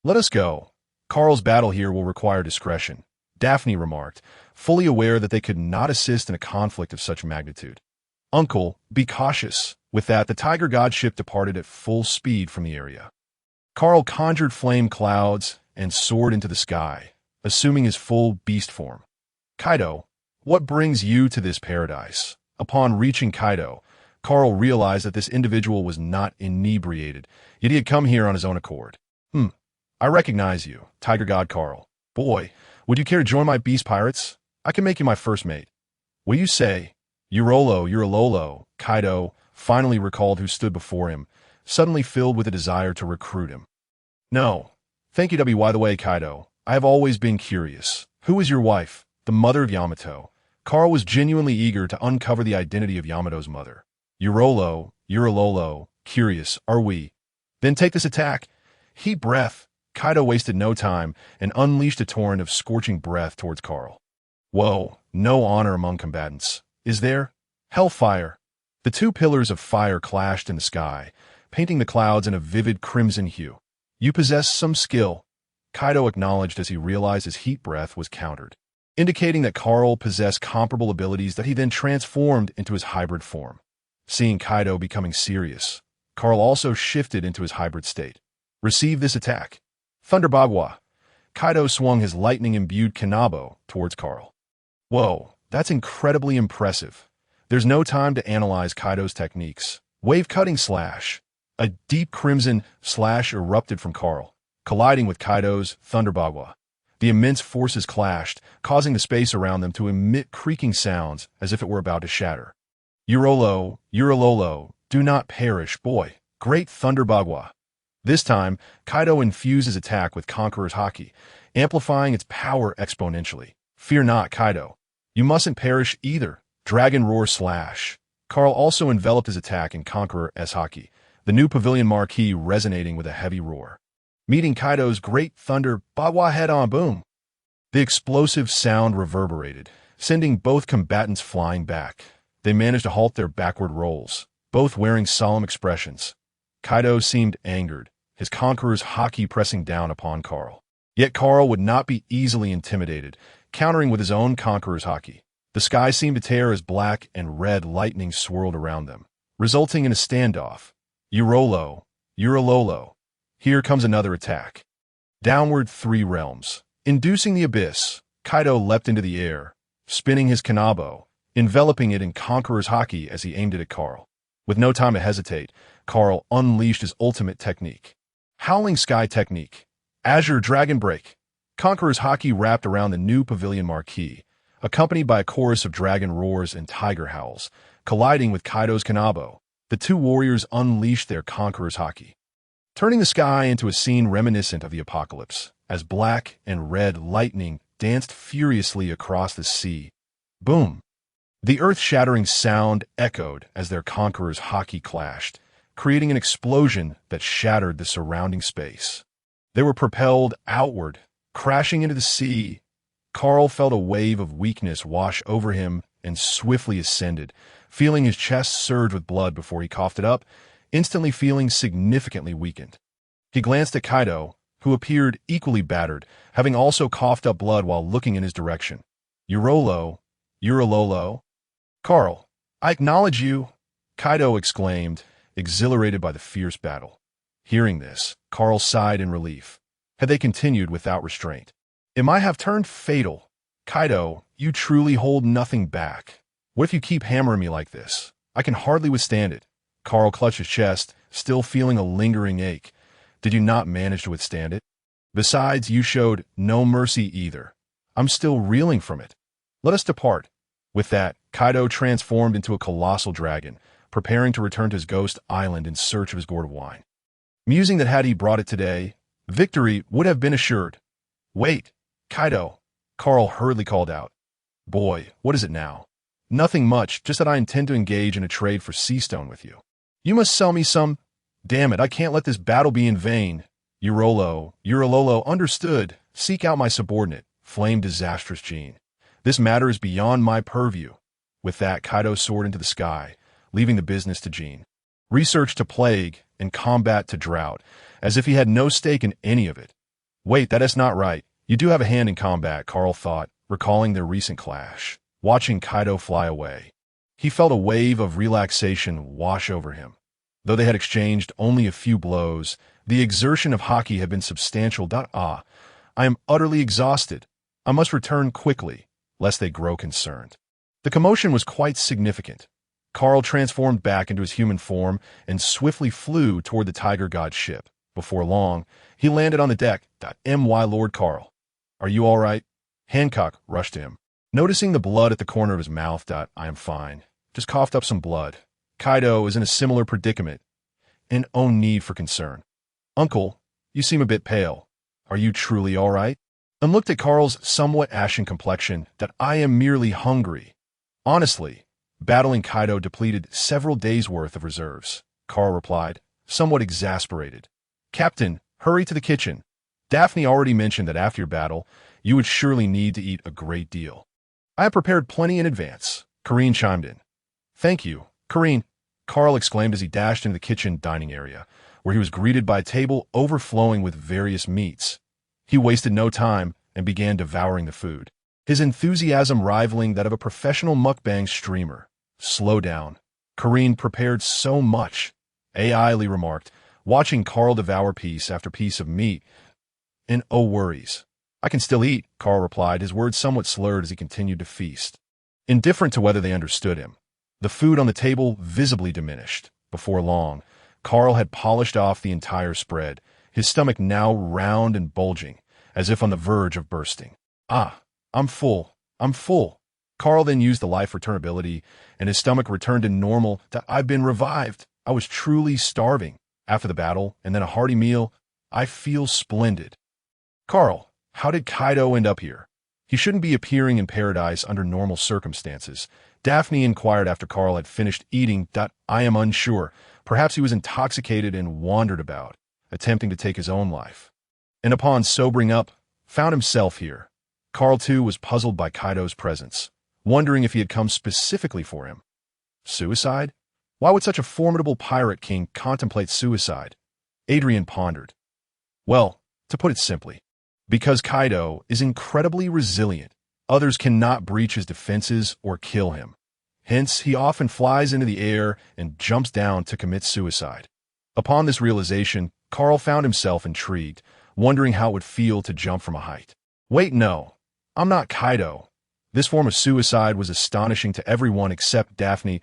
Let us go. Carl's battle here will require discretion, Daphne remarked, fully aware that they could not assist in a conflict of such magnitude. Uncle, be cautious. With that, the Tiger God ship departed at full speed from the area. Carl conjured flame clouds and soared into the sky, assuming his full beast form. Kaido, what brings you to this paradise? Upon reaching Kaido, Carl realized that this individual was not inebriated, yet he had come here on his own accord. I recognize you, Tiger God Carl. Boy, would you care to join my beast pirates? I can make you my first mate. What do you say? Urololo, Kaido finally recalled who stood before him, suddenly filled with a desire to recruit him. No. Thank you, by the way, Kaido. I have always been curious. Who is your wife, the mother of Yamato? Carl was genuinely eager to uncover the identity of Yamato's mother. Urololo, curious, are we? Then take this attack. Heat breath. Kaido wasted no time and unleashed a torrent of scorching breath towards Carl. Whoa, no honor among combatants. Is there? Hellfire. The two pillars of fire clashed in the sky, painting the clouds in a vivid crimson hue. You possess some skill, Kaido acknowledged as he realized his heat breath was countered, indicating that Carl possessed comparable abilities that he then transformed into his hybrid form. Seeing Kaido becoming serious, Carl also shifted into his hybrid state. Receive this attack. Thunder Bagua. Kaido swung his lightning-imbued Kanabo towards Carl. Whoa, that's incredibly impressive. There's no time to analyze Kaido's techniques. Wave-cutting slash. A deep crimson slash erupted from Carl, colliding with Kaido's Thunder Bagua. The immense forces clashed, causing the space around them to emit creaking sounds as if it were about to shatter. Urololo, do not perish, boy. Great Thunder Bagua. This time, Kaido infused his attack with Conqueror's Haki, amplifying its power exponentially. Fear not, Kaido. You mustn't perish either. Dragon Roar Slash. Carl also enveloped his attack in Conqueror's Haki, the new pavilion marquee resonating with a heavy roar. Meeting Kaido's great Thunder Bagua head-on boom. The explosive sound reverberated, sending both combatants flying back. They managed to halt their backward rolls, both wearing solemn expressions. Kaido seemed angered, his Conqueror's Haki pressing down upon Carl. Yet Carl would not be easily intimidated, countering with his own conqueror's haki. The sky seemed to tear as black and red lightning swirled around them, resulting in a standoff. Urolo, Urololo. Here comes another attack. Downward 3 realms. Inducing the abyss, Kaido leapt into the air, spinning his kanabo, enveloping it in Conqueror's haki as he aimed it at Carl. With no time to hesitate, Carl unleashed his ultimate technique. Howling Sky Technique. Azure Dragon Break. Conqueror's haki wrapped around the new pavilion marquee, accompanied by a chorus of dragon roars and tiger howls, colliding with Kaido's kanabo. The two warriors unleashed their Conqueror's haki, turning the sky into a scene reminiscent of the apocalypse, as black and red lightning danced furiously across the sea. Boom! The earth-shattering sound echoed as their Conqueror's haki clashed, creating an explosion that shattered the surrounding space. They were propelled outward, crashing into the sea. Carl felt a wave of weakness wash over him and swiftly ascended, feeling his chest surge with blood before he coughed it up, instantly feeling significantly weakened. He glanced at Kaido, who appeared equally battered, having also coughed up blood while looking in his direction. Urolo, Urololo. Carl, I acknowledge you, Kaido exclaimed, exhilarated by the fierce battle. Hearing this, Carl sighed in relief. Had they continued without restraint, it might have turned fatal. Kaido, you truly hold nothing back. What if you keep hammering me like this? I can hardly withstand it. Carl clutched his chest, still feeling a lingering ache. Did you not manage to withstand it? Besides, you showed no mercy either. I'm still reeling from it. Let us depart. With that, Kaido transformed into a colossal dragon, preparing to return to his ghost island in search of his gourd of wine. Musing that had he brought it today, victory would have been assured. Wait, Kaido, Carl hurriedly called out. Boy, what is it now? Nothing much, just that I intend to engage in a trade for sea stone with you. You must sell me some. Damn it, I can't let this battle be in vain. Urololo, understood. Seek out my subordinate, flamed disastrous Jean. This matter is beyond my purview. With that, Kaido soared into the sky, leaving the business to Jean. Research to plague and combat to drought, as if he had no stake in any of it. Wait, that is not right. You do have a hand in combat, Carl thought, recalling their recent clash. Watching Kaido fly away, he felt a wave of relaxation wash over him. Though they had exchanged only a few blows, the exertion of haki had been substantial. I am utterly exhausted. I must return quickly, lest they grow concerned. The commotion was quite significant. Carl transformed back into his human form and swiftly flew toward the Tiger God's ship. Before long, he landed on the deck. My Lord Carl, are you all right? Hancock rushed to him. Noticing the blood at the corner of his mouth. I am fine. Just coughed up some blood. Kaido is in a similar predicament, and no need for concern. Uncle, you seem a bit pale. Are you truly all right? And looked at Carl's somewhat ashen complexion. I am merely hungry. Honestly, battling Kaido depleted several days' worth of reserves, Carl replied, somewhat exasperated. Captain, hurry to the kitchen. Daphne already mentioned that after your battle, you would surely need to eat a great deal. I have prepared plenty in advance, Corinne chimed in. Thank you, Corinne, Carl exclaimed as he dashed into the kitchen dining area, where he was greeted by a table overflowing with various meats. He wasted no time and began devouring the food, his enthusiasm rivaling that of a professional mukbang streamer. Slow down. Corinne prepared so much, AI Lee remarked, watching Carl devour piece after piece of meat. And oh worries. I can still eat, Carl replied, his words somewhat slurred as he continued to feast. Indifferent to whether they understood him, the food on the table visibly diminished. Before long, Carl had polished off the entire spread, his stomach now round and bulging, as if on the verge of bursting. I'm full. Carl then used the life return ability, and his stomach returned to normal. I've been revived. I was truly starving. After the battle, and then a hearty meal, I feel splendid. Carl, how did Kaido end up here? He shouldn't be appearing in paradise under normal circumstances. Daphne inquired after Carl had finished eating. I am unsure. Perhaps he was intoxicated and wandered about, attempting to take his own life. And upon sobering up, found himself here. Carl, too, was puzzled by Kaido's presence, wondering if he had come specifically for him. Suicide? Why would such a formidable pirate king contemplate suicide? Adrian pondered. Well, to put it simply, Because Kaido is incredibly resilient. Others cannot breach his defenses or kill him. Hence, he often flies into the air and jumps down to commit suicide. Upon this realization, Carl found himself intrigued, wondering how it would feel to jump from a height. Wait, no. I'm not Kaido. This form of suicide was astonishing to everyone except Daphne.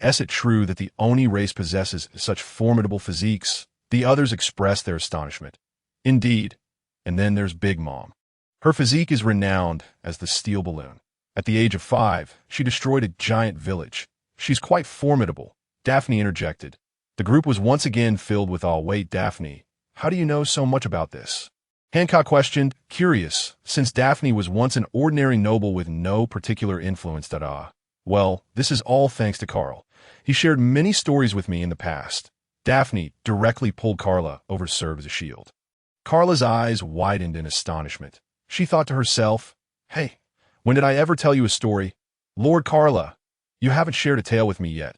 Is it true that the Oni race possesses such formidable physiques? The others expressed their astonishment. Indeed. And then there's Big Mom. Her physique is renowned as the steel balloon. At the age of 5, she destroyed a giant village. She's quite formidable, Daphne interjected. The group was once again filled with awe. Wait, Daphne, how do you know so much about this? Hancock questioned, curious, since Daphne was once an ordinary noble with no particular influence. Well, this is all thanks to Carl. He shared many stories with me in the past. Daphne directly pulled Carla over to serve as a shield. Carla's eyes widened in astonishment. She thought to herself, hey, when did I ever tell you a story? Lord Carla, you haven't shared a tale with me yet.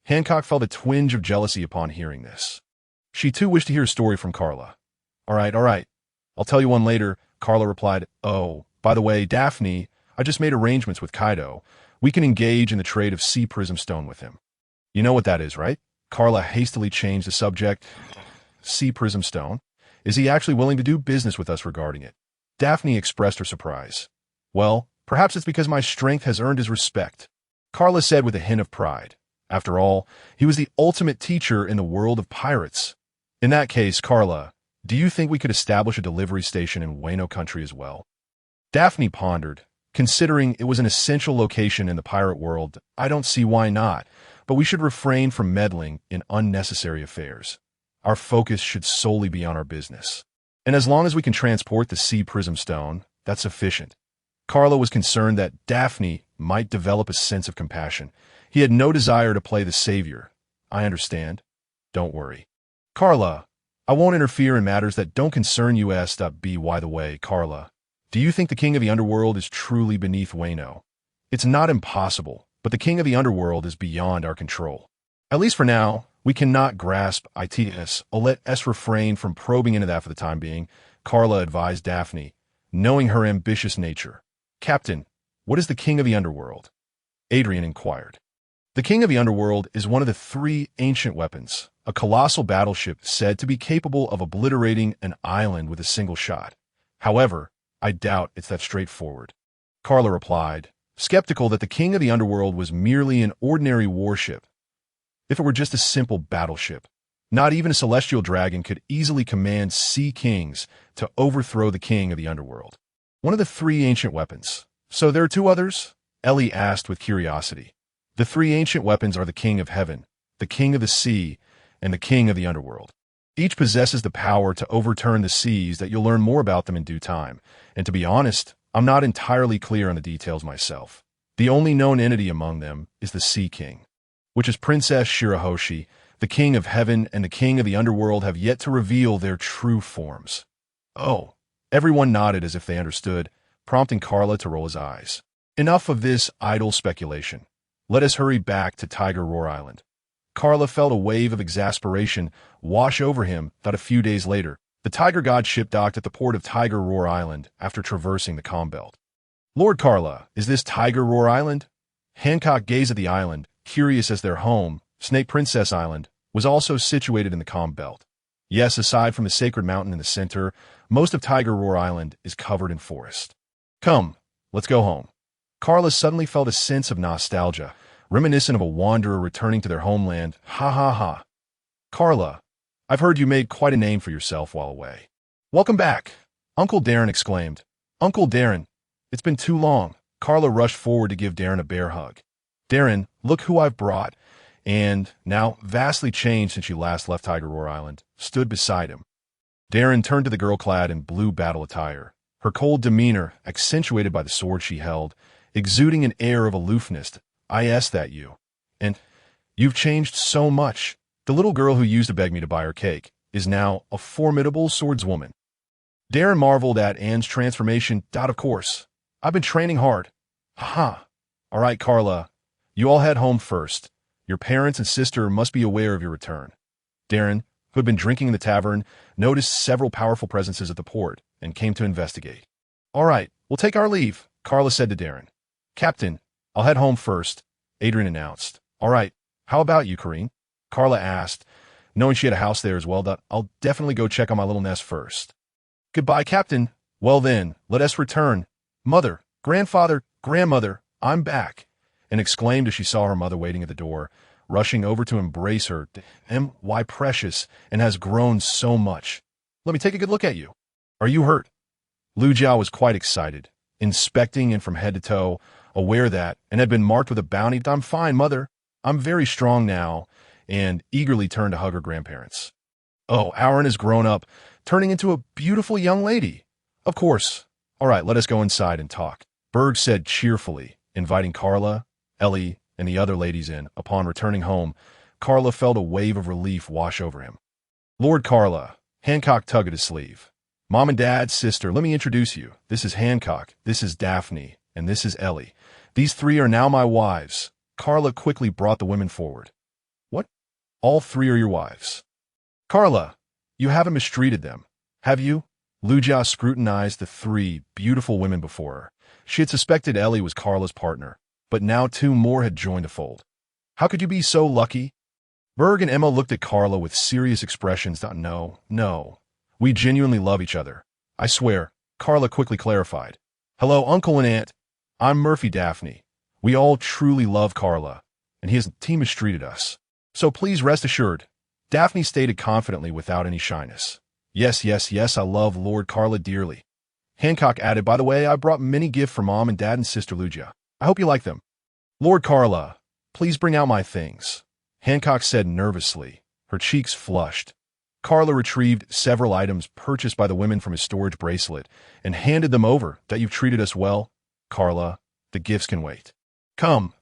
Hancock felt a twinge of jealousy upon hearing this. She too wished to hear a story from Carla. All right. I'll tell you one later, Carla replied. Oh, by the way, Daphne, I just made arrangements with Kaido. We can engage in the trade of sea prism stone with him. You know what that is, right? Carla hastily changed the subject. Sea prism stone? Is he actually willing to do business with us regarding it? Daphne expressed her surprise. Well, perhaps it's because my strength has earned his respect, Carla said with a hint of pride. After all, he was the ultimate teacher in the world of pirates. In that case, Carla, do you think we could establish a delivery station in Wano country as well? Daphne pondered. Considering it was an essential location in the pirate world, I don't see why not, but we should refrain from meddling in unnecessary affairs. Our focus should solely be on our business. And as long as we can transport the sea prism stone, that's sufficient. Carla was concerned that Daphne might develop a sense of compassion. He had no desire to play the savior. I understand. Don't worry. Carla, I won't interfere in matters that don't concern you. By the way, Carla, do you think the king of the underworld is truly beneath Wano? It's not impossible, but the king of the underworld is beyond our control. At least for now, we cannot grasp itness. Let us refrain from probing into that for the time being, Carla advised Daphne, knowing her ambitious nature. Captain, what is the king of the underworld? Adrian inquired. The king of the underworld is one of the 3 ancient weapons, a colossal battleship said to be capable of obliterating an island with a single shot. However, I doubt it's that straightforward. Carla replied, skeptical that the king of the underworld was merely an ordinary warship. If it were just a simple battleship, not even a celestial dragon could easily command sea kings to overthrow the king of the underworld. One of the 3 ancient weapons. So there are 2 others? Ellie asked with curiosity. The 3 ancient weapons are the king of heaven, the king of the sea, and the king of the underworld. Each possesses the power to overturn the seas. That you'll learn more about them in due time. And to be honest, I'm not entirely clear on the details myself. The only known entity among them is the Sea King, which is Princess Shirahoshi. The king of heaven and the king of the underworld have yet to reveal their true forms. Oh, everyone nodded as if they understood, prompting Carla to roll his eyes. Enough of this idle speculation. Let us hurry back to Tiger Roar Island. Carla felt a wave of exasperation wash over him that a few days later, the Tiger God ship docked at the port of Tiger Roar Island after traversing the calm belt. Lord Carla, is this Tiger Roar Island? Hancock gazed at the island, curious as their home, Snake Princess Island, was also situated in the calm belt. Yes, aside from the sacred mountain in the center, most of Tiger Roar Island is covered in forest. Come, let's go home. Carla suddenly felt a sense of nostalgia, reminiscent of a wanderer returning to their homeland. Ha ha ha. Carla, I've heard you made quite a name for yourself while away. Welcome back, Uncle Darren exclaimed. Uncle Darren, it's been too long. Carla rushed forward to give Darren a bear hug. Darren, look who I've brought, and, now vastly changed since you last left Tiger Roar Island, stood beside him. Darren turned to the girl clad in blue battle attire, her cold demeanor accentuated by the sword she held, exuding an air of aloofness. I asked that you. And you've changed so much. The little girl who used to beg me to buy her cake is now a formidable swordswoman. Darren marveled at Anne's transformation. Of course. I've been training hard. Ha! All right, Carla. You all head home first. Your parents and sister must be aware of your return. Darren, who had been drinking in the tavern, noticed several powerful presences at the port and came to investigate. "All right, we'll take our leave," Carla said to Darren. "Captain, I'll head home first," Adrian announced. "All right, how about you, Corinne?" Carla asked, knowing she had a house there as well. "I'll definitely go check on my little nest first." "Goodbye, Captain. Well then, let us return. Mother, grandfather, grandmother, I'm back," and exclaimed as she saw her mother waiting at the door, rushing over to embrace her. "Why precious, and has grown so much. Let me take a good look at you. Are you hurt?" Lu Jiu was quite excited, inspecting and from head to toe, aware that, and had been marked with a bounty. "I'm fine, mother. I'm very strong now," and eagerly turned to hug her grandparents. "Oh, Aaron has grown up, turning into a beautiful young lady." "Of course. All right, let us go inside and talk," Berg said cheerfully, inviting Carla, Ellie, and the other ladies in. Upon returning home, Carla felt a wave of relief wash over him. "Lord Carla," Hancock tugged at his sleeve. "Mom and Dad, sister, let me introduce you. This is Hancock, this is Daphne, and this is Ellie. These three are now my wives." Carla quickly brought the women forward. "What? All three are your wives?" "Carla, you haven't mistreated them, have you?" Lu Jiu scrutinized the three beautiful women before her. She had suspected Ellie was Carla's partner, but now two more had joined the fold. "How could you be so lucky?" Berg and Emma looked at Carla with serious expressions. No. We genuinely love each other. I swear," Carla quickly clarified. "Hello, Uncle and Aunt. I'm Murphy Daphne. We all truly love Carla, and his team mistreated us. So please rest assured," Daphne stated confidently without any shyness. Yes, I love Lord Carla dearly." Hancock added, "By the way, I brought many gifts for Mom and Dad and Sister Lu Jiu. I hope you like them." "Lord Carla, please bring out my things," Hancock said nervously, her cheeks flushed. Carla retrieved several items purchased by the women from his storage bracelet and handed them over. "That you've treated us well, Carla. The gifts can wait." Come,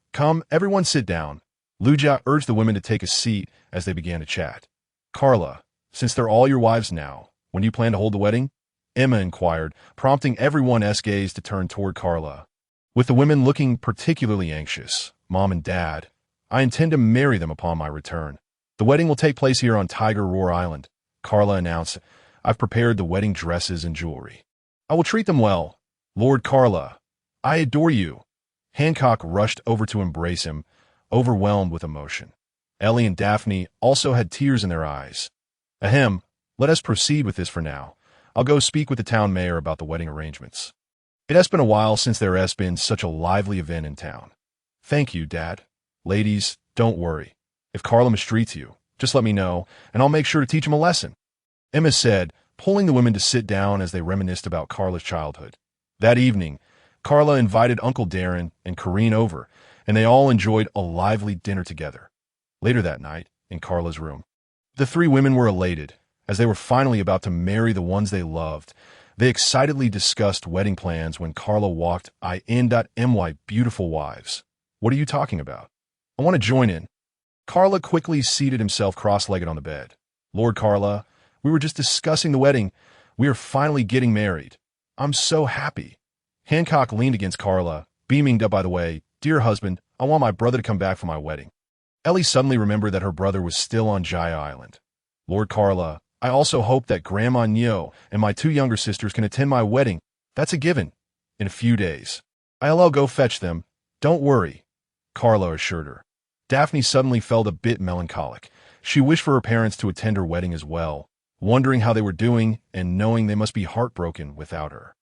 everyone sit down." Lu Jiu urged the women to take a seat as they began to chat. "Carla, since they're all your wives now, when do you plan to hold the wedding?" Emma inquired, prompting everyone's gaze to turn toward Carla. With the women looking particularly anxious, "Mom and Dad, I intend to marry them upon my return. The wedding will take place here on Tiger Roar Island," Carla announced. "I've prepared the wedding dresses and jewelry. I will treat them well. Lord Carla, I adore you." Hancock rushed over to embrace him, overwhelmed with emotion. Ellie and Daphne also had tears in their eyes. "Ahem, let us proceed with this for now. I'll go speak with the town mayor about the wedding arrangements. It has been a while since there has been such a lively event in town." "Thank you, Dad. Ladies, don't worry. If Carla mistreats you, just let me know, and I'll make sure to teach him a lesson," Emma said, pulling the women to sit down as they reminisced about Carla's childhood. That evening, Carla invited Uncle Darren and Corinne over, and they all enjoyed a lively dinner together. Later that night, in Carla's room, the three women were elated, as they were finally about to marry the ones they loved. They excitedly discussed wedding plans when Carla walked in. "Beautiful wives. What are you talking about? I want to join in." Carla quickly seated himself cross-legged on the bed. "Lord Carla, we were just discussing the wedding. We are finally getting married. I'm so happy." Hancock leaned against Carla, beaming. "By the way, dear husband, I want my brother to come back for my wedding." Ellie suddenly remembered that her brother was still on Jaya Island. "Lord Carla, I also hope that Grandma Nyo and my two younger sisters can attend my wedding. That's a given. In a few days. I'll go fetch them. Don't worry," Carla assured her. Daphne suddenly felt a bit melancholic. She wished for her parents to attend her wedding as well, wondering how they were doing and knowing they must be heartbroken without her.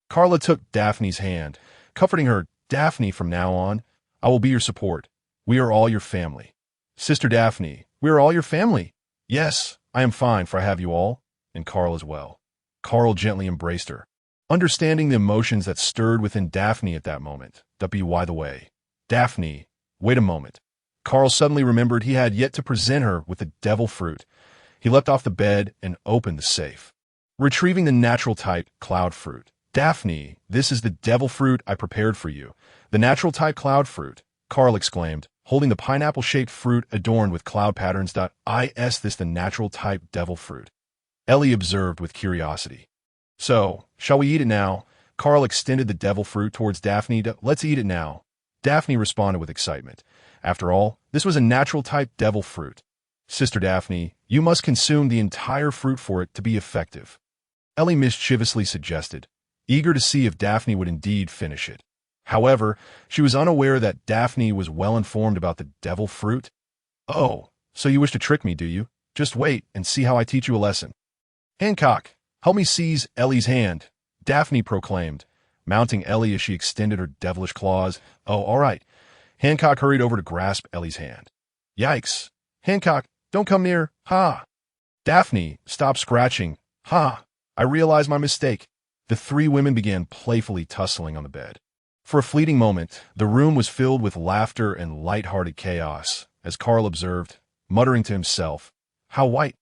Carla took Daphne's hand, comforting her. "Daphne, from now on, I will be your support. We are all your family." "Sister Daphne, we are all your family." "Yes, I am fine, for I have you all, and Carl as well." Carl gently embraced her, understanding the emotions that stirred within Daphne at that moment. By the way, Daphne, wait a moment. Carl suddenly remembered he had yet to present her with the devil fruit. He leapt off the bed and opened the safe, retrieving the natural type cloud fruit. "Daphne, this is the devil fruit I prepared for you. The natural type cloud fruit," Carl exclaimed, holding the pineapple-shaped fruit adorned with cloud patterns. Is this the natural type devil fruit?" Ellie observed with curiosity. "So, shall we eat it now?" Carl extended the devil fruit towards Daphne. "Let's eat it now." Daphne responded with excitement. After all, this was a natural type devil fruit. Sister Daphne, you must consume the entire fruit for it to be effective, Ellie mischievously suggested, eager to see if Daphne would indeed finish it. However, she was unaware that Daphne was well informed about the devil fruit. Oh, so you wish to trick me, do you? Just wait and see how I teach you a lesson. Hancock, help me seize Ellie's hand, Daphne proclaimed, mounting Ellie as she extended her devilish claws. Oh, all right. Hancock hurried over to grasp Ellie's hand. Yikes. Hancock, don't come near. Ha. Daphne, stop scratching. Ha. I realized my mistake. The three women began playfully tussling on the bed. For a fleeting moment, the room was filled with laughter and light-hearted chaos, as Carl observed, muttering to himself, How white.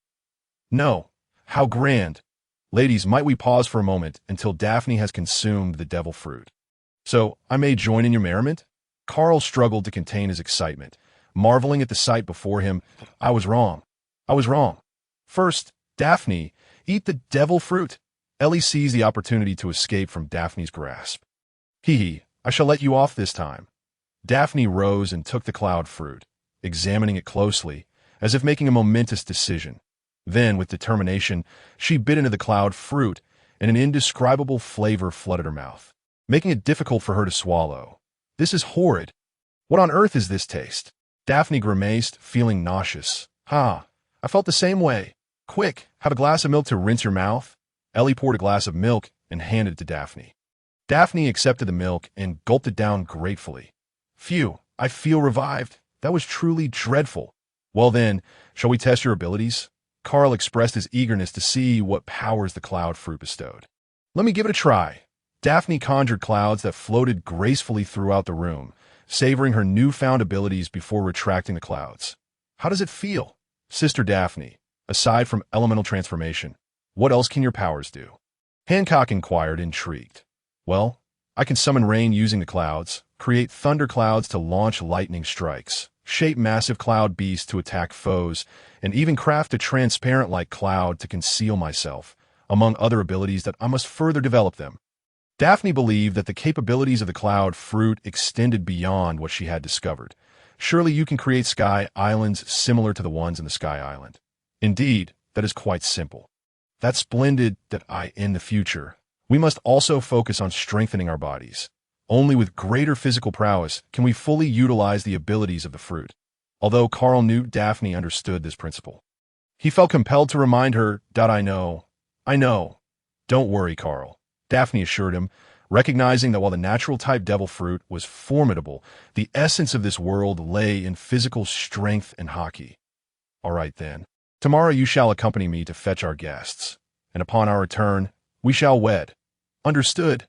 No. How grand. Ladies, might we pause for a moment until Daphne has consumed the devil fruit? So, I may join in your merriment? Carl struggled to contain his excitement, marveling at the sight before him. I was wrong. I was wrong. First, Daphne, eat the devil fruit. Ellie seized the opportunity to escape from Daphne's grasp. Hee, I shall let you off this time. Daphne rose and took the cloud fruit, examining it closely, as if making a momentous decision. Then, with determination, she bit into the cloud fruit, and an indescribable flavor flooded her mouth, making it difficult for her to swallow. This is horrid. What on earth is this taste? Daphne grimaced, feeling nauseous. Ha, I felt the same way. Quick, have a glass of milk to rinse your mouth. Ellie poured a glass of milk and handed it to Daphne. Daphne accepted the milk and gulped it down gratefully. Phew, I feel revived. That was truly dreadful. Well then, shall we test your abilities? Carl expressed his eagerness to see what powers the cloud fruit bestowed. Let me give it a try. Daphne conjured clouds that floated gracefully throughout the room, savoring her newfound abilities before retracting the clouds. How does it feel? Sister Daphne, aside from elemental transformation, what else can your powers do? Hancock inquired, intrigued. Well, I can summon rain using the clouds, create thunder clouds to launch lightning strikes, shape massive cloud beasts to attack foes, and even craft a transparent-like cloud to conceal myself, among other abilities that I must further develop them. Daphne believed that the capabilities of the cloud fruit extended beyond what she had discovered. Surely you can create sky islands similar to the ones in the Sky Island. Indeed, that is quite simple. That's splendid that in the future, we must also focus on strengthening our bodies. Only with greater physical prowess can we fully utilize the abilities of the fruit. Although Carl knew Daphne understood this principle, he felt compelled to remind her, I know. Don't worry, Carl, Daphne assured him, recognizing that while the natural-type devil fruit was formidable, the essence of this world lay in physical strength and hockey. All right, then. Tomorrow you shall accompany me to fetch our guests, and upon our return, we shall wed. Understood?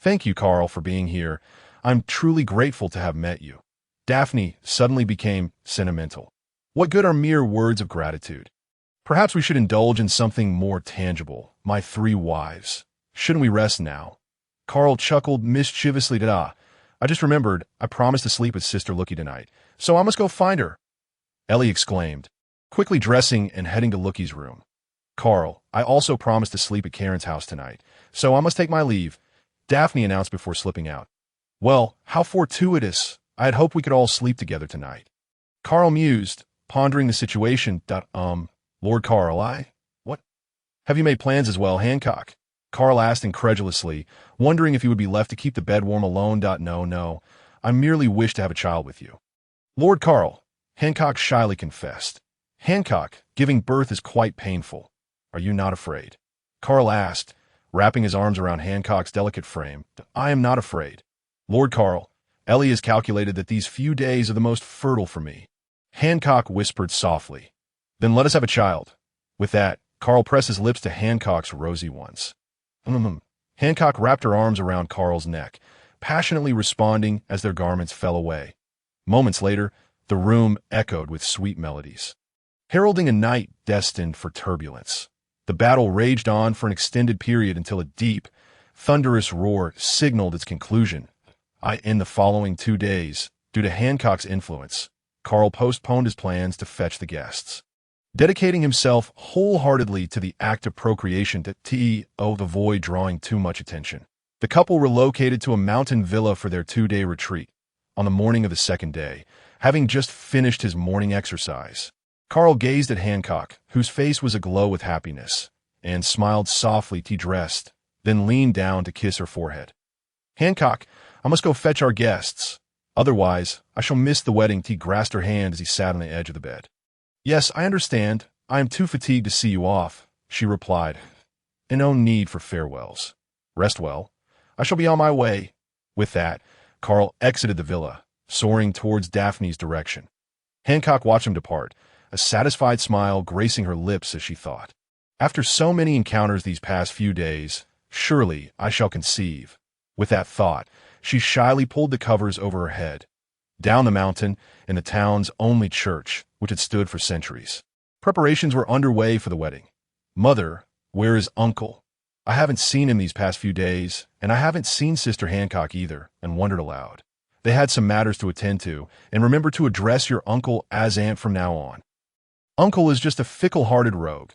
Thank you, Carl, for being here. I'm truly grateful to have met you. Daphne suddenly became sentimental. What good are mere words of gratitude? Perhaps we should indulge in something more tangible. My 3 wives. Shouldn't we rest now? Carl chuckled mischievously. I just remembered I promised to sleep with Sister Lookie tonight, so I must go find her. Ellie exclaimed, quickly dressing and heading to Lookie's room. Carl, I also promised to sleep at Karen's house tonight, so I must take my leave, Daphne announced before slipping out. Well, how fortuitous. I had hoped we could all sleep together tonight. Carl mused, pondering the situation. Lord Carl, what? Have you made plans as well, Hancock? Carl asked incredulously, wondering if he would be left to keep the bed warm alone. No, I merely wish to have a child with you. Lord Carl, Hancock shyly confessed. Hancock, giving birth is quite painful. Are you not afraid? Carl asked, wrapping his arms around Hancock's delicate frame. I am not afraid. Lord Carl, Ellie has calculated that these few days are the most fertile for me. Hancock whispered softly. Then let us have a child. With that, Carl pressed his lips to Hancock's rosy ones. Hancock wrapped her arms around Carl's neck, passionately responding as their garments fell away. Moments later, the room echoed with sweet melodies, heralding a night destined for turbulence. The battle raged on for an extended period until a deep, thunderous roar signaled its conclusion. In the following 2 days, due to Hancock's influence, Carl postponed his plans to fetch the guests, dedicating himself wholeheartedly to the act of procreation to avoid drawing too much attention. The couple relocated to a mountain villa for their 2-day retreat. On the morning of the 2nd day, having just finished his morning exercise, Carl gazed at Hancock, whose face was aglow with happiness, and smiled softly tea dressed, then leaned down to kiss her forehead. Hancock, I must go fetch our guests. Otherwise, I shall miss the wedding. T grasped her hand as he sat on the edge of the bed. Yes, I understand. I am too fatigued to see you off, she replied. And no need for farewells. Rest well. I shall be on my way. With that, Carl exited the villa, soaring towards Daphne's direction. Hancock watched him depart, a satisfied smile gracing her lips as she thought. After so many encounters these past few days, surely I shall conceive. With that thought, she shyly pulled the covers over her head. Down the mountain, in the town's only church, which had stood for centuries, preparations were underway for the wedding. Mother, where is Uncle? I haven't seen him these past few days, and I haven't seen Sister Hancock either, and wondered aloud. They had some matters to attend to, and remember to address your uncle as Aunt from now on. Uncle is just a fickle-hearted rogue.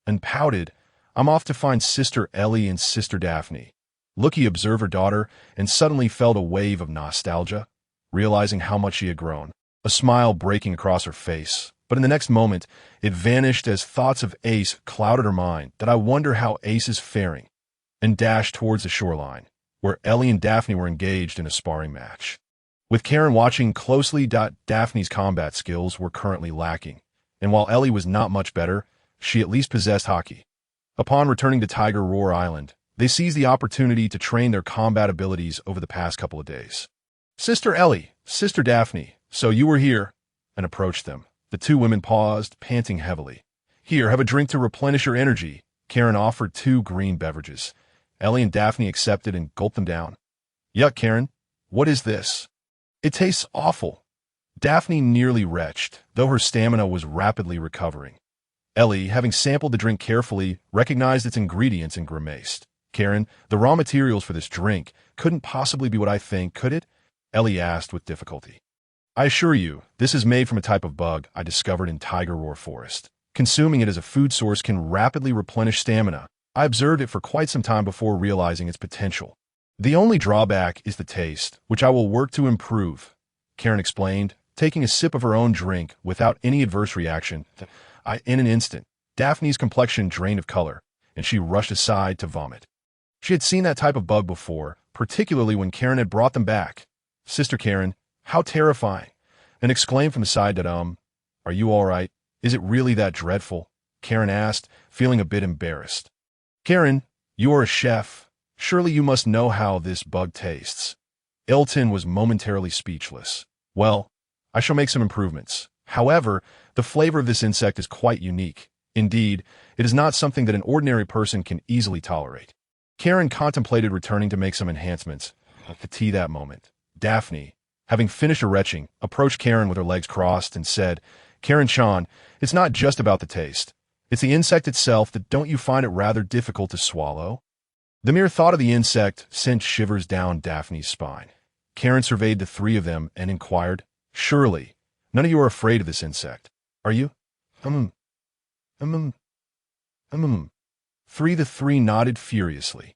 And pouted, I'm off to find Sister Ellie and Sister Daphne. Looky observed her daughter and suddenly felt a wave of nostalgia, realizing how much she had grown, a smile breaking across her face. But in the next moment, it vanished as thoughts of Ace clouded her mind. That I wonder how Ace is faring, and dashed towards the shoreline, where Ellie and Daphne were engaged in a sparring match. With Karen watching closely, Daphne's combat skills were currently lacking, and while Ellie was not much better, she at least possessed hockey. Upon returning to Tiger Roar Island, they seized the opportunity to train their combat abilities over the past couple of days. Sister Ellie, Sister Daphne, so you were here, and approached them. The two women paused, panting heavily. Here, have a drink to replenish your energy. Karen offered 2 green beverages. Ellie and Daphne accepted and gulped them down. Yuck, Karen. What is this? It tastes awful. Daphne nearly retched, though her stamina was rapidly recovering. Ellie, having sampled the drink carefully, recognized its ingredients and grimaced. Karen, the raw materials for this drink couldn't possibly be what I think, could it? Ellie asked with difficulty. I assure you, this is made from a type of bug I discovered in Tiger Roar Forest. Consuming it as a food source can rapidly replenish stamina. I observed it for quite some time before realizing its potential. The only drawback is the taste, which I will work to improve, Karen explained, taking a sip of her own drink without any adverse reaction. In an instant, Daphne's complexion drained of color, and she rushed aside to vomit. She had seen that type of bug before, particularly when Karen had brought them back. Sister Karen, how terrifying, and exclaimed from the side that, are you all right? Is it really that dreadful? Karen asked, feeling a bit embarrassed. Karen, you are a chef. Surely you must know how this bug tastes. Elton was momentarily speechless. Well, I shall make some improvements. However, the flavor of this insect is quite unique. Indeed, it is not something that an ordinary person can easily tolerate. Karen contemplated returning to make some enhancements. At tea that moment, Daphne, having finished her retching, approached Karen with her legs crossed and said, Karen-chan, it's not just about the taste. It's the insect itself that don't you find it rather difficult to swallow? The mere thought of the insect sent shivers down Daphne's spine. Karen surveyed the 3 of them and inquired, Surely, none of you are afraid of this insect, are you? The 3 nodded furiously.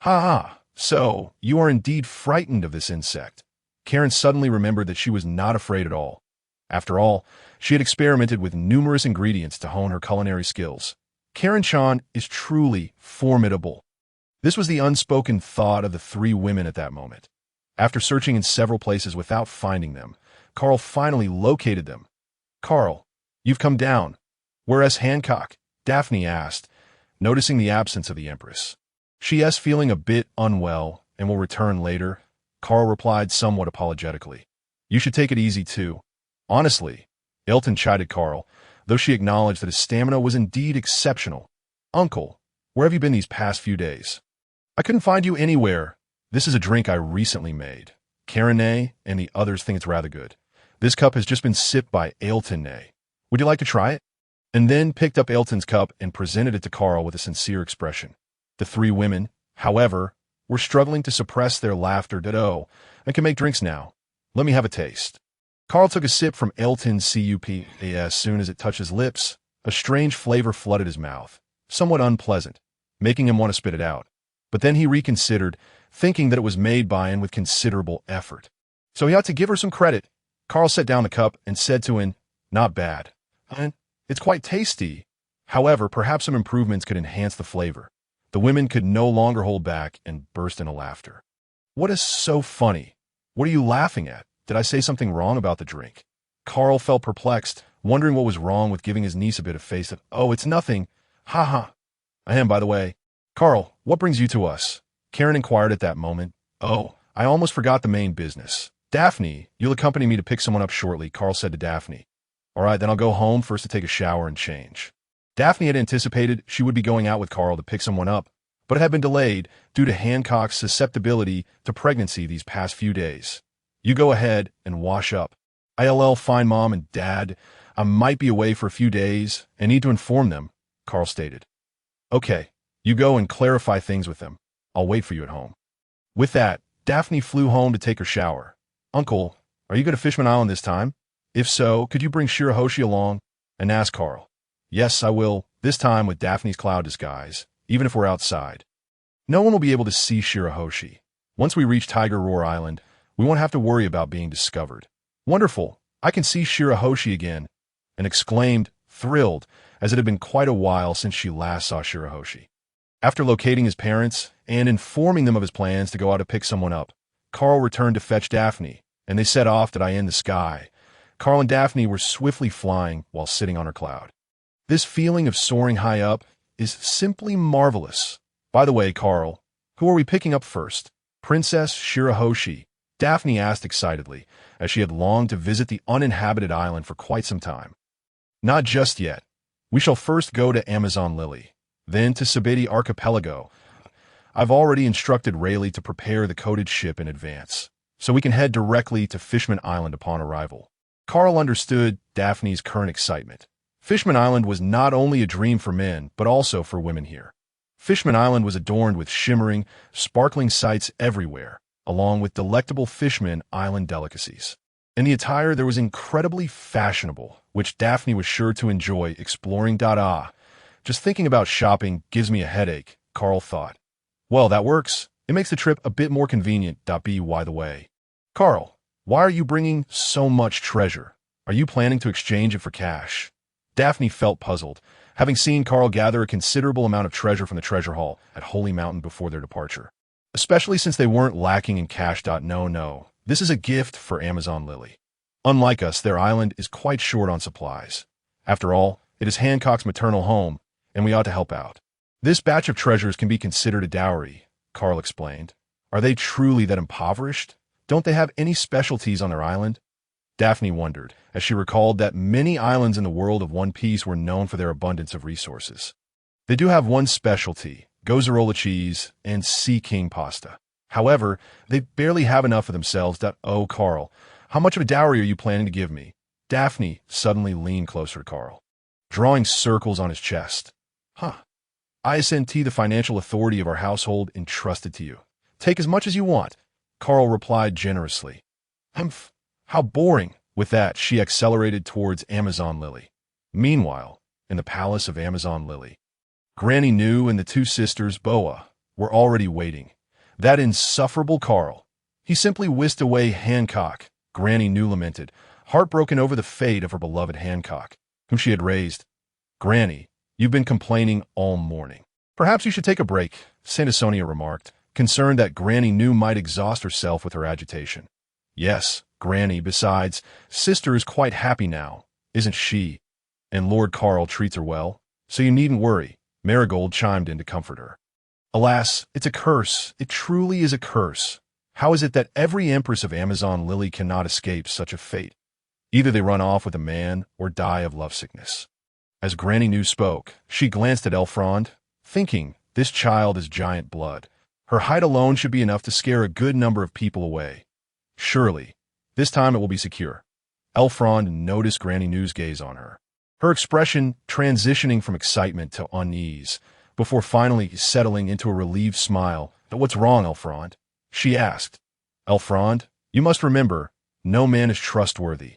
Ha ha, so you are indeed frightened of this insect. Karen suddenly remembered that she was not afraid at all. After all, she had experimented with numerous ingredients to hone her culinary skills. Karen-chan is truly formidable. This was the unspoken thought of the 3 women at that moment. After searching in several places without finding them, Carl finally located them. Carl, you've come down. Whereas Hancock? Daphne asked, noticing the absence of the Empress. She is feeling a bit unwell and will return later, Carl replied somewhat apologetically. You should take it easy too. Honestly, Elton chided Carl, though she acknowledged that his stamina was indeed exceptional. Uncle, where have you been these past few days? I couldn't find you anywhere. This is a drink I recently made. Karen and the others think it's rather good. This cup has just been sipped by Elton. Would you like to try it? And then picked up Elton's cup and presented it to Carl with a sincere expression. The 3 women, however, were struggling to suppress their laughter. I can make drinks now. Let me have a taste. Carl took a sip from Elton's cup. As soon as it touched his lips, a strange flavor flooded his mouth, somewhat unpleasant, making him want to spit it out. But then he reconsidered, thinking that it was made by and with considerable effort. So he ought to give her some credit. Carl set down the cup and said to him, Not bad. It's quite tasty. However, perhaps some improvements could enhance the flavor. The women could no longer hold back and burst into laughter. What is so funny? What are you laughing at? Did I say something wrong about the drink? Carl felt perplexed, wondering what was wrong with giving his niece a bit of face of, oh, it's nothing. Ha ha. I am, by the way. Carl, what brings you to us? Karen inquired at that moment. Oh, I almost forgot the main business. Daphne, you'll accompany me to pick someone up shortly, Carl said to Daphne. All right, then I'll go home first to take a shower and change. Daphne had anticipated she would be going out with Carl to pick someone up, but it had been delayed due to Hancock's susceptibility to pregnancy these past few days. You go ahead and wash up. ILL, fine, Mom and Dad. I might be away for a few days and need to inform them, Carl stated. Okay, you go and clarify things with them. I'll wait for you at home. With that, Daphne flew home to take her shower. Uncle, are you going to Fishman Island this time? If so, could you bring Shirahoshi along? And asked Carl. Yes, I will, this time with Daphne's cloud disguise, even if we're outside. No one will be able to see Shirahoshi. Once we reach Tiger Roar Island, we won't have to worry about being discovered. Wonderful, I can see Shirahoshi again, and exclaimed, thrilled, as it had been quite a while since she last saw Shirahoshi. After locating his parents and informing them of his plans to go out to pick someone up, Carl returned to fetch Daphne, and they set off to in the sky. Carl and Daphne were swiftly flying while sitting on her cloud. This feeling of soaring high up is simply marvelous. By the way, Carl, who are we picking up first? Princess Shirahoshi, Daphne asked excitedly, as she had longed to visit the uninhabited island for quite some time. Not just yet. We shall first go to Amazon Lily, then to Sabeti Archipelago. I've already instructed Rayleigh to prepare the coded ship in advance, so we can head directly to Fishman Island upon arrival. Carl understood Daphne's current excitement. Fishman Island was not only a dream for men, but also for women here. Fishman Island was adorned with shimmering, sparkling sights everywhere, along with delectable Fishman Island delicacies. In the attire, there was incredibly fashionable, which Daphne was sure to enjoy exploring. Just thinking about shopping gives me a headache, Carl thought. Well, that works. It makes the trip a bit more convenient. By the way. Carl, why are you bringing so much treasure? Are you planning to exchange it for cash? Daphne felt puzzled, having seen Carl gather a considerable amount of treasure from the treasure hall at Holy Mountain before their departure. Especially since they weren't lacking in cash. No, this is a gift for Amazon Lily. Unlike us, their island is quite short on supplies. After all, it is Hancock's maternal home, and we ought to help out. This batch of treasures can be considered a dowry, Carl explained. Are they truly that impoverished? Don't they have any specialties on their island? Daphne wondered, as she recalled that many islands in the world of One Piece were known for their abundance of resources. They do have one specialty, Gozzarola cheese and Sea King pasta. However, they barely have enough for themselves. Oh, Carl, how much of a dowry are you planning to give me? Daphne suddenly leaned closer to Carl, drawing circles on his chest. ISNT, the financial authority of our household, entrusted to you. Take as much as you want, Carl replied generously. Humph. How boring. With that, she accelerated towards Amazon Lily. Meanwhile, in the palace of Amazon Lily, Granny Nu and the two sisters, Boa, were already waiting. That insufferable Carl. He simply whisked away Hancock, Granny Nu lamented, heartbroken over the fate of her beloved Hancock, whom she had raised. Granny, you've been complaining all morning. Perhaps you should take a break, Saint Asonia remarked, concerned that Granny Nu might exhaust herself with her agitation. Yes, Granny, besides, Sister is quite happy now, isn't she? And Lord Carl treats her well, so you needn't worry, Marigold chimed in to comfort her. Alas, it's a curse. It truly is a curse. How is it that every empress of Amazon Lily cannot escape such a fate? Either they run off with a man or die of lovesickness. As Granny Nu spoke, she glanced at Elfrond, thinking, this child is giant blood. Her height alone should be enough to scare a good number of people away. Surely, this time it will be secure. Elfrond noticed Granny Nu's gaze on her, her expression transitioning from excitement to unease, before finally settling into a relieved smile. What's wrong, Elfrond? She asked. Elfrond, you must remember, no man is trustworthy.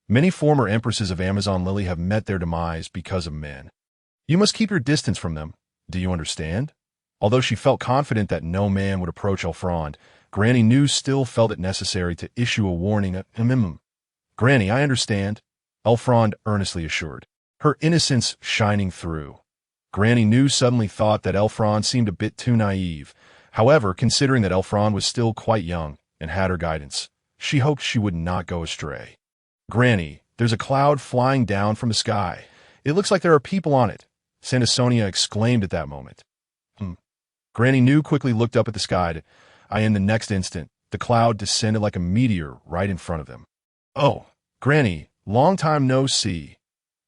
Many former empresses of Amazon Lily have met their demise because of men. You must keep your distance from them. Do you understand? Although she felt confident that no man would approach Elfrond, Granny Nu still felt it necessary to issue a warning. Granny, I understand, Elfrond earnestly assured. her innocence shining through. Granny New suddenly thought that Elfron seemed a bit too naive. However, considering that Elfron was still quite young and had her guidance, she hoped she would not go astray. "Granny, there's a cloud flying down from the sky. It looks like there are people on it," Santa Sonia exclaimed at that moment. Granny New quickly looked up at the sky, and in the next instant, the cloud descended like a meteor right in front of them. "Oh, Granny, long time no see,"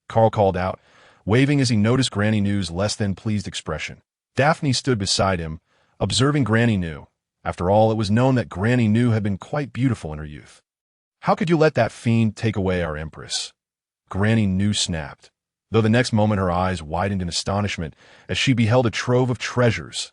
Carl called out, waving as he noticed Granny New's less than pleased expression. Daphne stood beside him, observing Granny New. After all, it was known that Granny New had been quite beautiful in her youth. "How could you let that fiend take away our Empress?" Granny New snapped, though the next moment her eyes widened in astonishment as she beheld a trove of treasures.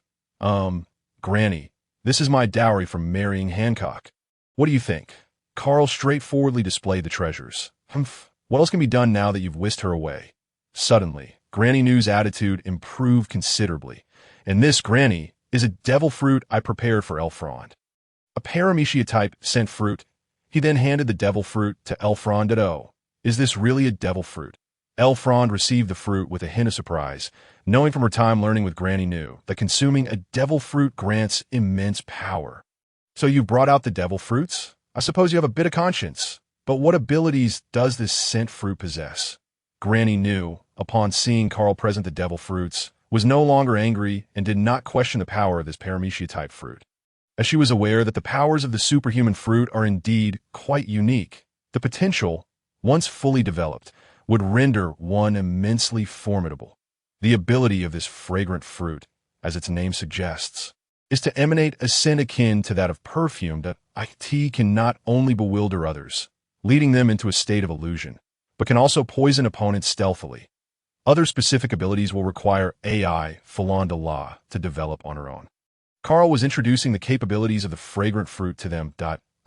Granny, this is my dowry from marrying Hancock. What do you think?" Carl straightforwardly displayed the treasures. "Humph, what else can be done now that you've whisked her away?" Suddenly, Granny New's attitude improved considerably. "And this, Granny, is a devil fruit I prepared for Elfrond." A Paramecia-type scent fruit. He then handed the devil fruit to Elfrond. "Oh, is this really a devil fruit?" Elfrond received the fruit with a hint of surprise, knowing from her time learning with Granny New that consuming a devil fruit grants immense power. "So you brought out the devil fruits? I suppose you have a bit of conscience. But what abilities does this scent fruit possess?" Granny New, upon seeing Carl present the devil fruits, was no longer angry and did not question the power of this Paramecia-type fruit. As she was aware that the powers of the superhuman fruit are indeed quite unique, the potential, once fully developed, would render one immensely formidable. The ability of this fragrant fruit, as its name suggests, is to emanate a scent akin to that of perfume that it can not only bewilder others, leading them into a state of illusion, but can also poison opponents stealthily. Other specific abilities will require AI Falanda to develop on her own. Carl was introducing the capabilities of the fragrant fruit to them.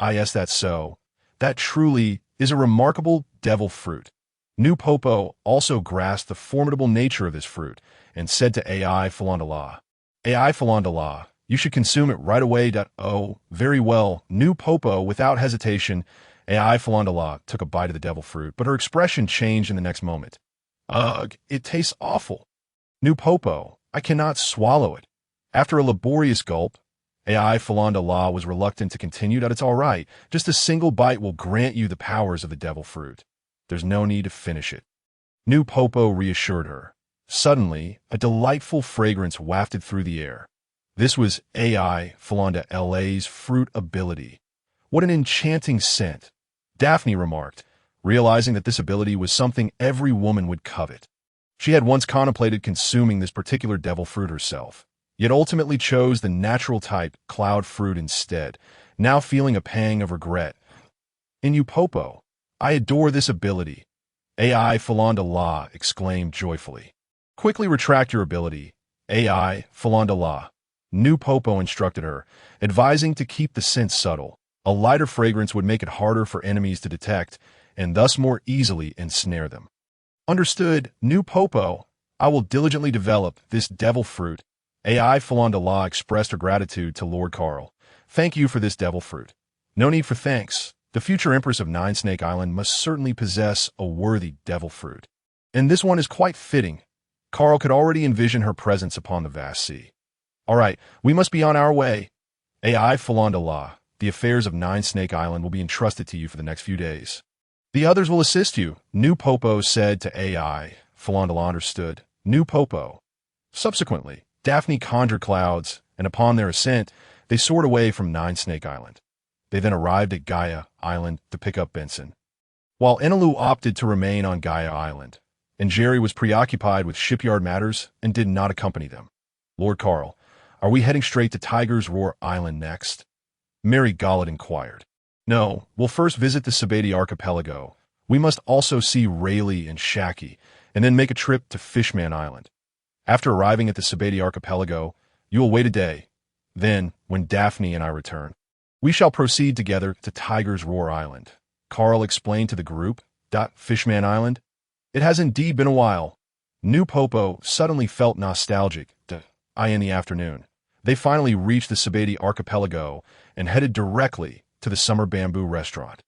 Is that so? That truly is a remarkable devil fruit. New Popo also grasped the formidable nature of this fruit and said to AI Falanda, "AI Falanda, you should consume it right away." "Oh, very well." New Popo, without hesitation, AI Falanda took a bite of the devil fruit, but her expression changed in the next moment. "Ugh, it tastes awful." "New Popo, I cannot swallow it." After a laborious gulp, AI Falanda was reluctant to continue. "It's all right. Just a single bite will grant you the powers of the devil fruit. There's no need to finish it." New Popo reassured her. Suddenly, a delightful fragrance wafted through the air. This was AI Falanda LA's fruit ability. "What an enchanting scent," Daphne remarked, realizing that this ability was something every woman would covet. She had once contemplated consuming this particular devil fruit herself, yet ultimately chose the natural type cloud fruit instead, now feeling a pang of regret. "In you, Popo, I adore this ability," AI Falanda exclaimed joyfully. "Quickly retract your ability, AI Falanda." New Popo instructed her, advising to keep the scent subtle. A lighter fragrance would make it harder for enemies to detect, and thus more easily ensnare them. "Understood, New Popo. I will diligently develop this devil fruit." AI Falanda expressed her gratitude to Lord Carl. "Thank you for this devil fruit." "No need for thanks. The future Empress of Nine Snake Island must certainly possess a worthy devil fruit. And this one is quite fitting." Carl could already envision her presence upon the vast sea. "All right, we must be on our way." AI Falanda, the affairs of Nine Snake Island will be entrusted to you for the next few days. "The others will assist you," New Popo said to AI. Falanda understood. New Popo. Subsequently, Daphne conjured clouds, and upon their ascent, they soared away from Nine Snake Island. They then arrived at Gaia Island to pick up Benson, while Enelu opted to remain on Gaia Island, and Jerry was preoccupied with shipyard matters and did not accompany them. "Lord Carl, are we heading straight to Tiger's Roar Island next?" Mary Gollet inquired. "No, we'll first visit the Sabati Archipelago. We must also see Rayleigh and Shacky, and then make a trip to Fishman Island. After arriving at the Sabati Archipelago, you will wait a day. Then, when Daphne and I return, we shall proceed together to Tiger's Roar Island," Carl explained to the group. Fishman Island? It has indeed been a while. New Popo suddenly felt nostalgic. In the afternoon, they finally reached the Sabati Archipelago and headed directly to the Summer Bamboo restaurant.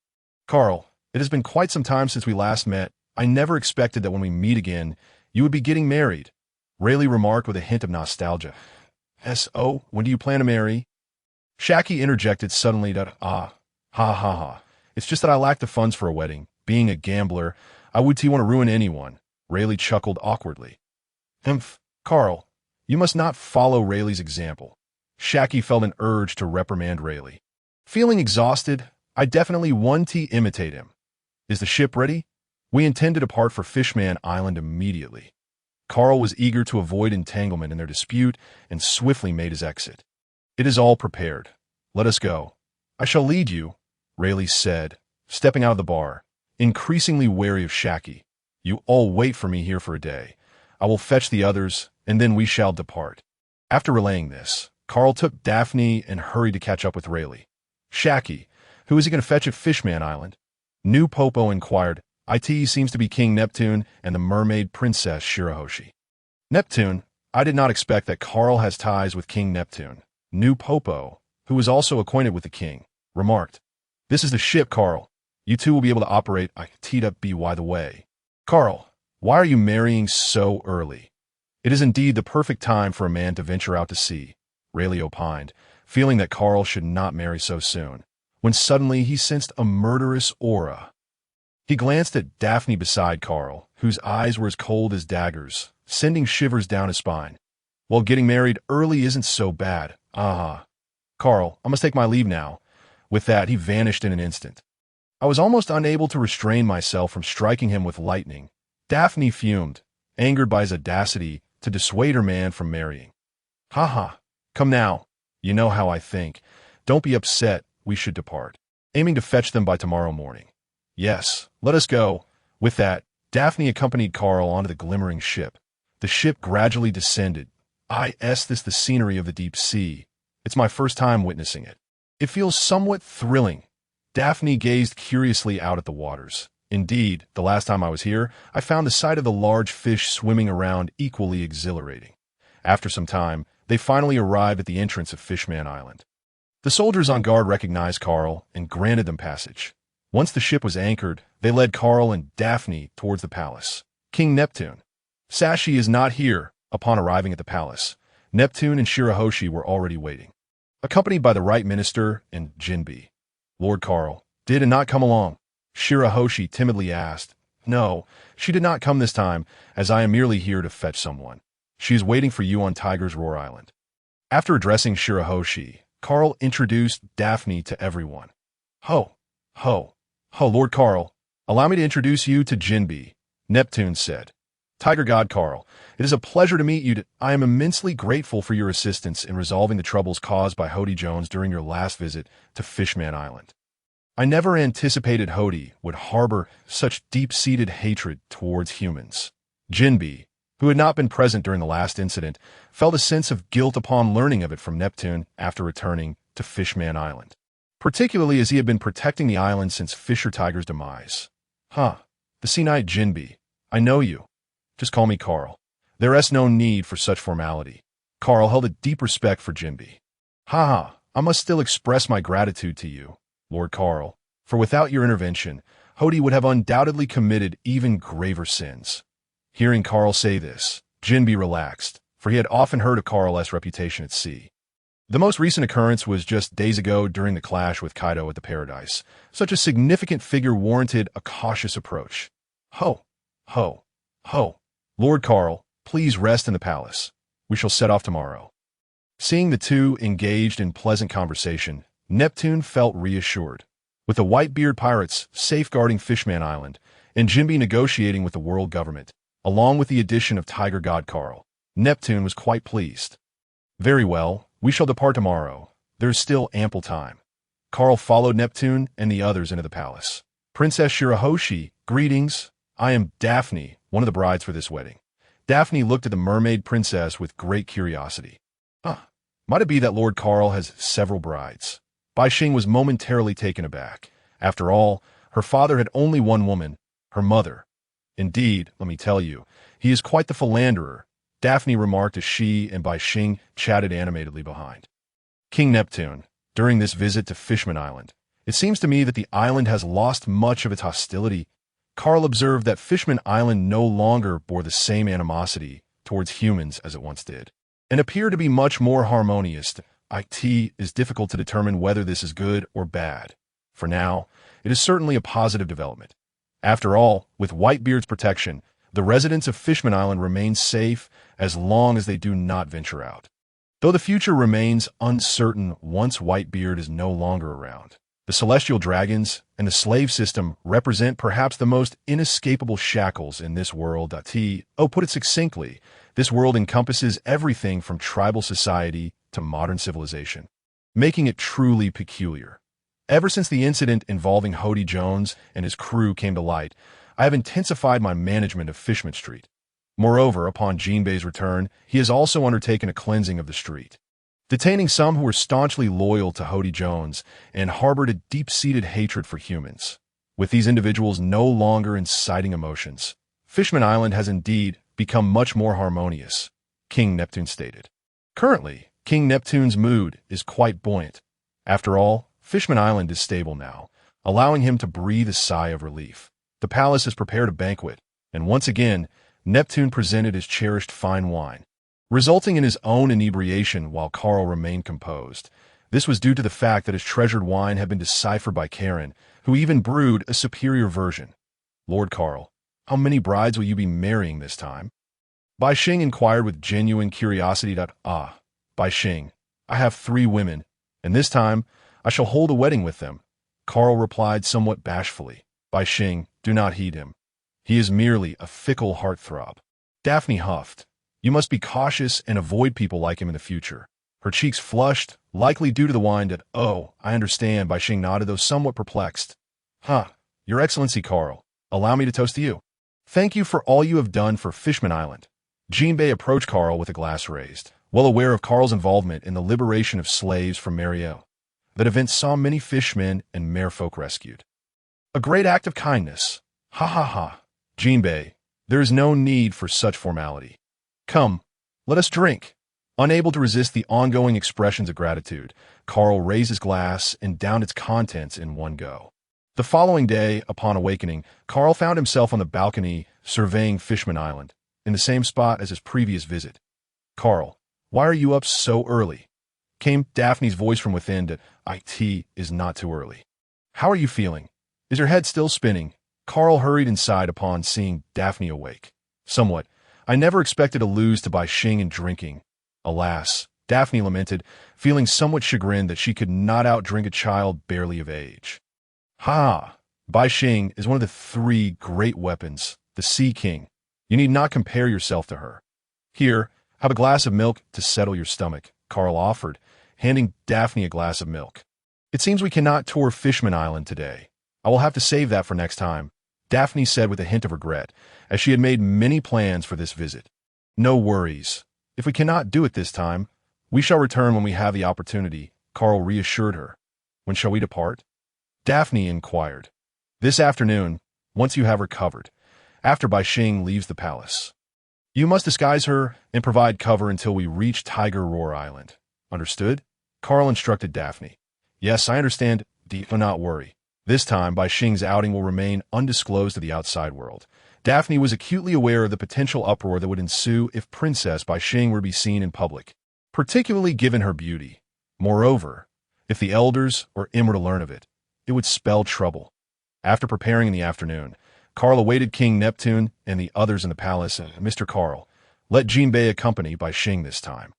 "Carl, it has been quite some time since we last met. I never expected that when we meet again, you would be getting married, Rayleigh remarked with a hint of nostalgia. S.O., when do you plan to marry? Shaki interjected suddenly that, ha ha ha. It's just that I lack the funds for a wedding. Being a gambler, I wouldn't want to ruin anyone. Rayleigh chuckled awkwardly. Carl, you must not follow Rayleigh's example. Shaki felt an urge to reprimand Rayleigh. Feeling exhausted, I definitely want to imitate him. Is the ship ready? We intend to depart for Fishman Island immediately. Carl was eager to avoid entanglement in their dispute and swiftly made his exit. It is all prepared. Let us go. I shall lead you, Rayleigh said, stepping out of the bar, increasingly wary of Shaki. You all wait for me here for a day. I will fetch the others, and then we shall depart. After relaying this, Carl took Daphne and hurried to catch up with Rayleigh. Shaki, who is he going to fetch at Fishman Island? New Popo inquired. It seems to be King Neptune and the mermaid princess Shirahoshi. Neptune? I did not expect that Carl has ties with King Neptune. New Popo, who was also acquainted with the king, remarked. This is the ship, Carl. You two will be able to operate by the way. Carl, why are you marrying so early? It is indeed the perfect time for a man to venture out to sea, Rayleigh opined, feeling that Carl should not marry so soon, when suddenly he sensed a murderous aura. He glanced at Daphne beside Carl, whose eyes were as cold as daggers, sending shivers down his spine. Well, getting married early isn't so bad. Carl, I must take my leave now. With that, he vanished in an instant. I was almost unable to restrain myself from striking him with lightning. Daphne fumed, angered by his audacity to dissuade her man from marrying. Come now. You know how I think. Don't be upset. We should depart. Aiming to fetch them by tomorrow morning. Yes, let us go. With that, Daphne accompanied Carl onto the glimmering ship. The ship gradually descended. This the scenery of the deep sea. It's my first time witnessing it. It feels somewhat thrilling. Daphne gazed curiously out at the waters. Indeed, the last time I was here, I found the sight of the large fish swimming around equally exhilarating. After some time, they finally arrived at the entrance of Fishman Island. The soldiers on guard recognized Carl and granted them passage. Once the ship was anchored, they led Carl and Daphne towards the palace. King Neptune. Sashi is not here. Upon arriving at the palace, Neptune and Shirahoshi were already waiting, accompanied by the right minister and Jinbi. Lord Carl, did not come along? Shirahoshi timidly asked. No, she did not come this time, as I am merely here to fetch someone. She is waiting for you on Tiger's Roar Island. After addressing Shirahoshi, Carl introduced Daphne to everyone. Lord Carl, allow me to introduce you to Jinbi, Neptune said. Tiger God Carl, it is a pleasure to meet you. I am immensely grateful for your assistance in resolving the troubles caused by Hody Jones during your last visit to Fishman Island. I never anticipated Hody would harbor such deep-seated hatred towards humans. Jinbi, who had not been present during the last incident, felt a sense of guilt upon learning of it from Neptune after returning to Fishman Island, particularly as he had been protecting the island since Fisher Tiger's demise. The Sea Knight Jinbi, I know you. Just call me Carl. There is no need for such formality. Carl held a deep respect for Jinbi. I must still express my gratitude to you, Lord Carl, for without your intervention, Hody would have undoubtedly committed even graver sins. Hearing Carl say this, Jinbi relaxed, for he had often heard of Carl's reputation at sea. The most recent occurrence was just days ago during the clash with Kaido at the Paradise. Such a significant figure warranted a cautious approach. Lord Carl, please rest in the palace. We shall set off tomorrow. Seeing the two engaged in pleasant conversation, Neptune felt reassured. With the Whitebeard pirates safeguarding Fishman Island and Jinbi negotiating with the world government, along with the addition of Tiger God Carl, Neptune was quite pleased. Very well, we shall depart tomorrow. There is still ample time. Carl followed Neptune and the others into the palace. Princess Shirahoshi, greetings. I am Daphne, one of the brides for this wedding. Daphne looked at the mermaid princess with great curiosity. Might it be that Lord Carl has several brides? Bai Xing was momentarily taken aback. After all, her father had only one woman, her mother. Indeed, let me tell you, he is quite the philanderer, Daphne remarked as she and Bai Xing chatted animatedly behind. King Neptune, during this visit to Fishman Island, it seems to me that the island has lost much of its hostility. Carl observed that Fishman Island no longer bore the same animosity towards humans as it once did, and appeared to be much more harmonious. It is difficult to determine whether this is good or bad. For now, it is certainly a positive development. After all, with Whitebeard's protection, the residents of Fishman Island remain safe as long as they do not venture out. Though the future remains uncertain once Whitebeard is no longer around. The celestial dragons and the slave system represent perhaps the most inescapable shackles in this world. Put it succinctly, this world encompasses everything from tribal society to modern civilization, making it truly peculiar. Ever since the incident involving Hody Jones and his crew came to light, I have intensified my management of Fishman Street. Moreover, upon Jinbei's return, he has also undertaken a cleansing of the street, detaining some who were staunchly loyal to Hody Jones and harbored a deep-seated hatred for humans. With these individuals no longer inciting emotions, Fishman Island has indeed become much more harmonious, King Neptune stated. Currently, King Neptune's mood is quite buoyant. After all, Fishman Island is stable now, allowing him to breathe a sigh of relief. The palace has prepared a banquet, and once again, Neptune presented his cherished fine wine, resulting in his own inebriation while Carl remained composed. This was due to the fact that his treasured wine had been deciphered by Karen, who even brewed a superior version. Lord Carl, how many brides will you be marrying this time? Bai Xing inquired with genuine curiosity. Bai Xing, I have 3 women, and this time I shall hold a wedding with them. Carl replied somewhat bashfully. Bai Xing, do not heed him. He is merely a fickle heartthrob. Daphne huffed. You must be cautious and avoid people like him in the future. Her cheeks flushed, likely due to the wine. Oh, I understand, Bai Xing nodded, though somewhat perplexed. Your Excellency Carl, allow me to toast to you. Thank you for all you have done for Fishman Island. Jinbei approached Carl with a glass raised, well aware of Carl's involvement in the liberation of slaves from Mariel. That event saw many fishmen and merfolk rescued. A great act of kindness. Ha ha ha. Jinbei, there is no need for such formality. Come, let us drink. Unable to resist the ongoing expressions of gratitude, Carl raised his glass and downed its contents in one go. The following day, upon awakening, Carl found himself on the balcony surveying Fishman Island, in the same spot as his previous visit. Carl, why are you up so early? Came Daphne's voice from within. It is not too early. How are you feeling? Is your head still spinning? Carl hurried inside upon seeing Daphne awake. Somewhat. I never expected to lose to Bai Xing in drinking. Alas, Daphne lamented, feeling somewhat chagrined that she could not outdrink a child barely of age. Bai Xing is one of the 3 great weapons, the Sea King. You need not compare yourself to her. Here, have a glass of milk to settle your stomach, Carl offered, handing Daphne a glass of milk. It seems we cannot tour Fishman Island today. I will have to save that for next time, Daphne said with a hint of regret, as she had made many plans for this visit. No worries. If we cannot do it this time, we shall return when we have the opportunity, Carl reassured her. When shall we depart? Daphne inquired. This afternoon, once you have recovered, after Bai Xing leaves the palace. You must disguise her and provide cover until we reach Tiger Roar Island. Understood? Carl instructed Daphne. Yes, I understand. Do not worry. This time, Bai Xing's outing will remain undisclosed to the outside world. Daphne was acutely aware of the potential uproar that would ensue if Princess Bai Xing were to be seen in public, particularly given her beauty. Moreover, if the elders or Im were to learn of it, it would spell trouble. After preparing in the afternoon, Carl awaited King Neptune and the others in the palace. Mr. Carl, let Jinbei accompany Bai Xing this time.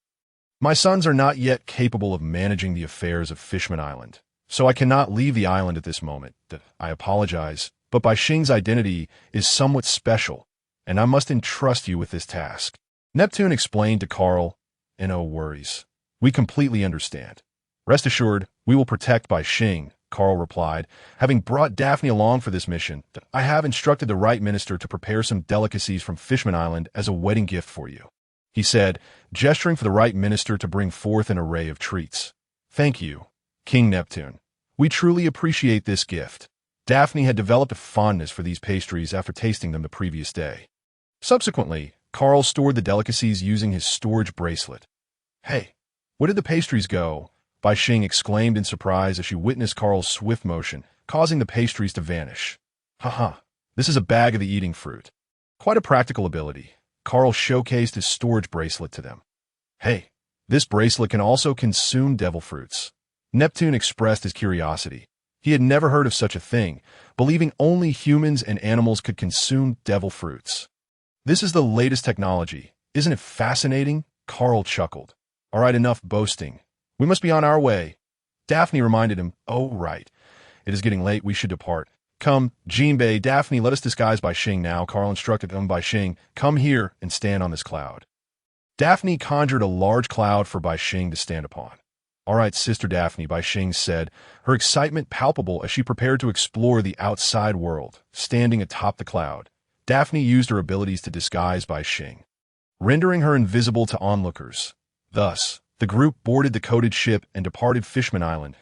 My sons are not yet capable of managing the affairs of Fishman Island, so I cannot leave the island at this moment. I apologize, but Bai Xing's identity is somewhat special, and I must entrust you with this task. Neptune explained to Carl, no worries. We completely understand. Rest assured, we will protect Bai Xing, Carl replied, having brought Daphne along for this mission. I have instructed the right minister to prepare some delicacies from Fishman Island as a wedding gift for you, he said, gesturing for the right minister to bring forth an array of treats. Thank you, King Neptune. We truly appreciate this gift. Daphne had developed a fondness for these pastries after tasting them the previous day. Subsequently, Carl stored the delicacies using his storage bracelet. Hey, where did the pastries go? Bai Xing exclaimed in surprise as she witnessed Carl's swift motion, causing the pastries to vanish. Haha, This is a bag of the eating fruit. Quite a practical ability. Carl showcased his storage bracelet to them. Hey, this bracelet can also consume devil fruits. Neptune expressed his curiosity. He had never heard of such a thing, believing only humans and animals could consume devil fruits. This is the latest technology. Isn't it fascinating? Carl chuckled. All right, enough boasting. We must be on our way. Daphne reminded him, oh, right. It is getting late. We should depart. Come, Jinbei, Daphne, let us disguise Bai Xing now. Carl instructed them. Bai Xing, come here and stand on this cloud. Daphne conjured a large cloud for Bai Xing to stand upon. All right, Sister Daphne, Bai Xing said, her excitement palpable as she prepared to explore the outside world, standing atop the cloud. Daphne used her abilities to disguise Bai Xing, rendering her invisible to onlookers. Thus, the group boarded the coated ship and departed Fishman Island.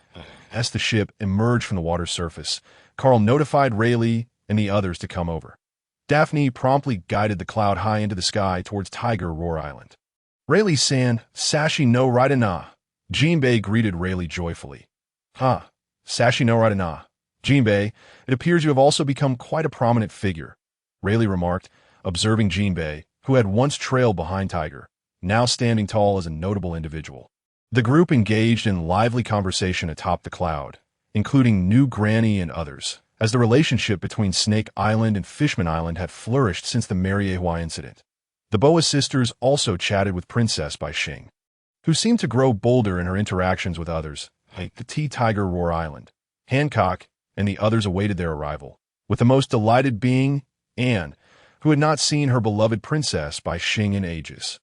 As the ship emerged from the water's surface, Carl notified Rayleigh and the others to come over. Daphne promptly guided the cloud high into the sky towards Tiger Roar Island. Rayleigh-san, Sashi no Raidana. Jinbei greeted Rayleigh joyfully. Sashi no Raidana. Jinbei, it appears you have also become quite a prominent figure, Rayleigh remarked, observing Jinbei, who had once trailed behind Tiger, now standing tall as a notable individual. The group engaged in lively conversation atop the cloud, including New Granny and others, as the relationship between Snake Island and Fishman Island had flourished since the Mariehua incident. The Boa sisters also chatted with Princess Bai Xing, who seemed to grow bolder in her interactions with others, like the Tiger Roar Island. Hancock and the others awaited their arrival, with the most delighted being Anne, who had not seen her beloved Princess Bai Xing in ages.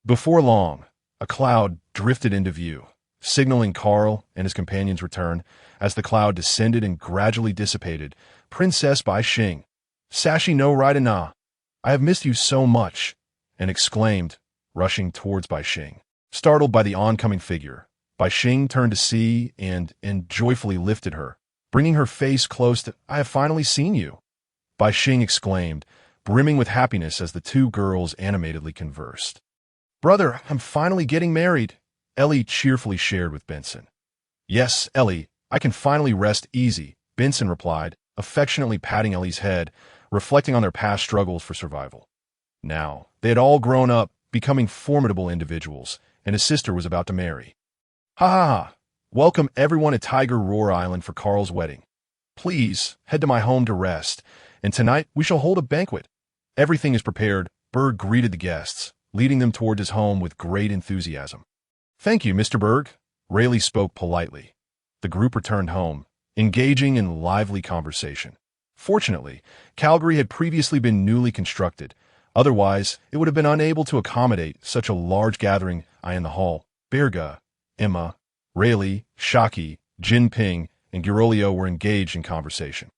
Before long, a cloud drifted into view, signaling Carl and his companions' return. As the cloud descended and gradually dissipated, Princess Bai Xing, Sashi no Raidana, I have missed you so much, and exclaimed, rushing towards Bai Xing. Startled by the oncoming figure, Bai Xing turned to see and joyfully lifted her, bringing her face close to, I have finally seen you, Bai Xing exclaimed, brimming with happiness as the two girls animatedly conversed. Brother, I'm finally getting married, Ellie cheerfully shared with Benson. Yes, Ellie, I can finally rest easy, Benson replied, affectionately patting Ellie's head, reflecting on their past struggles for survival. Now, they had all grown up, becoming formidable individuals, and his sister was about to marry. Ha ha ha! Welcome everyone to Tiger Roar Island for Carl's wedding. Please, head to my home to rest, and tonight we shall hold a banquet. Everything is prepared. Berg greeted the guests, leading them toward his home with great enthusiasm. Thank you, Mr. Berg. Rayleigh spoke politely. The group returned home, engaging in lively conversation. Fortunately, Calgary had previously been newly constructed. Otherwise, it would have been unable to accommodate such a large gathering. In the hall, Berga, Emma, Rayleigh, Shaki, Jinping, and Girolio were engaged in conversation.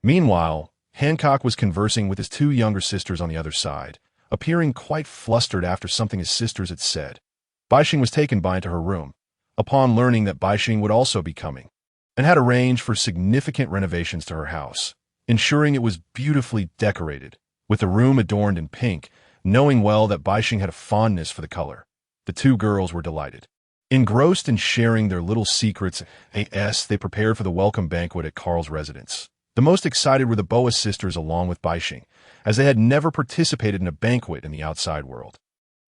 Meanwhile, Hancock was conversing with his two younger sisters on the other side, appearing quite flustered after something his sisters had said. Bai Xing was taken by into her room, upon learning that Bai Xing would also be coming, and had arranged for significant renovations to her house, ensuring it was beautifully decorated, with the room adorned in pink, knowing well that Bai Xing had a fondness for the color. The two girls were delighted. Engrossed in sharing their little secrets, they prepared for the welcome banquet at Carl's residence. The most excited were the Boa sisters along with Bai Xing, as they had never participated in a banquet in the outside world.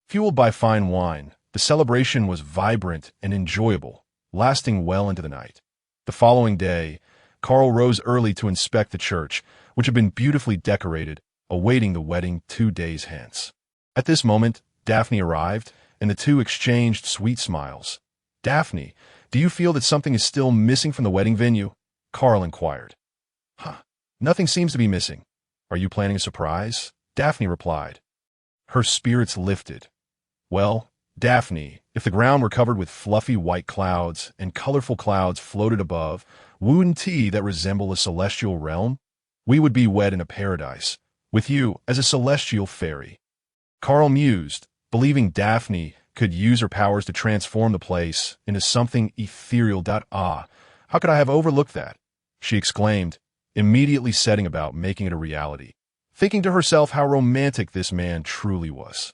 Fueled by fine wine, the celebration was vibrant and enjoyable, lasting well into the night. The following day, Carl rose early to inspect the church, which had been beautifully decorated, awaiting the wedding 2 days hence. At this moment, Daphne arrived, and the two exchanged sweet smiles. Daphne, do you feel that something is still missing from the wedding venue? Carl inquired. Nothing seems to be missing. Are you planning a surprise? Daphne replied. Her spirits lifted. Well, Daphne, if the ground were covered with fluffy white clouds and colorful clouds floated above, wouldn't that resemble a celestial realm? We would be wed in a paradise, with you as a celestial fairy. Carl mused, believing Daphne could use her powers to transform the place into something ethereal. How could I have overlooked that? She exclaimed, immediately setting about making it a reality, thinking to herself how romantic this man truly was.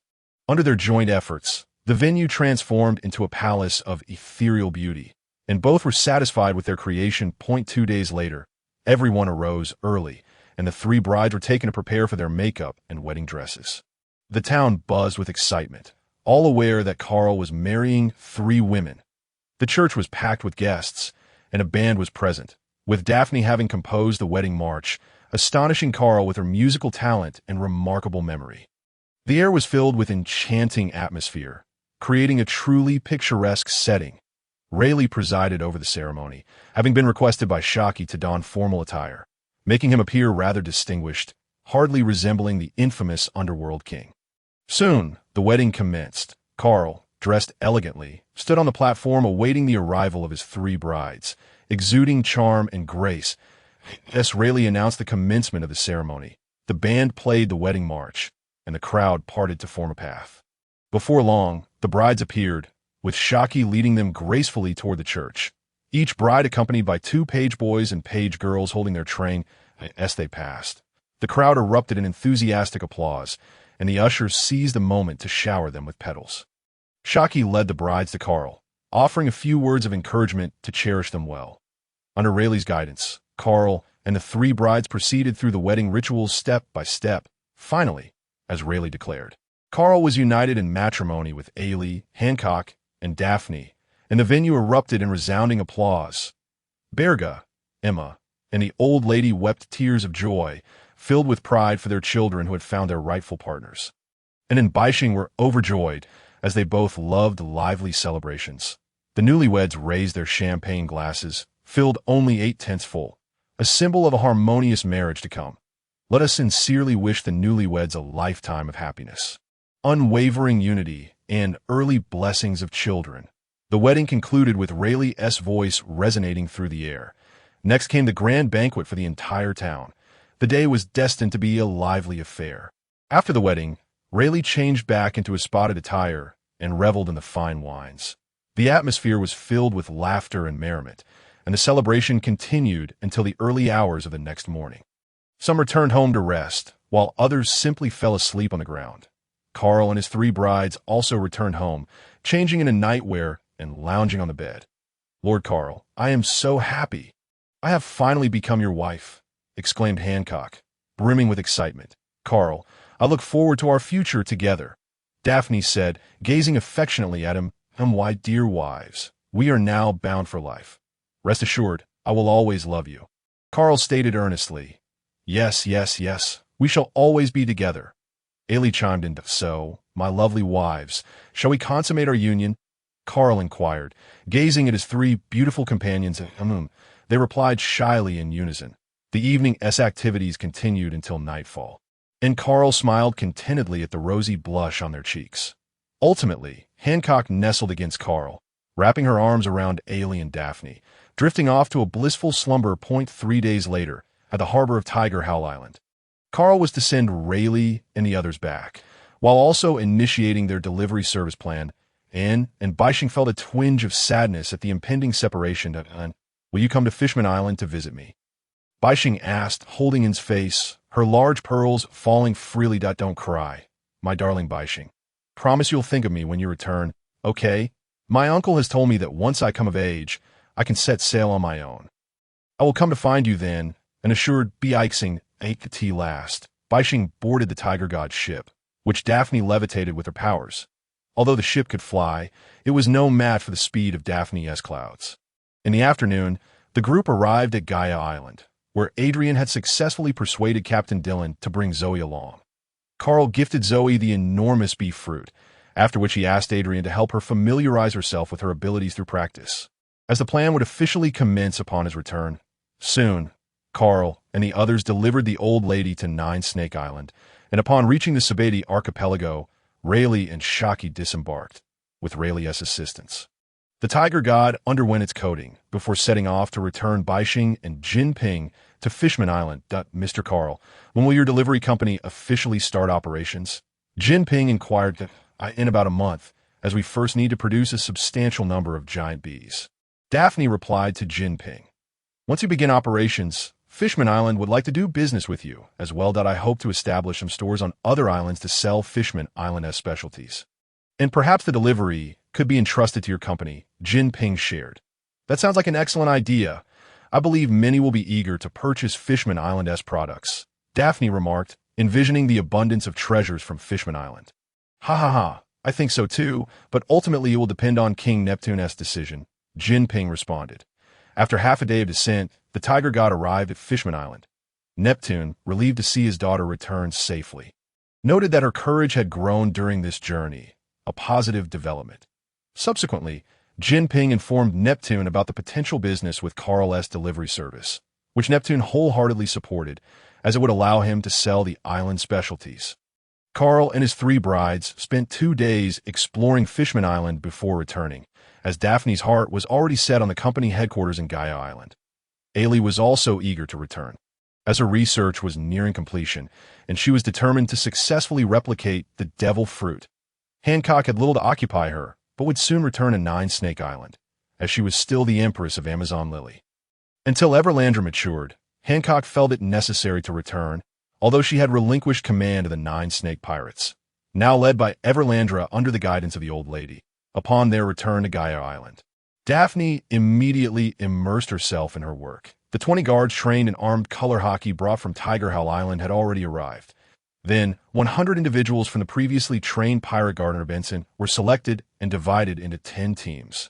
Under their joint efforts, the venue transformed into a palace of ethereal beauty, and both were satisfied with their creation. 2 days later, everyone arose early and the three brides were taken to prepare for their makeup and wedding dresses. The town buzzed with excitement, all aware that Carl was marrying three women. The church was packed with guests, and a band was present, with Daphne having composed the wedding march, astonishing Carl with her musical talent and remarkable memory. The air was filled with enchanting atmosphere, creating a truly picturesque setting. Rayleigh presided over the ceremony, having been requested by Shaki to don formal attire, making him appear rather distinguished, hardly resembling the infamous underworld king. Soon, the wedding commenced. Carl, dressed elegantly, stood on the platform awaiting the arrival of his three brides, exuding charm and grace. As Rayleigh announced the commencement of the ceremony, the band played the wedding march, and the crowd parted to form a path. Before long, the brides appeared, with Shaki leading them gracefully toward the church, each bride accompanied by two page boys and page girls holding their train as they passed. The crowd erupted in enthusiastic applause, and the ushers seized the moment to shower them with petals. Shaki led the brides to Carl, offering a few words of encouragement to cherish them well. Under Rayleigh's guidance, Carl and the three brides proceeded through the wedding rituals step by step. Finally, as Rayleigh declared, Carl was united in matrimony with Ailey, Hancock, and Daphne, and the venue erupted in resounding applause. Berga, Emma, and the old lady wept tears of joy, filled with pride for their children who had found their rightful partners. And in Baishing were overjoyed, as they both loved lively celebrations. The newlyweds raised their champagne glasses, filled only 8/10 full, a symbol of a harmonious marriage to come. Let us sincerely wish the newlyweds a lifetime of happiness, unwavering unity, and early blessings of children. The wedding concluded with Rayleigh's voice resonating through the air. Next came the grand banquet for the entire town. The day was destined to be a lively affair. After the wedding, Rayleigh changed back into his spotted attire and reveled in the fine wines. The atmosphere was filled with laughter and merriment, and the celebration continued until the early hours of the next morning. Some returned home to rest, while others simply fell asleep on the ground. Carl and his three brides also returned home, changing into nightwear and lounging on the bed. "Lord Carl, I am so happy. I have finally become your wife," exclaimed Hancock, brimming with excitement. "Carl, I look forward to our future together," Daphne said, gazing affectionately at him. "My dear wives, we are now bound for life. Rest assured, I will always love you." Carl stated earnestly, "Yes, yes, yes, we shall always be together." Ailey chimed in, "So, my lovely wives, shall we consummate our union?" Carl inquired, gazing at his three beautiful companions. They replied shyly in unison. The evening's activities continued until nightfall, and Carl smiled contentedly at the rosy blush on their cheeks. Ultimately, Hancock nestled against Carl, wrapping her arms around Ailey and Daphne, drifting off to a blissful slumber. 3 days later, at the harbor of Tiger Howl Island, Carl was to send Rayleigh and the others back, while also initiating their delivery service plan. And Baishing felt a twinge of sadness at the impending separation. "Will you come to Fishman Island to visit me?" Baishing asked, holding his face, her large pearls falling freely. "Don't cry, my darling Baishing. Promise you'll think of me when you return, okay? My uncle has told me that once I come of age, I can set sail on my own. I will come to find you then," and assured Baishing ate the tea last. Baishing boarded the Tiger God's ship, which Daphne levitated with her powers. Although the ship could fly, it was no match for the speed of Daphne's clouds. In the afternoon, the group arrived at Gaia Island, where Adrian had successfully persuaded Captain Dillon to bring Zoe along. Carl gifted Zoe the enormous beef fruit, after which he asked Adrian to help her familiarize herself with her abilities through practice, as the plan would officially commence upon his return. Soon, Carl and the others delivered the old lady to Nine Snake Island, and upon reaching the Sabeti archipelago, Rayleigh and Shaki disembarked, with Rayleigh's assistance. The Tiger God underwent its coating before setting off to return Baishing and Jinping to Fishman Island. "Mr. Carl, when will your delivery company officially start operations?" Jinping inquired. "In about a month, as we first need to produce a substantial number of giant bees." Daphne replied to Jinping, "Once you begin operations, Fishman Island would like to do business with you as well. I hope to establish some stores on other islands to sell Fishman Island's specialties. And perhaps the delivery could be entrusted to your company," Jinping shared. "That sounds like an excellent idea. I believe many will be eager to purchase Fishman Island-esque products, Daphne remarked, envisioning the abundance of treasures from Fishman Island. Ha ha ha, I think so too, but ultimately it will depend on King Neptune's decision, Jinping responded. After half a day of descent, the tiger god arrived at Fishman Island. Neptune, relieved to see his daughter return safely, noted that her courage had grown during this journey, a positive development. Subsequently, Jinping informed Neptune about the potential business with Carl's delivery service, which Neptune wholeheartedly supported, as it would allow him to sell the island specialties. Carl and his 3 brides spent 2 days exploring Fishman Island before returning, as Daphne's heart was already set on the company headquarters in Gaia Island. Ailey was also eager to return, as her research was nearing completion, and she was determined to successfully replicate the devil fruit. Hancock had little to occupy her, but would soon return to Nine Snake Island, as she was still the Empress of Amazon Lily. Until Everlandra matured, Hancock felt it necessary to return, although she had relinquished command of the Nine Snake Pirates, now led by Everlandra under the guidance of the Old Lady, upon their return to Gaia Island. Daphne immediately immersed herself in her work. The 20 guards trained in armed color hockey brought from Tiger Howl Island had already arrived. Then, 100 individuals from the previously trained pirate Gardner Benson were selected and divided into 10 teams,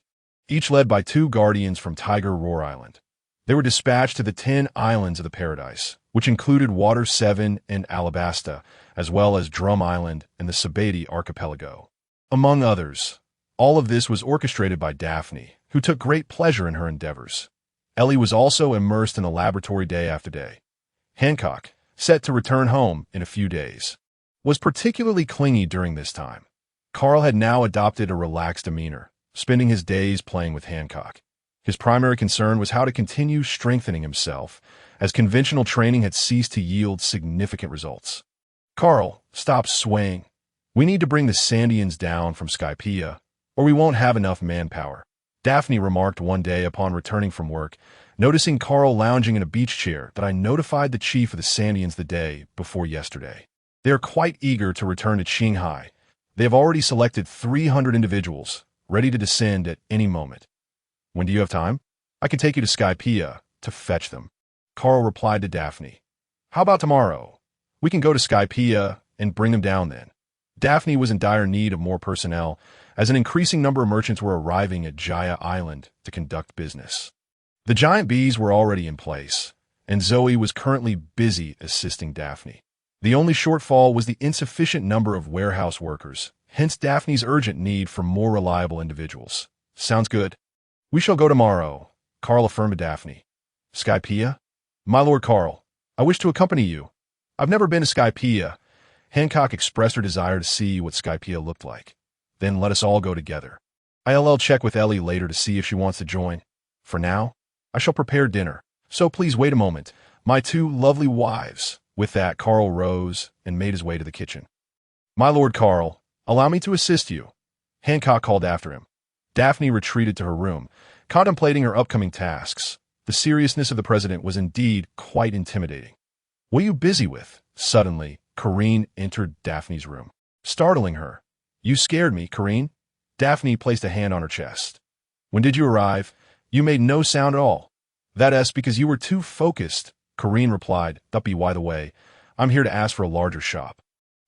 each led by 2 guardians from Tiger Roar Island. They were dispatched to the 10 islands of the Paradise, which included Water 7 and Alabasta, as well as Drum Island and the Sabati Archipelago, among others. All of this was orchestrated by Daphne, who took great pleasure in her endeavors. Ellie was also immersed in the laboratory day after day. Hancock, set to return home in a few days, was particularly clingy during this time. Carl had now adopted a relaxed demeanor, spending his days playing with Hancock. His primary concern was how to continue strengthening himself, as conventional training had ceased to yield significant results. Carl, stop swaying. We need to bring the Sandians down from Skypiea, or we won't have enough manpower, Daphne remarked one day upon returning from work, noticing Carl lounging in a beach chair. That I notified the chief of the Sandians the day before yesterday. They are quite eager to return to Qinghai. They have already selected 300 individuals, ready to descend at any moment. When do you have time? I can take you to Skypiea to fetch them, Carl replied to Daphne. How about tomorrow? We can go to Skypiea and bring them down then. Daphne was in dire need of more personnel, as an increasing number of merchants were arriving at Jaya Island to conduct business. The giant bees were already in place, and Zoe was currently busy assisting Daphne. The only shortfall was the insufficient number of warehouse workers, hence Daphne's urgent need for more reliable individuals. Sounds good. We shall go tomorrow, Carl affirmed to Daphne. Skypiea? My lord Carl, I wish to accompany you. I've never been to Skypiea. Hancock expressed her desire to see what Skypiea looked like. Then let us all go together. I'll check with Ellie later to see if she wants to join. For now, I shall prepare dinner, so please wait a moment, my 2 lovely wives. With that, Carl rose and made his way to the kitchen. My lord Carl, allow me to assist you, Hancock called after him. Daphne retreated to her room, contemplating her upcoming tasks. The seriousness of the president was indeed quite intimidating. What are you busy with? Suddenly, Corinne entered Daphne's room, startling her. You scared me, Corinne. Daphne placed a hand on her chest. When did you arrive? You made no sound at all. That's because you were too focused, Corinne replied. By the way, I'm here to ask for a larger shop.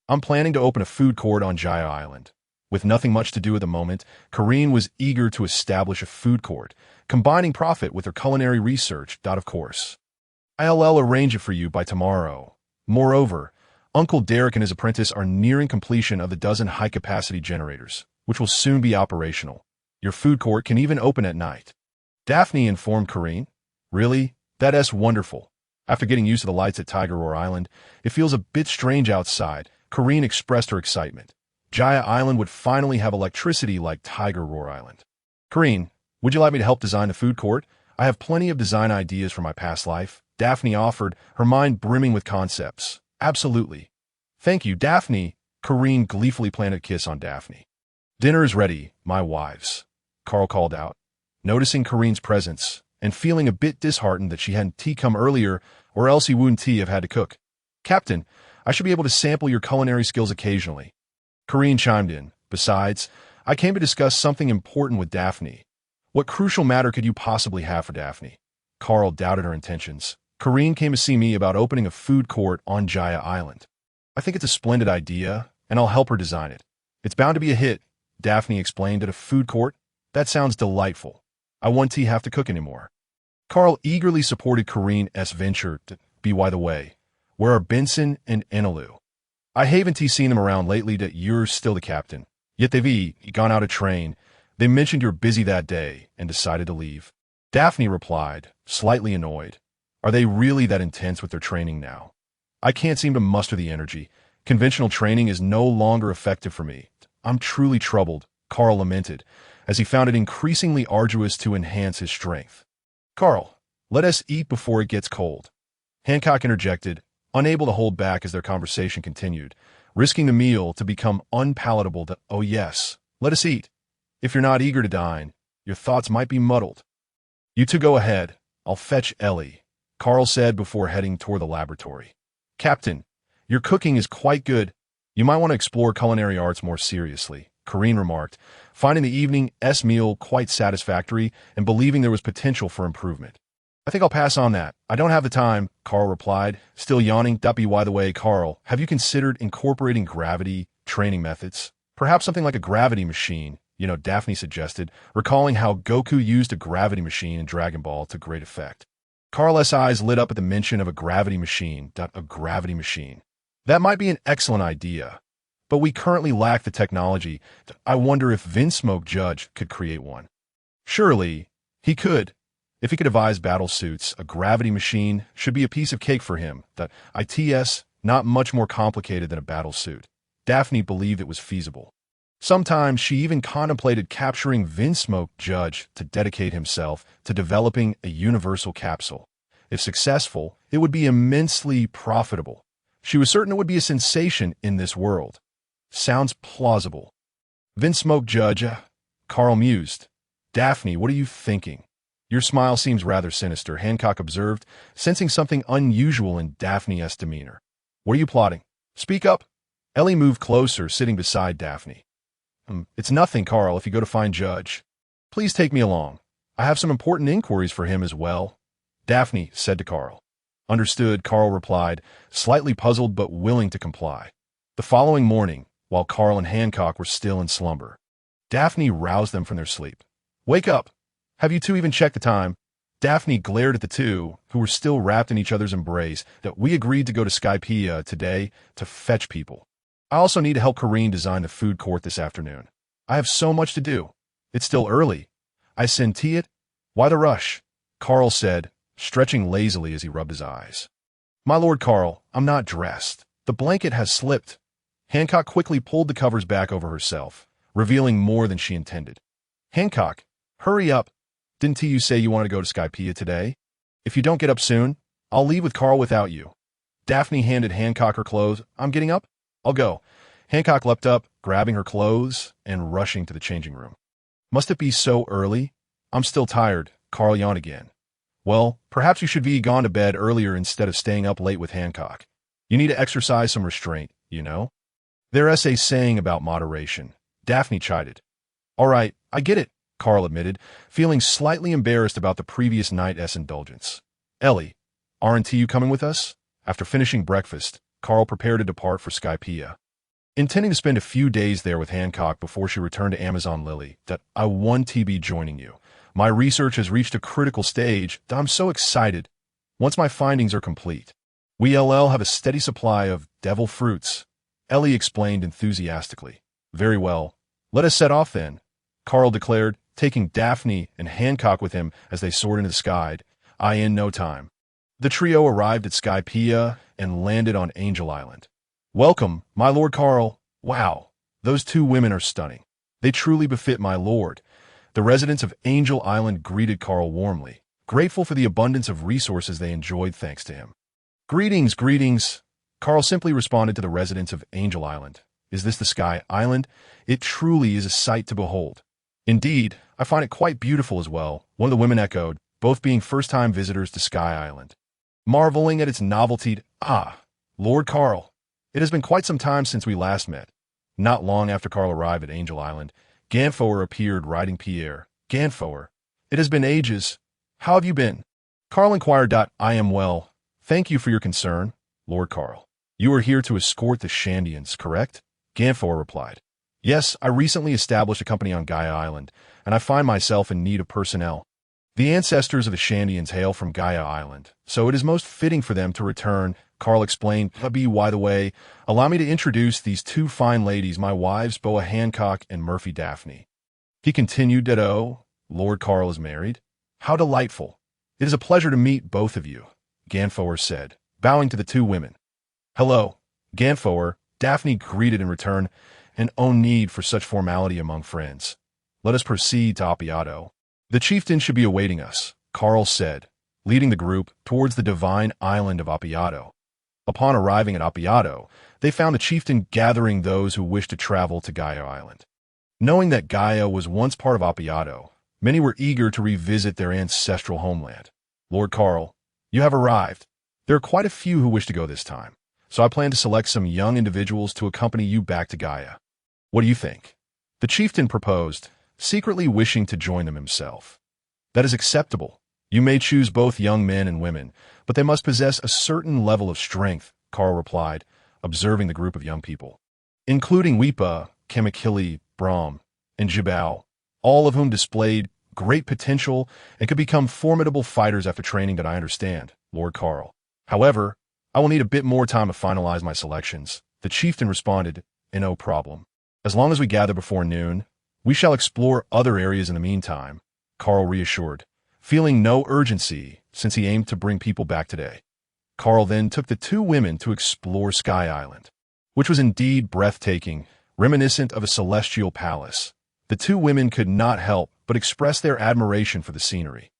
I'm planning to open a food court on Jaya Island. With nothing much to do at the moment, Corinne was eager to establish a food court, combining profit with her culinary research. Of course. I'll arrange it for you by tomorrow. Moreover, Uncle Derek and his apprentice are nearing completion of the dozen high-capacity generators, which will soon be operational. Your food court can even open at night. Daphne informed Corinne. Really? That's wonderful. After getting used to the lights at Tiger Roar Island, it feels a bit strange outside. Corinne expressed her excitement. Jaya Island would finally have electricity like Tiger Roar Island. Corinne, would you like me to help design the food court? I have plenty of design ideas from my past life, Daphne offered, her mind brimming with concepts. Absolutely. Thank you, Daphne. Corinne gleefully planted a kiss on Daphne. Dinner is ready, my wives, Carl called out, noticing Corinne's presence and feeling a bit disheartened that she hadn't come earlier, or else he wouldn't have had to cook. Captain, I should be able to sample your culinary skills occasionally. Corinne chimed in. Besides, I came to discuss something important with Daphne. What crucial matter could you possibly have for Daphne? Carl doubted her intentions. Corinne came to see me about opening a food court on Jaya Island. I think it's a splendid idea, and I'll help her design it. It's bound to be a hit, Daphne explained. At a food court? That sounds delightful. I won't have to cook anymore. Carl eagerly supported Corinne's venture. By the way, where are Benson and Enelu? I haven't seen them around lately. That you're still the captain. Yet they've gone out to train. They mentioned you're busy that day and decided to leave. Daphne replied, slightly annoyed. Are they really that intense with their training now? I can't seem to muster the energy. Conventional training is no longer effective for me. I'm truly troubled, Carl lamented, as he found it increasingly arduous to enhance his strength. Carl, let us eat before it gets cold. Hancock interjected, unable to hold back as their conversation continued, risking the meal to become unpalatable. Oh yes, let us eat. If you're not eager to dine, your thoughts might be muddled. You two go ahead. I'll fetch Ellie, Carl said before heading toward the laboratory. Captain, your cooking is quite good. You might want to explore culinary arts more seriously, Corinne remarked, finding the evening's meal quite satisfactory and believing there was potential for improvement. I think I'll pass on that. I don't have the time, Carl replied, still yawning. By the way, Carl, have you considered incorporating gravity training methods? Perhaps something like a gravity machine, Daphne suggested, recalling how Goku used a gravity machine in Dragon Ball to great effect. Carl's eyes lit up at the mention of a gravity machine. A gravity machine. That might be an excellent idea, but we currently lack the technology. I wonder if Vinsmoke Judge could create one. Surely, he could. If he could devise battle suits, a gravity machine should be a piece of cake for him. It's not much more complicated than a battle suit. Daphne believed it was feasible. Sometimes she even contemplated capturing Vinsmoke Judge to dedicate himself to developing a universal capsule. If successful, it would be immensely profitable. She was certain it would be a sensation in this world. Sounds plausible. Vinsmoke Judge, Carl mused. Daphne, what are you thinking? Your smile seems rather sinister, Hancock observed, sensing something unusual in Daphne's demeanor. What are you plotting? Speak up. Ellie moved closer, sitting beside Daphne. It's nothing, Carl, if you go to find Judge. Please take me along. I have some important inquiries for him as well, Daphne said to Carl. Understood, Carl replied, slightly puzzled but willing to comply. The following morning, while Carl and Hancock were still in slumber, Daphne roused them from their sleep. Wake up! Have you two even checked the time? Daphne glared at the two, who were still wrapped in each other's embrace. That we agreed to go to Skypiea today to fetch people. I also need to help Corinne design the food court this afternoon. I have so much to do. It's still early. I sent it. Why the rush? Carl said, stretching lazily as he rubbed his eyes. My lord Carl, I'm not dressed. The blanket has slipped. Hancock quickly pulled the covers back over herself, revealing more than she intended. Hancock, hurry up. Didn't you say you wanted to go to Skypiea today? If you don't get up soon, I'll leave with Carl without you. Daphne handed Hancock her clothes. I'm getting up. I'll go. Hancock leapt up, grabbing her clothes and rushing to the changing room. Must it be so early? I'm still tired. Carl yawned again. Well, perhaps you should be gone to bed earlier instead of staying up late with Hancock. You need to exercise some restraint, There's a saying about moderation. Daphne chided. All right, I get it, Carl admitted, feeling slightly embarrassed about the previous night's indulgence. Ellie, aren't you coming with us? After finishing breakfast, Carl prepared to depart for Skypiea. Intending to spend a few days there with Hancock before she returned to Amazon Lily, I want to be joining you. My research has reached a critical stage that I'm so excited. Once my findings are complete, we'll have a steady supply of devil fruits, Ellie explained enthusiastically. Very well. Let us set off then, Carl declared, taking Daphne and Hancock with him as they soared into the sky. In no time. The trio arrived at Skypiea and landed on Angel Island. Welcome, my lord Carl. Wow, those two women are stunning. They truly befit my lord. The residents of Angel Island greeted Carl warmly, grateful for the abundance of resources they enjoyed thanks to him. Greetings, greetings. Carl simply responded to the residents of Angel Island. Is this the Sky Island? It truly is a sight to behold. Indeed, I find it quite beautiful as well, one of the women echoed, both being first-time visitors to Sky Island. Marveling at its novelty. Lord Carl. It has been quite some time since we last met. Not long after Carl arrived at Angel Island, Ganfoer appeared riding Pierre. Ganfoer. It has been ages. How have you been? Carl inquired. I am well. Thank you for your concern, Lord Carl. You are here to escort the Shandians, correct? Ganfor replied. Yes, I recently established a company on Gaia Island, and I find myself in need of personnel. The ancestors of the Shandians hail from Gaia Island, so it is most fitting for them to return, Carl explained. By the way, allow me to introduce these two fine ladies, my wives, Boa Hancock and Murphy Daphne. He continued that, oh, Lord Carl is married? How delightful. It is a pleasure to meet both of you, Ganfor said, bowing to the two women. Hello, Ganfor, Daphne greeted in return, and no need for such formality among friends. Let us proceed to Appiato. The chieftain should be awaiting us, Carl said, leading the group towards the divine island of Appiato. Upon arriving at Appiato, they found the chieftain gathering those who wished to travel to Gaia Island. Knowing that Gaia was once part of Appiato, many were eager to revisit their ancestral homeland. Lord Carl, you have arrived. There are quite a few who wish to go this time, so I plan to select some young individuals to accompany you back to Gaia. What do you think? The chieftain proposed, secretly wishing to join them himself. That is acceptable. You may choose both young men and women, but they must possess a certain level of strength, Carl replied, observing the group of young people, including Weepa, Kamakili, Brahm, and Jibao, all of whom displayed great potential and could become formidable fighters after training. That I understand, Lord Carl. However, I will need a bit more time to finalize my selections. The chieftain responded, no problem. As long as we gather before noon, we shall explore other areas in the meantime, Carl reassured, feeling no urgency since he aimed to bring people back today. Carl then took the two women to explore Sky Island, which was indeed breathtaking, reminiscent of a celestial palace. The two women could not help but express their admiration for the scenery.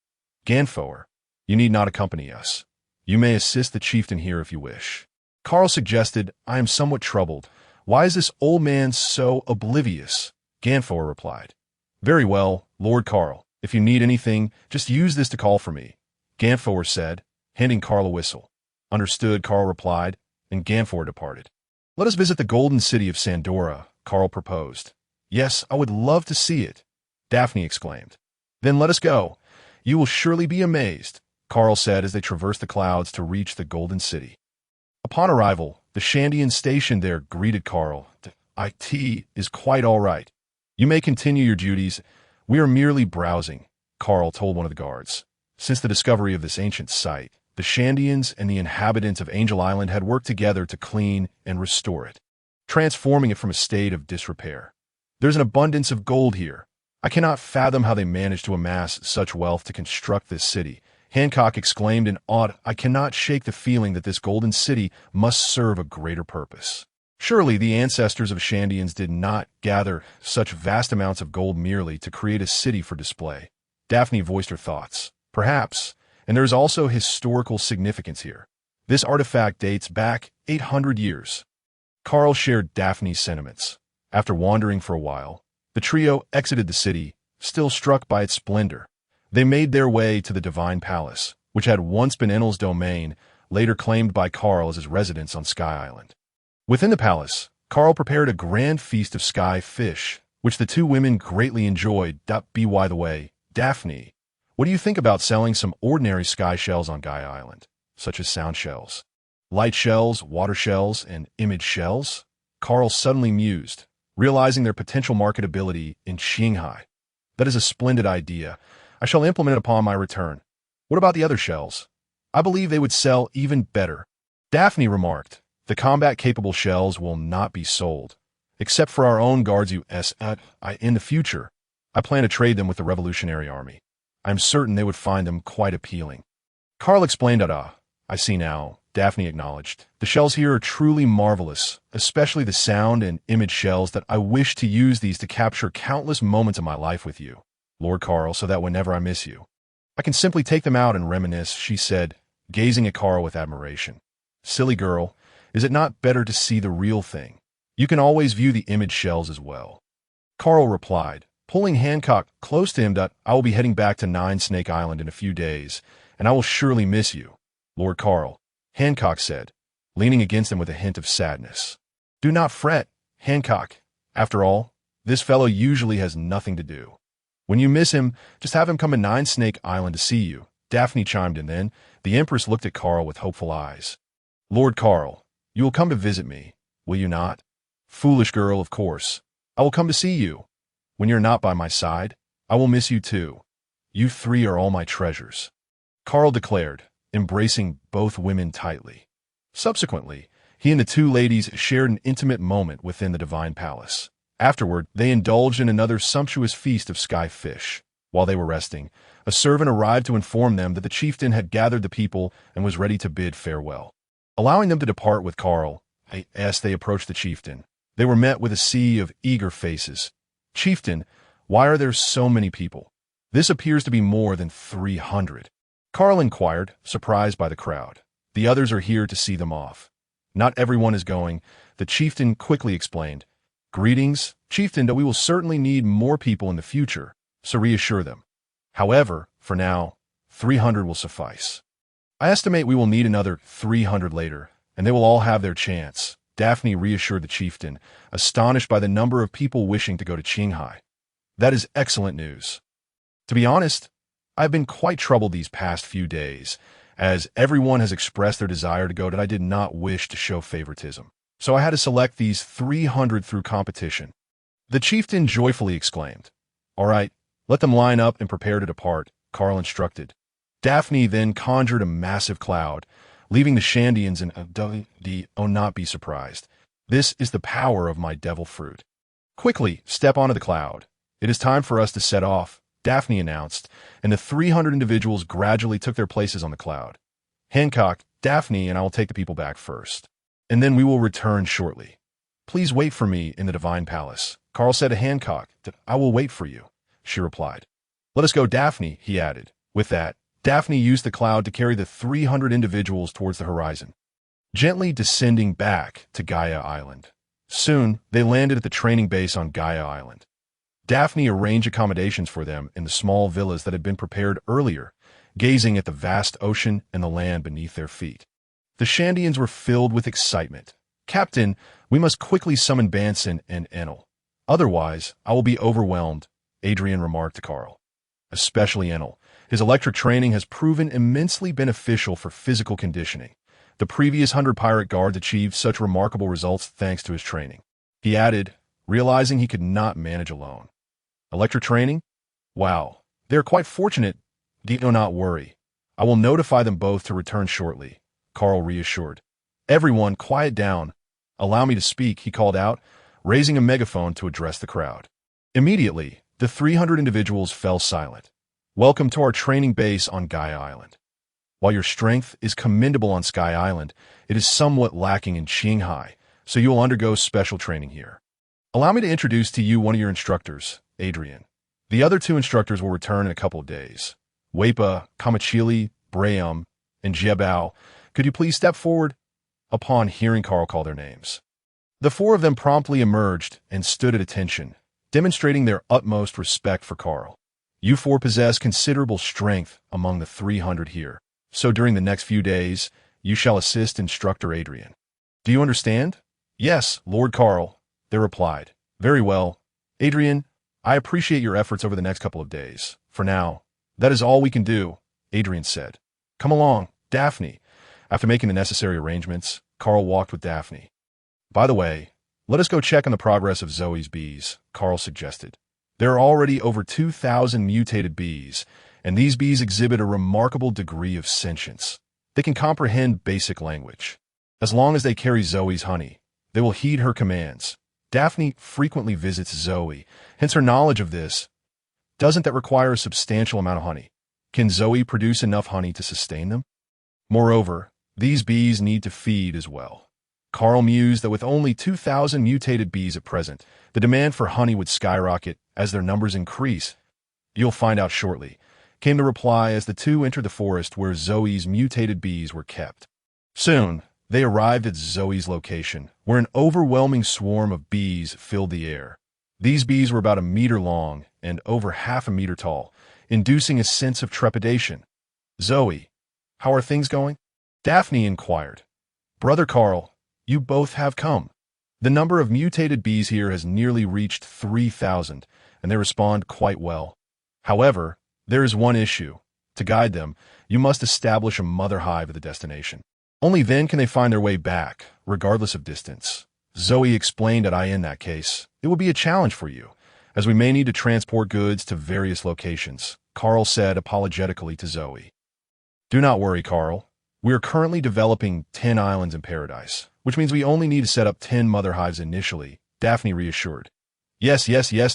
Ganfor, you need not accompany us. You may assist the chieftain here if you wish. Carl suggested, I am somewhat troubled. Why is this old man so oblivious? Ganfor replied. Very well, Lord Carl. If you need anything, just use this to call for me, Ganfor said, handing Carl a whistle. Understood, Carl replied, and Ganfor departed. Let us visit the golden city of Sandora, Carl proposed. Yes, I would love to see it, Daphne exclaimed. Then let us go. You will surely be amazed, Carl said as they traversed the clouds to reach the golden city. Upon arrival, the Shandian stationed there greeted Carl. It is quite all right. You may continue your duties. We are merely browsing, Carl told one of the guards. Since the discovery of this ancient site, the Shandians and the inhabitants of Angel Island had worked together to clean and restore it, transforming it from a state of disrepair. There's an abundance of gold here. I cannot fathom how they managed to amass such wealth to construct this city, Hancock exclaimed in awe. I cannot shake the feeling that this golden city must serve a greater purpose. Surely the ancestors of Shandians did not gather such vast amounts of gold merely to create a city for display. Daphne voiced her thoughts. Perhaps, and there is also historical significance here. This artifact dates back 800 years. Carl shared Daphne's sentiments. After wandering for a while, the trio exited the city, still struck by its splendor. They made their way to the Divine Palace, which had once been Enel's domain, later claimed by Carl as his residence on Sky Island. Within the palace, Carl prepared a grand feast of sky fish, which the two women greatly enjoyed. By the way, Daphne, what do you think about selling some ordinary sky shells on Gaia Island, such as sound shells, light shells, water shells, and image shells? Carl suddenly mused, realizing their potential marketability in Shanghai. That is a splendid idea. I shall implement it upon my return. What about the other shells? I believe they would sell even better. Daphne remarked, the combat-capable shells will not be sold, except for our own guards in the future. I plan to trade them with the Revolutionary Army. I'm certain they would find them quite appealing. Carl explained, I see now, Daphne acknowledged. The shells here are truly marvelous, especially the sound and image shells that I wish to use these to capture countless moments of my life with you, Lord Carl, so that whenever I miss you, I can simply take them out and reminisce, she said, gazing at Carl with admiration. Silly girl, is it not better to see the real thing? You can always view the image shells as well. Carl replied, pulling Hancock close to him. I will be heading back to Nine Snake Island in a few days, and I will surely miss you, Lord Carl, Hancock said, leaning against him with a hint of sadness. Do not fret, Hancock. After all, this fellow usually has nothing to do. When you miss him, just have him come to Nine Snake Island to see you, Daphne chimed in then. The Empress looked at Carl with hopeful eyes. Lord Carl, you will come to visit me, will you not? Foolish girl, of course. I will come to see you. When you're not by my side, I will miss you too. You three are all my treasures, Carl declared, embracing both women tightly. Subsequently, he and the two ladies shared an intimate moment within the divine palace. Afterward, they indulged in another sumptuous feast of sky fish. While they were resting, a servant arrived to inform them that the chieftain had gathered the people and was ready to bid farewell. Allowing them to depart with Carl, as they approached the chieftain, they were met with a sea of eager faces. Chieftain, why are there so many people? This appears to be more than 300. Carl inquired, surprised by the crowd. The others are here to see them off. Not everyone is going, the chieftain quickly explained. Greetings, chieftain, we will certainly need more people in the future, so reassure them. However, for now, 300 will suffice. I estimate we will need another 300 later, and they will all have their chance, Daphne reassured the chieftain, astonished by the number of people wishing to go to Qinghai. That is excellent news. To be honest, I've been quite troubled these past few days, as everyone has expressed their desire to go that I did not wish to show favoritism. So I had to select these 300 through competition. The chieftain joyfully exclaimed. All right, let them line up and prepare to depart, Carl instructed. Daphne then conjured a massive cloud, leaving the Shandians in not be surprised. This is the power of my devil fruit. Quickly, step onto the cloud. It is time for us to set off, Daphne announced, and the 300 individuals gradually took their places on the cloud. Hancock, Daphne, and I will take the people back first. And then we will return shortly. Please wait for me in the divine palace, Carl said to Hancock. I will wait for you, she replied. Let us go, Daphne, he added. With that, Daphne used the cloud to carry the 300 individuals towards the horizon, gently descending back to Gaia Island. Soon, they landed at the training base on Gaia Island. Daphne arranged accommodations for them in the small villas that had been prepared earlier, gazing at the vast ocean and the land beneath their feet. The Shandians were filled with excitement. Captain, we must quickly summon Banson and Enel. Otherwise, I will be overwhelmed, Adrian remarked to Carl. Especially Enel. His electric training has proven immensely beneficial for physical conditioning. The previous 100 pirate guards achieved such remarkable results thanks to his training. He added, realizing he could not manage alone. Electric training? Wow, they are quite fortunate. Do not worry. I will notify them both to return shortly, Carl reassured. Everyone, quiet down. Allow me to speak, he called out, raising a megaphone to address the crowd. Immediately, the 300 individuals fell silent. Welcome to our training base on Gaia Island. While your strength is commendable on Sky Island, it is somewhat lacking in Qinghai, so you will undergo special training here. Allow me to introduce to you one of your instructors, Adrian. The other two instructors will return in a couple of days. Wepa, Kamachili, Braham, and Jiebao, could you please step forward? Upon hearing Carl call their names, the four of them promptly emerged and stood at attention, demonstrating their utmost respect for Carl. You four possess considerable strength among the 300 here, so during the next few days, you shall assist Instructor Adrian. Do you understand? Yes, Lord Carl, they replied. Very well. Adrian, I appreciate your efforts over the next couple of days. For now, that is all we can do, Adrian said. Come along, Daphne. After making the necessary arrangements, Carl walked with Daphne. By the way, let us go check on the progress of Zoe's bees, Carl suggested. There are already over 2,000 mutated bees, and these bees exhibit a remarkable degree of sentience. They can comprehend basic language. As long as they carry Zoe's honey, they will heed her commands. Daphne frequently visits Zoe, hence her knowledge of this. Doesn't that require a substantial amount of honey? Can Zoe produce enough honey to sustain them? Moreover, these bees need to feed as well. Carl mused that with only 2,000 mutated bees at present, the demand for honey would skyrocket as their numbers increase. You'll find out shortly, came the reply as the two entered the forest where Zoe's mutated bees were kept. Soon, they arrived at Zoe's location, where an overwhelming swarm of bees filled the air. These bees were about 1 meter long and over half a meter tall, inducing a sense of trepidation. Zoe, how are things going? Daphne inquired. Brother Carl, you both have come. The number of mutated bees here has nearly reached 3,000, and they respond quite well. However, there is one issue. To guide them, you must establish a mother hive at the destination. Only then can they find their way back, regardless of distance. Zoe explained that in that case, it will be a challenge for you, as we may need to transport goods to various locations, Carl said apologetically to Zoe. Do not worry, Carl. We are currently developing 10 islands in paradise, which means we only need to set up 10 mother hives initially, Daphne reassured. Yes,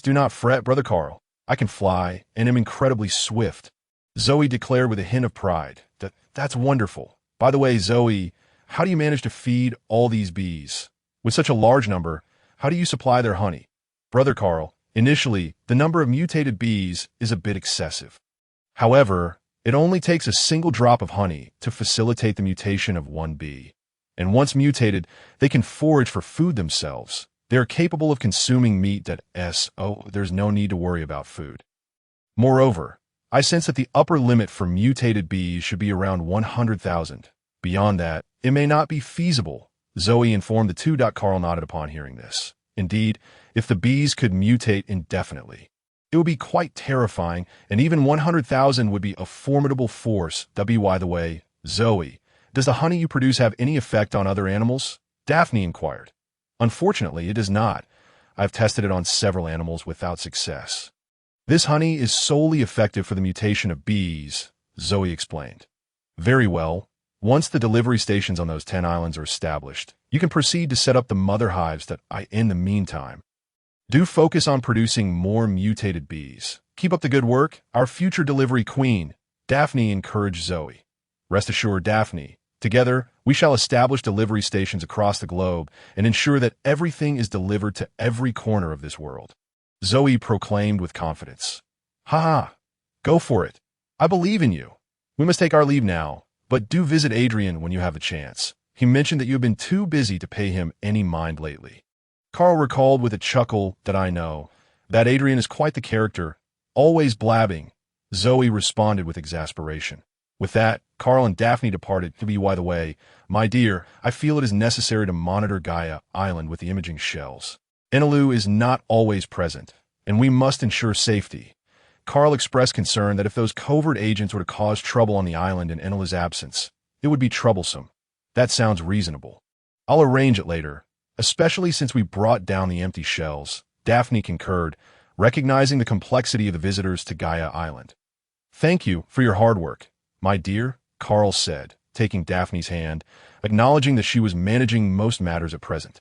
do not fret, brother Carl. I can fly and am incredibly swift, Zoe declared with a hint of pride. That's wonderful. By the way, Zoe, how do you manage to feed all these bees? With such a large number, how do you supply their honey? Brother Carl, initially, the number of mutated bees is a bit excessive. However, it only takes a single drop of honey to facilitate the mutation of one bee. And once mutated, they can forage for food themselves. They are capable of consuming meat there's no need to worry about food. Moreover, I sense that the upper limit for mutated bees should be around 100,000. Beyond that, it may not be feasible, Zoe informed the two. Carl nodded upon hearing this. Indeed, if the bees could mutate indefinitely, it would be quite terrifying, and even 100,000 would be a formidable force. By the way, Zoe, does the honey you produce have any effect on other animals? Daphne inquired. Unfortunately, it does not. I've tested it on several animals without success. This honey is solely effective for the mutation of bees, Zoe explained. Very well. Once the delivery stations on those 10 islands are established, you can proceed to set up the mother hives in the meantime. Do focus on producing more mutated bees. Keep up the good work, our future delivery queen, Daphne encouraged Zoe. Rest assured, Daphne, together we shall establish delivery stations across the globe and ensure that everything is delivered to every corner of this world, Zoe proclaimed with confidence. Ha! Go for it. I believe in you. We must take our leave now, but do visit Adrian when you have a chance. He mentioned that you have been too busy to pay him any mind lately. Carl recalled with a chuckle that Adrian is quite the character, always blabbing. Zoe responded with exasperation. With that, Carl and Daphne departed. By the way, my dear, I feel it is necessary to monitor Gaia Island with the imaging shells. Lu is not always present, and we must ensure safety. Carl expressed concern that if those covert agents were to cause trouble on the island in Lu's absence, it would be troublesome. That sounds reasonable. I'll arrange it later, especially since we brought down the empty shells, Daphne concurred, recognizing the complexity of the visitors to Gaia Island. Thank you for your hard work, my dear, Carl said, taking Daphne's hand, acknowledging that she was managing most matters at present.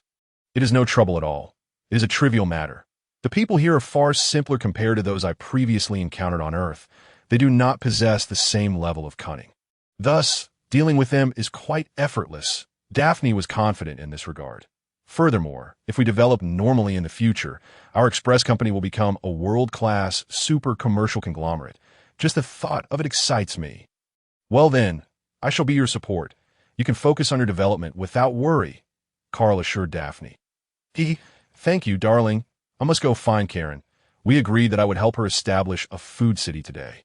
It is no trouble at all. It is a trivial matter. The people here are far simpler compared to those I previously encountered on Earth. They do not possess the same level of cunning. Thus, dealing with them is quite effortless. Daphne was confident in this regard. Furthermore, if we develop normally in the future, our express company will become a world-class, super commercial conglomerate. Just the thought of it excites me. Well then, I shall be your support. You can focus on your development without worry, Carl assured Daphne. Thank you, darling. I must go find Karen. We agreed that I would help her establish a food city today.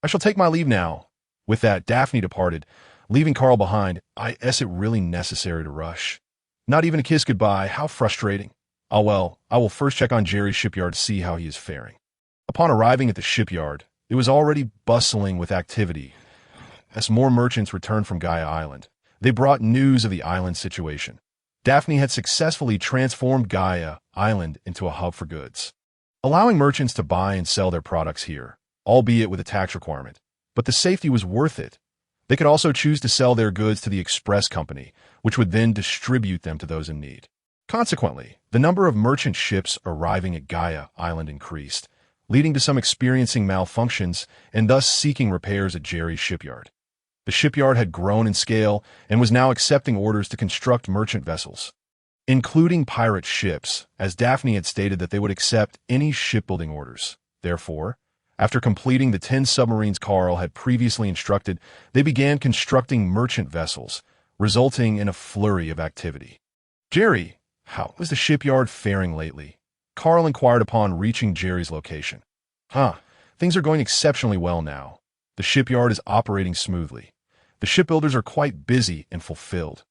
I shall take my leave now. With that, Daphne departed, leaving Carl behind. Is it really necessary to rush? Not even a kiss goodbye. How frustrating. I will first check on Jerry's shipyard to see how he is faring. Upon arriving at the shipyard, it was already bustling with activity. As more merchants returned from Gaia Island, they brought news of the island situation. Daphne had successfully transformed Gaia Island into a hub for goods, allowing merchants to buy and sell their products here, albeit with a tax requirement. But the safety was worth it. They could also choose to sell their goods to the express company, which would then distribute them to those in need. Consequently, the number of merchant ships arriving at Gaia Island increased, leading to some experiencing malfunctions and thus seeking repairs at Jerry's shipyard. The shipyard had grown in scale and was now accepting orders to construct merchant vessels, including pirate ships, as Daphne had stated that they would accept any shipbuilding orders. Therefore, after completing the 10 submarines Carl had previously instructed, they began constructing merchant vessels, resulting in a flurry of activity. Jerry, how was the shipyard faring lately? Carl inquired upon reaching Jerry's location. Things are going exceptionally well now. The shipyard is operating smoothly. The shipbuilders are quite busy and fulfilled.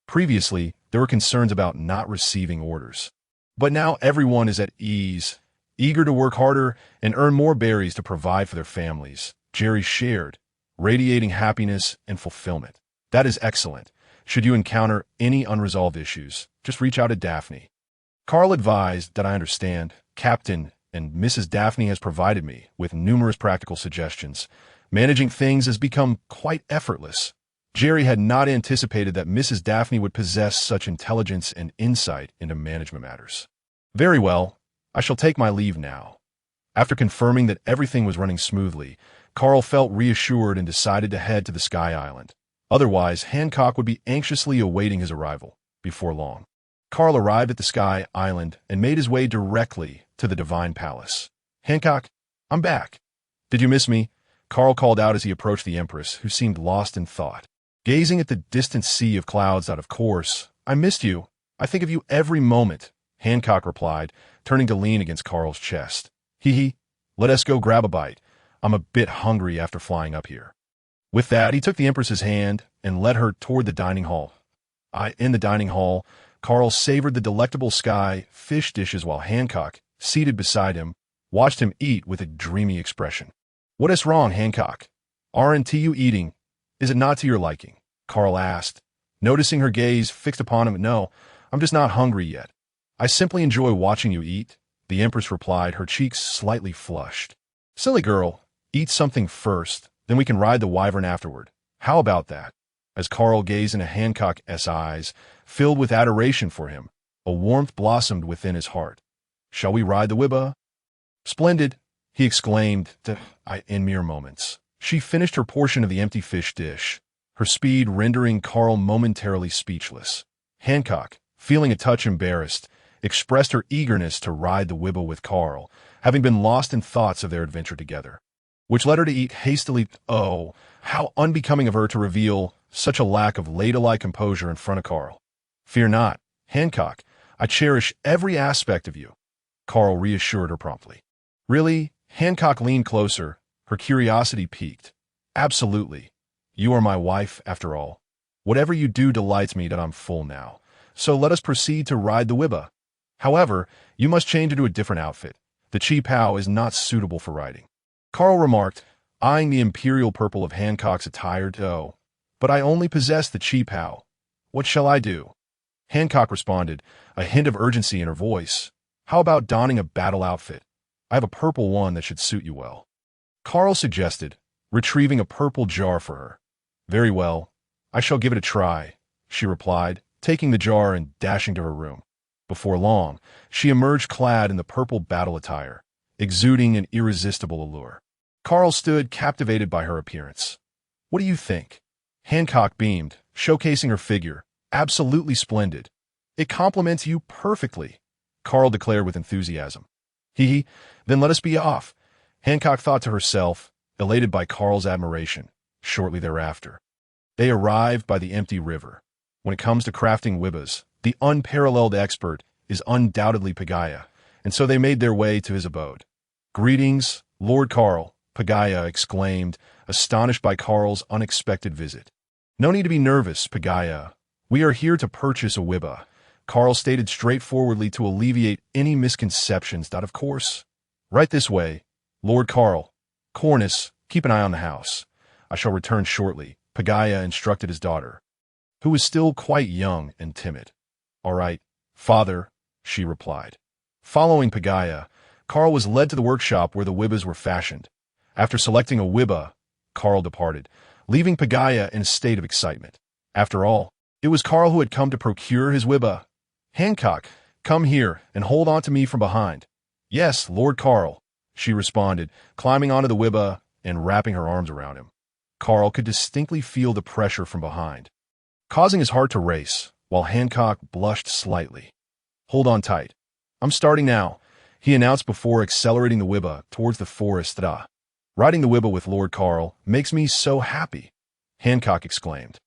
Previously, there were concerns about not receiving orders. But now everyone is at ease, eager to work harder and earn more berries to provide for their families, Jerry shared. radiating happiness and fulfillment. That is excellent. Should you encounter any unresolved issues, just reach out to Daphne. Carl advised that I understand, Captain, and Mrs. Daphne has provided me with numerous practical suggestions. Managing things has become quite effortless. Jerry had not anticipated that Mrs. Daphne would possess such intelligence and insight into management matters. Very well, I shall take my leave now. After confirming that everything was running smoothly, Carl felt reassured and decided to head to the Sky Island. Otherwise, Hancock would be anxiously awaiting his arrival before long. Carl arrived at the Sky Island and made his way directly to the Divine Palace. Hancock, I'm back. Did you miss me? Carl called out as he approached the Empress, who seemed lost in thought. Gazing at the distant sea of clouds, of course, I missed you. I think of you every moment, Hancock replied, turning to lean against Carl's chest. Hee, let us go grab a bite. I'm a bit hungry after flying up here. With that, he took the Empress's hand and led her toward the dining hall. In the dining hall, Carl savored the delectable sky fish dishes while Hancock, seated beside him, watched him eat with a dreamy expression. What is wrong, Hancock? Aren't you eating? Is it not to your liking? Carl asked, noticing her gaze fixed upon him. No, I'm just not hungry yet. I simply enjoy watching you eat, the Empress replied, her cheeks slightly flushed. Silly girl, eat something first, then we can ride the wyvern afterward. How about that? As Carl gazed into Hancock's eyes, filled with adoration for him, a warmth blossomed within his heart. Shall we ride the wibba? Splendid, he exclaimed, in mere moments. She finished her portion of the empty fish dish, her speed rendering Carl momentarily speechless. Hancock, feeling a touch embarrassed, expressed her eagerness to ride the wibba with Carl, having been lost in thoughts of their adventure together, which led her to eat hastily. Oh, how unbecoming of her to reveal such a lack of ladylike composure in front of Carl. Fear not, Hancock, I cherish every aspect of you, Carl reassured her promptly. Really? Hancock leaned closer, her curiosity piqued. Absolutely. You are my wife, after all. Whatever you do delights me that I'm full now. So let us proceed to ride the wibba. However, you must change into a different outfit. The chi pao is not suitable for riding. Carl remarked, eyeing the imperial purple of Hancock's attire. Oh, but I only possess the chi pao. What shall I do? Hancock responded, a hint of urgency in her voice. How about donning a battle outfit? I have a purple one that should suit you well. Carl suggested, retrieving a purple jar for her. Very well, I shall give it a try, she replied, taking the jar and dashing to her room. Before long, she emerged clad in the purple battle attire, exuding an irresistible allure. Carl stood captivated by her appearance. What do you think? Hancock beamed, showcasing her figure. Absolutely splendid. It complements you perfectly, Carl declared with enthusiasm. Hee, then let us be off, Hancock thought to herself, elated by Carl's admiration. Shortly thereafter, they arrived by the empty river. When it comes to crafting wibbas, the unparalleled expert is undoubtedly Pagaya, and so they made their way to his abode. Greetings, Lord Carl, Pagaya exclaimed, astonished by Carl's unexpected visit. No need to be nervous, Pagaya. We are here to purchase a wibba, Carl stated straightforwardly to alleviate any misconceptions. Of course. Right this way, Lord Carl. Cornus, keep an eye on the house. I shall return shortly, Pagaya instructed his daughter, who was still quite young and timid. All right, father, she replied. Following Pagaya, Carl was led to the workshop where the wibbas were fashioned. After selecting a wibba, Carl departed, leaving Pagaya in a state of excitement. After all, it was Carl who had come to procure his wibba. Hancock, come here and hold on to me from behind. Yes, Lord Carl, she responded, climbing onto the wibba and wrapping her arms around him. Carl could distinctly feel the pressure from behind, causing his heart to race, while Hancock blushed slightly. Hold on tight. I'm starting now, he announced before accelerating the wibba towards the forest. Riding the wibba with Lord Carl makes me so happy, Hancock exclaimed.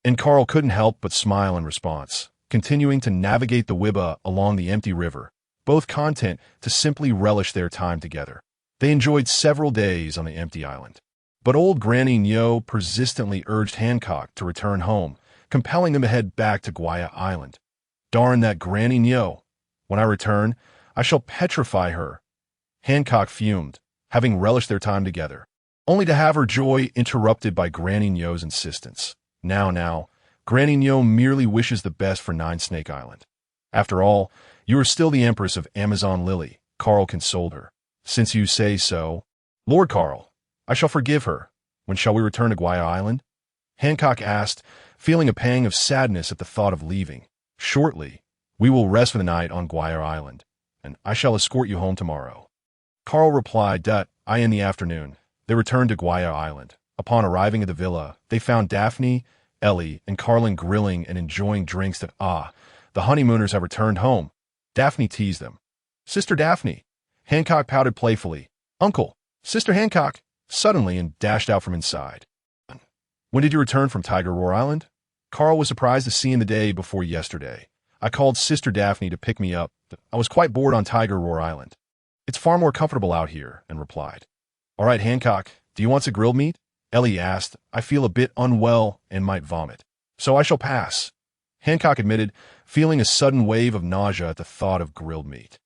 And Carl couldn't help but smile in response, continuing to navigate the wibba along the empty river, both content to simply relish their time together. They enjoyed several days on the empty island. But old Granny Nyo persistently urged Hancock to return home, compelling him to head back to Guaya Island. Darn that Granny Nyo. When I return, I shall petrify her. Hancock fumed, having relished their time together. only to have her joy interrupted by Granny Nyo's insistence. Now, Granny Nyo merely wishes the best for Nine Snake Island. After all, you are still the Empress of Amazon Lily, Carl consoled her. Since you say so, Lord Carl, I shall forgive her. When shall we return to Guaya Island? Hancock asked, feeling a pang of sadness at the thought of leaving. Shortly, we will rest for the night on Guaya Island, and I shall escort you home tomorrow. Carl replied that, in the afternoon. They returned to Guaya Island. Upon arriving at the villa, they found Daphne, Ellie, and Carlin grilling and enjoying drinks that, the honeymooners have returned home. Daphne teased them. Sister Daphne. Hancock pouted playfully. Uncle, Sister Hancock, suddenly, and dashed out from inside. When did you return from Tiger Roar Island? Carl was surprised to see in the day before yesterday. I called Sister Daphne to pick me up. I was quite bored on Tiger Roar Island. It's far more comfortable out here, and replied. All right, Hancock, do you want some grilled meat? Ellie asked. I feel a bit unwell and might vomit, so I shall pass. Hancock admitted, feeling a sudden wave of nausea at the thought of grilled meat.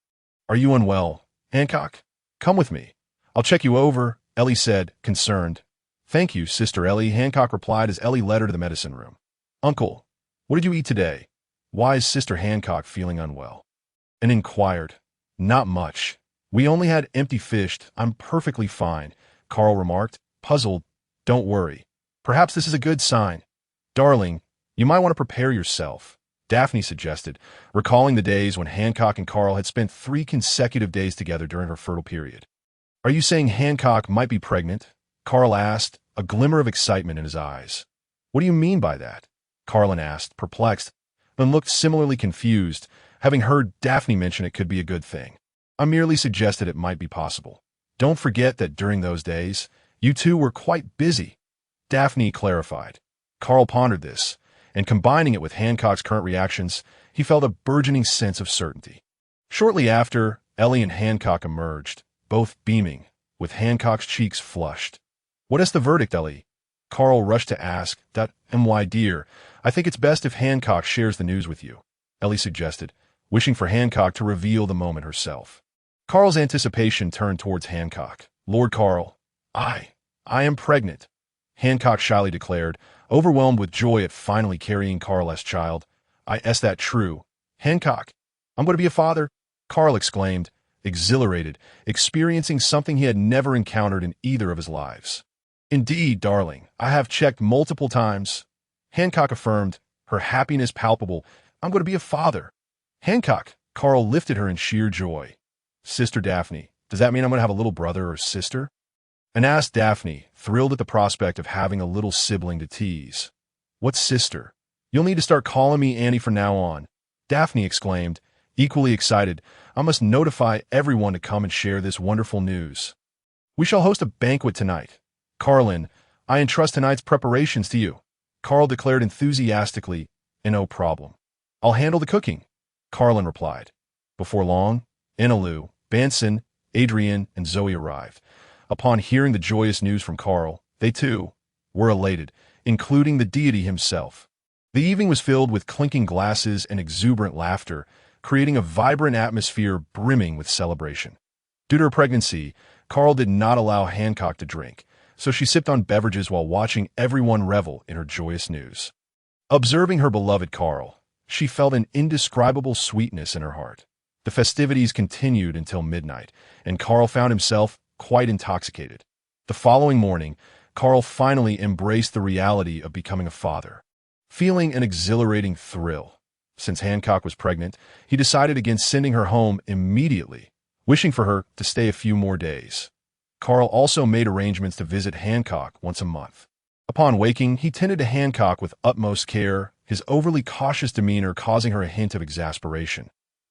Are you unwell, Hancock? Come with me. I'll check you over, Ellie said, concerned. Thank you, Sister Ellie, Hancock replied as Ellie led her to the medicine room. Uncle, what did you eat today? Why is Sister Hancock feeling unwell? And inquired. Not much. We only had empty fish. I'm perfectly fine, Carl remarked, puzzled. Don't worry. Perhaps this is a good sign. Darling, you might want to prepare yourself, Daphne suggested, recalling the days when Hancock and Carl had spent 3 consecutive days together during her fertile period. Are you saying Hancock might be pregnant? Carl asked, a glimmer of excitement in his eyes. What do you mean by that? Carlin asked, perplexed, then looked similarly confused, having heard Daphne mention it could be a good thing. I merely suggested it might be possible. Don't forget that during those days, you two were quite busy, Daphne clarified. Carl pondered this, and combining it with Hancock's current reactions, he felt a burgeoning sense of certainty. Shortly after, Ellie and Hancock emerged, both beaming, with Hancock's cheeks flushed. What is the verdict, Ellie? Carl rushed to ask. My dear, I think it's best if Hancock shares the news with you, Ellie suggested, wishing for Hancock to reveal the moment herself. Carl's anticipation turned towards Hancock. Lord Carl, I am pregnant, Hancock shyly declared, overwhelmed with joy at finally carrying Carl's child. Is that true? Hancock, I'm going to be a father, Carl exclaimed, exhilarated, experiencing something he had never encountered in either of his lives. Indeed, darling, I have checked multiple times, Hancock affirmed, her happiness palpable. I'm going to be a father. Hancock, Carl lifted her in sheer joy. Sister Daphne, does that mean I'm going to have a little brother or sister? And asked Daphne, thrilled at the prospect of having a little sibling to tease. What sister? You'll need to start calling me Annie from now on, Daphne exclaimed, equally excited. I must notify everyone to come and share this wonderful news. We shall host a banquet tonight. Carlin, I entrust tonight's preparations to you, Carl declared enthusiastically. No problem. I'll handle the cooking, Carlin replied. Before long, Lu, Banson, Adrian, and Zoe arrived. Upon hearing the joyous news from Carl, they too were elated, including the deity himself. The evening was filled with clinking glasses and exuberant laughter, creating a vibrant atmosphere brimming with celebration. Due to her pregnancy, Carl did not allow Hancock to drink, so she sipped on beverages while watching everyone revel in her joyous news. Observing her beloved Carl, she felt an indescribable sweetness in her heart. The festivities continued until midnight, and Carl found himself quite intoxicated. The following morning, Carl finally embraced the reality of becoming a father. Feeling an exhilarating thrill, since Hancock was pregnant, he decided against sending her home immediately, wishing for her to stay a few more days. Carl also made arrangements to visit Hancock once a month. Upon waking, he tended to Hancock with utmost care, his overly cautious demeanor causing her a hint of exasperation.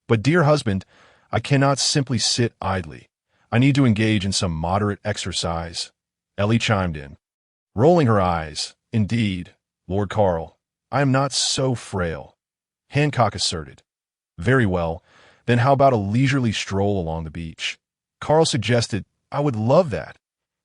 But dear husband, I cannot simply sit idly. I need to engage in some moderate exercise, Ellie chimed in. Rolling her eyes, indeed, Lord Carl, I am not so frail, Hancock asserted. Very well, then how about a leisurely stroll along the beach? Carl suggested. I would love that.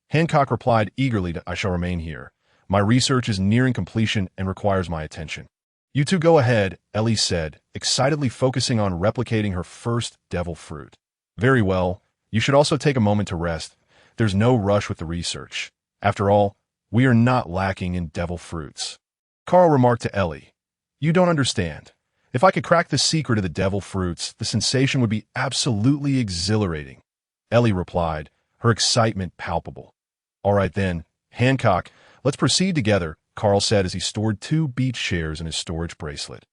Hancock replied eagerly. I shall remain here. My research is nearing completion and requires my attention. You two go ahead, Ellie said, excitedly focusing on replicating her first devil fruit. Very well. You should also take a moment to rest. There's no rush with the research, After all, we are not lacking in devil fruits. Carl remarked to Ellie, "You don't understand. If I could crack the secret of the devil fruits, the sensation would be absolutely exhilarating." Ellie replied, her excitement palpable. "All right then, Hancock, let's proceed together," Carl said as he stored 2 beach chairs in his storage bracelet.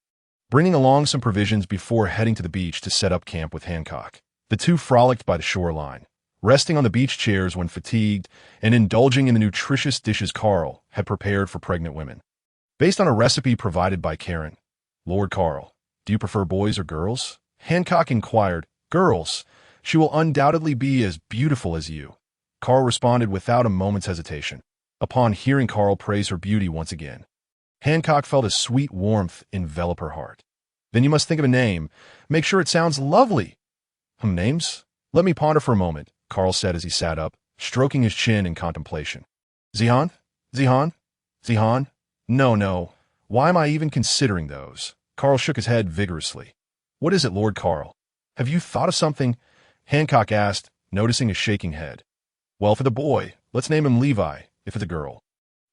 Bringing along some provisions before heading to the beach to set up camp with Hancock, the two frolicked by the shoreline, resting on the beach chairs when fatigued and indulging in the nutritious dishes Carl had prepared for pregnant women. Based on a recipe provided by Karen, "Lord Carl, do you prefer boys or girls?" Hancock inquired. "Girls. She will undoubtedly be as beautiful as you," Carl responded without a moment's hesitation. Upon hearing Carl praise her beauty once again, Hancock felt a sweet warmth envelop her heart. "Then you must think of a name. Make sure it sounds lovely." Names? Let me ponder for a moment," Carl said as he sat up, stroking his chin in contemplation. Zihan? Zihan? Zihan? No. Why am I even considering those?" Carl shook his head vigorously. "What is it, Lord Carl? Have you thought of something?" Hancock asked, noticing his shaking head. "Well, for the boy, let's name him Levi, if it's a girl.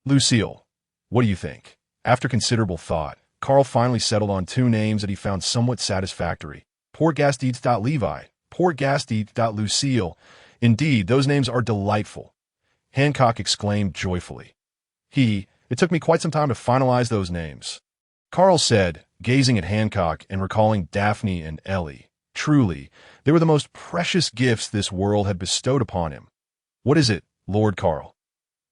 Lucille. What do you think?" After considerable thought, Carl finally settled on 2 names that he found somewhat satisfactory. Levi, Lucille. Indeed, those names are delightful, Hancock exclaimed joyfully. "It took me quite some time to finalize those names," Carl said, gazing at Hancock and recalling Daphne and Ellie. Truly, they were the most precious gifts this world had bestowed upon him. "What is it, Lord Carl?"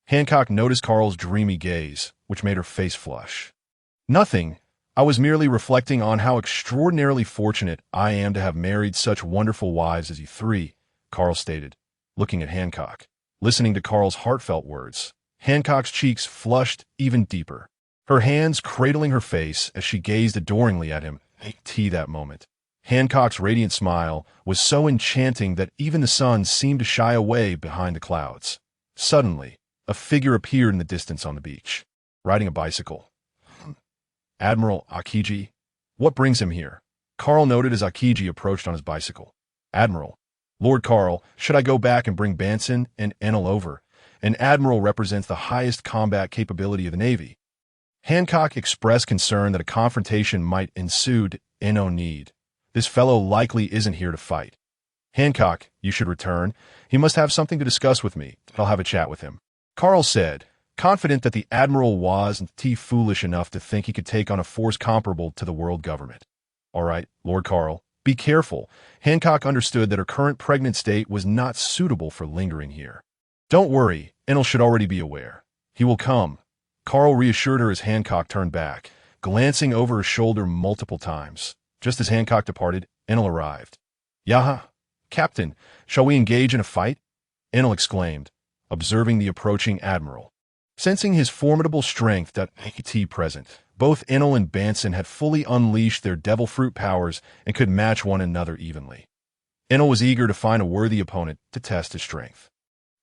Hancock noticed Carl's dreamy gaze, which made her face flush. "Nothing. I was merely reflecting on how extraordinarily fortunate I am to have married such wonderful wives as you 3, Carl stated, looking at Hancock. Listening to Carl's heartfelt words, Hancock's cheeks flushed even deeper, her hands cradling her face as she gazed adoringly at him. That moment, Hancock's radiant smile was so enchanting that even the sun seemed to shy away behind the clouds. Suddenly, a figure appeared in the distance on the beach, riding a bicycle. Admiral Akiji? What brings him here? Carl noted as Akiji approached on his bicycle. "Admiral. Lord Carl, should I go back and bring Banson and Enel over? An admiral represents the highest combat capability of the Navy." Hancock expressed concern that a confrontation might ensue. "No need. This fellow likely isn't here to fight. Hancock, you should return. He must have something to discuss with me. I'll have a chat with him," Carl said, confident that the admiral wasn't foolish enough to think he could take on a force comparable to the world government. "All right, Lord Carl, be careful." Hancock understood that her current pregnant state was not suitable for lingering here. "Don't worry, Enel should already be aware. He will come," Carl reassured her as Hancock turned back, glancing over her shoulder multiple times. Just as Hancock departed, Enel arrived. "Yaha, Captain, shall we engage in a fight?" Enel exclaimed, observing the approaching admiral. Sensing his formidable strength at present, both Enel and Banson had fully unleashed their devil fruit powers and could match one another evenly. Enel was eager to find a worthy opponent to test his strength.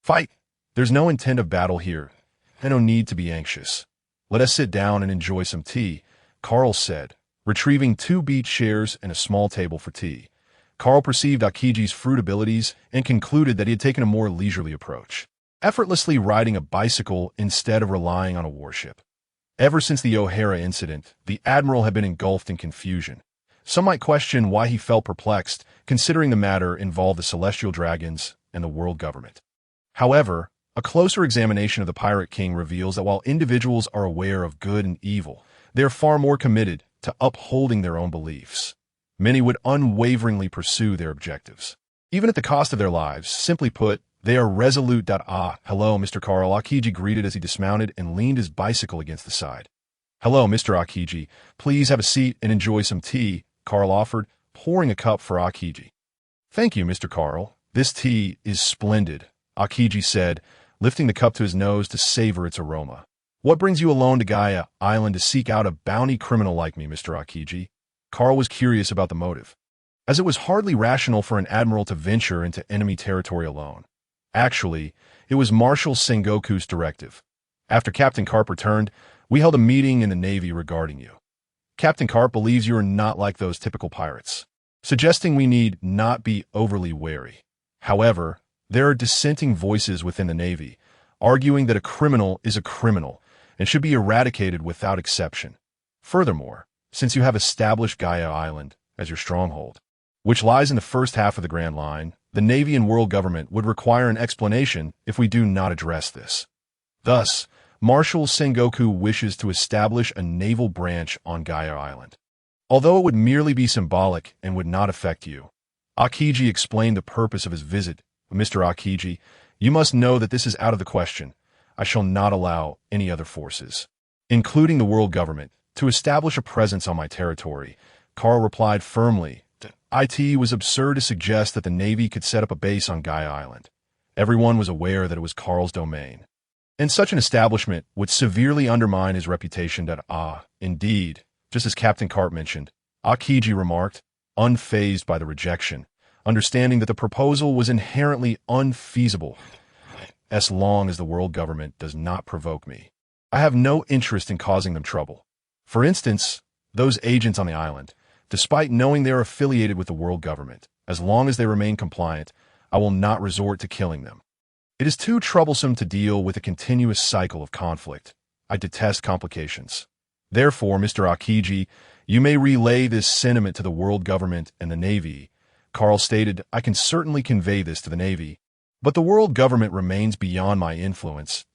"Fight! There's no intent of battle here. I no need to be anxious. Let us sit down and enjoy some tea," Carl said, retrieving 2 beach chairs and a small table for tea. Carl perceived Akiji's fruit abilities and concluded that he had taken a more leisurely approach, effortlessly riding a bicycle instead of relying on a warship. Ever since the O'Hara incident, the admiral had been engulfed in confusion. Some might question why he felt perplexed, considering the matter involved the celestial dragons and the world government. However, a closer examination of the Pirate King reveals that while individuals are aware of good and evil, they are far more committed to upholding their own beliefs. Many would unwaveringly pursue their objectives, even at the cost of their lives. Simply put, they are resolute. Hello, Mr. Carl, Akiji greeted as he dismounted and leaned his bicycle against the side. "Hello, Mr. Akiji. Please have a seat and enjoy some tea," Carl offered, pouring a cup for Akiji. "Thank you, Mr. Carl. This tea is splendid," Akiji said, lifting the cup to his nose to savor its aroma. "What brings you alone to Gaia Island to seek out a bounty criminal like me, Mr. Akiji?" Carl was curious about the motive, as it was hardly rational for an admiral to venture into enemy territory alone. Actually, it was Marshal Sengoku's directive. "After Captain Karp returned, we held a meeting in the Navy regarding you. Captain Karp believes you are not like those typical pirates, suggesting we need not be overly wary. However, there are dissenting voices within the Navy, arguing that a criminal is a criminal and should be eradicated without exception. Furthermore, since you have established Gaia Island as your stronghold, which lies in the first half of the Grand Line, the Navy and world government would require an explanation if we do not address this. Thus, Marshal Sengoku wishes to establish a naval branch on Gaia Island. Although it would merely be symbolic and would not affect you, Akiji explained the purpose of his visit. Mr. Akiji, you must know that this is out of the question. I shall not allow any other forces, including the world government, to establish a presence on my territory. Carl replied firmly. It was absurd to suggest that the Navy could set up a base on Gaia Island. Everyone was aware that it was Carl's domain, and such an establishment would severely undermine his reputation. Indeed, just as Captain Carp mentioned, Akiji remarked, unfazed by the rejection, understanding that the proposal was inherently unfeasible. As long as the world government does not provoke me, I have no interest in causing them trouble. For instance, those agents on the island, despite knowing they are affiliated with the world government, as long as they remain compliant, I will not resort to killing them. It is too troublesome to deal with a continuous cycle of conflict. I detest complications. Therefore, Mr. Akiji, you may relay this sentiment to the world government and the Navy. Carl stated, I can certainly convey this to the Navy, but the world government remains beyond my influence.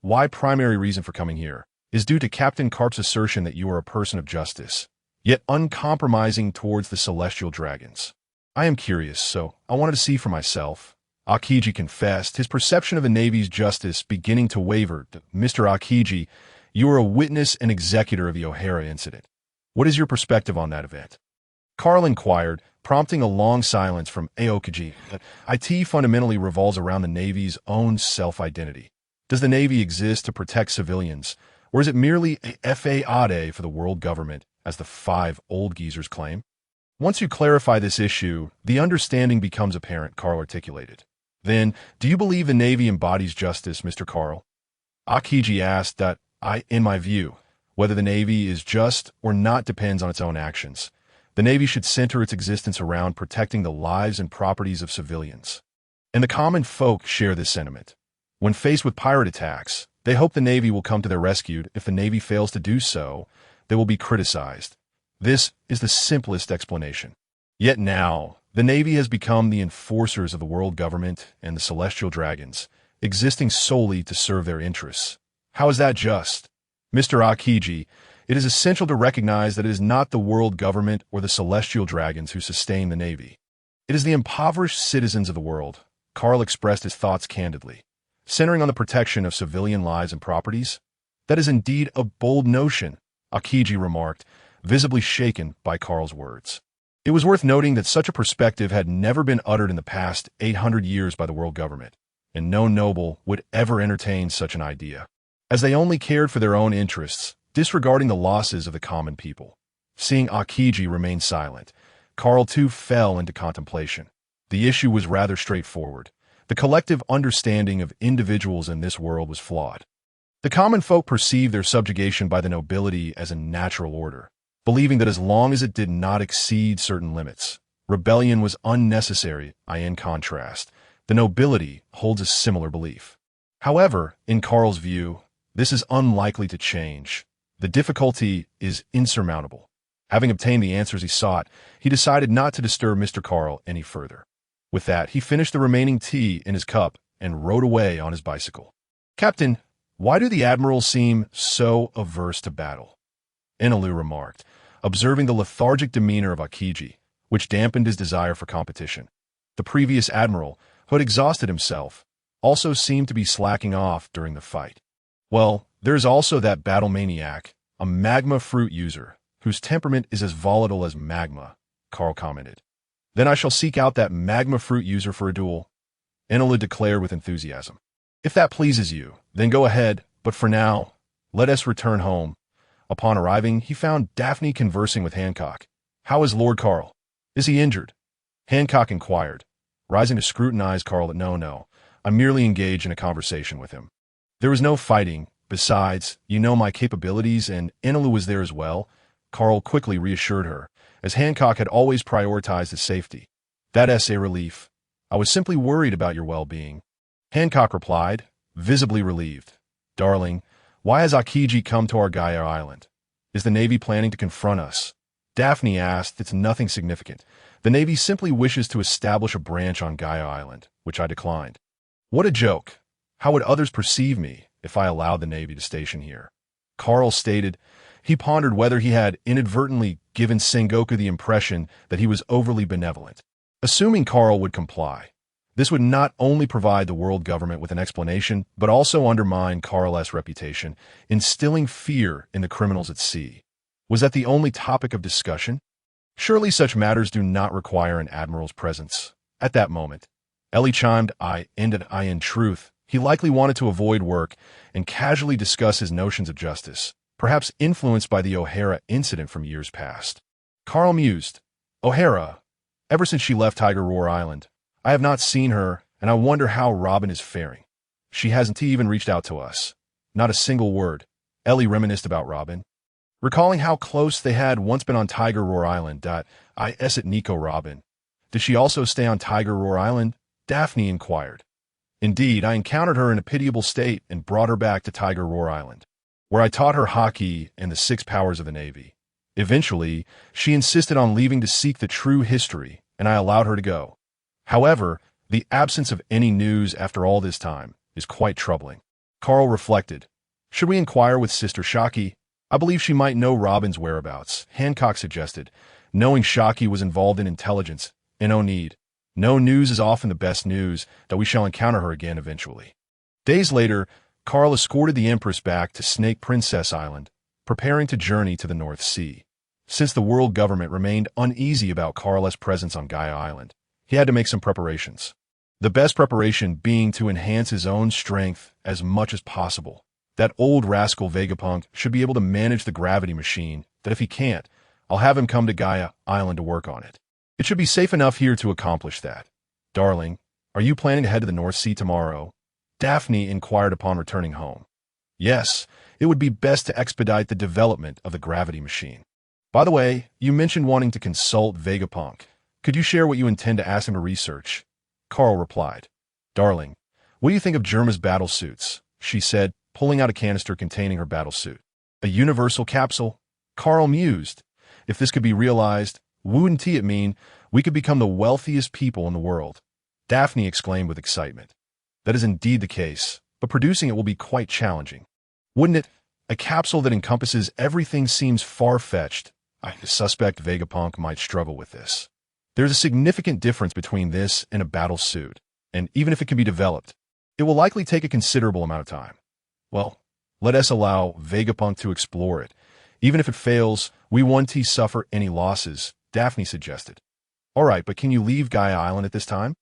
My primary reason for coming here is due to Captain Carp's assertion that you are a person of justice, yet uncompromising towards the celestial dragons. I am curious, so I wanted to see for myself. Akiji confessed, his perception of the Navy's justice beginning to waver. Mr. Akiji, you are a witness and executor of the O'Hara incident. What is your perspective on that event? Carl inquired, prompting a long silence from Aokiji. IT fundamentally revolves around the Navy's own self-identity. Does the Navy exist to protect civilians, or is it merely a FAAD for the world government, as the 5 old geezers claim? Once you clarify this issue, the understanding becomes apparent, Carl articulated. Then, do you believe the Navy embodies justice, Mr. Carl? Akiji asked that, in my view, whether the Navy is just or not depends on its own actions. The Navy should center its existence around protecting the lives and properties of civilians. And the common folk share this sentiment. When faced with pirate attacks, they hope the Navy will come to their rescue. If the Navy fails to do so, they will be criticized. This is the simplest explanation. Yet now, the Navy has become the enforcers of the world government and the celestial dragons, existing solely to serve their interests. How is that just? Mr. Akiji, it is essential to recognize that it is not the world government or the celestial dragons who sustain the Navy. It is the impoverished citizens of the world. Carl expressed his thoughts candidly, centering on the protection of civilian lives and properties. That is indeed a bold notion, Akiji remarked, visibly shaken by Carl's words. It was worth noting that such a perspective had never been uttered in the past 800 years by the world government, and no noble would ever entertain such an idea, as they only cared for their own interests, disregarding the losses of the common people. Seeing Akiji remain silent, Carl too fell into contemplation. The issue was rather straightforward. The collective understanding of individuals in this world was flawed. The common folk perceived their subjugation by the nobility as a natural order, believing that as long as it did not exceed certain limits, rebellion was unnecessary. In contrast, the nobility holds a similar belief. However, in Carl's view, this is unlikely to change. The difficulty is insurmountable. Having obtained the answers he sought, he decided not to disturb Mr. Carl any further. With that, he finished the remaining tea in his cup and rode away on his bicycle. Captain, why do the admirals seem so averse to battle? Enelu remarked, observing the lethargic demeanor of Akiji, which dampened his desire for competition. The previous admiral, who had exhausted himself, also seemed to be slacking off during the fight. Well, there's also that battle maniac, a magma fruit user, whose temperament is as volatile as magma, Carl commented. Then I shall seek out that magma fruit user for a duel, Enelu declared with enthusiasm. If that pleases you, then go ahead, but for now, let us return home. Upon arriving, he found Daphne conversing with Hancock. How is Lord Carl? Is he injured? Hancock inquired, rising to scrutinize Carl. No, I'm merely engaged in a conversation with him. There was no fighting. Besides, you know my capabilities, and Enelu was there as well, Carl quickly reassured her, as Hancock had always prioritized his safety. That's a relief. I was simply worried about your well-being. Hancock replied, visibly relieved. Darling, why has Akiji come to our Gaia island? Is the Navy planning to confront us? Daphne asked. It's nothing significant. The Navy simply wishes to establish a branch on Gaia Island, which I declined. What a joke. How would others perceive me if I allowed the Navy to station here? Carl stated. He pondered whether he had inadvertently given Sengoku the impression that he was overly benevolent. Assuming Carl would comply, this would not only provide the world government with an explanation, but also undermine Carl's reputation, instilling fear in the criminals at sea. Was that the only topic of discussion? Surely such matters do not require an admiral's presence. At that moment, Ellie chimed in truth. He likely wanted to avoid work and casually discuss his notions of justice, perhaps influenced by the O'Hara incident from years past. Carl mused. O'Hara, ever since she left Tiger Roar Island, I have not seen her, and I wonder how Robin is faring. She hasn't even reached out to us. Not a single word. Ellie reminisced about Robin, recalling how close they had once been on Tiger Roar Island. Is it Nico Robin? Did she also stay on Tiger Roar Island? Daphne inquired. Indeed, I encountered her in a pitiable state and brought her back to Tiger Roar Island, where I taught her hockey and the 6 powers of the Navy. Eventually, she insisted on leaving to seek the true history, and I allowed her to go. However, the absence of any news after all this time is quite troubling. Carl reflected. Should we inquire with Sister Shaki? I believe she might know Robin's whereabouts, Hancock suggested, knowing Shaki was involved in intelligence. And no need. No news is often the best news, that we shall encounter her again eventually. Days later, Carl escorted the Empress back to Snake Princess Island, preparing to journey to the North Sea. Since the world government remained uneasy about Carl's presence on Gaia Island, he had to make some preparations. The best preparation being to enhance his own strength as much as possible. That old rascal Vegapunk should be able to manage the gravity machine, that if he can't, I'll have him come to Gaia Island to work on it. It should be safe enough here to accomplish that. Darling, are you planning to head to the North Sea tomorrow? Daphne inquired upon returning home. Yes, it would be best to expedite the development of the gravity machine. By the way, you mentioned wanting to consult Vegapunk. Could you share what you intend to ask him to research? Carl replied. Darling, what do you think of Germa's battle suits? She said, pulling out a canister containing her battle suit. A universal capsule? Carl mused. If this could be realized, wouldn't it mean we could become the wealthiest people in the world? Daphne exclaimed with excitement. That is indeed the case, but producing it will be quite challenging. Wouldn't it? A capsule that encompasses everything seems far-fetched. I suspect Vegapunk might struggle with this. There's a significant difference between this and a battle suit, and even if it can be developed, it will likely take a considerable amount of time. Well, let us allow Vegapunk to explore it. Even if it fails, we won't suffer any losses, Daphne suggested. All right, but can you leave Gaia Island at this time?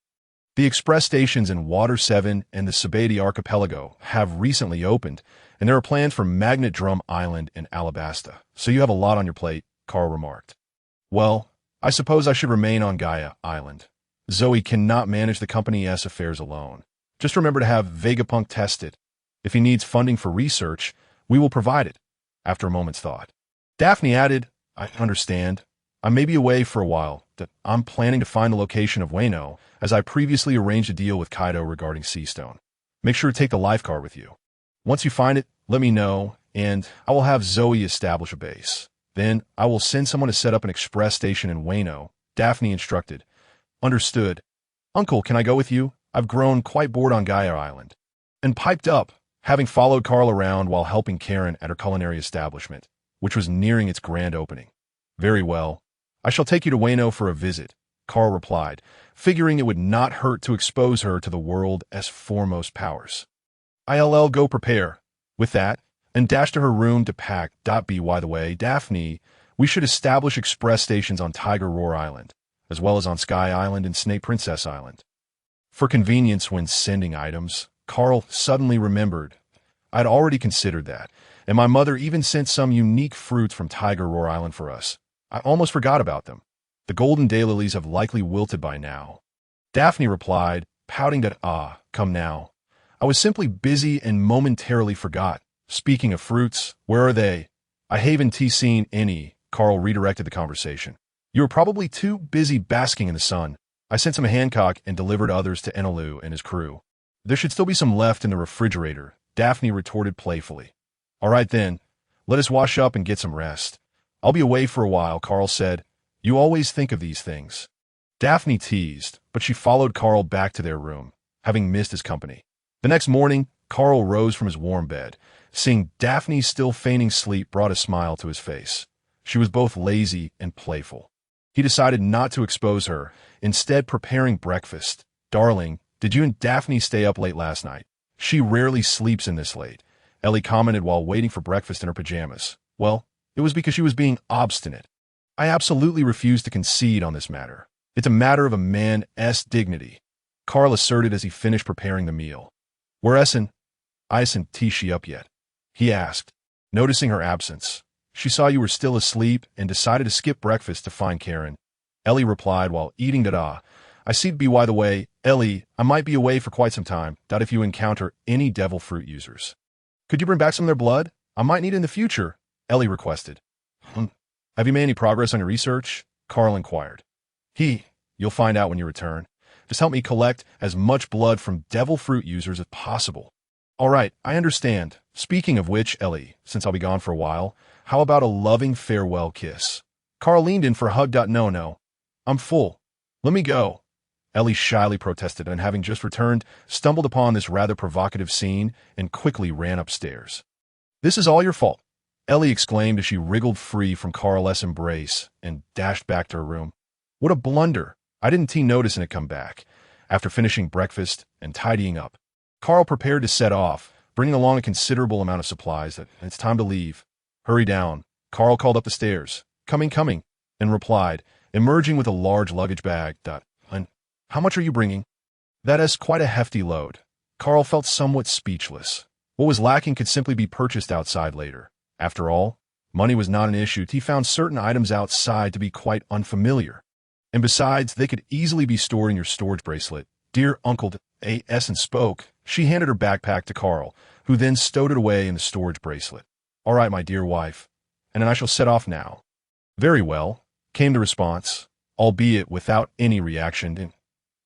The express stations in Water 7 and the Sabadi Archipelago have recently opened, and there are plans for Magnet Drum Island and Alabasta, so you have a lot on your plate, Carl remarked. Well, I suppose I should remain on Gaia Island. Zoe cannot manage the company's affairs alone. Just remember to have Vegapunk test it. If he needs funding for research, we will provide it. After a moment's thought, Daphne added, I understand. I may be away for a while. I'm planning to find the location of Wano, as I previously arranged a deal with Kaido regarding Seastone. Make sure to take the life car with you. Once you find it, let me know, and I will have Zoe establish a base. Then I will send someone to set up an express station in Wano, Daphne instructed. Understood. Uncle, can I go with you? I've grown quite bored on Gaia Island. And piped up, having followed Carl around while helping Karen at her culinary establishment, which was nearing its grand opening. Very well. I shall take you to Wano for a visit, Carl replied, figuring it would not hurt to expose her to the world's foremost powers. I'll go prepare. With that, and dashed to her room to pack. By the way, Daphne, we should establish express stations on Tiger Roar Island, as well as on Sky Island and Snake Princess Island. For convenience when sending items, Carl suddenly remembered. I'd already considered that, and my mother even sent some unique fruits from Tiger Roar Island for us. I almost forgot about them. The golden daylilies have likely wilted by now. Daphne replied, pouting that, come now. I was simply busy and momentarily forgot. Speaking of fruits, where are they? I haven't seen any, Carl redirected the conversation. You were probably too busy basking in the sun. I sent some to Hancock and delivered others to Enelu and his crew. There should still be some left in the refrigerator, Daphne retorted playfully. All right then, let us wash up and get some rest. I'll be away for a while, Carl said. You always think of these things. Daphne teased, but she followed Carl back to their room, having missed his company. The next morning, Carl rose from his warm bed. Seeing Daphne still feigning sleep brought a smile to his face. She was both lazy and playful. He decided not to expose her, instead preparing breakfast. Darling, did you and Daphne stay up late last night? She rarely sleeps in this late, Ellie commented while waiting for breakfast in her pajamas. Well, it was because she was being obstinate. I absolutely refuse to concede on this matter. It's a matter of a man's dignity, Carl asserted as he finished preparing the meal. Where isn't she up yet? He asked, noticing her absence. She saw you were still asleep and decided to skip breakfast to find Karen. Ellie replied while eating dada. I see by the way, Ellie, I might be away for quite some time. If you encounter any devil fruit users. Could you bring back some of their blood? I might need it in the future, Ellie requested. Have you made any progress on your research? Carl inquired. You'll find out when you return. Just help me collect as much blood from devil fruit users as possible. All right, I understand. Speaking of which, Ellie, since I'll be gone for a while, how about a loving farewell kiss? Carl leaned in for a hug. No, I'm full. Let me go. Ellie shyly protested and, having just returned, stumbled upon this rather provocative scene and quickly ran upstairs. This is all your fault, Ellie exclaimed as she wriggled free from Carl's embrace and dashed back to her room. What a blunder. I didn't notice it come back. After finishing breakfast and tidying up, Carl prepared to set off, bringing along a considerable amount of supplies. It's time to leave. Hurry down, Carl called up the stairs. Coming, and replied, emerging with a large luggage bag. And how much are you bringing? That is quite a hefty load. Carl felt somewhat speechless. What was lacking could simply be purchased outside later. After all, money was not an issue. He found certain items outside to be quite unfamiliar. And besides, they could easily be stored in your storage bracelet. Dear Uncle A.S. and spoke. She handed her backpack to Carl, who then stowed it away in the storage bracelet. All right, my dear wife, and then I shall set off now. Very well, came the response, albeit without any reaction.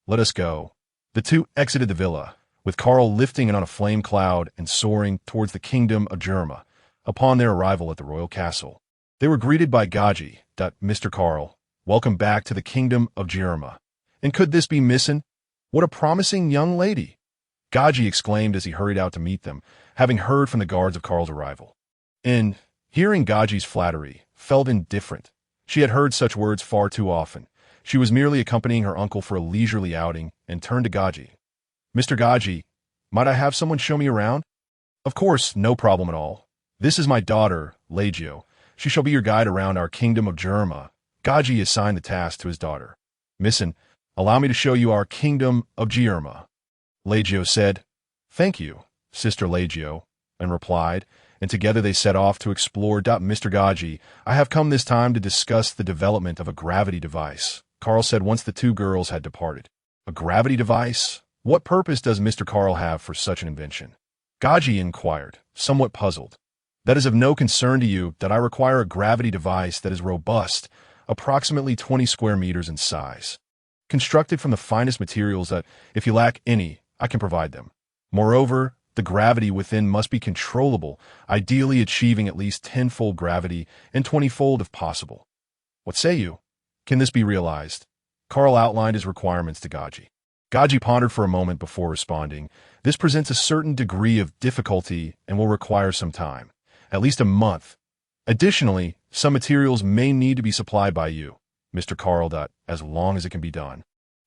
Let us go. The two exited the villa, with Carl lifting it on a flame cloud and soaring towards the kingdom of Germa. Upon their arrival at the royal castle, they were greeted by Gaji. Mr. Carl, welcome back to the kingdom of Germa. And could this be Missin? What a promising young lady! Gaji exclaimed as he hurried out to meet them, having heard from the guards of Carl's arrival. And, hearing Gaji's flattery, felt indifferent. She had heard such words far too often. She was merely accompanying her uncle for a leisurely outing and turned to Gaji. Mr. Gaji, might I have someone show me around? Of course, no problem at all. This is my daughter, Lu Jiu. She shall be your guide around our kingdom of Germa. Gaji assigned the task to his daughter. Missin, allow me to show you our kingdom of Germa. Lu Jiu said, Thank you, Sister Lu Jiu, and replied, and together they set off to explore. Mr. Gaji, I have come this time to discuss the development of a gravity device, Carl said once the two girls had departed. A gravity device? What purpose does Mr. Carl have for such an invention? Gaji inquired, somewhat puzzled. That is of no concern to you. I require a gravity device that is robust, approximately 20 square meters in size. Constructed from the finest materials that, if you lack any, I can provide them. Moreover, the gravity within must be controllable, ideally achieving at least 10-fold gravity and 20-fold if possible. What say you? Can this be realized? Carl outlined his requirements to Gaji. Gaji pondered for a moment before responding. This presents a certain degree of difficulty and will require some time, at least a month. Additionally, some materials may need to be supplied by you, Mr. Carl. As long as it can be done.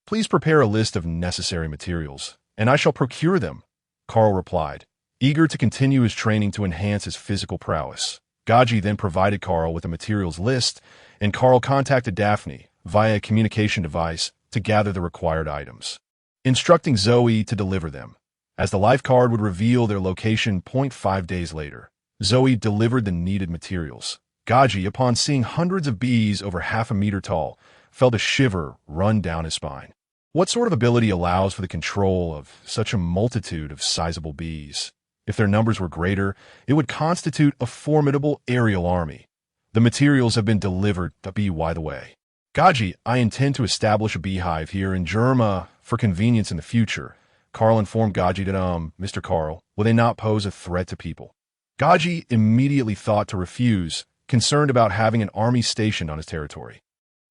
Please prepare a list of necessary materials, and I shall procure them, Carl replied, eager to continue his training to enhance his physical prowess. Gaji then provided Carl with a materials list, and Carl contacted Daphne via a communication device to gather the required items, instructing Zoe to deliver them, as the life card would reveal their location 0.5 days later. Zoe delivered the needed materials. Gaji, upon seeing hundreds of bees over half a meter tall, felt a shiver run down his spine. What sort of ability allows for the control of such a multitude of sizable bees? If their numbers were greater, it would constitute a formidable aerial army. The materials have been delivered. By the way, Gaji, I intend to establish a beehive here in Germa for convenience in the future. Carl informed Gaji that, Mr. Carl, will they not pose a threat to people? Gaji immediately thought to refuse, concerned about having an army stationed on his territory.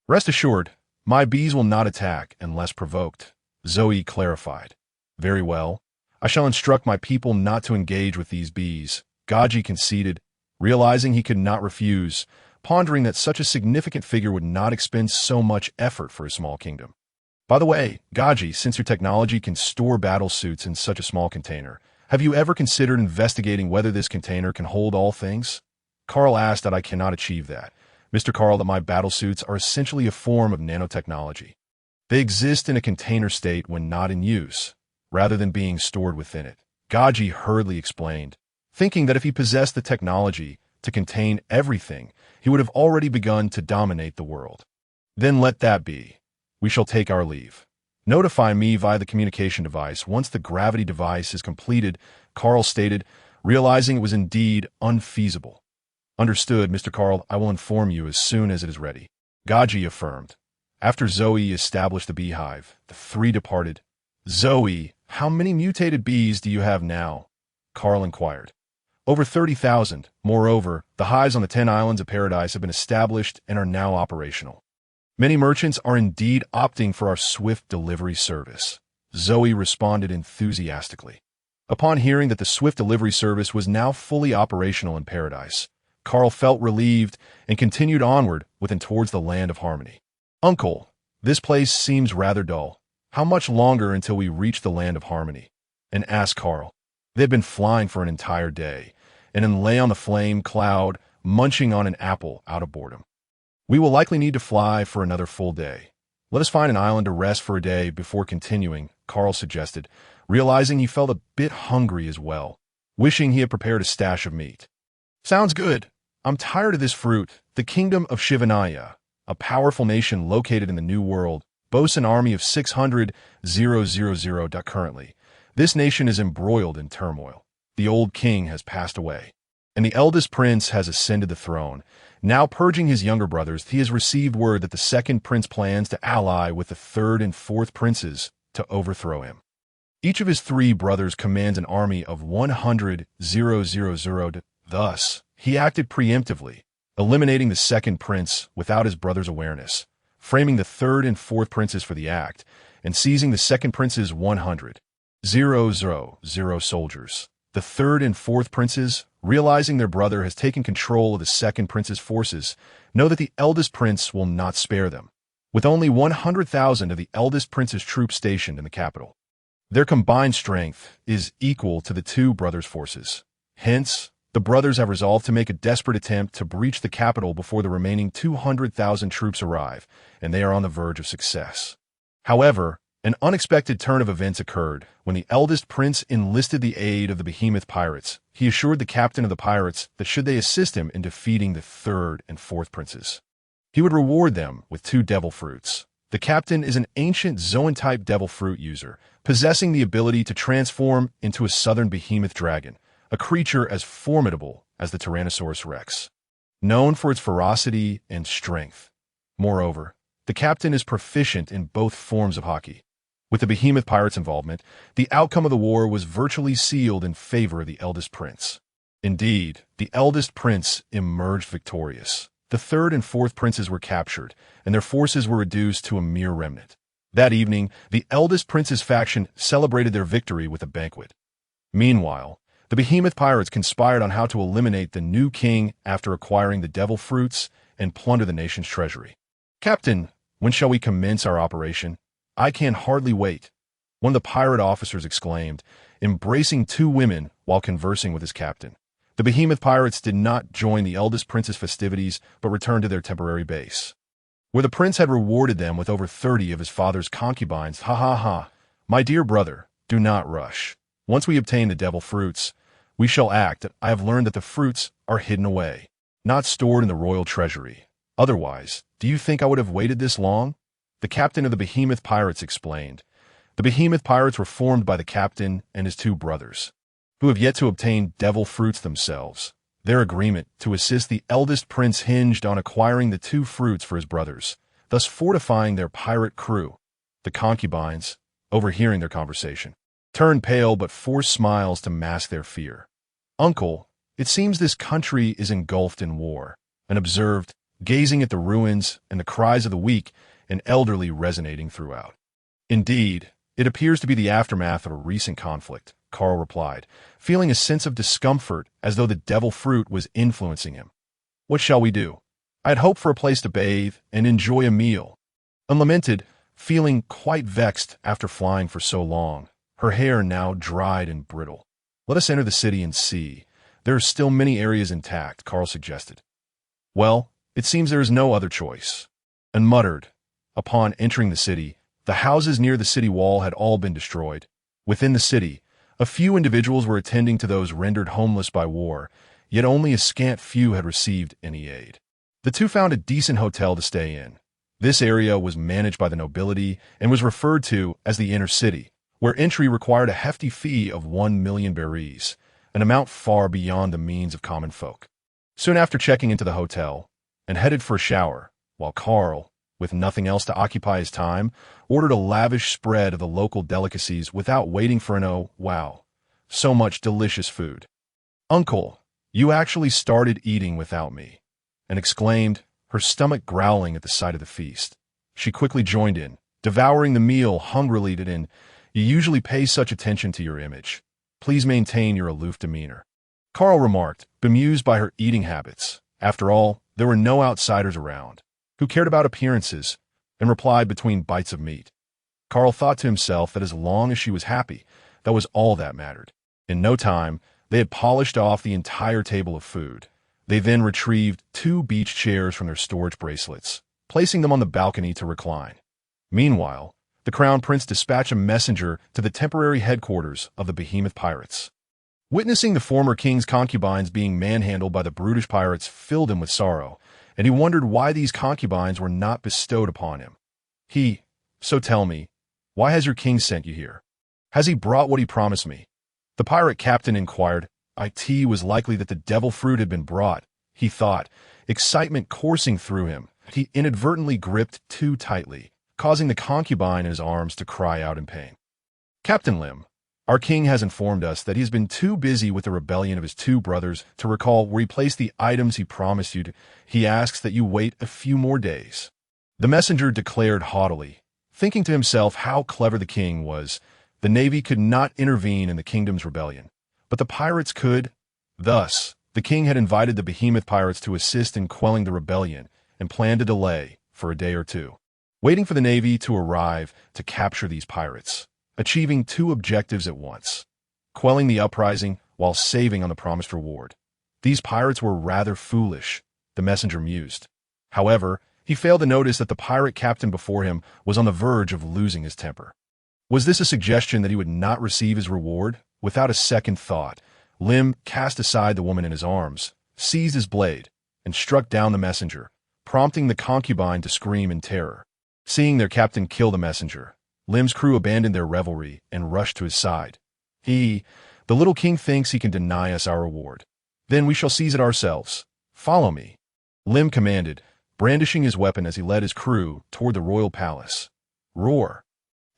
Rest assured, my bees will not attack unless provoked, Zoe clarified. Very well. I shall instruct my people not to engage with these bees, Gaji conceded, realizing he could not refuse, pondering that such a significant figure would not expend so much effort for a small kingdom. By the way, Gaji, since your technology can store battle suits in such a small container, have you ever considered investigating whether this container can hold all things? Carl asked that I cannot achieve that. Mr. Carl, that my battle suits are essentially a form of nanotechnology. They exist in a container state when not in use, rather than being stored within it. Gaji hurriedly explained, thinking that if he possessed the technology to contain everything, he would have already begun to dominate the world. Then let that be. We shall take our leave. Notify me via the communication device once the gravity device is completed, Carl stated, realizing it was indeed unfeasible. Understood, Mr. Carl, I will inform you as soon as it is ready. Gaji affirmed. After Zoe established the beehive, the three departed. Zoe, how many mutated bees do you have now? Carl inquired. Over 30,000. Moreover, the hives on the 10 islands of paradise have been established and are now operational. Many merchants are indeed opting for our swift delivery service. Zoe responded enthusiastically. Upon hearing that the swift delivery service was now fully operational in paradise, Carl felt relieved and continued onward and towards the land of harmony. Uncle, this place seems rather dull. How much longer until we reach the land of harmony? And asked Carl. They had been flying for an entire day, and then lay on the flame cloud, munching on an apple out of boredom. We will likely need to fly for another full day. Let us find an island to rest for a day before continuing, Carl suggested, realizing he felt a bit hungry as well, wishing he had prepared a stash of meat. Sounds good. I'm tired of this fruit. The kingdom of Shivanaya, a powerful nation located in the New World, boasts an army of 600,000. Currently, this nation is embroiled in turmoil. The old king has passed away, and the eldest prince has ascended the throne. Now purging his younger brothers, he has received word that the second prince plans to ally with the third and fourth princes to overthrow him. Each of his three brothers commands an army of 100,000. Thus, he acted preemptively, eliminating the second prince without his brother's awareness, framing the third and fourth princes for the act, and seizing the second prince's 100,000 soldiers. The third and fourth princes, realizing their brother has taken control of the second prince's forces, know that the eldest prince will not spare them, with only 100,000 of the eldest prince's troops stationed in the capital. Their combined strength is equal to the two brothers' forces. Hence, the brothers have resolved to make a desperate attempt to breach the capital before the remaining 200,000 troops arrive, and they are on the verge of success. However, an unexpected turn of events occurred when the eldest prince enlisted the aid of the behemoth pirates. He assured the captain of the pirates that should they assist him in defeating the third and fourth princes, he would reward them with 2 devil fruits. The captain is an ancient Zoan-type devil fruit user, possessing the ability to transform into a southern behemoth dragon, a creature as formidable as the Tyrannosaurus Rex, known for its ferocity and strength. Moreover, the captain is proficient in both forms of hockey. With the behemoth pirates' involvement, the outcome of the war was virtually sealed in favor of the eldest prince. Indeed, the eldest prince emerged victorious. The third and fourth princes were captured, and their forces were reduced to a mere remnant. That evening, the eldest prince's faction celebrated their victory with a banquet. Meanwhile, the behemoth pirates conspired on how to eliminate the new king after acquiring the devil fruits and plunder the nation's treasury. Captain, when shall we commence our operation? I can hardly wait, one of the pirate officers exclaimed, embracing 2 women while conversing with his captain. The behemoth pirates did not join the eldest prince's festivities, but returned to their temporary base, where the prince had rewarded them with over 30 of his father's concubines. Ha ha ha. My dear brother, do not rush. Once we obtain the devil fruits, we shall act. I have learned that the fruits are hidden away, not stored in the royal treasury. Otherwise, do you think I would have waited this long? The captain of the behemoth pirates explained. The behemoth pirates were formed by the captain and his 2 brothers, who have yet to obtain devil fruits themselves. Their agreement to assist the eldest prince hinged on acquiring the 2 fruits for his brothers, thus fortifying their pirate crew. The concubines, overhearing their conversation, turned pale but forced smiles to mask their fear. "Uncle, it seems this country is engulfed in war," and observed, gazing at the ruins and the cries of the weak and elderly resonating throughout. "Indeed, it appears to be the aftermath of a recent conflict," Carl replied, feeling a sense of discomfort as though the devil fruit was influencing him. "What shall we do? I had hoped for a place to bathe and enjoy a meal." Unlamented, feeling quite vexed after flying for so long, her hair now dried and brittle. "Let us enter the city and see. There are still many areas intact," Carl suggested. "Well, it seems there is no other choice," and muttered. Upon entering the city, the houses near the city wall had all been destroyed. Within the city, a few individuals were attending to those rendered homeless by war, yet only a scant few had received any aid. The two found a decent hotel to stay in. This area was managed by the nobility and was referred to as the inner city, where entry required a hefty fee of 1,000,000 berries, an amount far beyond the means of common folk. Soon after checking into the hotel, and headed for a shower, while Carl, with nothing else to occupy his time, ordered a lavish spread of the local delicacies without waiting for an "oh, wow, so much delicious food." "Uncle, you actually started eating without me," and exclaimed, her stomach growling at the sight of the feast. She quickly joined in, devouring the meal hungrily. "And you usually pay such attention to your image. Please maintain your aloof demeanor," Carl remarked, bemused by her eating habits. After all, there were no outsiders around. Who cared about appearances? And replied between bites of meat. Carl thought to himself that as long as she was happy, that was all that mattered. In no time, they had polished off the entire table of food. They then retrieved 2 beach chairs from their storage bracelets, placing them on the balcony to recline. Meanwhile, the Crown Prince dispatched a messenger to the temporary headquarters of the behemoth pirates. Witnessing the former king's concubines being manhandled by the brutish pirates filled him with sorrow, and he wondered why these concubines were not bestowed upon him. "So tell me, why has your king sent you here? Has he brought what he promised me?" The pirate captain inquired. It was likely that the devil fruit had been brought, he thought, excitement coursing through him. He inadvertently gripped too tightly, causing the concubine in his arms to cry out in pain. "Captain Lim, our king has informed us that he has been too busy with the rebellion of his 2 brothers to recall where he placed the items he promised you. He asks that you wait a few more days." The messenger declared haughtily, thinking to himself how clever the king was. The navy could not intervene in the kingdom's rebellion, but the pirates could. Thus, the king had invited the behemoth pirates to assist in quelling the rebellion and planned to delay, for a day or 2, waiting for the navy to arrive to capture these pirates, achieving 2 objectives at once: quelling the uprising while saving on the promised reward. These pirates were rather foolish, the messenger mused. However, he failed to notice that the pirate captain before him was on the verge of losing his temper. Was this a suggestion that he would not receive his reward? Without a second thought, Lim cast aside the woman in his arms, seized his blade, and struck down the messenger, prompting the concubine to scream in terror. Seeing their captain kill the messenger, Lim's crew abandoned their revelry and rushed to his side. "The little king thinks he can deny us our reward. Then we shall seize it ourselves. Follow me," Lim commanded, brandishing his weapon as he led his crew toward the royal palace. Roar!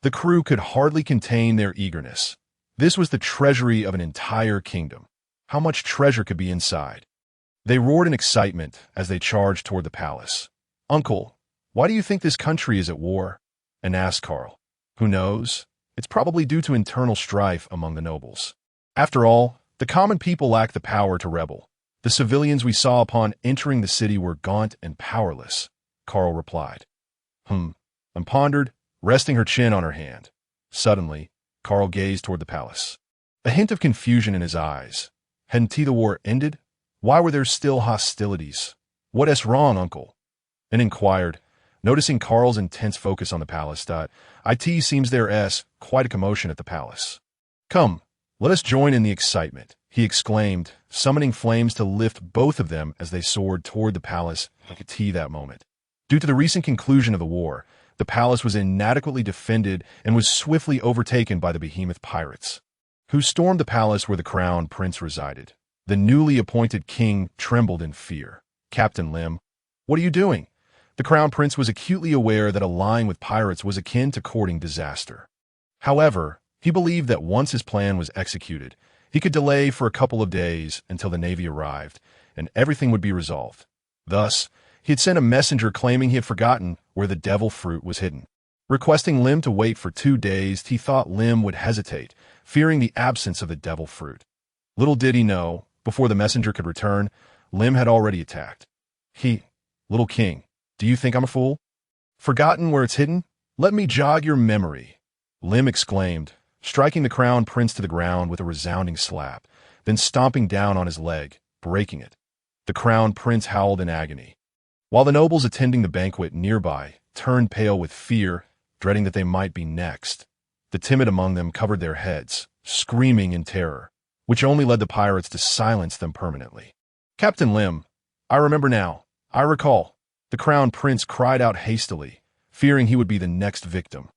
The crew could hardly contain their eagerness. This was the treasury of an entire kingdom. How much treasure could be inside? They roared in excitement as they charged toward the palace. "Uncle, why do you think this country is at war?" and asked Carl. "Who knows? It's probably due to internal strife among the nobles. After all, the common people lack the power to rebel. The civilians we saw upon entering the city were gaunt and powerless," Carl replied. And pondered, resting her chin on her hand. Suddenly, Carl gazed toward the palace, a hint of confusion in his eyes. Hadn't the war ended? Why were there still hostilities? "What is wrong, uncle?" and inquired, noticing Carl's intense focus on the palace. "It seems there is quite a commotion at the palace. Come, let us join in the excitement," he exclaimed, summoning flames to lift both of them as they soared toward the palace. That moment. Due to the recent conclusion of the war, the palace was inadequately defended and was swiftly overtaken by the behemoth pirates, who stormed the palace where the crown prince resided. The newly appointed king trembled in fear. "Captain Lim, what are you doing?" The crown prince was acutely aware that allying with pirates was akin to courting disaster. However, He believed that once his plan was executed, he could delay for a couple of days until the Navy arrived, and everything would be resolved. Thus, he had sent a messenger claiming he had forgotten where the devil fruit was hidden. Requesting Lim to wait for 2 days, he thought Lim would hesitate, fearing the absence of the devil fruit. Little did he know, before the messenger could return, Lim had already attacked. Little king, do you think I'm a fool? Forgotten where it's hidden? Let me jog your memory, Lim exclaimed, striking the crown prince to the ground with a resounding slap, then stomping down on his leg, breaking it. The crown prince howled in agony, while the nobles attending the banquet nearby turned pale with fear, dreading that they might be next. The timid among them covered their heads, screaming in terror, which only led the pirates to silence them permanently. Captain Lim, I remember now. I recall. The crown prince cried out hastily, fearing he would be the next victim.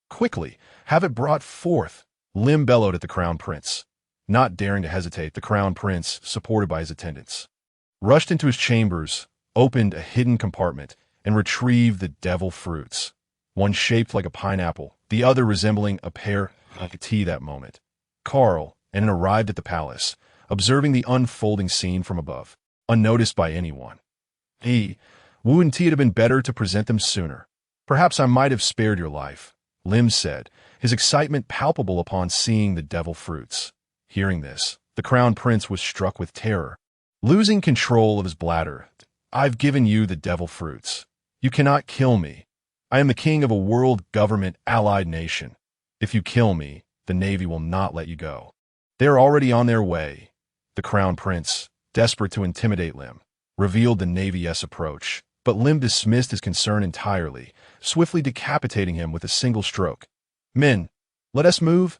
Quickly, have it brought forth, Lim bellowed at the crown prince. Not daring to hesitate, the crown prince, supported by his attendants, rushed into his chambers, opened a hidden compartment, and retrieved the devil fruits, one shaped like a pineapple, the other resembling a pear of tea that moment. Carl, and arrived at the palace, observing the unfolding scene from above, unnoticed by anyone. Wouldn't it have been better to present them sooner? Perhaps I might have spared your life, Lim said, his excitement palpable upon seeing the devil fruits. Hearing this, the crown prince was struck with terror. Losing control of his bladder, I've given you the devil fruits. You cannot kill me. I am the king of a world government allied nation. If you kill me, the Navy will not let you go. They are already on their way. The crown prince, desperate to intimidate Lim, revealed the Navy's approach, but Lim dismissed his concern entirely, swiftly decapitating him with a single stroke. Men, let us move.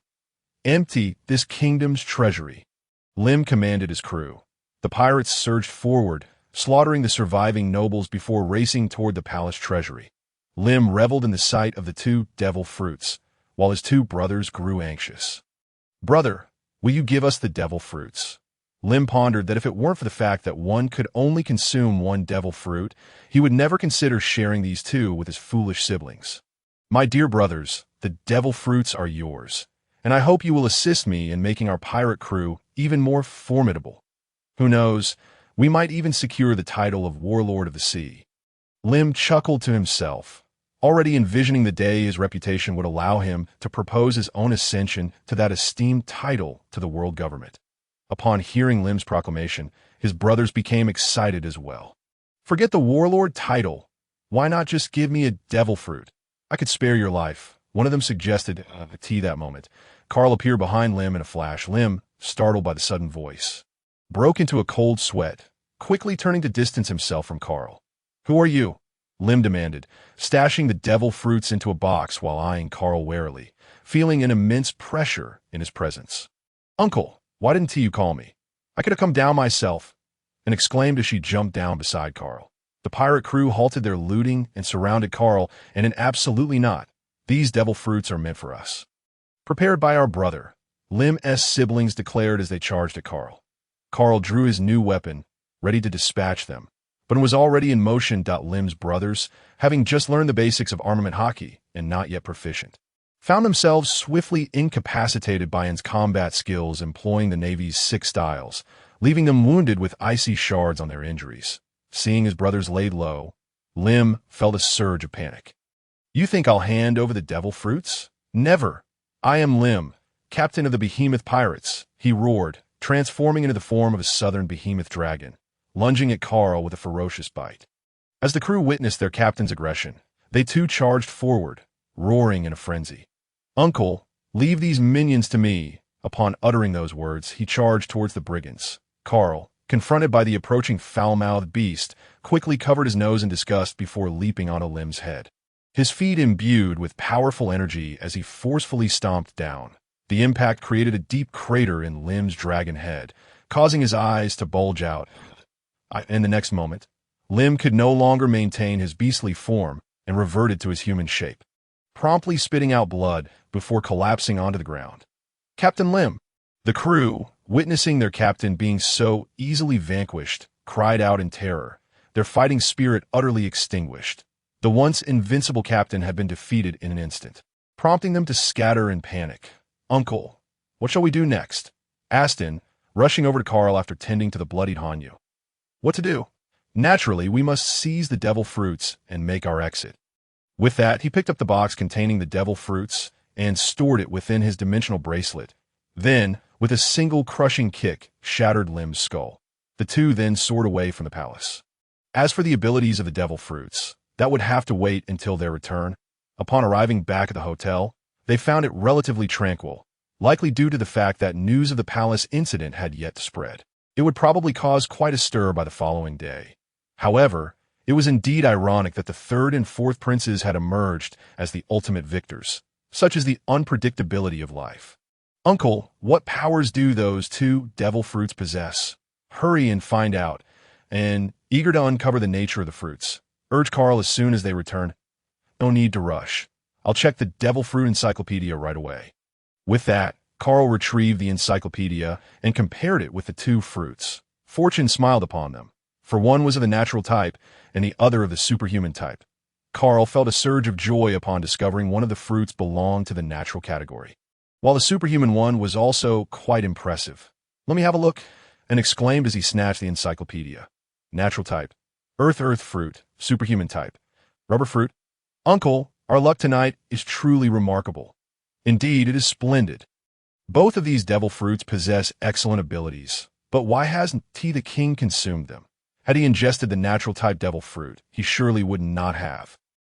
Empty this kingdom's treasury, Lim commanded his crew. The pirates surged forward, slaughtering the surviving nobles before racing toward the palace treasury. Lim reveled in the sight of the 2 devil fruits, while his 2 brothers grew anxious. Brother, will you give us the devil fruits? Lim pondered that if it weren't for the fact that one could only consume 1 devil fruit, he would never consider sharing these 2 with his foolish siblings. My dear brothers, the devil fruits are yours, and I hope you will assist me in making our pirate crew even more formidable. Who knows, we might even secure the title of Warlord of the Sea. Lim chuckled to himself, already envisioning the day his reputation would allow him to propose his own ascension to that esteemed title to the world government. Upon hearing Lim's proclamation, his brothers became excited as well. Forget the warlord title. Why not just give me a devil fruit? I could spare your life, one of them suggested that moment. Carl appeared behind Lim in a flash. Lim, startled by the sudden voice, broke into a cold sweat, quickly turning to distance himself from Carl. Who are you? Lim demanded, stashing the devil fruits into a box while eyeing Carl warily, feeling an immense pressure in his presence. Uncle, why didn't you call me? I could have come down myself, and exclaimed as she jumped down beside Carl. The pirate crew halted their looting and surrounded Carl, and in absolutely not. These devil fruits are meant for us. Prepared by our brother, Lim's siblings declared as they charged at Carl. Carl drew his new weapon, ready to dispatch them, but was already in motion. Lim's brothers, having just learned the basics of armament hockey and not yet proficient, found themselves swiftly incapacitated by his combat skills employing the Navy's 6 styles, leaving them wounded with icy shards on their injuries. Seeing his brothers laid low, Lim felt a surge of panic. You think I'll hand over the devil fruits? Never. I am Lim, captain of the behemoth pirates, he roared, transforming into the form of a southern behemoth dragon, lunging at Carl with a ferocious bite. As the crew witnessed their captain's aggression, they too charged forward, roaring in a frenzy. Uncle, leave these minions to me. Upon uttering those words, he charged towards the brigands. Carl, confronted by the approaching foul-mouthed beast, quickly covered his nose in disgust before leaping onto Lim's head, his feet imbued with powerful energy as he forcefully stomped down. The impact created a deep crater in Lim's dragon head, causing his eyes to bulge out. In the next moment, Lim could no longer maintain his beastly form and reverted to his human shape, promptly spitting out blood before collapsing onto the ground. Captain Lim! The crew, witnessing their captain being so easily vanquished, cried out in terror, their fighting spirit utterly extinguished. The once invincible captain had been defeated in an instant, prompting them to scatter in panic. "Uncle, what shall we do next?" Aston, rushing over to Carl after tending to the bloodied Hanyu. "What to do? Naturally, we must seize the devil fruits and make our exit." With that, he picked up the box containing the devil fruits and stored it within his dimensional bracelet. Then, with a single crushing kick, shattered Lim's skull. The two then soared away from the palace. As for the abilities of the devil fruits, that would have to wait until their return. Upon arriving back at the hotel, they found it relatively tranquil, likely due to the fact that news of the palace incident had yet to spread. It would probably cause quite a stir by the following day. However, it was indeed ironic that the third and fourth princes had emerged as the ultimate victors. Such is the unpredictability of life. "Uncle, what powers do those two devil fruits possess? Hurry and find out," and, eager to uncover the nature of the fruits, urged Carl as soon as they returned. "No need to rush. I'll check the devil fruit encyclopedia right away." With that, Carl retrieved the encyclopedia and compared it with the two fruits. Fortune smiled upon them, for one was of the natural type and the other of the superhuman type. Carl felt a surge of joy upon discovering one of the fruits belonged to the natural category, while the superhuman one was also quite impressive. "Let me have a look," and exclaimed as he snatched the encyclopedia. Natural type. Earth fruit. Superhuman type. Rubber fruit. "Uncle, our luck tonight is truly remarkable. Indeed, it is splendid. Both of these devil fruits possess excellent abilities, but why hasn't the king consumed them? Had he ingested the natural type devil fruit, he surely would not have.